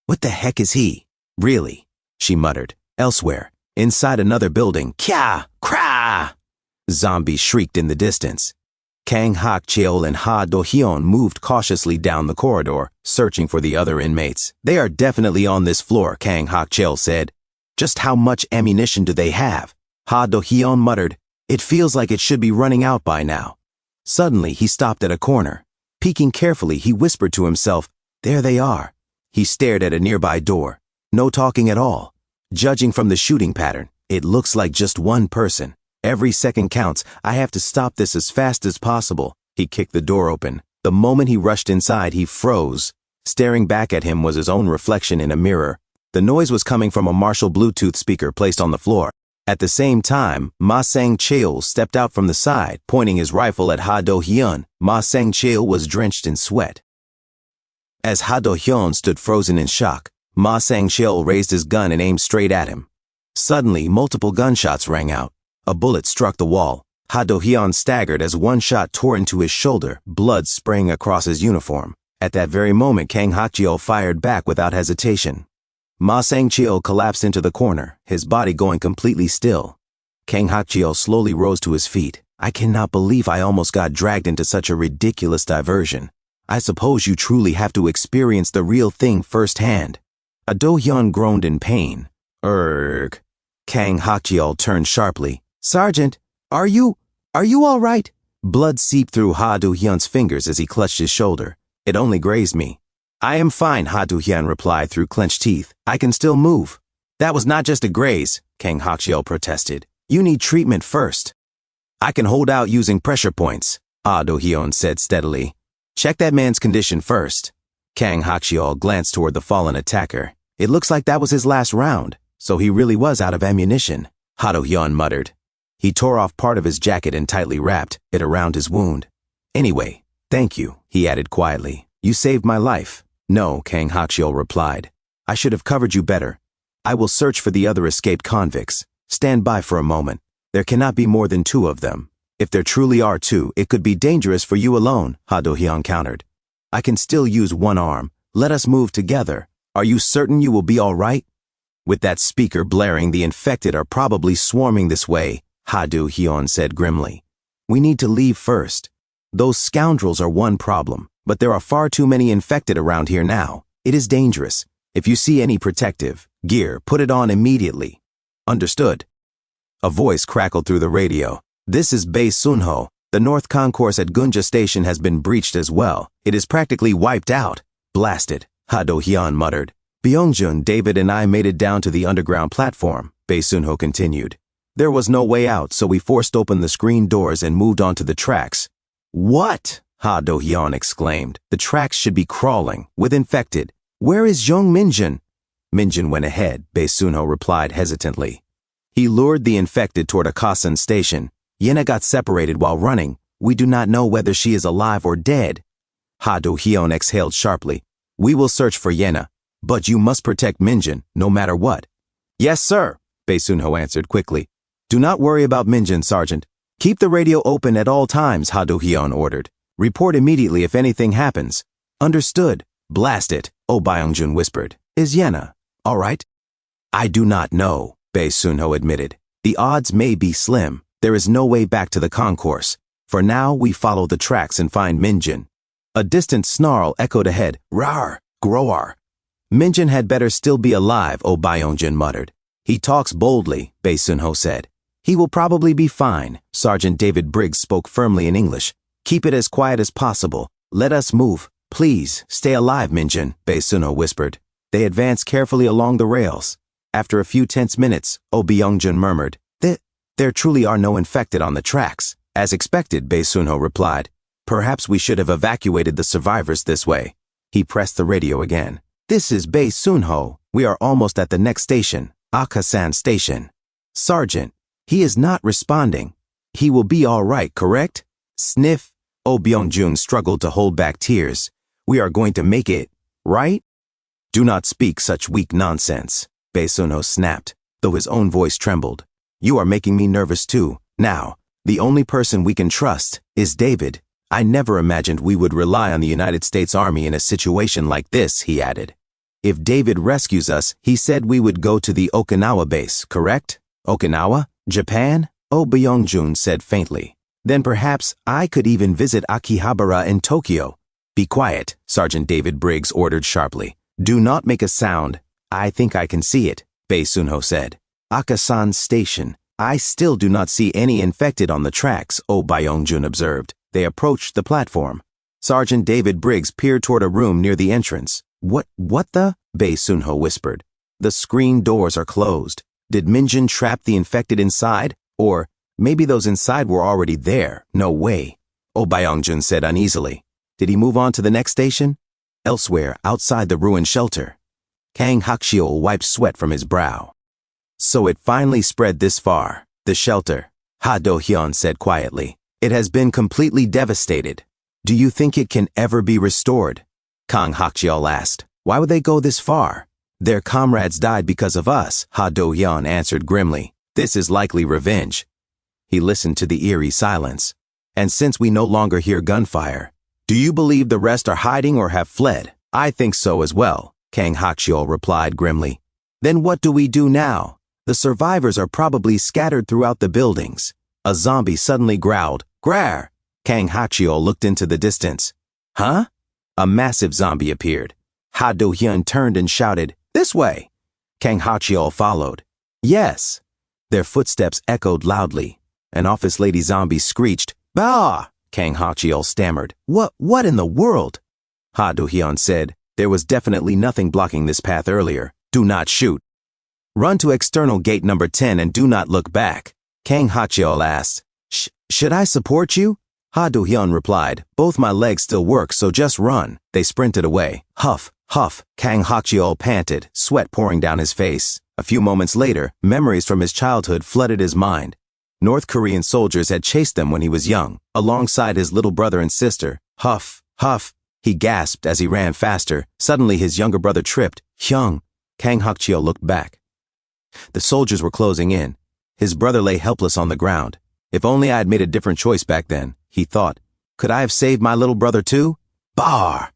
What the heck is he? Really? She muttered. Elsewhere, inside another building, kya, kra! Zombies shrieked in the distance. Kang Hak-cheol and Ha Do-hyun moved cautiously down the corridor, searching for the other inmates. They are definitely on this floor, Kang Hak-cheol said. Just how much ammunition do they have? Ha Do-hyun muttered. It feels like it should be running out by now. Suddenly, he stopped at a corner. Peeking carefully, he whispered to himself, there they are. He stared at a nearby door. No talking at all. Judging from the shooting pattern, it looks like just one person. Every second counts. I have to stop this as fast as possible. He kicked the door open. The moment he rushed inside, he froze. Staring back at him was his own reflection in a mirror. The noise was coming from a Marshall Bluetooth speaker placed on the floor. At the same time, Ma Sang-cheol stepped out from the side, pointing his rifle at Ha Do-hyun. Ma Sang-cheol was drenched in sweat. As Ha Do-hyun stood frozen in shock, Ma Sang-cheol raised his gun and aimed straight at him. Suddenly, multiple gunshots rang out. A bullet struck the wall. Ha Do-hyun staggered as one shot tore into his shoulder, blood spraying across his uniform. At that very moment, Kang Hak-cheol fired back without hesitation. Ma Sang-cheol collapsed into the corner, his body going completely still. Kang Hak-cheol slowly rose to his feet. I cannot believe I almost got dragged into such a ridiculous diversion. I suppose you truly have to experience the real thing firsthand. A Do-hyun groaned in pain. Erg. Kang Hak-cheol turned sharply. Sergeant, are you all right? Blood seeped through Ha Do-hyun's fingers as he clutched his shoulder. It only grazed me. I am fine, Ha Do-hyun replied through clenched teeth. I can still move. That was not just a graze, Kang Hak-cheol protested. You need treatment first. I can hold out using pressure points, Ha Do-hyun said steadily. Check that man's condition first. Kang Hak-cheol glanced toward the fallen attacker. It looks like that was his last round, so he really was out of ammunition, Ha Do-hyun muttered. He tore off part of his jacket and tightly wrapped it around his wound. Anyway, thank you, he added quietly. You saved my life. No, Kang Hak-cheol replied. I should have covered you better. I will search for the other escaped convicts. Stand by for a moment. There cannot be more than 2 of them. If there truly are 2, it could be dangerous for you alone, Ha Do-hyun countered. I can still use one arm. Let us move together. Are you certain you will be all right? With that speaker blaring, the infected are probably swarming this way, Ha Do-hyun said grimly. We need to leave first. Those scoundrels are one problem, but there are far too many infected around here now. It is dangerous. If you see any protective gear, put it on immediately. Understood. A voice crackled through the radio. This is Bae Sunho. The North Concourse at Gunja Station has been breached as well. It is practically wiped out. Blasted, Ha Do-hyun muttered. Byungjun, David and I made it down to the underground platform, Bae Sunho continued. There was no way out, so we forced open the screen doors and moved onto the tracks. What? Ha Do-hyun exclaimed. The tracks should be crawling, with infected. Where is Jung Minjun? Minjin went ahead, Baesunho replied hesitantly. He lured the infected toward Akasan station. Yena got separated while running. We do not know whether she is alive or dead. Ha Do-hyun exhaled sharply. We will search for Yena, but you must protect Minjin, no matter what. Yes, sir, Baesunho answered quickly. Do not worry about Minjin, Sergeant. Keep the radio open at all times, Ha Do-hyun ordered. Report immediately if anything happens. Understood. Blast it, Oh Byung-jun whispered. Is Yena all right? I do not know, Baesunho admitted. The odds may be slim. There is no way back to the concourse. For now, we follow the tracks and find Minjin. A distant snarl echoed ahead. Rar, Groar. Minjin had better still be alive, Oh Byung-jun muttered. He talks boldly, Baesunho said. He will probably be fine, Sergeant David Briggs spoke firmly in English. Keep it as quiet as possible. Let us move. Please, stay alive, Minjin, Baesunho whispered. They advanced carefully along the rails. After a few tense minutes, Oh Byung-jun murmured, There truly are no infected on the tracks. As expected, Baesunho replied. Perhaps we should have evacuated the survivors this way. He pressed the radio again. This is Baesunho. We are almost at the next station, Akasan Station. Sergeant, he is not responding. He will be all right, correct? Sniff. Oh Byung-jun struggled to hold back tears. We are going to make it, right? Do not speak such weak nonsense, Baesunho snapped, though his own voice trembled. You are making me nervous too. Now, the only person we can trust is David. I never imagined we would rely on the United States Army in a situation like this, he added. If David rescues us, he said we would go to the Okinawa base, correct? Okinawa? Japan? Oh Byung-jun said faintly. Then perhaps I could even visit Akihabara in Tokyo. Be quiet, Sergeant David Briggs ordered sharply. Do not make a sound. I think I can see it, Baesunho said. Akasan Station. I still do not see any infected on the tracks, Oh Byung-jun observed. They approached the platform. Sergeant David Briggs peered toward a room near the entrance. What the? Baesunho whispered. The screen doors are closed. Did Minjin trap the infected inside? Or maybe those inside were already there. No way. Oh Byung-jun said uneasily. Did he move on to the next station? Elsewhere, outside the ruined shelter. Kang Hakcheol wiped sweat from his brow. So it finally spread this far. The shelter, Ha Do-hyun said quietly. It has been completely devastated. Do you think it can ever be restored? Kang Hakcheol asked. Why would they go this far? Their comrades died because of us, Ha Do-hyun answered grimly. This is likely revenge. He listened to the eerie silence. And since we no longer hear gunfire, do you believe the rest are hiding or have fled? I think so as well, Kang Hakcheol replied grimly. Then what do we do now? The survivors are probably scattered throughout the buildings. A zombie suddenly growled, Grar! Kang Hakcheol looked into the distance. Huh? A massive zombie appeared. Ha Do-hyun turned and shouted, This way! Kang Hakcheol followed. Yes! Their footsteps echoed loudly. An office lady zombie screeched, Bah! Kang Hakcheol stammered. What in the world? Ha Do-hyun said, There was definitely nothing blocking this path earlier. Do not shoot. Run to external gate number 10 and do not look back. Kang Hakcheol asked. Should I support you? Ha Do-hyun replied, Both my legs still work, so just run. They sprinted away. Huff, huff, Kang Hakcheol panted, sweat pouring down his face. A few moments later, memories from his childhood flooded his mind. North Korean soldiers had chased them when he was young, alongside his little brother and sister. Huff, huff, he gasped as he ran faster. Suddenly his younger brother tripped. Hyung. Kang Hakcheol looked back. The soldiers were closing in. His brother lay helpless on the ground. If only I had made a different choice back then, he thought. Could I have saved my little brother too? Bar!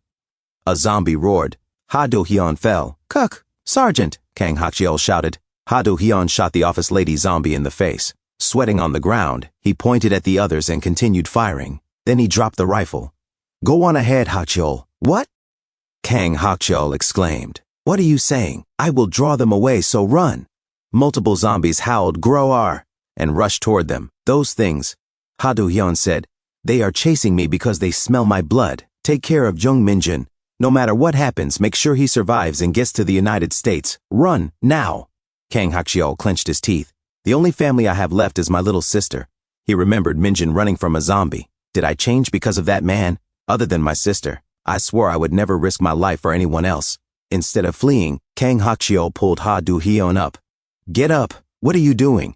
A zombie roared. Ha Do-hyun fell. Cuck! Sergeant! Kang Hakcheol shouted. Ha Do-hyun shot the office lady zombie in the face. Sweating on the ground, he pointed at the others and continued firing. Then he dropped the rifle. Go on ahead, Hakcheol. What? Kang Hakcheol exclaimed. What are you saying? I will draw them away, so run. Multiple zombies howled Groar and rushed toward them. Those things, Ha Do-hyun said, they are chasing me because they smell my blood. Take care of Jung Minjin. No matter what happens, make sure he survives and gets to the United States. Run, now. Kang Hakcheol clenched his teeth. The only family I have left is my little sister. He remembered Minjin running from a zombie. Did I change because of that man? Other than my sister, I swore I would never risk my life for anyone else. Instead of fleeing, Kang Hakchio pulled Ha Do-hyun up. Get up. What are you doing?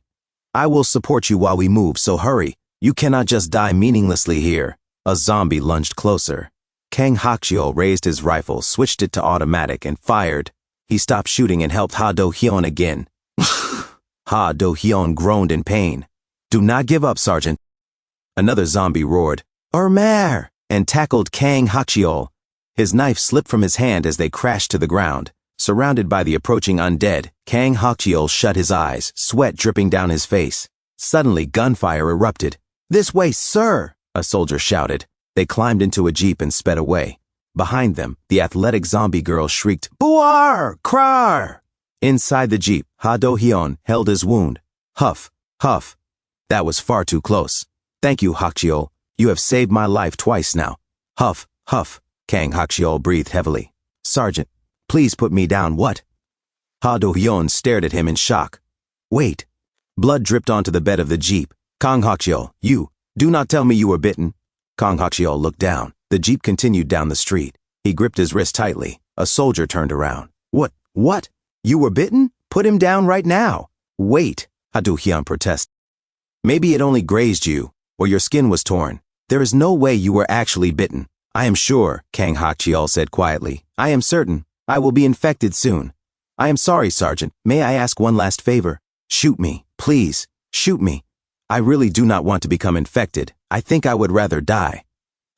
I will support you while we move, so hurry. You cannot just die meaninglessly here. A zombie lunged closer. Kang Hakchio raised his rifle, switched it to automatic, and fired. He stopped shooting and helped Ha Do-hyun again. Ha Do-hyun groaned in pain. Do not give up, Sergeant. Another zombie roared, Armar! And tackled Kang Hakchio. His knife slipped from his hand as they crashed to the ground. Surrounded by the approaching undead, Kang Hakchio shut his eyes, sweat dripping down his face. Suddenly, gunfire erupted. This way, sir! A soldier shouted. They climbed into a jeep and sped away. Behind them, the athletic zombie girl shrieked, Buar! Krar! Inside the jeep, Ha Do-hyun held his wound. Huff, huff. That was far too close. Thank you, Hakchio. You have saved my life twice now. Huff, huff. Kang Hakchio breathed heavily. Sergeant, please put me down. What? Ha Do-hyun stared at him in shock. Wait. Blood dripped onto the bed of the jeep. Kang Hakchio, you, do not tell me you were bitten. Kang Hakchio looked down. The jeep continued down the street. He gripped his wrist tightly. A soldier turned around. What? You were bitten? Put him down right now. Wait, Ha Do-hyun protested. Maybe it only grazed you, or your skin was torn. There is no way you were actually bitten. I am sure, Kang Hakchio said quietly. I am certain. I will be infected soon. I am sorry, Sergeant. May I ask one last favor? Shoot me, please. Shoot me. I really do not want to become infected. I think I would rather die.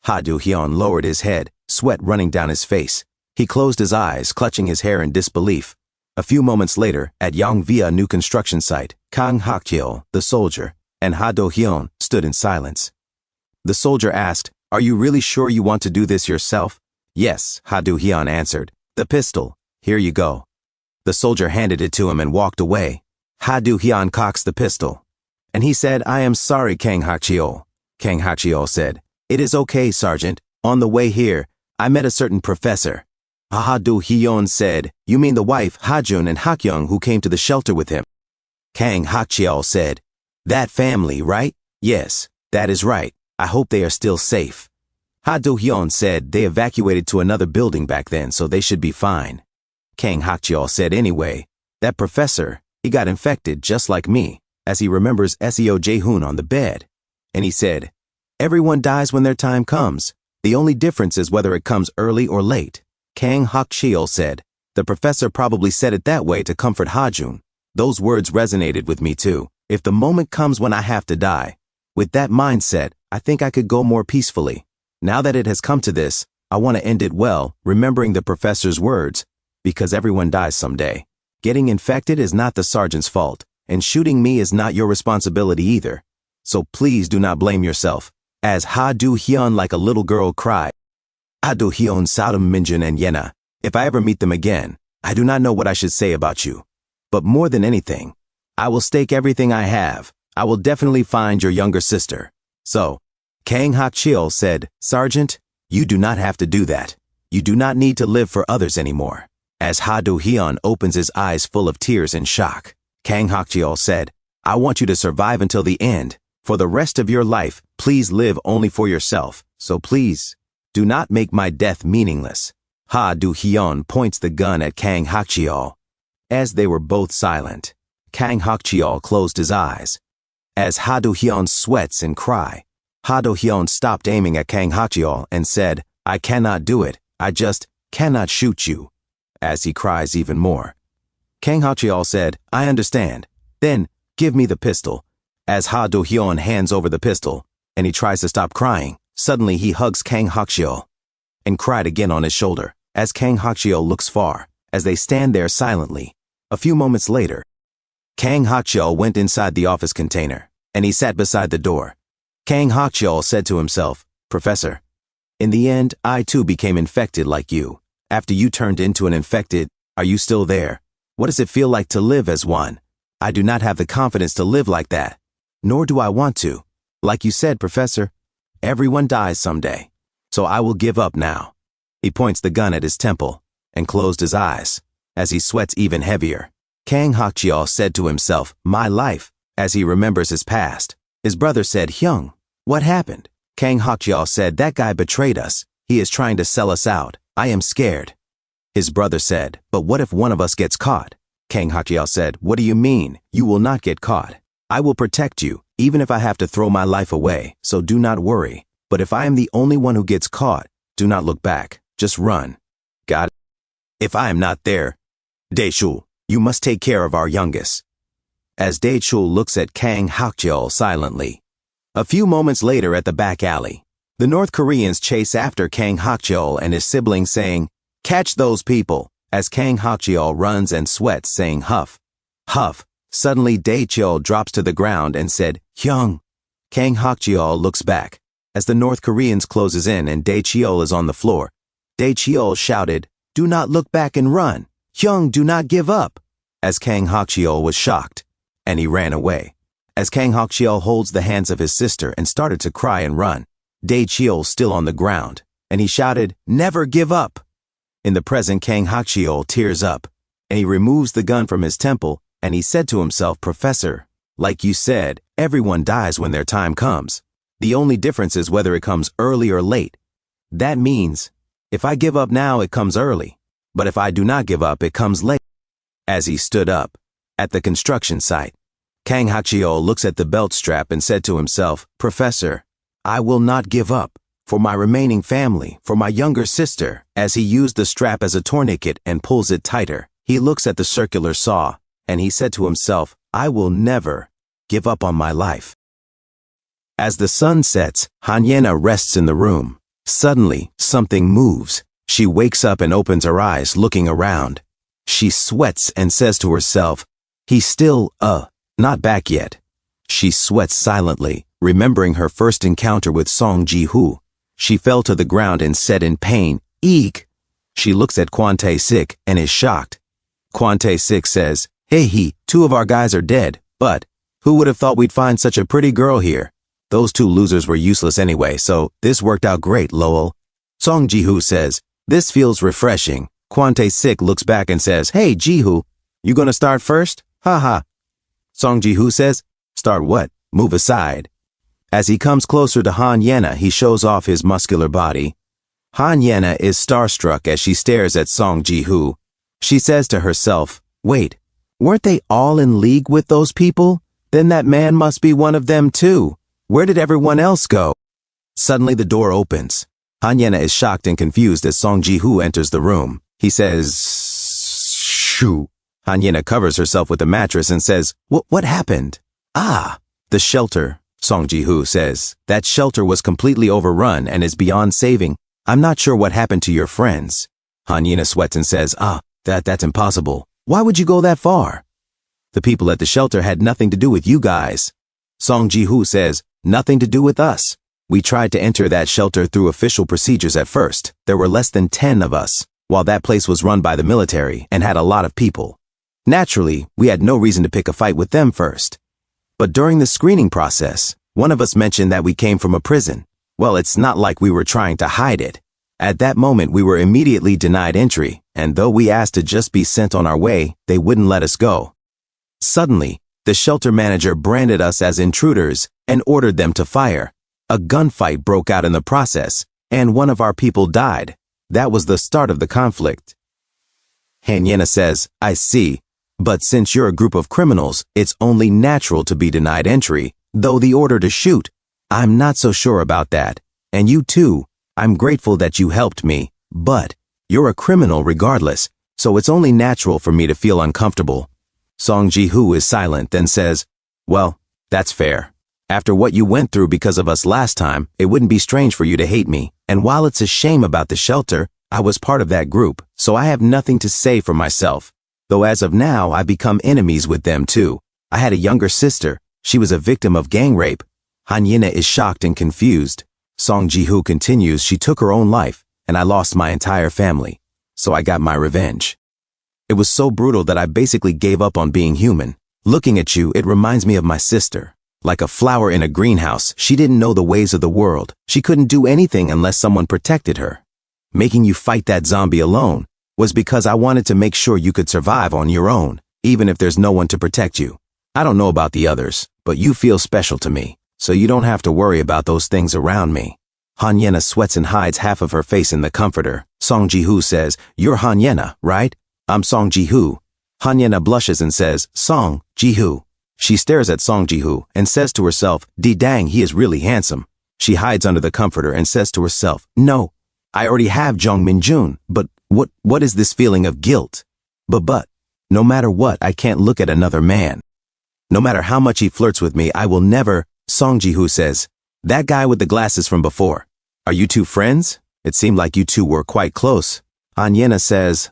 Ha Do-hyun lowered his head, sweat running down his face. He closed his eyes, clutching his hair in disbelief. A few moments later, at Yongvia new construction site, Kang Hakchio, the soldier, and Ha Do-hyun stood in silence. The soldier asked, Are you really sure you want to do this yourself? Yes, Ha Do-hyun answered. The pistol. Here you go. The soldier handed it to him and walked away. Ha Do-hyun cocks the pistol. And he said, I am sorry, Kang Hakchio. Kang Hakchio said, It is okay, Sergeant. On the way here, I met a certain professor. Ha Do-hyun said, You mean the wife, Ha-jun and Hak-young, who came to the shelter with him? Kang Hakchio said, That family, right? Yes, that is right. I hope they are still safe. Ha Do-hyun said they evacuated to another building back then, so they should be fine. Kang Hakchio said anyway, that professor, he got infected just like me, as he remembers Seo Jae-hoon on the bed. And he said, Everyone dies when their time comes. The only difference is whether it comes early or late. Kang Hakchio said, The professor probably said it that way to comfort Ha-jun. Those words resonated with me too. If the moment comes when I have to die, with that mindset, I think I could go more peacefully. Now that it has come to this, I want to end it well, remembering the professor's words, because everyone dies someday. Getting infected is not the sergeant's fault, and shooting me is not your responsibility either. So please do not blame yourself. As Ha Do-hyun like a little girl cried. Ha Do-hyun, Sadam Minjun and Yena. If I ever meet them again, I do not know what I should say about you. But more than anything, I will stake everything I have. I will definitely find your younger sister. So, Kang Hakchio said, Sergeant, you do not have to do that. You do not need to live for others anymore. As Ha Do-hyun opens his eyes full of tears in shock, Kang Hakchio said, I want you to survive until the end. For the rest of your life, please live only for yourself. So please, do not make my death meaningless. Ha Do-hyun points the gun at Kang Hakchio. As they were both silent, Kang Hakchio closed his eyes. As Ha Do-hyun sweats and cry, Ha Do-hyun stopped aiming at Kang Hakchio and said, I cannot do it. I just cannot shoot you. As he cries even more. Kang Hakchio said, I understand. Then, give me the pistol. As Ha Do-hyun hands over the pistol, and he tries to stop crying, suddenly he hugs Kang Hakchio and cried again on his shoulder. As Kang Hakchio looks far, as they stand there silently. A few moments later, Kang Hakchio went inside the office container, and he sat beside the door. Kang Hakchio said to himself, Professor, in the end, I too became infected like you. After you turned into an infected, are you still there? What does it feel like to live as one? I do not have the confidence to live like that. Nor do I want to. Like you said, Professor, everyone dies someday. So I will give up now. He points the gun at his temple and closed his eyes. As he sweats even heavier, Kang Hakchio said to himself, my life, as he remembers his past. His brother said, Hyung, what happened? Kang Hakchio said, that guy betrayed us. He is trying to sell us out. I am scared. His brother said, but what if one of us gets caught? Kang Hakjiao said, what do you mean? You will not get caught. I will protect you, even if I have to throw my life away, so do not worry. But if I am the only one who gets caught, do not look back. Just run. Got it? If I am not there, Daechul, you must take care of our youngest. As Daechul looks at Kang Hakjiao silently. A few moments later at the back alley, the North Koreans chase after Kang Hakjiao and his siblings saying, catch those people, as Kang Hakjiao runs and sweats saying huff, huff. Suddenly Daechul drops to the ground and said, Hyung. Kang Hakjiao looks back. As the North Koreans closes in and Daechul is on the floor, Daechul shouted, do not look back and run. Hyung, do not give up. As Kang Hakjiao was shocked, and he ran away. As Kang Hakjiao holds the hands of his sister and started to cry and run, Daechul still on the ground, and he shouted, never give up. In the present, Kang Hakjiao tears up, and he removes the gun from his temple, and he said to himself, Professor, like you said, everyone dies when their time comes. The only difference is whether it comes early or late. That means, if I give up now, it comes early. But if I do not give up, it comes late. As he stood up, at the construction site, Kang Hakjiao looks at the belt strap and said to himself, Professor, I will not give up. For my remaining family, for my younger sister. As he used the strap as a tourniquet and pulls it tighter, he looks at the circular saw, and he said to himself, I will never give up on my life. As the sun sets, Hanyena rests in the room. Suddenly, something moves. She wakes up and opens her eyes, looking around. She sweats and says to herself, he's still, not back yet. She sweats silently, remembering her first encounter with Song Ji-hoo. She fell to the ground and said in pain, eek. She looks at Kwon Tae-sik and is shocked. Kwon Tae-sik says, hey, two of our guys are dead, but who would have thought we'd find such a pretty girl here? Those two losers were useless anyway, so this worked out great, lol. Song Ji-hoo says, this feels refreshing. Kwon Tae-sik looks back and says, hey, Ji-hoo, you gonna start first? Haha. Song Ji-hoo says, start what? Move aside. As he comes closer to Hanyena, he shows off his muscular body. Hanyena is starstruck as she stares at Song Ji-hoo. She says to herself, wait, weren't they all in league with those people? Then that man must be one of them too. Where did everyone else go? Suddenly the door opens. Hanyena is shocked and confused as Song Ji-hoo enters the room. He says, shoo. Hanyena covers herself with the mattress and says, what happened? Ah, the shelter. Song Ji-hoo says, that shelter was completely overrun and is beyond saving. I'm not sure what happened to your friends. Hanyena sweats and says, that's impossible. Why would you go that far? The people at the shelter had nothing to do with you guys. Song Ji-hoo says, nothing to do with us. We tried to enter that shelter through official procedures at first. There were less than 10 of us, while that place was run by the military and had a lot of people. Naturally, we had no reason to pick a fight with them first. But during the screening process, one of us mentioned that we came from a prison. Well, it's not like we were trying to hide it. At that moment, we were immediately denied entry, and though we asked to just be sent on our way, they wouldn't let us go. Suddenly, the shelter manager branded us as intruders and ordered them to fire. A gunfight broke out in the process, and one of our people died. That was the start of the conflict. Hanyena says, I see. But since you're a group of criminals, it's only natural to be denied entry, though the order to shoot. I'm not so sure about that. And you too. I'm grateful that you helped me, but you're a criminal regardless, so it's only natural for me to feel uncomfortable. Song Ji-hoo is silent, then says, well, that's fair. After what you went through because of us last time, it wouldn't be strange for you to hate me. And while it's a shame about the shelter, I was part of that group, so I have nothing to say for myself. Though as of now, I've become enemies with them too. I had a younger sister. She was a victim of gang rape. Hanyena is shocked and confused. Song Ji-hoo continues, she took her own life, and I lost my entire family. So I got my revenge. It was so brutal that I basically gave up on being human. Looking at you, it reminds me of my sister. Like a flower in a greenhouse, she didn't know the ways of the world. She couldn't do anything unless someone protected her. Making you fight that zombie alone was because I wanted to make sure you could survive on your own, even if there's no one to protect you. I don't know about the others, but you feel special to me, so you don't have to worry about those things around me. Hanyena sweats and hides half of her face in the comforter. Song Song Ji-hoo says, "You're Han Yena, right?" "I'm Song Ji-hoo." Han Yena blushes and says, "Song Ji-hoo." She stares at Song Ji-hoo and says to herself, "Dang, he is really handsome." She hides under the comforter and says to herself, "No, I already have Jung Min-jun, but what is this feeling of guilt? But, no matter what, I can't look at another man. No matter how much he flirts with me, I will never." Song Ji-hoo says, "That guy with the glasses from before. Are you two friends? It seemed like you two were quite close." Han Yena says,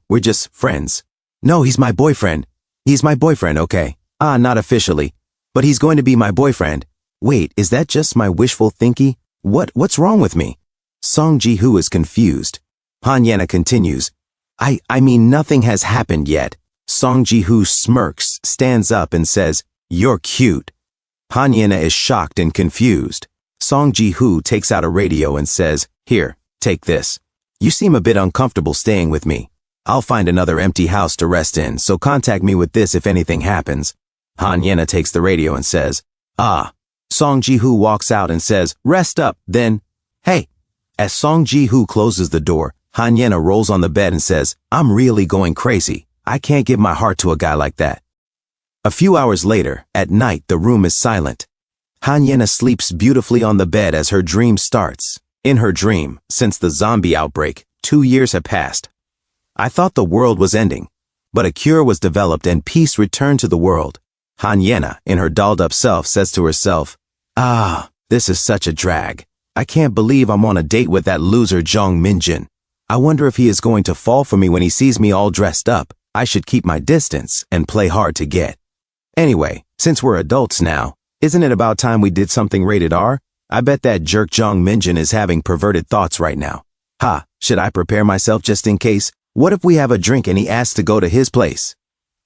"We're just friends." "No, he's my boyfriend. He's my boyfriend, okay. Not officially, but he's going to be my boyfriend." "Wait, is that just my wishful thinking? What's wrong with me?" Song Ji-hoo is confused. Han Yena continues, I mean nothing has happened yet." Song Ji-hoo smirks, stands up and says, "You're cute." Han Yena is shocked and confused. Song Ji-hoo takes out a radio and says, "Here, take this. You seem a bit uncomfortable staying with me. I'll find another empty house to rest in, so contact me with this if anything happens." Han Yena takes the radio and says, Song Ji-hoo walks out and says, "Rest up, then." "Hey." As Song Ji-hoo closes the door, Han Yena rolls on the bed and says, "I'm really going crazy. I can't give my heart to a guy like that." A few hours later, at night, the room is silent. Han Yena sleeps beautifully on the bed as her dream starts. In her dream, since the zombie outbreak, 2 years have passed. "I thought the world was ending, but a cure was developed and peace returned to the world." Han Yena, in her dolled-up self, says to herself, "This is such a drag. I can't believe I'm on a date with that loser Jung Min-jun. I wonder if he is going to fall for me when he sees me all dressed up. I should keep my distance and play hard to get. Anyway, since we're adults now, isn't it about time we did something rated R? I bet that jerk Jung Min-jun is having perverted thoughts right now. Should I prepare myself just in case? What if we have a drink and he asks to go to his place?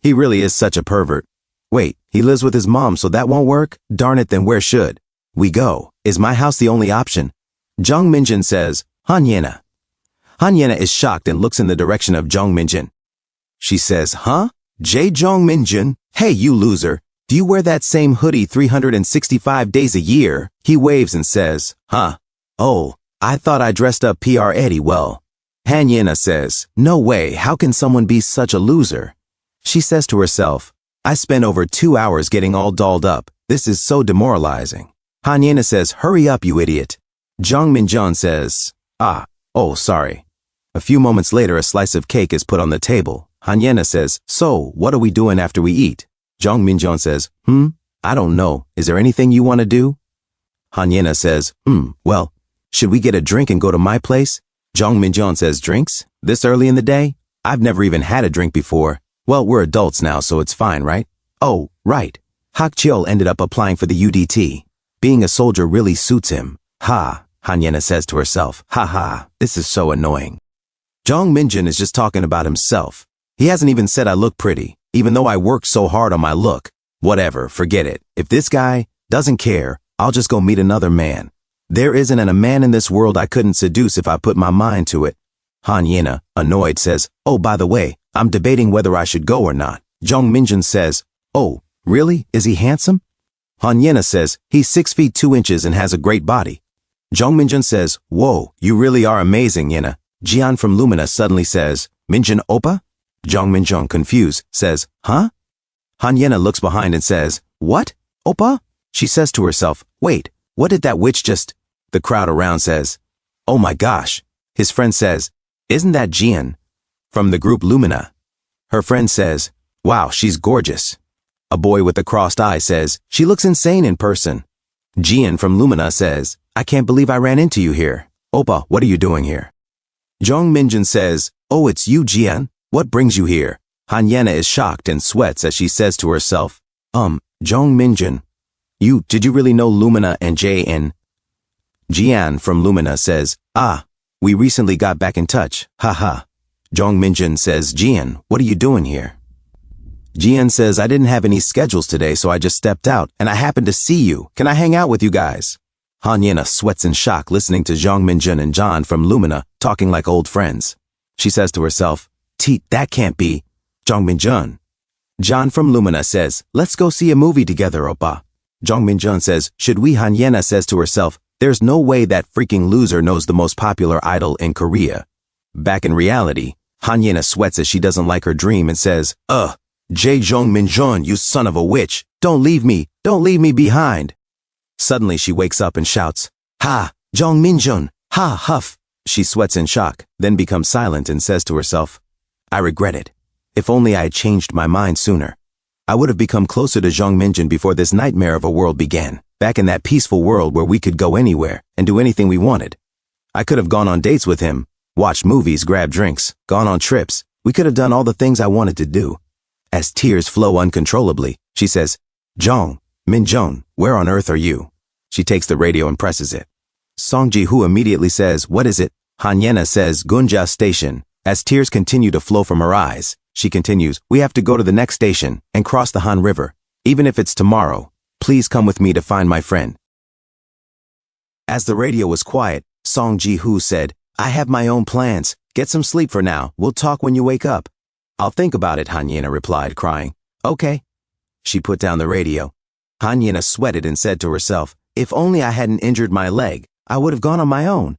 He really is such a pervert. Wait, he lives with his mom, so that won't work? Darn it, then where should we go? Is my house the only option?" Jung Min-jun says, Han Yena." Han Yena is shocked and looks in the direction of Jung Min-jun. She says, "Huh? Jung Min-jun? Hey, you loser. Do you wear that same hoodie 365 days a year?" He waves and says, "Huh? Oh, I thought I dressed up PR Eddie well." Han Yena says, "No way, how can someone be such a loser?" She says to herself, "I spent over 2 hours getting all dolled up. This is so demoralizing." Han Yena says, "Hurry up, you idiot." Jung Min-jun says, "Oh, sorry." A few moments later, a slice of cake is put on the table. Han Yena says, "So, what are we doing after we eat?" Jung Min-jun says, I don't know. Is there anything you want to do?" Han Yena says, Well, should we get a drink and go to my place?" Jung Min-jun says, "Drinks? This early in the day? I've never even had a drink before." "Well, we're adults now, so it's fine, right?" "Oh, right. Hak Cheol ended up applying for the UDT. Being a soldier really suits him." Han Yena says to herself, this is so annoying. Jung Min-jun is just talking about himself. He hasn't even said I look pretty, even though I worked so hard on my look. Whatever, forget it. If this guy doesn't care, I'll just go meet another man. There isn't a man in this world I couldn't seduce if I put my mind to it. Han Yena, annoyed, says, "Oh, by the way, I'm debating whether I should go or not." Jung Min-jun says, "Oh, really? Is he handsome?" Han Yena says, "He's 6 feet 2 inches and has a great body." Jung Min-jun says, "Whoa, you really are amazing, Yena." Jian from Lumina suddenly says, "Min-jun oppa?" Jung Min-jun, confused, says, "Huh?" Han Yena looks behind and says, "What? Oppa?" She says to herself, "Wait, what did that witch just—" The crowd around says, "Oh my gosh." His friend says, "Isn't that Jian from the group Lumina?" Her friend says, "Wow, she's gorgeous." A boy with a crossed eye says, "She looks insane in person." Jian from Lumina says, "I can't believe I ran into you here. Oppa, what are you doing here?" Jung Min-jun says, "Oh, it's you, Jian. What brings you here?" Han Yena is shocked and sweats as she says to herself, Jung Min-jun, did you really know Lumina and J.N.?" Jian from Lumina says, "We recently got back in touch. Jung Min-jun says, "Jian, what are you doing here?" Jian says, "I didn't have any schedules today, so I just stepped out, and I happened to see you. Can I hang out with you guys?" Han Yena sweats in shock listening to Jung Min-jun and John from Lumina talking like old friends. She says to herself, that can't be Jung Min-jun." John from Lumina says, "Let's go see a movie together, oppa." Jung Min-jun says, "Should we?" Han Yena says to herself, "There's no way that freaking loser knows the most popular idol in Korea." Back in reality, Han sweats as she doesn't like her dream and says, Jae Min-jun, you son of a witch, don't leave me behind. Suddenly she wakes up and shouts, Ha, Jong Min-jun, ha, huff. She sweats in shock, then becomes silent and says to herself, I regret it. If only I had changed my mind sooner. I would have become closer to Jong Min-jun before this nightmare of a world began, back in that peaceful world where we could go anywhere and do anything we wanted. I could have gone on dates with him, watched movies, grabbed drinks, gone on trips. We could have done all the things I wanted to do. As tears flow uncontrollably, she says, Jong Min-jun, where on earth are you? She takes the radio and presses it. Song Ji-hoo immediately says, what is it? Han Yena says, Gunja Station. As tears continue to flow from her eyes, she continues, we have to go to the next station and cross the Han River. Even if it's tomorrow, please come with me to find my friend. As the radio was quiet, Song Ji-hoo said, I have my own plans. Get some sleep for now. We'll talk when you wake up. I'll think about it, Han Yena replied, crying. Okay. She put down the radio. Han Yena sweated and said to herself, if only I hadn't injured my leg, I would have gone on my own.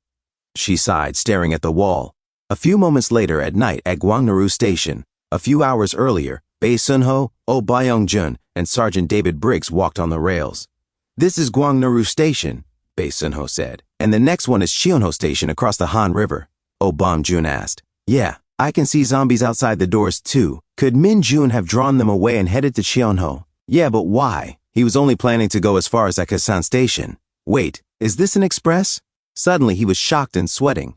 She sighed, staring at the wall. A few moments later at night at Gwangnaru Station, a few hours earlier, Bae Sun-ho, Oh Byung-jun, and Sergeant David Briggs walked on the rails. This is Gwangnaru Station, Bae Sun-ho said, and the next one is Cheonho Station across the Han River. Oh Byung-jun asked. Yeah, I can see zombies outside the doors too. Could Min-jun have drawn them away and headed to Cheonho? Yeah, but why? He was only planning to go as far as Akasan Station. Wait, is this an express? Suddenly he was shocked and sweating.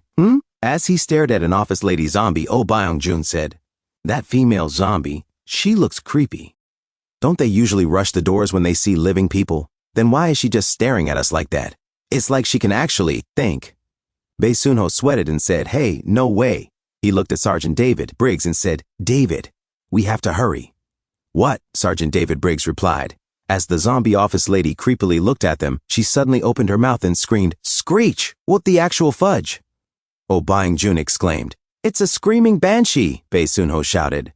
As he stared at an office lady zombie, Oh Byung-jun said, that female zombie, she looks creepy. Don't they usually rush the doors when they see living people? Then why is she just staring at us like that? It's like she can actually think. Bae Sun-ho sweated and said, hey, no way. He looked at Sergeant David Briggs and said, David, we have to hurry. What? Sergeant David Briggs replied. As the zombie office lady creepily looked at them, she suddenly opened her mouth and screamed, Screech! What the actual fudge? Oh Byung-jun exclaimed. It's a screaming banshee, Bae Sun-ho shouted.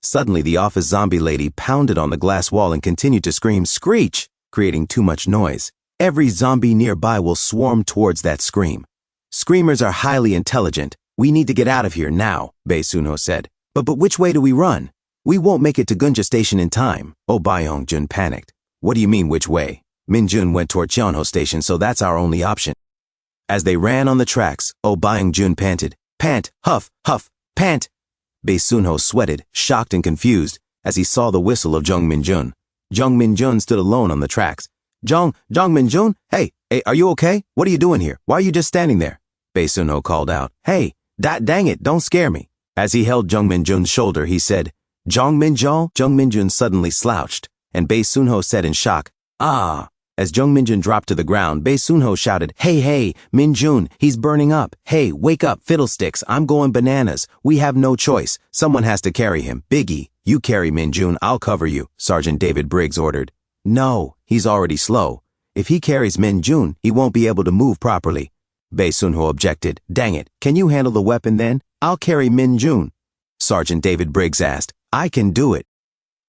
Suddenly the office zombie lady pounded on the glass wall and continued to scream, Screech! Creating too much noise. Every zombie nearby will swarm towards that scream. Screamers are highly intelligent. We need to get out of here now, Bae Sun-ho said. But which way do we run? We won't make it to Gunja Station in time. Oh Byung-jun panicked. What do you mean which way? Min-jun went toward Cheonho Station, so that's our only option. As they ran on the tracks, Oh Byung-jun panted. Pant, huff, huff, pant. Bae Sun-ho sweated, shocked and confused, as he saw the whistle of Jong Min-jun. Jong Min-jun stood alone on the tracks. Jong Min-jun? Hey, are you okay? What are you doing here? Why are you just standing there? Bae Sun-ho called out. Hey, dang it, don't scare me. As he held Jong Min-jun's shoulder, he said, Jong Min-jun? Jong Min-jun suddenly slouched, and Bae Sun-ho said in shock, Ah. As Jong Min-jun dropped to the ground, Bae Sun-ho shouted, Hey, Min-jun, he's burning up. Hey, wake up, fiddlesticks, I'm going bananas. We have no choice. Someone has to carry him. Biggie, you carry Min-jun, I'll cover you, Sergeant David Briggs ordered. No, he's already slow. If he carries Min-jun, he won't be able to move properly. Bae Sun-ho objected. Dang it, can you handle the weapon then? I'll carry Min-jun. Sergeant David Briggs asked. I can do it.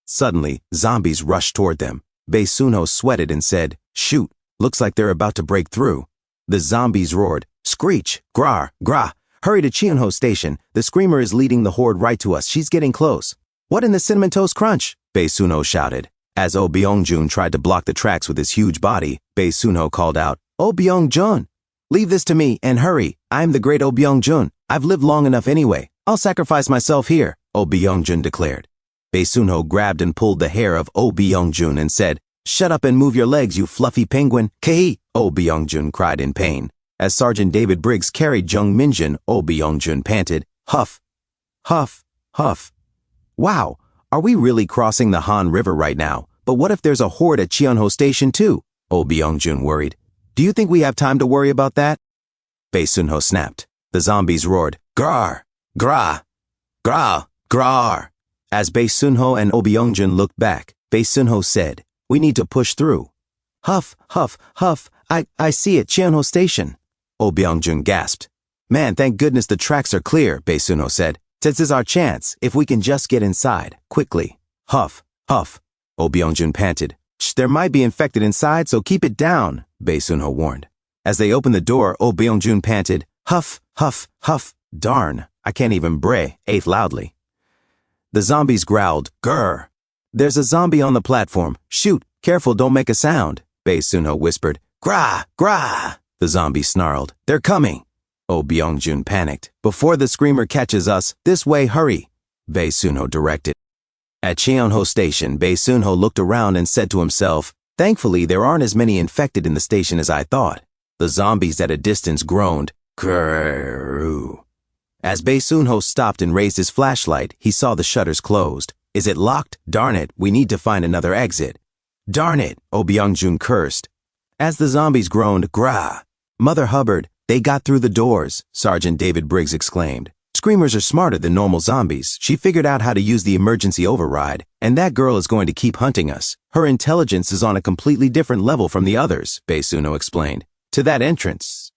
Suddenly, zombies rushed toward them. Bae Sun-ho sweated and said, Shoot, looks like they're about to break through. The zombies roared, Screech, grar, gra, hurry to Cheonho Station. The screamer is leading the horde right to us. She's getting close. What in the Cinnamon Toast Crunch? Bae Sun-ho shouted. As Oh Byung-jun tried to block the tracks with his huge body, Bae Sun-ho called out, Oh Byung-jun, leave this to me and hurry. I'm the great Oh Byung-jun. I've lived long enough anyway. I'll sacrifice myself here, Oh Byung-jun declared. Bae Sun-ho grabbed and pulled the hair of Oh Byung-jun and said, Shut up and move your legs, you fluffy penguin. Kehi! Oh Byung-jun cried in pain. As Sergeant David Briggs carried Jong Min-jun, Oh Byung-jun panted, Huff, huff, huff. Wow, are we really crossing the Han River right now? But what if there's a horde at Cheonho Station too? Oh Byung-jun worried. Do you think we have time to worry about that? Bae Sun-ho snapped. The zombies roared, Grar, gra, gra, grar. As Bae Sun-ho and Oh Byung-jun looked back, Bae Sun-ho said, We need to push through. Huff, huff, huff, I see it, Cheonho Station. Oh Byung-jun gasped. Man, thank goodness the tracks are clear, Bae Sun-ho said. This is our chance, if we can just get inside, quickly. Huff, huff, Oh Byung-jun panted. Shh, there might be infected inside, so keep it down, Bae Sun-ho warned. As they opened the door, Oh Byung-jun panted, Huff, huff, huff, Darn, I can't even bray, ate loudly. The zombies growled, grr. There's a zombie on the platform. Shoot, careful, don't make a sound, Bae Sunho whispered. Gra, gra. The zombie snarled. They're coming. Oh Byung-jun panicked. Before the screamer catches us, this way, hurry, Bae Sunho directed. At Cheonho Station, Bae Sunho looked around and said to himself, thankfully there aren't as many infected in the station as I thought. The zombies at a distance groaned, grrrr. As Bae Sunho stopped and raised his flashlight, he saw the shutters closed. Is it locked? Darn it, we need to find another exit. Darn it, Oh Byung-jun cursed. As the zombies groaned, grah. Mother Hubbard, they got through the doors, Sergeant David Briggs exclaimed. Screamers are smarter than normal zombies. She figured out how to use the emergency override, and that girl is going to keep hunting us. Her intelligence is on a completely different level from the others, Bae Sunho explained. To that entrance.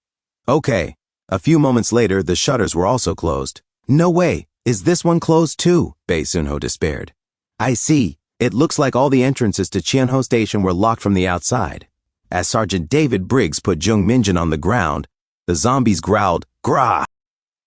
Okay. A few moments later, the shutters were also closed. No way. Is this one closed too? Bae Sunho despaired. I see. It looks like all the entrances to Cheonho Station were locked from the outside. As Sergeant David Briggs put Jung Minjun on the ground, the zombies growled, grah.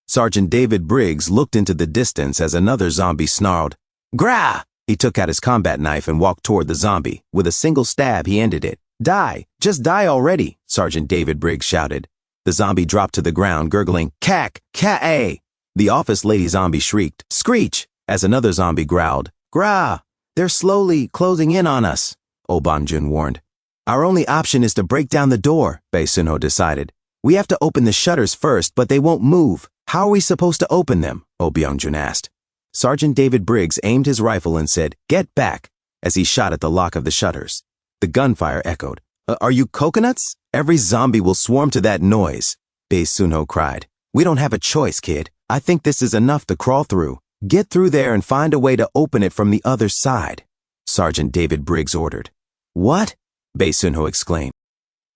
Sergeant David Briggs looked into the distance as another zombie snarled, grah. He took out his combat knife and walked toward the zombie. With a single stab, he ended it. Die! Just die already! Sergeant David Briggs shouted. The zombie dropped to the ground, gurgling, cack, ca-a. The office lady zombie shrieked, screech, as another zombie growled, grah. They're slowly closing in on us, Oh Byung-jun warned. Our only option is to break down the door, Bae Sunho decided. We have to open the shutters first, but they won't move. How are we supposed to open them? Oh Byung-jun asked. Sergeant David Briggs aimed his rifle and said, get back, as he shot at the lock of the shutters. The gunfire echoed. Are you coconuts? Every zombie will swarm to that noise, Bae Sunho cried. We don't have a choice, kid. I think this is enough to crawl through. Get through there and find a way to open it from the other side, Sergeant David Briggs ordered. What? Bae Sunho exclaimed.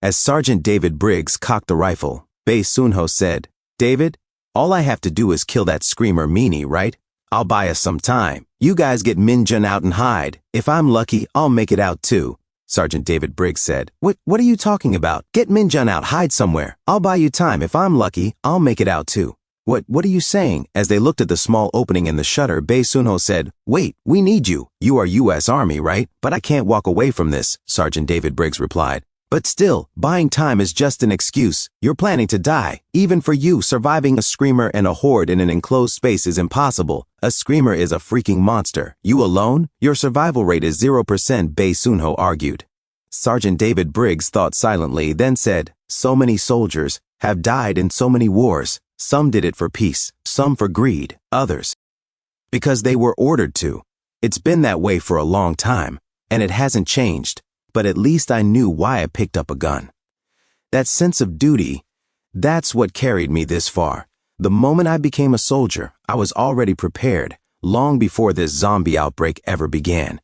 As Sergeant David Briggs cocked the rifle, Bae Sunho said, David, all I have to do is kill that screamer meanie, right? I'll buy us some time. You guys get Minjun out and hide. If I'm lucky, I'll make it out too, Sergeant David Briggs said. What are you talking about? Get Minjun out, hide somewhere. I'll buy you time. If I'm lucky, I'll make it out too. What are you saying? As they looked at the small opening in the shutter, Bae Sunho said, wait, we need you. You are U.S. Army, right? But I can't walk away from this, Sergeant David Briggs replied. But still, buying time is just an excuse. You're planning to die. Even for you, surviving a screamer and a horde in an enclosed space is impossible. A screamer is a freaking monster. You alone? Your survival rate is 0%, Bae Sunho argued. Sergeant David Briggs thought silently, then said, so many soldiers have died in so many wars. Some did it for peace, some for greed, others because they were ordered to. It's been that way for a long time, and it hasn't changed. But at least I knew why I picked up a gun. That sense of duty, that's what carried me this far. The moment I became a soldier, I was already prepared, long before this zombie outbreak ever began.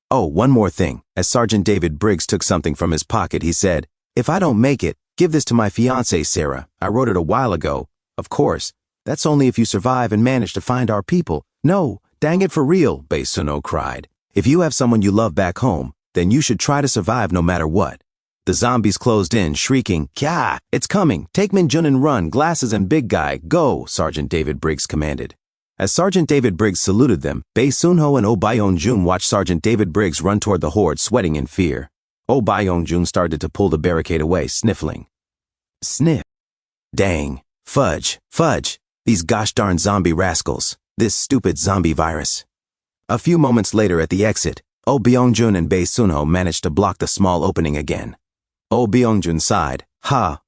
Oh, one more thing. As Sergeant David Briggs took something from his pocket, he said, if I don't make it, give this to my fiancée, Sarah. I wrote it a while ago. Of course, that's only if you survive and manage to find our people. No, dang it for real, Bae Sunho cried. If you have someone you love back home, then you should try to survive no matter what. The zombies closed in, shrieking, Kya! It's coming! Take Minjun and run! Glasses and big guy, go! Sergeant David Briggs commanded. As Sergeant David Briggs saluted them, Bae Sunho and Oh Byung-jun watched Sergeant David Briggs run toward the horde, sweating in fear. Oh Byung-jun started to pull the barricade away, sniffling. Sniff. Dang. Fudge. Fudge. These gosh darn zombie rascals. This stupid zombie virus. A few moments later at the exit, Oh Byung-jun and Bae Sunho managed to block the small opening again. Oh Byung-jun sighed. Ha.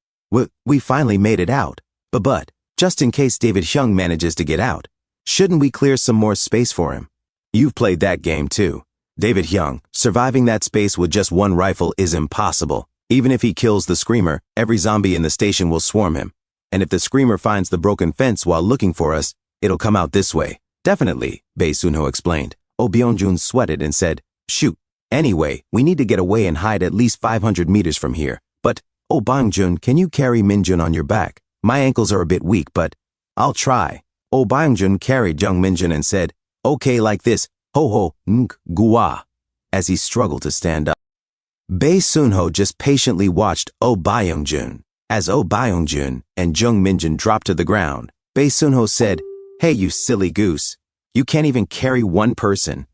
We finally made it out. But, just in case David Hyung manages to get out, shouldn't we clear some more space for him? You've played that game too. David Hyung, surviving that space with just one rifle is impossible. Even if he kills the screamer, every zombie in the station will swarm him. And if the screamer finds the broken fence while looking for us, it'll come out this way. Definitely, Bae Sunho explained. Oh Byung-jun sweated and said, shoot. Anyway, we need to get away and hide at least 500 meters from here. But, Oh Byung-jun, can you carry Minjun on your back? My ankles are a bit weak, but I'll try. Oh Byung-jun carried Jung Minjun and said, okay, like this, ho ho, gua, as he struggled to stand up. Bae Sunho just patiently watched Oh Byung-jun. As Oh Byung-jun and Jung Minjun dropped to the ground, Bae Sunho said, "Hey, you silly goose. You can't even carry one person.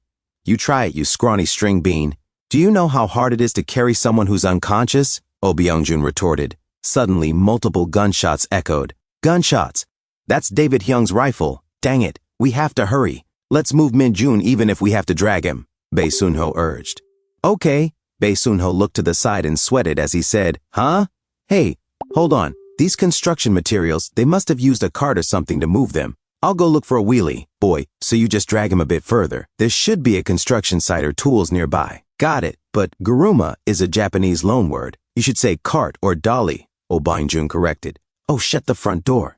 You try it, you scrawny string bean. Do you know how hard it is to carry someone who's unconscious?" Oh Byung-jun retorted. Suddenly, multiple gunshots echoed. Gunshots! That's David Hyung's rifle. Dang it, we have to hurry. Let's move Min-jun even if we have to drag him, Bae Sunho urged. Okay. Bae Sunho looked to the side and sweated as he said, Huh? Hey, hold on. These construction materials, they must have used a cart or something to move them. I'll go look for a wheelie, boy, so you just drag him a bit further. There should be a construction site or tools nearby. Got it, but guruma is a Japanese loanword. You should say cart or dolly, Oh Byung-jun corrected. Oh, shut the front door.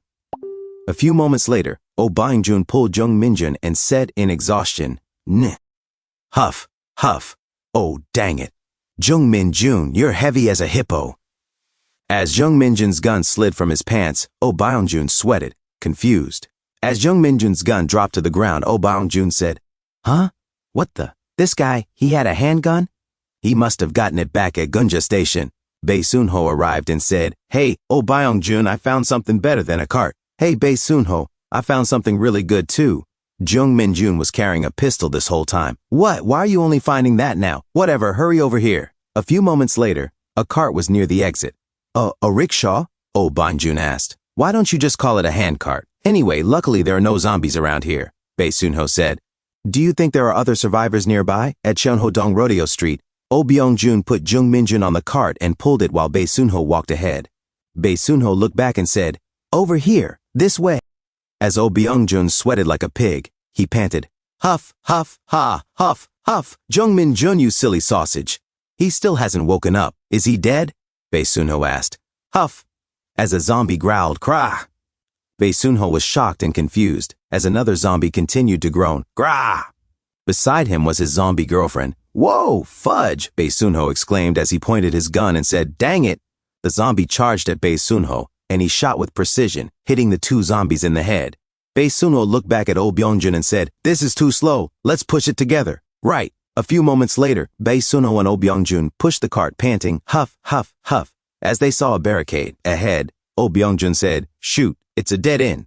A few moments later, Oh Byung-jun pulled Jung Min-jun and said in exhaustion, N. Huff, huff. Oh, dang it. Jung Min-jun, you're heavy as a hippo. As Jung Min-jun's gun slid from his pants, Oh Byung-jun sweated, confused. As Jung Min-jun's gun dropped to the ground, Oh Byung-jun said, Huh? What the? This guy, he had a handgun? He must have gotten it back at Gunja Station. Bae Sunho arrived and said, Hey, Oh Byung-jun, I found something better than a cart. Hey, Bae Sunho, I found something really good too. Jung Min-jun was carrying a pistol this whole time. What? Why are you only finding that now? Whatever, hurry over here. A few moments later, a cart was near the exit. A rickshaw? Oh Byung-jun asked. Why don't you just call it a handcart? Anyway, luckily there are no zombies around here, Bae Sunho said. Do you think there are other survivors nearby? At Cheonho-dong Rodeo Street, Oh Byung-jun put Jung Min-jun on the cart and pulled it while Bae Sunho walked ahead. Bae Sunho looked back and said, Over here, this way. As Oh Byung-jun sweated like a pig, he panted, Huff, huff, ha, huff, huff, Jung Min-jun, you silly sausage. He still hasn't woken up. Is he dead? Bae Sunho asked. Huff. As a zombie growled, Krah. Bae Sunho was shocked and confused as another zombie continued to groan, Grah. Beside him was his zombie girlfriend. Whoa, fudge, Bae Sunho exclaimed as he pointed his gun and said, Dang it. The zombie charged at Bae Sunho, and he shot with precision, hitting the two zombies in the head. Bae Sunho looked back at Oh Byung-jun and said, This is too slow. Let's push it together. Right. A few moments later, Bae Sunho and Oh Byung-jun pushed the cart panting, huff, huff, huff. As they saw a barricade ahead, Oh Byung-jun said, Shoot, it's a dead end.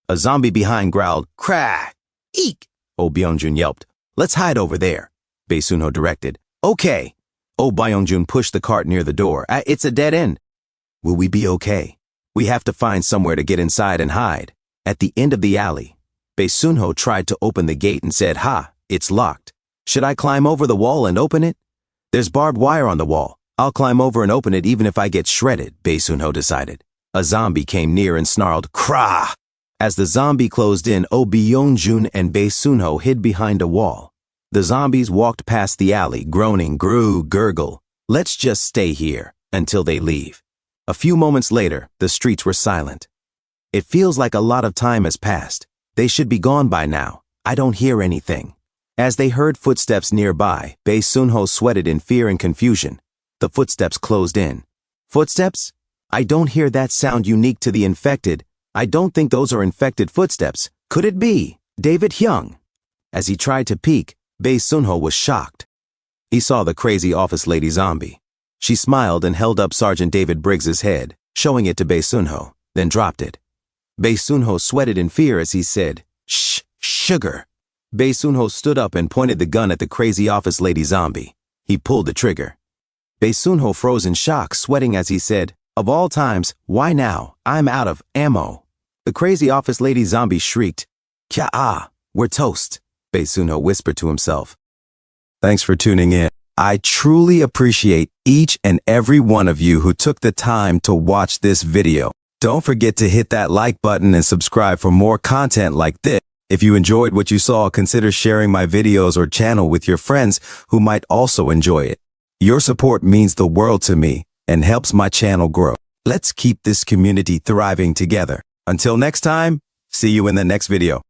A zombie behind growled, Krah! Eek! Oh Byung-jun yelped, Let's hide over there. Bae Sunho directed. Okay. Oh Byung-jun pushed the cart near the door. It's a dead end. Will we be okay? We have to find somewhere to get inside and hide. At the end of the alley, Bae Sunho tried to open the gate and said, Ha, it's locked. Should I climb over the wall and open it? There's barbed wire on the wall. I'll climb over and open it even if I get shredded, Bae Sunho decided. A zombie came near and snarled, Krah! As the zombie closed in, Oh Byung-jun and Bae Sunho hid behind a wall. The zombies walked past the alley, groaning, gurgle. Let's just stay here until they leave. A few moments later, the streets were silent. It feels like a lot of time has passed. They should be gone by now. I don't hear anything. As they heard footsteps nearby, Bae Sunho sweated in fear and confusion. The footsteps closed in. Footsteps? I don't hear that sound unique to the infected. I don't think those are infected footsteps. Could it be David Hyung? As he tried to peek, Bae Sunho was shocked. He saw the crazy office lady zombie. She smiled and held up Sergeant David Briggs's head, showing it to Bae Sunho, then dropped it. Bae Sunho sweated in fear as he said, Shh, sugar. Bae Sunho stood up and pointed the gun at the crazy office lady zombie. He pulled the trigger. Bae Sunho froze in shock, sweating as he said, Of all times, why now? I'm out of ammo. The crazy office lady zombie shrieked, Kya-ah, we're toast, Bae Sunho whispered to himself. Thanks for tuning in. I truly appreciate each and every one of you who took the time to watch this video. Don't forget to hit that like button and subscribe for more content like this. If you enjoyed what you saw, consider sharing my videos or channel with your friends who might also enjoy it. Your support means the world to me and helps my channel grow. Let's keep this community thriving together. Until next time, see you in the next video.